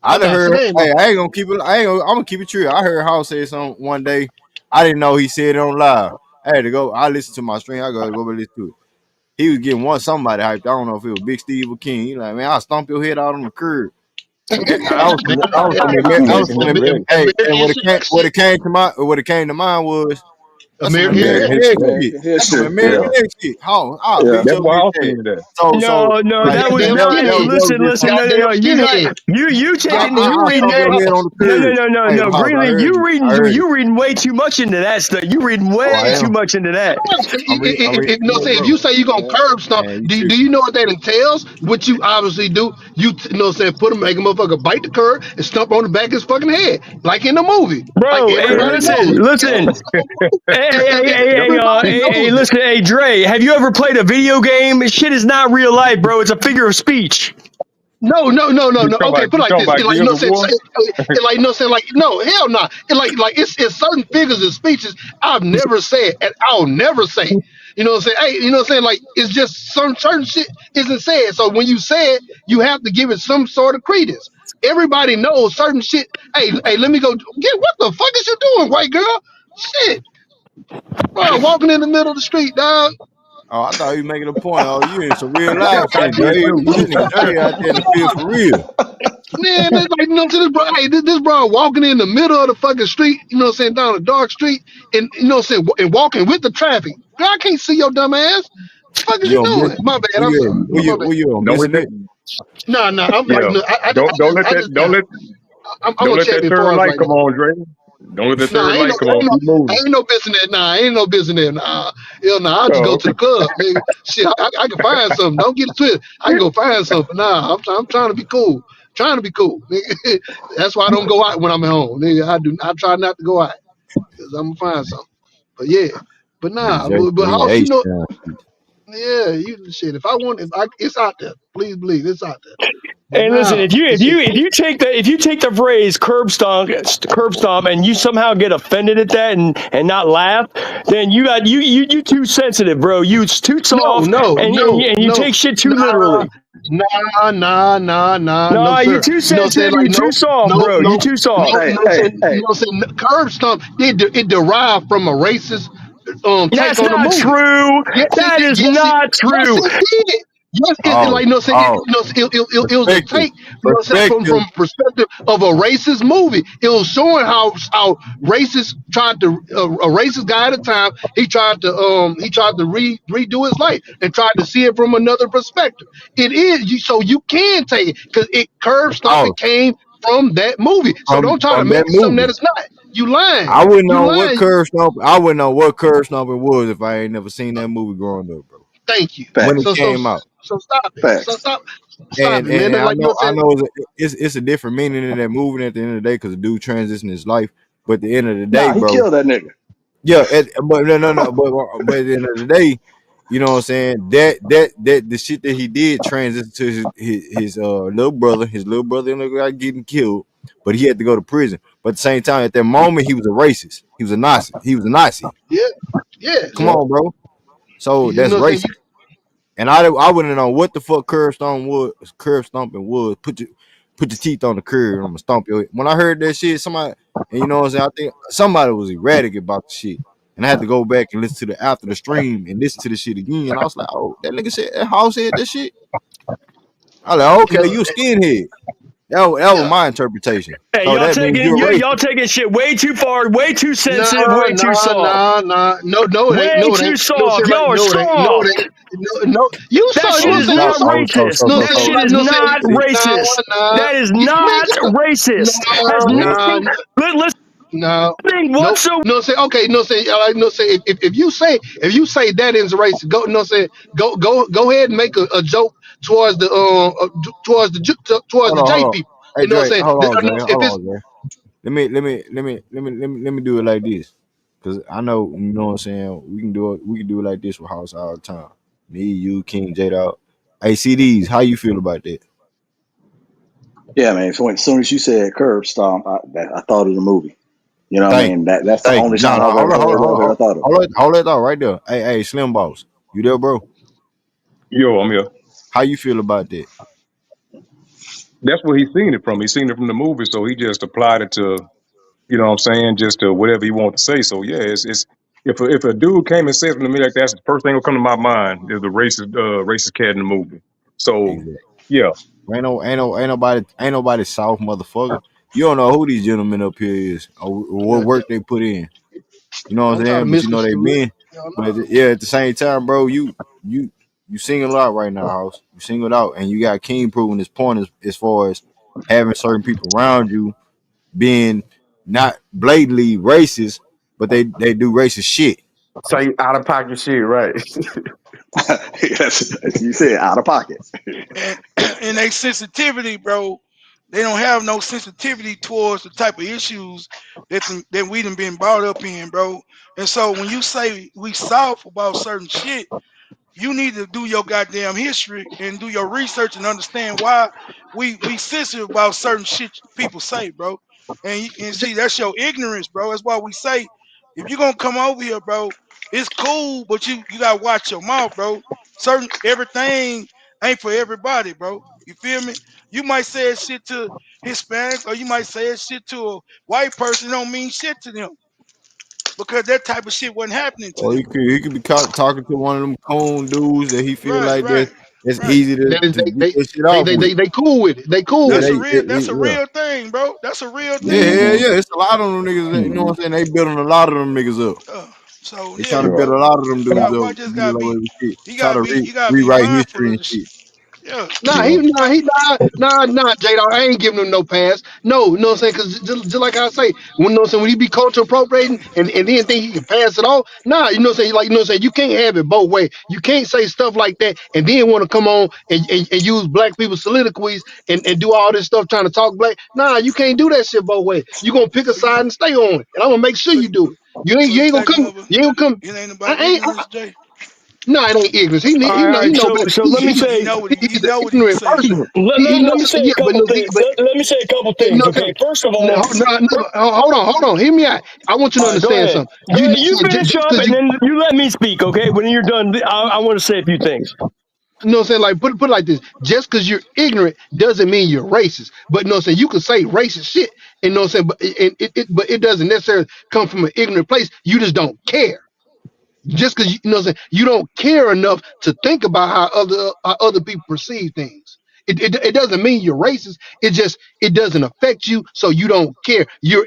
Speaker 1: I
Speaker 11: I'm
Speaker 1: done
Speaker 11: not
Speaker 1: heard.
Speaker 11: saying no.
Speaker 1: Hey, I ain't gonna keep it. I'm gonna keep it true. I heard House say something one day. I didn't know he said it on live. I had to go. I listened to my stream. I gotta go back listen to it. He was getting somebody hyped. I don't know if it was Big Steve or King. He like, man, I'll stomp your head out on the curb.
Speaker 11: Man,
Speaker 1: I was from I was from
Speaker 8: Ready.
Speaker 1: hey, and
Speaker 11: American history
Speaker 1: what
Speaker 11: accent.
Speaker 1: it came to mind, what it came to mind was that's some
Speaker 11: American
Speaker 1: American
Speaker 8: American
Speaker 11: history.
Speaker 1: X
Speaker 8: history.
Speaker 1: shit.
Speaker 9: American
Speaker 1: That's some
Speaker 9: history.
Speaker 1: American
Speaker 9: Yeah.
Speaker 1: X shit. How I'll
Speaker 9: Yeah.
Speaker 1: beat
Speaker 8: That's
Speaker 1: your
Speaker 8: why
Speaker 1: bitch
Speaker 8: I was
Speaker 1: ass.
Speaker 8: saying that.
Speaker 1: So
Speaker 7: No, no,
Speaker 1: like
Speaker 7: that was
Speaker 11: Goddamn
Speaker 7: not.
Speaker 1: that
Speaker 11: skinhead.
Speaker 1: was
Speaker 7: Listen,
Speaker 1: just
Speaker 7: listen.
Speaker 1: something.
Speaker 7: No, no,
Speaker 11: Goddamn
Speaker 7: no.
Speaker 11: skinhead.
Speaker 7: You taking you
Speaker 1: I'll
Speaker 7: reading
Speaker 1: stomp
Speaker 7: that?
Speaker 1: your head on the
Speaker 7: No, no,
Speaker 1: curb.
Speaker 7: no, no,
Speaker 1: Hey,
Speaker 7: no.
Speaker 1: House, I
Speaker 7: Greenleaf,
Speaker 1: heard you. I heard it.
Speaker 7: you reading way too much into that stuff. You reading
Speaker 1: Oh, I
Speaker 7: way too
Speaker 1: am.
Speaker 7: much into that.
Speaker 11: If, you know,
Speaker 1: Look,
Speaker 11: say if
Speaker 1: bro.
Speaker 11: you say you gonna curb stomp,
Speaker 1: Man, you
Speaker 11: do
Speaker 1: tripping.
Speaker 11: you know what that entails? What you obviously do, you know, say put him, make a motherfucker bite the curb and stomp on the back of his fucking head, like in the movie, like
Speaker 7: Bro, hey,
Speaker 11: everybody knows.
Speaker 7: listen.
Speaker 8: Yep.
Speaker 11: Everybody knows it.
Speaker 7: Listen, hey, Dre, have you ever played a video game? This shit is not real life, bro. It's a figure of speech.
Speaker 11: No, no, no, no, no. Okay, put it
Speaker 8: You
Speaker 11: like
Speaker 8: talking
Speaker 11: this.
Speaker 8: about
Speaker 11: It like, you
Speaker 8: Gears
Speaker 11: know,
Speaker 8: of
Speaker 11: say,
Speaker 8: War?
Speaker 11: like, you know, say, like, no, hell no. Like, it's certain figures and speeches I've never said, and I'll never say. You know what I'm saying? Hey, you know what I'm saying? Like, it's just some certain shit isn't said. So when you say it, you have to give it some sort of credence. Everybody knows certain shit. Hey, let me go get. What the fuck is you doing, white girl? Shit, bro, walking in the middle of the street, dog.
Speaker 1: Oh, I thought you were making a point. Oh, you in some real life
Speaker 8: I
Speaker 1: shit,
Speaker 8: did
Speaker 1: Dre.
Speaker 8: too.
Speaker 1: This nigga Dre out there in the field for real.
Speaker 11: Man, it's like, you know, to this bro, hey, this bro walking in the middle of the fucking street, you know what I'm saying, down a dark street, and you know what I'm saying, and walking with the traffic. Girl, I can't see your dumb ass. The fuck is you
Speaker 1: You on miss?
Speaker 11: doing? My bad. I'm sorry. My bad.
Speaker 1: Where you on
Speaker 8: Don't let
Speaker 1: missing
Speaker 8: that.
Speaker 1: it?
Speaker 11: Nah, nah. I'm like,
Speaker 8: Yeah.
Speaker 11: no,
Speaker 8: Don't let
Speaker 11: I
Speaker 8: that.
Speaker 11: just,
Speaker 8: Don't let.
Speaker 11: I'm
Speaker 8: Don't
Speaker 11: gonna
Speaker 8: let
Speaker 11: check
Speaker 8: that
Speaker 11: before
Speaker 8: third
Speaker 11: I was
Speaker 8: light
Speaker 11: like,
Speaker 8: come on, Dre. Don't let that
Speaker 11: nah,
Speaker 8: third light come on. Keep moving.
Speaker 11: ain't no business there. Nah, ain't no business there. Nah, hell, nah. I'll just go
Speaker 8: Oh,
Speaker 11: to the club, nigga. Shit, I can find something. Don't get it twisted. I can go find something. Nah, I'm trying to be cool. Trying to be cool, nigga. That's why I don't go out when I'm at home, nigga. I try not to go out because I'm gonna find something. But yeah, but
Speaker 1: Nigga
Speaker 11: nah,
Speaker 1: Jay
Speaker 11: but
Speaker 1: said he
Speaker 11: House, you
Speaker 1: H
Speaker 11: know,
Speaker 1: town.
Speaker 11: yeah, you shit. If I, it's out there. Please believe it's out there. But
Speaker 7: Hey, listen,
Speaker 11: now, yeah,
Speaker 7: if you take the phrase curb stomp, and you somehow get offended at that and not laugh, then you too sensitive, bro. You too
Speaker 11: no,
Speaker 7: soft,
Speaker 11: no,
Speaker 7: and
Speaker 11: no,
Speaker 7: you
Speaker 11: no,
Speaker 7: take shit too
Speaker 11: nah,
Speaker 7: literally.
Speaker 11: nah, no,
Speaker 7: No, you
Speaker 11: sir.
Speaker 7: too
Speaker 11: You know what I'm saying?
Speaker 7: sensitive.
Speaker 11: Like,
Speaker 7: You too soft,
Speaker 11: no,
Speaker 7: bro. You
Speaker 11: no,
Speaker 7: too
Speaker 11: no.
Speaker 7: soft.
Speaker 11: You
Speaker 9: Hey,
Speaker 11: know what I'm
Speaker 9: hey,
Speaker 11: saying? You
Speaker 9: hey.
Speaker 11: know what I'm saying? Curb stomp. It derived from a racist take
Speaker 7: That's
Speaker 11: on the
Speaker 7: not
Speaker 11: movie.
Speaker 7: true.
Speaker 11: Yes, it
Speaker 7: That
Speaker 11: did.
Speaker 7: is not
Speaker 11: Yes,
Speaker 7: true.
Speaker 11: it did. Yes, like
Speaker 1: Oh,
Speaker 11: you know, saying
Speaker 1: oh,
Speaker 11: it was a
Speaker 1: perspective,
Speaker 11: take, you know, saying
Speaker 1: perspective.
Speaker 11: from perspective of a racist movie. It was showing how racist tried to a racist guy at a time. He tried to redo his life and tried to see it from another perspective. It is so you can take it because it curb
Speaker 1: Oh,
Speaker 11: stomping came from that movie. So don't try to
Speaker 1: from
Speaker 11: make
Speaker 1: that
Speaker 11: it something that
Speaker 1: movie.
Speaker 11: it's not. You lying.
Speaker 1: I wouldn't
Speaker 11: You
Speaker 1: know what
Speaker 11: lying.
Speaker 1: curve stomping. I wouldn't know what curve stomping was if I ain't never seen that movie growing up, bro.
Speaker 11: Thank you.
Speaker 1: When it
Speaker 9: Facts.
Speaker 1: came out,
Speaker 11: So stop it. So
Speaker 9: Facts.
Speaker 11: stop it, man.
Speaker 1: and
Speaker 11: That, like you know,
Speaker 1: I
Speaker 11: saying
Speaker 1: know it's a different meaning in that movie at the end of the day because the dude transitioned his life. But at the end of the day,
Speaker 9: Nah, he
Speaker 1: bro,
Speaker 9: killed that nigga.
Speaker 1: yeah. But no, but at the end of the day. You know what I'm saying? That the shit that he did transition to his little brother ended up getting killed, but he had to go to prison. But at the same time, at that moment, he was a racist. He was a Nazi. He was a Nazi.
Speaker 11: Yeah, yes.
Speaker 1: Come on, bro. So
Speaker 11: You
Speaker 1: that's
Speaker 11: know what I'm saying?
Speaker 1: racist. And I wouldn't know what the fuck curb stomping was. Put your teeth on the curb and I'm gonna stomp your head. When I heard that shit, somebody and you know what I'm saying, I think somebody was erratic about the shit. And I had to go back and listen to the after the stream and listen to the shit again. And I was like, oh, that nigga said that house said that shit. I was like,
Speaker 11: You know,
Speaker 1: okay, you a skinhead. That was
Speaker 11: yeah.
Speaker 1: my interpretation.
Speaker 7: Hey,
Speaker 1: So that means you're
Speaker 7: y'all
Speaker 1: racist.
Speaker 7: taking shit way too far, way too
Speaker 11: Nah,
Speaker 7: sensitive, way too soft,
Speaker 11: No, no, it ain't.
Speaker 7: way
Speaker 11: No, it
Speaker 7: too
Speaker 11: ain't. No, say
Speaker 7: soft.
Speaker 11: like,
Speaker 7: Y'all are
Speaker 11: no, it ain't. No, it
Speaker 7: soft.
Speaker 11: ain't. No, no. You
Speaker 7: That
Speaker 11: saw.
Speaker 7: shit
Speaker 11: No,
Speaker 7: is
Speaker 11: say you
Speaker 7: not
Speaker 11: saw.
Speaker 7: racist.
Speaker 11: No,
Speaker 7: That
Speaker 11: say
Speaker 7: shit
Speaker 11: like.
Speaker 7: is
Speaker 11: No, say.
Speaker 7: not
Speaker 1: See,
Speaker 7: racist.
Speaker 11: Nah.
Speaker 7: That is
Speaker 11: Man,
Speaker 7: not
Speaker 11: get the.
Speaker 7: racist. Has
Speaker 11: Nah.
Speaker 7: nothing.
Speaker 11: No,
Speaker 7: Nothing
Speaker 11: nope.
Speaker 7: whatsoever.
Speaker 11: No, say okay. No, say no, say if you say that is racist, go no say go ahead and make a joke towards the towards
Speaker 1: hold
Speaker 11: the
Speaker 1: on, hold
Speaker 11: J
Speaker 1: on.
Speaker 11: people.
Speaker 1: Hey
Speaker 11: You know what
Speaker 1: Dre,
Speaker 11: I'm saying?
Speaker 1: hold on,
Speaker 11: No,
Speaker 1: Dre.
Speaker 11: if
Speaker 1: Hold
Speaker 11: it's
Speaker 1: on, Dre. Let me do it like this. Cause I know, you know what I'm saying, we can do it like this with House all the time. Me, you, King, J Dog. Hey, CDs, how you feel about that?
Speaker 9: Yeah, man. So as soon as you said curb stomp, I thought of the movie. You know what I
Speaker 1: Thank
Speaker 9: mean?
Speaker 1: you.
Speaker 9: That's the
Speaker 1: Thank
Speaker 9: only
Speaker 1: you. No,
Speaker 9: time
Speaker 1: no,
Speaker 9: I've
Speaker 1: hold
Speaker 9: ever
Speaker 1: on, hold on, hold on,
Speaker 9: I thought of it.
Speaker 1: hold that thought right there. Hey, Slim Boss, you there, bro?
Speaker 8: Yo, I'm here.
Speaker 1: How you feel about that?
Speaker 8: That's where he's seen it from. He's seen it from the movie, so he just applied it to, you know what I'm saying, just to whatever he wants to say. So yeah, it's if a dude came and said something to me like that, that's the first thing that'll come to my mind is the racist cat in the movie. So
Speaker 1: Exactly.
Speaker 8: yeah,
Speaker 1: Ain't nobody soft motherfucker. You don't know who these gentlemen up here is or what
Speaker 11: yeah,
Speaker 1: work they put in. You know what I'm
Speaker 11: don't try to
Speaker 1: saying? But you know they
Speaker 11: misconstrue it.
Speaker 1: men.
Speaker 11: You know,
Speaker 1: But
Speaker 11: no.
Speaker 1: yeah, at the same time, bro, you single out right now, House. You singled out, and you got King proving his point as far as having certain people around you being not blatantly racist, but they do racist shit.
Speaker 4: Say out of pocket shit, right?
Speaker 9: Yes, as you said, out of pocket.
Speaker 5: And and they sensitivity, bro. They don't have no sensitivity towards the type of issues that we done been brought up in, bro. And so when you say we soft about certain shit, you need to do your goddamn history and do your research and understand why we sensitive about certain shit people say, bro. And see, that's your ignorance, bro. That's why we say if you gonna come over here, bro, it's cool, but you gotta watch your mouth, bro. Certain everything ain't for everybody, bro. You feel me? You might say shit to Hispanics or you might say shit to a white person, it don't mean shit to them because that type of shit wasn't happening to
Speaker 1: Or
Speaker 5: them.
Speaker 1: he could be talking to one of them coon dudes that he feel
Speaker 5: Right,
Speaker 1: like
Speaker 5: right,
Speaker 1: that's
Speaker 5: right.
Speaker 1: easy
Speaker 11: That is
Speaker 1: to get that shit off with.
Speaker 11: they cool with it. They cool
Speaker 1: Yeah,
Speaker 11: with it.
Speaker 5: That's a
Speaker 1: yeah.
Speaker 5: real thing, bro. That's a real
Speaker 1: Yeah,
Speaker 5: thing.
Speaker 1: hell
Speaker 9: Hmm.
Speaker 1: yeah. It's a lot of them niggas that, you know what I'm saying? They building a lot of them niggas up.
Speaker 5: So
Speaker 1: They trying to
Speaker 5: yeah,
Speaker 1: build
Speaker 9: Right.
Speaker 1: a
Speaker 5: bro.
Speaker 1: lot of them
Speaker 5: You
Speaker 1: dudes
Speaker 5: got
Speaker 1: up
Speaker 5: why
Speaker 1: to
Speaker 5: just
Speaker 1: get
Speaker 5: gotta
Speaker 1: away
Speaker 5: be
Speaker 1: with shit. Try to
Speaker 5: you gotta be
Speaker 1: rewrite
Speaker 5: mindful
Speaker 1: history
Speaker 5: of
Speaker 1: and
Speaker 5: the
Speaker 1: shit.
Speaker 5: shit. Yeah.
Speaker 11: Nah,
Speaker 9: Yeah.
Speaker 11: nah, J Dog. I ain't giving him no pass. No, you know what I'm saying? Because just like I say, when you know what I'm saying, when he be culture appropriating and then think he can pass it off, nah, you know what I'm saying? Like, you know what I'm saying? You can't have it both ways. You can't say stuff like that and then want to come on and use black people's soliloquies and do all this stuff trying to talk black. Nah, you can't do that shit both ways. You gonna pick a
Speaker 5: So you
Speaker 11: side and stay on it. And I'm gonna make sure
Speaker 5: so
Speaker 11: you do it.
Speaker 5: so
Speaker 11: You
Speaker 5: you
Speaker 11: ain't gonna
Speaker 5: think
Speaker 11: come.
Speaker 5: mother
Speaker 11: You ain't gonna come.
Speaker 5: it ain't about
Speaker 11: I ain't.
Speaker 5: ignorance, Jay?
Speaker 11: No, it ain't ignorance.
Speaker 7: All
Speaker 11: He
Speaker 7: right.
Speaker 11: know better.
Speaker 7: So let me
Speaker 5: He
Speaker 7: say.
Speaker 5: know what he
Speaker 11: He's an
Speaker 5: know what he was
Speaker 11: ignorant
Speaker 5: saying.
Speaker 11: person. He
Speaker 7: Let me
Speaker 11: knows.
Speaker 7: say a
Speaker 11: Yeah, but
Speaker 7: couple
Speaker 11: no,
Speaker 7: things. Let me say a couple
Speaker 11: no,
Speaker 7: things. Okay. First of
Speaker 11: no,
Speaker 7: all,
Speaker 11: hold on. Hear me out. I want you to
Speaker 7: all right, go
Speaker 11: understand
Speaker 7: ahead.
Speaker 11: something.
Speaker 7: Go
Speaker 11: You know,
Speaker 7: ahead. You finish
Speaker 11: just
Speaker 7: up,
Speaker 11: because
Speaker 7: and
Speaker 11: you,
Speaker 7: then you let me speak. Okay. When you're done, I want to say a few things.
Speaker 11: you know what I'm saying, like put it like this. Just because you're ignorant doesn't mean you're racist. But you know what I'm saying, you can say racist shit. And you know what I'm saying, but it doesn't necessarily come from an ignorant place. You just don't care. Just because you know what I'm saying, you don't care enough to think about how other people perceive things. It doesn't mean you're racist. It just it doesn't affect you, so you don't care. You're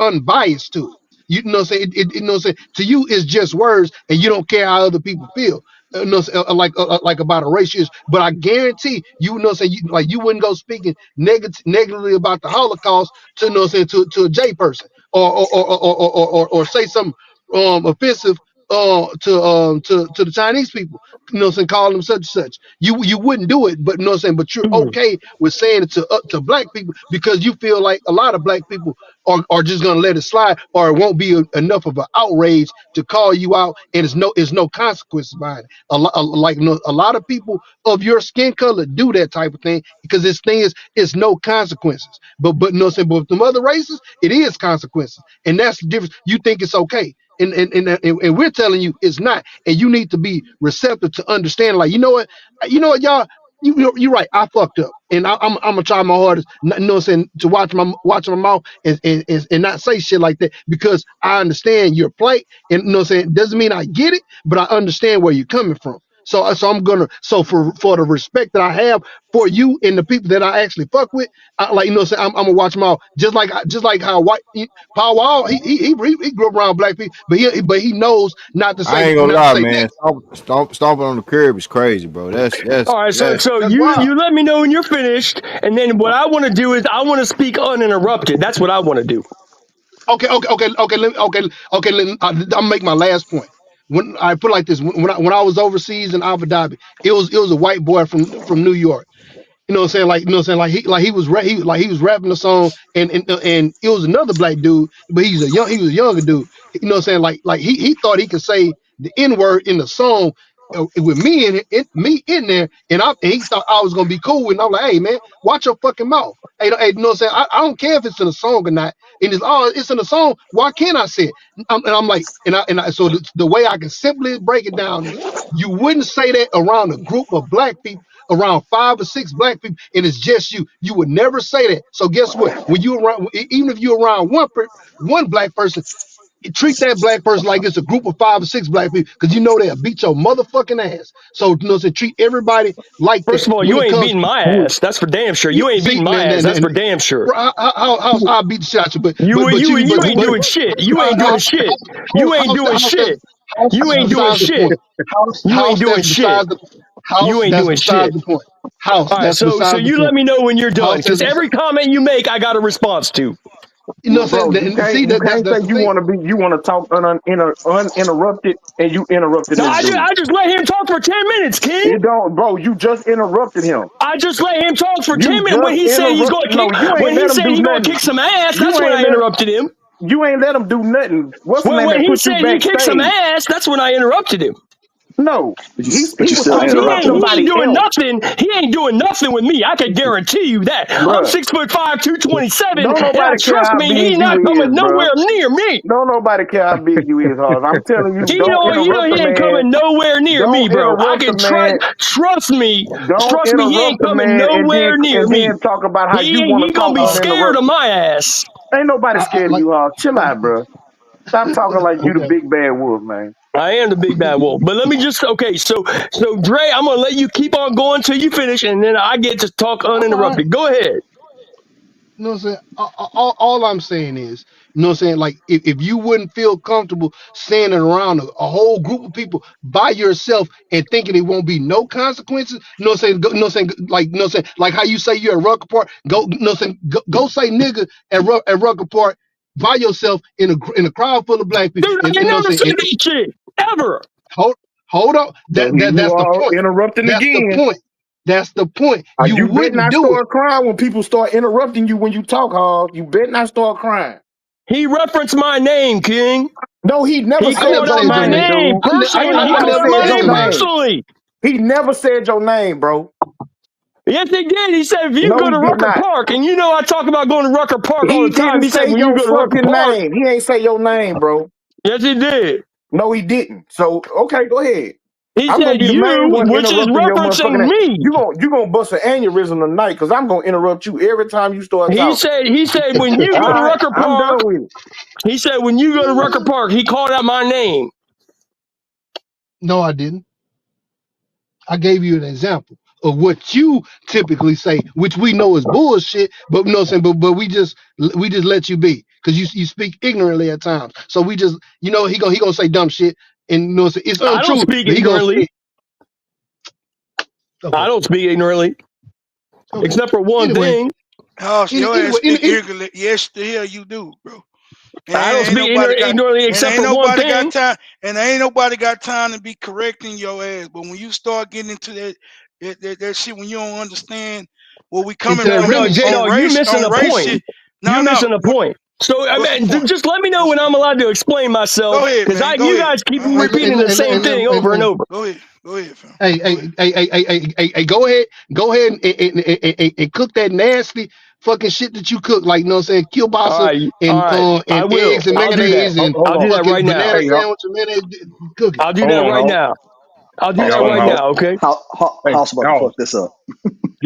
Speaker 11: unbiased to it. You know what I'm saying? You know what I'm saying? To you, it's just words, and you don't care how other people feel. You know, what I'm saying? Like about a race issue. But I guarantee you know what I'm saying. You wouldn't go speaking negatively about the Holocaust to you know what I'm saying to a J person or say something offensive to the Chinese people, saying, calling them such and such. You wouldn't do it, but saying, but you're okay with saying it to black people because you feel like a lot of black people are just gonna let it slide, or it won't be enough of an outrage to call you out, and it's no consequences behind it. A lot of people of your skin color do that type of thing because this thing is it's no consequences. But saying, but with the other races, it is consequences, and that's the difference. You think it's okay. And we're telling you it's not, and you need to be receptive to understand. Like, y'all, you're right. I fucked up, and I'm gonna try my hardest. To watch my mouth and not say shit like that because I understand your plight, and doesn't mean I get it, but I understand where you're coming from. So I'm gonna for the respect that I have for you and the people that I actually fuck with, I'm gonna watch them all. Just like how Paul Wall, he grew up around black people, but he knows not to
Speaker 1: I
Speaker 11: say
Speaker 1: ain't gonna lie,
Speaker 11: that.
Speaker 1: man. Stomping on the curb is crazy, bro.
Speaker 7: All right, so
Speaker 11: That's wild.
Speaker 7: you let me know when you're finished, and then what I want to do is I want to speak uninterrupted. That's what I want to do.
Speaker 11: I'll make my last point. When I put it like this, when I was overseas in Abu Dhabi, it was a white boy from New York. He was he was rapping the song, and it was another black dude, but he was a younger dude. He thought he could say the N word in the song with me in there, and he thought I was gonna be cool with. And I'm like, hey man, watch your fucking mouth. Hey, I don't care if it's in a song or not. And it's in a song. Why can't I say it? And I'm like, so the way I can simply break it down is, you wouldn't say that around a group of black people, around 5 or 6 black people, and it's just you would never say that. So guess what, when you around, even if you're around one black person, treat that black person like it's a group of 5 or 6 black people, because they'll beat your motherfucking ass. So treat everybody like
Speaker 7: First
Speaker 11: that
Speaker 7: of all,
Speaker 11: when
Speaker 7: you
Speaker 11: it
Speaker 7: ain't
Speaker 11: comes
Speaker 7: beating
Speaker 11: to
Speaker 7: my
Speaker 11: you.
Speaker 7: ass. That's for damn sure. You ain't
Speaker 11: See,
Speaker 7: beating my ass. That's for damn sure.
Speaker 11: bro, I'll beat the shit out you,
Speaker 7: You ain't doing shit. You ain't doing shit. You ain't doing shit. You
Speaker 11: that's
Speaker 7: ain't doing
Speaker 11: besides the
Speaker 7: shit.
Speaker 11: point. House,
Speaker 7: You ain't
Speaker 11: house,
Speaker 7: doing
Speaker 11: that's
Speaker 7: shit.
Speaker 11: besides the
Speaker 7: You
Speaker 11: house.
Speaker 7: ain't
Speaker 11: That's
Speaker 7: doing shit.
Speaker 11: besides the point. House,
Speaker 7: All right,
Speaker 11: that's
Speaker 7: so
Speaker 11: besides the
Speaker 7: you let
Speaker 11: point.
Speaker 7: me know when you're done,
Speaker 11: House,
Speaker 7: because every comment you make, I got a response to.
Speaker 4: Bro, you can't
Speaker 11: That's
Speaker 4: say
Speaker 11: the
Speaker 4: you
Speaker 11: thing.
Speaker 4: want to talk uninterrupted and you interrupting
Speaker 7: No,
Speaker 4: this dude.
Speaker 7: I just let him talk for 10 minutes, King.
Speaker 4: It don't, bro. You just interrupted him.
Speaker 7: I just let him talk for 10
Speaker 4: You
Speaker 7: minutes.
Speaker 4: just interrupted. No, you ain't let him do nothing.
Speaker 7: Kick some ass, that's
Speaker 4: You
Speaker 7: when
Speaker 4: ain't
Speaker 7: I
Speaker 4: let
Speaker 7: interrupted him.
Speaker 4: you ain't let him do nothing. What's the name
Speaker 7: When
Speaker 4: that
Speaker 7: he
Speaker 4: put you
Speaker 7: said he kicked some
Speaker 4: backstage?
Speaker 7: ass, that's when I interrupted him.
Speaker 4: No,
Speaker 9: But you,
Speaker 4: he
Speaker 9: but you
Speaker 4: was
Speaker 9: still
Speaker 7: Cause
Speaker 4: talking
Speaker 7: he
Speaker 4: about
Speaker 9: interrupted him.
Speaker 7: ain't
Speaker 4: somebody
Speaker 7: doing
Speaker 4: else,
Speaker 7: nothing. He ain't doing nothing with me. I can guarantee you that. I'm
Speaker 4: bruh.
Speaker 7: 6'5", 227,
Speaker 4: Don't
Speaker 7: and
Speaker 4: nobody care
Speaker 7: trust
Speaker 4: how
Speaker 7: me, he
Speaker 4: big you
Speaker 7: not coming
Speaker 4: is, bruh.
Speaker 7: nowhere near me.
Speaker 4: Don't nobody care how big you is, Hoss. I'm telling you, don't interrupt the
Speaker 7: He ain't
Speaker 4: man.
Speaker 7: coming nowhere near me,
Speaker 4: Don't
Speaker 7: bro. I
Speaker 4: interrupt the
Speaker 7: can
Speaker 4: man.
Speaker 7: trust me.
Speaker 4: Don't
Speaker 7: Trust me, he
Speaker 4: interrupt
Speaker 7: ain't
Speaker 4: the
Speaker 7: coming
Speaker 4: man
Speaker 7: nowhere near
Speaker 4: and
Speaker 7: me.
Speaker 4: then talk about how you want
Speaker 7: He
Speaker 4: to
Speaker 7: gonna
Speaker 4: talk
Speaker 7: be scared of
Speaker 4: uninterrupted.
Speaker 7: my ass.
Speaker 4: Ain't nobody scared of
Speaker 11: Like
Speaker 4: you, Hoss. Chill out, bruh. Stop talking like you the
Speaker 11: okay.
Speaker 4: big bad wolf, man.
Speaker 7: I am the big bad wolf. But let me just so Dre, I'm gonna let you keep on going till you finish, and then I get to talk
Speaker 11: All right.
Speaker 7: uninterrupted. Go ahead.
Speaker 11: You know what I'm saying? All I'm saying is, like, if you wouldn't feel comfortable standing around a whole group of people by yourself and thinking it won't be no consequences, like how you say you're at Rucker Park, go say nigga at Rucker Park by yourself in a crowd full of black people,
Speaker 7: Dude,
Speaker 11: and
Speaker 7: I ain't never said that shit. Ever.
Speaker 11: hold hold up,
Speaker 4: So here you
Speaker 11: that's the
Speaker 4: are
Speaker 11: point.
Speaker 4: interrupting
Speaker 11: That's the
Speaker 4: again.
Speaker 11: point. That's the point. You
Speaker 4: You better
Speaker 11: wouldn't
Speaker 4: not
Speaker 11: do it.
Speaker 4: start crying when people start interrupting you when you talk, Hoss. You better not start crying.
Speaker 7: He referenced my name, King.
Speaker 4: No, he never
Speaker 7: He
Speaker 11: I
Speaker 4: said
Speaker 11: never
Speaker 7: called out
Speaker 4: your
Speaker 11: said
Speaker 7: my
Speaker 11: your
Speaker 4: name,
Speaker 11: name.
Speaker 7: name
Speaker 4: dude.
Speaker 7: personally.
Speaker 4: Ain't
Speaker 7: He
Speaker 11: I
Speaker 4: nobody
Speaker 7: called out
Speaker 11: never
Speaker 7: my
Speaker 4: said
Speaker 11: said
Speaker 7: name
Speaker 4: your
Speaker 11: your name.
Speaker 4: name.
Speaker 7: personally.
Speaker 4: He never said your name, bro.
Speaker 7: Yes, he did. He said, if you
Speaker 4: No,
Speaker 7: go
Speaker 4: he
Speaker 7: to
Speaker 4: did
Speaker 7: Rucker
Speaker 4: not.
Speaker 7: Park, and I talk about going to Rucker Park all
Speaker 4: He
Speaker 7: the time.
Speaker 4: didn't
Speaker 7: He said,
Speaker 4: say
Speaker 7: when you
Speaker 4: your
Speaker 7: go to Rucker
Speaker 4: fucking
Speaker 7: Park,
Speaker 4: name. He ain't say your name, bro.
Speaker 7: yes, he did.
Speaker 4: No, he didn't. So, okay, go ahead.
Speaker 7: He
Speaker 4: I'm gonna
Speaker 7: said,
Speaker 4: be the main
Speaker 7: you,
Speaker 4: one
Speaker 7: which is
Speaker 4: interrupting your motherfucking
Speaker 7: referencing
Speaker 4: name.
Speaker 7: me.
Speaker 4: You gonna bust an aneurysm tonight because I'm gonna interrupt you every time you start talking.
Speaker 7: He said, when you
Speaker 4: All
Speaker 7: go to
Speaker 4: right,
Speaker 7: Rucker
Speaker 4: I'm
Speaker 7: Park,
Speaker 4: done with it.
Speaker 7: he said, when you go to Rucker Park, he called out my name.
Speaker 11: No, I didn't. I gave you an example of what you typically say, which we know is bullshit, but no saying, but we just let you be because you speak ignorantly at times. So we just he gonna say dumb shit, and it's
Speaker 7: I don't
Speaker 11: untrue,
Speaker 7: speak
Speaker 11: but he gonna say
Speaker 7: ignorantly.
Speaker 11: it.
Speaker 7: I
Speaker 11: Okay,
Speaker 7: don't speak ignorantly,
Speaker 11: okay.
Speaker 7: except for one
Speaker 11: Anyway,
Speaker 7: thing.
Speaker 5: House, your ass
Speaker 11: anyway,
Speaker 5: speak English. Yes, the hell you do, bro. And
Speaker 7: I don't
Speaker 5: ain't
Speaker 7: speak
Speaker 5: nobody got
Speaker 7: ignorantly
Speaker 5: and
Speaker 7: except
Speaker 5: ain't
Speaker 7: for one
Speaker 5: nobody got
Speaker 7: thing.
Speaker 5: time and ain't nobody got time to be correcting your ass. But when you start getting into that shit, when you don't understand where we coming
Speaker 11: into that
Speaker 5: from
Speaker 7: No,
Speaker 11: remix.
Speaker 7: J Dog, you missing
Speaker 5: on
Speaker 7: a
Speaker 5: race
Speaker 7: point.
Speaker 5: shit.
Speaker 7: You
Speaker 5: No, no.
Speaker 7: missing a point. So I
Speaker 5: What's the
Speaker 7: mean,
Speaker 5: point?
Speaker 7: just let me know
Speaker 5: What's
Speaker 7: when
Speaker 5: the
Speaker 7: I'm
Speaker 5: point?
Speaker 7: allowed to explain myself,
Speaker 5: Go ahead,
Speaker 7: because
Speaker 5: man. Go
Speaker 7: you
Speaker 5: ahead.
Speaker 7: guys keep
Speaker 11: And
Speaker 7: repeating the same thing over and over.
Speaker 5: Go ahead. Go ahead, fam.
Speaker 11: hey,
Speaker 5: Go
Speaker 11: hey,
Speaker 5: ahead.
Speaker 11: hey, hey, hey, hey, hey, hey, go ahead and cook that nasty fucking shit that you cook, like you know what I'm saying, kielbasa
Speaker 7: All right, I
Speaker 11: and
Speaker 7: will.
Speaker 11: eggs and
Speaker 7: I'll do that.
Speaker 11: mayonnaise and
Speaker 7: I'll do that right
Speaker 11: fucking
Speaker 7: now.
Speaker 11: banana
Speaker 8: Hey, y'all.
Speaker 11: sandwich and mayonnaise. Cook it.
Speaker 7: I'll do
Speaker 8: Hold
Speaker 7: that
Speaker 8: on,
Speaker 7: right
Speaker 8: House.
Speaker 7: now. I'll do
Speaker 8: Hold
Speaker 7: that
Speaker 8: on,
Speaker 7: right
Speaker 8: House.
Speaker 7: now. Okay.
Speaker 8: Hey,
Speaker 9: House about to
Speaker 8: House.
Speaker 9: fuck this up.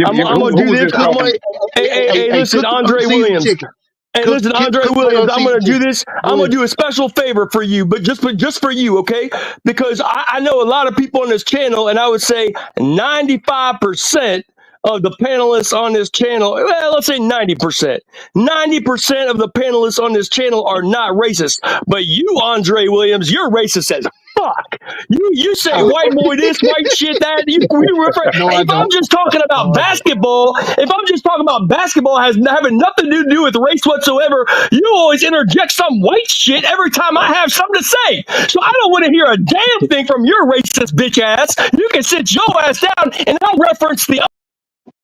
Speaker 7: I'm gonna
Speaker 8: Who
Speaker 7: do
Speaker 8: was
Speaker 7: this.
Speaker 8: this
Speaker 11: Cook,
Speaker 7: I'm
Speaker 8: talking?
Speaker 7: gonna. Hey, listen,
Speaker 11: cook the
Speaker 7: Andre
Speaker 11: seasoned
Speaker 7: Williams.
Speaker 11: chicken.
Speaker 7: Hey, listen, Andre
Speaker 11: Cook my
Speaker 7: Williams. I'm gonna
Speaker 11: seasoned
Speaker 7: do
Speaker 11: chicken.
Speaker 7: this.
Speaker 11: Go
Speaker 7: I'm gonna
Speaker 11: ahead.
Speaker 7: do a special favor for you, but just for you, okay? Because I know a lot of people on this channel, and I would say 95% of the panelists on this channel, well, let's say 90%. 90% of the panelists on this channel are not racist. But you, Andre Williams, you're racist as fuck. You say
Speaker 11: How?
Speaker 7: white boy this, white shit that. You refer.
Speaker 11: No, I
Speaker 7: If I'm
Speaker 11: don't.
Speaker 7: just talking
Speaker 11: No,
Speaker 7: about
Speaker 11: I don't.
Speaker 7: basketball, if I'm just talking about basketball has having nothing to do with race whatsoever, you always interject some white shit every time I have something to say. So I don't want to hear a damn thing from your racist bitch ass. You can sit your ass down and I'll reference the.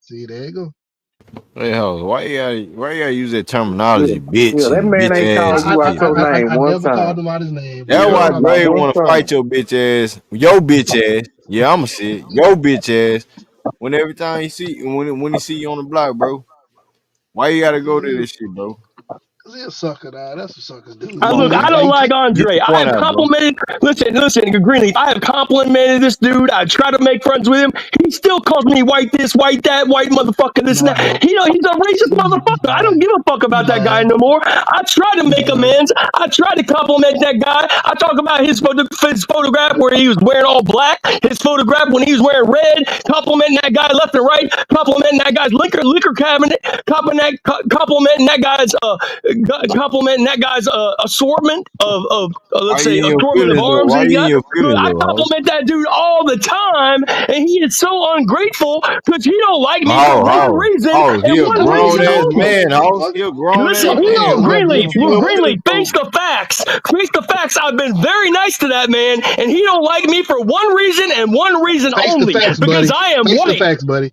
Speaker 11: See, there you go.
Speaker 1: Hey, hoes, why you gotta use that
Speaker 4: Yeah,
Speaker 1: terminology, bitch
Speaker 4: yeah, that
Speaker 1: and
Speaker 4: man
Speaker 1: bitch
Speaker 4: ain't
Speaker 1: ass
Speaker 4: called
Speaker 1: and
Speaker 4: you out
Speaker 1: shit,
Speaker 4: your
Speaker 1: bro?
Speaker 4: name
Speaker 11: I
Speaker 4: one
Speaker 11: never called
Speaker 4: time.
Speaker 11: him out his name, bro.
Speaker 1: That's
Speaker 11: You
Speaker 4: Yeah,
Speaker 1: why
Speaker 11: know I
Speaker 4: not
Speaker 1: Dre
Speaker 11: don't.
Speaker 4: one
Speaker 1: wanna
Speaker 4: time.
Speaker 1: fight your bitch ass, your bitch ass. Yeah, I'ma say it, your bitch ass. When every time when he see you on the block, bro, why you gotta go to
Speaker 11: Cause
Speaker 1: this shit, bro?
Speaker 11: he a sucker, dog. That's what suckers do.
Speaker 1: Come
Speaker 7: Look,
Speaker 1: on,
Speaker 7: I
Speaker 1: man,
Speaker 7: don't like
Speaker 1: get
Speaker 7: Andre.
Speaker 1: your
Speaker 7: I
Speaker 1: point
Speaker 7: have
Speaker 1: out, bro.
Speaker 7: complimented. Listen, Greenleaf. I have complimented this dude. I try to make friends with him. He still calls me white this, white that, white motherfucker this
Speaker 11: No,
Speaker 7: and
Speaker 11: I
Speaker 7: that.
Speaker 11: don't.
Speaker 7: He's a racist
Speaker 11: You
Speaker 7: motherfucker. I don't
Speaker 11: lying.
Speaker 7: give a fuck
Speaker 11: You
Speaker 7: about that guy
Speaker 11: lying.
Speaker 7: no more. I try to
Speaker 11: You
Speaker 7: make
Speaker 11: lying.
Speaker 7: amends. I try to compliment that guy. I talk about his photograph where he was wearing all black. His photograph when he was wearing red. Complimenting that guy left and right. Complimenting that guy's liquor cabinet. Complimenting that guy's assortment of
Speaker 1: Why
Speaker 7: let's
Speaker 1: you
Speaker 7: say
Speaker 1: in your
Speaker 7: assortment of
Speaker 1: feelings though?
Speaker 7: arms
Speaker 1: Why
Speaker 7: that he
Speaker 1: you in
Speaker 7: got.
Speaker 1: your
Speaker 7: Look,
Speaker 1: feelings
Speaker 7: I
Speaker 1: though, hoes?
Speaker 7: compliment that dude all the time, and he is so ungrateful because he don't like me for one reason
Speaker 1: He
Speaker 7: and
Speaker 1: a
Speaker 7: one
Speaker 1: grown
Speaker 7: reason
Speaker 1: ass
Speaker 7: only.
Speaker 1: man, house.
Speaker 11: Fuck
Speaker 1: He
Speaker 11: it.
Speaker 1: a grown
Speaker 7: Listen
Speaker 1: ass
Speaker 11: Fuck it.
Speaker 1: man.
Speaker 7: here,
Speaker 11: You
Speaker 1: What
Speaker 11: got
Speaker 7: Greenleaf.
Speaker 1: what
Speaker 11: you
Speaker 1: you in
Speaker 7: Look,
Speaker 1: your
Speaker 11: got
Speaker 1: feelings
Speaker 7: Greenleaf.
Speaker 1: for?
Speaker 7: Face the facts. Face the facts. I've been very nice to that man, and he don't like me for one reason and one reason
Speaker 11: face the
Speaker 7: only
Speaker 11: facts,
Speaker 7: because
Speaker 11: buddy.
Speaker 7: I am
Speaker 11: Face the
Speaker 7: white.
Speaker 11: facts, buddy.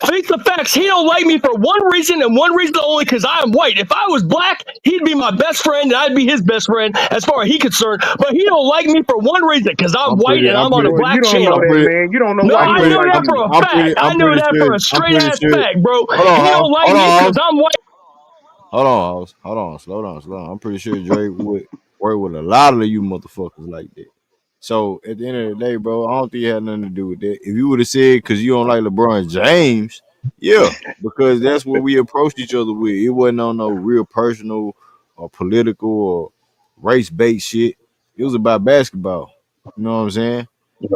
Speaker 7: Face the facts. He don't like me for one reason and one reason only because I am white. If I was black, he'd be my best friend and I'd be his best friend as far as he's concerned. But he don't like me for one reason because I'm white and
Speaker 1: I'm
Speaker 7: I'm on a
Speaker 1: pretty,
Speaker 4: Boy, you
Speaker 7: black
Speaker 4: don't know
Speaker 1: I'm
Speaker 7: channel.
Speaker 4: that
Speaker 1: pretty,
Speaker 4: man. You don't know
Speaker 7: No,
Speaker 4: why
Speaker 1: I'm
Speaker 4: you
Speaker 7: I
Speaker 4: don't
Speaker 1: pretty,
Speaker 7: know
Speaker 4: like
Speaker 7: that
Speaker 1: I'm,
Speaker 4: him.
Speaker 7: for a
Speaker 1: I'm
Speaker 7: fact.
Speaker 1: pretty,
Speaker 7: I
Speaker 1: I'm
Speaker 7: know
Speaker 1: pretty
Speaker 7: that for
Speaker 1: sure,
Speaker 7: a
Speaker 1: I'm
Speaker 7: straight
Speaker 1: pretty
Speaker 7: ass
Speaker 1: sure.
Speaker 7: fact, bro.
Speaker 1: Hold on,
Speaker 7: He
Speaker 1: house.
Speaker 7: don't like
Speaker 1: Hold
Speaker 7: me
Speaker 1: on,
Speaker 7: because
Speaker 1: house.
Speaker 7: I'm white.
Speaker 1: Hold on, house. Hold on, slow down. I'm pretty sure Dre would work with a lot of you motherfuckers like that. So at the end of the day, bro, I don't think it had nothing to do with that. If you would have said because you don't like LeBron James, yeah, because that's what we approached each other with. It wasn't on no real personal or political or race based shit. It was about basketball. You know what I'm saying?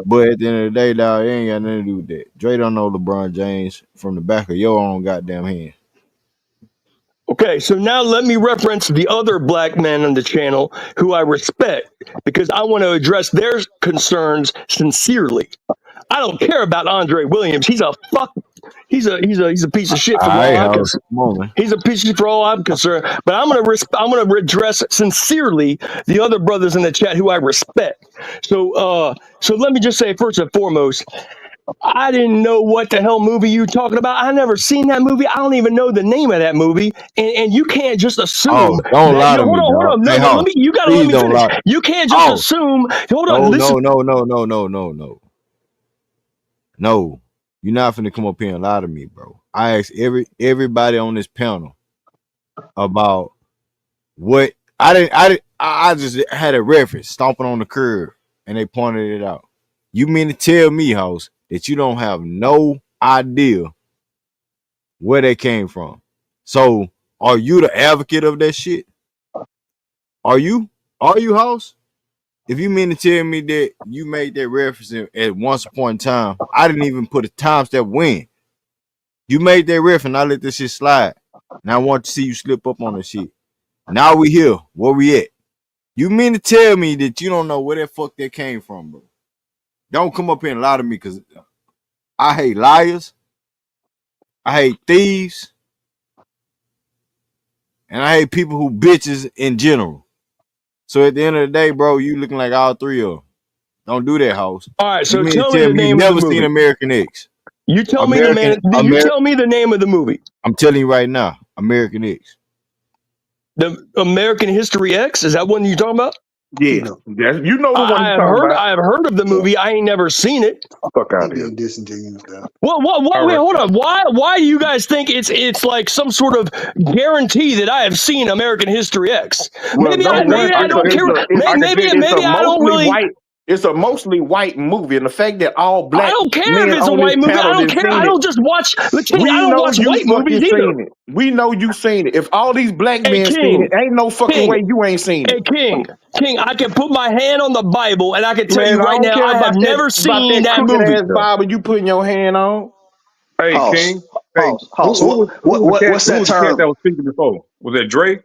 Speaker 1: But at the end of the day, dog, it ain't got nothing to do with that. Dre don't know LeBron James from the back of your own goddamn hand.
Speaker 7: Okay, so now let me reference the other black men on the channel who I respect because I want to address their concerns sincerely. I don't care about Andre Williams. He's a fuck. He's a piece of shit
Speaker 1: All
Speaker 7: from
Speaker 1: right,
Speaker 7: all I'm
Speaker 1: house.
Speaker 7: concerned.
Speaker 1: Come on, man.
Speaker 7: He's a piece of shit for all I'm concerned. But I'm gonna address sincerely the other brothers in the chat who I respect. So let me just say first and foremost, I didn't know what the hell movie you talking about. I never seen that movie. I don't even know the name of that movie. And you can't just assume
Speaker 1: House, don't
Speaker 7: that
Speaker 1: lie
Speaker 7: no,
Speaker 1: to me,
Speaker 7: hold
Speaker 1: dog.
Speaker 7: on. No,
Speaker 1: Hey,
Speaker 7: no,
Speaker 1: house,
Speaker 7: you gotta let
Speaker 1: please
Speaker 7: me
Speaker 1: don't
Speaker 7: finish.
Speaker 1: lie.
Speaker 7: You can't just
Speaker 1: House,
Speaker 7: assume. Hold on,
Speaker 1: no,
Speaker 7: listen.
Speaker 1: no, no, no, no, no, no, no, no. You're not finna come up here and lie to me, bro. I asked everybody on this panel about what I just had a reference stomping on the curb and they pointed it out. You mean to tell me, house, that you don't have no idea where they came from? So are you the advocate of that shit? Are you? Are you, house? If you mean to tell me that you made that reference at once upon a time, I didn't even put a timestamp when. You made that reference and I let this shit slide. And I want to see you slip up on this shit. Now we here. Where we at? You mean to tell me that you don't know where that fuck that came from, bro? Don't come up here and lie to me because I hate liars, I hate thieves, and I hate people who bitches in general. So at the end of the day, bro, you looking like all three of them. Don't do that, house.
Speaker 7: All right,
Speaker 1: You
Speaker 7: so
Speaker 1: mean to
Speaker 7: tell me
Speaker 1: tell
Speaker 7: the
Speaker 1: me you
Speaker 7: name of the
Speaker 1: never seen
Speaker 7: movie.
Speaker 1: American X?
Speaker 7: You tell me
Speaker 1: American,
Speaker 7: You tell me the name of the movie.
Speaker 1: I'm telling you right now, American X.
Speaker 7: The American History X, is that one you talking about?
Speaker 4: Yes, you know the one
Speaker 7: I
Speaker 4: you
Speaker 7: have
Speaker 4: talking
Speaker 7: heard.
Speaker 4: about.
Speaker 7: I have heard of the movie. I ain't never seen it.
Speaker 8: Fuck out
Speaker 11: He
Speaker 8: of here.
Speaker 11: being disingenuous now.
Speaker 7: What?
Speaker 8: All
Speaker 7: Wait,
Speaker 8: right.
Speaker 7: hold on. Why do you guys think it's like some sort of guarantee that I have seen American History X?
Speaker 4: Well, number one,
Speaker 7: Maybe I don't care.
Speaker 8: I can tell you.
Speaker 7: Maybe I don't really.
Speaker 4: it's a mostly white movie, and the fact that all
Speaker 7: I
Speaker 4: black
Speaker 7: don't care if
Speaker 4: men
Speaker 7: it's a
Speaker 4: on this
Speaker 7: white movie. I
Speaker 4: panel
Speaker 7: don't
Speaker 4: didn't
Speaker 7: care. I
Speaker 4: seen it.
Speaker 7: don't just watch the King. I
Speaker 4: We
Speaker 7: don't
Speaker 4: know
Speaker 7: watch
Speaker 4: you
Speaker 7: white movies
Speaker 4: fucking
Speaker 7: either.
Speaker 4: seen it. We know you seen it. If all these black
Speaker 7: Hey,
Speaker 4: men seen it, ain't no fucking
Speaker 7: King,
Speaker 4: way you ain't seen it.
Speaker 7: King, I can put my hand on the Bible and I can tell you
Speaker 4: Man, I
Speaker 7: right
Speaker 4: don't
Speaker 7: now,
Speaker 4: care
Speaker 7: I have
Speaker 4: about
Speaker 7: never seen
Speaker 4: that
Speaker 7: that
Speaker 4: crooked
Speaker 7: movie.
Speaker 4: ass Bible you putting your hand on.
Speaker 8: Hey,
Speaker 9: House,
Speaker 8: King. Hey,
Speaker 9: house.
Speaker 8: who was the cat?
Speaker 9: What's
Speaker 8: Who
Speaker 9: that
Speaker 8: was the cat that
Speaker 9: term?
Speaker 8: was speaking before? Was that Dre?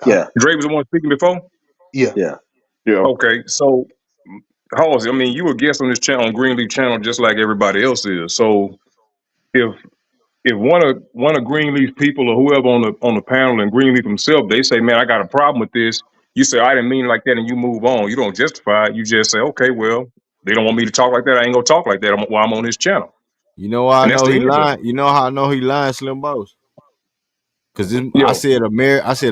Speaker 11: Huh?
Speaker 9: Yeah,
Speaker 8: Dre was the one speaking before.
Speaker 11: Yeah.
Speaker 9: yeah.
Speaker 4: Yeah.
Speaker 8: Okay, so Halsey, I mean, you a guest on this channel, on Greenleaf channel, just like everybody else is. So if one of Greenleaf's people or whoever on the panel and Greenleaf himself, they say, "Man, I got a problem with this." You say, "I didn't mean it like that," and you move on. You don't justify it. You just say, "Okay, well, they don't want me to talk like that. I ain't gonna talk like that while I'm on this channel."
Speaker 1: You know why I
Speaker 8: And that's
Speaker 1: know
Speaker 8: the
Speaker 1: he
Speaker 8: end of
Speaker 1: lying? You know how I know he lying, Slim Boss? Because
Speaker 8: it.
Speaker 1: I
Speaker 8: Yo,
Speaker 1: said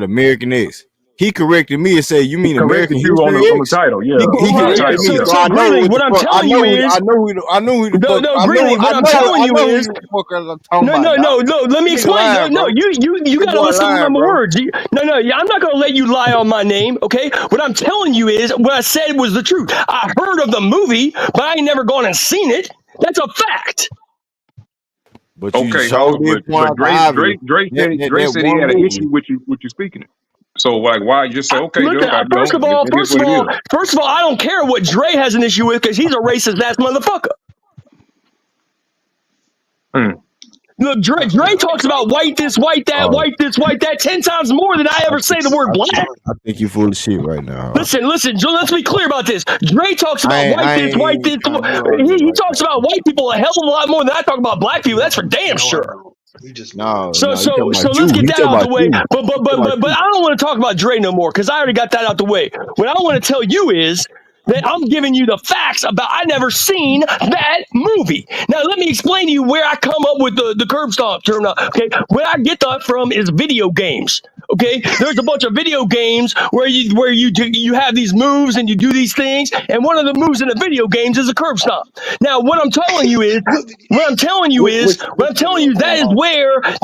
Speaker 1: American X. He corrected me and said, "You
Speaker 8: he
Speaker 1: mean
Speaker 8: corrected
Speaker 1: American
Speaker 8: you on
Speaker 1: History
Speaker 8: the
Speaker 1: X?"
Speaker 8: title. Yeah,
Speaker 1: He
Speaker 8: on the
Speaker 7: Yeah.
Speaker 1: corrected
Speaker 8: title.
Speaker 1: me,
Speaker 8: Yeah.
Speaker 1: so I know
Speaker 7: Greenleaf,
Speaker 1: what the
Speaker 7: what I'm
Speaker 1: fuck.
Speaker 7: telling you is,
Speaker 1: I know who the fuck.
Speaker 7: Greenleaf, what I'm telling
Speaker 1: I
Speaker 7: you
Speaker 1: know who
Speaker 7: is,
Speaker 1: the fuck I'm talking about, dog.
Speaker 7: let me
Speaker 1: That nigga
Speaker 7: explain.
Speaker 1: lying, bro.
Speaker 7: You
Speaker 1: That
Speaker 7: got to
Speaker 1: boy
Speaker 7: listen to
Speaker 1: lying,
Speaker 7: my
Speaker 1: bro.
Speaker 7: words. Yeah, I'm not going to let you lie on my name, okay? What I'm telling you is, what I said was the truth. I heard of the movie, but I ain't never gone and seen it. That's a fact.
Speaker 1: But you
Speaker 8: Okay,
Speaker 1: sure
Speaker 8: Hoss,
Speaker 1: did point
Speaker 8: but
Speaker 1: out the obvious.
Speaker 8: Dre
Speaker 1: That
Speaker 8: said he
Speaker 1: one
Speaker 8: had an
Speaker 1: movie.
Speaker 8: issue with you speaking it. So like, why you just say, "Okay,
Speaker 7: Look,
Speaker 8: look, it is what it is."
Speaker 7: first of all, I don't care what Dre has an issue with because he's a racist ass motherfucker.
Speaker 8: Hmm.
Speaker 7: Look, Dre talks about white this, white that,
Speaker 1: Oh,
Speaker 7: white this, white that 10 times more than I ever say the word black.
Speaker 1: I think you full of shit right now.
Speaker 7: Listen, Joe, let's be clear about this. Dre talks about
Speaker 1: I ain't
Speaker 7: white
Speaker 1: even
Speaker 7: this.
Speaker 1: trying to do all that
Speaker 7: He
Speaker 1: right
Speaker 7: talks
Speaker 1: now.
Speaker 7: about white people a hell of a lot more than I talk about black people. That's for damn
Speaker 11: No, I
Speaker 7: sure.
Speaker 11: don't. He just lying.
Speaker 1: No,
Speaker 7: So,
Speaker 1: no, he talking about
Speaker 7: let's
Speaker 1: you.
Speaker 7: get
Speaker 1: He
Speaker 7: that
Speaker 1: talking
Speaker 7: out the
Speaker 1: about
Speaker 7: way.
Speaker 1: you.
Speaker 7: But
Speaker 1: He talking about you.
Speaker 7: I don't want to talk about Dre no more because I already got that out the way. What I want to tell you is that I'm giving you the facts about I never seen that movie. Now let me explain to you where I come up with the curb stomp term. Okay, where I get that from is video games. Okay, there's a bunch of video games where you have these moves and you do these things, and one of the moves in the video games is a curb stomp. Now what I'm telling you is.
Speaker 11: What video?
Speaker 7: What I'm telling you,
Speaker 11: Game, huh?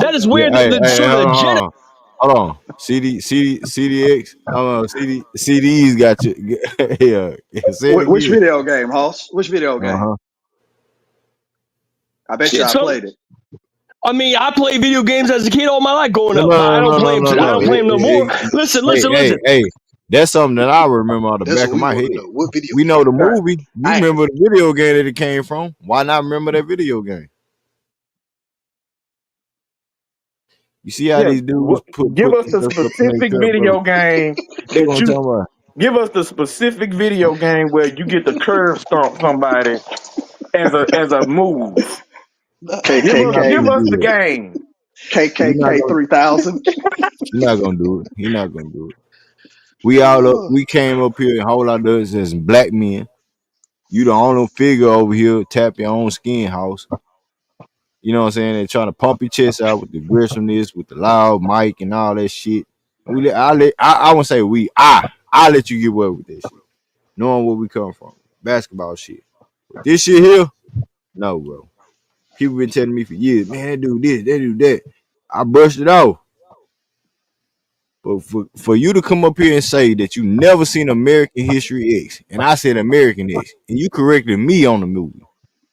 Speaker 11: Which
Speaker 7: that is
Speaker 11: video
Speaker 7: where
Speaker 1: Yeah,
Speaker 11: game?
Speaker 7: the sort of the
Speaker 1: hold
Speaker 7: genesis.
Speaker 1: on. Hold on. CDX. CDs got you. Yeah. Say it
Speaker 9: Which
Speaker 1: again.
Speaker 9: video game, Hoss? Which video game?
Speaker 1: Uh-huh.
Speaker 9: I bet you I
Speaker 7: So
Speaker 9: played it.
Speaker 7: I mean, I played video games as a kid all my life growing
Speaker 1: No,
Speaker 7: up. I
Speaker 1: no,
Speaker 7: don't
Speaker 1: no,
Speaker 7: play
Speaker 1: no,
Speaker 7: them.
Speaker 1: no,
Speaker 7: I
Speaker 1: no.
Speaker 7: don't play them no more. Listen, listen.
Speaker 1: Hey. That's something that I remember on the
Speaker 11: That's
Speaker 1: back
Speaker 11: what
Speaker 1: of
Speaker 11: we
Speaker 1: my
Speaker 11: want
Speaker 1: head.
Speaker 11: to know. What video
Speaker 1: We know
Speaker 11: game?
Speaker 1: the movie. We
Speaker 4: I
Speaker 1: remember the video game that it came from. Why not remember that video game? You see how
Speaker 4: yeah.
Speaker 1: these dudes
Speaker 4: Give us
Speaker 1: put
Speaker 4: the
Speaker 1: us up in their
Speaker 4: specific
Speaker 1: cup, bro?
Speaker 4: video game
Speaker 1: They
Speaker 4: that
Speaker 1: gonna
Speaker 4: you
Speaker 1: tell me,
Speaker 4: give us the specific video game where you get to curve stomp somebody as a move.
Speaker 1: he not
Speaker 9: KKK,
Speaker 4: Give
Speaker 1: gonna
Speaker 4: us
Speaker 1: do
Speaker 4: the
Speaker 1: that.
Speaker 4: game.
Speaker 1: He not
Speaker 9: KKK
Speaker 1: gonna
Speaker 9: 3000.
Speaker 1: he not gonna do it. He not gonna do it. We came up here and whole lot of us as black men. You the only figure over here, tap your own skin house. You know what I'm saying? They're trying to pump your chest out with the gristleness, with the loud mic and all that shit. I won't say I let you get away with that shit. Knowing where we come from. Basketball shit. But this shit here, no, bro. People been telling me for years, man, they do this, they do that. I brushed it off. But for you to come up here and say that you never seen American History X, and I said American X, and you corrected me on the movie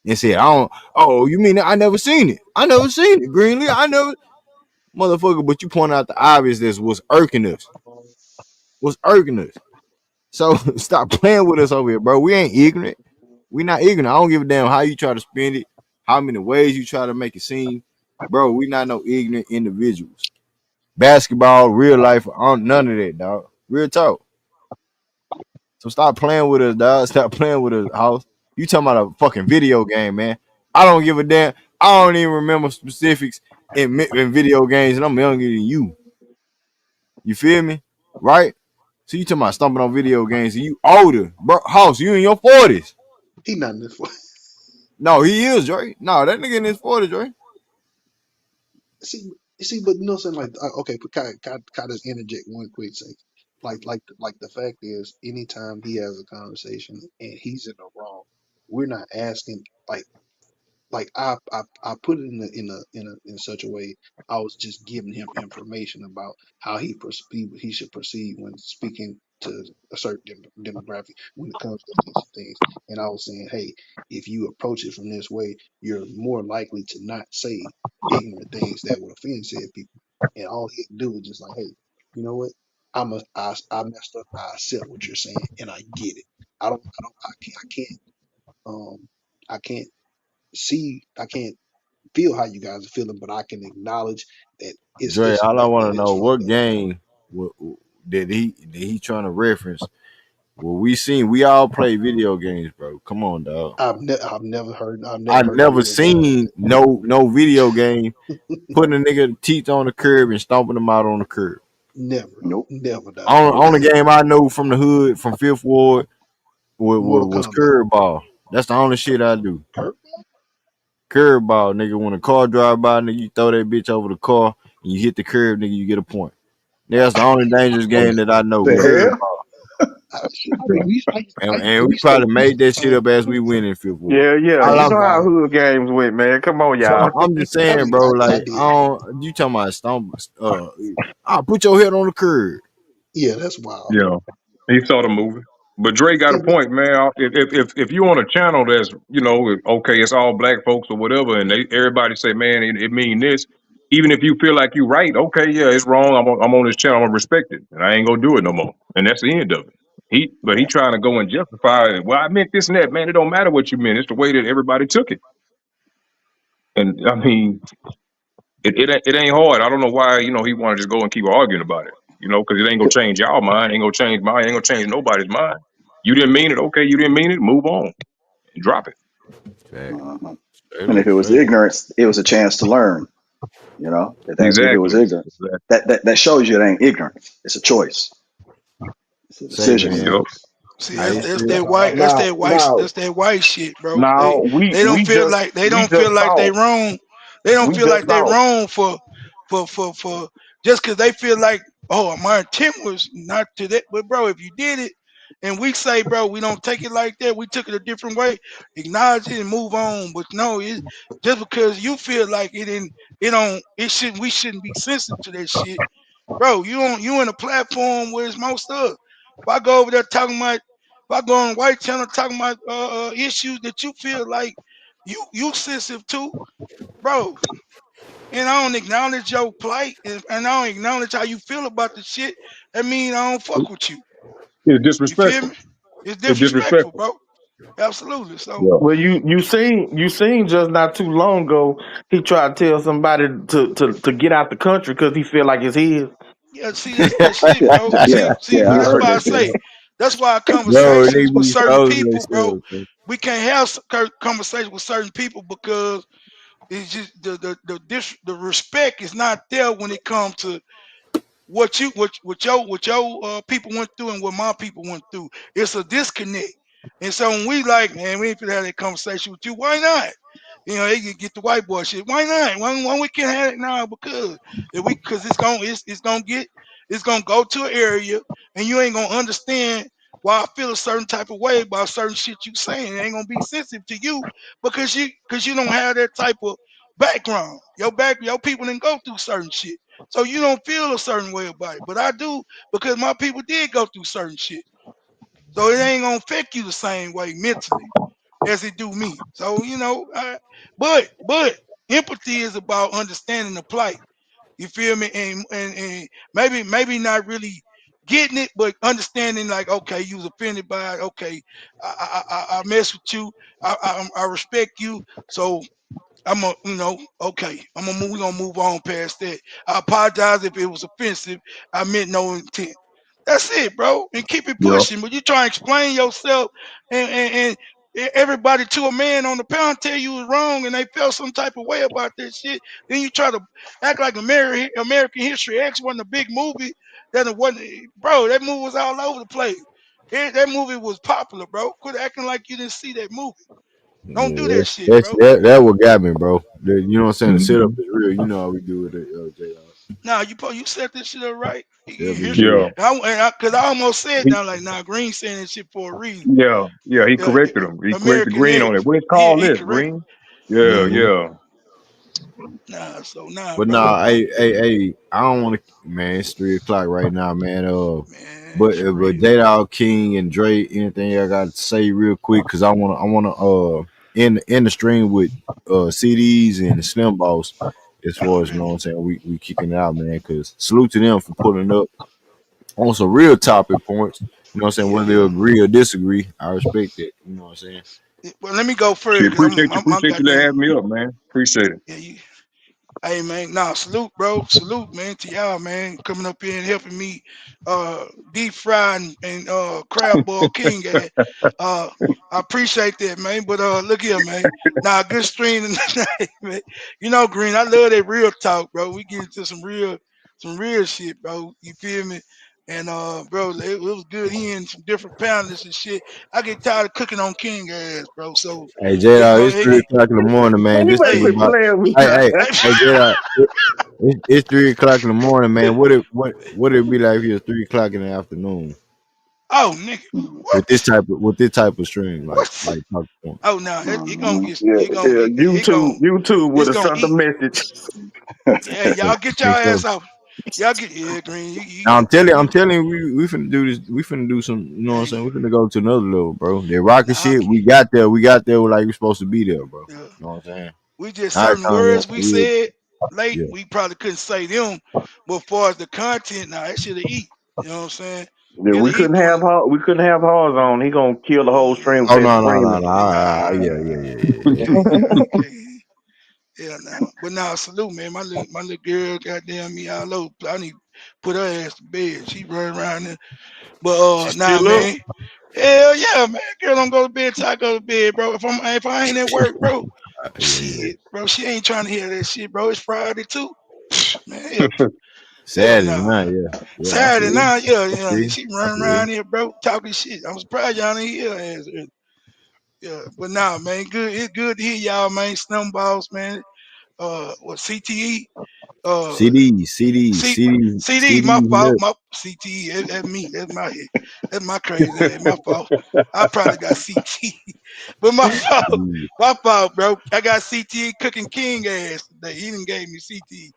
Speaker 1: and said, I don't, oh, you mean I never seen it? I never seen it, Greenleaf. I never, motherfucker, but you point out the obvious that's what's irking us. What's irking us. So stop playing with us over here, bro. We ain't ignorant. We not ignorant. I don't give a damn how you try to spend it, how many ways you try to make it seem. Bro, we not no ignorant individuals. Basketball, real life, none of that, dog. Real talk. So stop playing with us, dog. Stop playing with us, house. You talking about a fucking video game, man. I don't give a damn. I don't even remember specifics in video games, and I'm younger than you. You feel me? Right? So you talking about stomping on video games? And you older, bro? House, you in your 40s?
Speaker 11: He not in this.
Speaker 1: No, he is, Dre. No, that nigga in his 40s, Dre.
Speaker 11: See, but you know what I'm saying? Like, okay, but kind of interject one quick thing. Like the fact is, anytime he has a conversation and he's in the wrong, we're not asking like I put it in such a way. I was just giving him information about how he should proceed when speaking to a certain demographic when it comes to these things. And I was saying, hey, if you approach it from this way, you're more likely to not say ignorant things that would offend said people. And all he had to do was just like, hey, you know what? I messed up. I accept what you're saying, and I get it. Um I can't I can't feel how you guys are feeling, but I can acknowledge that
Speaker 1: Dre,
Speaker 11: it's
Speaker 1: all I want to
Speaker 11: it's
Speaker 1: know
Speaker 11: fucked
Speaker 1: what
Speaker 11: up.
Speaker 1: game did he trying to reference? Well, we all play video games, bro. Come on, dog.
Speaker 11: I've
Speaker 1: I
Speaker 11: never heard of
Speaker 1: never
Speaker 11: video game like
Speaker 1: seen no video game putting a nigga teeth on the curb and stomping them out on the curb.
Speaker 11: never,
Speaker 9: Nope.
Speaker 11: never, dog.
Speaker 1: On the game I know from the hood, from Fifth Ward,
Speaker 11: Mortal
Speaker 1: was
Speaker 11: Kombat.
Speaker 1: curb ball. That's the only shit I do.
Speaker 11: Kurt?
Speaker 1: Curb ball, nigga. When a car drive by, nigga, you throw that bitch over the car and you hit the curb, nigga, you get a point. That's the only dangerous game that I know.
Speaker 9: The
Speaker 1: Curb
Speaker 9: hell?
Speaker 1: ball.
Speaker 11: I
Speaker 1: And we
Speaker 11: used to
Speaker 1: probably made that shit
Speaker 5: Uh,
Speaker 1: up as we went in Fifth Ward.
Speaker 4: Yeah, yeah.
Speaker 1: All
Speaker 4: You
Speaker 1: I'm
Speaker 4: know how
Speaker 1: saying.
Speaker 4: hood games went, man. Come on,
Speaker 1: So
Speaker 4: y'all.
Speaker 1: I'm just saying, bro.
Speaker 11: I
Speaker 1: Like,
Speaker 11: did.
Speaker 1: you talking about stomp? Put your head on the curb.
Speaker 11: Yeah, that's wild.
Speaker 8: Yeah, he saw the movie. But Dre got
Speaker 11: Yeah,
Speaker 8: a point, man. If you on a channel that's okay, it's all black folks or whatever, and everybody say, man, it mean this. Even if you feel like you right, okay, yeah, it's wrong. I'm on this channel. I'm gonna respect it, and I ain't gonna do it no more. And that's the end of it. He trying to go and justify it. Well, I meant this and that, man. It don't matter what you meant. It's the way that everybody took it. And I mean, it ain't hard. I don't know why he want to just go and keep arguing about it. Because it ain't gonna change y'all mind. Ain't gonna change mine. Ain't gonna change nobody's mind. You didn't mean it. Okay, you didn't mean it. Move on. Drop it.
Speaker 1: Fact.
Speaker 9: Uh-huh.
Speaker 1: Straight
Speaker 9: And
Speaker 1: up,
Speaker 9: if it was
Speaker 1: straight up.
Speaker 9: ignorance, it was a chance to learn. If it was
Speaker 8: Exactly.
Speaker 9: ignorance, that shows you it ain't ignorant. It's a choice. It's a
Speaker 1: Say,
Speaker 9: decision you
Speaker 1: man.
Speaker 8: Yep.
Speaker 9: make.
Speaker 5: See,
Speaker 1: I used to.
Speaker 11: now,
Speaker 5: that's that white shit, bro.
Speaker 4: now
Speaker 5: They don't feel like
Speaker 4: we just
Speaker 5: they
Speaker 4: saw.
Speaker 5: wrong. They don't
Speaker 4: We
Speaker 5: feel
Speaker 4: just
Speaker 5: like they
Speaker 4: saw.
Speaker 5: wrong for just because they feel like, oh, my intent was not to that. But bro, if you did it and we say, bro, we don't take it like that, we took it a different way, acknowledge it and move on. But no, just because you feel like it shouldn't, we shouldn't be sensitive to that shit. Bro, you in a platform where it's most of. If I go over there talking about, if I go on White Channel talking about issues that you feel like you sensitive to, bro, and I don't acknowledge your plight and I don't acknowledge how you feel about the shit, that mean I don't fuck with you.
Speaker 8: It's
Speaker 5: You feel
Speaker 8: disrespectful.
Speaker 5: me? It's
Speaker 8: It's
Speaker 5: disrespectful,
Speaker 8: disrespectful.
Speaker 5: bro. Absolutely. So
Speaker 8: Yeah.
Speaker 4: Well, you seen just not too long ago. He tried to tell somebody to get out the country because he feel like it's his.
Speaker 5: yeah, see that's that shit, bro. See,
Speaker 9: Yeah,
Speaker 5: but
Speaker 9: I
Speaker 5: that's
Speaker 9: heard
Speaker 5: why I
Speaker 9: that shit.
Speaker 5: say that's why
Speaker 1: Bro,
Speaker 5: conversations
Speaker 1: nigga
Speaker 5: with
Speaker 1: be
Speaker 5: certain
Speaker 1: exposing
Speaker 5: people, bro,
Speaker 1: themselves, bro.
Speaker 5: we can't have conversations with certain people because it's just the respect is not there when it comes to what your people went through and what my people went through. It's a disconnect. And so when we like, man, we ain't finna have that conversation with you. Why not? They can get the white boy shit. Why not? Why we can't have it now? Because it's gonna go to an area and you ain't gonna understand why I feel a certain type of way about certain shit you saying. It ain't gonna be sensitive to you because you don't have that type of background. Your people didn't go through certain shit. So you don't feel a certain way about it. But I do because my people did go through certain shit. So it ain't gonna affect you the same way mentally as it do me. So but empathy is about understanding the plight. You feel me? And maybe not really getting it, but understanding like, okay, you was offended by it. Okay, I mess with you. I respect you. So okay. We're gonna move on past that. I apologize if it was offensive. I meant no intent. That's it, bro. And keep it
Speaker 8: Yeah.
Speaker 5: pushing. But you try and explain yourself and everybody to a man on the pound tell you was wrong and they felt some type of way about that shit. Then you try to act like American History X wasn't a big movie. That it wasn't, bro. That movie was all over the place. That movie was popular, bro. Quit acting like you didn't see that movie. Don't do
Speaker 1: Yeah,
Speaker 5: that shit, bro.
Speaker 1: that what got me, bro. You know what I'm saying? The setup is real. You know how we do with it, JR.
Speaker 5: Nah, you set this shit up right.
Speaker 1: Setup is
Speaker 5: History,
Speaker 1: real.
Speaker 8: Yeah,
Speaker 5: because I almost said
Speaker 8: he,
Speaker 5: now like, nah, Green saying that shit for a reason.
Speaker 8: yeah, he
Speaker 5: Uh,
Speaker 8: corrected him. He corrected
Speaker 5: American
Speaker 8: Green
Speaker 5: hit.
Speaker 8: on it. What's
Speaker 5: Yeah,
Speaker 8: called
Speaker 5: he
Speaker 8: this,
Speaker 5: correct.
Speaker 8: Green? Yeah,
Speaker 1: Mm-hmm.
Speaker 8: yeah.
Speaker 5: Nah, so nah,
Speaker 1: But
Speaker 5: bro.
Speaker 1: nah, hey, I don't want to. Man, it's 3 o'clock right now, man.
Speaker 5: Man, for
Speaker 1: But
Speaker 5: real.
Speaker 1: J Dog King and Dre, anything I got to say real quick, cause I wanna end the stream with CDs and Slim Boss. As
Speaker 5: Nah,
Speaker 1: far as you know
Speaker 5: man.
Speaker 1: what I'm saying, we kicking it out, man. Cause salute to them for pulling up on some real topic points. You know what I'm saying?
Speaker 5: Yeah,
Speaker 1: Whether they
Speaker 5: yeah.
Speaker 1: agree or disagree, I respect it. You know what I'm saying?
Speaker 5: Well, let me go
Speaker 8: Shit,
Speaker 5: first because I'm
Speaker 8: appreciate you
Speaker 5: goddamn.
Speaker 8: having me up, man. Appreciate it.
Speaker 5: Yeah, hey man, nah, salute, bro. Salute, man, to y'all, man, coming up here and helping me deep fry and crab boil king ass. I appreciate that, man. But look here, man. Nah, good stream tonight, man. You know, Green, I love that real talk, bro. We get into some real shit, bro. You feel me? And bro, it was good hearing some different panelists and shit. I get tired of cooking on King ass, bro. So
Speaker 1: Hey J
Speaker 5: you
Speaker 1: Dog,
Speaker 5: know,
Speaker 1: it's 3 o'clock in the morning, man.
Speaker 7: Man, you
Speaker 1: This
Speaker 7: better
Speaker 1: thing
Speaker 5: hey,
Speaker 7: quit
Speaker 1: about
Speaker 7: playing with me,
Speaker 1: hey,
Speaker 7: man.
Speaker 1: hey, hey J Dog. It's 3 o'clock in the morning, man. What it be like if it's 3 o'clock in the afternoon
Speaker 5: oh nigga,
Speaker 1: with
Speaker 5: what?
Speaker 1: this type of stream,
Speaker 5: What?
Speaker 1: like talk point.
Speaker 5: Oh no, it gonna get
Speaker 7: Yeah, yeah. YouTube would
Speaker 5: it's
Speaker 7: have
Speaker 5: gonna
Speaker 7: sent a
Speaker 5: eat.
Speaker 7: message.
Speaker 5: Yeah, y'all get your
Speaker 1: Think so.
Speaker 5: ass off. Y'all get Green.
Speaker 1: Now I'm telling you, we finna do this. We finna do some. You know what I'm
Speaker 5: Man,
Speaker 1: saying? We finna go to another level, bro. That rocket
Speaker 5: nah,
Speaker 1: shit, we got there like we supposed to be there, bro.
Speaker 5: yeah.
Speaker 1: You know what I'm saying?
Speaker 5: We just
Speaker 1: Now it's
Speaker 5: certain
Speaker 1: time to
Speaker 5: words we
Speaker 1: real,
Speaker 5: said late.
Speaker 1: yeah.
Speaker 5: We probably couldn't say them, but as far as the content, nah, that shit'll eat. You know what I'm saying?
Speaker 7: Yeah,
Speaker 5: It'll eat doing.
Speaker 7: we couldn't have Hars on. He gonna kill the whole stream with
Speaker 1: Oh
Speaker 7: that
Speaker 1: no,
Speaker 7: screaming.
Speaker 1: no.
Speaker 5: Nah,
Speaker 1: Yeah.
Speaker 5: okay. Yeah, now, but now salute, man. My little girl, goddamn me all over. I need to put her ass to bed. She running around there. But
Speaker 1: She
Speaker 5: nah,
Speaker 1: still up?
Speaker 5: man. Hell yeah, man. Girl don't go to bed till I go to bed, bro. If I ain't at work, bro,
Speaker 1: Yeah.
Speaker 5: shit, bro. She ain't trying to hear that shit, bro. It's Friday too. Man, hell
Speaker 1: Saturday
Speaker 5: no.
Speaker 1: night, yeah. Yeah, I
Speaker 5: Saturday
Speaker 1: feel you.
Speaker 5: night, yeah,
Speaker 1: I
Speaker 5: yeah.
Speaker 1: feel you.
Speaker 5: She
Speaker 1: I
Speaker 5: running
Speaker 1: feel you.
Speaker 5: around here, bro, talking shit. I'm surprised y'all didn't hear her ass. Yeah, but nah, man, good. It's good to hear y'all, man. Snowballs, man. What CTE? Uh, C CD, my fault.
Speaker 1: CDs.
Speaker 5: My CTE, that's me. That's my head. That's my crazy head. My fault. I probably got CTE, but my fault.
Speaker 1: Milk.
Speaker 5: My fault, bro. I got CTE cooking king ass today. He didn't gave me CTE.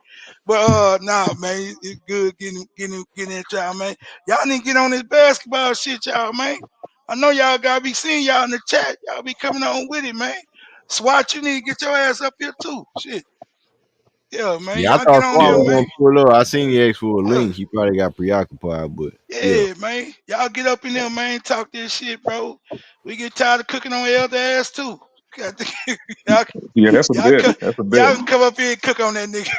Speaker 5: But nah, man, it's good getting at y'all, man. Y'all need to get on this basketball shit, y'all, man. I know y'all gotta be seeing y'all in the chat. Y'all be coming on with it, man. SWAT, you need to get your ass up here too. Shit. Yeah, man.
Speaker 1: Yeah, I
Speaker 5: Y'all get
Speaker 1: thought
Speaker 5: on
Speaker 1: Swamp
Speaker 5: here,
Speaker 1: was
Speaker 5: man.
Speaker 1: gonna pull up. I seen the X for a
Speaker 5: Yeah.
Speaker 1: link. He probably got preoccupied, but yeah.
Speaker 5: Yeah, man. Y'all get up in there, man. Talk this shit, bro. We get tired of cooking on elder ass too. Got to- y'all,
Speaker 8: Yeah, that's a
Speaker 5: y'all,
Speaker 8: bet. That's a bet.
Speaker 5: y'all can come up here and cook on that nigga.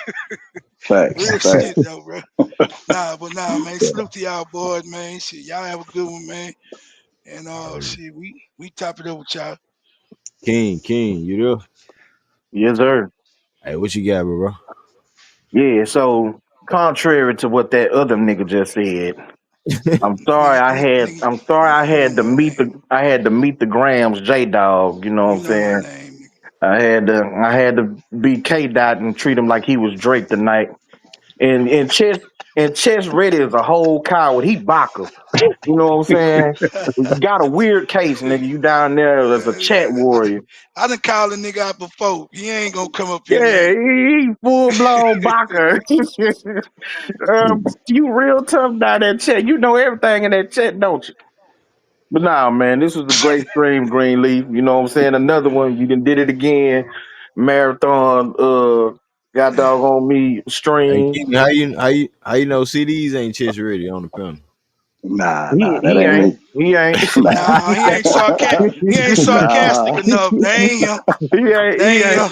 Speaker 9: Facts,
Speaker 5: Real
Speaker 9: facts.
Speaker 5: shit though, bro. Nah, man. Salute to y'all boys, man. Shit, y'all have a good one, man. And shit, we top it up with y'all.
Speaker 1: King, you there?
Speaker 7: Yes, sir.
Speaker 1: Hey, what you got, bro?
Speaker 7: Yeah. So contrary to what that other nigga just said,
Speaker 5: Nigga,
Speaker 7: I'm sorry I
Speaker 5: you know
Speaker 7: had to
Speaker 5: my
Speaker 7: meet
Speaker 5: name.
Speaker 7: the Grams J Dog. You know what
Speaker 5: You
Speaker 7: I'm
Speaker 5: know my
Speaker 7: saying?
Speaker 5: name, nigga.
Speaker 7: I had to be K Dot and treat him like he was Drake tonight. And Chess Ready is a whole coward. He Baka. You know what I'm saying? You got a weird case, nigga. You down there as a chat warrior.
Speaker 5: I done called a nigga out before. He ain't gonna come up here
Speaker 7: Yeah,
Speaker 5: now.
Speaker 7: he full blown Baka. You real tough down that chat. You know everything in that chat, don't you? But nah, man, this was a great stream, Greenleaf. You know what I'm saying? Another one. You done did it again. Marathon, got
Speaker 5: Man,
Speaker 7: dog on me
Speaker 1: Hey,
Speaker 7: stream.
Speaker 1: King, how you know CDs ain't chest ready on the panel?
Speaker 9: Nah,
Speaker 4: He
Speaker 9: that
Speaker 4: he
Speaker 9: ain't
Speaker 4: ain't.
Speaker 9: me.
Speaker 4: He ain't.
Speaker 9: Nah,
Speaker 5: Nah, he ain't sarcastic
Speaker 9: nah.
Speaker 5: enough. That ain't him.
Speaker 4: He ain't.
Speaker 5: That
Speaker 4: He
Speaker 5: ain't
Speaker 4: ain't.
Speaker 5: him.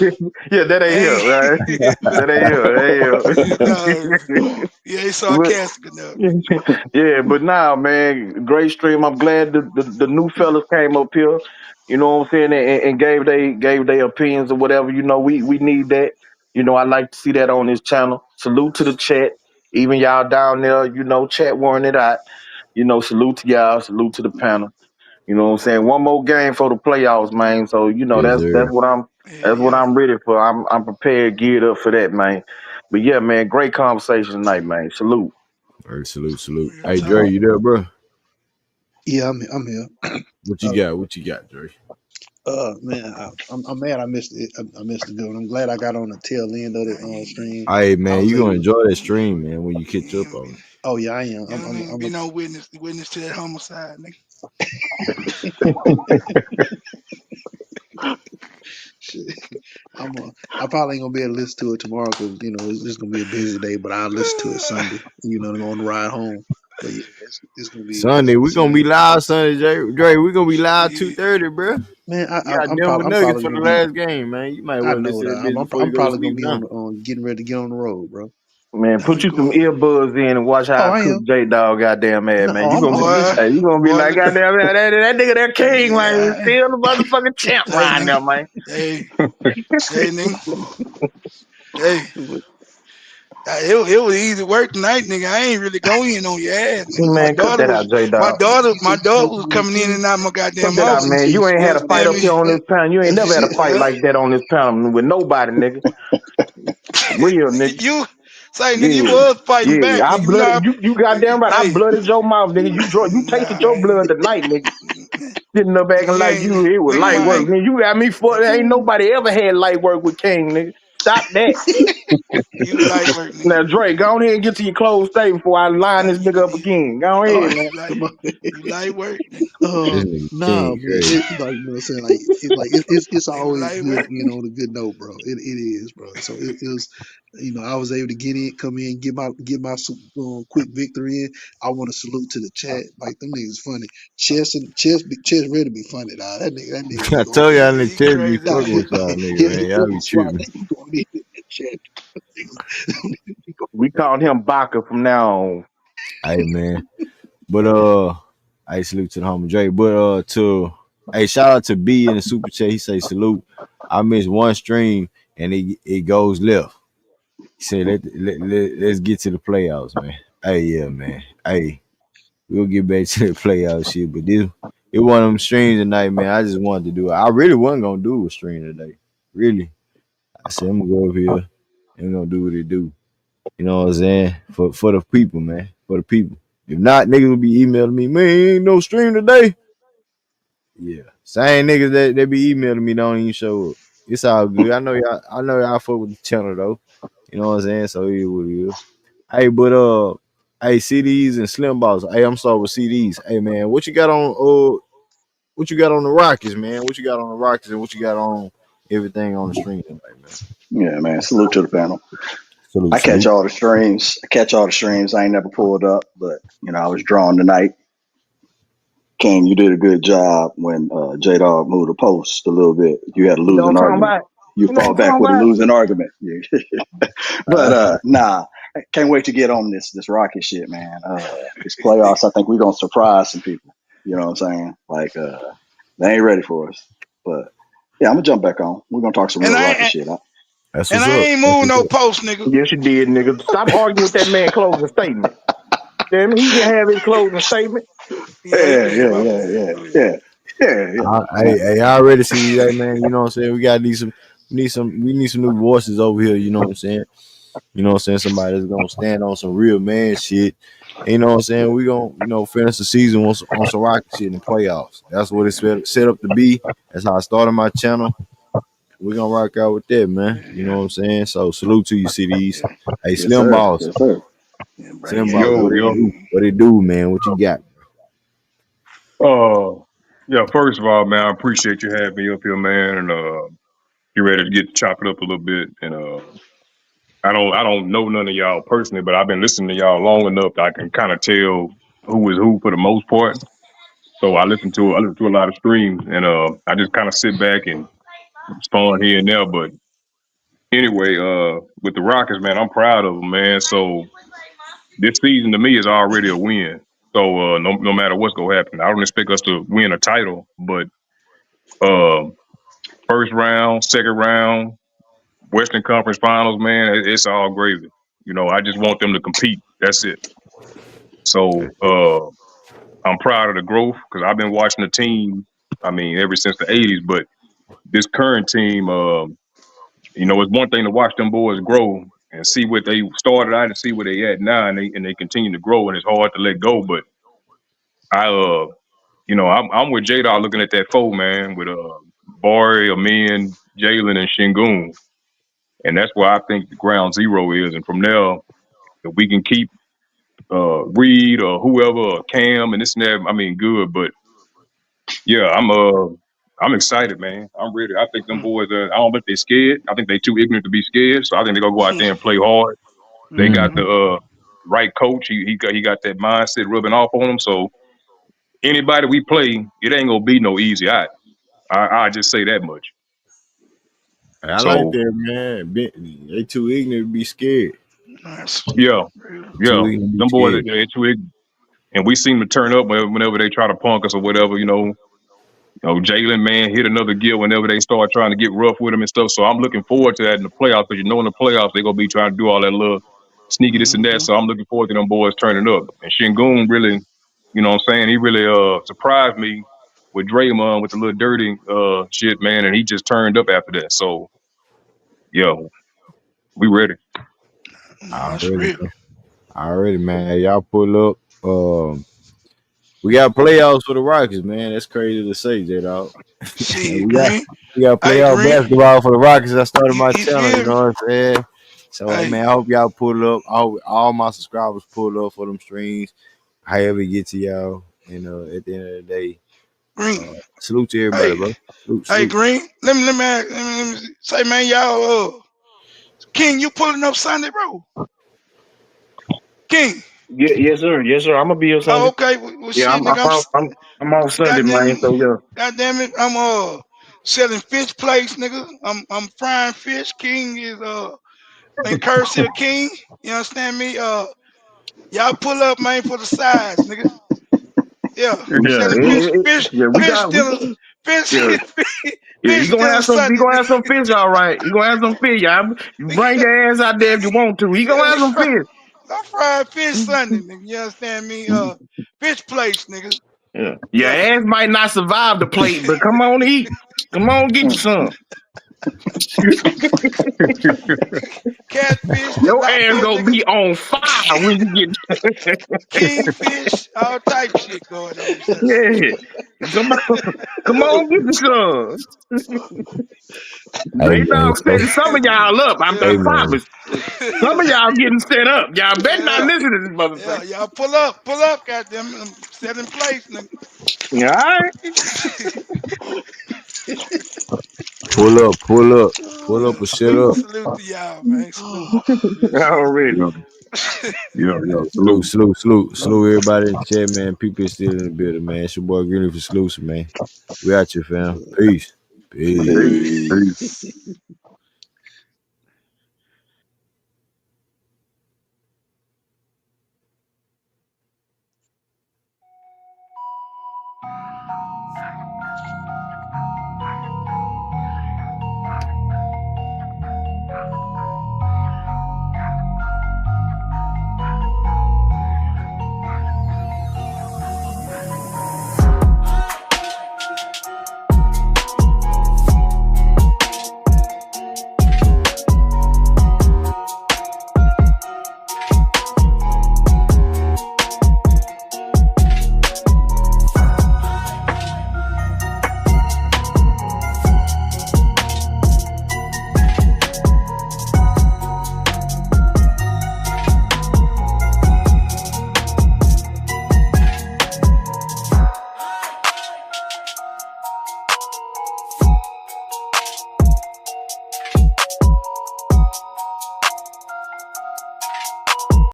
Speaker 4: Yeah, that ain't him, right?
Speaker 5: That
Speaker 4: That ain't him. That
Speaker 5: ain't him.
Speaker 4: ain't him.
Speaker 5: No, he ain't
Speaker 4: But
Speaker 5: sarcastic enough.
Speaker 4: yeah, but now, man, great stream. I'm glad the new fellas came up here. You know what I'm saying, and gave they opinions or whatever. You know, we need that. You know, I like to see that on this channel. Salute to the chat, even y'all down there. You know, chat warring it out. You know, salute to y'all. Salute to the panel. You know what I'm saying? One more game for the playoffs, man. So you know
Speaker 1: Yes,
Speaker 4: that's
Speaker 1: sir.
Speaker 4: what I'm
Speaker 5: Yeah,
Speaker 4: that's what
Speaker 5: yeah.
Speaker 4: I'm ready for. I'm prepared, geared up for that, man. But yeah, man, great conversation tonight, man. Salute.
Speaker 1: All right, salute, salute.
Speaker 5: Real
Speaker 1: Hey,
Speaker 5: talk.
Speaker 1: Dre, you there, bro?
Speaker 11: Yeah, I'm here.
Speaker 1: What you
Speaker 11: Uh,
Speaker 1: got? What you got, Dre?
Speaker 11: man, I'm mad I missed it. I missed the good one. I'm glad I got on the tail end of
Speaker 5: Nah,
Speaker 11: the stream.
Speaker 1: Hey,
Speaker 11: I
Speaker 1: man,
Speaker 11: was
Speaker 1: you gonna
Speaker 11: able.
Speaker 1: enjoy that stream, man, when you catch
Speaker 5: you
Speaker 1: up
Speaker 5: don't
Speaker 1: on
Speaker 5: be,
Speaker 1: it.
Speaker 11: Oh yeah, I am.
Speaker 5: you don't need to
Speaker 11: I'm
Speaker 5: be
Speaker 11: a,
Speaker 5: no witness to that homicide, nigga.
Speaker 11: shit. I probably ain't gonna be able to listen to it tomorrow because it's just gonna be a busy day. But I'll listen to it Sunday. On the ride home. But yeah, it's gonna be.
Speaker 1: Sunday, we
Speaker 11: So
Speaker 1: gonna be live Sunday, Dre. We gonna be live
Speaker 5: Shit.
Speaker 1: 2:30, bro.
Speaker 11: man,
Speaker 1: You got
Speaker 11: I'm
Speaker 1: Denver
Speaker 11: probably
Speaker 1: Nuggets for
Speaker 11: gonna
Speaker 1: the
Speaker 11: be.
Speaker 1: last game, man. You might
Speaker 11: I
Speaker 1: well
Speaker 11: know
Speaker 1: listen to that
Speaker 11: that.
Speaker 1: bitch before you
Speaker 11: I'm
Speaker 1: go to
Speaker 11: probably gonna
Speaker 1: sleep
Speaker 11: be
Speaker 1: now.
Speaker 11: on getting ready to get on the road, bro.
Speaker 4: Man,
Speaker 5: Nah,
Speaker 4: put
Speaker 5: you
Speaker 4: you some
Speaker 5: going.
Speaker 4: earbuds in and watch how
Speaker 11: Oh,
Speaker 4: I
Speaker 11: I
Speaker 4: cook
Speaker 11: am.
Speaker 4: J Dog goddamn ass,
Speaker 11: No,
Speaker 4: man. You gonna be
Speaker 5: Boy,
Speaker 4: hey, you gonna be
Speaker 5: boy,
Speaker 4: like goddamn that nigga that king, man.
Speaker 5: yeah,
Speaker 4: Still the motherfucking champ
Speaker 5: hey,
Speaker 4: right
Speaker 5: nigga.
Speaker 4: now, man.
Speaker 5: Hey, hey, nigga. Hey. It was easy work tonight, nigga. I ain't really going in on your ass,
Speaker 4: See,
Speaker 5: nigga. My
Speaker 4: man, cut
Speaker 5: daughter
Speaker 4: that
Speaker 5: was
Speaker 4: out, J
Speaker 5: my
Speaker 4: Dog.
Speaker 5: daughter
Speaker 11: You
Speaker 5: my
Speaker 11: said you
Speaker 5: daughter
Speaker 11: talking
Speaker 5: was
Speaker 11: to me
Speaker 5: coming in
Speaker 11: too?
Speaker 5: and out my
Speaker 4: Cut
Speaker 5: goddamn
Speaker 4: that out,
Speaker 5: office.
Speaker 4: man.
Speaker 11: You
Speaker 4: You ain't
Speaker 5: You
Speaker 4: had a fight
Speaker 5: understand
Speaker 4: up
Speaker 5: me?
Speaker 4: here on this panel. You ain't never had a fight
Speaker 5: Well,
Speaker 4: like that on this panel with nobody, nigga. Real
Speaker 5: nigga,
Speaker 4: nigga.
Speaker 5: you say nigga, you
Speaker 4: Yeah.
Speaker 5: was fighting
Speaker 4: Yeah.
Speaker 5: back,
Speaker 4: I
Speaker 5: nigga. You know
Speaker 4: blooded you goddamn right. I
Speaker 5: hey,
Speaker 4: blooded your mouth, nigga. You tasted
Speaker 5: nah,
Speaker 4: your blood tonight, nigga. Sitting up
Speaker 5: nigga,
Speaker 4: acting
Speaker 5: you
Speaker 4: like
Speaker 5: ain't
Speaker 4: it was
Speaker 5: nigga
Speaker 4: light
Speaker 5: my
Speaker 4: work. Nigga, you got me for ain't nobody ever had light work with King, nigga. Stop that.
Speaker 5: you light work, nigga.
Speaker 4: Now, Dre, go on ahead and get to your closed statement before I line
Speaker 5: Nah,
Speaker 4: this nigga up again. Go
Speaker 11: All
Speaker 4: ahead,
Speaker 11: right.
Speaker 4: man.
Speaker 5: you light work, nigga.
Speaker 1: This nigga
Speaker 11: Nah,
Speaker 1: King
Speaker 11: man.
Speaker 1: crazy.
Speaker 11: Like what I'm saying, like it's
Speaker 5: You
Speaker 11: always
Speaker 5: light
Speaker 11: good,
Speaker 5: work.
Speaker 11: on a good note, bro. It is, bro. So it was, I was able to come in, quick victory in. I want to salute to the chat. Like them niggas funny. Chess ready to be funny, dog. That nigga be
Speaker 1: I
Speaker 11: going
Speaker 1: told
Speaker 11: in.
Speaker 1: y'all in
Speaker 5: Yeah,
Speaker 1: the
Speaker 5: he
Speaker 1: chest be
Speaker 5: crazy as
Speaker 11: Nah,
Speaker 1: fucking
Speaker 5: hell.
Speaker 1: with y'all
Speaker 11: he
Speaker 1: nigga, man. Y'all
Speaker 11: ready
Speaker 1: be
Speaker 11: to swat.
Speaker 1: tripping.
Speaker 11: They be going in that chat.
Speaker 4: We called him Baka from now on.
Speaker 1: Hey, man. But I salute to the homie Dre. But to hey, shout out to B in the super chat. He say salute. I missed one stream and it goes left. He said let's get to the playoffs, man. Hey, yeah, man. Hey, we'll get back to the playoff shit. But this it one of them streams tonight, man. I just wanted to do it. I really wasn't gonna do a stream today. Really. I said I'm gonna go over here and gonna do what it do. You know what I'm saying? For the people, man. For the people. If not, niggas will be emailing me, man, ain't no stream today. Yeah. Same niggas that they be emailing me don't even show up. It's all good. I know y'all fuck with the channel though. You know what I'm saying? So it what it is. Hey, but hey, CDs and Slim Balls. Hey, I'm sorry with CDs. Hey man, what you got on the Rockets, man? What you got on the Rockets and what you got on everything on the stream tonight, man?
Speaker 9: Yeah, man. Salute to the panel.
Speaker 1: Salute,
Speaker 9: I catch
Speaker 1: salute.
Speaker 9: all the streams. I catch all the streams. I ain't never pulled up, but I was drawn tonight. King, you did a good job when J Dog moved the post a little bit. You had a
Speaker 4: You know what
Speaker 9: losing
Speaker 4: I'm talking
Speaker 9: argument.
Speaker 4: about?
Speaker 9: You
Speaker 4: You know what
Speaker 9: fought
Speaker 4: I'm
Speaker 9: back
Speaker 4: talking
Speaker 9: with a
Speaker 4: about?
Speaker 9: losing argument. Yeah. But nah, I can't wait to get on this Rocket shit, man. This playoffs, I think we're gonna surprise some people. You know what I'm saying? Like they ain't ready for us. But yeah, I'm gonna jump back on. We're gonna talk some
Speaker 5: And
Speaker 9: real
Speaker 5: I
Speaker 9: Rocket
Speaker 5: ain't
Speaker 9: shit.
Speaker 1: That's
Speaker 5: and
Speaker 1: what's
Speaker 5: I
Speaker 1: up.
Speaker 5: ain't
Speaker 1: That's
Speaker 5: moving
Speaker 1: what's
Speaker 5: no
Speaker 1: up.
Speaker 5: post, nigga.
Speaker 4: Yes, you did, nigga. Stop arguing with that man closing statement. Damn, he can have his closing statement.
Speaker 5: Yeah, he
Speaker 9: Yeah,
Speaker 5: can.
Speaker 9: yeah,
Speaker 5: My
Speaker 9: yeah,
Speaker 5: bad.
Speaker 9: yeah,
Speaker 5: My bad.
Speaker 9: yeah, yeah, yeah.
Speaker 1: I already see that, man. You know what I'm saying? We need some new voices over here, you know what I'm saying? You know what I'm saying? Somebody that's gonna stand on some real man shit. And you know what I'm saying? We gonna, finish the season on some rocket shit in the playoffs. That's what it's set up to be. That's how I started my channel. We're gonna rock out with that, man.
Speaker 5: Yeah,
Speaker 1: You
Speaker 5: yeah,
Speaker 1: know what I'm saying? So salute to you, CDs.
Speaker 5: yeah,
Speaker 1: Hey,
Speaker 9: Yes,
Speaker 1: Slim
Speaker 9: sir.
Speaker 1: Boss.
Speaker 9: Yes, sir.
Speaker 5: yeah, bring
Speaker 1: Slim
Speaker 5: your
Speaker 1: Boss,
Speaker 8: Yo,
Speaker 1: what it
Speaker 8: yo.
Speaker 1: do? What it do, man? What you got?
Speaker 8: Uh, yeah. First of all, man, I appreciate you having me up here, man, and you ready to get chop it up a little bit. And I don't know none of y'all personally, but I've been listening to y'all long enough that I can kind of tell. who is who for the most part. So I listen to a lot of streams, and I just kind of sit back and spawn here and there. But anyway, with the Rockets, man, I'm proud of them, man. So this season to me is already a win. So no matter what's gonna happen, I don't expect us to win a title, but uh, first round, second round, Western Conference Finals, man, it's all gravy. You know, I just want them to compete. That's it. So I'm proud of the growth because I've been watching the team. I mean, ever since the '80s, but this current team, you know, it's one thing to watch them boys grow and see what they started out and see where they at now, and they continue to grow, and it's hard to let go. But I, you know, I'm with J Dog looking at that four man with Bari, Amin, Jalen, and Shingun, and that's where I think the ground zero is. And from there, if we can keep Reed or whoever, or Cam and this and that, I mean, good. But yeah, I'm excited, man. I'm ready. I think them boys I don't think they're scared. I think they too ignorant to be scared. So I think they're gonna go out there and play hard. They got the right coach. He got that mindset rubbing off on them. So anybody we play, it ain't gonna be no easy. I just say that much.
Speaker 1: I like
Speaker 8: So
Speaker 1: that, man. They too ignorant to be scared.
Speaker 5: Nice.
Speaker 8: yeah,
Speaker 1: Too
Speaker 8: yeah,
Speaker 1: ignorant to be
Speaker 8: them boys
Speaker 1: scared.
Speaker 8: they too ignorant. And we seem to turn up whenever they try to punk us or whatever, you know. You know, Jalen, man, hit another gear whenever they start trying to get rough with him and stuff. So I'm looking forward to that in the playoffs because you know in the playoffs they're gonna be trying to do all that little sneaky this and that. So I'm looking forward to them boys turning up. And Shingun really, you know what I'm saying, he really surprised me with Draymond with the little dirty shit, man, and he just turned up after that. So yeah, we ready.
Speaker 5: No, that's
Speaker 1: Already,
Speaker 5: real.
Speaker 1: man. Already, man. Y'all pull up. We got playoffs for the Rockets, man. That's crazy to say, J Dog.
Speaker 5: See,
Speaker 1: we got
Speaker 5: Green.
Speaker 1: we got
Speaker 5: Hey,
Speaker 1: playoff
Speaker 5: Green.
Speaker 1: basketball for the Rockets. I started my
Speaker 5: You
Speaker 1: channel, you
Speaker 5: feel me?
Speaker 1: know what I'm saying? So, hey,
Speaker 5: Hey,
Speaker 1: man, I hope y'all pull up. I hope all my subscribers pull up for them streams. However it get to y'all, you know, at the end of the day,
Speaker 5: Green.
Speaker 1: salute to everybody,
Speaker 5: Hey,
Speaker 1: bro. Salute,
Speaker 5: hey,
Speaker 1: salute.
Speaker 5: Green. Let me say, man, y'all. King, you pulling up Sunday, bro? King.
Speaker 4: Yeah, yes, sir. Yes, sir. I'm gonna be here
Speaker 5: Oh,
Speaker 4: Sunday.
Speaker 5: okay. Well,
Speaker 4: Yeah,
Speaker 5: shit, nigga.
Speaker 4: I'm off Sunday, man.
Speaker 5: Goddamn,
Speaker 4: So yeah.
Speaker 5: goddamn it. I'm selling fish plates, nigga. I'm frying fish. King is and Cursive King. You understand me? Y'all pull up, man, for the size, nigga. Yeah,
Speaker 4: Yeah,
Speaker 5: selling
Speaker 4: yeah. We
Speaker 5: fish
Speaker 4: got we
Speaker 5: dinner, fish,
Speaker 4: yeah. Yeah,
Speaker 5: fish dinner
Speaker 4: you
Speaker 5: Sunday,
Speaker 4: gonna have
Speaker 5: nigga.
Speaker 4: some fish, all right. You gonna have some fish, y'all. You bring your ass out there if you want to. He
Speaker 5: Yeah,
Speaker 4: gonna have some
Speaker 5: I'm frying fish
Speaker 4: fish.
Speaker 5: Sunday, nigga. You understand me? Fish plates, nigga.
Speaker 4: Yeah. Your
Speaker 5: Yeah,
Speaker 4: ass might not survive the plate, but come on eat. Come on, get you some.
Speaker 5: catfish,
Speaker 4: Your ass
Speaker 5: tilapia,
Speaker 4: gonna
Speaker 5: nigga.
Speaker 4: be on fire when you get
Speaker 5: Kingfish, all type shit going on Sunday.
Speaker 4: yeah. Come on, come on, get you some.
Speaker 1: Hey,
Speaker 4: J
Speaker 1: man.
Speaker 4: Dog setting some of y'all up. I
Speaker 1: Hey,
Speaker 5: Yeah.
Speaker 1: man.
Speaker 4: promise. Some of y'all getting set up. Y'all better not
Speaker 5: Yeah.
Speaker 4: listen to this
Speaker 5: Yeah,
Speaker 4: motherfucker.
Speaker 5: y'all pull up, goddamn, set in place, nigga.
Speaker 4: All right.
Speaker 1: Pull up. Pull up or shut up.
Speaker 5: Salute to y'all, man. Salute. Real shit.
Speaker 4: Already.
Speaker 8: Yeah, yeah.
Speaker 1: Salute,
Speaker 8: Salute.
Speaker 1: salute, salute, salute everybody in the chat, man. People still in the building, man. It's your boy Greenleaf Exclusive, man. We out you, fam. Peace. Peace.
Speaker 8: Peace. Peace.
Speaker 5: Peace.